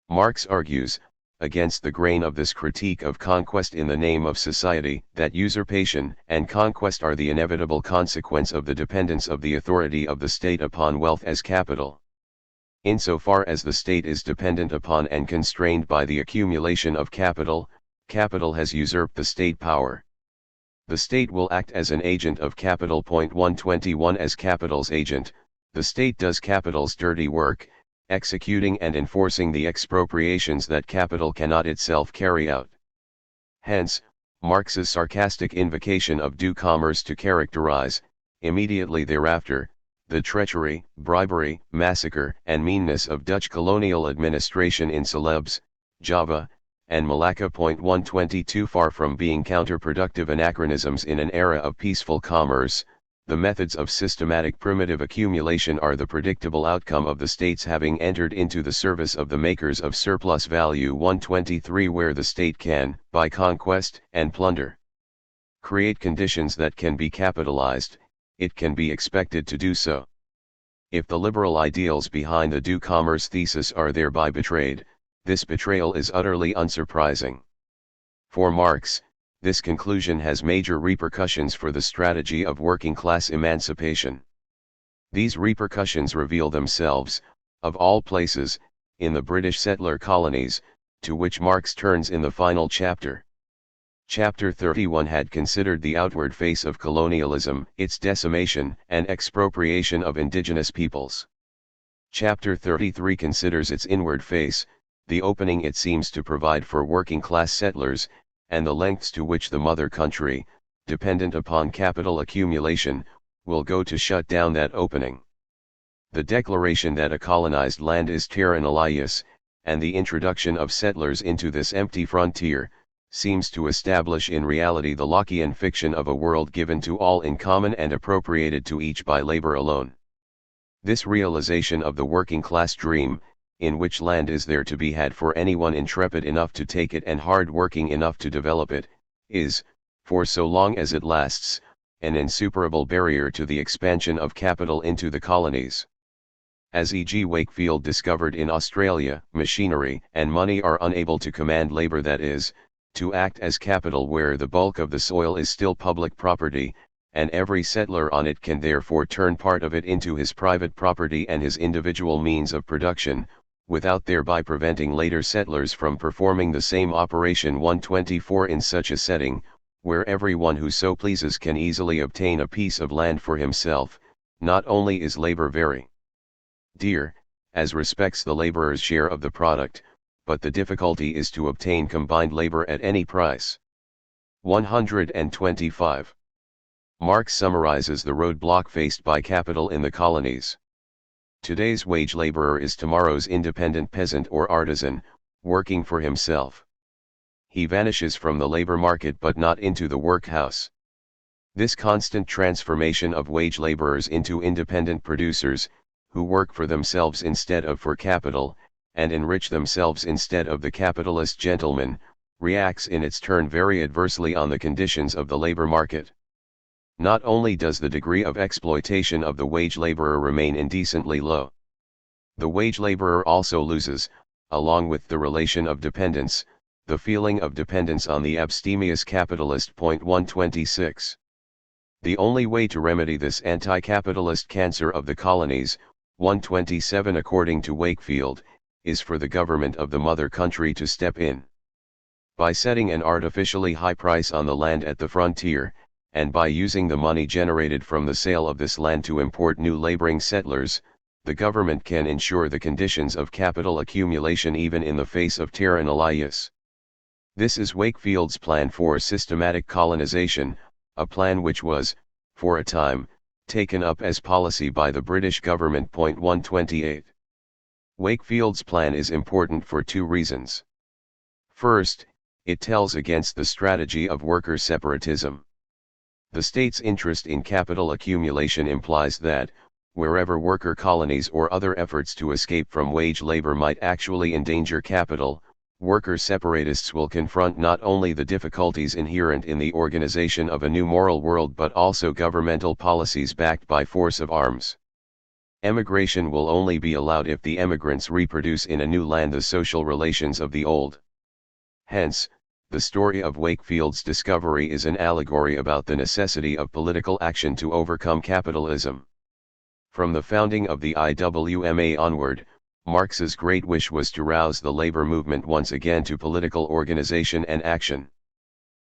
Marx argues, against the grain of this critique of conquest in the name of society, that usurpation and conquest are the inevitable consequence of the dependence of the authority of the state upon wealth as capital. Insofar as the state is dependent upon and constrained by the accumulation of capital, capital has usurped the state power. The state will act as an agent of capital. 121 As capital's agent, the state does capital's dirty work, executing and enforcing the expropriations that capital cannot itself carry out. Hence, Marx's sarcastic invocation of due commerce to characterize, immediately thereafter, the treachery, bribery, massacre, and meanness of Dutch colonial administration in Celebes, Java, and Malacca. 122 Far from being counterproductive anachronisms in an era of peaceful commerce, the methods of systematic primitive accumulation are the predictable outcome of the states having entered into the service of the makers of surplus value. 123 Where the state can, by conquest and plunder, create conditions that can be capitalized, it can be expected to do so. If the liberal ideals behind the due commerce thesis are thereby betrayed, this betrayal is utterly unsurprising. For Marx, this conclusion has major repercussions for the strategy of working-class emancipation. These repercussions reveal themselves, of all places, in the British settler colonies, to which Marx turns in the final chapter. Chapter 31 had considered the outward face of colonialism, its decimation and expropriation of indigenous peoples. Chapter 33 considers its inward face, the opening it seems to provide for working-class settlers, and the lengths to which the mother country, dependent upon capital accumulation, will go to shut down that opening. The declaration that a colonized land is terra nullius, and the introduction of settlers into this empty frontier, seems to establish in reality the Lockean fiction of a world given to all in common and appropriated to each by labor alone. This realization of the working-class dream, in which land is there to be had for anyone intrepid enough to take it and hard-working enough to develop it, is, for so long as it lasts, an insuperable barrier to the expansion of capital into the colonies. As E.G. Wakefield discovered in Australia, machinery and money are unable to command labor, that is, to act as capital where the bulk of the soil is still public property, and every settler on it can therefore turn part of it into his private property and his individual means of production, without thereby preventing later settlers from performing the same operation. 124 In such a setting, where everyone who so pleases can easily obtain a piece of land for himself, not only is labor very dear, as respects the laborer's share of the product, but the difficulty is to obtain combined labor at any price. 125. Marx summarizes the roadblock faced by capital in the colonies. Today's wage laborer is tomorrow's independent peasant or artisan, working for himself. He vanishes from the labor market but not into the workhouse. This constant transformation of wage laborers into independent producers, who work for themselves instead of for capital, and enrich themselves instead of the capitalist gentleman, reacts in its turn very adversely on the conditions of the labor market. Not only does the degree of exploitation of the wage laborer remain indecently low, the wage laborer also loses, along with the relation of dependence, the feeling of dependence on the abstemious capitalist. 126. The only way to remedy this anti-capitalist cancer of the colonies, 127 according to Wakefield, is for the government of the mother country to step in. By setting an artificially high price on the land at the frontier, and by using the money generated from the sale of this land to import new laboring settlers, the government can ensure the conditions of capital accumulation even in the face of terra nullius. This is Wakefield's plan for systematic colonization, a plan which was, for a time, taken up as policy by the British government. 128. Wakefield's plan is important for two reasons. First, it tells against the strategy of worker separatism. The state's interest in capital accumulation implies that, wherever worker colonies or other efforts to escape from wage labor might actually endanger capital, worker separatists will confront not only the difficulties inherent in the organization of a new moral world but also governmental policies backed by force of arms. Emigration will only be allowed if the emigrants reproduce in a new land the social relations of the old. Hence, the story of Wakefield's discovery is an allegory about the necessity of political action to overcome capitalism. From the founding of the IWMA onward, Marx's great wish was to rouse the labor movement once again to political organization and action.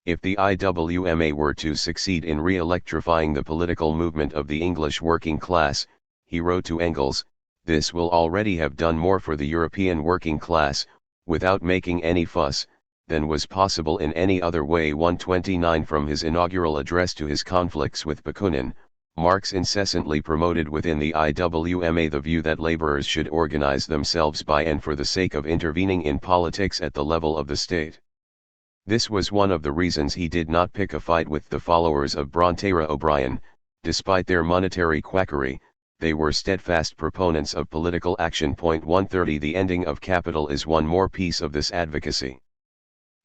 If the IWMA were to succeed in re-electrifying the political movement of the English working class, he wrote to Engels, this will already have done more for the European working class, without making any fuss, than was possible in any other way. 129 From his inaugural address to his conflicts with Bakunin, Marx incessantly promoted within the IWMA the view that laborers should organize themselves by and for the sake of intervening in politics at the level of the state. This was one of the reasons he did not pick a fight with the followers of Bronterra O'Brien. Despite their monetary quackery, they were steadfast proponents of political action. 130 The ending of capital is one more piece of this advocacy.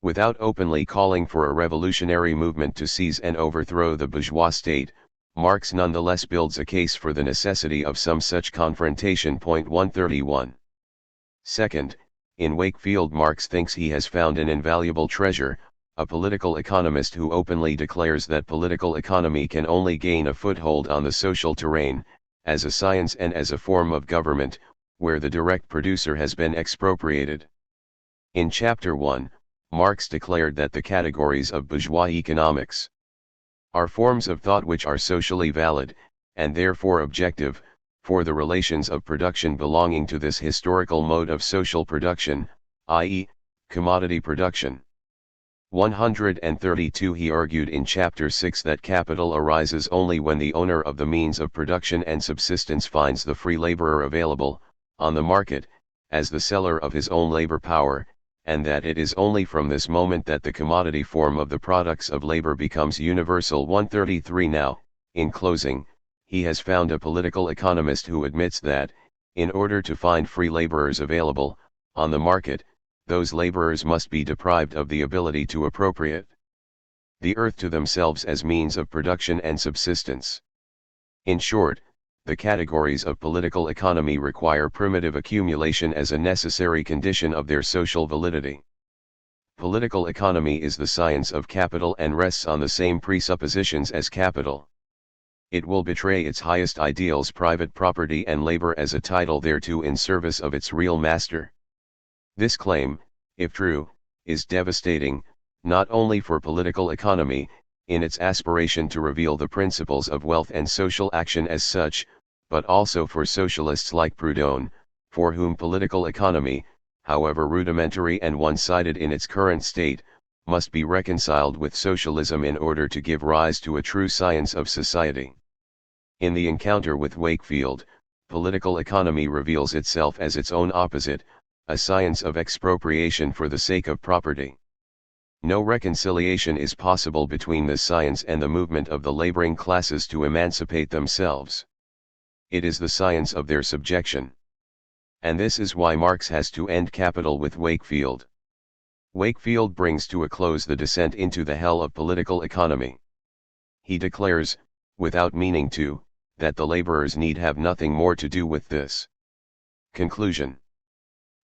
Without openly calling for a revolutionary movement to seize and overthrow the bourgeois state, Marx nonetheless builds a case for the necessity of some such confrontation. 131. Second, in Wakefield Marx thinks he has found an invaluable treasure, a political economist who openly declares that political economy can only gain a foothold on the social terrain, as a science and as a form of government, where the direct producer has been expropriated. In Chapter 1, Marx declared that the categories of bourgeois economics are forms of thought which are socially valid, and therefore objective, for the relations of production belonging to this historical mode of social production, i.e., commodity production. 132 He argued in Chapter 6 that capital arises only when the owner of the means of production and subsistence finds the free laborer available, on the market, as the seller of his own labor power, and that it is only from this moment that the commodity form of the products of labor becomes universal. 133 Now, in closing, he has found a political economist who admits that, in order to find free laborers available, on the market, those laborers must be deprived of the ability to appropriate the earth to themselves as means of production and subsistence. In short, the categories of political economy require primitive accumulation as a necessary condition of their social validity. Political economy is the science of capital and rests on the same presuppositions as capital. It will betray its highest ideals, private property and labor, as a title thereto in service of its real master. This claim, if true, is devastating, not only for political economy, in its aspiration to reveal the principles of wealth and social action as such, but also for socialists like Proudhon, for whom political economy, however rudimentary and one-sided in its current state, must be reconciled with socialism in order to give rise to a true science of society. In the encounter with Wakefield, political economy reveals itself as its own opposite, a science of expropriation for the sake of property. No reconciliation is possible between this science and the movement of the laboring classes to emancipate themselves. It is the science of their subjection. And this is why Marx has to end capital with Wakefield. Wakefield brings to a close the descent into the hell of political economy. He declares, without meaning to, that the laborers need have nothing more to do with this. Conclusion.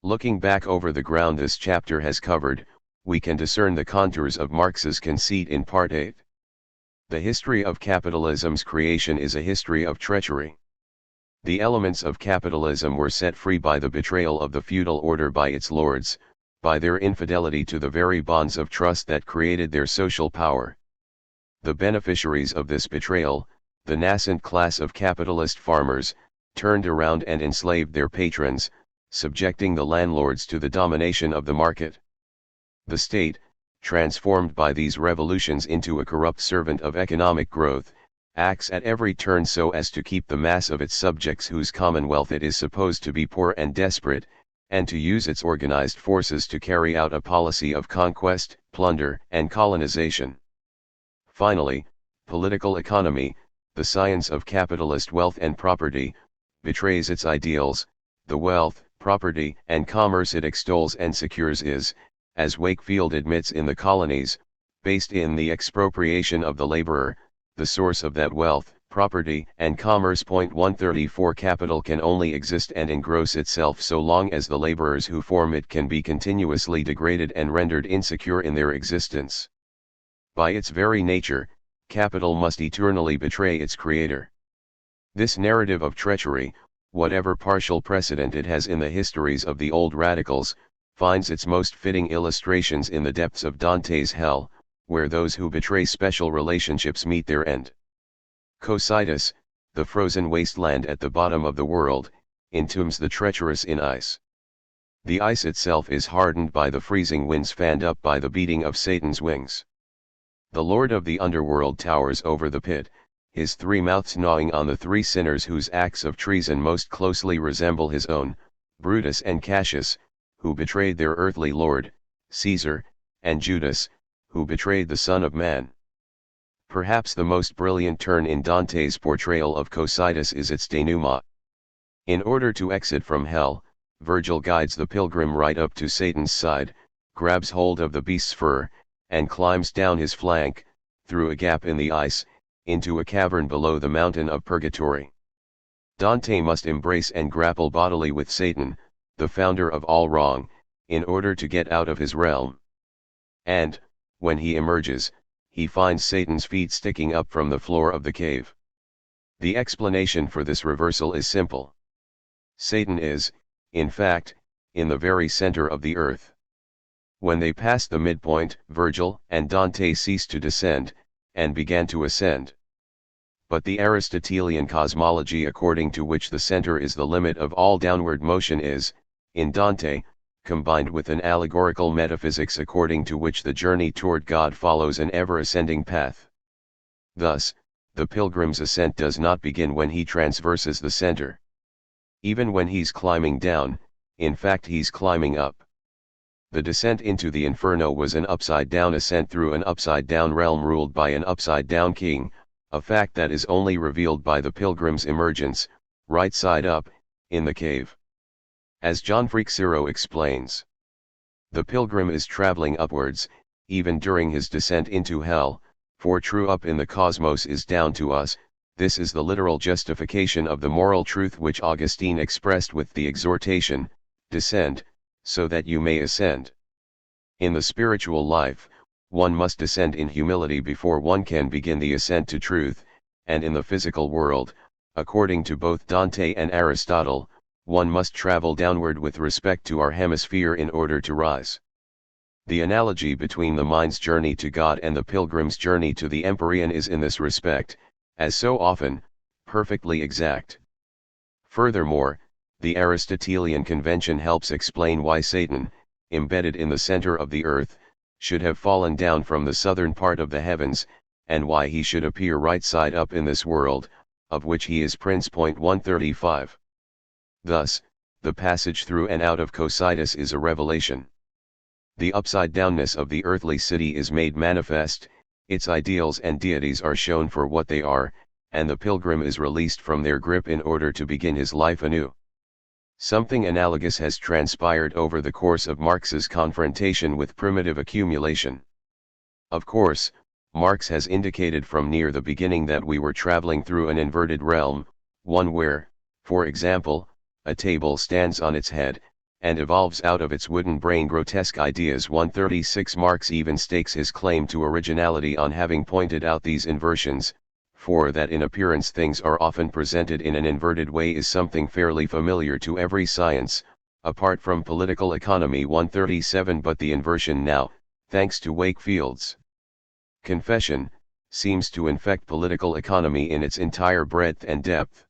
Looking back over the ground this chapter has covered, we can discern the contours of Marx's conceit in Part 8. The history of capitalism's creation is a history of treachery. The elements of capitalism were set free by the betrayal of the feudal order by its lords, by their infidelity to the very bonds of trust that created their social power. The beneficiaries of this betrayal, the nascent class of capitalist farmers, turned around and enslaved their patrons, subjecting the landlords to the domination of the market. The state, transformed by these revolutions into a corrupt servant of economic growth, acts at every turn so as to keep the mass of its subjects, whose commonwealth it is supposed to be poor and desperate, and to use its organized forces to carry out a policy of conquest, plunder, and colonization. Finally, political economy, the science of capitalist wealth and property, betrays its ideals. The wealth, property, and commerce it extols and secures is, as Wakefield admits in the colonies, based in the expropriation of the laborer, the source of that wealth, property, and commerce. 134 Capital can only exist and engross itself so long as the laborers who form it can be continuously degraded and rendered insecure in their existence. By its very nature, capital must eternally betray its creator. This narrative of treachery, whatever partial precedent it has in the histories of the old radicals, finds its most fitting illustrations in the depths of Dante's hell, where those who betray special relationships meet their end. Cocytus, the frozen wasteland at the bottom of the world, entombs the treacherous in ice. The ice itself is hardened by the freezing winds fanned up by the beating of Satan's wings. The lord of the underworld towers over the pit, his three mouths gnawing on the three sinners whose acts of treason most closely resemble his own, Brutus and Cassius, who betrayed their earthly lord, Caesar, and Judas, who betrayed the Son of Man. Perhaps the most brilliant turn in Dante's portrayal of Cocytus is its denouement. In order to exit from hell, Virgil guides the pilgrim right up to Satan's side, grabs hold of the beast's fur, and climbs down his flank, through a gap in the ice, into a cavern below the mountain of purgatory. Dante must embrace and grapple bodily with Satan, the founder of all wrong, in order to get out of his realm. And, when he emerges, he finds Satan's feet sticking up from the floor of the cave. The explanation for this reversal is simple. Satan is, in fact, in the very center of the earth. When they passed the midpoint, Virgil and Dante ceased to descend, and began to ascend. But the Aristotelian cosmology according to which the center is the limit of all downward motion is, in Dante, combined with an allegorical metaphysics according to which the journey toward God follows an ever-ascending path. Thus, the pilgrim's ascent does not begin when he transverses the center. Even when he's climbing down, in fact he's climbing up. The descent into the Inferno was an upside-down ascent through an upside-down realm ruled by an upside-down king, a fact that is only revealed by the pilgrim's emergence, right side up, in the cave. As John Freiksero explains, the pilgrim is traveling upwards, even during his descent into hell, for true up in the cosmos is down to us. This is the literal justification of the moral truth which Augustine expressed with the exhortation, descend, so that you may ascend. In the spiritual life, one must descend in humility before one can begin the ascent to truth, and in the physical world, according to both Dante and Aristotle, one must travel downward with respect to our hemisphere in order to rise. The analogy between the mind's journey to God and the pilgrim's journey to the empyrean is in this respect, as so often, perfectly exact. Furthermore, the Aristotelian convention helps explain why Satan, embedded in the center of the earth, should have fallen down from the southern part of the heavens, and why he should appear right side up in this world, of which he is Prince. 135. Thus, the passage through and out of Cocytus is a revelation. The upside-downness of the earthly city is made manifest, its ideals and deities are shown for what they are, and the pilgrim is released from their grip in order to begin his life anew. Something analogous has transpired over the course of Marx's confrontation with primitive accumulation. Of course, Marx has indicated from near the beginning that we were traveling through an inverted realm, one where, for example, a table stands on its head, and evolves out of its wooden brain grotesque ideas. 136. Marx even stakes his claim to originality on having pointed out these inversions, for that in appearance things are often presented in an inverted way is something fairly familiar to every science, apart from political economy. 137. But the inversion now, thanks to Wakefield's confession, seems to infect political economy in its entire breadth and depth.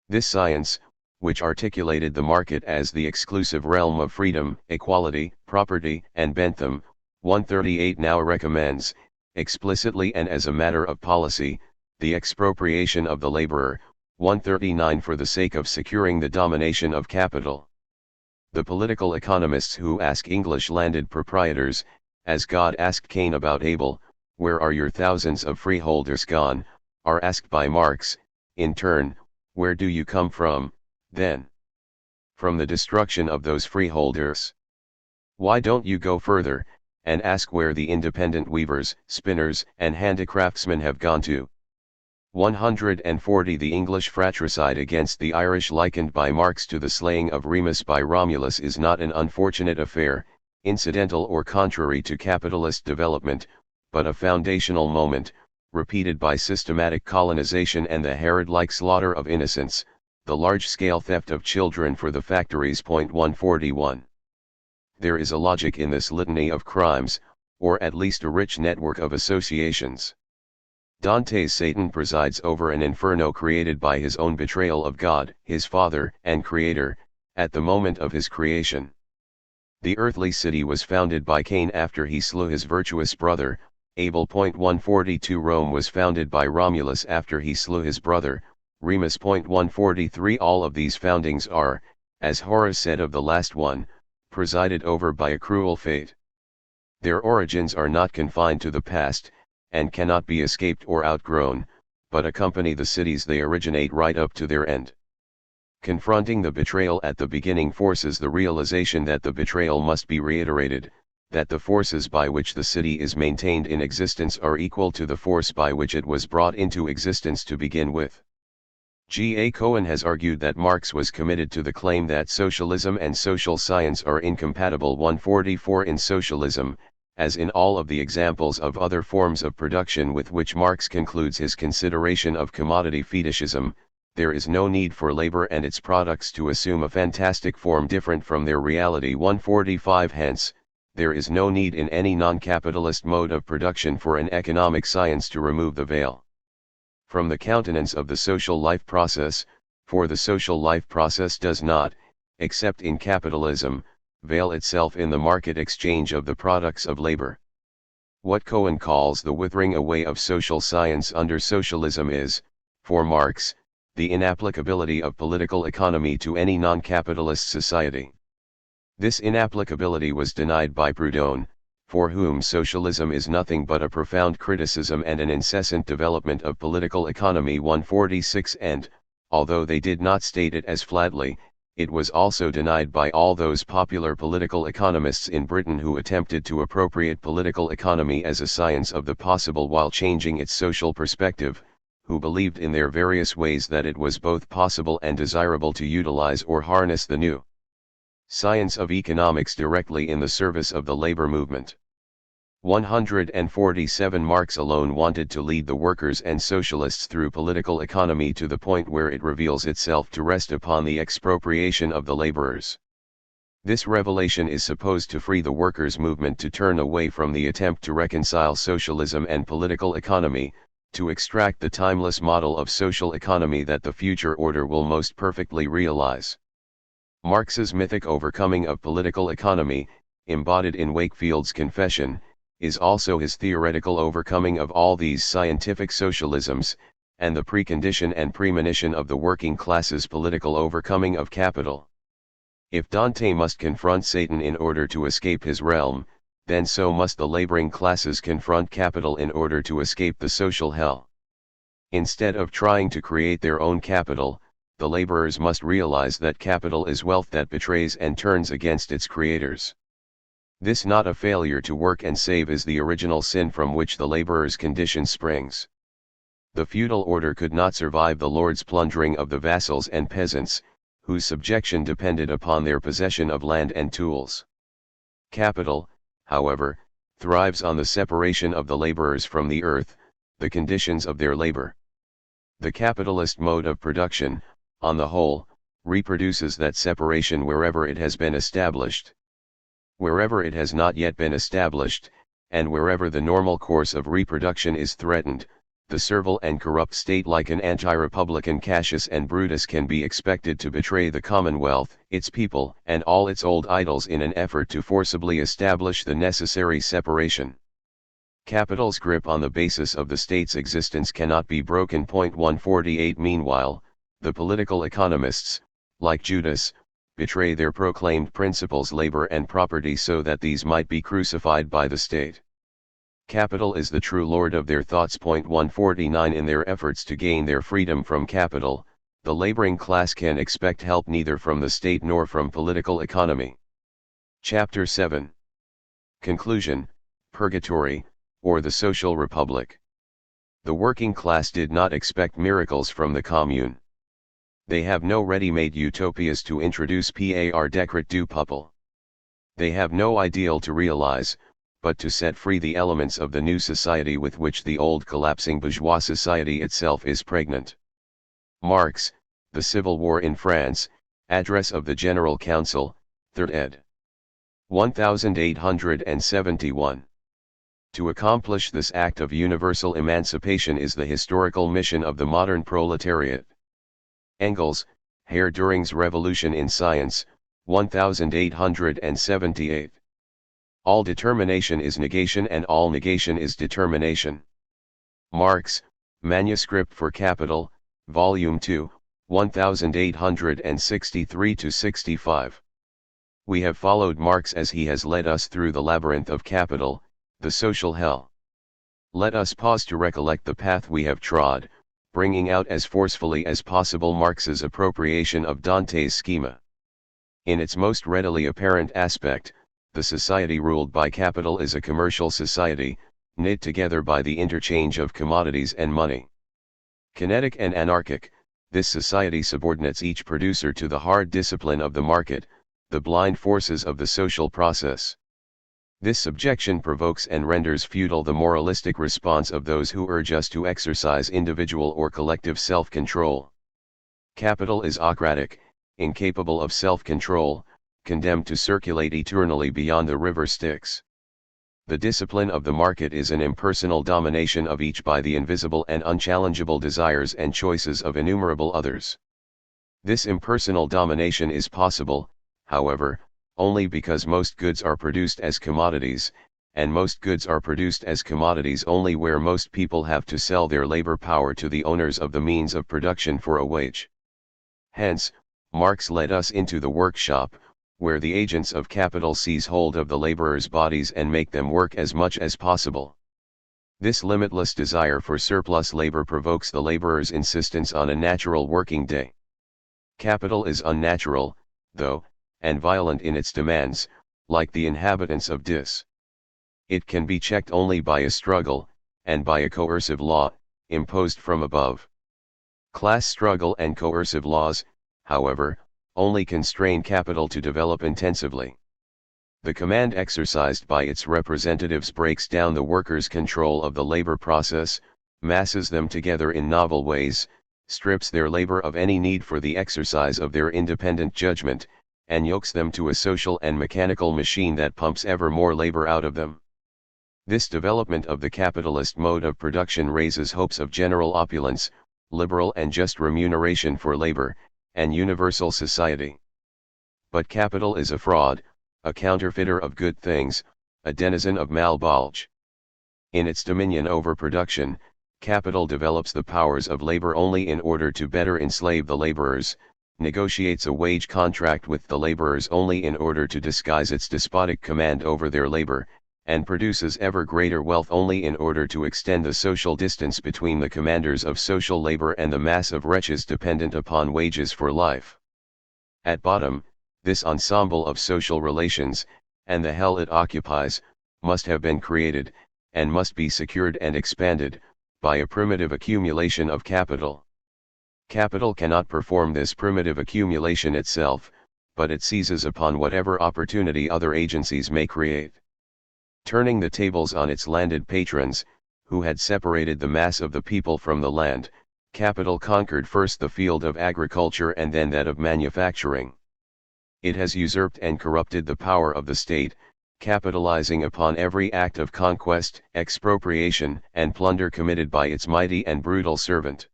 This science, which articulated the market as the exclusive realm of freedom, equality, property, and Bentham, 138 now recommends, explicitly and as a matter of policy, the expropriation of the laborer, 139 for the sake of securing the domination of capital. The political economists who ask English landed proprietors, as God asked Cain about Abel, "Where are your thousands of freeholders gone?" are asked by Marx, in turn, "Where do you come from, then?" From the destruction of those freeholders. Why don't you go further, and ask where the independent weavers, spinners, and handicraftsmen have gone to? 140. The English fratricide against the Irish likened by Marx to the slaying of Remus by Romulus is not an unfortunate affair, incidental or contrary to capitalist development, but a foundational moment, repeated by systematic colonization and the Herod-like slaughter of innocents, the large-scale theft of children for the factories. 141. There is a logic in this litany of crimes, or at least a rich network of associations. Dante's Satan presides over an inferno created by his own betrayal of God, his Father and Creator, at the moment of his creation. The earthly city was founded by Cain after he slew his virtuous brother, Abel. 142. Rome was founded by Romulus after he slew his brother, Remus. 143. All of these foundings are, as Horace said of the last one, presided over by a cruel fate. Their origins are not confined to the past, and cannot be escaped or outgrown, but accompany the cities they originate right up to their end. Confronting the betrayal at the beginning forces the realization that the betrayal must be reiterated, that the forces by which the city is maintained in existence are equal to the force by which it was brought into existence to begin with. G. A. Cohen has argued that Marx was committed to the claim that socialism and social science are incompatible. 144. In socialism, as in all of the examples of other forms of production with which Marx concludes his consideration of commodity fetishism, there is no need for labor and its products to assume a fantastic form different from their reality. 145 Hence, there is no need in any non-capitalist mode of production for an economic science to remove the veil from the countenance of the social life process, for the social life process does not, except in capitalism, veil itself in the market exchange of the products of labor. What Cohen calls the withering away of social science under socialism is, for Marx, the inapplicability of political economy to any non-capitalist society. This inapplicability was denied by Proudhon, for whom socialism is nothing but a profound criticism and an incessant development of political economy. 146 And, although they did not state it as flatly, it was also denied by all those popular political economists in Britain who attempted to appropriate political economy as a science of the possible while changing its social perspective, who believed in their various ways that it was both possible and desirable to utilize or harness the new science of economics directly in the service of the labor movement. 147 Marx alone wanted to lead the workers and socialists through political economy to the point where it reveals itself to rest upon the expropriation of the laborers. This revelation is supposed to free the workers' movement to turn away from the attempt to reconcile socialism and political economy, to extract the timeless model of social economy that the future order will most perfectly realize. Marx's mythic overcoming of political economy, embodied in Wakefield's Confession, is also his theoretical overcoming of all these scientific socialisms, and the precondition and premonition of the working class's political overcoming of capital. If Dante must confront Satan in order to escape his realm, then so must the laboring classes confront capital in order to escape the social hell. Instead of trying to create their own capital, the laborers must realize that capital is wealth that betrays and turns against its creators. This not a failure to work and save is the original sin from which the laborer's condition springs. The feudal order could not survive the lord's plundering of the vassals and peasants, whose subjection depended upon their possession of land and tools. Capital, however, thrives on the separation of the laborers from the earth, the conditions of their labor. The capitalist mode of production, on the whole, reproduces that separation wherever it has been established. Wherever it has not yet been established, and wherever the normal course of reproduction is threatened, the servile and corrupt state like an anti-republican Cassius and Brutus can be expected to betray the commonwealth, its people, and all its old idols in an effort to forcibly establish the necessary separation. Capital's grip on the basis of the state's existence cannot be broken. 148 Meanwhile, the political economists, like Judas, betray their proclaimed principles labor and property so that these might be crucified by the state. Capital is the true lord of their thoughts. 149 In their efforts to gain their freedom from capital, the laboring class can expect help neither from the state nor from political economy. Chapter 7. Conclusion, Purgatory, or the Social Republic. The working class did not expect miracles from the commune. They have no ready-made utopias to introduce par decret du peuple. They have no ideal to realize, but to set free the elements of the new society with which the old collapsing bourgeois society itself is pregnant. Marx, The Civil War in France, Address of the General Council, 3rd ed. 1871. To accomplish this act of universal emancipation is the historical mission of the modern proletariat. Engels, Herr Düring's Revolution in Science, 1878. All determination is negation and all negation is determination. Marx, Manuscript for Capital, Volume 2, 1863-65. We have followed Marx as he has led us through the labyrinth of capital, the social hell. Let us pause to recollect the path we have trod, bringing out as forcefully as possible Marx's appropriation of Dante's schema. In its most readily apparent aspect, the society ruled by capital is a commercial society, knit together by the interchange of commodities and money. Kinetic and anarchic, this society subordinates each producer to the hard discipline of the market, the blind forces of the social process. This subjection provokes and renders futile the moralistic response of those who urge us to exercise individual or collective self-control. Capital is autocratic, incapable of self-control, condemned to circulate eternally beyond the river Styx. The discipline of the market is an impersonal domination of each by the invisible and unchallengeable desires and choices of innumerable others. This impersonal domination is possible, however, only because most goods are produced as commodities, and most goods are produced as commodities only where most people have to sell their labor power to the owners of the means of production for a wage. Hence, Marx led us into the workshop, where the agents of capital seize hold of the laborers' bodies and make them work as much as possible. This limitless desire for surplus labor provokes the laborer's insistence on a natural working day. Capital is unnatural, though, and violent in its demands, like the inhabitants of Dis. It can be checked only by a struggle, and by a coercive law, imposed from above. Class struggle and coercive laws, however, only constrain capital to develop intensively. The command exercised by its representatives breaks down the workers' control of the labor process, masses them together in novel ways, strips their labor of any need for the exercise of their independent judgment, and yokes them to a social and mechanical machine that pumps ever more labor out of them. This development of the capitalist mode of production raises hopes of general opulence, liberal and just remuneration for labor, and universal society. But capital is a fraud, a counterfeiter of good things, a denizen of Malbolge. In its dominion over production, capital develops the powers of labor only in order to better enslave the laborers, negotiates a wage contract with the laborers only in order to disguise its despotic command over their labor, and produces ever greater wealth only in order to extend the social distance between the commanders of social labor and the mass of wretches dependent upon wages for life. At bottom, this ensemble of social relations, and the hell it occupies, must have been created, and must be secured and expanded, by a primitive accumulation of capital. Capital cannot perform this primitive accumulation itself, but it seizes upon whatever opportunity other agencies may create. Turning the tables on its landed patrons, who had separated the mass of the people from the land, capital conquered first the field of agriculture and then that of manufacturing. It has usurped and corrupted the power of the state, capitalizing upon every act of conquest, expropriation, and plunder committed by its mighty and brutal servant.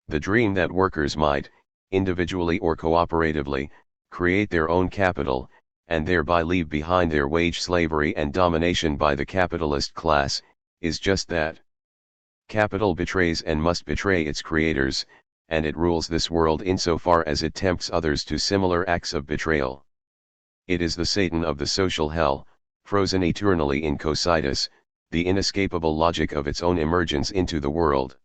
The dream that workers might, individually or cooperatively, create their own capital, and thereby leave behind their wage slavery and domination by the capitalist class, is just that. Capital betrays and must betray its creators, and it rules this world insofar as it tempts others to similar acts of betrayal. It is the Satan of the social hell, frozen eternally in Cocytus, the inescapable logic of its own emergence into the world.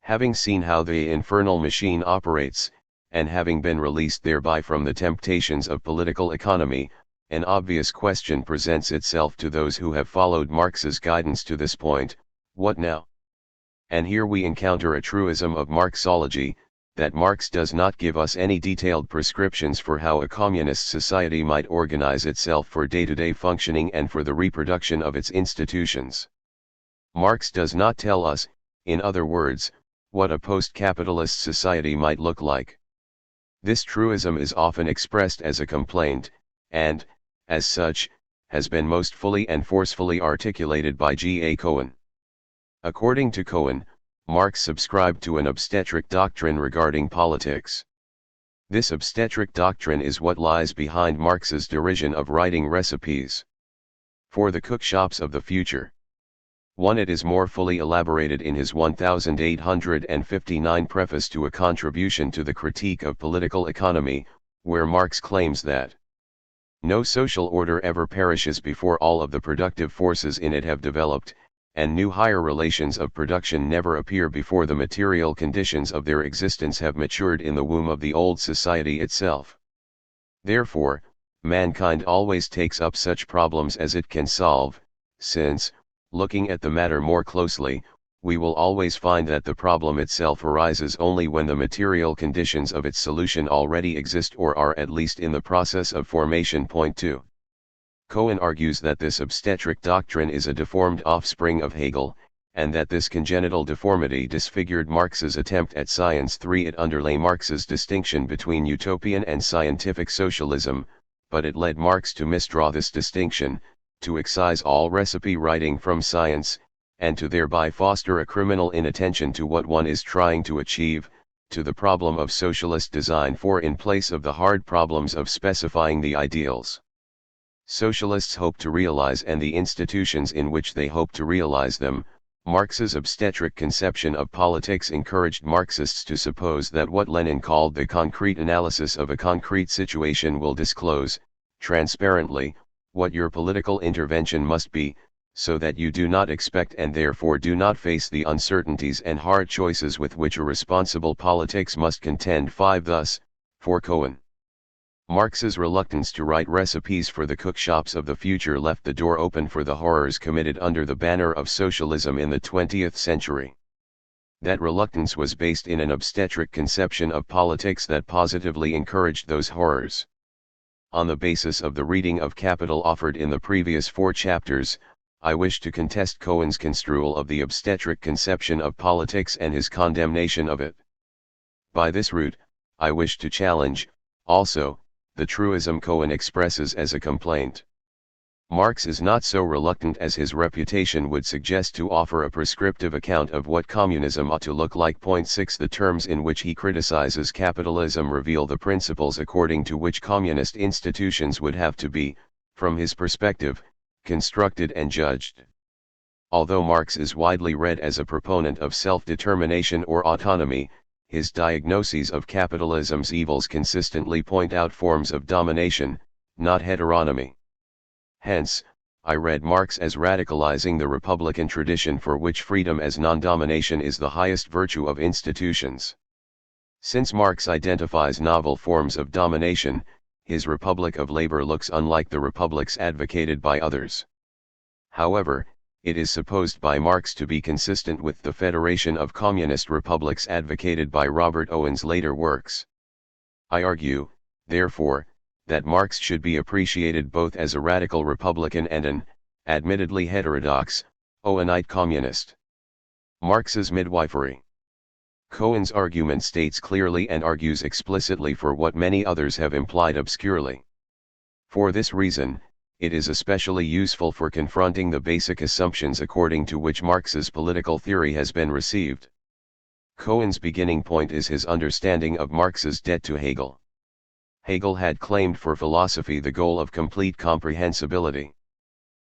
Having seen how the infernal machine operates, and having been released thereby from the temptations of political economy, an obvious question presents itself to those who have followed Marx's guidance to this point: what now? And here we encounter a truism of Marxology, that Marx does not give us any detailed prescriptions for how a communist society might organize itself for day-to-day functioning and for the reproduction of its institutions. Marx does not tell us, in other words, what a post-capitalist society might look like. This truism is often expressed as a complaint, and, as such, has been most fully and forcefully articulated by G. A. Cohen. According to Cohen, Marx subscribed to an obstetric doctrine regarding politics. This obstetric doctrine is what lies behind Marx's derision of writing recipes for the cookshops of the future. It is more fully elaborated in his 1859 preface to a contribution to the critique of political economy, where Marx claims that no social order ever perishes before all of the productive forces in it have developed, and new higher relations of production never appear before the material conditions of their existence have matured in the womb of the old society itself. Therefore, mankind always takes up such problems as it can solve, since, looking at the matter more closely, we will always find that the problem itself arises only when the material conditions of its solution already exist or are at least in the process of formation. Point 2. Cohen argues that this obstetric doctrine is a deformed offspring of Hegel, and that this congenital deformity disfigured Marx's attempt at science. 3. It underlay Marx's distinction between utopian and scientific socialism, but it led Marx to misdraw this distinction, to excise all recipe writing from science, and to thereby foster a criminal inattention to what one is trying to achieve, to the problem of socialist design, for in place of the hard problems of specifying the ideals socialists hope to realize and the institutions in which they hope to realize them, Marx's obstetric conception of politics encouraged Marxists to suppose that what Lenin called the concrete analysis of a concrete situation will disclose, transparently, what your political intervention must be, so that you do not expect and therefore do not face the uncertainties and hard choices with which a responsible politics must contend. 5. Thus, for Cohen, Marx's reluctance to write recipes for the cookshops of the future left the door open for the horrors committed under the banner of socialism in the 20th century. That reluctance was based in an obstetric conception of politics that positively encouraged those horrors. On the basis of the reading of Capital offered in the previous 4 chapters, I wish to contest Cohen's construal of the obstetric conception of politics and his condemnation of it. By this route, I wish to challenge, also, the truism Cohen expresses as a complaint. Marx is not so reluctant as his reputation would suggest to offer a prescriptive account of what communism ought to look like. 6. The terms in which he criticizes capitalism reveal the principles according to which communist institutions would have to be, from his perspective, constructed and judged. Although Marx is widely read as a proponent of self-determination or autonomy, his diagnoses of capitalism's evils consistently point out forms of domination, not heteronomy. Hence, I read Marx as radicalizing the republican tradition for which freedom as non-domination is the highest virtue of institutions. Since Marx identifies novel forms of domination, his Republic of Labor looks unlike the republics advocated by others. However, it is supposed by Marx to be consistent with the Federation of Communist Republics advocated by Robert Owen's later works. I argue, therefore, that Marx should be appreciated both as a radical republican and an, admittedly heterodox, Owenite communist. Marx's midwifery. Cohen's argument states clearly and argues explicitly for what many others have implied obscurely. For this reason, it is especially useful for confronting the basic assumptions according to which Marx's political theory has been received. Cohen's beginning point is his understanding of Marx's debt to Hegel. Hegel had claimed for philosophy the goal of complete comprehensibility.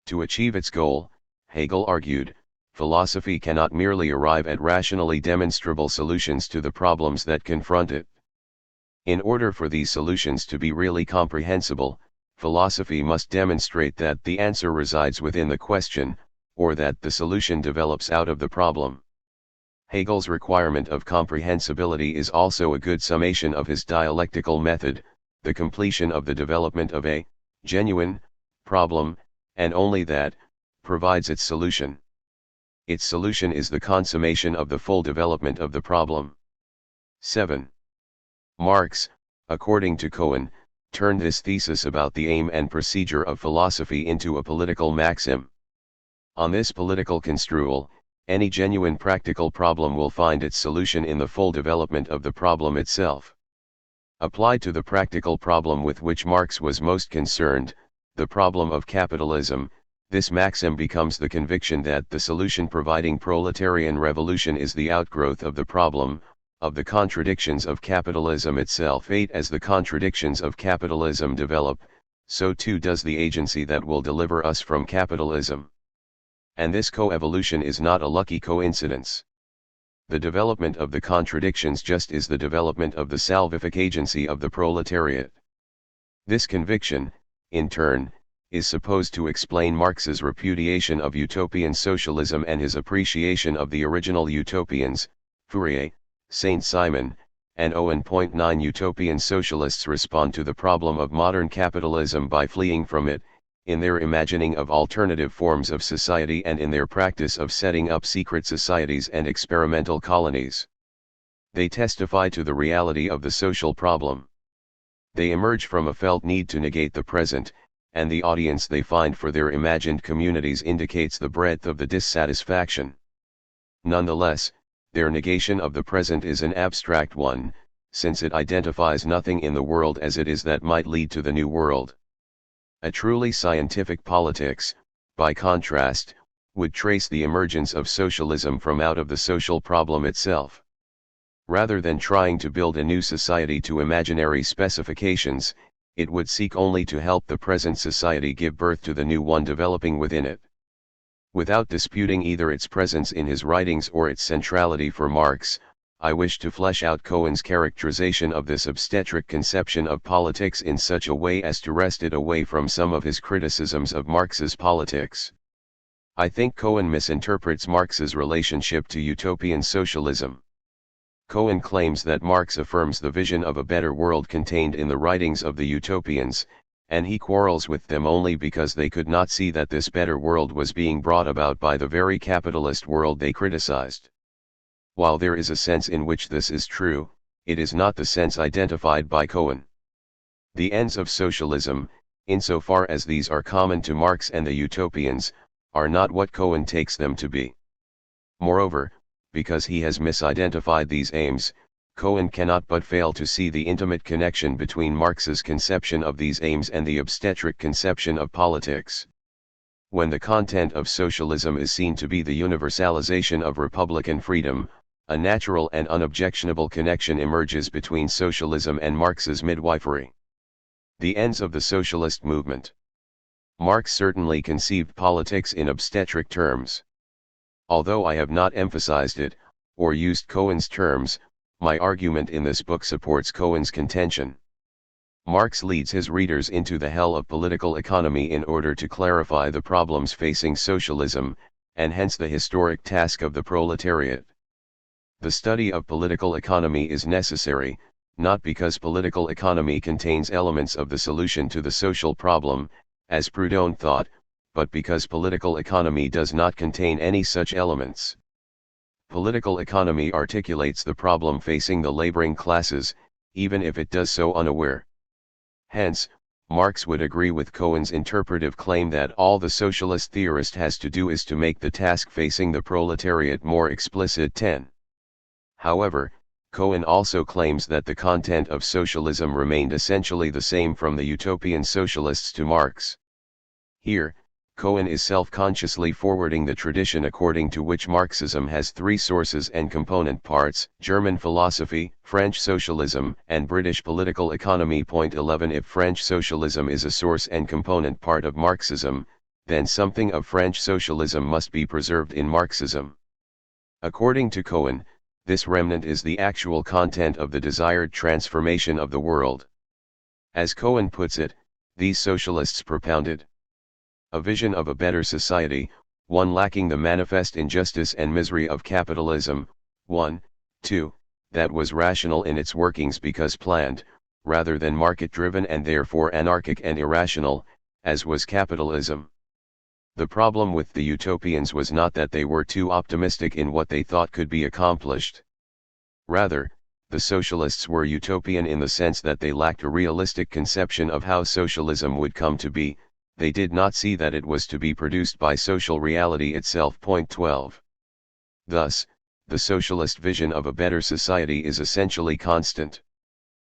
To achieve its goal, Hegel argued, philosophy cannot merely arrive at rationally demonstrable solutions to the problems that confront it. In order for these solutions to be really comprehensible, philosophy must demonstrate that the answer resides within the question, or that the solution develops out of the problem. Hegel's requirement of comprehensibility is also a good summation of his dialectical method, the completion of the development of a genuine problem, and only that provides its solution. Its solution is the consummation of the full development of the problem. 7. Marx, according to Cohen, turned this thesis about the aim and procedure of philosophy into a political maxim. On this political construal, any genuine practical problem will find its solution in the full development of the problem itself. Applied to the practical problem with which Marx was most concerned, the problem of capitalism, this maxim becomes the conviction that the solution providing proletarian revolution is the outgrowth of the problem, of the contradictions of capitalism itself. 8. As the contradictions of capitalism develop, so too does the agency that will deliver us from capitalism. And this co-evolution is not a lucky coincidence. The development of the contradictions just is the development of the salvific agency of the proletariat. This conviction, in turn, is supposed to explain Marx's repudiation of utopian socialism and his appreciation of the original utopians, Fourier, Saint-Simon, and Owen. 9. Utopian socialists respond to the problem of modern capitalism by fleeing from it, in their imagining of alternative forms of society and in their practice of setting up secret societies and experimental colonies. They testify to the reality of the social problem. They emerge from a felt need to negate the present, and the audience they find for their imagined communities indicates the breadth of the dissatisfaction. Nonetheless, their negation of the present is an abstract one, since it identifies nothing in the world as it is that might lead to the new world. A truly scientific politics, by contrast, would trace the emergence of socialism from out of the social problem itself. Rather than trying to build a new society to imaginary specifications, it would seek only to help the present society give birth to the new one developing within it. Without disputing either its presence in his writings or its centrality for Marx, I wish to flesh out Cohen's characterization of this obstetric conception of politics in such a way as to wrest it away from some of his criticisms of Marx's politics. I think Cohen misinterprets Marx's relationship to utopian socialism. Cohen claims that Marx affirms the vision of a better world contained in the writings of the utopians, and he quarrels with them only because they could not see that this better world was being brought about by the very capitalist world they criticized. While there is a sense in which this is true, it is not the sense identified by Cohen. The ends of socialism, insofar as these are common to Marx and the utopians, are not what Cohen takes them to be. Moreover, because he has misidentified these aims, Cohen cannot but fail to see the intimate connection between Marx's conception of these aims and the obstetric conception of politics. When the content of socialism is seen to be the universalization of republican freedom, a natural and unobjectionable connection emerges between socialism and Marx's midwifery. The ends of the socialist movement. Marx certainly conceived politics in obstetric terms. Although I have not emphasized it, or used Cohen's terms, my argument in this book supports Cohen's contention. Marx leads his readers into the hell of political economy in order to clarify the problems facing socialism, and hence the historic task of the proletariat. The study of political economy is necessary, not because political economy contains elements of the solution to the social problem, as Proudhon thought, but because political economy does not contain any such elements. Political economy articulates the problem facing the laboring classes, even if it does so unaware. Hence, Marx would agree with Cohen's interpretive claim that all the socialist theorist has to do is to make the task facing the proletariat more explicit. 10. However, Cohen also claims that the content of socialism remained essentially the same from the utopian socialists to Marx. Here, Cohen is self-consciously forwarding the tradition according to which Marxism has three sources and component parts: German philosophy, French socialism, and British political economy. 11 If French socialism is a source and component part of Marxism, then something of French socialism must be preserved in Marxism. According to Cohen, this remnant is the actual content of the desired transformation of the world. As Cohen puts it, these socialists propounded a vision of a better society, one lacking the manifest injustice and misery of capitalism, 2, that was rational in its workings because planned, rather than market-driven and therefore anarchic and irrational, as was capitalism. The problem with the utopians was not that they were too optimistic in what they thought could be accomplished. Rather, the socialists were utopian in the sense that they lacked a realistic conception of how socialism would come to be. They did not see that it was to be produced by social reality itself. 12. Thus, the socialist vision of a better society is essentially constant.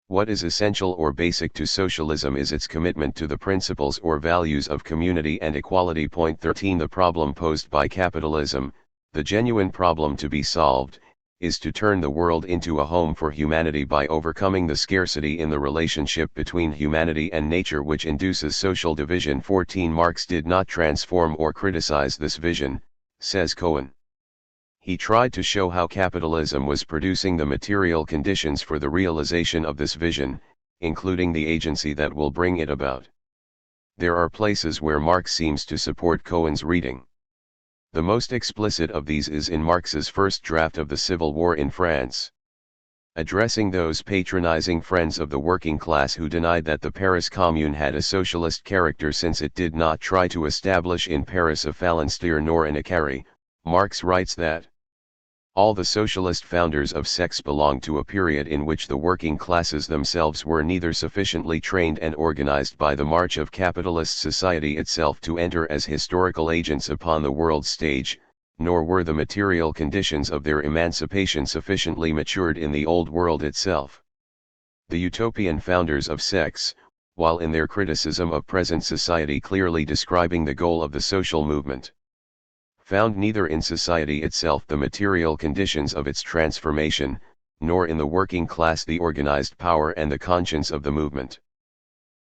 What is essential or basic to socialism is its commitment to the principles or values of community and equality. 13 The problem posed by capitalism, the genuine problem to be solved, is to turn the world into a home for humanity by overcoming the scarcity in the relationship between humanity and nature which induces social division. 14 Marx did not transform or criticize this vision, says Cohen. He tried to show how capitalism was producing the material conditions for the realization of this vision, including the agency that will bring it about. There are places where Marx seems to support Cohen's reading. The most explicit of these is in Marx's first draft of the Civil War in France. Addressing those patronizing friends of the working class who denied that the Paris Commune had a socialist character since it did not try to establish in Paris a phalanstère nor an Icari, Marx writes that All the socialist founders of sects belonged to a period in which the working classes themselves were neither sufficiently trained and organized by the march of capitalist society itself to enter as historical agents upon the world stage, nor were the material conditions of their emancipation sufficiently matured in the old world itself. The utopian founders of sects, while in their criticism of present society clearly describing the goal of the social movement, found neither in society itself the material conditions of its transformation, nor in the working class the organized power and the conscience of the movement.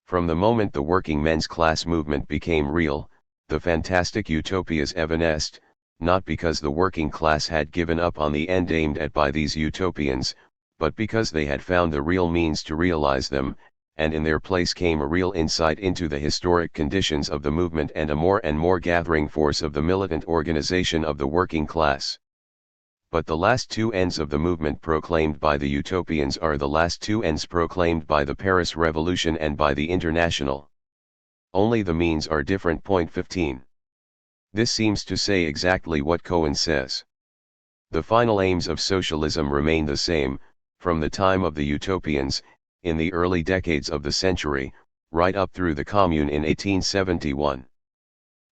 From the moment the working men's class movement became real, the fantastic utopias evanesced, not because the working class had given up on the end aimed at by these utopians, but because they had found the real means to realize them, and in their place came a real insight into the historic conditions of the movement and a more gathering force of the militant organization of the working class. But the last two ends of the movement proclaimed by the utopians are the last two ends proclaimed by the Paris Revolution and by the International. Only the means are different. 15. This seems to say exactly what Cohen says. The final aims of socialism remain the same, from the time of the utopians, in the early decades of the century, right up through the Commune in 1871.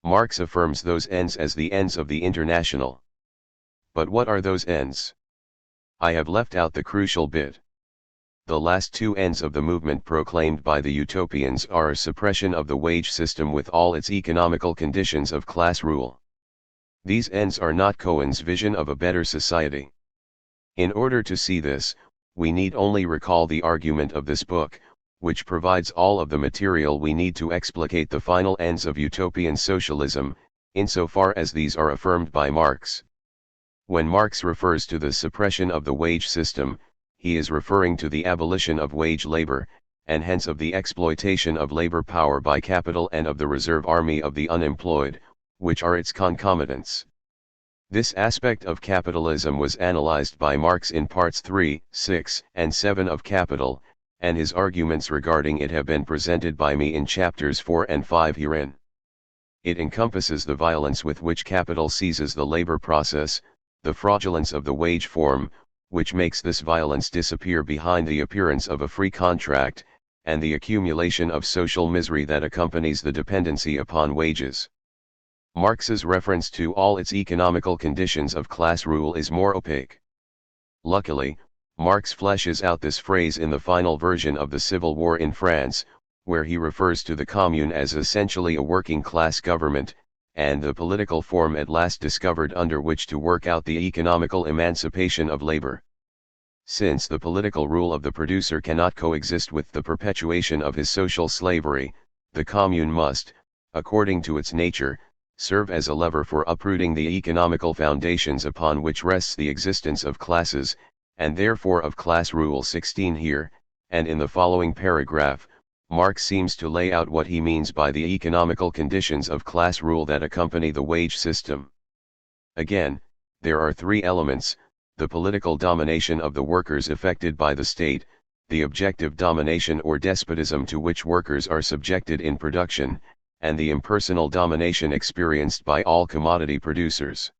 Marx affirms those ends as the ends of the International. But what are those ends? I have left out the crucial bit. The last two ends of the movement proclaimed by the utopians are a suppression of the wage system with all its economical conditions of class rule. These ends are not Cohen's vision of a better society. In order to see this, we need only recall the argument of this book, which provides all of the material we need to explicate the final ends of utopian socialism, insofar as these are affirmed by Marx. When Marx refers to the suppression of the wage system, he is referring to the abolition of wage labor, and hence of the exploitation of labor power by capital and of the reserve army of the unemployed, which are its concomitants. This aspect of capitalism was analyzed by Marx in parts 3, 6, and 7 of Capital, and his arguments regarding it have been presented by me in chapters 4 and 5 herein. It encompasses the violence with which capital seizes the labor process, the fraudulence of the wage form, which makes this violence disappear behind the appearance of a free contract, and the accumulation of social misery that accompanies the dependency upon wages. Marx's reference to all its economical conditions of class rule is more opaque. Luckily, Marx fleshes out this phrase in the final version of the Civil War in France, where he refers to the Commune as essentially a working-class government, and the political form at last discovered under which to work out the economical emancipation of labor. Since the political rule of the producer cannot coexist with the perpetuation of his social slavery, the Commune must, according to its nature, serve as a lever for uprooting the economical foundations upon which rests the existence of classes, and therefore of class rule. 16 Here, and in the following paragraph, Marx seems to lay out what he means by the economical conditions of class rule that accompany the wage system. Again, there are three elements: the political domination of the workers effected by the state, the objective domination or despotism to which workers are subjected in production, and the impersonal domination experienced by all commodity producers.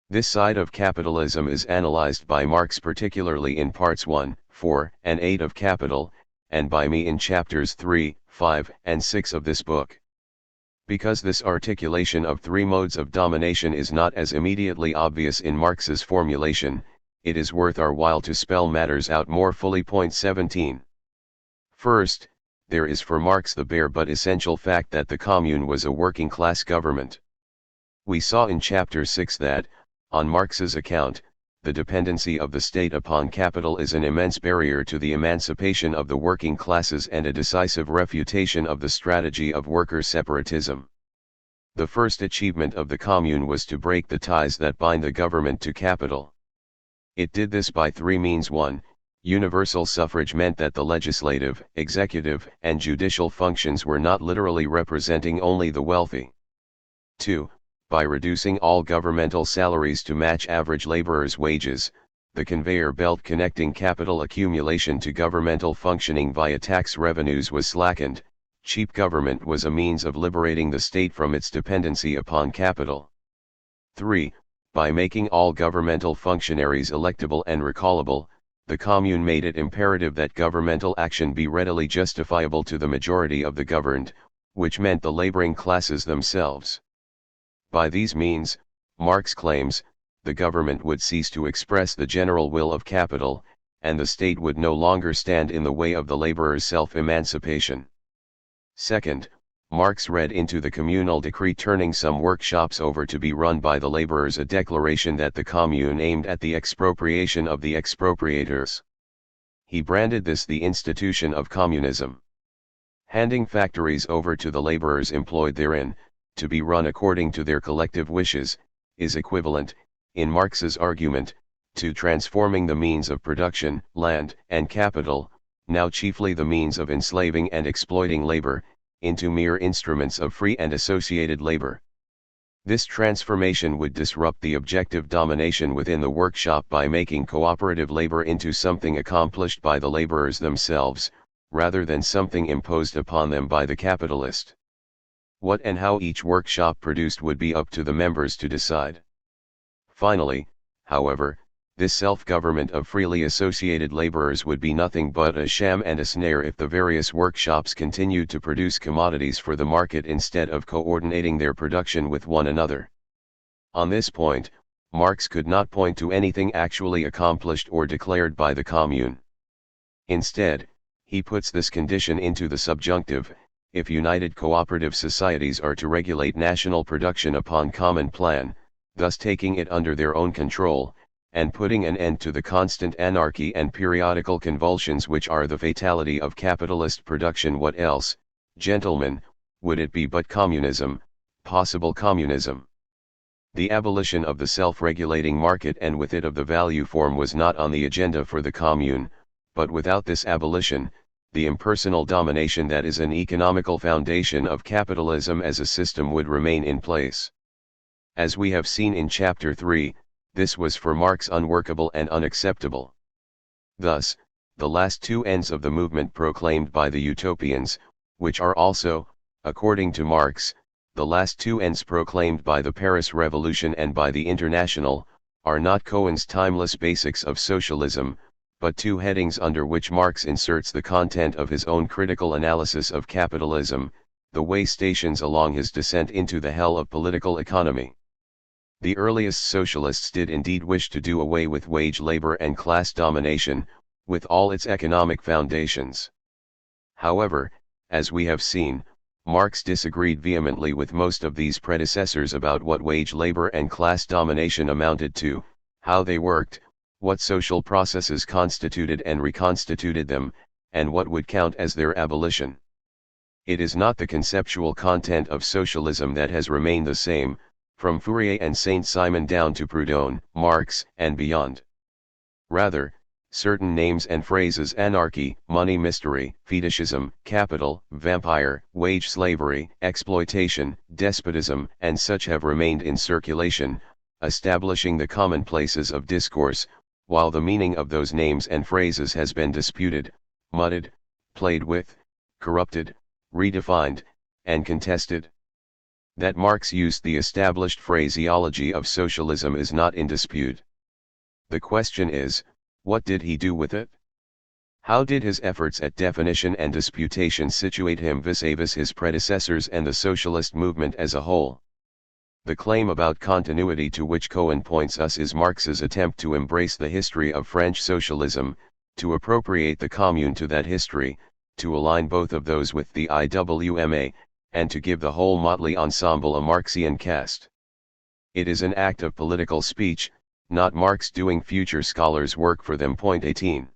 This side of capitalism is analyzed by Marx particularly in parts 1, 4, and 8 of Capital, and by me in chapters 3, 5, and 6 of this book. Because this articulation of three modes of domination is not as immediately obvious in Marx's formulation, it is worth our while to spell matters out more fully. 17. First, there is for Marx the bare but essential fact that the Commune was a working-class government. We saw in chapter 6 that, on Marx's account, the dependency of the state upon capital is an immense barrier to the emancipation of the working classes and a decisive refutation of the strategy of worker separatism. The first achievement of the Commune was to break the ties that bind the government to capital. It did this by three means. 1. Universal suffrage meant that the legislative, executive, and judicial functions were not literally representing only the wealthy. 2. By reducing all governmental salaries to match average laborers' wages, the conveyor belt connecting capital accumulation to governmental functioning via tax revenues was slackened. Cheap government was a means of liberating the state from its dependency upon capital. 3. By making all governmental functionaries electable and recallable, the Commune made it imperative that governmental action be readily justifiable to the majority of the governed, which meant the laboring classes themselves. By these means, Marx claims, the government would cease to express the general will of capital, and the state would no longer stand in the way of the laborer's self-emancipation. Second, Marx read into the communal decree turning some workshops over to be run by the laborers a declaration that the Commune aimed at the expropriation of the expropriators. He branded this the institution of communism. Handing factories over to the laborers employed therein, to be run according to their collective wishes, is equivalent, in Marx's argument, to transforming the means of production, land and capital, now chiefly the means of enslaving and exploiting labor, into mere instruments of free and associated labor. This transformation would disrupt the objective domination within the workshop by making cooperative labor into something accomplished by the laborers themselves, rather than something imposed upon them by the capitalist. What and how each workshop produced would be up to the members to decide. Finally, however, this self-government of freely associated laborers would be nothing but a sham and a snare if the various workshops continued to produce commodities for the market instead of coordinating their production with one another. On this point, Marx could not point to anything actually accomplished or declared by the Commune. Instead, he puts this condition into the subjunctive: if united cooperative societies are to regulate national production upon common plan, thus taking it under their own control, and putting an end to the constant anarchy and periodical convulsions which are the fatality of capitalist production, what else, gentlemen, would it be but communism, possible communism? The abolition of the self-regulating market and with it of the value form was not on the agenda for the Commune, but without this abolition, the impersonal domination that is an economical foundation of capitalism as a system would remain in place. As we have seen in Chapter 3, this was for Marx unworkable and unacceptable. Thus, the last two ends of the movement proclaimed by the utopians, which are also, according to Marx, the last two ends proclaimed by the Paris Revolution and by the International, are not Cohen's timeless basics of socialism, but two headings under which Marx inserts the content of his own critical analysis of capitalism, the way stations along his descent into the hell of political economy. The earliest socialists did indeed wish to do away with wage labor and class domination, with all its economic foundations. However, as we have seen, Marx disagreed vehemently with most of these predecessors about what wage labor and class domination amounted to, how they worked, what social processes constituted and reconstituted them, and what would count as their abolition. It is not the conceptual content of socialism that has remained the same, from Fourier and Saint-Simon down to Proudhon, Marx, and beyond. Rather, certain names and phrases: anarchy, money mystery, fetishism, capital, vampire, wage slavery, exploitation, despotism, and such have remained in circulation, establishing the commonplaces of discourse, while the meaning of those names and phrases has been disputed, mudded, played with, corrupted, redefined, and contested. That Marx used the established phraseology of socialism is not in dispute. The question is, what did he do with it? How did his efforts at definition and disputation situate him vis-a-vis his predecessors and the socialist movement as a whole? The claim about continuity to which Cohen points us is Marx's attempt to embrace the history of French socialism, to appropriate the Commune to that history, to align both of those with the IWMA, and to give the whole motley ensemble a Marxian cast. It is an act of political speech, not Marx doing future scholars' work for them. 18.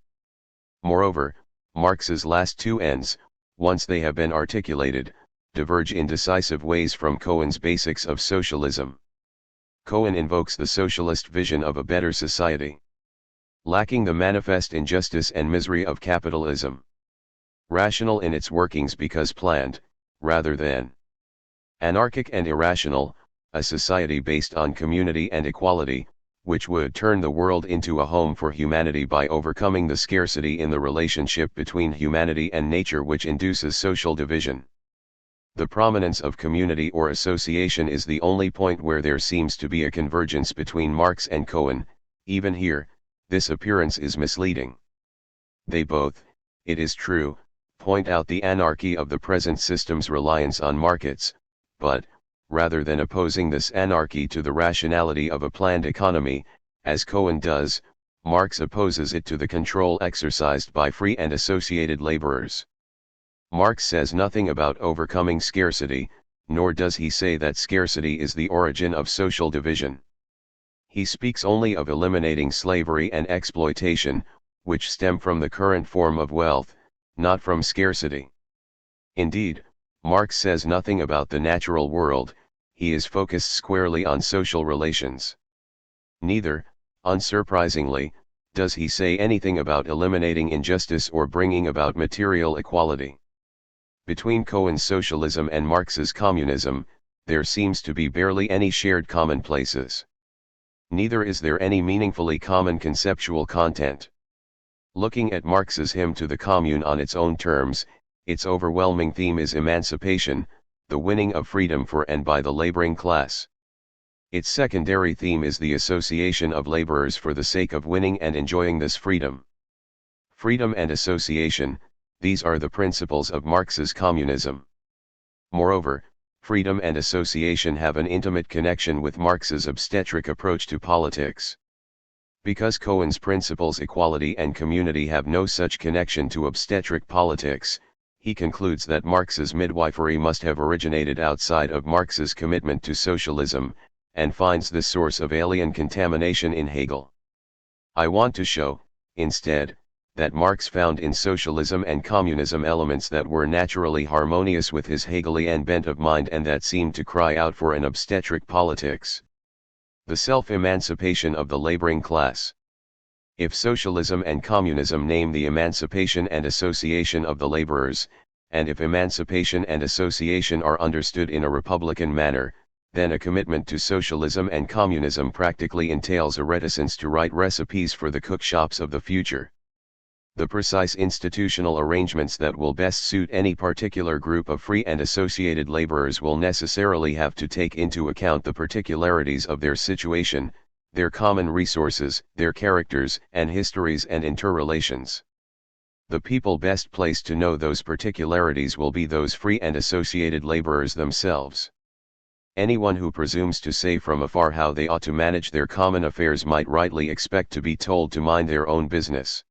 Moreover, Marx's last two ends, once they have been articulated, diverge in decisive ways from Cohen's basics of socialism. Cohen invokes the socialist vision of a better society, lacking the manifest injustice and misery of capitalism, rational in its workings because planned, rather than anarchic and irrational, a society based on community and equality, which would turn the world into a home for humanity by overcoming the scarcity in the relationship between humanity and nature which induces social division. The prominence of community or association is the only point where there seems to be a convergence between Marx and Cohen. Even here, this appearance is misleading. They both, it is true, point out the anarchy of the present system's reliance on markets, but, rather than opposing this anarchy to the rationality of a planned economy, as Cohen does, Marx opposes it to the control exercised by free and associated laborers. Marx says nothing about overcoming scarcity, nor does he say that scarcity is the origin of social division. He speaks only of eliminating slavery and exploitation, which stem from the current form of wealth, not from scarcity. Indeed, Marx says nothing about the natural world, he is focused squarely on social relations. Neither, unsurprisingly, does he say anything about eliminating injustice or bringing about material equality. Between Cohen's socialism and Marx's communism, there seems to be barely any shared commonplaces. Neither is there any meaningfully common conceptual content. Looking at Marx's hymn to the commune on its own terms, its overwhelming theme is emancipation, the winning of freedom for and by the laboring class. Its secondary theme is the association of laborers for the sake of winning and enjoying this freedom. Freedom and association, these are the principles of Marx's communism. Moreover, freedom and association have an intimate connection with Marx's obstetric approach to politics. Because Cohen's principles equality and community have no such connection to obstetric politics, he concludes that Marx's midwifery must have originated outside of Marx's commitment to socialism, and finds this source of alien contamination in Hegel. I want to show, instead, that Marx found in socialism and communism elements that were naturally harmonious with his Hegelian bent of mind and that seemed to cry out for an obstetric politics. The self-emancipation of the laboring class. If socialism and communism name the emancipation and association of the laborers, and if emancipation and association are understood in a republican manner, then a commitment to socialism and communism practically entails a reticence to write recipes for the cookshops of the future. The precise institutional arrangements that will best suit any particular group of free and associated laborers will necessarily have to take into account the particularities of their situation, their common resources, their characters and histories and interrelations. The people best placed to know those particularities will be those free and associated laborers themselves. Anyone who presumes to say from afar how they ought to manage their common affairs might rightly expect to be told to mind their own business.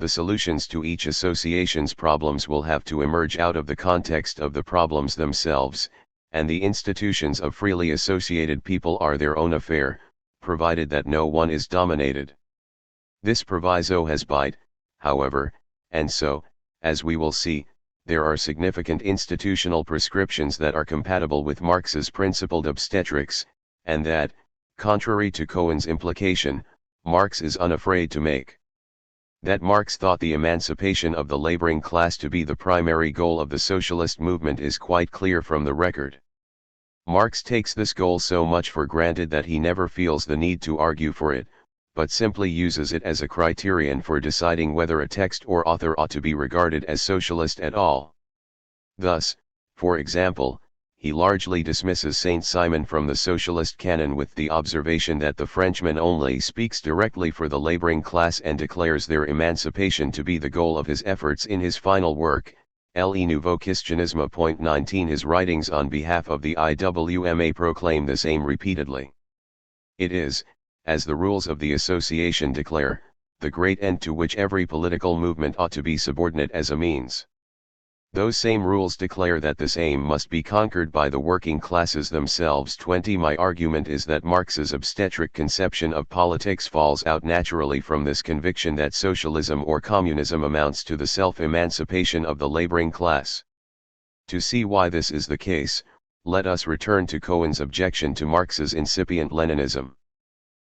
The solutions to each association's problems will have to emerge out of the context of the problems themselves, and the institutions of freely associated people are their own affair, provided that no one is dominated. This proviso has bite, however, and so, as we will see, there are significant institutional prescriptions that are compatible with Marx's principled obstetrics, and that, contrary to Cohen's implication, Marx is unafraid to make. That Marx thought the emancipation of the laboring class to be the primary goal of the socialist movement is quite clear from the record. Marx takes this goal so much for granted that he never feels the need to argue for it, but simply uses it as a criterion for deciding whether a text or author ought to be regarded as socialist at all. Thus, for example, he largely dismisses Saint Simon from the socialist canon with the observation that the Frenchman only speaks directly for the laboring class and declares their emancipation to be the goal of his efforts in his final work, Le Nouveau Christianisme. 19 His writings on behalf of the IWMA proclaim this aim repeatedly. It is, as the rules of the association declare, the great end to which every political movement ought to be subordinate as a means. Those same rules declare that this aim must be conquered by the working classes themselves. 20 My argument is that Marx's obstetric conception of politics falls out naturally from this conviction that socialism or communism amounts to the self-emancipation of the laboring class. To see why this is the case, let us return to Cohen's objection to Marx's incipient Leninism.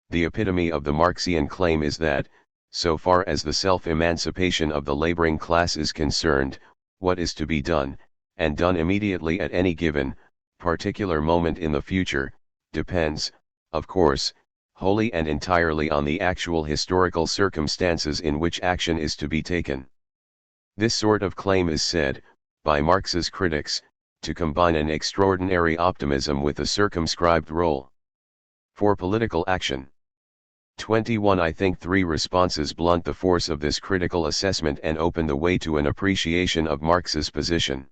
The epitome of the Marxian claim is that, so far as the self-emancipation of the laboring class is concerned, what is to be done, and done immediately at any given, particular moment in the future, depends, of course, wholly and entirely on the actual historical circumstances in which action is to be taken. This sort of claim is said, by Marx's critics, to combine an extraordinary optimism with a circumscribed role for political action. 21. I think three responses blunt the force of this critical assessment and open the way to an appreciation of Marx's position.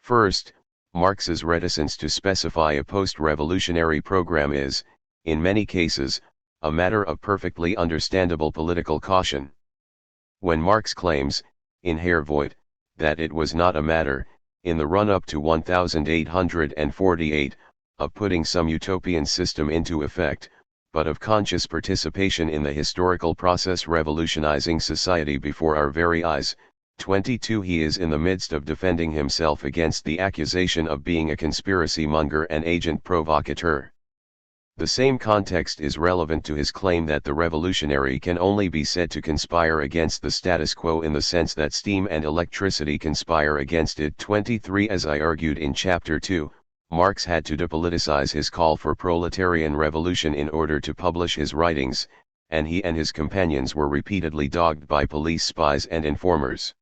First, Marx's reticence to specify a post-revolutionary program is, in many cases, a matter of perfectly understandable political caution. When Marx claims, in Herr Voigt, that it was not a matter, in the run-up to 1848, of putting some utopian system into effect, but of conscious participation in the historical process revolutionizing society before our very eyes. 22. He is in the midst of defending himself against the accusation of being a conspiracy monger and agent provocateur. The same context is relevant to his claim that the revolutionary can only be said to conspire against the status quo in the sense that steam and electricity conspire against it. 23. As I argued in Chapter 2, Marx had to depoliticize his call for proletarian revolution in order to publish his writings, and he and his companions were repeatedly dogged by police spies and informers.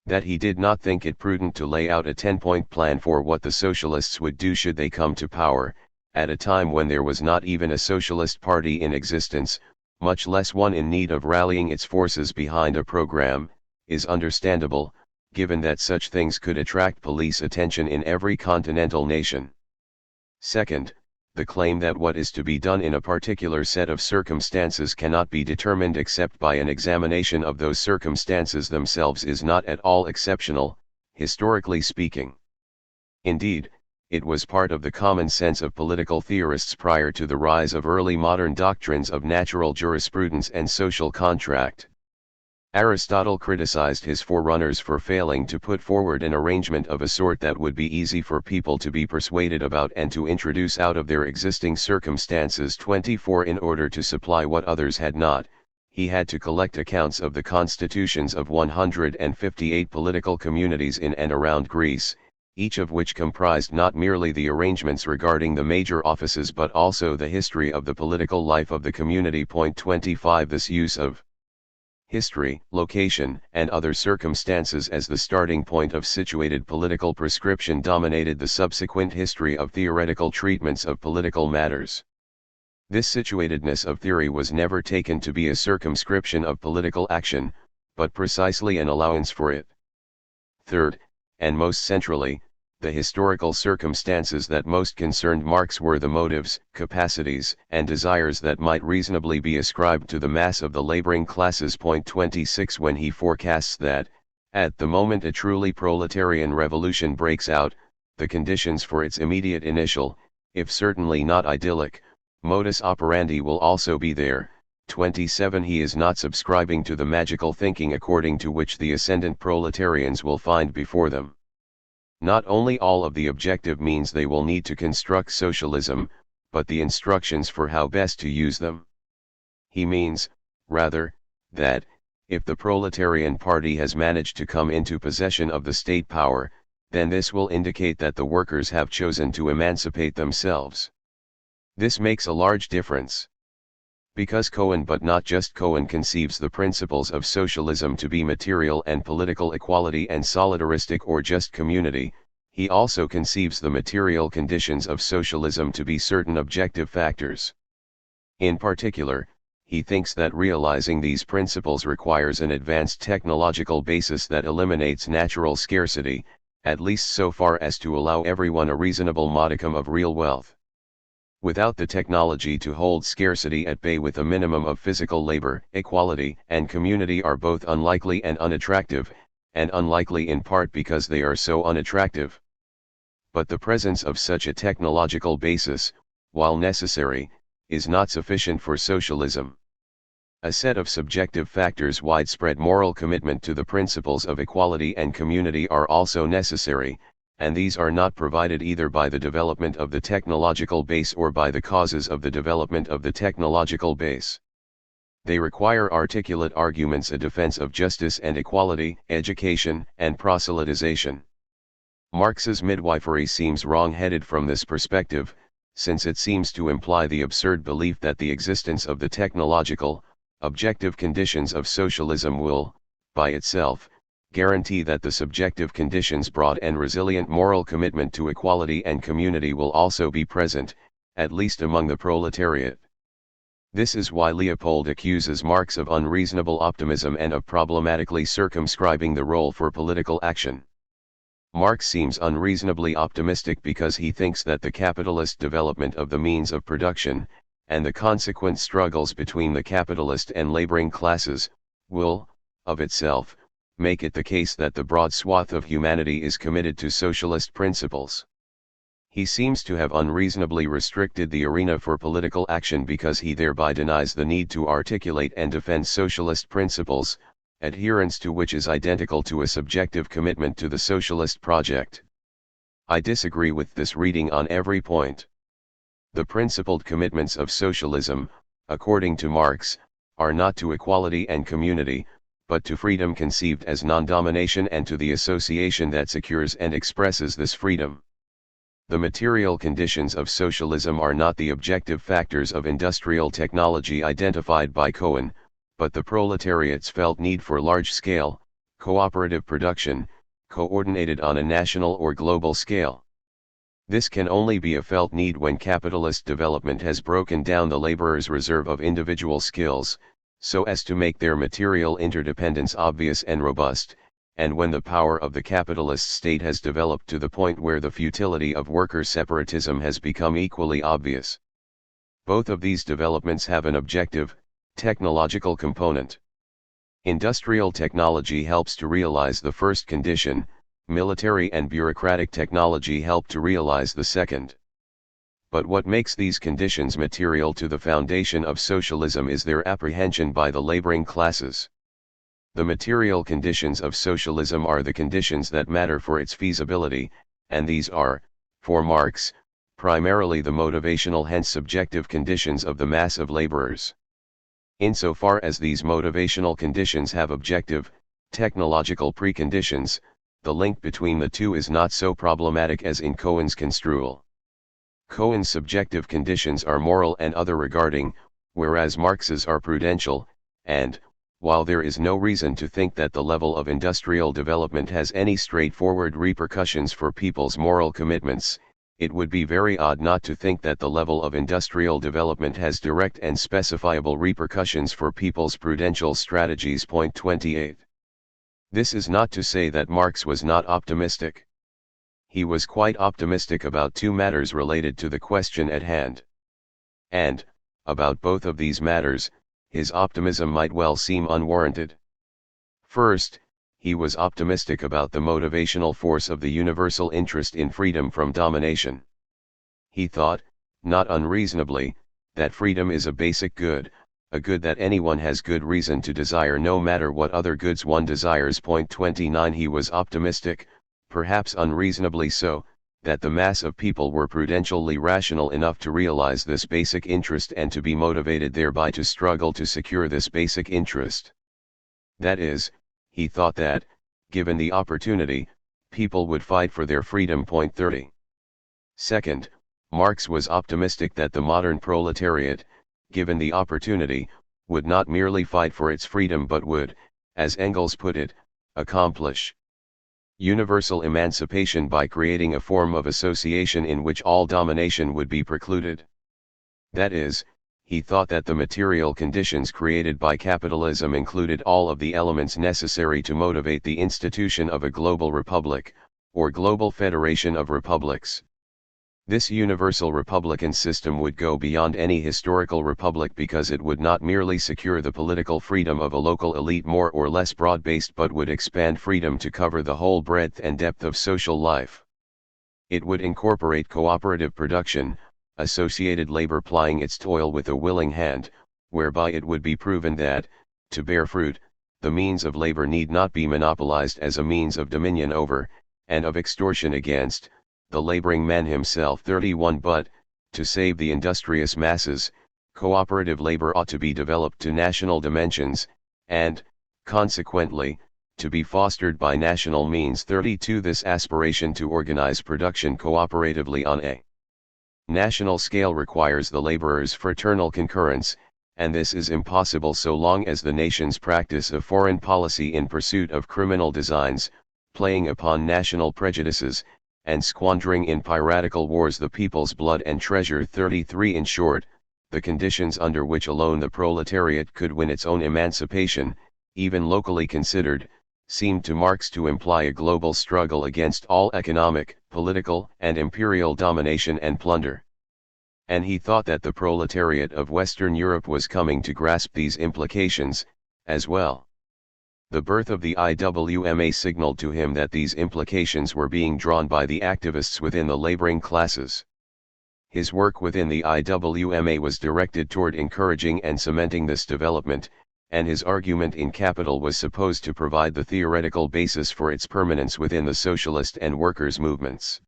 That he did not think it prudent to lay out a 10-point plan for what the socialists would do should they come to power, at a time when there was not even a socialist party in existence, much less one in need of rallying its forces behind a program, is understandable, given that such things could attract police attention in every continental nation. Second, the claim that what is to be done in a particular set of circumstances cannot be determined except by an examination of those circumstances themselves is not at all exceptional, historically speaking. Indeed, it was part of the common sense of political theorists prior to the rise of early modern doctrines of natural jurisprudence and social contract. Aristotle criticized his forerunners for failing to put forward an arrangement of a sort that would be easy for people to be persuaded about and to introduce out of their existing circumstances. 24. In order to supply what others had not, he had to collect accounts of the constitutions of 158 political communities in and around Greece, each of which comprised not merely the arrangements regarding the major offices but also the history of the political life of the community. 25. This use of history, location, and other circumstances as the starting point of situated political prescription dominated the subsequent history of theoretical treatments of political matters. This situatedness of theory was never taken to be a circumscription of political action, but precisely an allowance for it. Third, and most centrally, the historical circumstances that most concerned Marx were the motives, capacities, and desires that might reasonably be ascribed to the mass of the laboring classes. 26. When he forecasts that, at the moment a truly proletarian revolution breaks out, the conditions for its immediate initial, if certainly not idyllic, modus operandi will also be there. 27. He is not subscribing to the magical thinking according to which the ascendant proletarians will find before them not only all of the objective means they will need to construct socialism, but the instructions for how best to use them. He means, rather, that, if the proletarian party has managed to come into possession of the state power, then this will indicate that the workers have chosen to emancipate themselves. This makes a large difference. Because Cohen, but not just Cohen, conceives the principles of socialism to be material and political equality and solidaristic or just community, he also conceives the material conditions of socialism to be certain objective factors. In particular, he thinks that realizing these principles requires an advanced technological basis that eliminates natural scarcity, at least so far as to allow everyone a reasonable modicum of real wealth. Without the technology to hold scarcity at bay with a minimum of physical labor, equality and community are both unlikely and unattractive, and unlikely in part because they are so unattractive. But the presence of such a technological basis, while necessary, is not sufficient for socialism. A set of subjective factors, widespread moral commitment to the principles of equality and community are also necessary, and these are not provided either by the development of the technological base or by the causes of the development of the technological base. They require articulate arguments, a defense of justice and equality, education, and proselytization. Marx's midwifery seems wrong-headed from this perspective, since it seems to imply the absurd belief that the existence of the technological, objective conditions of socialism will, by itself, guarantee that the subjective conditions broad and resilient moral commitment to equality and community will also be present, at least among the proletariat. This is why Leopold accuses Marx of unreasonable optimism and of problematically circumscribing the role for political action. Marx seems unreasonably optimistic because he thinks that the capitalist development of the means of production, and the consequent struggles between the capitalist and laboring classes, will, of itself, make it the case that the broad swath of humanity is committed to socialist principles. He seems to have unreasonably restricted the arena for political action because he thereby denies the need to articulate and defend socialist principles, adherence to which is identical to a subjective commitment to the socialist project. I disagree with this reading on every point. The principled commitments of socialism, according to Marx, are not to equality and community, but to freedom conceived as non-domination and to the association that secures and expresses this freedom. The material conditions of socialism are not the objective factors of industrial technology identified by Cohen, but the proletariat's felt need for large-scale, cooperative production, coordinated on a national or global scale. This can only be a felt need when capitalist development has broken down the laborer's reserve of individual skills, so as to make their material interdependence obvious and robust, and when the power of the capitalist state has developed to the point where the futility of worker separatism has become equally obvious. Both of these developments have an objective, technological component. Industrial technology helps to realize the first condition, military and bureaucratic technology help to realize the second. But what makes these conditions material to the foundation of socialism is their apprehension by the laboring classes. The material conditions of socialism are the conditions that matter for its feasibility, and these are, for Marx, primarily the motivational hence subjective conditions of the mass of laborers. Insofar as these motivational conditions have objective, technological preconditions, the link between the two is not so problematic as in Cohen's construal. Cohen's subjective conditions are moral and other regarding, whereas Marx's are prudential, and, while there is no reason to think that the level of industrial development has any straightforward repercussions for people's moral commitments, it would be very odd not to think that the level of industrial development has direct and specifiable repercussions for people's prudential strategies. Point 28. This is not to say that Marx was not optimistic. He was quite optimistic about two matters related to the question at hand. And, about both of these matters, his optimism might well seem unwarranted. First, he was optimistic about the motivational force of the universal interest in freedom from domination. He thought, not unreasonably, that freedom is a basic good, a good that anyone has good reason to desire no matter what other goods one desires. Point 29. He was optimistic, perhaps unreasonably so, that the mass of people were prudentially rational enough to realize this basic interest and to be motivated thereby to struggle to secure this basic interest. That is, he thought that, given the opportunity, people would fight for their freedom. Point 30. Second, Marx was optimistic that the modern proletariat, given the opportunity, would not merely fight for its freedom but would, as Engels put it, accomplish universal emancipation by creating a form of association in which all domination would be precluded. That is, he thought that the material conditions created by capitalism included all of the elements necessary to motivate the institution of a global republic, or global federation of republics. This universal republican system would go beyond any historical republic because it would not merely secure the political freedom of a local elite more or less broad-based but would expand freedom to cover the whole breadth and depth of social life. It would incorporate cooperative production, associated labor plying its toil with a willing hand, whereby it would be proven that, to bear fruit, the means of labor need not be monopolized as a means of dominion over, and of extortion against, the laboring man himself. 31. But, to save the industrious masses, cooperative labor ought to be developed to national dimensions, and, consequently, to be fostered by national means. 32. This aspiration to organize production cooperatively on a national scale requires the laborers' fraternal concurrence, and this is impossible so long as the nation's practice of foreign policy in pursuit of criminal designs, playing upon national prejudices, and squandering in piratical wars the people's blood and treasure. 33 In short, the conditions under which alone the proletariat could win its own emancipation, even locally considered, seemed to Marx to imply a global struggle against all economic, political, and imperial domination and plunder. And he thought that the proletariat of Western Europe was coming to grasp these implications, as well. The birth of the IWMA signaled to him that these implications were being drawn by the activists within the laboring classes. His work within the IWMA was directed toward encouraging and cementing this development, and his argument in Capital was supposed to provide the theoretical basis for its permanence within the socialist and workers' movements.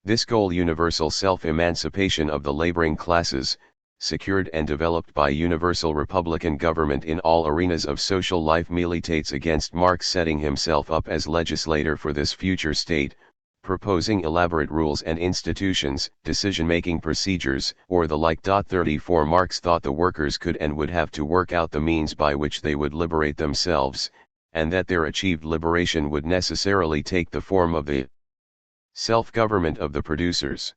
This goal, universal self-emancipation of the laboring classes, secured and developed by universal republican government in all arenas of social life, militates against Marx setting himself up as legislator for this future state, proposing elaborate rules and institutions, decision-making procedures, or the like. 34 Marx thought the workers could and would have to work out the means by which they would liberate themselves, and that their achieved liberation would necessarily take the form of the self-government of the producers.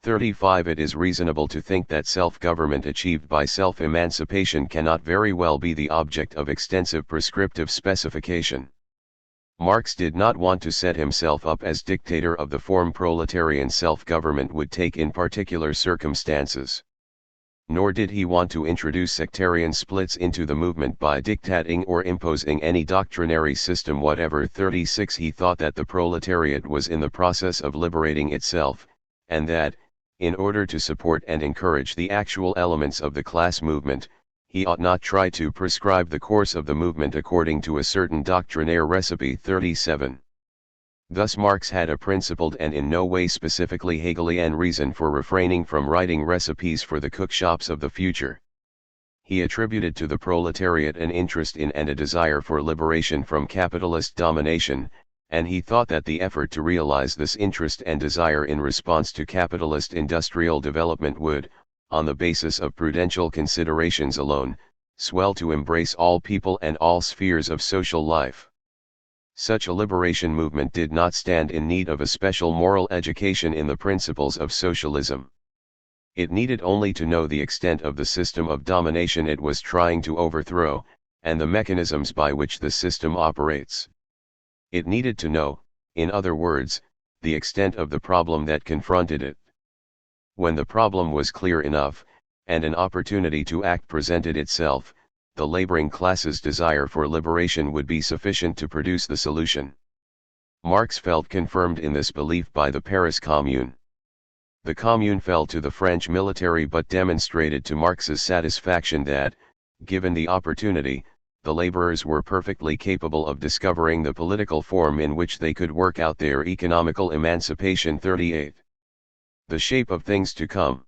35 It is reasonable to think that self-government achieved by self-emancipation cannot very well be the object of extensive prescriptive specification. Marx did not want to set himself up as dictator of the form proletarian self-government would take in particular circumstances. Nor did he want to introduce sectarian splits into the movement by dictating or imposing any doctrinary system whatever. 36 He thought that the proletariat was in the process of liberating itself, and that, in order to support and encourage the actual elements of the class movement, he ought not try to prescribe the course of the movement according to a certain doctrinaire recipe. 37. Thus Marx had a principled and in no way specifically Hegelian reason for refraining from writing recipes for the cookshops of the future. He attributed to the proletariat an interest in and a desire for liberation from capitalist domination, and he thought that the effort to realize this interest and desire in response to capitalist industrial development would, on the basis of prudential considerations alone, swell to embrace all people and all spheres of social life. Such a liberation movement did not stand in need of a special moral education in the principles of socialism. It needed only to know the extent of the system of domination it was trying to overthrow, and the mechanisms by which the system operates. It needed to know, in other words, the extent of the problem that confronted it. When the problem was clear enough, and an opportunity to act presented itself, the laboring class's desire for liberation would be sufficient to produce the solution. Marx felt confirmed in this belief by the Paris Commune. The Commune fell to the French military but demonstrated to Marx's satisfaction that, given the opportunity, the laborers were perfectly capable of discovering the political form in which they could work out their economical emancipation. 38. The shape of things to come.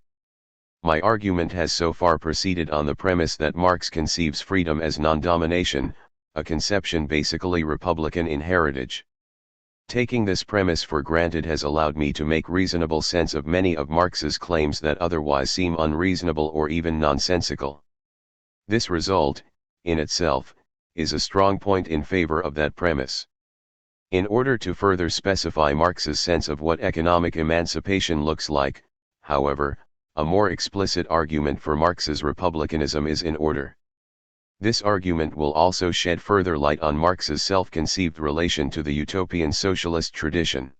My argument has so far proceeded on the premise that Marx conceives freedom as non-domination, a conception basically republican in heritage. Taking this premise for granted has allowed me to make reasonable sense of many of Marx's claims that otherwise seem unreasonable or even nonsensical. This result, in itself, is a strong point in favor of that premise. In order to further specify Marx's sense of what economic emancipation looks like, however, a more explicit argument for Marx's republicanism is in order. This argument will also shed further light on Marx's self-conceived relation to the utopian socialist tradition.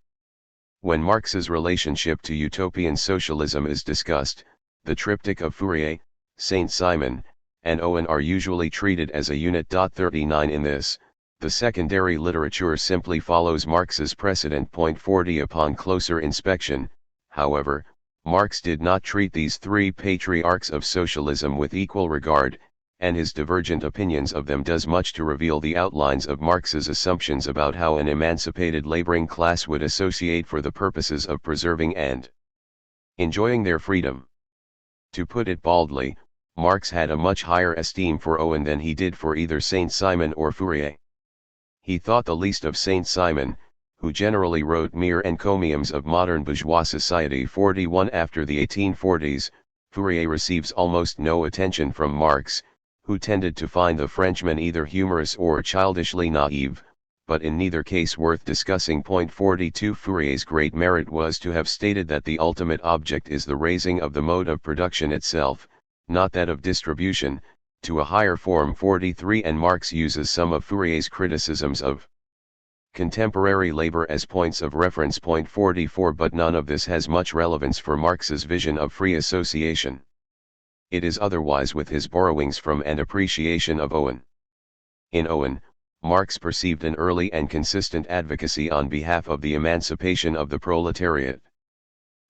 When Marx's relationship to utopian socialism is discussed, the triptych of Fourier, Saint-Simon, and Owen are usually treated as a unit. 39 In this, the secondary literature simply follows Marx's precedent. 40 Upon closer inspection, however, Marx did not treat these three patriarchs of socialism with equal regard, and his divergent opinions of them does much to reveal the outlines of Marx's assumptions about how an emancipated laboring class would associate for the purposes of preserving and enjoying their freedom. To put it baldly, Marx had a much higher esteem for Owen than he did for either Saint-Simon or Fourier. He thought the least of Saint-Simon, who generally wrote mere encomiums of modern bourgeois society. 41 After the 1840s, Fourier receives almost no attention from Marx, who tended to find the Frenchman either humorous or childishly naive, but in neither case worth discussing. Point 42 Fourier's great merit was to have stated that the ultimate object is the raising of the mode of production itself, not that of distribution, to a higher form. 43 And Marx uses some of Fourier's criticisms of contemporary labor as points of reference. Point 44 But none of this has much relevance for Marx's vision of free association. It is otherwise with his borrowings from and appreciation of Owen. In Owen, Marx perceived an early and consistent advocacy on behalf of the emancipation of the proletariat.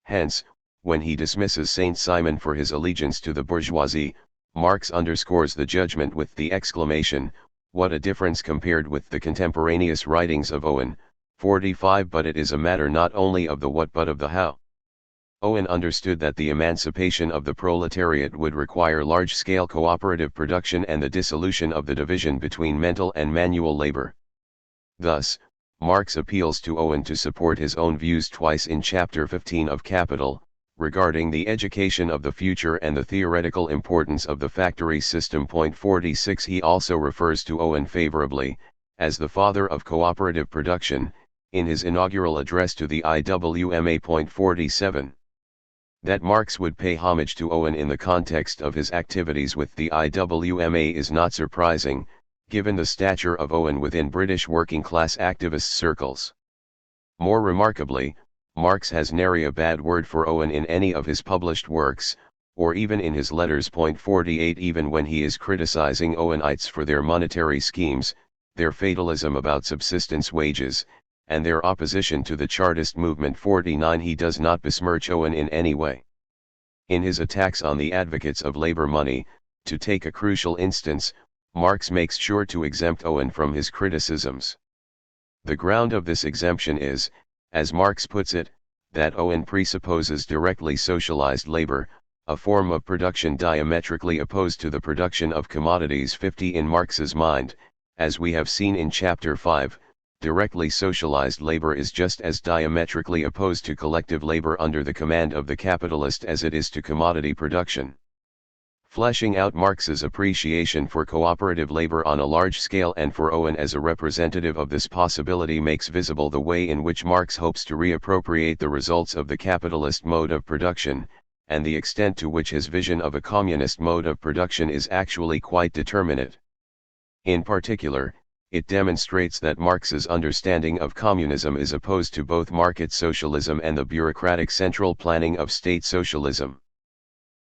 Hence, when he dismisses Saint-Simon for his allegiance to the bourgeoisie, Marx underscores the judgment with the exclamation, "What a difference compared with the contemporaneous writings of Owen." 45 But it is a matter not only of the what but of the how. Owen understood that the emancipation of the proletariat would require large-scale cooperative production and the dissolution of the division between mental and manual labor. Thus, Marx appeals to Owen to support his own views twice in Chapter 15 of Capital, regarding the education of the future and the theoretical importance of the factory system. Point 46 He also refers to Owen favorably, as the father of cooperative production, in his inaugural address to the IWMA. Point 47. That Marx would pay homage to Owen in the context of his activities with the IWMA is not surprising, given the stature of Owen within British working-class activist circles. More remarkably, Marx has nary a bad word for Owen in any of his published works, or even in his letters. Point 48 Even when he is criticizing Owenites for their monetary schemes, their fatalism about subsistence wages, and their opposition to the Chartist movement. 49 He does not besmirch Owen in any way. In his attacks on the advocates of labor money, to take a crucial instance, Marx makes sure to exempt Owen from his criticisms. The ground of this exemption is, as Marx puts it, that Owen presupposes directly socialized labor, a form of production diametrically opposed to the production of commodities. 50 In Marx's mind, as we have seen in Chapter 5, directly socialized labor is just as diametrically opposed to collective labor under the command of the capitalist as it is to commodity production. Fleshing out Marx's appreciation for cooperative labor on a large scale and for Owen as a representative of this possibility makes visible the way in which Marx hopes to reappropriate the results of the capitalist mode of production, and the extent to which his vision of a communist mode of production is actually quite determinate. In particular, it demonstrates that Marx's understanding of communism is opposed to both market socialism and the bureaucratic central planning of state socialism.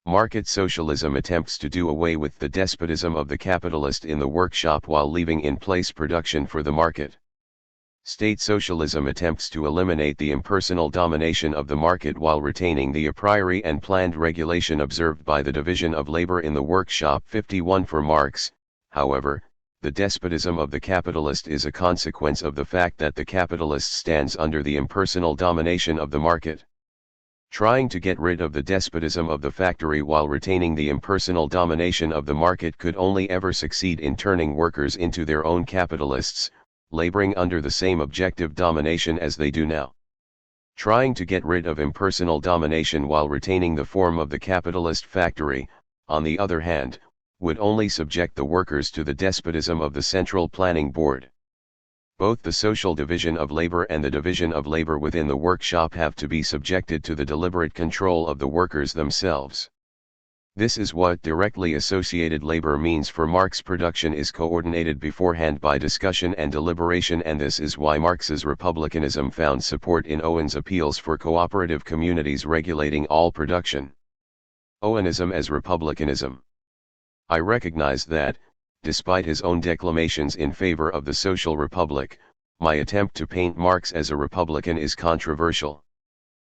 Market socialism attempts to do away with the despotism of the capitalist in the workshop while leaving in place production for the market. State socialism attempts to eliminate the impersonal domination of the market while retaining the a priori and planned regulation observed by the division of labor in the workshop. 51 For Marx, however, the despotism of the capitalist is a consequence of the fact that the capitalist stands under the impersonal domination of the market. Trying to get rid of the despotism of the factory while retaining the impersonal domination of the market could only ever succeed in turning workers into their own capitalists, laboring under the same objective domination as they do now. Trying to get rid of impersonal domination while retaining the form of the capitalist factory, on the other hand, would only subject the workers to the despotism of the Central Planning Board. Both the social division of labor and the division of labor within the workshop have to be subjected to the deliberate control of the workers themselves. This is what directly associated labor means for Marx. Production is coordinated beforehand by discussion and deliberation, and this is why Marx's republicanism found support in Owen's appeals for cooperative communities regulating all production. Owenism as republicanism. I recognize that, despite his own declamations in favor of the social republic, my attempt to paint Marx as a republican is controversial.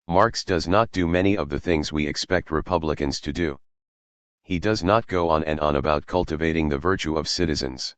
Marx does not do many of the things we expect republicans to do. He does not go on and on about cultivating the virtue of citizens.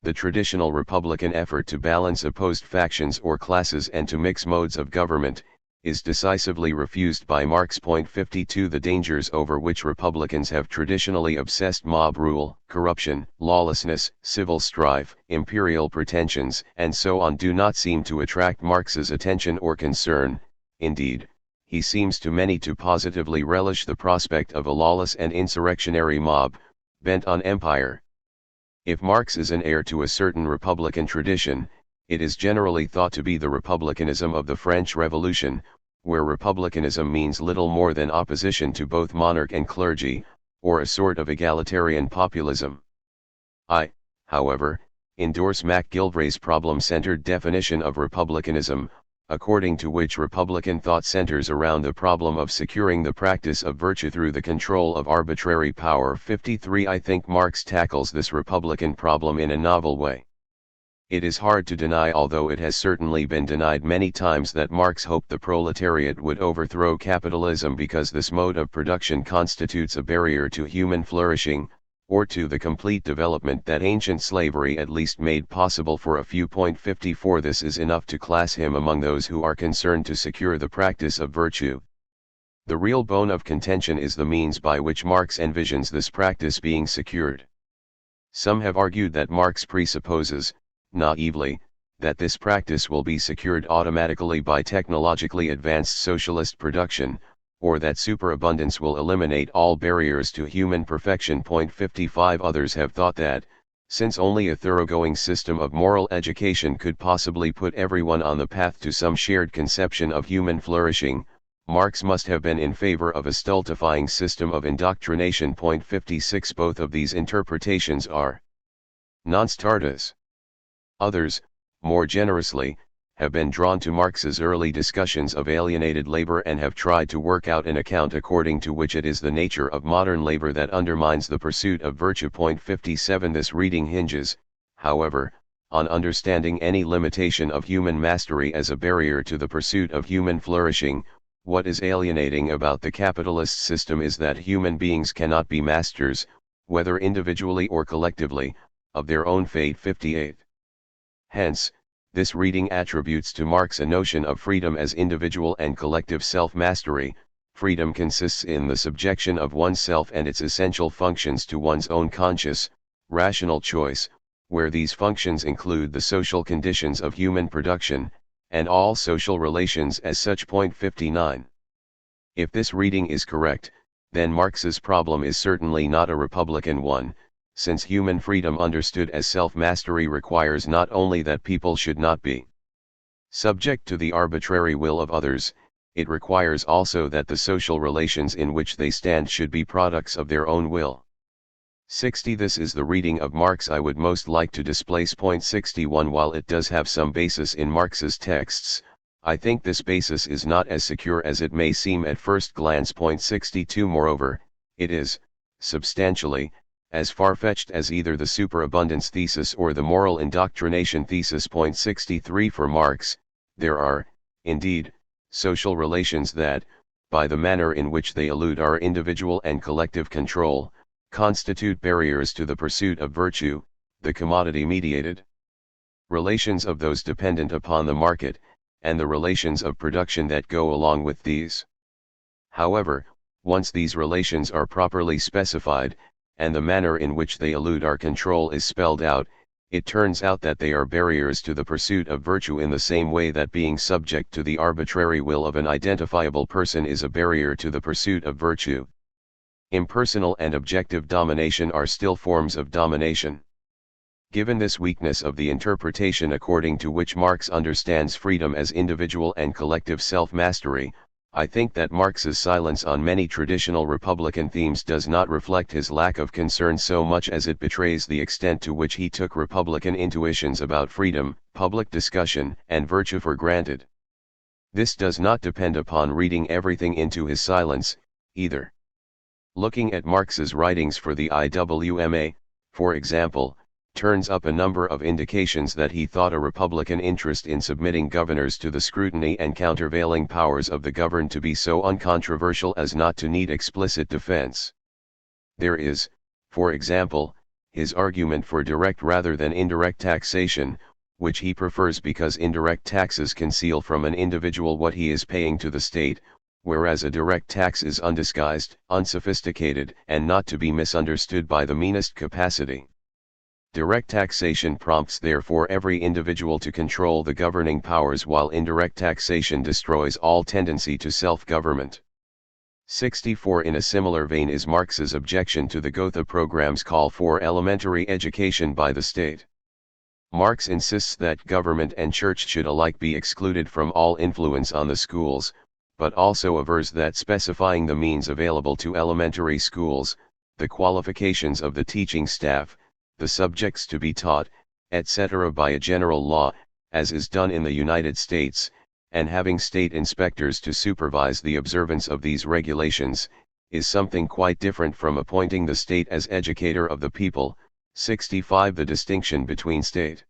The traditional republican effort to balance opposed factions or classes and to mix modes of government, is decisively refused by Marx. 52 The dangers over which Republicans have traditionally obsessed, mob rule, corruption, lawlessness, civil strife, imperial pretensions, and so on, do not seem to attract Marx's attention or concern. Indeed, he seems to many to positively relish the prospect of a lawless and insurrectionary mob, bent on empire. If Marx is an heir to a certain republican tradition, it is generally thought to be the republicanism of the French Revolution, where republicanism means little more than opposition to both monarch and clergy, or a sort of egalitarian populism. I, however, endorse MacGillivray's problem-centered definition of republicanism, according to which republican thought centers around the problem of securing the practice of virtue through the control of arbitrary power. 53 I think Marx tackles this republican problem in a novel way. It is hard to deny, although it has certainly been denied many times, that Marx hoped the proletariat would overthrow capitalism because this mode of production constitutes a barrier to human flourishing, or to the complete development that ancient slavery at least made possible for a few. 54 This is enough to class him among those who are concerned to secure the practice of virtue. The real bone of contention is the means by which Marx envisions this practice being secured. Some have argued that Marx presupposes, naively, that this practice will be secured automatically by technologically advanced socialist production, or that superabundance will eliminate all barriers to human perfection. 55 Others have thought that, since only a thoroughgoing system of moral education could possibly put everyone on the path to some shared conception of human flourishing, Marx must have been in favor of a stultifying system of indoctrination. 56 Both of these interpretations are non-startas. Others, more generously, have been drawn to Marx's early discussions of alienated labor and have tried to work out an account according to which it is the nature of modern labor that undermines the pursuit of virtue. 57 This reading hinges, however, on understanding any limitation of human mastery as a barrier to the pursuit of human flourishing. What is alienating about the capitalist system is that human beings cannot be masters, whether individually or collectively, of their own fate. 58 Hence, this reading attributes to Marx a notion of freedom as individual and collective self-mastery. Freedom consists in the subjection of oneself and its essential functions to one's own conscious, rational choice, where these functions include the social conditions of human production, and all social relations as such. 59 If this reading is correct, then Marx's problem is certainly not a republican one, since human freedom understood as self-mastery requires not only that people should not be subject to the arbitrary will of others, it requires also that the social relations in which they stand should be products of their own will. 60 This is the reading of Marx I would most like to displace. 61 While it does have some basis in Marx's texts, I think this basis is not as secure as it may seem at first glance. 62 Moreover, it is, substantially, as far-fetched as either the superabundance thesis or the moral indoctrination thesis. 63 For Marx, there are, indeed, social relations that, by the manner in which they elude our individual and collective control, constitute barriers to the pursuit of virtue, the commodity-mediated relations of those dependent upon the market, and the relations of production that go along with these. However, once these relations are properly specified, and the manner in which they elude our control is spelled out, it turns out that they are barriers to the pursuit of virtue in the same way that being subject to the arbitrary will of an identifiable person is a barrier to the pursuit of virtue. Impersonal and objective domination are still forms of domination. Given this weakness of the interpretation according to which Marx understands freedom as individual and collective self-mastery, I think that Marx's silence on many traditional Republican themes does not reflect his lack of concern so much as it betrays the extent to which he took Republican intuitions about freedom, public discussion, and virtue for granted. This does not depend upon reading everything into his silence, either. Looking at Marx's writings for the IWMA, for example, turns up a number of indications that he thought a Republican interest in submitting governors to the scrutiny and countervailing powers of the governed to be so uncontroversial as not to need explicit defense. There is, for example, his argument for direct rather than indirect taxation, which he prefers because indirect taxes conceal from an individual what he is paying to the state, whereas a direct tax is undisguised, unsophisticated, and not to be misunderstood by the meanest capacity. Direct taxation prompts therefore every individual to control the governing powers, while indirect taxation destroys all tendency to self-government. 64. In a similar vein is Marx's objection to the Gotha program's call for elementary education by the state. Marx insists that government and church should alike be excluded from all influence on the schools, but also avers that specifying the means available to elementary schools, the qualifications of the teaching staff, the subjects to be taught, etc. by a general law, as is done in the United States, and having state inspectors to supervise the observance of these regulations, is something quite different from appointing the state as educator of the people. 65. The distinction between state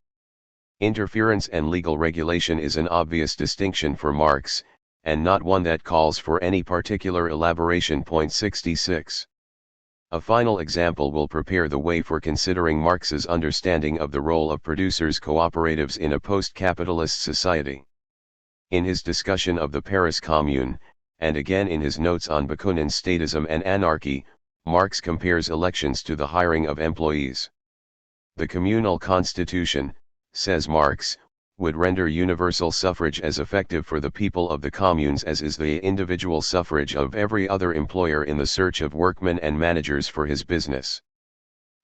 interference and legal regulation is an obvious distinction for Marx, and not one that calls for any particular elaboration. 66. A final example will prepare the way for considering Marx's understanding of the role of producers' cooperatives in a post-capitalist society. In his discussion of the Paris Commune, and again in his notes on Bakunin's statism and anarchy, Marx compares elections to the hiring of employees. The communal constitution, says Marx, would render universal suffrage as effective for the people of the communes as is the individual suffrage of every other employer in the search of workmen and managers for his business.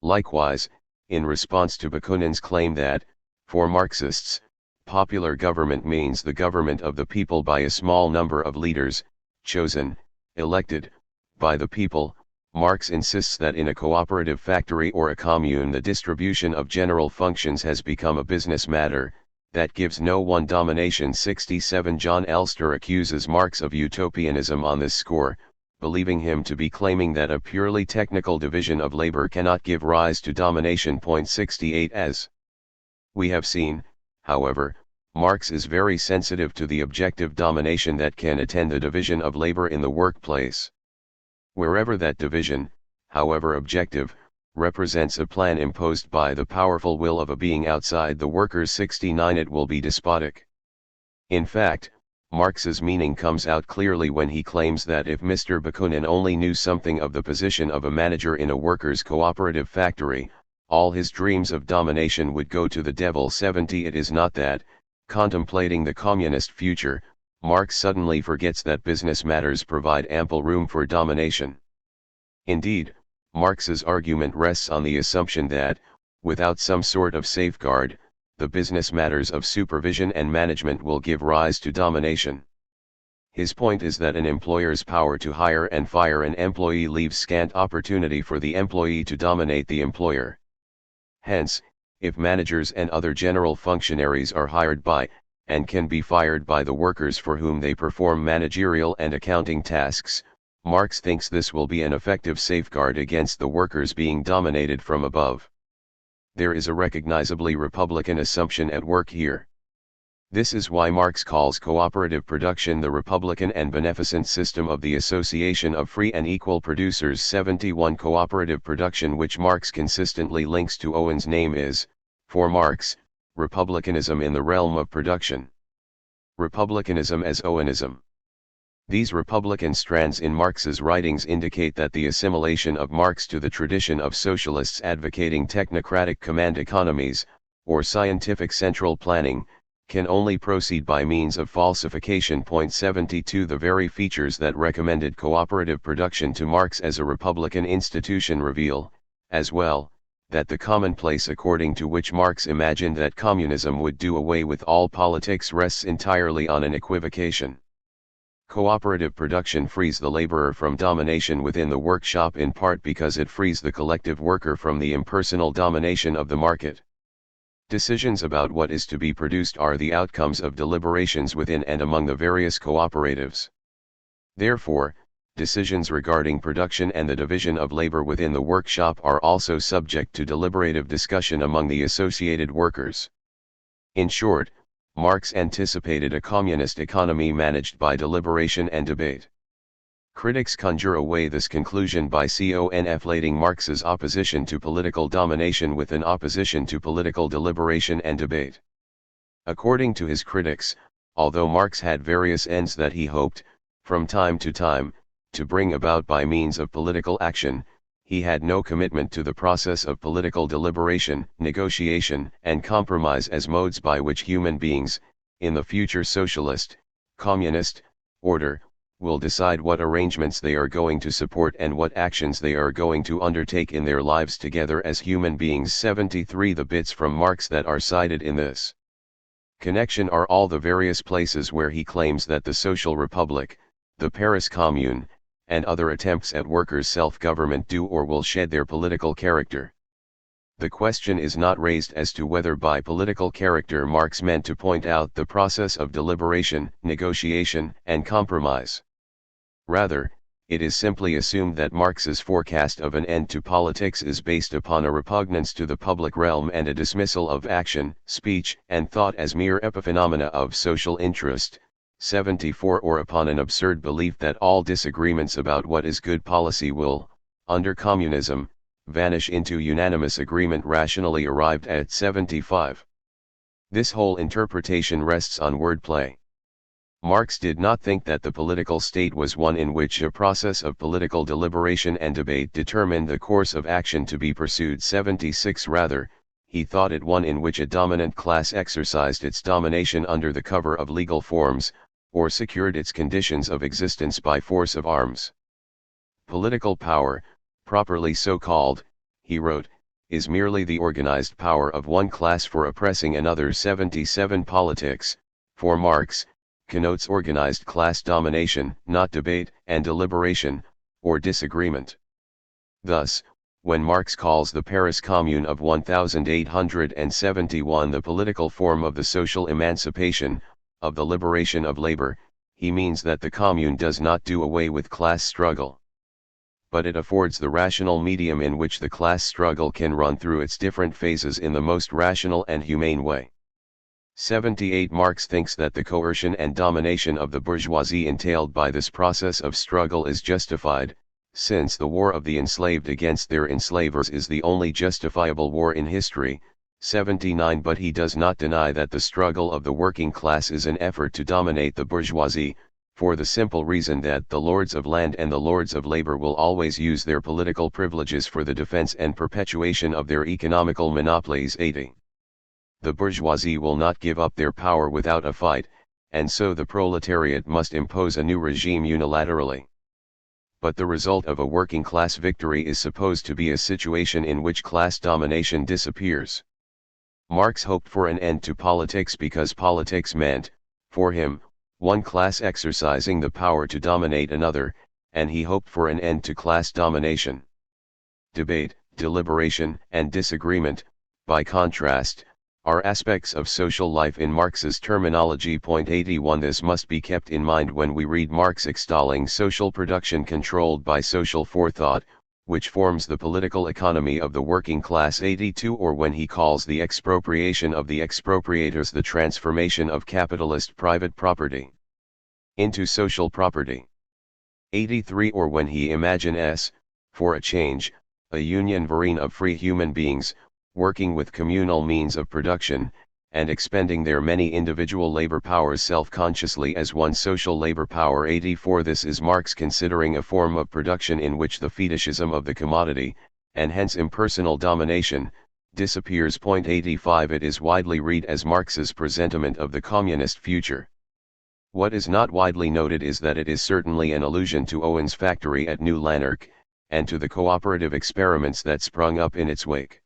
Likewise, in response to Bakunin's claim that, for Marxists, popular government means the government of the people by a small number of leaders, chosen, elected, by the people, Marx insists that in a cooperative factory or a commune the distribution of general functions has become a business matter, that gives no one domination. 67. John Elster accuses Marx of utopianism on this score, believing him to be claiming that a purely technical division of labor cannot give rise to domination. 68. As we have seen, however, Marx is very sensitive to the objective domination that can attend the division of labor in the workplace. Wherever that division, however objective, represents a plan imposed by the powerful will of a being outside the workers. 69. It will be despotic. In fact, Marx's meaning comes out clearly when he claims that if Mr. Bakunin only knew something of the position of a manager in a workers' cooperative factory, all his dreams of domination would go to the devil. 70. It is not that, contemplating the communist future, Marx suddenly forgets that business matters provide ample room for domination. Indeed, Marx's argument rests on the assumption that, without some sort of safeguard, the business matters of supervision and management will give rise to domination. His point is that an employer's power to hire and fire an employee leaves scant opportunity for the employee to dominate the employer. Hence, if managers and other general functionaries are hired by, and can be fired by the workers for whom they perform managerial and accounting tasks, Marx thinks this will be an effective safeguard against the workers being dominated from above. There is a recognizably Republican assumption at work here. This is why Marx calls cooperative production the Republican and beneficent system of the association of free and equal producers. 71. Cooperative production, which Marx consistently links to Owen's name, is, for Marx, republicanism in the realm of production. Republicanism as Owenism. These republican strands in Marx's writings indicate that the assimilation of Marx to the tradition of socialists advocating technocratic command economies, or scientific central planning, can only proceed by means of falsification. 72. The very features that recommended cooperative production to Marx as a republican institution reveal, as well, that the commonplace according to which Marx imagined that communism would do away with all politics rests entirely on an equivocation. Cooperative production frees the laborer from domination within the workshop in part because it frees the collective worker from the impersonal domination of the market. Decisions about what is to be produced are the outcomes of deliberations within and among the various cooperatives. Therefore, decisions regarding production and the division of labor within the workshop are also subject to deliberative discussion among the associated workers. In short, Marx anticipated a communist economy managed by deliberation and debate. Critics conjure away this conclusion by conflating Marx's opposition to political domination with an opposition to political deliberation and debate. According to his critics, although Marx had various ends that he hoped, from time to time, to bring about by means of political action, he had no commitment to the process of political deliberation, negotiation, and compromise as modes by which human beings, in the future socialist, communist, order, will decide what arrangements they are going to support and what actions they are going to undertake in their lives together as human beings. 73 The bits from Marx that are cited in this connection are all the various places where he claims that the Social Republic, the Paris Commune, and other attempts at workers' self-government do or will shed their political character. The question is not raised as to whether by political character Marx meant to point out the process of deliberation, negotiation, and compromise. Rather, it is simply assumed that Marx's forecast of an end to politics is based upon a repugnance to the public realm and a dismissal of action, speech, and thought as mere epiphenomena of social interest. 74 Or upon an absurd belief that all disagreements about what is good policy will, under communism, vanish into unanimous agreement rationally arrived at. 75. This whole interpretation rests on wordplay. Marx did not think that the political state was one in which a process of political deliberation and debate determined the course of action to be pursued. 76 Rather, he thought it one in which a dominant class exercised its domination under the cover of legal forms, or secured its conditions of existence by force of arms. Political power, properly so called, he wrote, is merely the organized power of one class for oppressing another. 77 Politics, for Marx, connotes organized class domination, not debate and deliberation, or disagreement. Thus, when Marx calls the Paris Commune of 1871 the political form of the social emancipation, of the liberation of labor, he means that the Commune does not do away with class struggle. But it affords the rational medium in which the class struggle can run through its different phases in the most rational and humane way. 78 Marx thinks that the coercion and domination of the bourgeoisie entailed by this process of struggle is justified, since the war of the enslaved against their enslavers is the only justifiable war in history. 79 But he does not deny that the struggle of the working class is an effort to dominate the bourgeoisie, for the simple reason that the lords of land and the lords of labor will always use their political privileges for the defense and perpetuation of their economical monopolies. 80. The bourgeoisie will not give up their power without a fight, and so the proletariat must impose a new regime unilaterally. But the result of a working class victory is supposed to be a situation in which class domination disappears. Marx hoped for an end to politics because politics meant, for him, one class exercising the power to dominate another, and he hoped for an end to class domination. Debate, deliberation, and disagreement, by contrast, are aspects of social life in Marx's terminology. 81 This must be kept in mind when we read Marx extolling social production controlled by social forethought, which forms the political economy of the working class. 82 Or when he calls the expropriation of the expropriators the transformation of capitalist private property into social property. 83 Or when he imagines, for a change, a union varine of free human beings, working with communal means of production, and expending their many individual labor powers self-consciously as one social labor power. 84 This is Marx considering a form of production in which the fetishism of the commodity, and hence impersonal domination, disappears. 85 It is widely read as Marx's presentiment of the communist future. What is not widely noted is that it is certainly an allusion to Owen's factory at New Lanark, and to the cooperative experiments that sprung up in its wake.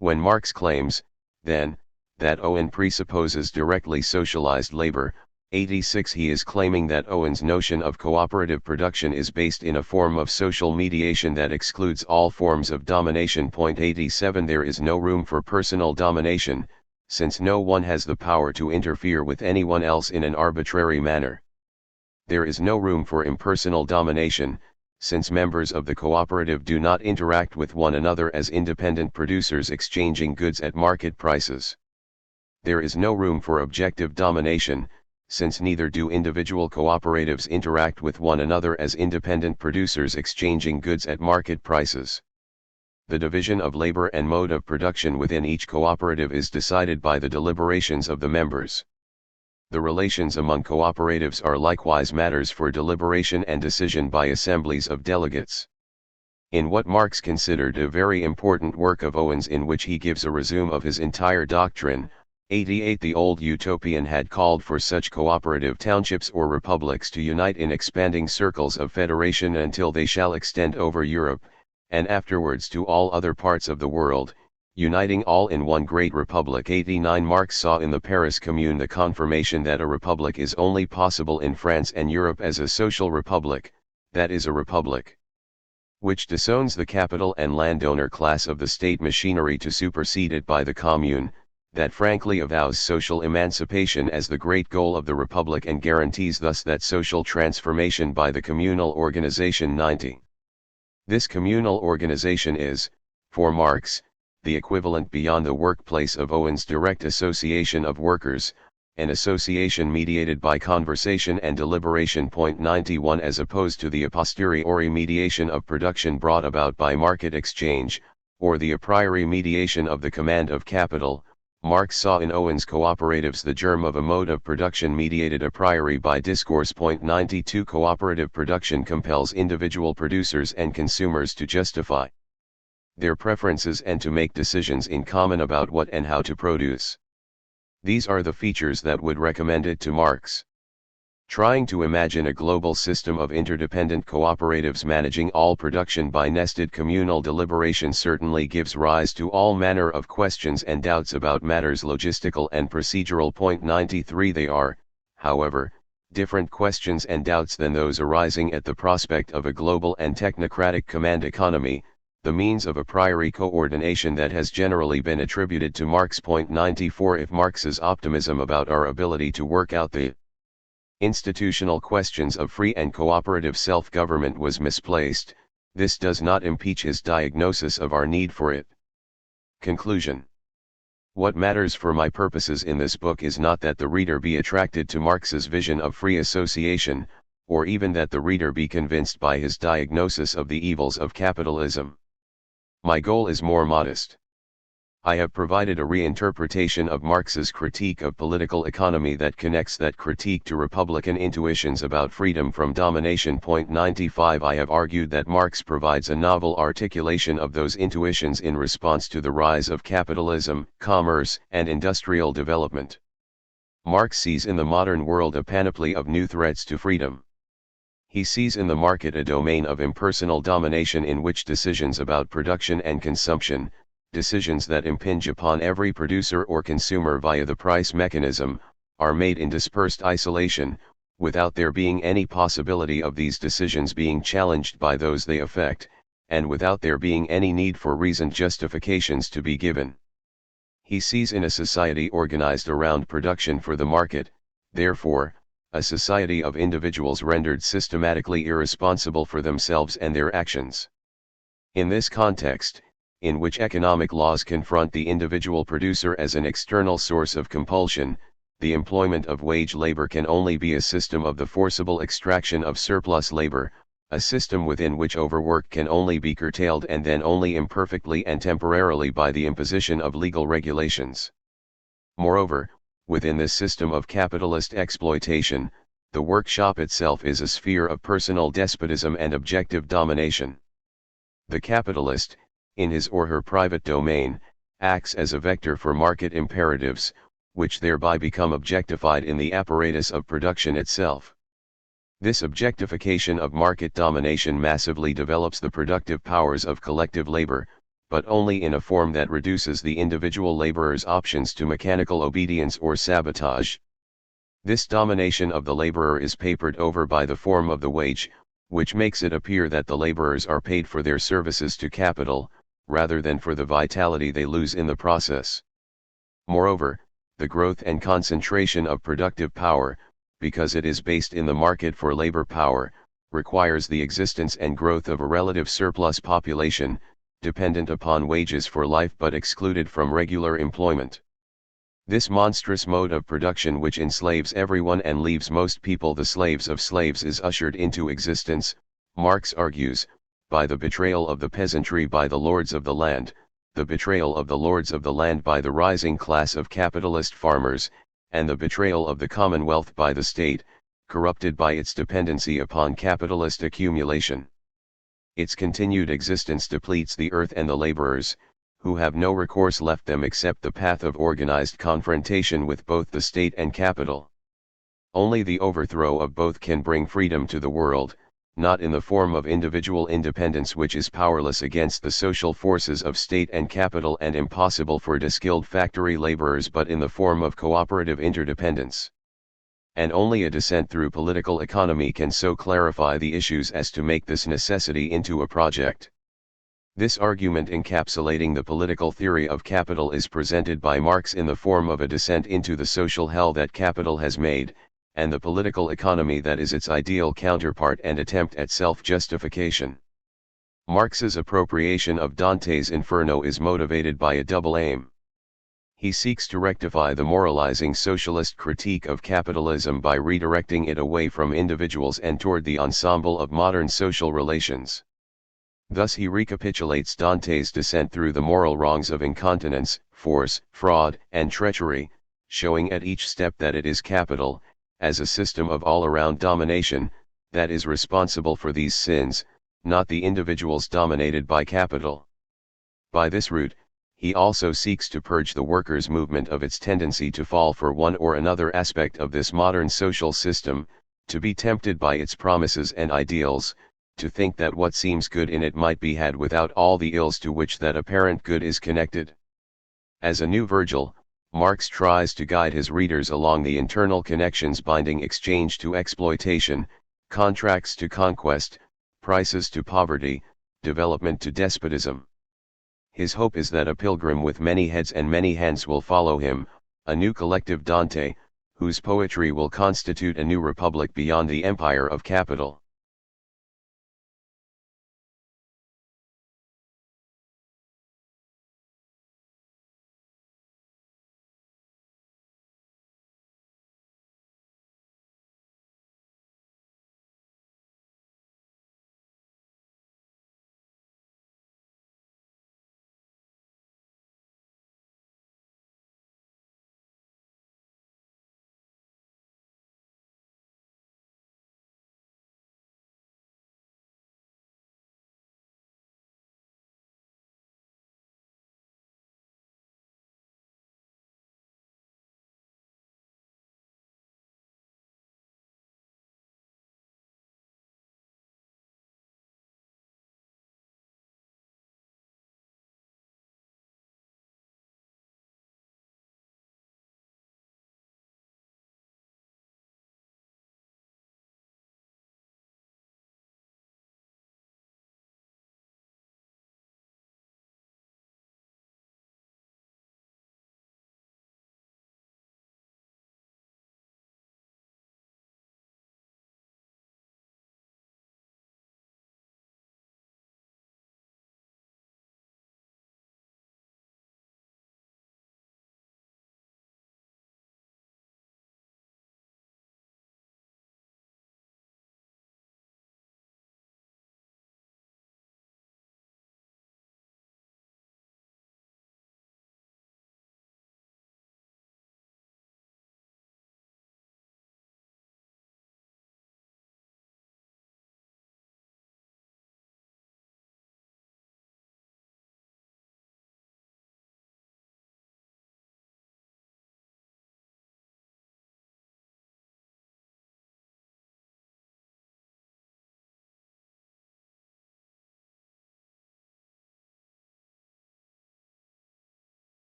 When Marx claims, then, that Owen presupposes directly socialized labor, 86 he is claiming that Owen's notion of cooperative production is based in a form of social mediation that excludes all forms of domination. 87 There is no room for personal domination, since no one has the power to interfere with anyone else in an arbitrary manner. There is no room for impersonal domination, since members of the cooperative do not interact with one another as independent producers exchanging goods at market prices. There is no room for objective domination, since neither do individual cooperatives interact with one another as independent producers exchanging goods at market prices. The division of labor and mode of production within each cooperative is decided by the deliberations of the members. The relations among cooperatives are likewise matters for deliberation and decision by assemblies of delegates. In what Marx considered a very important work of Owen's, in which he gives a resume of his entire doctrine, 88, the old utopian had called for such cooperative townships or republics to unite in expanding circles of federation until they shall extend over Europe, and afterwards to all other parts of the world, uniting all in one great republic. 89, Marx saw in the Paris Commune the confirmation that a republic is only possible in France and Europe as a social republic, that is, a republic which disowns the capital and landowner class of the state machinery to supersede it by the commune, that frankly avows social emancipation as the great goal of the republic and guarantees thus that social transformation by the communal organization. 90. This communal organization is, for Marx, the equivalent beyond the workplace of Owen's direct association of workers, an association mediated by conversation and deliberation. 91, as opposed to the a posteriori mediation of production brought about by market exchange, or the a priori mediation of the command of capital. Marx saw in Owen's cooperatives the germ of a mode of production mediated a priori by discourse. 92, cooperative production compels individual producers and consumers to justify their preferences and to make decisions in common about what and how to produce. These are the features that would recommend it to Marx. Trying to imagine a global system of interdependent cooperatives managing all production by nested communal deliberation certainly gives rise to all manner of questions and doubts about matters logistical and procedural. 93, they are, however, different questions and doubts than those arising at the prospect of a global and technocratic command economy, the means of a priori coordination that has generally been attributed to Marx. 94, if Marx's optimism about our ability to work out the institutional questions of free and cooperative self-government was misplaced, this does not impeach his diagnosis of our need for it. Conclusion. What matters for my purposes in this book is not that the reader be attracted to Marx's vision of free association, or even that the reader be convinced by his diagnosis of the evils of capitalism. My goal is more modest. I have provided a reinterpretation of Marx's critique of political economy that connects that critique to Republican intuitions about freedom from domination. 95, I have argued that Marx provides a novel articulation of those intuitions in response to the rise of capitalism, commerce, and industrial development. Marx sees in the modern world a panoply of new threats to freedom. He sees in the market a domain of impersonal domination in which decisions about production and consumption, decisions that impinge upon every producer or consumer via the price mechanism, are made in dispersed isolation, without there being any possibility of these decisions being challenged by those they affect, and without there being any need for reasoned justifications to be given. He sees in a society organized around production for the market, therefore, a society of individuals rendered systematically irresponsible for themselves and their actions. In this context, in which economic laws confront the individual producer as an external source of compulsion, the employment of wage labor can only be a system of the forcible extraction of surplus labor, a system within which overwork can only be curtailed and then only imperfectly and temporarily by the imposition of legal regulations. Moreover, within this system of capitalist exploitation, the workshop itself is a sphere of personal despotism and objective domination. The capitalist, in his or her private domain, acts as a vector for market imperatives, which thereby become objectified in the apparatus of production itself. This objectification of market domination massively develops the productive powers of collective labor, but only in a form that reduces the individual laborer's options to mechanical obedience or sabotage. This domination of the laborer is papered over by the form of the wage, which makes it appear that the laborers are paid for their services to capital, rather than for the vitality they lose in the process. Moreover, the growth and concentration of productive power, because it is based in the market for labor power, requires the existence and growth of a relative surplus population, dependent upon wages for life but excluded from regular employment. This monstrous mode of production which enslaves everyone and leaves most people the slaves of slaves is ushered into existence, Marx argues, by the betrayal of the peasantry by the lords of the land, the betrayal of the lords of the land by the rising class of capitalist farmers, and the betrayal of the commonwealth by the state, corrupted by its dependency upon capitalist accumulation. its continued existence depletes the earth and the laborers, who have no recourse left them except the path of organized confrontation with both the state and capital. Only the overthrow of both can bring freedom to the world, not in the form of individual independence which is powerless against the social forces of state and capital and impossible for de-skilled factory laborers, but in the form of cooperative interdependence. And only a descent through political economy can so clarify the issues as to make this necessity into a project. This argument encapsulating the political theory of capital is presented by Marx in the form of a descent into the social hell that capital has made, and the political economy that is its ideal counterpart and attempt at self-justification. Marx's appropriation of Dante's Inferno is motivated by a double aim. He seeks to rectify the moralizing socialist critique of capitalism by redirecting it away from individuals and toward the ensemble of modern social relations. Thus he recapitulates Dante's descent through the moral wrongs of incontinence, force, fraud, and treachery, showing at each step that it is capital, as a system of all-around domination, that is responsible for these sins, not the individuals dominated by capital. By this route, he also seeks to purge the workers' movement of its tendency to fall for one or another aspect of this modern social system, to be tempted by its promises and ideals, to think that what seems good in it might be had without all the ills to which that apparent good is connected. As a new Virgil, Marx tries to guide his readers along the internal connections binding exchange to exploitation, contracts to conquest, prices to poverty, development to despotism. His hope is that a pilgrim with many heads and many hands will follow him, a new collective Dante, whose poetry will constitute a new republic beyond the empire of capital.